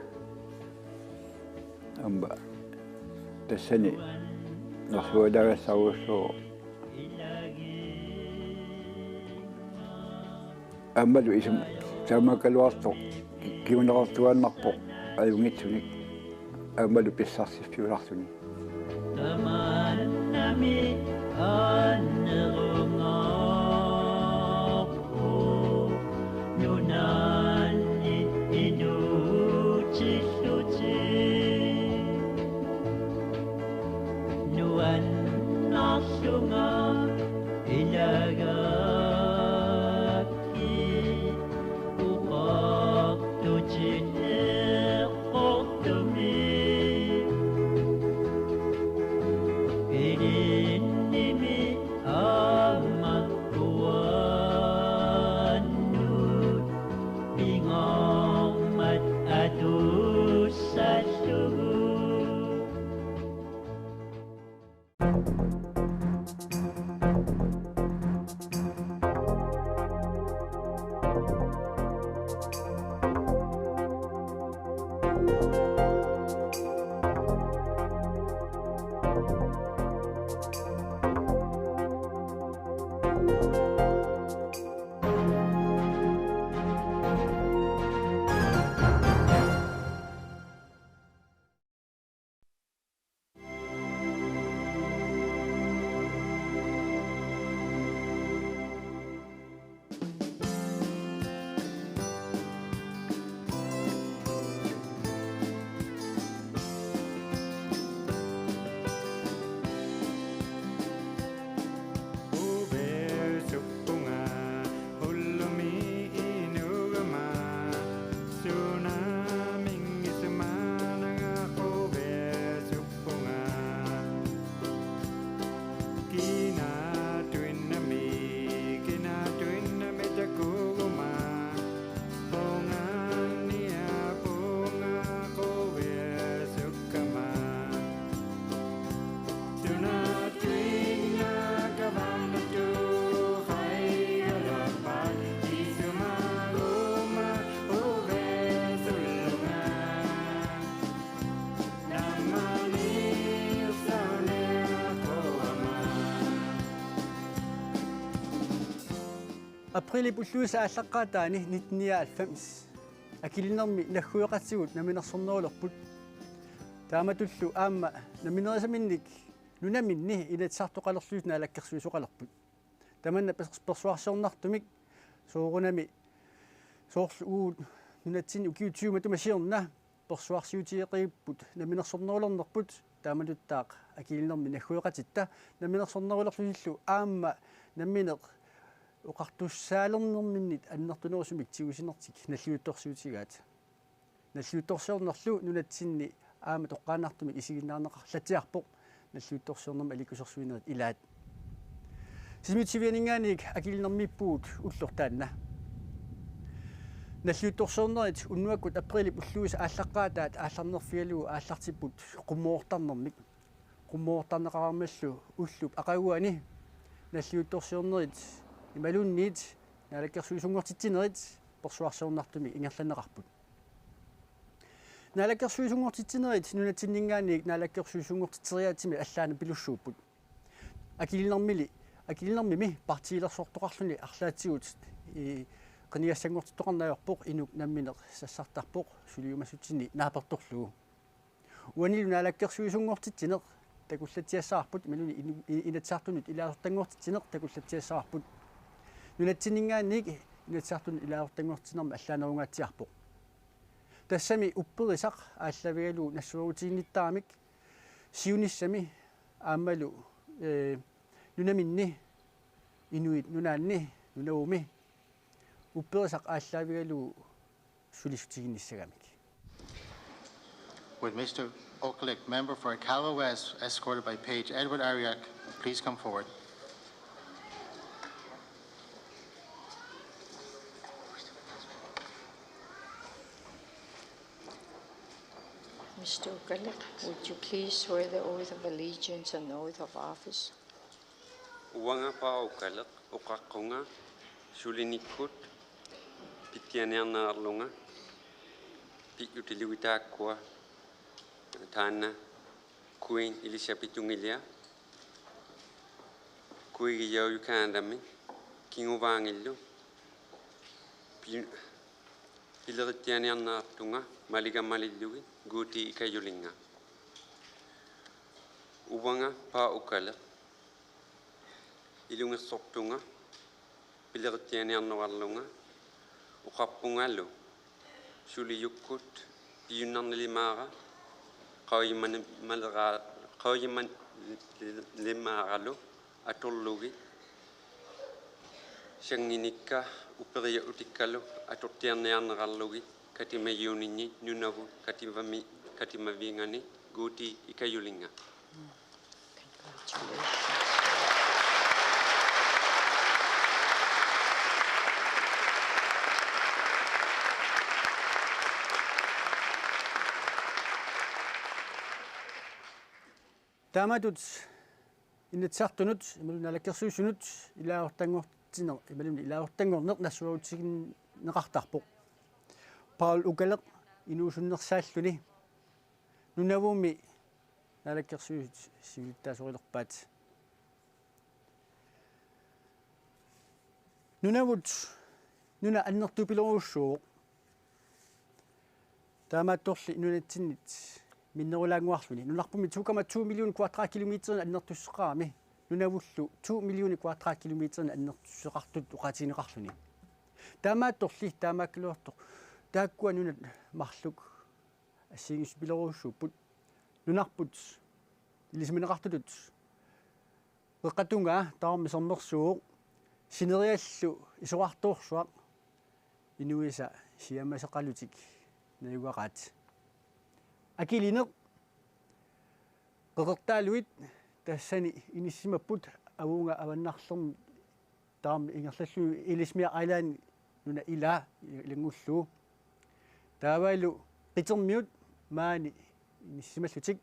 амба тассани нэрсуалагассаруссуу аммалу исум таамакалуарто кимунеқартуаннарпо аюнгитсуник аммалу писсарсиффиулартуни таманнами аннерунгааппу нунаалли инуутиллути нуаннарлунга илагаакки уқартутинеққортуми илинними аама уаннут ингамат атуссаллугу априли пуллуиса ааллаққаатаани 1990 акилинерми наггуйоқатсигут наминерсорнерулерпут тааматуллу аама наминерисаминник нунаминни илатсартоқалерлуис наалаккерсуисоқалерпут таманна персуарсиорнартумик соорунами соорлу уут нунатсини укиутиума тумасиорна персуарсиутиеқииппут наминерсорнерулернерпут тааматуттаақ акилинерми наггуйоқатитта наминерсорнерулерлуиллу аама намминеқ оқартуссаалернэрминнит аннертунерусумик тигусинертик наллиутторсиутигаат наллиутторсиорнерлу нунатсинни аама тоққаанартумик исигиннаарнеқар латиарпоқ наллиутторсиорнерма аликусерсуинерит илаат симитсивианинганик акилинермиппуут уллортаанна наллиутторсиорнерит уннуаккут априли пуллуис ааллаққаатаат аалларнерфиалугу ааллартиппут қуммоортарнермик қуммоортарнеқарармаллу уллуп ақагуани наллиутторсиорнерит ималунниит наалаккерсуисунгортитсинерит персуарсиорнартуми ингерланеқарпут наалаккерсуисунгортитсинерит нунатсиннингаанник наалаккерсуисунгортитсериаатими аллаана пилуссууппут акилинермими партиилерсортоқарлуни арлаатигут и қаниассангортиттоқарнаёрпоқ инук намминеқ сассартарпоқ сулиумассутсини нааперторлугу уанилу наалаккерсуисунгортитсинеқ такуллатиассаарпут ималуни инатсаартунут илаасортангортитсинеқ такуллатиассаарпут нунатсиннингаанник инатсаартун илаасортангортинерма аллаанерунгаатсиарпоқ тассами упперисақ ааллавигалу нассуагутигинниттарамик сиуниссами аамалу нунаминни инуит нунаанни нунауми упперисақ ааллавигалу сулисутигинниссагамик. Would Mr. Okalik, member for Calva West, escorted by Page Edward Ariak, please come forward. Mr. Okalik, would you please swear the oath of allegiance and the oath of office? Uanga pa Okalik, Okakonga, Sulinikut, Pitianiana Arlunga, Pitutiliwitakwa, Tana, Queen Elizabeth Tungilia, Kuigio Yukandami, King Uvangillo, Pilatianiana Tunga, Maliga Malilui, Guti Kayulinga. Uwanga pa Okala, Ilunga Soktunga, Pilatianiana Arlunga, Ukapungalo, Suli Yukut, Yunan Limara, Kauyiman Limaralo, Atologi, Shanginika, Uperia Utikalo, Atotianian Ralogi, Katima Unini, Nunavu, Katima Vingani, Guti Ikayulinga. тааматут иннатсартунут ималуналаккерсуусунут илаортангортинер ималуни илаортангорнеқ нассуагутсигин неқартарпоқ Paul Okalik инуусуннерсааллуни нунавуми налаккерсуут сивилтаасорилерпаат нунавут нуна аннертупилоруссуу таамаатторли нунатсиннит миннерулаангуарлуни нунарпуми 2,2 миллион квадраткилометрин аннертуссеқарами нунавуллу 2 миллион квадраткилометрин аннертуссеқартут уқатинеқарлуни таамаатторли таамааккилуартоқ тааккуа нунат марлук ассигис пилеруссууппут нунарпут илисминеқартулут эққатунга таарми сорнерсуу синериаллу исоқартуорсуақ инуиса сиамасеқалутик наюгараат акилинеқ қеқертаалуит тассани иниссимаппут авунга аваннарлерми таами ингерллу илисмиа айлаан нуна ила илангуллуу таавалу қитермиут маани иниссималлутик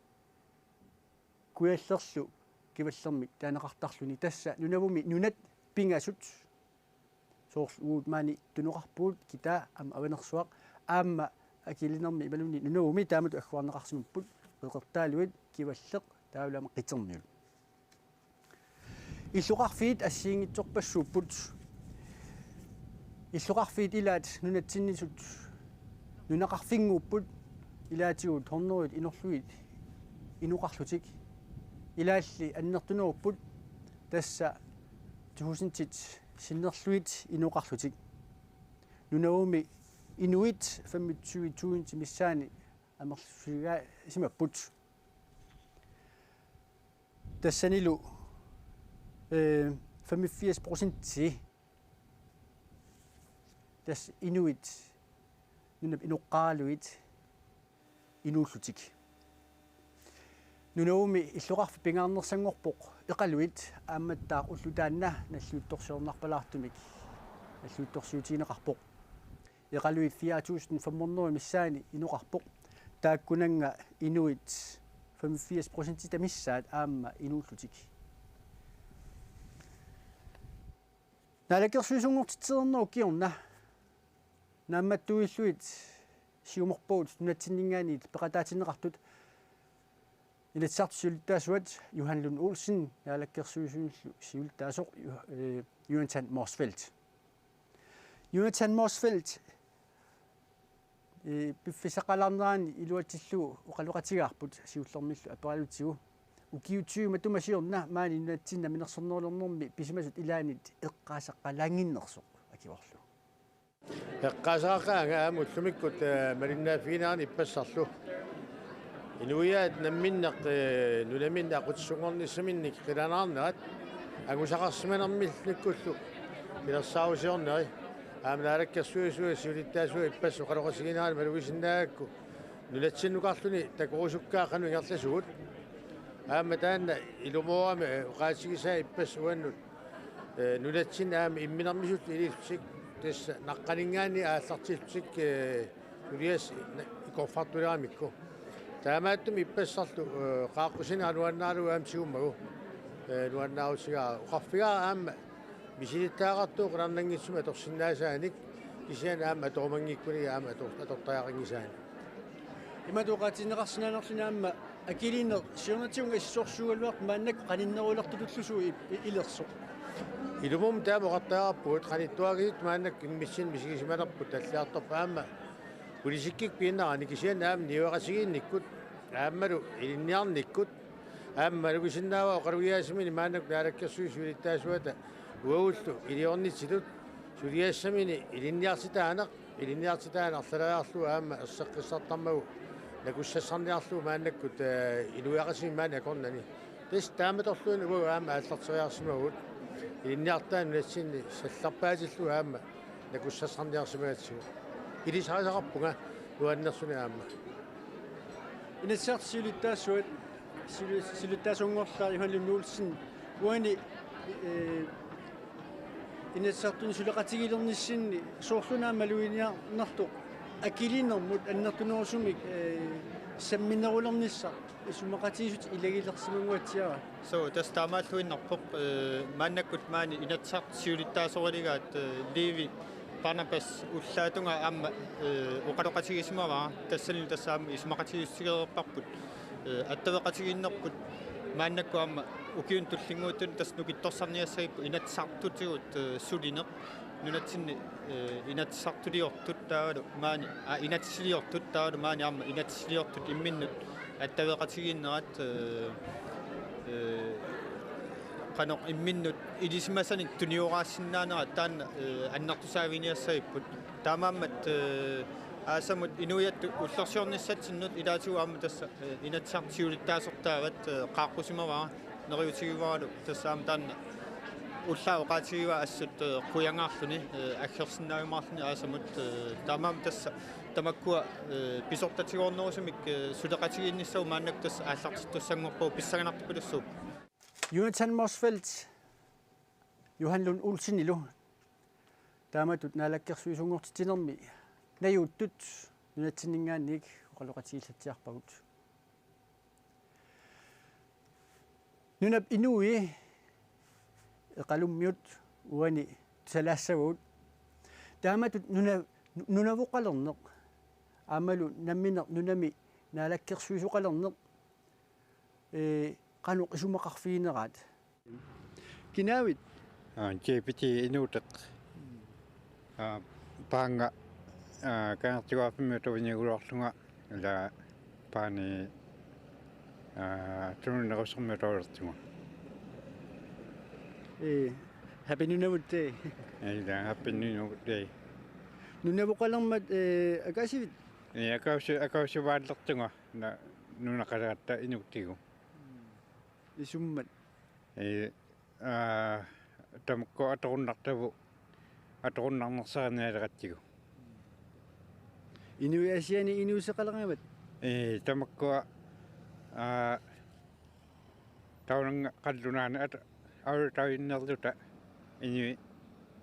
куяллерлу киваллермик таанеқартарлуни тасса нунавуми нунат пингасут соорл уут маани тунеқарпуут кита ам аванерсуақ аама акилинерми ималуни нунауми таамату аггуарнеқарсимаппут қеқертаалуит киваллеқ таавлама қитермиут иллуқарфиит ассиингитсорпассууппут иллоқарфиит илаат нунатсиннисут нунақарфингууппут илаатигут хорнеруит инерлуит инуқарлутик илаалли аннертунеруппут тасса тухусинтит синнерлуит инуқарлутик нунауми инуит 25 тимиссаани амерлуга симаппут тассанилу 85% тас инуит нунап инуққаалуит инууллутик нунауми иллоқарфи пингаарнерсангорпоқ эқалуит ааматтаақ уллутаанна наллуутторсиорнарпалаартумик наллуутторсиутиинеқарпоқ эқалуит 4500 миссаани инуқарпоқ тааккунанга инуит 85% тамиссаат аама инууллутик налакерсуисунгортитсернеру киорна наамматтуиллуит сиуморпуут нунатсиннингаанит пеқатаатинеқартут илатсарту сиултаасуат Johan Lund Olsen налакерсуисуиллу сиултаасоқ Jonathan Morsfeldt Jonathan Morsfeldt пиффисақалаарнераани илуатсиллуу оқалуқатигаарпут сиуллэрмиллу апералутигу укиутсуима тумасиорна маани нунатсинна минерсорнерулернэрми писимасут илаанит эққаасаққалаангиннерсоқ акиворлу эққаасаақаага аамуллумиккут мариннаафинаани иппассарлу инуяат намминнеқ нуламинна ақутсунгорниссаминник қиланаарнаат агусақарсиманермиллниккуллу пилерсаусиорнери аамнаалаккерсуисуи сиулиттаасуи иппассу қалоқасигинаани малуисиннаагакку нулатсиннукарлуни такуусуккаақану ингерласугут аама таанна илумоорами уқаатигисаа иппас уаннут нулатсин аама имминермисут илиссик тасса наққанингаани ааллартилтик нулиас икорфартулерамикку таамааттум иппассарлу qaaqusina anuannaalu aamsigummagу нуаннаусигаа уқарфигаа аама мисилиттаагартуу qilannangissuma торсиннаасааник кисиан аама аторумангиккуни аама атортаяақангисаани иматуqaатинеқарсинаанерлуна аама акилинер сиорнатиунга иссорсугалуарт мааннак qaninnerullertutullusu илерсо илумум таама оқартаагаарпуут qaниттуагиит мааннак иммиссин мисигисималерпут таллиарторпа аама пулисиккик пииннерани кисиан аама ниуақасигиинниккут ааммалу илинниарниккут ааммалу кисиннаава оқалуяасмини мааннак наалаккерсуи сулиттаасуата уауллу илиорнитсилут сулиаассамини илинниартитаанерлалаарлу аама ассеққиссартармагу накуссассарниарлу мааннаккут илуяқасими маани акорнани тас тааматорлуни уа аама ааллартериарсимагут илинниартаан нассинни салларпаатиллу аама накуссассарниарсимаатсигу илисаасақарпунга нуаннерсуни аама инасарт сиулиттаасуат сиулиттаасунгорлаа Johan Lund Olsen уани инасартун сулеқатигилерниссинни соорлунаа малуиниарнарту акилинермут аннертунерусумик самминерулернисса исумақатигисут илагилерсимангуатсиара so das tamalluinnerpoq maannakut maani inatsart siulittaasorigaat Levi Barnabas уллаатунга аама оқалоқатигисимава тассални тассаама исмақатигиссигерерпарпут аттавеқатигиннерпут мааннакку аама укиун туллингуутун тас нукитторсарниассагиппу инатсартутигут сулинеқ нунатсинни инатсартулиортут таавалу маани инатсилиортут таавалу маани аама инатсилиортут имминнут аттавеқатигиннерат qanoq imminnut ilismasanik tunioraasinnaanera taanna annertusaaviniassagipпут таамааммат ааsamut инуятtu уллерсиорниссатсиннут илаатигу аама тасса инатсартиулиттаасортаават qaaqqusimavaa нериутигиваалу тассаама таанна уллаа оqaатигива ассут quyangaarluni аггерсиннаавимаарлуни ааsamut таамаама тасса тамаккуа писортатигорнерусумик сулеqatigiinнissau мааннак тасса ааллартиттуссангорпуу писсаганартупилуссууп Jonathan Morsfeldt Johan Lund Olsen illu taamatut naalakkersuisungortitinermi najuuttut nunatsinningaannik oqaloqatigillatsiarpagut nunap inui eqalummiut uani salaassagagut taamatut nunavoqalerneq aamalu namminer nunami naalakkersuisuqalerneq qanu qisumaqarfiineraat kinaavit GPT inuuteq paanga kaartiguarpimmi tuviniagulorlunga ila paani tununerussermi toilertunga. Happy New Year Day. Ila Happy New Year Day. Nunavuqalermat akasivit. Akausivaаллертунга на нунақалаатта инуктигу. Isummat. Тамакко аторуннартаву аторуннарнерсааниалератигу. Inuiasiani inuusaqalerngavат. Тамакко таунанга қаллунаана аутавиннерлута инуи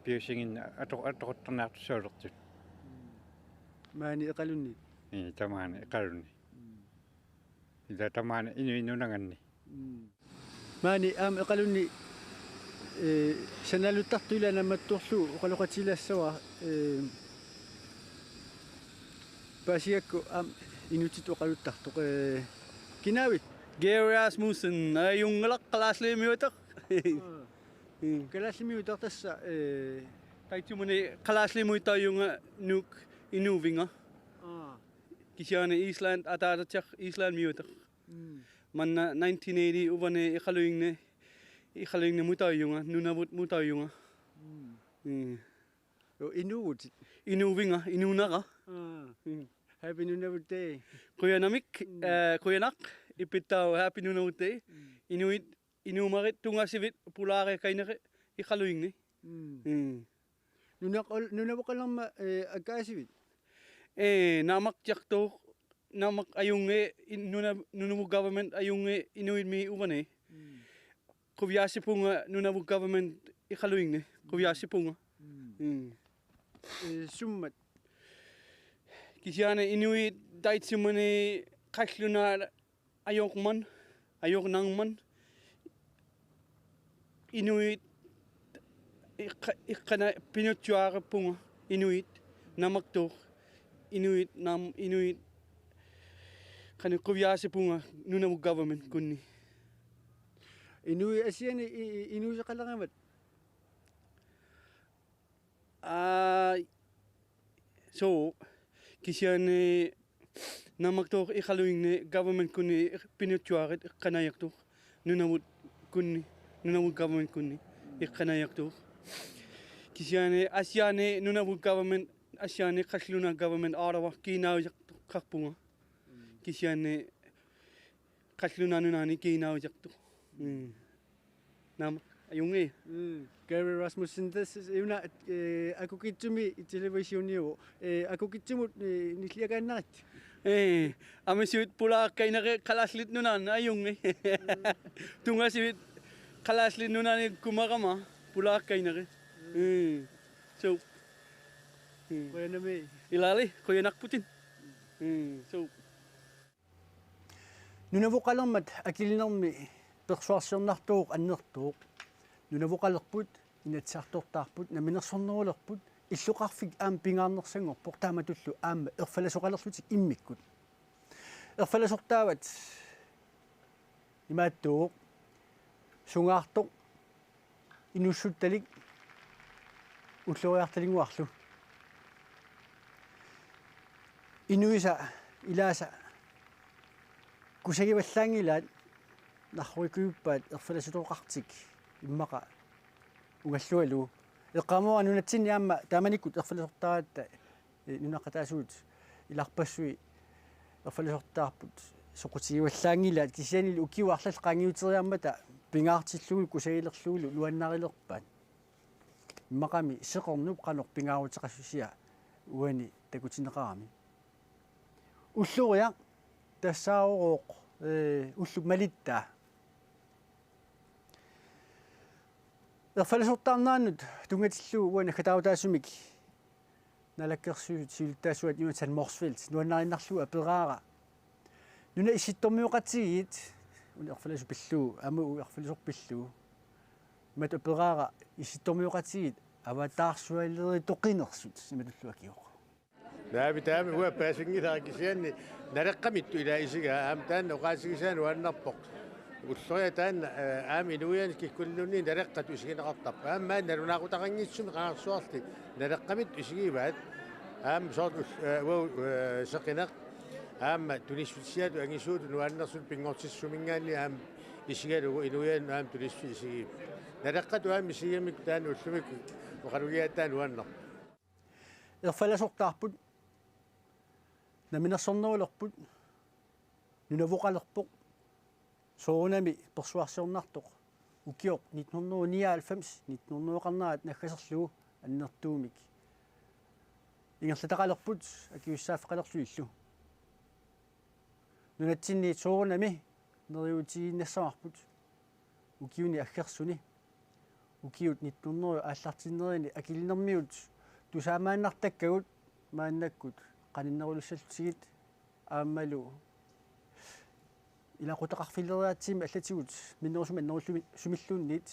пиусингинна аторуттернаартусаулертут. Maani eqalunni. Tamaani eqalunni. Ila tamaani inuinunanganni. Maani eqalunni sanaluttartuila namattorlu oqaloqatilassava pasiakku inutit oqaluttartoq kinavit Gary Rasmussen ayungalaqalaasliimiutaq kalaasliimiutaq tassa taitumuni qalaasliimuitayunga nuk inuvinga kisiane Island ataatach Island miutaq manna 1980 uvane iqaluingne mutayunga nunavut mutayunga inuut inuvinga inunaqa Happy New Year Day. Kuyanak ipitau Happy New Year Day. Inumarit tungasivit pulare kainare iqaluingne. Nunavaqalerma akasivit. Namak jakto namak ayunge nunavu government ayunge inuit mi uvane. Kuviasipunga nunavu government iqaluingne. Kuviasipunga. Summat. Kisiane inuit daitsimane qakluna ayokman ayoknangman inuit iqana pinutjuare punga inuit namaktor inuit kana kuviase punga nunavu government kunni inui asiane inuusaqalerngavit so kisiane namaktor iqaluingne government kunni pinutjuaret iqqanayaqtor nunavut government kunni iqqanayaqtor kisiane asiane nunavut government asiane qalluna government arawa kiinaujaqtarpunga kisiane qalluna nunani kiinaujaqtor nam ayunge Gary Rasmussen tässä una akukitsumi televisioniu akukitsimut nilliakannaat amisuit pulaqkainare qalaslit nunan ayunge tungasivit qalaslit nunani kumaqama pulaqkainare so qoyanami ilali qoyanaqputin so nunavuqalermat akilinermi persuarsiornartuuq annertuuq nunavuqalerput inatsartortaarput naminersornerulerput illuqarfik pingaarnersangorpoq taamatullu aamma erfalasoqalerlutik immikkut erfalasortaavat imaattuuq sungaartoq inussuttalik ulloriartalinguarlu inuisa ilaasa kusagivallaangilaat narruikuuppaat erfalasutooqartik immaqa ungallualu eqqaamua nunatsinni aamma taamanikut erfalasortaaratta nunaqataasuut ilarpassui erfalasortaarput soqutigivallaangilaat kisianili ukiuarlal qaangiuteriarmata pingaartillugu kusagilerlugu luannarilerpaat immaqami seqornup qanor pingaaruteqassusia uani takutineqarami ulluria tassaaruq ullup malittaa erfalasortaarnaannut tungatillu uana katautaasumik nalakkersuut siultaasuat Johan Morsfeldt nuannarinnarlu aperaara nuna isittormiuqatigiit una erfalasupillu amu erfalasorpillu mat aperaara isittormiuqatigiit avataarsualleri toqinersut imatulluakioq Naavitaami huwa paasingilaakisianni nalaqqamittu ila isiga aamtaanna uqaasigisaan uannarpoq Ulloyatan Aminuyan Kikuluni, Nereka to Skin of the Pam, Nerunakutangitsum, Swasti, Nerekamit to Sivat, sort of Sakinak, Tunisia to Anisud, and one Nasul Pingosis swimming and Isigaru Inuyan, to this Sisi. Nereka to Amisium, Dan or Sumik, or Haruatan one. The fellas of Taput, the Minasono Lokput, Nunavoka Lokpuk. Soonami persuasionartoq ukioq 1999 1900 nakkaserlu annertuumik ingerlataqalerput akiussaaffaqalerluillu nunatsinni soonami neriutiinnassarput ukiuni aggersuni ukiut 1900 aallartinnerini akilinermiut tusaamaannartakkagut maannakkut qaninnerulussaltigit aammalu ila qutaqarfilleriatsiim allatigut minnerusum annerullu sumilluunniit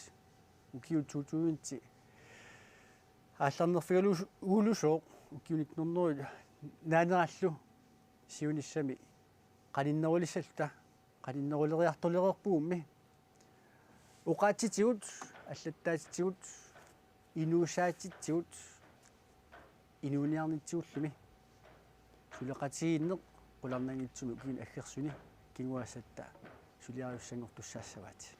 ukiut tuutuunti aallarnerfigalu ulusoq ukiunik nornerul naanerallu siunissami qaninnerulissallta qaninneruleriartolererpuummi uqaatsitigut allattaatitigut inuusaatitigut inuuniarnitsigullumi suleqatiginneq qularnangitsumi ukiin aggersuni kinguasatta suliariussangortussaassavaati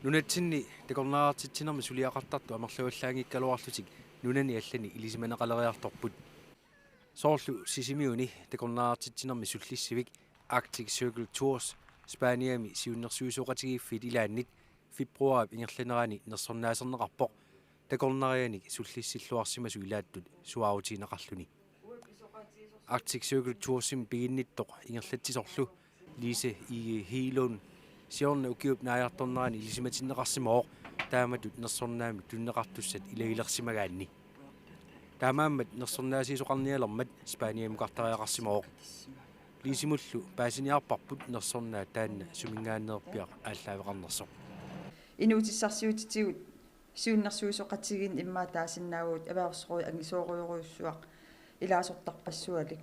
Nunatsinni takornaartitsinarmi suliaqartartu amarluallaangikkaluarlutik nunani allani ilisimanaqaleriartorput soorlu sisimiuni takornaartitsinarmi sullissivik Arctic Circle Tours Spaniami siunnersuusoqatigiiffit ilaannit februar ingerlanerani nersornaaserneqarpoq takornarianik sullissilluarsimasu ilaattut suautiinaqarluni Arctic Circle Toursim piginnittoq ingerlatsisorlu Lise i Hilon Siorna ukiup naajartornerani ilisimatinneqarsimooq taamatut nersornaami tunneqartussat ilagilersimagaanni taamaammat nersornaasiisoqarnialermat Spaniamuqartariaqarsimooq liisimullu paasiniarparput nersornaa taanna sumingaanneerpiaq ааllaавеқарнерсоқ инуутиссарсиутитигут сиуннэрсуусоқатигин иммаа таасиннаагуут аваерсоруи ангисооруйоруйуссуақ илаасортарпассуалик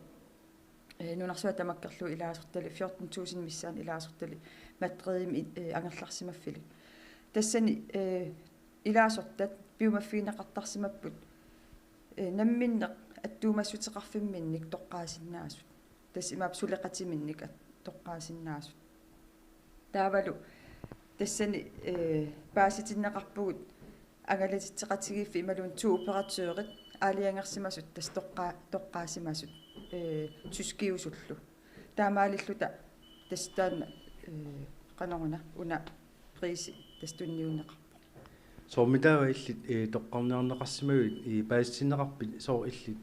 нунарсуа тамаккерлу илаасортали 14000 миссаан илаасортали матриими ангерларсимаффили тассани илаасортат пиумаффигинеқартарсимаппут намминнеқ аттуумассутеқарфимминник тоққаасиннаасут тас имаап сулеқатиминник тоққаасиннаасут таавалу тассани пааситиннеқарпугут агалатитсеқатигиффи ималуун ту оператеурит аалиангерсимасут тас тоққаасимасут тускиусуллу таамаалиллута тастаана канаруна уна приси тастунниуннеқарпо соомитаава иллит тоққарнеарнеқарсимагуит пааситиннеқарпит соо иллит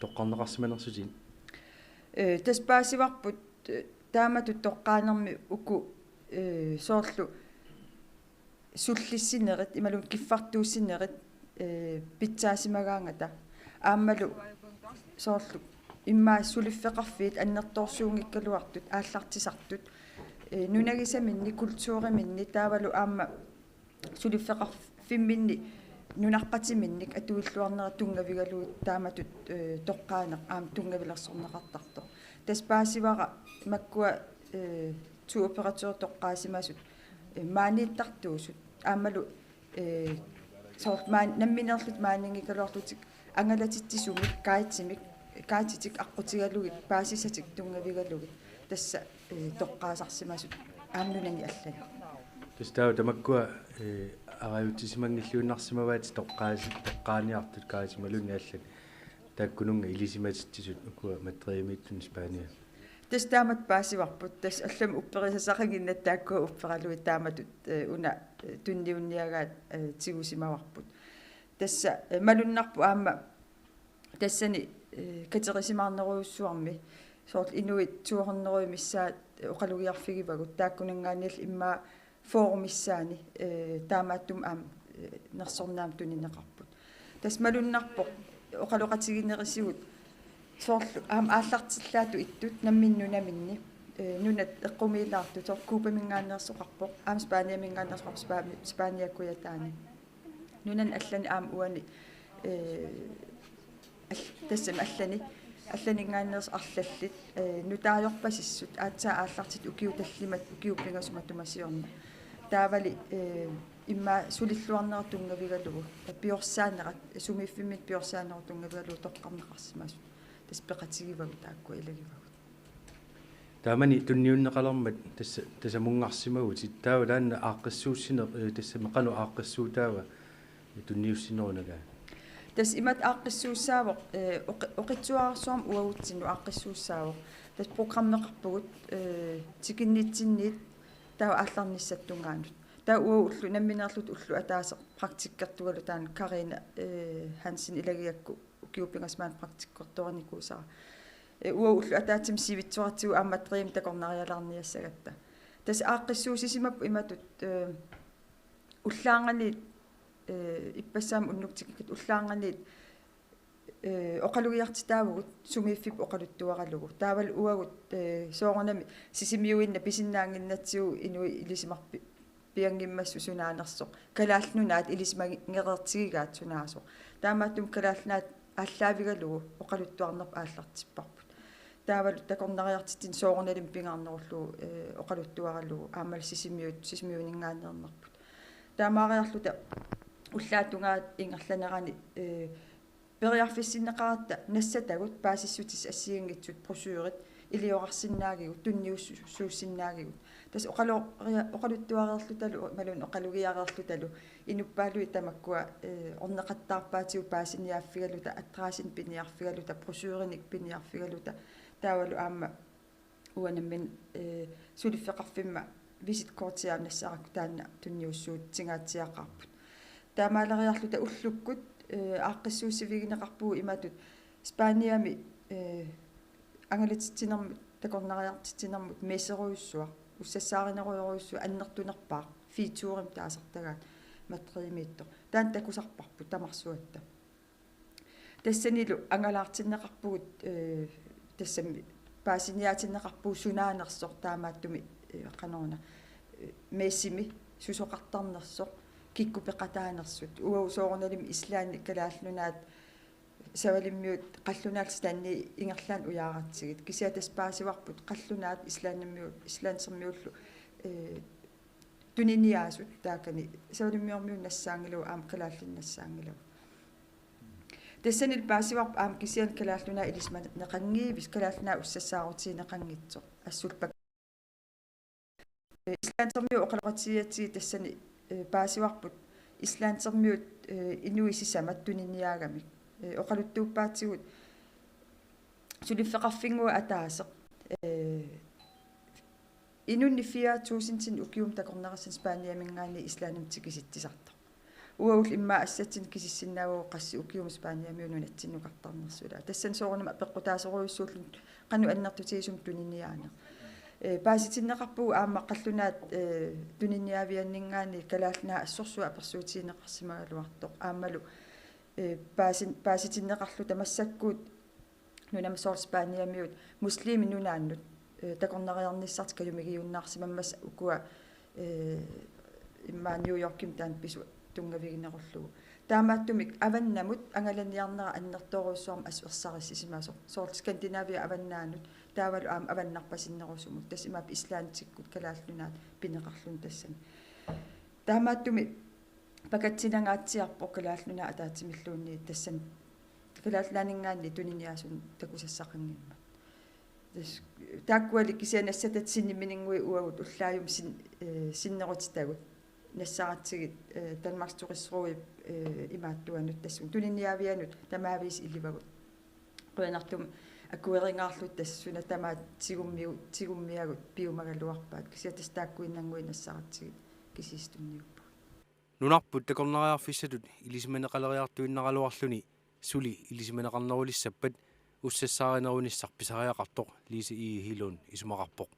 тоққарнеқарсиманерсутин тас паасиварпут тааматут тоққаанерми уку соорлу суллиссинерит ималун киффартууссинерит питсаасимагаангата ааммалу соорлу иммаа сулиффеқарфиит аннерторсуунгиккалуартут ааллартисартут нунагисаминни культууриминни таавалу аама сулиффеқарфимминни нунарпатиминник атуиллуарнера тунгавигалуут тааматут тоққаанеқ аама тунгавилерсорнеқартарто тас паасивара маккуа ту оператор тоққаасимасут maaнииттартуусут аамалу соор намминерлут maaнингикалуарлутик ангалатиттисумик каатитик аққутигалугит паасисатик тунгавигалугит тасса тоққаасарсимасут аамнунани аллани тастаа тамаккуа ариутисимангиллууннарсимаваати тоққааниартут каатималуни аллат тааккунунга илисиматиттисут укуа матриимииттун Испания тастаамат паасиварпут тас аллам упперисасақагиннат тааккуа уппералуи тааматут уна тунниунниагаат тигусимаварпут тасса малуннарпу аама тассани катерисимаарнеруйуссуарми соорл инуит туухорнеруи миссаат оқалугиарфигивагут тааккунангаанил иммаа форумиссаани таамааттум аам нерсорнаам тунинеқарпут тас малуннарпоқ оқалоқатигинерисигут соорлу аам ааллартиллаату иттут намминнунаминни нунат эққумиилаарту соор куупамингааннерсоқарпоқ аам спааниамингааннерсоқар спааниаккуятаани нунан аллани аам уани тассам алланингааннерс арлаллит нутаажорпасиссут аатсаа ааллартит укиуталлимат укиуппингасуматумасиорна таавали имма сулиллуарнера тунгавигалугу пиорсаанерат сумиффиммит пиорсаанеру тунгавигалугу тоққарнеқарсимасут таспеқатигивагу таакку илагивагу таамани тунниуннеқалермат тассамунгарсимагут таава таанна ааққиссууссинер тассамеқану ааққиссуутаава тунниуссинерунага тас имат ааққиссууссаавоқ оқитсуаарсуарм уагутсину ааққиссууссаавоқ тас программеқарпугут тикиннитсинниит таа аалларниссаттунгаанут таа уагуллу намминерлут уллу атаасеқ практиккертугалу таан Карина Хансин илагиакку укиуппингасмаан практиккорторникуусара уагуллу атаатим сивитсуартигу аамматриим такорнариалаарниассагатта тас ааққиссуусисимаппу иматут уллаанганиит иппассаам уннуктиккит уллаанганиит оқалугиартитаавгут сумииффип оқалуттуаралугу таавал уагут соорнами сисимиуинна писиннаангиннатсигу инуи илисимарпи piangimmassu sunaanersoq kalaallunaat ilismangерtигигаат сунаасоq таамааттум калаалнаат ааллаавигалугу оқалуттуарнерп ааллартиппарпут таавалу такорнариартитин соорналим пингаарнеруллу оқалуттуараллугу аамал сисимиунингаанернерпут таамаариарлута уллаатунгаат ингерланерани периарфиссиннеқаратта нассатагут паасиссутис ассигингитсут просюрит илиорарсиннаагигут тунниуссууссиннаагигут тас оқалуттуареерлуталу малун оқалугиареерлуталу инуппаалуи тамаккуа орнеқаттаарпаатигу паасиниааффигалута атраасин пиниарфигалута просюриник пиниарфигалута таавалу аама уанаммин сулиффеқарфимма висит кортиаамнассааракку таанна тунниуссуутсингаатсиақарпут таамаалериарлута уллуккут ааққиссуусивигинеқарпуу иматут Спаниами ангалитсинермут такорнариартитинермут месеруйуссуа уссассааринеруйоруйуссу аннертунерпаа фиитуурим таасартагаат матримиитто таан такусарпарпу тамарсуатта тассанилу ангалаартиннеқарпугут тассами паасиниаатиннеқарпуу сунаанерсор таамааттуми канорна мессими сусоқартарнерсоқ киккупеқатаанерсут уау соорналим ислаани калааллунаат савалиммиут қаллунаалс таанни ингерлаан уяаратсигит кисиатас паасиварпут қаллунаат ислаансермиуллу туниниаасут таакани савалиммиормиун нассаангилу аам калааллиннассаангилу тассанил паасиварп аам кисиан калааллунаа илисма неқангиивис калааллунаа уссассаарутиинеқангитсо ассулпак ислаансермиу оқалоқатсиатсиги тассани паасиварпут ислаансермиут инуисисамат туниниаагамик оқалуттууппаатсигут сулиффеқарфингуа атаасеқ инунни 4000 укиум такорнерасин Спаниамингаани ислаанимтикиситтисарта уаул имма ассатсин кисиссиннаавуу қасси укиум Спаниамиунун атсиннуқартарнерсула тассан соорнама пеққутаасеруйуссууллун қану аннертутигисум туниниаанеқ пааситиннеқарпугу аама қаллунаат туниниавианнингаани калаалнаа ассорсуа аперсуутиинеқарсимагалуартоқ аамалу пааситиннеқарлу тамассаккуут нунамсоор Спаниамиут муслими нунааннут такорнериарниссарт калумигиуннаарсимаммас укуа имма Нью-Йорким таан пису тунгавигинеруллугу таамааттумик аваннамут ангаланиарнера аннерторуссуарм асуерсариссисимасо соор Скандинавия аваннаанут таавалу аам аваннарпасиннерусумут тас имаап ислаантиккут калааллунаат пинеқарлун тассан таамааттуми пакатсинангаатсиарпо калааллуна атаатимиллуунни тассан калааллаанингаанни туниниасун такусассақангимма тас тааккуали кисианассатат синниминингуи уагут уллааюм синнерутитагут нассаратсигит Danmarksturisruи имааттуанут тассун туниниавианут тамаавис иливагут қуянартум акуерингаарлут тассуна тамаат тигуммиагут пиумагалуарпаат кисиатас тааккуиннангуи нассаратсигит кисистунниуппу нунарпут такорнариарфиссатут илисманеқалериартуиннаралуарлуни сули илисманеқарнерулиссаппат уссассааринерунissar писариақартоқ лиси хилун исумақарпоқ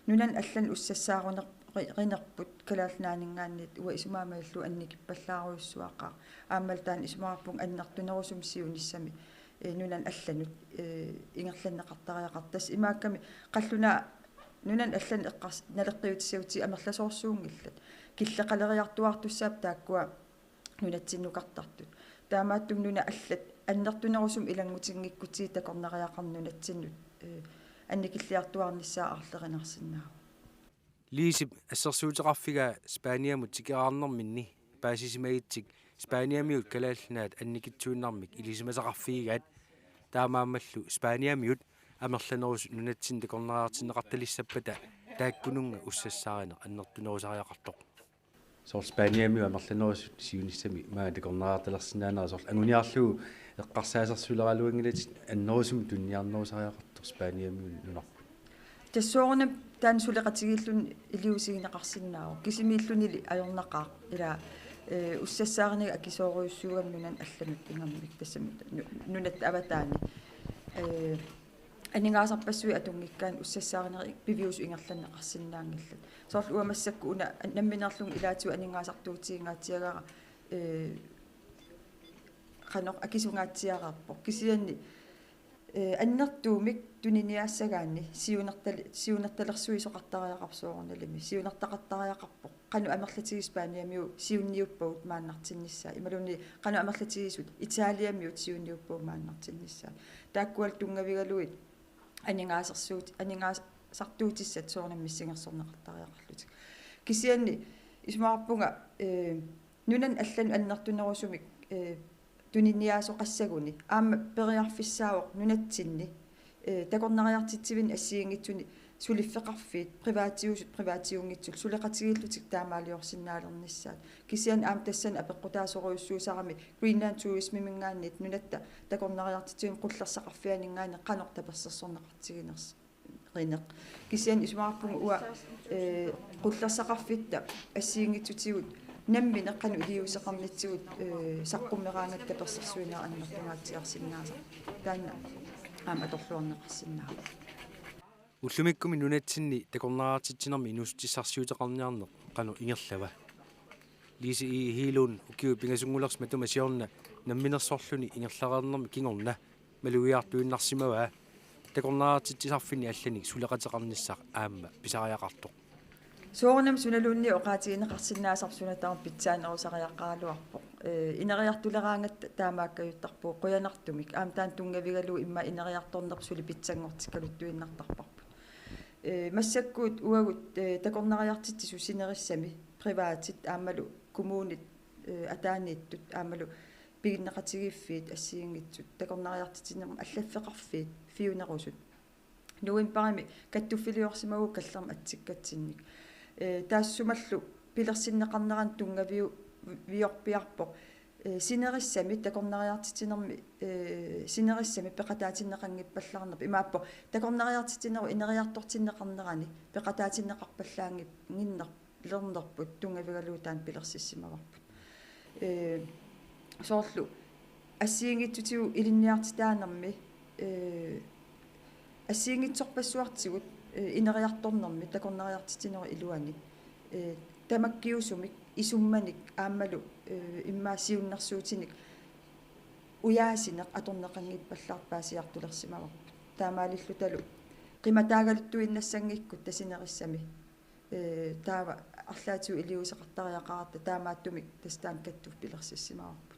нунан аллан уссассаарунер ринерпут калаалнаанинггааннит уа исумаамааллу анникиппаллааруйуссуақаа ааммалтаан исумаарпун аннертунерусум сиуниссами нунан алланут ингерланнеқартариақартас имаакками қаллуна нунан аллан эққарс налеққиутиссаути амерласоорсуунгиллат киллеқалериартуартуссаап тааккуа нунатсиннукартартут таамааттум нуна аллат аннертунерусум илангутингиккутии такорнериақарнунатсиннут анникиллиартуарниссаа арлеринарсинаа лисип ассерсуутеқарфига Спаниамут тикераарнэрминни паасисимагитсик Спаниамиут калаалланаат анникитсуиннармик илисимасақарфигаат таамааммаллу Спаниамиут амерланерус нунатсин такорнериартиннеқарталиссаппата тааккунунга уссассааринеқ аннертунерусариақартоқ соор Спаниамиу амерланерус сиуниссами маа такорнериарталерсинаанера соор ангуниарлугу эққарсаасерсулералуангилат аннерусум тунниарнерусариақартоқ Спаниамиу нунарпу тассоорна таан сулеқатигииллун илиусигинеқарсиннааву кисимииллунили ajornaqaa ила уссассаарнига акисооруйуссуугамнунан алланут ингаммик тассами нунат аватаани анингаасарпассуи атунгиккаан уссассаарнери пивиус ингерланнеқарсиннаангиллат соорлу уамассакку уна намминерлун илаатиу анингаасартуутиингаатиагара қанеқ акисунгаатсиараарпо кисианни аннертуумик тунинниаассагаанни сиунерталерсуисоқартариақарсуорналими сиунертақартариақарпо қану амерлатигиспааниамиу сиунниуппагут мааннартиннссаа ималуни қану амерлатигисут италиамиут сиунниуппагут мааннартиннссаа тааккуал тунгавигалуит анигаасартуутиссат соорнаммиссингерсорнеқартариақарлутик кисианни исмаарпунга нунан аллану аннертунерусумик тунинниаасоқассагуни аама периарфиссаавоқ нунатсинни такорнариартитсивин ассиингитсуни сулиффеқарфиит приватиунгитсул сулеқатигииллутик таамаалиорсинаалерниссаат кисиан аама тассан апеққутаасоруйуссуусарами Greenland tourism мингааннит нунатта такорнариартитсивин қуллерсақарфианингаани қанор таперсерсорнеқартигинерс ринеқ кисиан исмаарпунга уа қуллерсақарфитта ассиингитсутигут наммина қану илиусеқарнитсигут саққуммераангакка персерсуинаа аннертунгаатсиарсиннааса таана аама торлуорнеқарсинаа уллумиккуми нунатсинни такорнараатитсинерми инустиссарсиутеқарниарнеқ қану ингерлава лиси и хилун укиу пингасунгулерс матума сиорна намминерсорлуни ингерлареернерми кингорна малуиартуиннарсимава такорнараатитсисарфини алланик сулеқатеқарниссақ аама писариақартоқ соорнам суналуунни оqaатигинеқарсинаасарсунатаар питсаанерусариаққаалуарпо инериартулераангат таамааккаюттарпу қуянартумик аам таан тунгавигалу имма инериарторнерсули питсангортиккалуттуиннартарпарпу массаккуут уагут такорнариартитсису синериссами приваатит аамалу коммунит атаанииттут аамалу пигиннеқатигиффиит ассиингитсут такорнариартитсинерма аллаффеқарфиит фиунерусут нуимпарами каттуффилиорсимагу каллерма атсиккатсинник таассумаллу пилерсиннеқарнеран тунгавиу виорпиарпо синериссами такорнариартитинерми синериссами пеқатаатиннеқангиппаллаарнерпа имааппо такорнариартитинеру инериартортиннеқарнерани пеқатаатиннеқарпаллаангип гиннер лернерпут тунгавигалуутаан пилерсиссимаварпут соорлу ассиингитсутигу илинниартитаанерми ассиингитсорпассуартигут инериарторнерми такорнариартитинеру илуани тамаккиусумик исумманик аамалу иммаасиуннэрсуутиник уяасинеқ аторнеқангиппаллаарпаасиартулерсимаварпут таамаалиллуталу қиматаагалуттуиннассангиккут тасинериссами таава арлаатиу илиусеқартариақарата таамааттумик тастаан каттуф пилерсиссимаварпут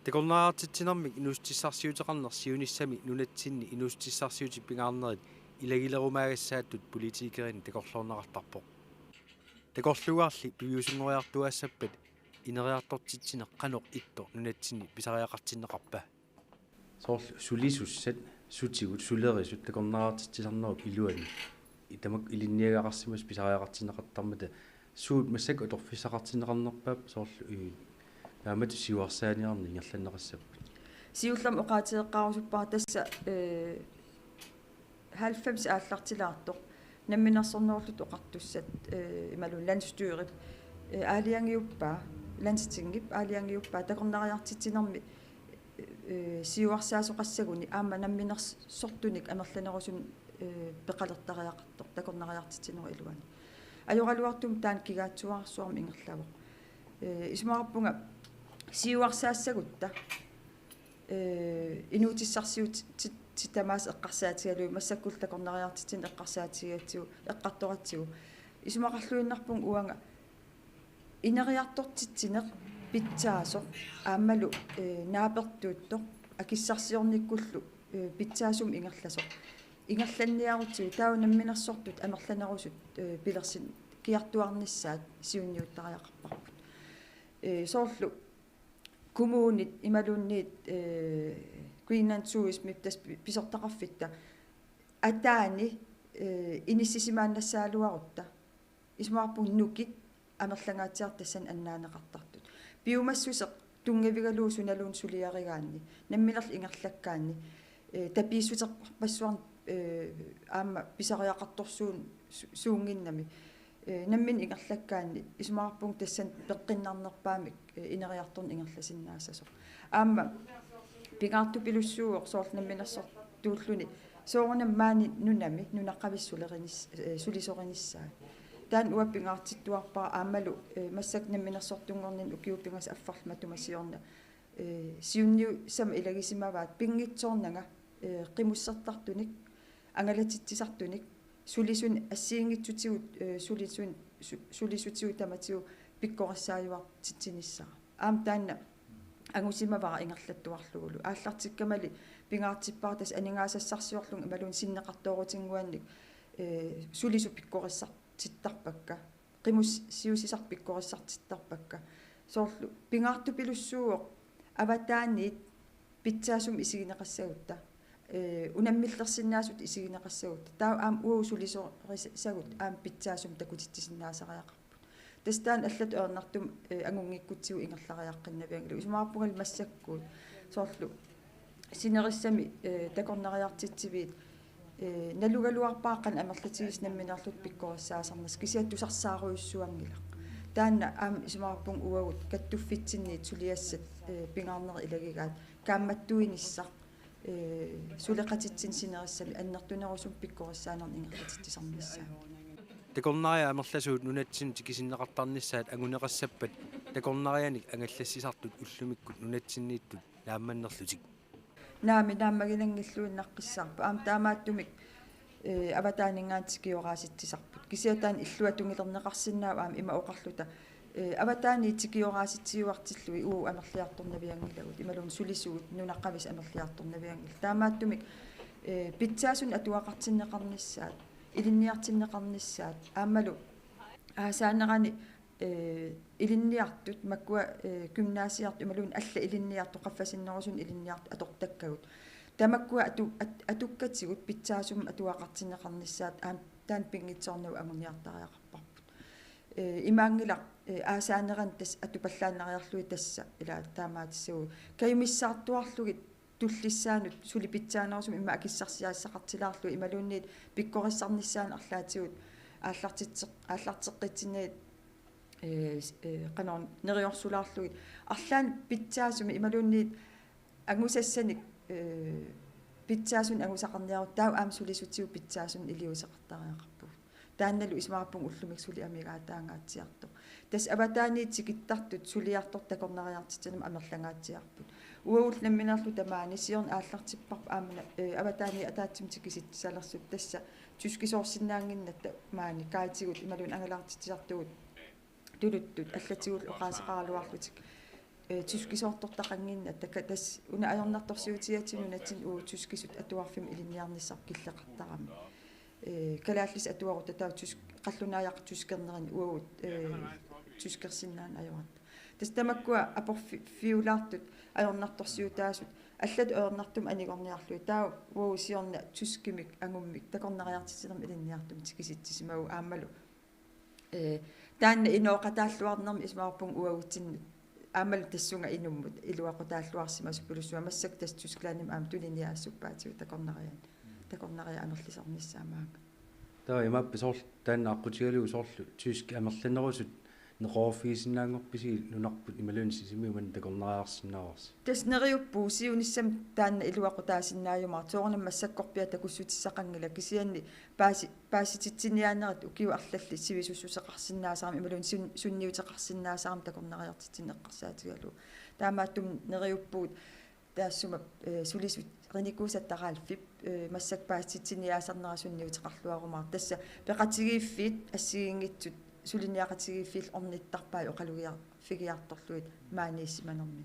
такорнараатитсинермик инустиссарсиутеқарнер сиуниссами нунатсинни инустиссарсиути пингаарнерит илагилерумаагассааттут политикерин такорлуорнеқартарпоқ такорлугаарли пивиусунгориартуассаппат инериартортитсинеқ қанеқ итто нунатсинни писариақартиннеқарпа соорлу сулисуссат сутигут сулерисут такорнараатитсисарнеруп илуани итамак илинниагақарсимас писариақартиннеқартармата суут массак оторфиссақартиннеқарнерпаап соорлу яамат сиуарсааниарни ингерланнеқассаппут сиуллам оqaатиеққарусуппаа тасса 90 ааллартилаартоқ намминерсорнерлут оқартуссат ималу ландстюрип аалиангиуппаа ландстингип аалиангиуппаа такорнариартитсинерми сиуарсаасоқассагуни аама намминерсортуник амерланерусун пеқалертариақартоқ такорнариартитсинеру илуани ажоралуартум таан кигаатсуарсуарми ингерлавоқ исмаарпунга сиуарсаассагутта инуутиссарсиут титамаас эққарсаатигалуи массаккул такорнариартитсин эққарсаатигаатсигу эққарторатсигу исмақарлуиннарпун уанга инериартортитсинеқ питсаасо аамалу наапертуутто акиссарсиорниккуллу питсаасум ингерласо ингерланниарутсигу таунамминерсортут амерланерусут пилерсин киартуарниссаат сиунниуттариақарпарпут соорлу коммунит ималунниит Greenland tourism тас писортақарфитта атаани иниссисимааннассаалуарутта исмаарпун нукит амерлангаатиартассан аннаанеқартартут биумассусеқ тунгавигалуусуналуун сулиаригаанни наммилерл ингерлаккаанни тапииссутеқарпассуарн аама писариақарторсуун суунгиннами наммин ингерлаккаанни исмаарпун тассан пеққиннарнерпаамик инериарторн ингерласиннаассасо аама пигаарту пилуссууоқ соорлнамминерсор тууллуни соорунам маани нунами нунаққависсулеринис сулисориниссаа таан уаппингаартиттуарпаа аамалу массак намминерсортунгорнин укиуппингас аффарлматумассиорна сиунниу сама илагисимаваат пингитсоорнага qimussartartunik angalatitsisartunik sulisun assiingitsutigut sulisutigu tamatiu pikkorissaayuartitsinissara aam taanna angussimavara ingerlattuarlugulu aallartikkamali pingaartippaar tas aningaasassarsиорлун ималун синнеқартоорутингуанник сулису пиккориссартиттарпакка qimус siusisar pikkorisartittарпакка соорлу пингаарту пилуссууоқ аватаанниит питсаасум исигинеқассагутта унаммиллерсиннаасут исигинеқассагутта таа аам уусулисорисагут аам питсаасум такутитсиннаасариақарпут тастаан аллат орнартум ангунгиккутсигу ингерлариаққиннавиангилу исумаарпугал массаккуут соорлу синериссами такорнариартитсивиит налугалуарпааққан амерлатигиснамминерлут пиккориссаасарнас кисиаттусарсааруйуссуангилақ таанна аам исумаарпун уагут каттуффитсинниит сулиассат пингаарнери илагигаат каамматтуинissaq сулеқатитсин синериссами аннертунерусум пиккориссаанерни ингерлатитсисарниссаа такорнариа амерласуут нунатсин тикисиннеқартарниссаат агунеқассаппат такорнарианик ангаллассисартут уллумиккут нунатсиннииттут наамманнерлутик наамагинангиллуиннаққиссаарпа аам таамааттумик аватаанингаатикиорааситсисарпут кисиатаан иллуатунгилернеқарсинаа аам има оқарлута аватаани тикиорааситсиуартиллуи уу амерлиарторнавиангилагут ималун сулисуут нунаққавис амерлиарторнавиангил таамааттумик питсаасун атуақартиннеқарниссаат илинниартиннеқарниссаат аамалу аасаанерани илинниартут маккуа гymnasiart ималун алла илинниарту қаффасиннерусун илинниарт атортаккагут тамаккуа атуккатсигут питсаасум атуақартиннеқарниссаат аам таан пингитсорнау амуниартариақарпарпут имаангила аасаанеран тас атупаллааннариарлуи тасса ила таамаатиссагу каюмиссаартуарлугит туллиссаанут сулипитсаанерусум има акиссарсиаассақартилаарлу ималуунниит пиккориссарниссаан арлаатигут ааллартеққитсинниит qanoon neriorsulаарlugit arlaan pitsaasumi imaluunniit angusassanik pitсааsun агусақарниарут таа аам сулисутсиу питсааsun илиусеқартариақарпу таанналу исмаарпун уллумик сули амигаатаангаатсиарту тас аватааниит сикиттартут сулиартор такорнариартитсанам амерлангаатсиарпут уаул намминерлу тамаани сиорн ааллартиппарп аамна аватаани атаатсим тикиситсалерсут тасса тускисоорсинаангиннатта маани каатигут ималун ангалаартитсартугут тулуттут аллатигул оqaасеqaраluарлутик тускисоортортақангинна така тас уна аёрнарторсиутиатинунатсин уу тускисут атуарфим илинниарниссар киллеқартарами калааллис атуарут таа тус қаллунааяқ тускернерани уагут тускерсиннаан аёрат тас тамаккуа апорфиулаартут аёрнарторсиутаасут аллат аёрнартум анигорниарлуи таа уагу сиорна тускимик ангуммик такорнариартисинерм илинниартум тикиситсисимагу аамалу таанна инооqataаллуарнерми исмаарпун уагутсинну аамал тассунга инуммут илуақутааллуарсимасу пулуссуа массак тас тусклааним аам тулиниаассуппаатиу такорнариа амерлисарниссаамаага таа имаппи соор таанна аққутигалугу соорлу тюски амерланерусут неқооффигисиннаангорписи нунарпут ималуунси симиуман такорнариарсинаарс тас нериуппуу сиуниссам таанна илуақутаасиннааюмар тоорнам массаккорпиа такуссутиссақангила кисианни паасититсиниаанерат укиу арлалли сивисуссусеқарсиннаасаарам ималуун сунниутеқарсиннаасаарам такорнариартитсинеққарсаатигалу таамааттум нериуппуут таассума сулисут реникуусаттарaalfip массак паасититсиниаасарнера сунниутеқарлуарумаар тасса пеқатигииффиит ассигингитсут сулиниақатигииффил орниттарпаа оқалугиар фигиарторлуит маанииссиманермини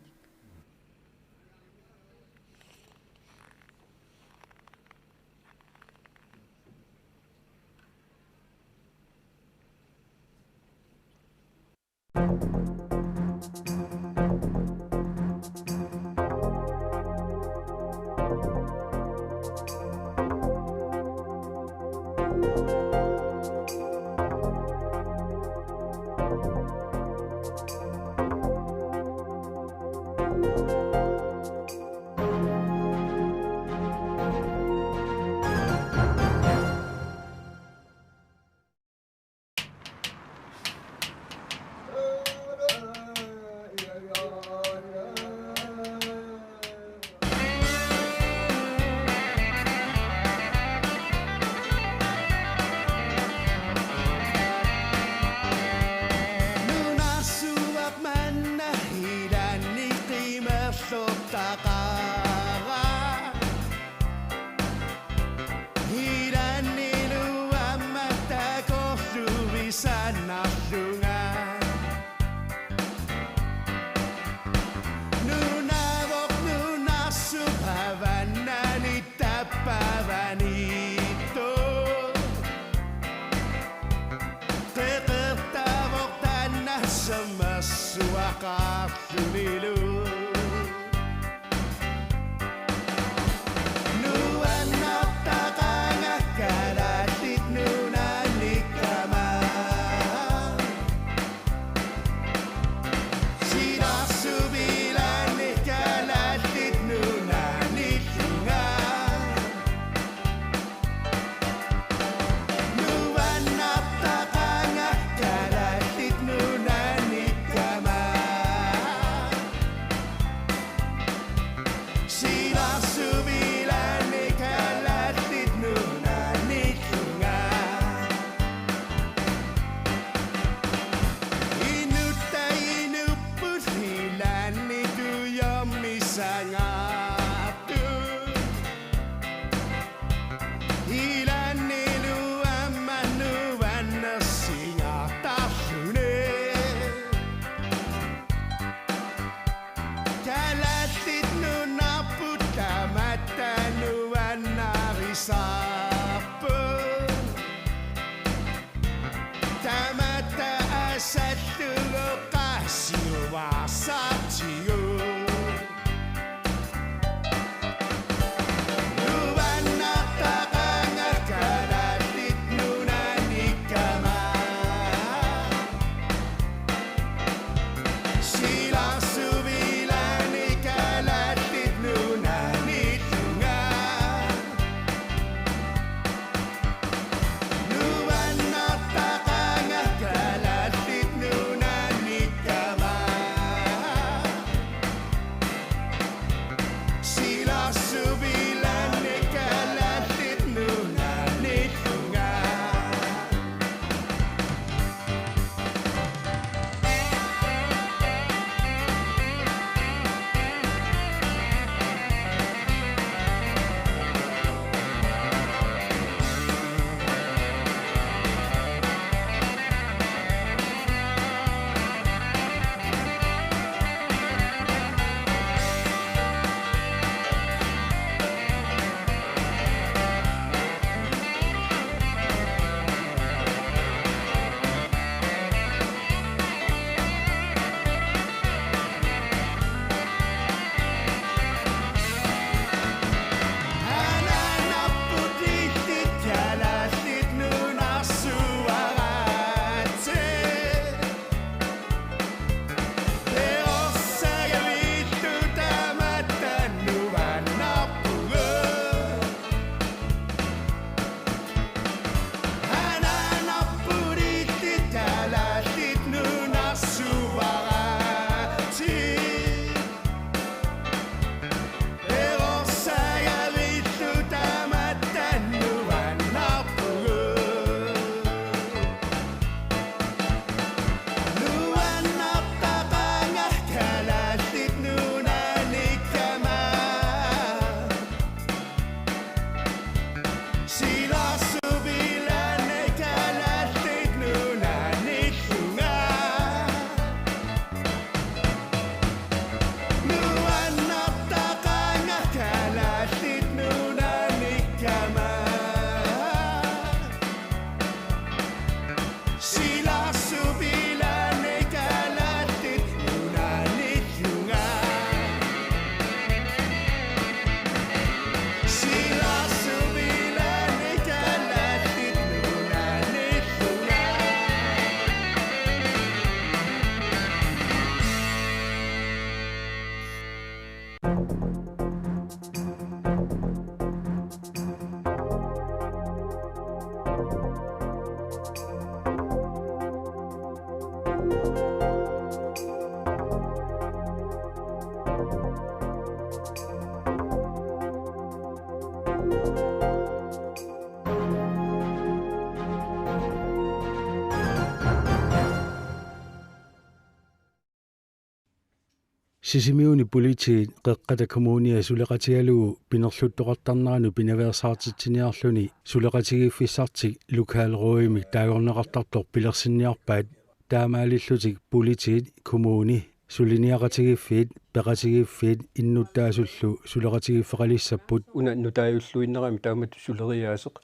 Sisimiuni poliiti qeqqata kommunia suleqatigalugu pinerluttoqartarneranu pinaversaartitsiniarluni suleqatigiiffissartik lokaalruimik taagorneqartartor pilersinniarpaat taamaalillutik poliitiit kommuni suliniaqatigiiffiit peqatigiiffiit innuttaasullu suleqatigiiffeqalissapput una nutaayulluinnerami taamatu suleriaaseq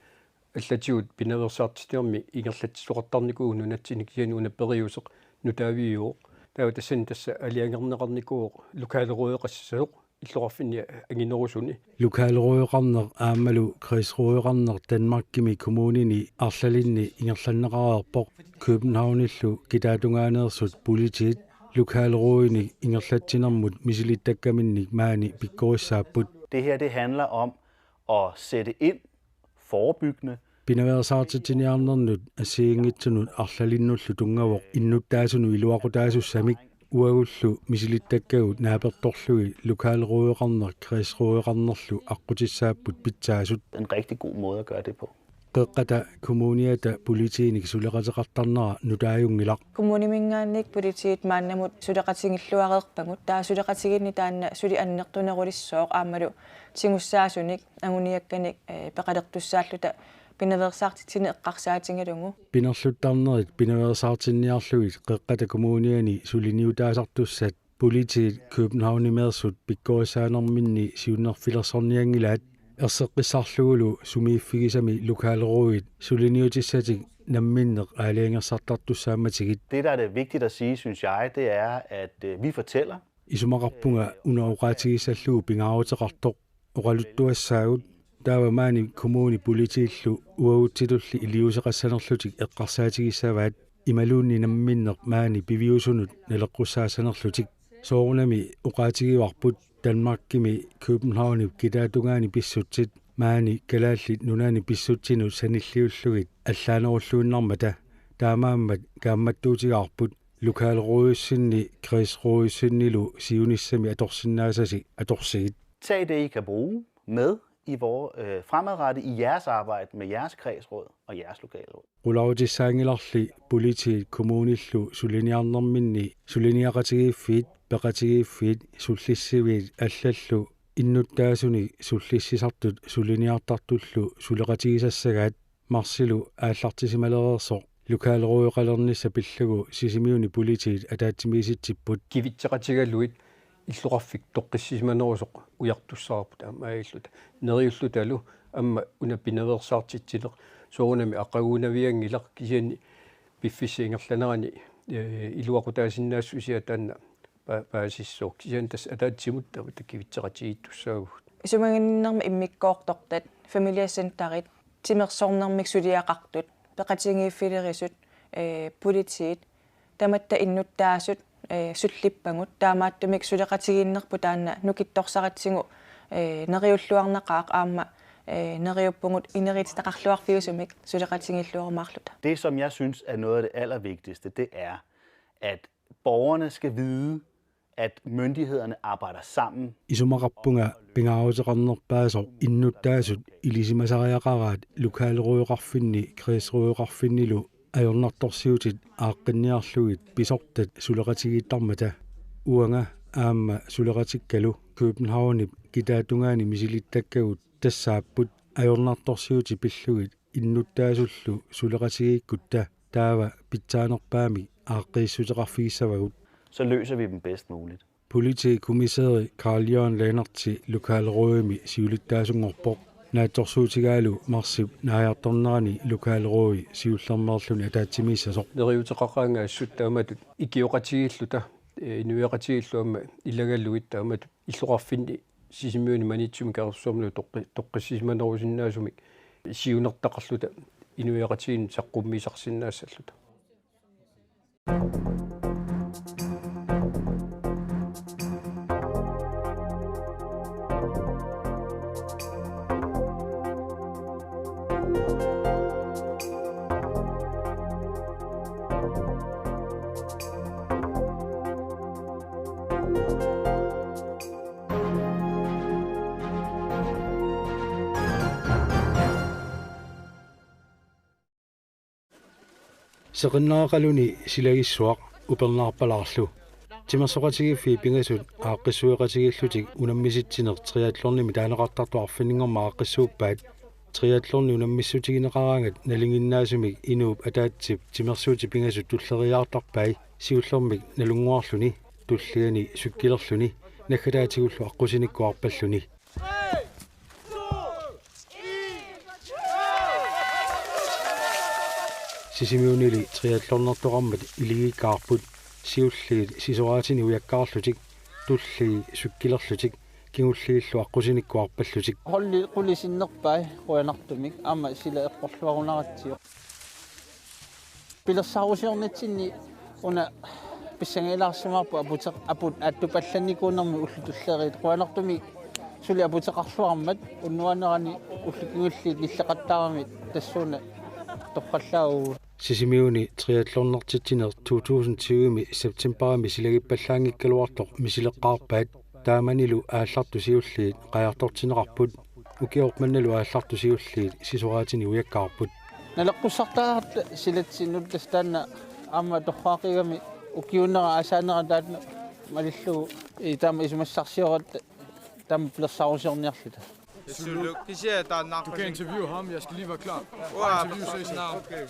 allatigut pinaversaartitiarmi ingerlatsuqartarnikugu nunatsinik sianu una periuseq nutaaviuo таа тассани тасса алиангернеқарникуу лукаалеруйоқассасоқ иллоқарфинни агинерусуни лукаалеруйоқарнеқ аамалу крисруйоқарнеқ Данмаркими коммунини арлалинни ингерланнеқареерпоқ Københavnиллу китаатунгаанерсут политиит лукаалеруйни ингерлатсинермут мисилиттаккаминник маани пиккориссааппут. Det her det handler om at sætte ind forebyggende. Pinaversaartitiniarnernut asiingitsunut arlalinullu tungavoq innuttaasunu iluaqutaasussamik uagullu misilittakkagut naapertorlui lukaalruuqarner kriisruuqarnerlu aqqutissaapput pitsaasut. En rigtig god måde at gøre det på. Qeqqata kommuniata politiinik suleqateqartarnera nutaajungilaq. Kommunimingaannik politiit maannamut suleqatingilluareerpangut taa suleqatiginni taanna suli annertunerulissoq aammalu tingussaaasunik anguniakkanik peqalertussaalluta pinaversaartitini eqqarsaatingalungu pinerluttarnerit pinaversaartinniarluit qeqqata kommuniani suliniutaasartussat politiit Københavnimeersut pikkorisaanerminni siunnerfilersorniangilaat erseqqissarlugulu sumiiffigisami lukaalruuit suliniutissatik namminneq aaliangersartartussaammatigit. Det der er det vigtigt at sige, synes jeg, det er at vi fortæller isumaqarpunga unauqaatigisalluu pingaaruteqartoq oqaluttuassaagut taava maani kommuni politiillu uaguttilulli iliuseqassanerlutik eqqarsaatigissaavaat imaluunni namminneq maani piviusunut naleqqussaassanerlutik soorunami uqaatigivarput Danmarkimi Københavni kitaatungaani pissutsit maani kalaallit nunaani pissutsinut sanilliullugit allaanerulluunnarmata taamaammat kaammattuutigaarput lukaalruuyussinni kriisruuyussinnilu siunissami atorsinnaasasi atorsigit. Tag det, I kan bruge med i fremadrettet i jeres arbejde med jeres kredsråd og jeres lokalråd. Qulautissaangilarli politiit kommunillu suliniarnerminni suliniaqatigiiffiit peqatigiiffiit sullissiviit allallu innuttaasuni sullissisartut suliniartartullu suleqatigisassagaat marsilu aallartisimaleriersoq lukaalruuqalernissa pillagu sisimiuni politiit ataatimiisitsipput kivitseqatigaluit иллоқарфик тоққиссисиманерусоқ уяртуссаарпут аама аиллута нериуллуталу амма уна пиневерсаартитсилеқ соорунами ақагуунавиангилақ кисиани пиффиссиингерланерани илуақутаасиннаассусиа таанна паасиссоо кисиан тас атаатсимуттава таккивитсеқатигиттуссаагут исумагиннерма иммиккоортортат фамилиассентарит тимерсорнэрмик сулиақартут пеқатингииффилерисут политиит таматта иннуттаасут суллиппагут таамааттумик сулеқатигииннерпу таанна нукитторсаратсигу нериуллуарнеқаақ аама нериуппугут инерититақарлуарфиусумик сулеқатигиллуармаарлута. Det som jeg synes er noget af det allervigtigste, det er at borgerne skal vide at myndighederne arbejder sammen. Isumaqarpunga pingaaruteqarnerpaasoq innuttaasut ilisimasariaqaraat lukaalruuqarfinni kriisruuqarfinnilu ajornartorsiutit aaqqinniarlugit pisortat suleqatigittarmata uanga aamma suleqatikkalu Københavni kitaatungaani misilittakkagut tassaapput ajornartorsiuti pillugit innuttaasullu suleqatigiikkutta taava pitsaanerpaami aaqqiissuteqarfigissavagut. Så løser vi dem bedst muligt. Politikommissær Carl Jørgen Lannertsi lokaalruumi siulittaasungorpoq naattorsuutigaalu marsip naajartornerani lokaalruui siullermerluni ataatsimissasor neriuteqaqaangaassut taamatut ikioqatigilluta inuiaqatigillu amma ilagalluit taamatut illoqarfinni sisimiuni manitsumi kaersuarnu toqqissisimanerusinnaasumik siunertaqarluta inuiaqatigin saqqummiisarsinnaasalluta. seqinnaaqaluni silagissuaq upernaarpalaarlu timersoqatigiffi pingasut aaqqissueqatigillutik unammisitsiner triathlornimi taaneqartartuarfinningerma aaqqissuuppaat triathlorni unammissutigineqaraangat nalinginnaasumik inuup ataatsip timersuuti pingasut tulleriaartarpai siullormik nalunguarluni tulligani sukkilerluni nakkalaatigullu aqusinikkuarpalluni. Sisimiunili triathlornertoqarmat iligikkaarput siulliit sisoraatini ujakkaarlutik tulli sukkilerlutik kingulliillu aqusinikkuarpallutik holli qulisinnerpai quyanartumik amma sila eqqorluarunaratsiu pilersarusiornitsinni una pissangilaarsumarpu aput attupallannikuunermi ullutullerit quyanartumi suli aputeqarluarmat unnuanerani ullukingulliit nilleqattaaramit tassuuna toqqallaagu sisimiuni triathlonnertitsiner 2020 septemberami silagippallаангиккалуарtoq misileqqaarpaat taamanilu aallartu siulliit qajartortineqarput ukiormannalu aallartu siulliit sisuraatini ujakkaarput naleqqussartaart silatsinut tastaanna amma torraaqigami ukiunnera asaanera taatna malillugu taama isumassarsiorat taama pilersarusiorniarluta Du kan interviewe ham, jeg skal lige være klar. Okay.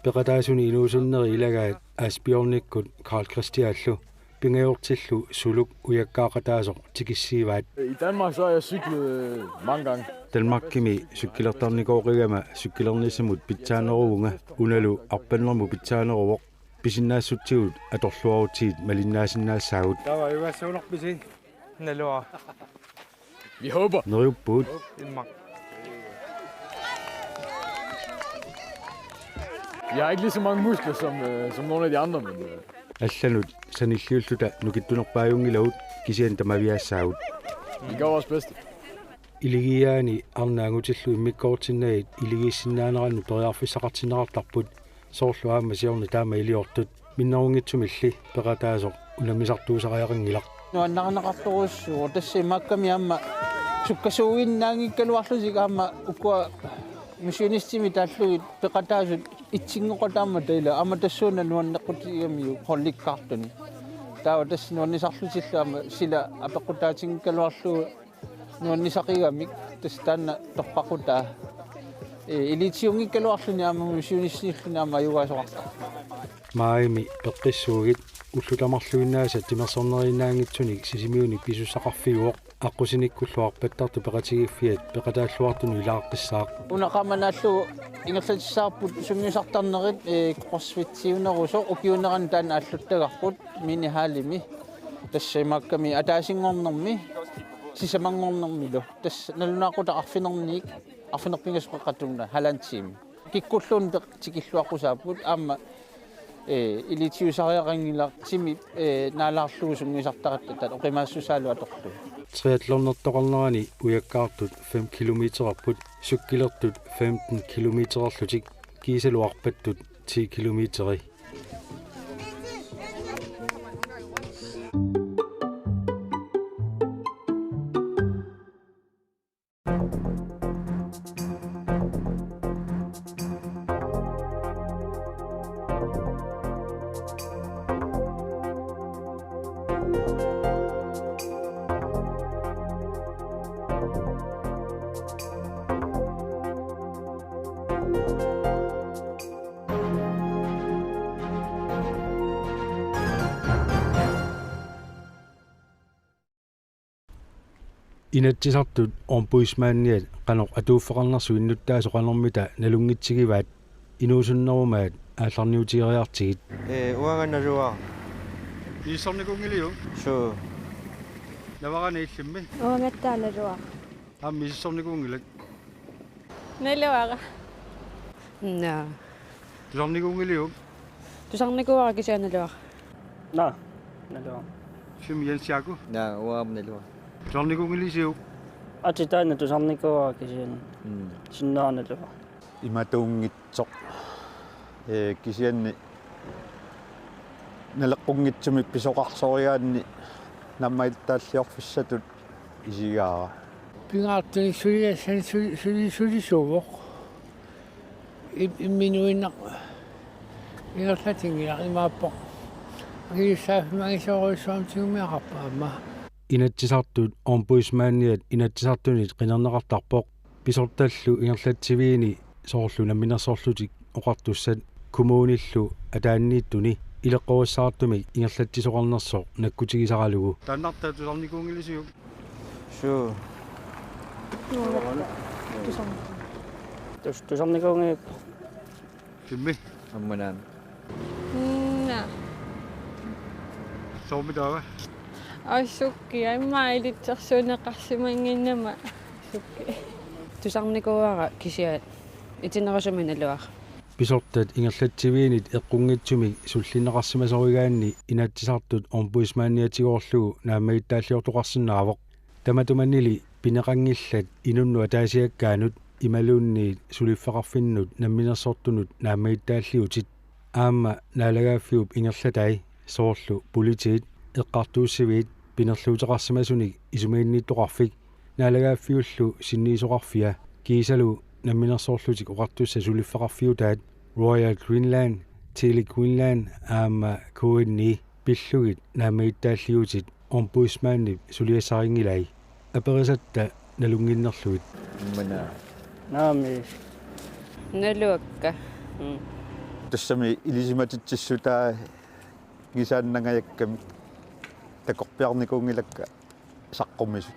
peqataasuni inuusunneri ilagaat asbjornikkut Karl Christiallu pingayortillu suluk ujakkaaqataasoq tikissiivaat I Danmark så har jeg cyklet mange gange. Danmarkimi sukkilertarnikoorigama sukkilernissamut pitsaaneruunga unalu arpannermu pitsaaneruvoq pisinnaassutsigut atorluarutiit malinnaasinnaassaagut Tava ivassuunerpisi nalua. Vi håber. neriuppuut Jeg har ikke lige så mange muskler som nogle af de andre, men алланут саниллиуллута нукиттунерпааюнгилавут кисиан тамавиассаагут vi gør vores bedste. илигиаани арнаангутиллу иммиккоортиннаит илигииссиннаанеранну периарфиссақартинерартарпут соорлуаама сиорни таама илиортут миннерунгитсумилли пеқатаасоқ унамисартуусариақангилақ нуаннарнеқарторуссуу тассимаакками амма суккасууиннаангиккалуарлусик аама уккуа мисионистими тааллугит пеқатаасут итсингоқатаама тайла аама тассууна нуаннеққутигамиу холликкаартуни таава тасс нуаннисарлутиллаама сила апеққутаатингкалуарлугу нуаннисақигамик тасс таанна торпақутаа илитсиунгиккалуарлуни аама мисионистниллуни аама аюгаасоқарта маими пеққиссуугит уллутамарлуиннааса тимерсорнериннаангитсуник сисимиуни писуссақарфиуоқ аққусиниккуллуарпаттарту пеқатигиффиат пеқатааллуартуну илааққиссаақ унақаманааллугу ингерлатиссаарпут сунгисартарнерит кроссфитсиунерусо укиунеран таана аллуттагарпут мини хаалими тассимаакками атаасингорнерми сисамангорнермилу тасс налунаақутақарфинерник арфинерпингасуқақатунна халантиими киккуллуун тикиллуаққусааппут аама илитиусариақангила сими наалаарлугу сунгисартараттат оқимаассусаалу аторлу triathlonnertoqarnerani ujakkaartut 5 kilometerarput sukkilertut 15 kilometererlutik kiisaluarpattut 10 kilometeri inatsisartut ormpuismaanniat qanoq atuuffeqarnersu innuttaasoqanermita nalungitsigivaat inuusunnerumaat aallarniutieriartigit уаганналуа писсорникунгилиу су наварани иллимми уангаттааналуа амми иссорникунгилак налуара на тусарникунгилиу тусарникуара кисааналуара налуа фим янсиаку на уамналуа тусарникунгилисиу атитаана тусарникуара кисаан синнаарналуа иматуунгитсоқ кисианни налеққунгитсумик писоқарсориаанни наммаиттааллиорфиссатут исигаара пингаартани сулисуувоқ имминуиннақ ингерлатингила имааппоқ агиссаафмагисоорисуамтигумиақарпаама inatsisartut ormpuismaanniat inatsisartunit qinerneqartarpoq pisortallu ingerlatsiviini soorluna minersorlutik oqartussat kumuunillu ataanniittuni ileqquussaartumik ingerlatsisoqarnersoq nakkutigisaralugu тааннартаа тусарникунгилисиу су тусарникуунги кимми амманаан на Soomidava. Aissukki aimmailitsersuunеқарсимангиннама сукки. Тусарникууара кисиат итинерасуминалуар. Pisortat ingerlatsiviinit eqqunngitsumik sullineqarsimasorigaanni inaattisartut ombudsmanniatigorlugu naammagittaаллиортоқарсинаавоq tamatumannili pineqangillat inunnu ataasiakkaanut imaluunniit suliffaqarfinnut namminersortunut naammagittaalliutit aamma naalagaaffiup ingerlatai soorlu politiit eqqartuussiviit pinerluuteqarsimasunik isumiinniittoqarfik naalagaaffiullu sinniisoqarfia kiisalu namminersorlutik oqartussa suliffaqarfiutaat Royal Greenland Tele Greenland aamma kuinni pillugit naammagittaalliutit ombudsmanni suliassaringilai aperisatta nalunginnerluit mana naami naluakka тассами илисиматитсиссутаа гисааннангаякками такорпиарникуунгилакка саққумисут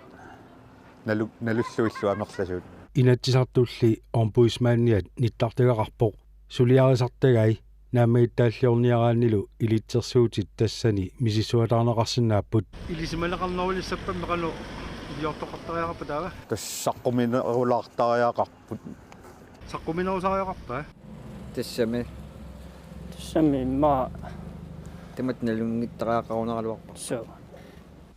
налуллуиллу амерласуут inatsisartulli ombudsmanniat nittартагақарпоқ сулиарисартаgai нааммаgittaаллиорниарааннилу илитсерсууtit тассани мисисуатаарнеқарсинааппут Илисималеқарнерулиссаппа меқалу илиортоқартариақарпа таава. тассаққуминерулаартариақарпут саққуминерусариақарпа тассами ма таматналунгиттариақарунералуарпа соо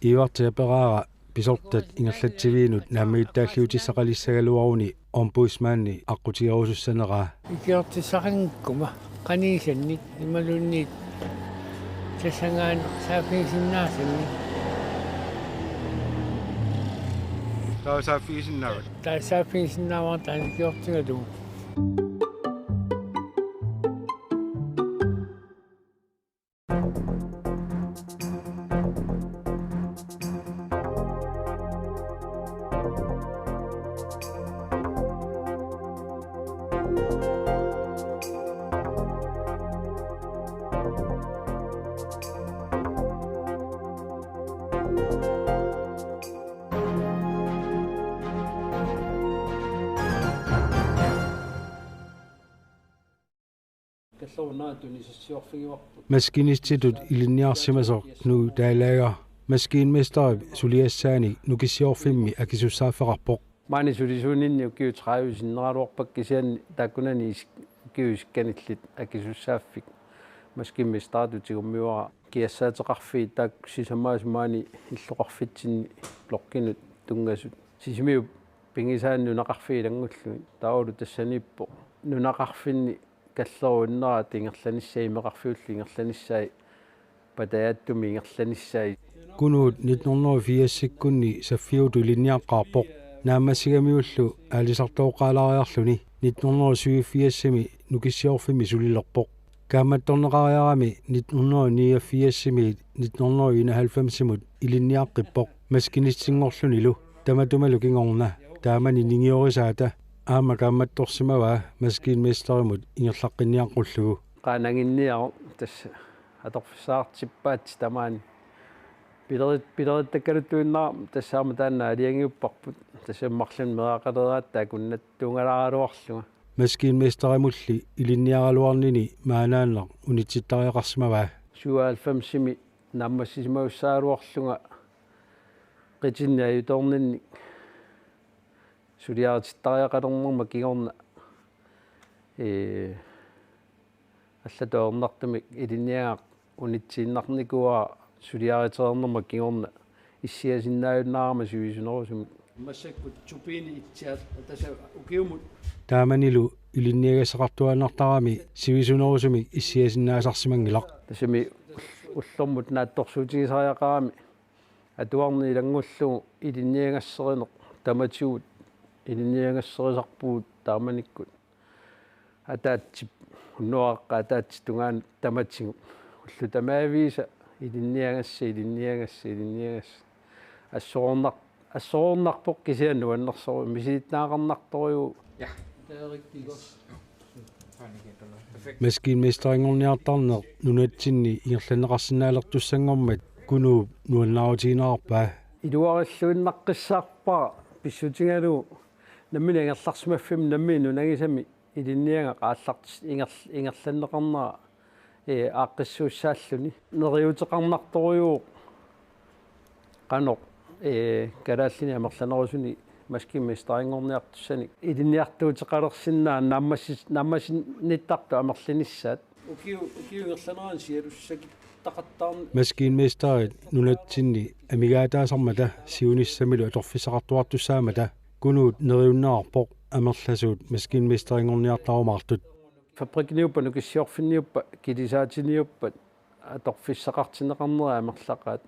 ивартиапераара pisortat ingerlatsiviinut naammagittaалliutissaqalissagaluaruни ombudsmanni аққутигерусуссанеraa икиортиссақангкума каниисанник ималунниит тассангаан саафисиннаасанни таасааффисиннаават таасаафисиннааваа таанкиортигалу maskinistitut ilinniarsimasoq nu taalaga maskinmesteri suliassaani nukissiorfimmi akisussaaffaqarpoq maani sulisuuninni ukiu 30 sinneraluarpak kisianni taakkunani ukiuiskanillit akisussaaffik maskinmesteratutigummiuara kiassaateqarfi taak sisamaas maani illoqarfitsinni blokkinut tungasut sisimiu pingisaanni nunaqarfiilangullu taulu tassanippo nunaqarfinni kalleruinnerat ingerlanissai meqarfiulli ingerlanissai pataattumi ingerlanissai kunuut 1984-sikkunni saffiutu linniaqqaarpoq naammassigamiullu aalisartooqqaalariarluni 1987-simi nukissiorfimmi sulilerpoq kaammattorneqariarami 1989-simi 1991-simut ilinniaqqippoq maskinissingorlunilu tamatumalu kingorna taamani ningiorisaata aama kaammattorsimavaa maskinmesterimut ingerlaqqinniaqqullugu qaananginniaru tassa atorfissaartippaat tamaani pilerittakkaluttuinnaar tassaama taanna aliangiupparput tassammarlun meaqaleraat taakunnat tuungalaraluarluga maskinmesterimulli ilinniaraluarnini maanaanneq unitittariaqarsimavaa 97-simi naammassisimaussaaluarluga qitinniajutorninni suliaritittariaqalernerma kigorna аллатоорнартумик илинниаақ униtsiinnarnikuа suliariternerma kigorna иссиасиннааюннаарма сивисунерусумик массаккут тупини итсиат таса укиумут тааманилу илинниагасеқартуаннартарами сивисунерусумик иссиасиннаасарсимангилақ тасами уллормут наатторсуутигисариақарами атуарни илангуллугу илинниагассеринеқ таматиут илинниагассерисарпуут тааманиккут атаатсип уннуаққа атаатси тунгаан таматсигу уллу тамаавииса илинниагасса ассоорнарпоқ кисианну аннерсору мисиитнаақарнарториу я таериккигос масkinmesteringorniartarneq nunatsinni ingерланеқарсинаалертуссангормат кунууп нуаннаарутигинаарпаа илуариллуиннаққиссаарпара писсутингалу наммина ингерларсимаффим намми нунагисами илинниага qaallart ingerlanneqarnera ааққиссууссааллуни нериутеқарнарторюу канеқ калааллини амерланерусуни маскиммистарингорниартуссани илинниартуутеқалерсиннаа наммасинниттарту амерлиниссаат укиунгерланеран сиалуссаки тақаттаарни маскинместарит нунатсинни амигаатаасармата сиуниссамилу аторфисақартуартуссаамата кунуут нериуннаарпоқ амерласуут маскинместарингорниартарумаартут фабрикниуппа нукиссиорфинниуппа килисаатиниуппат аторфиссақартинеқарнера амерлақаат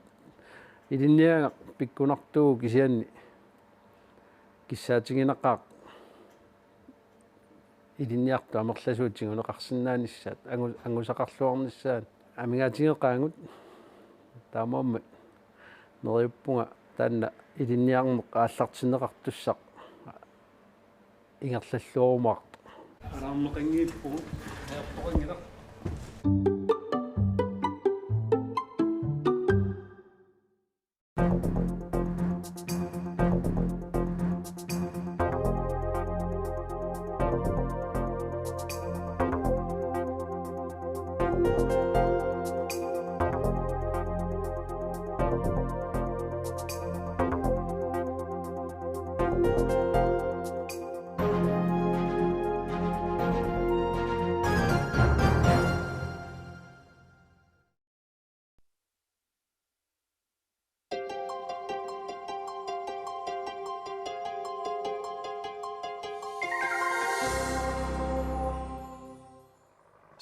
илинниага пиккунартуу кисианни киссаатингинеқаа илинниарту амерласуутсигунеқарсинааниссаат ангусақарлуарниссаат амигаатингеқаангут таамааммат нериуппунга таанна илинниарнеқ ааллартинеқартуссақ ингерллуорумаақ араармеқангииппу ааппоқангила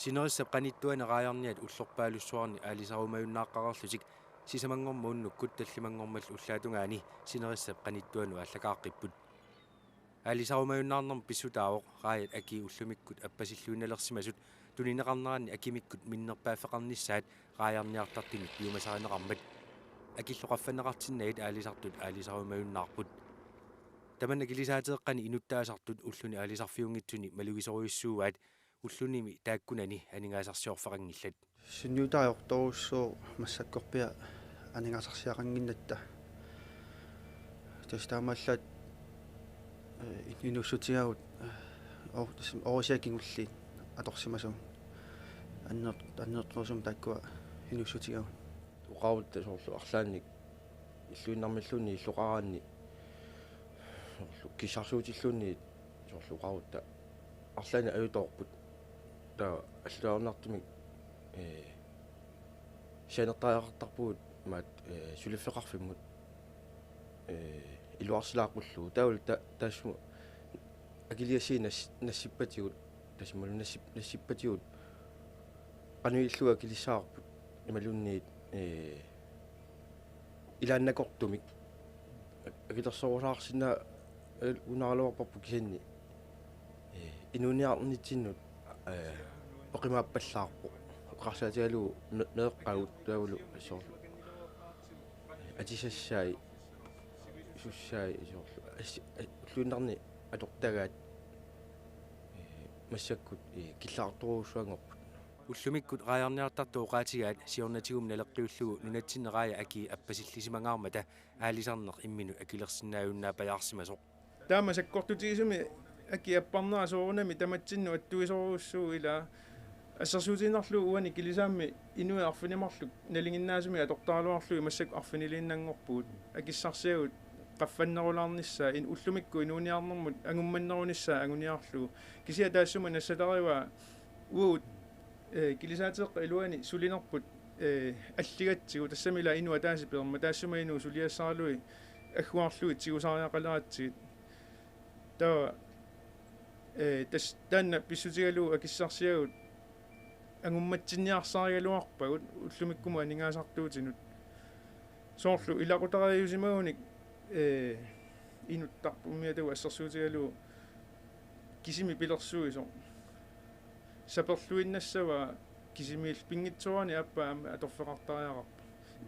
синерissap qanittuaneraajarniat ullorpaalussuarni aalisarumajunnaaqaqarlusik sisamangormuunnukkut tallimangormal ullaatунгаани синерissap qanittuanu allakaaqqipput aalisarumajunnaarnerm pissutaavoq raajat aki ullumikкут аппасиллуиналерсимасут тунинеқарнеранни акимиккут миннерпааффеқарнissaat raajarniartartimik piumasarineqarmat акиллоқаффанеқартиннагит аалисартут аалисарумajunnaarput таманна килисаатеэққани инуттаасартут уллуни аалисарфиунгитсуни малугисоруйуссууаат уллуними тааккунани анигаасарсиорфақангиллат синниутаажорторуссуу массаккорпиа анигаасарсиақангиннатта тастаамааллаат инуссутигаагут орисиакингулли аторсимасум аннерторусум тааккуа инуссутигаагут уqaавутта соорлу арлаанник иллуиннармиллуунни иллоqaraanni соорлу кисарсуутиллуунни соорлу уqaавутта арлаани аюторпут та аллуарнартумик сианертариақартарпугут маат сулиффеқарфиммут илуарсилаақуллу таул таассу акилиаси нассиппатигут тасмалу нассиппатигут ануиллуа килиссаарпут ималунниит илааннакортумик акилерсорусаарсина унаралуарпарпу кисанни инуниарнитсиннут оқимааппаллаарпо оқарсаатигалу неэққагут таавулу соорлу атисассаи суссаи соорлу луиннарни атортагаат массаккут киллаарторуусуангорпут уллумиккут рааярниартарту оqaатигаат сиорнатигум налеққиуллугу нунатсинераая аки аппасиллисимангаармата аалисарнеқ иммину акилерсинааюннаа паяарсимасоқ таамасаккортутигисуми аки аппарнера соорунами таматсинну аттуисоруссуу ила ассерсуутиннарлу уани килисаамми инуи арфинимарлу налингиннаасуми атортаалуарлуи массак арфинилииннангорпуут акиссарсиагут qaffannерулаарнissaа ин уллумикку инуниарнэрмут ангумманнерунissaа агуниарлу кисиа таассума нассалариваа уут килисаатеққа илуани сулинерпут аллигатсигу тассамила инуа тааси перма таассума инуу сулиассаралуи аггуарлуи тигусаариақалаатсигит таа тас танна писсутигалу акиссарсиагут ангумматсинниарсааригалуарпагут уллумиккума анингаасартуутинут соорлу илақутариусимагуник инуттарпумиатау ассерсуутигалу кисими пилерсуисо саперлуиннассава кисимиил пингитсуани аппаама аторфеқартариақарпа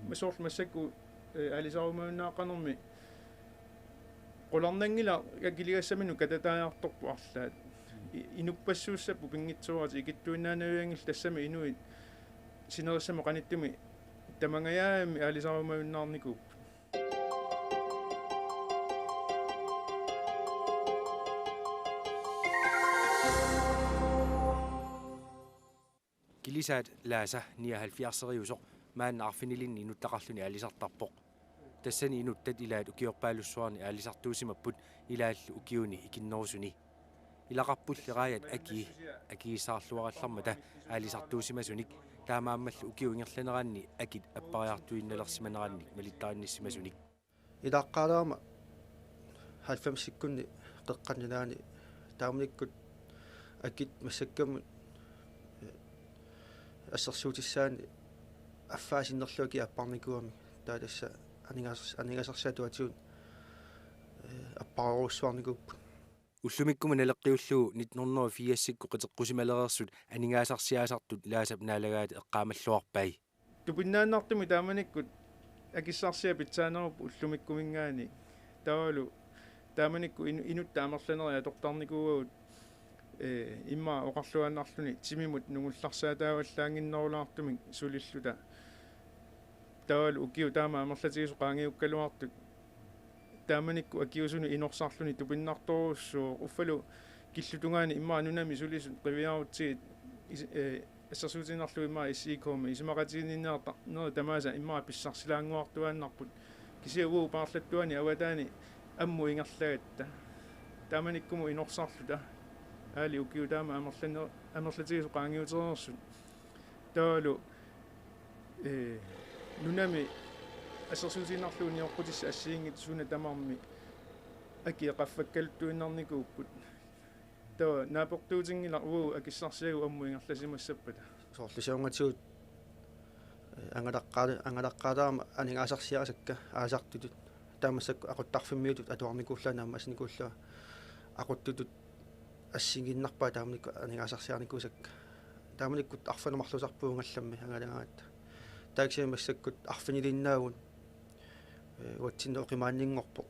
масоорлу массакку алисарумауннааққанерми qolornangila akiligassамину кататааяарторпу арлаат инуппассууссаппу пингитсуарати икиттуиннаанавиангил тассами инуит синериссама qanittumi тамангаяами алисарумауннаарникуп килисаат лааса 79-сериусоқ мааннаарфинилинни инуттақарлүни алисартарпоқ тассани инуттат илаат укиорпаалуссуарни аалисартуусимаппут илааллу укиуни икиннерусуни илақарпуллераят акиисаарлуараллармата аалисартуусимасуник таамааммаллу укиуингерланераанни акит аппариартуинналерсиманераанник малиттаринниссимасуник илааққаалаама 90-сиккунни қеққаннаани таамниккут акит массаккамут ассерсуутиссаани аффаасиннерлуки аппарникуами таатасса анигасарсаатуатиун аппаруссуарникуппу уллумиккума налеққиуллуу 1984-сикку қитеққусималерерсут анингаасарсиаасартут лаасап наалагаат эққаамаллуарпай тупиннааннартуми тааманиккут акиссарсиа питсаанеруппу уллумиккумингаани таалу тааманикку инутта амерланериа тортарникуугут имма оқарлуаннарлуни тимимут нугулларсаатааваллаангиннерулаартумик сулиллута таалу укиу таама амерлатигису qaangiukkaluartut тааманикку акиусуни инорсарлуни тупиннарторуссуу уффалу киллутунгаани имма нунами сулисут qivиарутсигит ассерсуутиннарлу имма иссикооми исмақатигиннерта нер тамааса имма писсарсилаангуартуааннарпут кисиагуу паарлаттуани аватаани амму ингерлагатта тааманиккуму инорсарлута аали укиу таама амерлатигису qaangiuтерерсут таалу нунами ассерсуутиннарлууни оққутисса ассиингит суна тамарми акиеқаффаккалуттуиннарникууппут таа наапортуутингила уу акиссарсиагу аммуингерласимассаппата соорлусиунгатиут ангалаққаалаама анингаасарсиарасакка аасартутут таамассакку ақуттарфиммиутут атуарникуулланаама асникууллаа ақуттутут ассигиннарпаа тааманикку анингаасарсиарникусакка тааманиккут арфанумарлусарпуунгалламми ангалагаат тааксиамассаккут арфинилиннаагун уатсинно оқимааннингорпо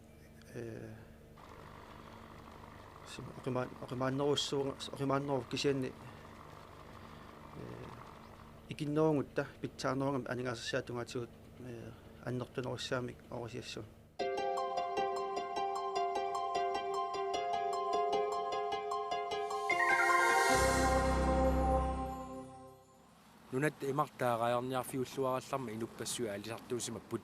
оқимааннеру кисианни икиннерунгутта питсаарнерунгам анингаасарсиатунгаатигут аннертунеруссаамик орисиассуу нунат имартаагаярниарфиуллуаралларма инуппассуа алисартуусимаппут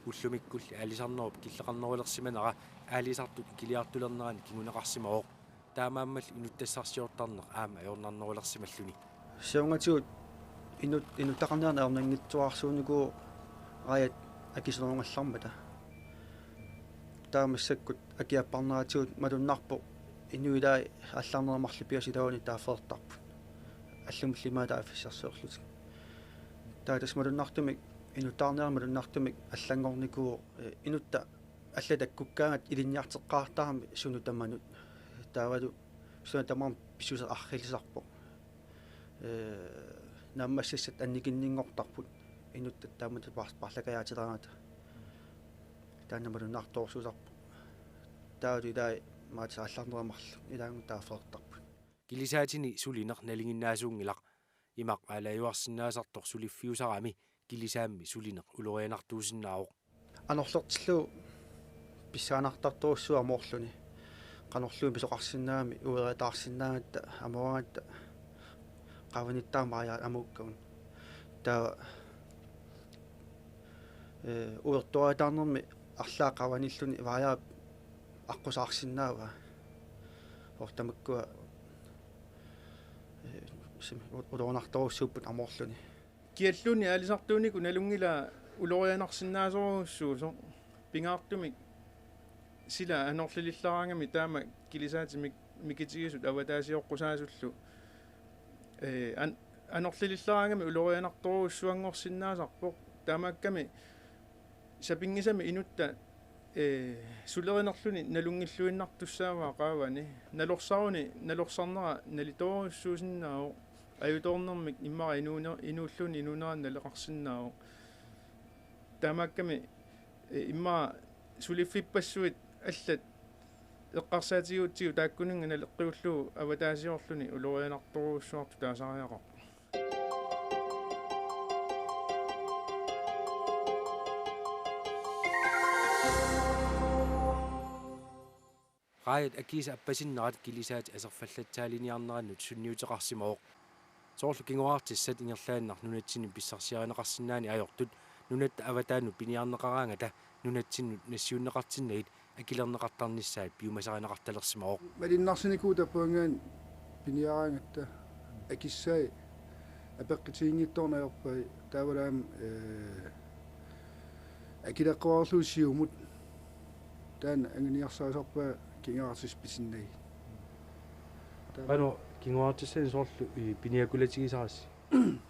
уллумиккулли алисарнеруп киллеқарнерулерсиманера аалисартут килиартулернерани кигунеқарсимаоқ таамааммал инуттассарсиортарнеқ аама аёрнарнерулерсималлуни сиунгатигут инуттақарнерна аернангитсуарсууникуу аят акисерунгаллармата таамассаккут акиаппарнератигут малуннарпо инуилаа алларнерамарлу пиасилауни таафеэртарпут аллумиллимаата аффиссарсеерлут таатас малуннартумик инуттаарнеармалуннартумик аллангорникуу инутта алла таккуккаангат илинниартеққартарами сунутаманут таавалу сунутамар писуса архилисарпо наммассассат анникиннингортарпут инутта таамат парлагаяатилараата таанамалуннарторсусарпу таавалу илаа маата алларнерамарлу илаангу таафеэртарпут килисаатини сулинеқ налингиннаасуунгилақ имақ алаюарсинаасартор сулиффиусарами килисаамми сулинеқ улорианартуусиннаавоқ анерлертиллу писсаанартартуруссуа амоорлуни qanorluu pisoqarsinnaami ueritaarsиннаагатта амуаатта qavanittaamaria amukkagun taa uertuaritaarnermi арлаа qavanilluni vaajaa аққусаарсиннаава ортамаккуа улоонарторуссууппут амоорлуни киаллуни аалисартуунику налунгила улорианарсиннаасоруссуусо пингаартумик сила анерлилиллараангами таама килисаатимик микитигисут аватаасиоққусаасуллу анерлилиллараангами улорианарторуссуангорсиннаасарпоқ таамаакками сапингисами инутта сулеринерлуни налунгиллуиннартуссааваа qaavani налорсаруни налорсарнера налиторуссуусиннаау аюторнэрмик иммара инууллуни инунеран налеқарсиннаау таамаакками имма сулиффиппассуит аллат эққарсаатигуутсигу тааккунинга налеққиуллуу аватаасиорлуни улорианарторуссуарту таасариақар qaayat akiisa appasinneraat kilisaat aserfallataaliниарнераннут сунниутеқарсимаоқ Soorlu kinguartissat ingerlaannar nunatsinnu pissarsiarinaqarsinnaani ajortut nunat avataannu piniarneqaraangata nunatsinnu nassiunneqartinnagit akilerneqartarnissaat piumasarинaqарталерсимаоq малиннарсиникуу тапуангаан пиниараангатта акиссаи апеққитиингитторнаерпай таавалаам акилеққуарлуусиумут таан ангиниарсаасарпаа кингаартис писиннаги Ano kinguartissaan soorlu piniakulatigisarassi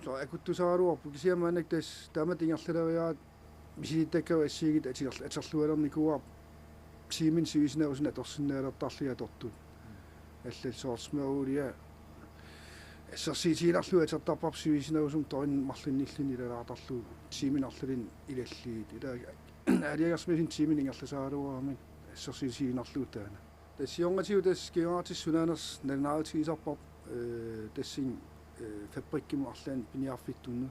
so akutusaaruarpu kisiamaanak tas taamat ingerlaleriaat misilittakkava assiigit aterlualernikuar tiimin sivisinausuna atorsinnaalertarliga tortut allal soorsmauulia assarsiitiinarlu atertarparp sivisinausum torin marlinnilluni ilalaartarlu tiiminarlulin ilalliit ila aliagersmisin tiimin ingerlasaaluarmin assarsiitiinarlu taana тассионгатиу тас киаатиссунаанерс налнааутигисарпарп тассин фабриккиму арлаан пиниарфиттунну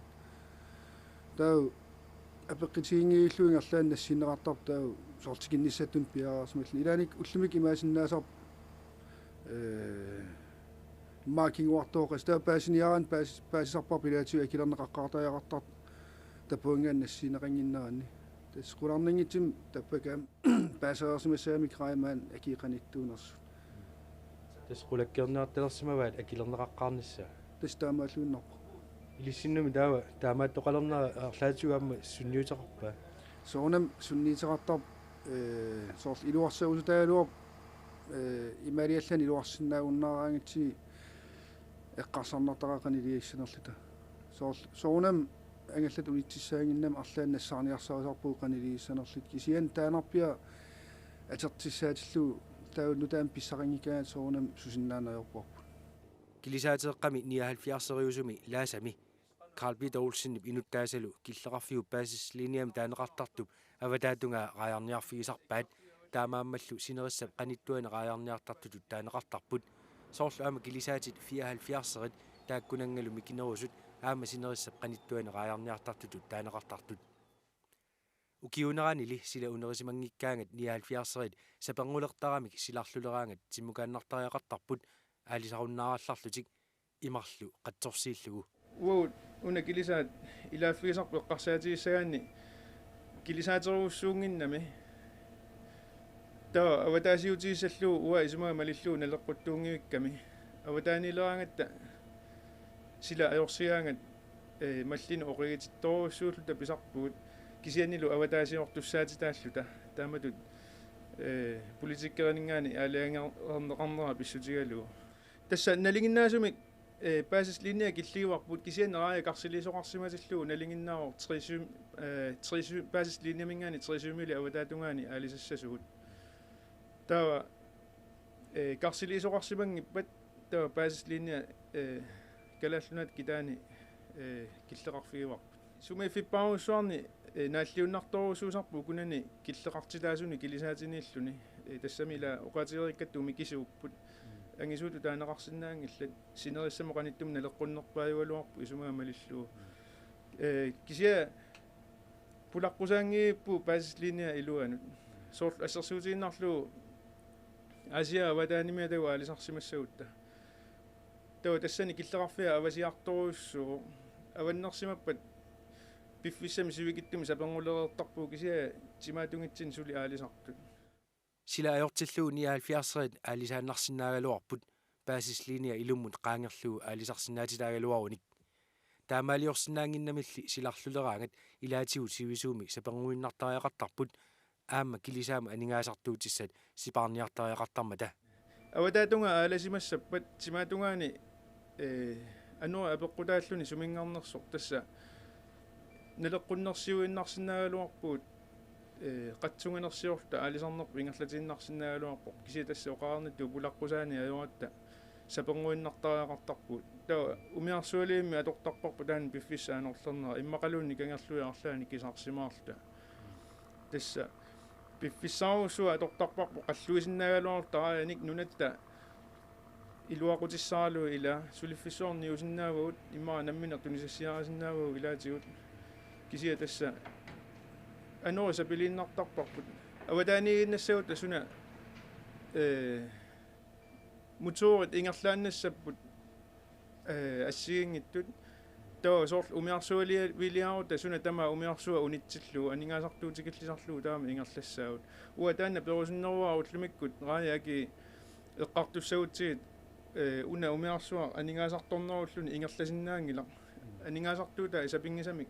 таа апеққитиингииллуингерлаан нассиннеқартар таа соортикинниссаттун пиаарасмалли илааник уллумик имаасиннаасар маакингуартооқас таа паасиниаран паасисарпар пилаатиу акилернеқаққартаяқартар тапуангаан нассинеқангиннаанни тас куларнингитсим таппакаам паасаерсимассаами краимаан акиқаниттуунерс тас кулаккернаарталерсимаваат акилернеқаққарнissaa тас таамааллуиннарпа илиссиннуми таава таамааттоқалернера арлаатигуамма сунниутеқарпаа соонам сунниитеқартар соорл илуарсаусутаалуоп имариаллан илуарсиннаагуннаараангитси эққарсарнартарақани лиассанерлита соонам ангаллат улитсисаангиннам арлаан нассаарниарсаусарпуу qaniliissanerlit kisian taanarpia atertissaatillu taullu taam pissaqangikaat soonam susinnaanaajorporpu килисаатеэкками 79-сериусуми лаасами Carl Peter Olsen инуттаасалу киллеқарфиу паасислиниам таанеқартартуп аватаатунгаа qajarniarfigisarpaat таамааммаллу синериссап qanittуана qajarniartartutut таанеқартарпут соорлу аама килисаатит 74-серит тааккунангалу микинерусут аама синериссап qanittуана qajarniartartutut таанеқартартут укиунеранили сила унерисимангиккаангат 79-серит сапангулертарамик силарлулераангат тиммукааннартариақартарпут аалисаруннааралларлутик имарлу қатсорсииллугу уу уна килисаат илааффигисарпу эққарсаатигиссагаанни килисаатеруссуунгиннами таа аватаасиутигиссаллуу уа исумага малиллуу налеққуттуунгивикками аватаанилераангатта сила аёрсигаангат маллину оқигититторуссууллута писарпугут кисианнилу аватаасиортуссаатитааллута тааматут политиккернингаани аалиангернеқарнера писсутигалуу тасса налингиннаасумик паасислиния киллигуарпут кисианнераа карсилисоқарсиматиллуу налингиннааор трису паасислиниамингаани трисумили аватаатунгаани аалисассасугут таа карсилисоқарсимангиппат таа паасислиния калааллунат китаани киллеқарфигуарпут суми фиппаруссуарни нааллиуннарторусуусарпу кунани киллеқартилаасуни килисаатиниллуни тассамила оқатиериккатту микисууппут ангисууту таанеқарсинаангиллат синериссамоқаниттум налеққуннерпааюалуарпу исумаа малиллуу кисиа пулаққусаангииппу паасислиния илуанут соорл ассерсуутииннарлуу асиа аватаанимиа тава алисарсимассагутта тава тассани киллеқарфиа авасиарторуссуу аваннерсимаппат пиффиссами сивикиттуми сапангулереэртарпуу кисиа тимаатунгитсин сули аалисартут сила аёртиллуу 79-рит аалисааннарсинаагалуарпут паасислиния илуммут qaangerluu аалисарсинаатилаагалуаруник таамаалиорсинаангиннамилли силарлулераангат илаатигут сивисууми сапангуиннартариақартарпут аама килисаама анингаасартуутиссат сипаарниартариақартармата аватаатунга ааласимассаппат тимаатунгаани ануа апеққутааллуни сумингаарнерсоқ тасса налеққуннерсиуиннарсинаагалуарпуут қатсунгинерсиорта аалисарнерпу ингерлатииннарсинаагалуарпо кисия тасса оқаарнатту пулаққусаани аюатта сапангуиннартариақартарпут таа умиарсуалиимми атортарпарпу таан пиффиссаанорлернера иммақалуунни кангерлуиарлаани кисаарсимаарлта тасса пиффиссааруссуа атортарпарпу қаллуисиннаагалуарлтарааник нунатта илуақутиссаалу ила сулиффиссуорни усиннаавагут иммаа намминер тунисассиарасиннаавагу илаатигут кисия тасса ануса пилиннартарпарпут аватаанииннассагут тасуна муторит ингерлааннассаппут ассигингиттут тоо сорл умиарсуали вилиарут суна тама умиарсуа унитсиллу анигаасартуутикиллисарлуу таама ингерлассаавут уа таанна перусиннерваа уллумиккут рааяки эққартуссагутсигит уна умиарсуа анигаасарторнеруллуни ингерласиннаангила анигаасартуута исапингисамик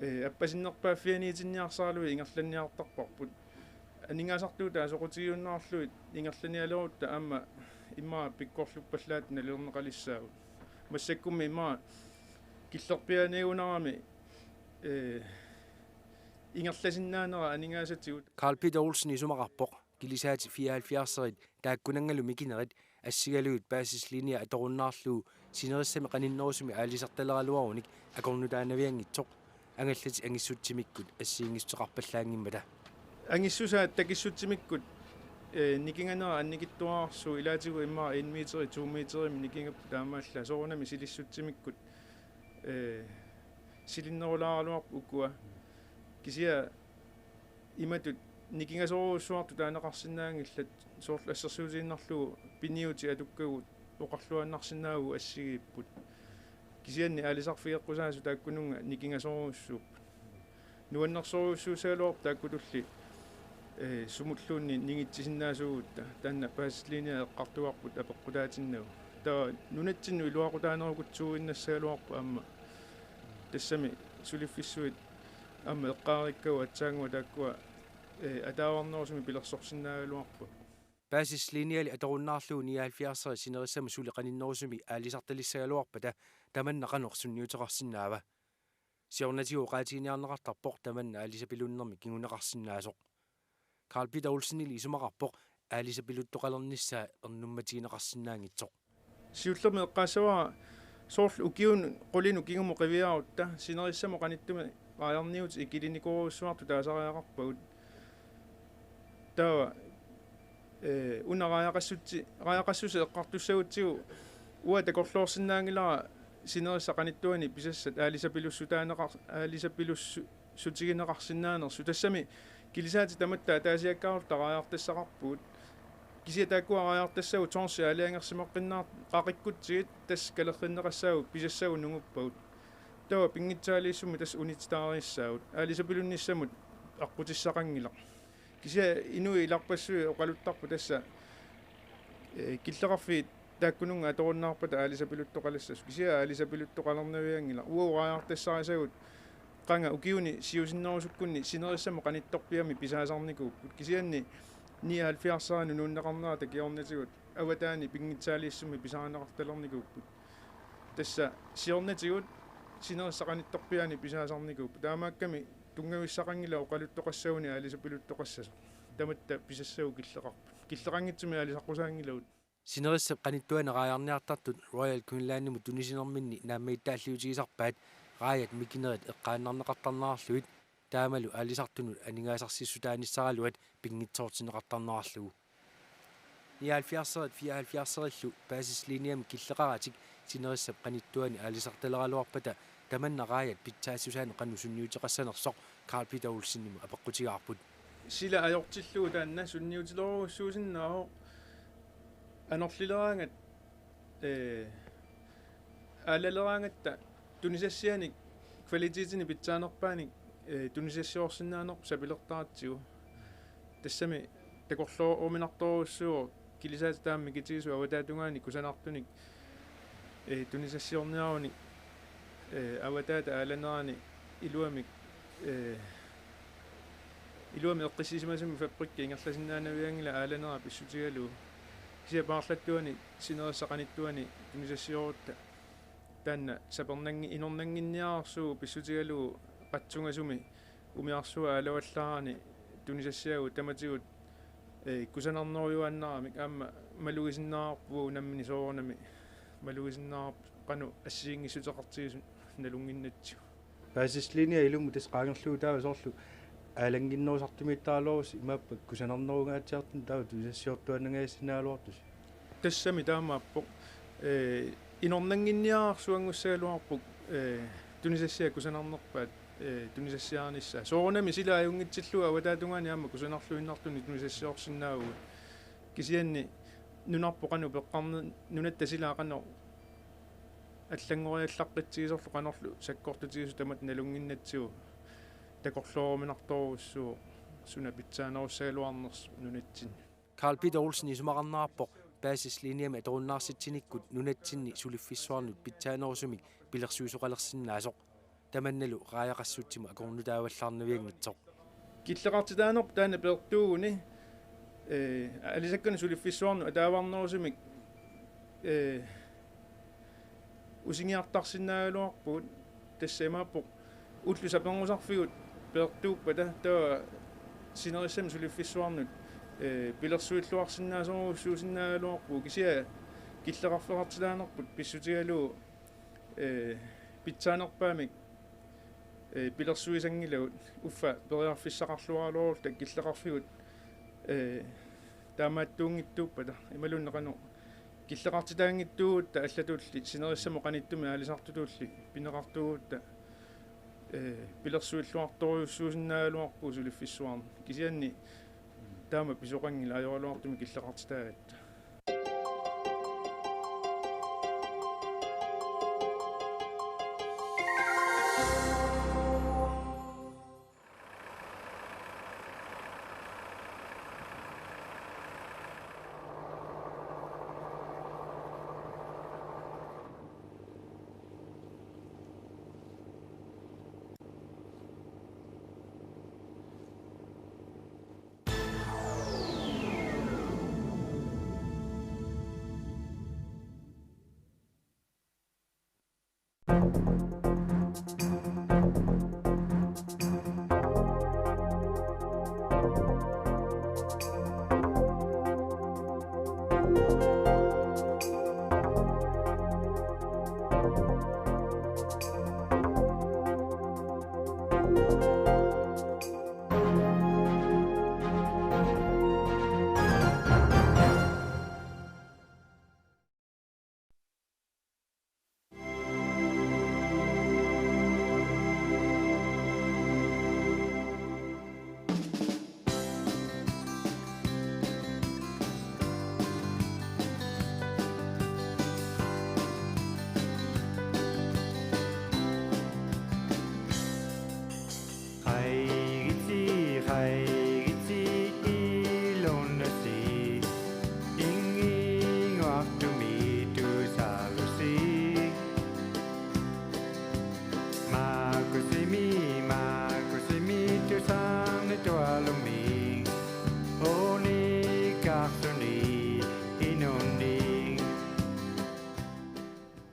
аппасиннерпааффианиитинниарсаалуи ингерланниартарпарпут анигаасартуута соқутигиуннаарлуит ингерланиалерутта аама имма пиккорлуппаллаат налернеқалиссаагут массаккумми имма киллерпианеунарами ингерласиннаанера анигаасатигут Carl Peter Olsen исумақарпоқ килисаати 74-рит тааккунангалу микинерит ассигалуит баасислиния аторуннаарлуу синериссами қаниннерусуми аалисарталералуаруник акорнутаанавиангитсоқ ангаллати ангиссутсимиккут ассиингиссуқарпаллаангиммата ангиссусаат такиссутсимиккут никинганера анникиттуаарсуу илаатигу иммаа 1 метри 2 метри никингап таамаалла соорнами силиссутсимиккут силиннерулааралуарпу уккуа кисиа иматут никингасоруссуарту таанеқарсинаангиллат соорлу ассерсуусииннарлугу пиниути атуккагут оқарлуаннарсинаагу ассигииппут кисианни аалисарфиеққусаасу тааккунунга никингасоруссууп нуаннерсоруссуусаалуар тааккутулли сумуллуунни нингитсисиннаасуугутта таанна пааслиния эққартуарпут апеққутаатиннагу таа нунатсинну илуақутаанерукутсууиннассаалуарпу аама тассами сулиффиссуит аама эққаариккау атсаангуа тааккуа атааварнерусми пилерсорсинаагалуарпу баасислиниали аторуннаарлуу 79 синериссама сули қаниннерусуми аалисарталиссагалуарпата таманна қанерсунниутеқарсинаава сиорнатиу qaatiiniarneqartarpoq tamanna аалисапилуннерми кигунеқарсинаасоқ Carl Peter Olsen исумақарпоқ аалисапилуттоқалернissaa ернумматигинеқарсинаангитсоқ сиуллерми эққаассаваа соорлу укиун қулину кигуму қивиарутта синериссама қаниттуми аярниут икилиникоруссуарту таасариақарпагут таа унараақассуси эққартуссагутсигу уа такорлуорсинаангилара синерисса қаниттуани писассат аалисапилуссутигинеқарсинаанерсу тассами килисаати таматта таасиаккаарут тарааяартассақарпуут кисия тааккуарааяартассагу торси алиангерсимоққиннаар қақиккутсигит тас калерриннеқассаагу писассагу нугуппагут таа пингитсаалииссуми тас унитстаариссаагут аалисапилунниссамут аққутиссақангила кисия инуи иларпассуи оқалуттарпу тасса киллеқарфиит тааккунунга аторуннаарпата аалисапилуттоқалассас кисия аалисапилуттоқалернавиангила уорааяартассарисагут qanga ukiuni siusinnerusukkunni sinerissamu qanittorpiami pisaasarnikuupput kisianni 79 nuunneqarnera takiornatigut awataani pingitsaaliissumi pisaaneqartalernikuupput tassa siornatigut sinerissa qanittorpiani pisaasarnikuupput taamaakkami tungavissaqangila uqaluttoqassaguni aalisapiluttoqassaso tamatta pisassagu killeqangitsumi aalisaqqusaangilagut синерисса qanittuaneraajarniartartut Royal Queenlandimu tunisinerminni naammiittaalliutigisarpaat raajat mikinerit eqqaannarneqartarnaarluit taamalu aalisartunut aningaasarsiссутааниссаралуат пингитсоортинеқартарнерарлугу 74-74-ллу паасислиниами киллеқаратик синериссап qanittuani аалисарталералуарпата таманна раajat питсаассусаани qannusунниутеқассанерсоқ Carl Peter Olsennimu апеққутигаарпут сила аёртиллуу таанна сунниутилеруссуусиннао анерлилераангат алалераангатта тунисассианик квалититини питсаанерпааник тунисассиорсинаанерпу сапилертаратсигу тассами такорлоо уминарторуссуо килисаати таамми китигису аватаатунгаани кусанартуник тунисассиорниаруник аватаата ааланерани илуамик илуами эққиссисимасуми фабрикки ингерласиннаанавиангила ааланера писсутигалуу кися паарлаттуани синериссақаниттуани тунисассиорутта таанна сапернанги инорнангинниаарсуу писсутигалуу қатсунгасуми умиарсуа алаваллаарани тунисассиагу таматигут кусанарнеруйуаннарамик аама малугисиннаарпуу наммини соорнами малугисиннаарп қану ассиингиссутеқартигису налунгиннатсу паасислиния илуму тас qaangerluu таава соорлу аалангиннерусартумиттаалуурус имааппа кусанарнеругаатсиартун таава тусассиортуаннагаассинаалуартус тассами таамааппо инорнангинниаарсуангуссагалуарпук тунисассиа кусанарнерпаат тунисассиаарнissaа соорнами сила аюнгитсиллуа аватаатунгаани аама кусанарлуиннартуни тунисассиорсинаагу кисианни нунарпо кану пеққарне нунатта силаақано аллангориаллаққитсигисерлу канерлу саккортутигису тамат налунгиннатсигу такорлоорминарторуссуу суна питсаанеруссагалуарнерс нунатсин Carl Peter Olsen исумақарнаарпоқ паасислиниами аторуннаарситсиниккут нунатсинни сулиффиссуарнут питсаанерусумик пилерсуисоқалерсинаасоқ таманналу рааяқассутсима акорнутааваллаарнавиангитсоқ киллеқартитаанерп таана пертуугуни алисаккуни сулиффиссуарну атааварнерусумик усингиартарсинаагалуарпут тассамааппоқ уллу сапангусарфигут пертууппата таа синериссами сулиффиссуарнут пилерсуиллуарсинаасоруссуусинаагалуарпу кисиа киллеқарфлеқартилаанерпут писсутигалуу питсаанерпаамик пилерсуисангилагут уффа периарфиссақарлуаалуарул так киллеқарфигут таамааттуунгиттууппата ималуннеқану киллеқартитаангиттуугут та аллатуулли синериссамо қаниттуми аалисартутуулли пинеқартуугут пилерсуиллуарторуйуссуусинаагалуарпу сулиффиссуарна кисианни таама писоқангила аёралуартуми киллеқартитаагат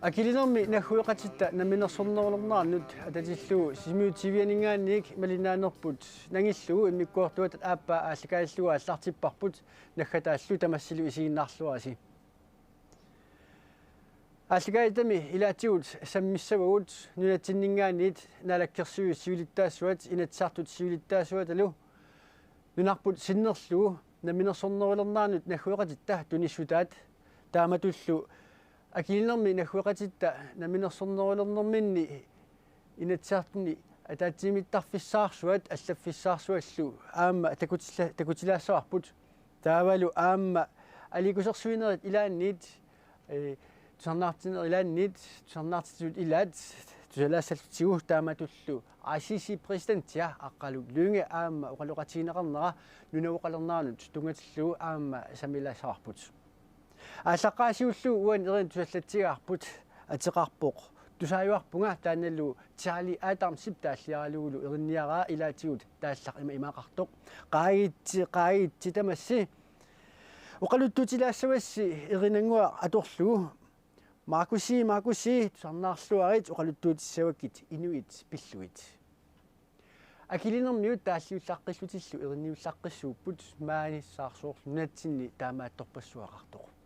акилинерми нахуеқатитта наминерсорнерулернаарнут ататиллуу симиутивианингаанник малинаанерпут нангиллугу иммиккуартуат ааппа ааллакааллуга аллартиппарпут наггатааллу тамассилу исигиннаарлуаси ааллакаитами илаатигут саммиссавагут нунатсиннингаанит налаккерсуи сивилиттаассуат инатсаартут сивилиттаассуат алу нунарпут синнерлугу наминерсорнерулернаарнут нахуеқатитта туниссутаат тааматуллу акилинерми нахуеқатитта наминерсорнерулернэрминни инатсаартни атаатсимиттарфиссаарсуат аллаффиссаарсуаллу аама такутилаассаварпут таавалу аама аликусерсуинерит илаанниит тусарнаартинер илаанниит тусарнаартитут илаат тусалаассаллутигу тааматуллу ICC президентиа аққалу лүнге аама оқалоқатигинеқарнера нунауқалернаанут тунгатиллу аама самилаассаварпут ааллаққаасиуллу уан ерин тусаллатсигаарпут атеқарпоқ тусааюарпунга тааналлу Charlie Adams тааллиаралуулу еринниараа илаатигут тааллақ имаақартоқ қаагитти тамасси оқалуттутилаассавасси еринангуа аторлугу Маркуси тусарнаарлуарит оқалуттуутиссаваккит инуит пиллуит акилинермиут тааллиуллаққиллутиллу еринниуллаққиссууппут мааниссаарсуурлу нунатсинни таамаатторпассуақартоқ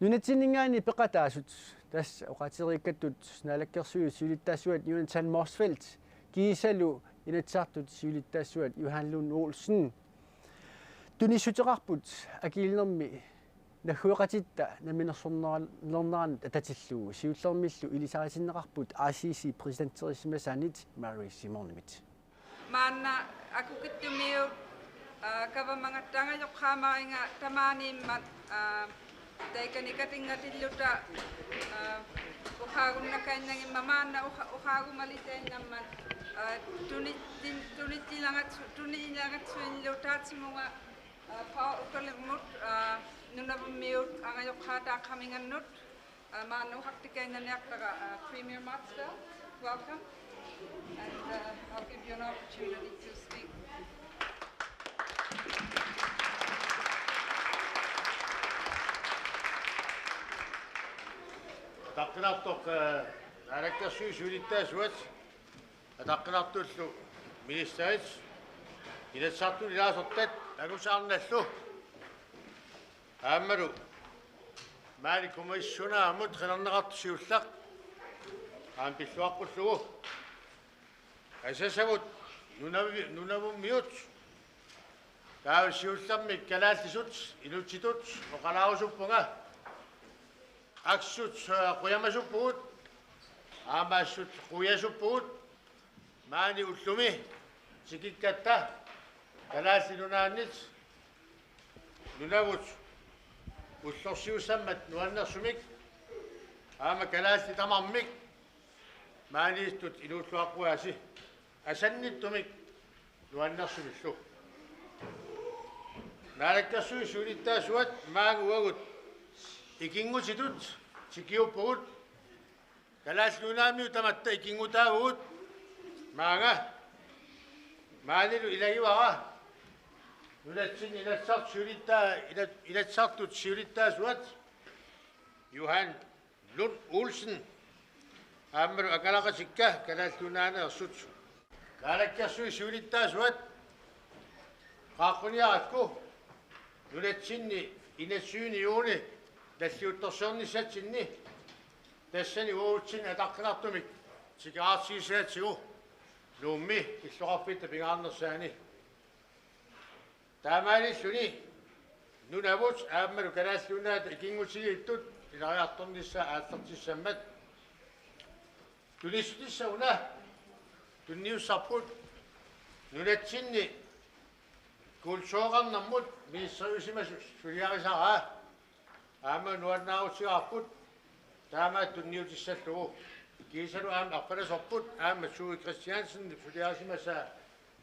нунатсиннингаани пеқатаасут тасса оқатериккаттут налаккерсуи сивилиттаассуат Jonathan Morsfeldt киисалу инатсаартут сивилиттаассуат Johan Lund Olsen тунissутеқарпут акилинерми нахуеқатитта наминерсорнералернаан ататиллуу сиуллермиллу илисарисиннеқарпут ICC президенттерисимасаанит Mary Simon-имит маанна акукиттумиу кавамангаттангайоққаамаринга тамааниммат Taikani katingatilluta uhagunna kannangin mamaanna uhagumaliteen namman tuniilangat suinlutaatimunga ukkalimut nunavummiut angayokhaataaqhamingannut maanuhaktikainnaniaqtaga Premier Matsdale. Welcome. And I'll give you an opportunity to speak. Taqqilartoq araktassuis ulittaasuat ataqqinartullu ministerit ilatsartu ilaasortat agusaarnallu aammalu maali komissionaamut qelerneqartusiullaq aam pilluaqqullugu asasavut nunavummiut kaavsiullarmik kalaallisut inutsitut oqalaarusuppunga aksut quyamasupuut aamassut quyasupuut maani ullumi sikikkatta kalaallinunaannit nunavut ullorsiusammat nuannersumik aama kalaalli tamarmik maaniistut inuulluaqquaasi asannittumik nuannersumillu naalakkassui suulittaasuat maaguagut ikingutitut sikiuppugut kalaallunaamiu tamatta ikingutaavugut maanga maanilu ilagiwaqa nulatsin ilatsartut siulittaasuat Johan Lund Olsen aammalu akalaqasikka kalaallunaanaersut kaalakkassui siulittaasuat qaaqquniaratku nulatsinni inatsyyni juuni таллиутторсернissaатсинни тассани уутсин атаққинартумик сикаартсигисаатсигу луумми иллоқарфитта пингаарнерсаани таамаалиллуни нунавут ааммалу калааллунаата икингутигииттут илариарторнisса ааллартиссаммат тулистиссауна тунниуссарпут нунатсинни кулсоорнармут министериусимас сулиарисараа аама нуаннаавутсигарпут таамаат тунниутиссаллугу кисалу аама арпаласорпут аама Суи Christiansen фулиарисимаса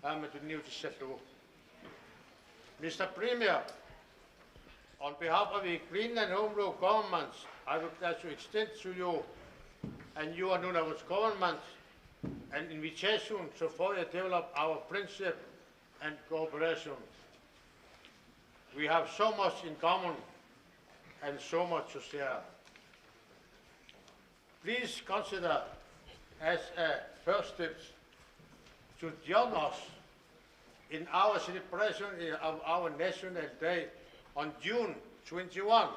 аама тунниутиссаллугу. Mr. Premier, on behalf of the Greenland Home Rule governments, I would like to extend to you and your Nunavut government an invitation to further develop our friendship and cooperation. We have so much in common and so much to share. Please consider as a first step to join us in our celebration of our National Day on June 21.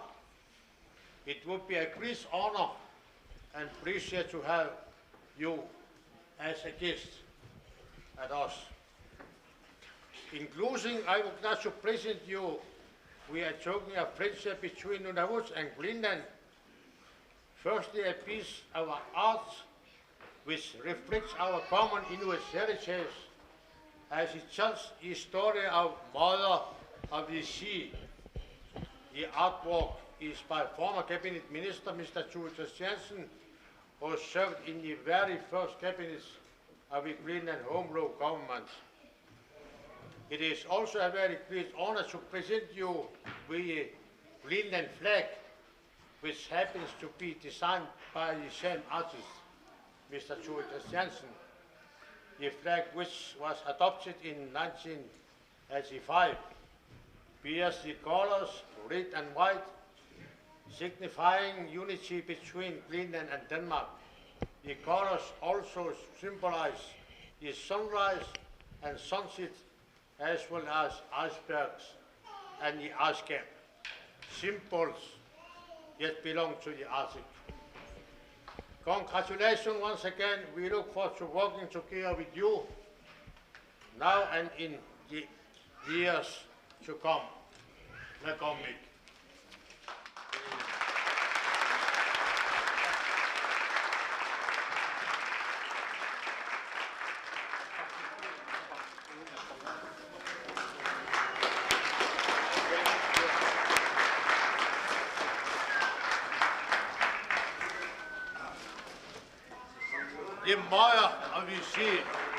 It would be a great honor and pleasure to have you as a guest at us. In closing, I would like to present you we are talking of friendship between Nunavut and Greenland. Firstly, a piece of art which reflects our common Inuit heritage as it tells the story of Mother of the Sea. The artwork is by former Cabinet Minister Mr. Suy Christiansen, who served in the very first cabinet of the Greenland Home Rule government. It is also a very great honor to present you with the Greenland flag, which happens to be designed by the same artist, Mr. Suy Christiansen. The flag, which was adopted in 1985, bears the colors red and white, signifying unity between Greenland and Denmark. The colors also symbolize the sunrise and sunset, as well as icebergs and the ice cap, symbols yet belong to the Arctic. Congratulations once again. We look forward to working together with you now and in the years to come. Welcome. i Maja og vi siger.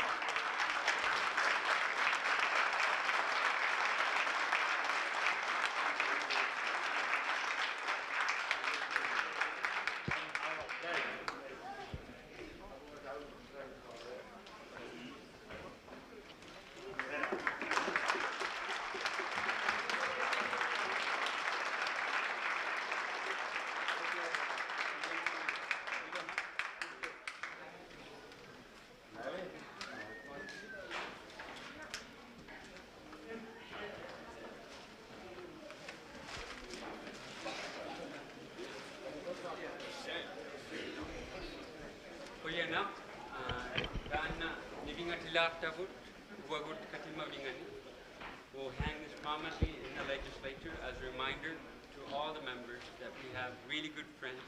We'll hang this permanently in the legislature as a reminder to all the members that we have really good friends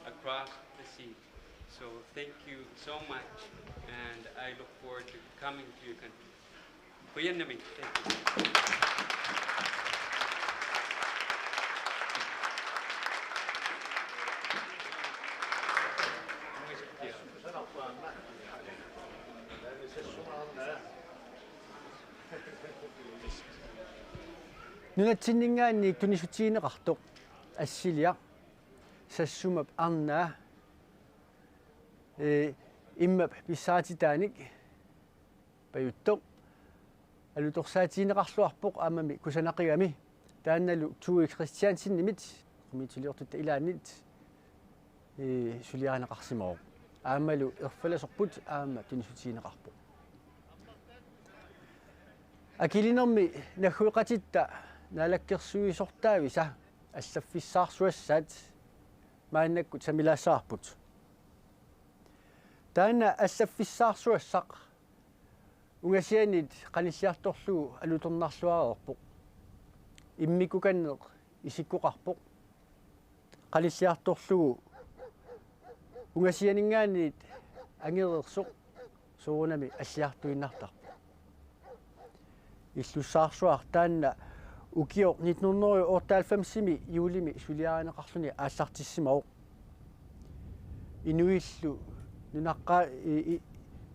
across the sea. So thank you so much, and I look forward to coming to your country. Thank you. нунатсиннингаанник тунисутиинеқартоқ ассилиа сассумап арнаа иммап писсаатитааник паюттоқ алуторсаатиинеқарлуарпоқ аамами кусанақигами таанналу туи христиансиннимит комитилиортутта илаанит сулиаанеқарсимоо аамалу ерфаласорпут аама тунисутиинеқарпоқ акилинерми нахуиқатитта налаккерсуисортаависа аллаффиссаарсуассаат мааннакку самилаассаарпут таана аллаффиссаарсуассақ угасианит каниллиарторлугу алуторнарлуареерпоқ иммикуканнеқ исиккоқарпоқ каниллиарторлугу угасианингаанит ангерерсоқ суунами аллиартуиннартарпоқ иллуссаарсуар таанна укио 1998 юулими сулиаанеқарлуни ааллартиссимау инуиллу нунаққа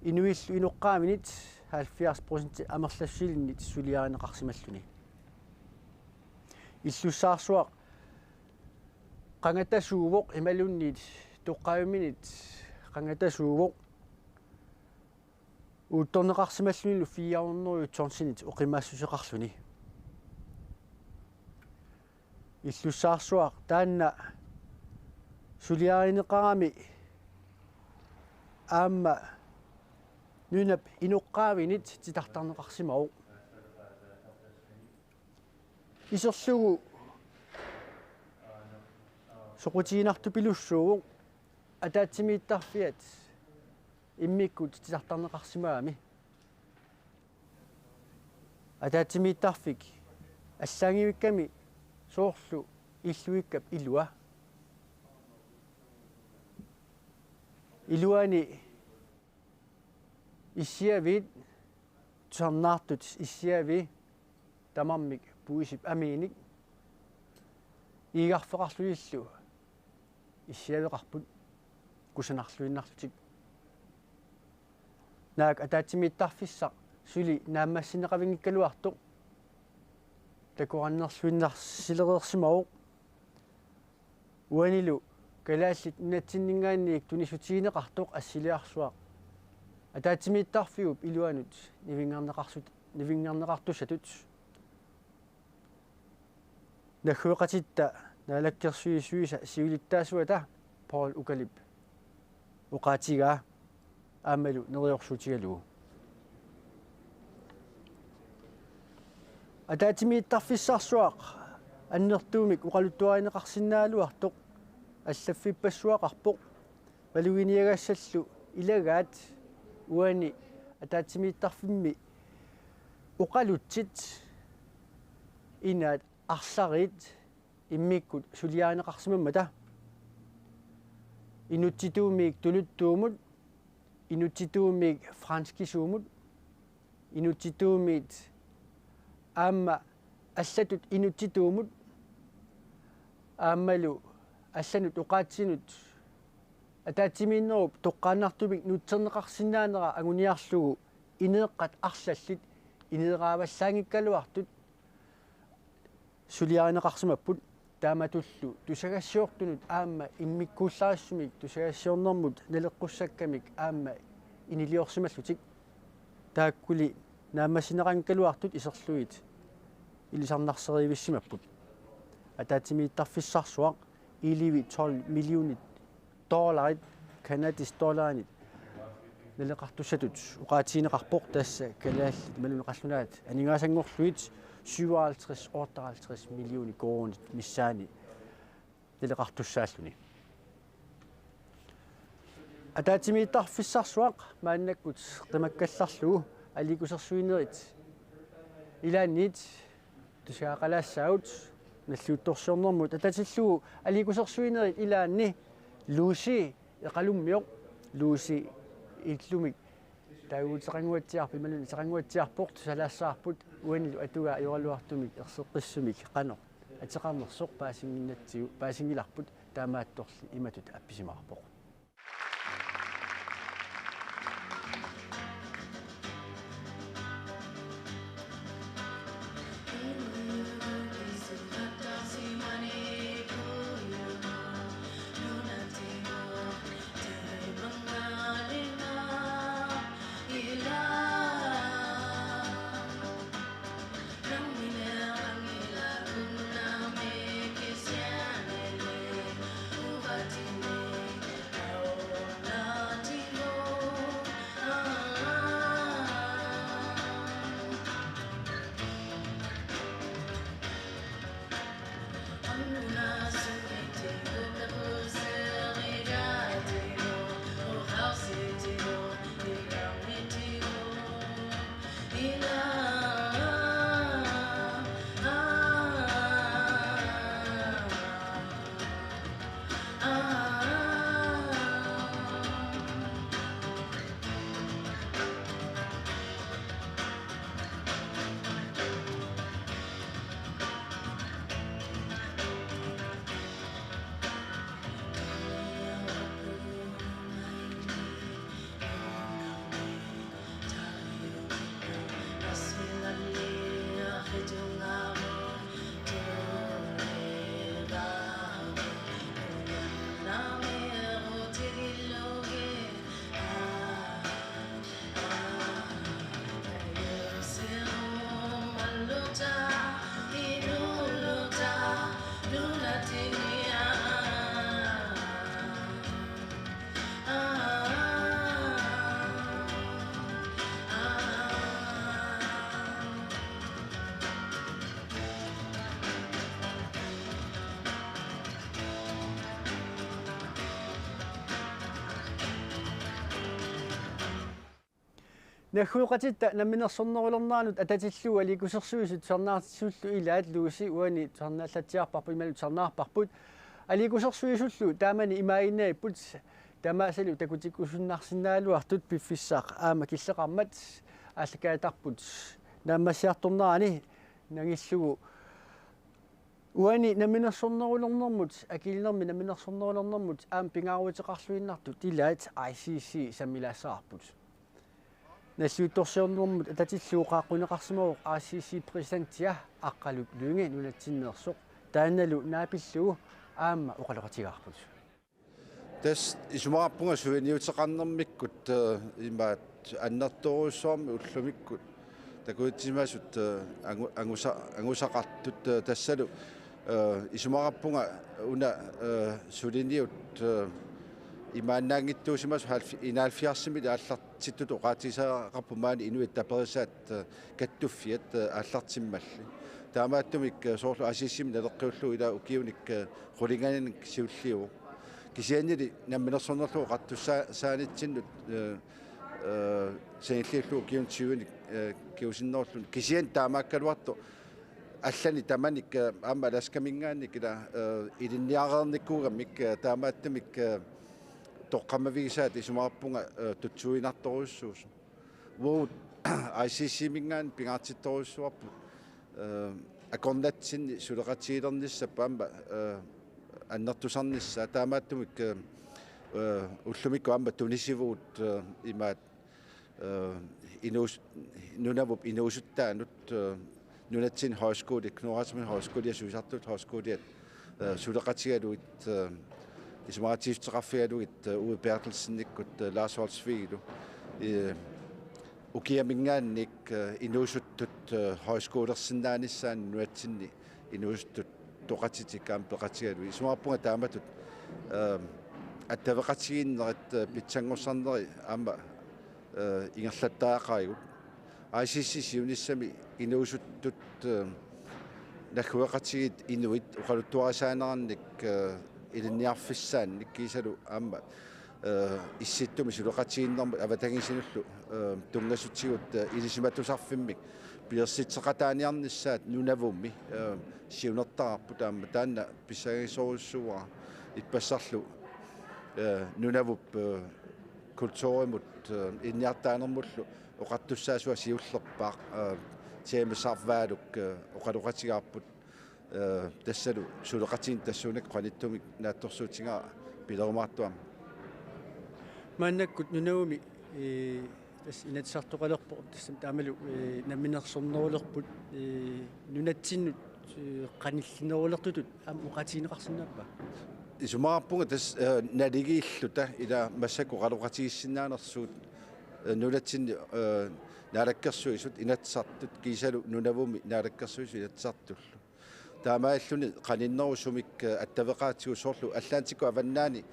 инуиллу иноққааминит 70% амерлассилиннит сулиаанеқарсималлуни иллуссаарсуақ қангатасуувоқ ималуннит тоққааминит қангатасуувоқ уутторнеқарсималлунилу 400 торсинит оқимаассусеқарлуни иллуссаарсуақ таанна сулиааринеқарами аама нунап иноққаавинит титартарнеқарсимау исерлугу соқутиинарту пилуссуугу атаатсимииттарфиат иммиккут титартарнеқарсимаами атаатсимииттарфик аллаангивикками соорлу иллуиккап илуа илуани иссиавит тусарнаартут иссиави тамармик пуисип амииник иигарфеқарлуиллу иссиавеқарпут кусанарлуиннарлутик наак атаатсимииттарфиссақ сули нааммассинеқавингиккалуартоқ такураннерлуиннарсилереерсимау уанилу калааллит нунатсиннингаанниик тунисутиинеқартоқ ассилиарсуақ атаатсимииттарфигуп илуанут нивингаарнеқартусатут нахуеқатитта наалаккерсуисуиса сиулиттаасуата Paul укалип уқаатигаа аамалу нериорсутигалугу атаатимииттарфиссаарсуақ аннертуумик уқалуттуаинеқарсинаалуартоқ аллаффиппассуақарпоқ валугиниагассаллу илагаат уани атаатимииттарфимми уқалутсит инаат арларит иммиккут сулиаанеқарсимаммата инутситуумик тулуттуумут инутситуумик франскисуумут инутситуумит аама аллатут инутситуумут аамалу алланут уқаатсинут атаатсимииннеруп тоққааннартумик нутсернеқарсинаанера агуниарлугу инеэққат арлаллит инеэрааваллаангиккалуартут сулиаринеқарсимаппут тааматуллу тусагассиортунут аама иммиккууллариссумик тусагассиорнэрмут налеққуссаккамик аама инилиорсималлутик тааккули наамасинеқангкалуартут исерлуит илисарнарсериивиссимаппут атаатсимииттарфиссарсуақ иливи 12 миллионит долларит канадис долларинит налеқартуссатут уқаатиинеқарпоқ тасса калааллит малунеқарлунаат анигаасангорлуит 57-58 миллиони кроонит миссаани налеқартуссааллуни атаатсимииттарфиссарсуақ мааннаккут қимаккалларлугу аликусерсуинерит илааннит тусаақалаассаут наллуутторсиорнэрмут ататиллугу аликусерсуинерит илаанни лууси эқалуммиоқ лууси иллумик таагуутеқангуатсиарпи малуни теқангуатсиарпоқ тусалаассаарпут уанилу атуга юралуартумик ерсеққиссумик қано атеқарнерсоқ паасингиннатсигу паасингиларпут таамаатторли иматут апписимаарпоқ нахуиқатитта наминерсорнерулернаанут ататиллуа аликусерсуисут сарнаартиссууллу илаат лууси уани сарнааллатсиарпарпу ималут сарнаарпарпут аликусерсуисуллу таамани имаинаиппут тамаасалу такутиккусуннарсинаалуартут пиффиссаақ аама киллеқармат ааллакаатарпут наамассиарторнерани нагиллугу уани наминерсорнерулернэрмут акилнерми наминерсорнерулернэрмут аама пингааруутеқарлуиннартут илаат ICC саммилаассаарпут нассуутторсиорнэрмут ататиллуоқааққунеқарсимавоқ ICC президентиа аққалук луинги нунатсиннерсоқ тааналу наапиллугу аама оқалоқатигаарпут тас исумаарпунга суиниутеқарнэрмиккут имаат аннерторуссуарми уллумиккут такуутсимасут ангусақартут тассалу исумаарпунга уна сулиниут имааннаангиттуусимас инаалфиарсимили ааллартиттут оqaатисаақарпумаани инуит таперисаат каттуффиат ааллартиммалли таамааттумик соорлу асиссими налеққиуллу ила укиуник қулинганик сиуллиу кисианнили намминерсорнерлуу қаттуссаанитсиннут сеиллиуллу укиунтсиуник киусинноорлун кисиан таамааккалуарту аллани таманик аама ласкамингаанник ила илинниареерниккуугамик таамааттамик тоққамавигисаат исумаарпунга тутсуинарторуссуус воо ICC мингаан пингаартитторуссуарпу ullumikku amma tunisivuut imaat nunavup inuusuttanut nunatsin højskole knorasmin højskole suisartut højskole suleqatigaluit ismaratiftrafialuit Uwe Bertelsen-nikkut Lars Holsvilu ukiamingaannik inuusuttut højskolersinnaanissaan nuatsinni inuusuttut toqatitikkaam peqatigalu ismarpunga taamatut attavaqatiginnerit pitsangorsaarneri aama ingerlattaaqaigut ICC siunissami inuusuttut nakhueqatigit inuit uqaluttuarasaanerarnik ilinniarfissaannik kiisalu aama исситтуми сулеқатигиннэрмут аватагисинуллу тунгасутсигут илисиматусарфиммик пиерситсеқатааниарниссаат нунавумми сиунертарпу таама таанна писсагисоруссуара иппассарлу нунавуп културимут инниартаанермуллу оқаттуссаасуа сиуллерпаақ теемисарваалук оқалоқатигаарпут тассалу сулеқатигин тассунак қаниттумик наатторсуутингаа пилерумаартуама мааннаккут нунавуми тас инатсартоқалерпо тассам таамалу намминерсорнерулерпут нунатсиннут қаниллинерулертутут аам уқатигинеқарсинааппа исумаарпунга тас налигииллута ила массаку қалоқатигиссинаанерсуут нунатсинни наалаккерсуисут инатсартут кисалу нунавуми наалаккерсуису инатсартуллу таамааллуни қаниннерусумик аттавеқаатигу соорлу аллаантику аваннаани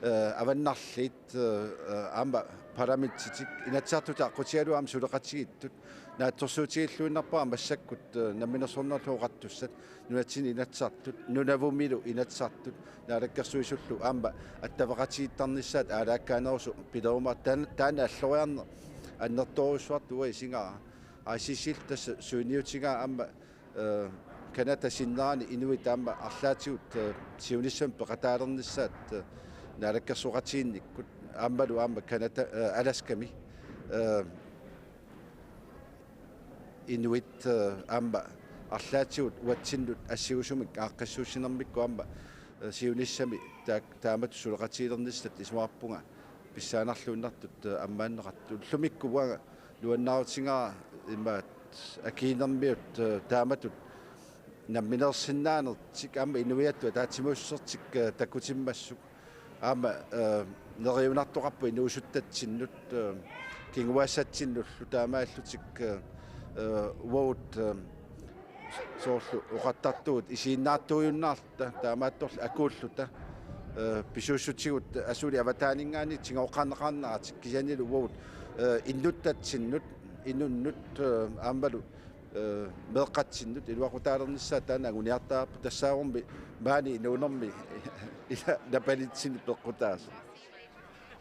аваннарлит аама парламентитик инатсаартута аққутигалу аама сулеқатигиттут наатторсуутигиллуиннарпаа массаккут намминерсорнерлууқаттуссат нунатсини инатсаартут нунавумилу инатсаартут наалаккерсуисуллу аама аттавеқатигиттарниссаат аалааккаанерусу пилерумаа таана аллориарнер аннерторуссуартуа исингаа ICC тасса суиниутигаа аама каната синнаани инуит аама арлаатигут сиуниссам пеқатаалерниссаат наалаккерсуқатигинниккут ааммалу аама каната аласками инуит аама арлаатигут уатсиннут ассигусумик ааққассуусинермикку аама сиуниссами таамат сулеқатигилерниссат исмаарпунга писсаанарлууннартут аммааннеқарту лумиккуага луаннаарутингаа имаат акиинермиут тааматут намминерсиннаанертик аама инуиаттуа таатимуссертик такутиммассук аама нериунартоқарпу инуусуттатсиннут кингуассатсиннуллу таамааллутик уут соорлу оқаттартуут исииннаартуйуннаарта таамаатторл акууллута писууссутигут асули аватаанингаани тингоққарнеқарнаратик кисанилу уут иннуттатсиннут инуннут аамалу меэққатсиннут илуақутаалерниссаа таана агуниартаарпу тассаагорми маани инуунерми ила напалитсини пеққутаас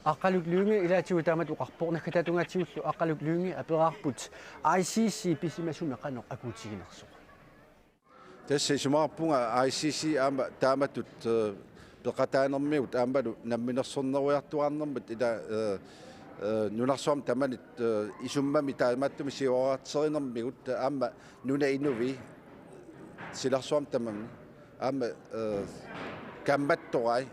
аққалук люнги илаатигу таамат уқарпорнаккататунгатсигуллу аққалук люнги апераарпут ICC писимасуми қано акуутигинерсо тасса сумаарпунга ICC аама тааматут пеқатаанермиут аамалу намминерсорнеруйартуарнэрмут ила нунарсуам таманит исуммами тааматтуми сиораатсеринермигут аама нуна инуви силарсуам тамамни аама камматторай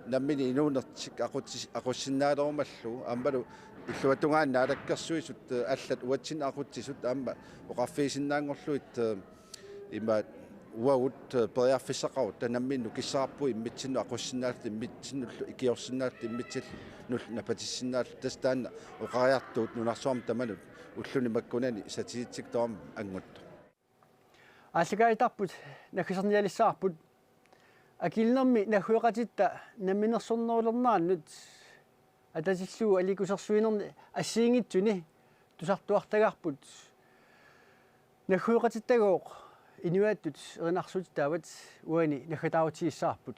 наммини инуунертик aqussinnaalerumallu аамалу иллуатунгаан наалаккерсуисут аллат уатсин aqutsisut аама оқарфиисиннаангорлуит имаат уаут периарфиссақарут танамминну киссаарпуи иммитсинну aqussinнаалт иммитсиннуллу икиорсиннаалт иммитсил нул напатиссиннаалт тастаанна оқариартуут нунарсуам таманут уллуни маккунани сатиситсик тоам ангутто ааллагаитарпут нахисерниалиссаарпут акилнерми нахуеқатитта намминерсорнерулернааннут атасиллуу аликусерсуинерни ассиингитсуни тусартуартагаарпут нахуеқатиттагооқ инуааттут эринарсут таават уани нахатааватигиссаарпут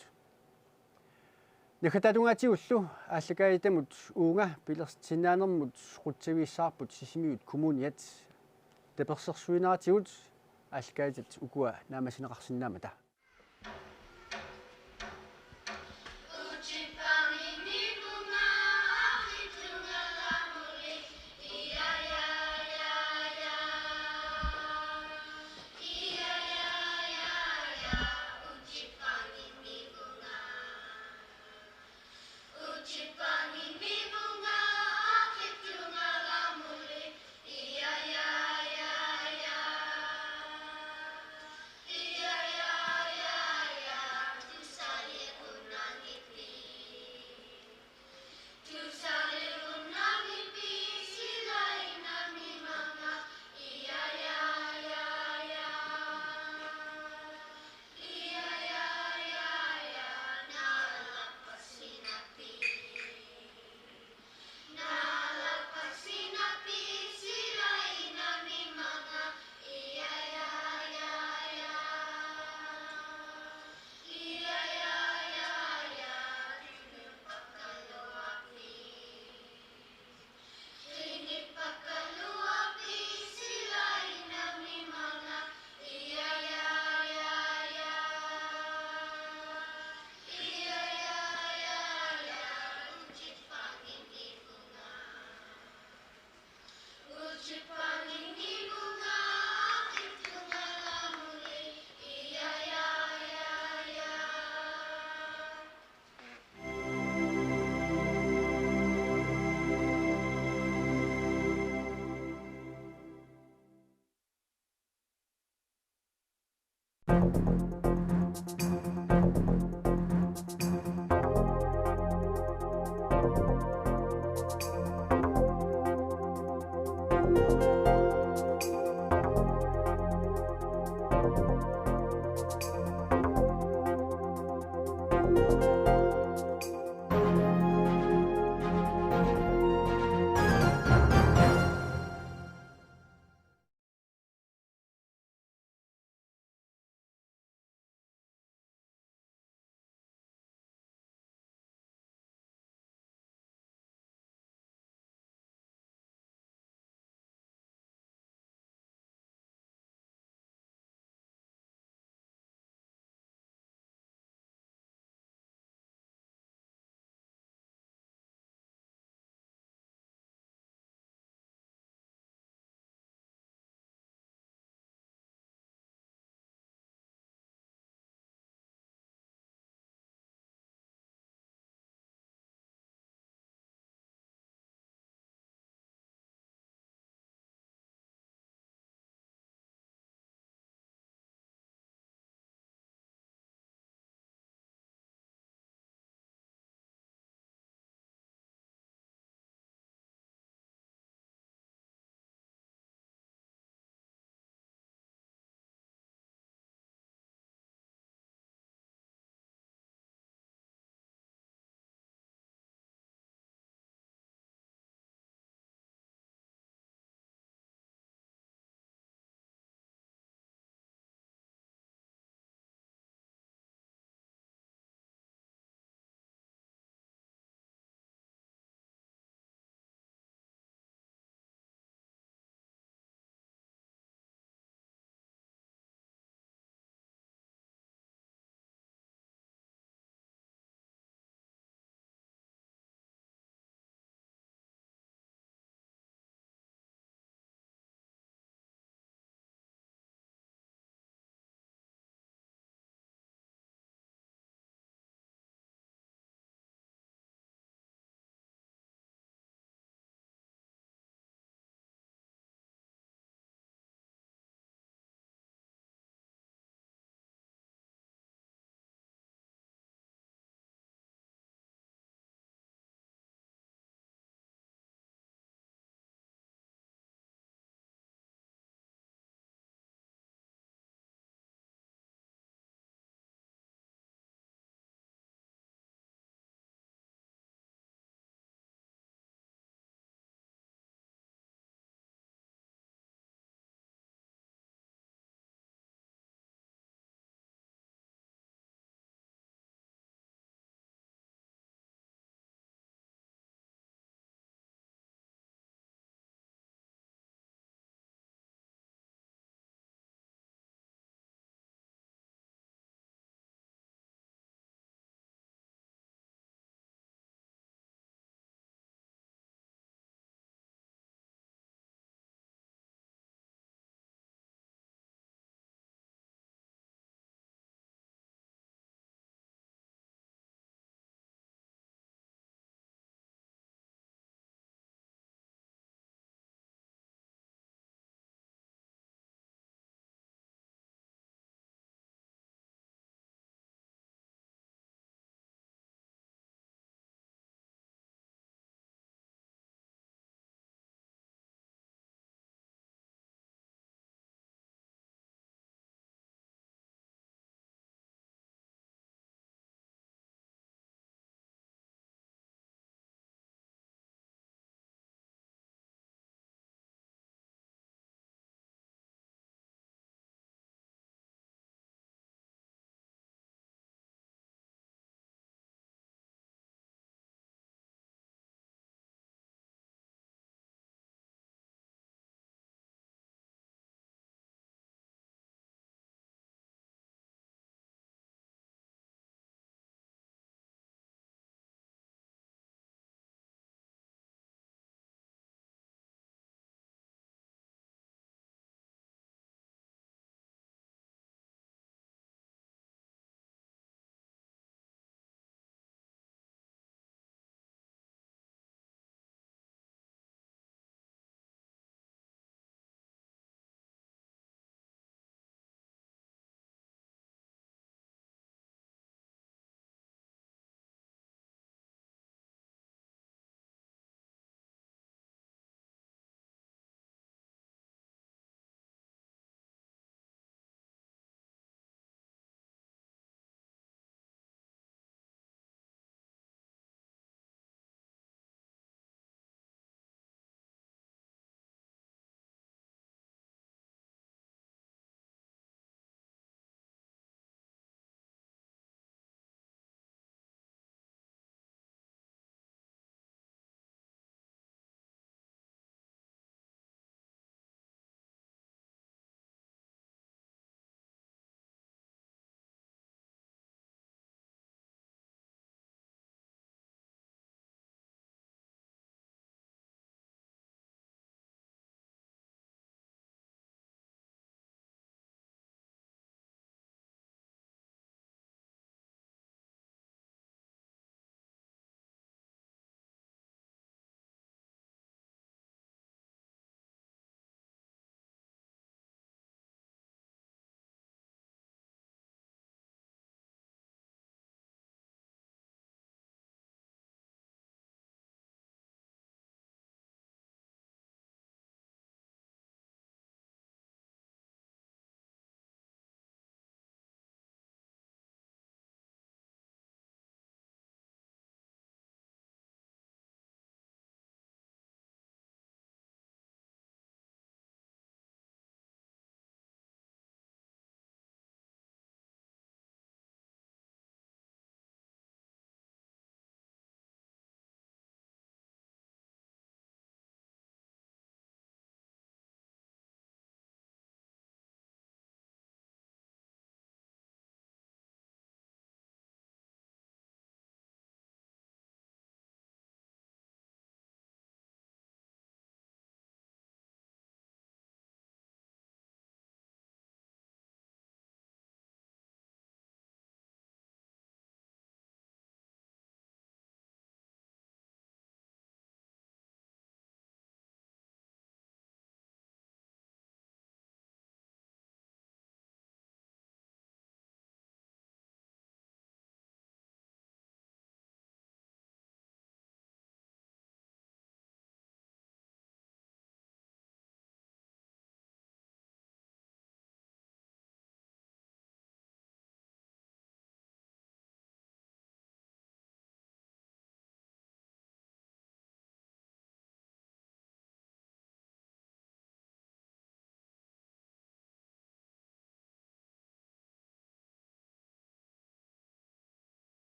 нахататунгаатигуллу ааллагаитамут уунга пилерсиннаанермут қутсавииссаарпут сисимиут коммуниат таперсерсуинаатигут ааллагаитат укуа наамасинеқарсинаамата Uchi Thank you.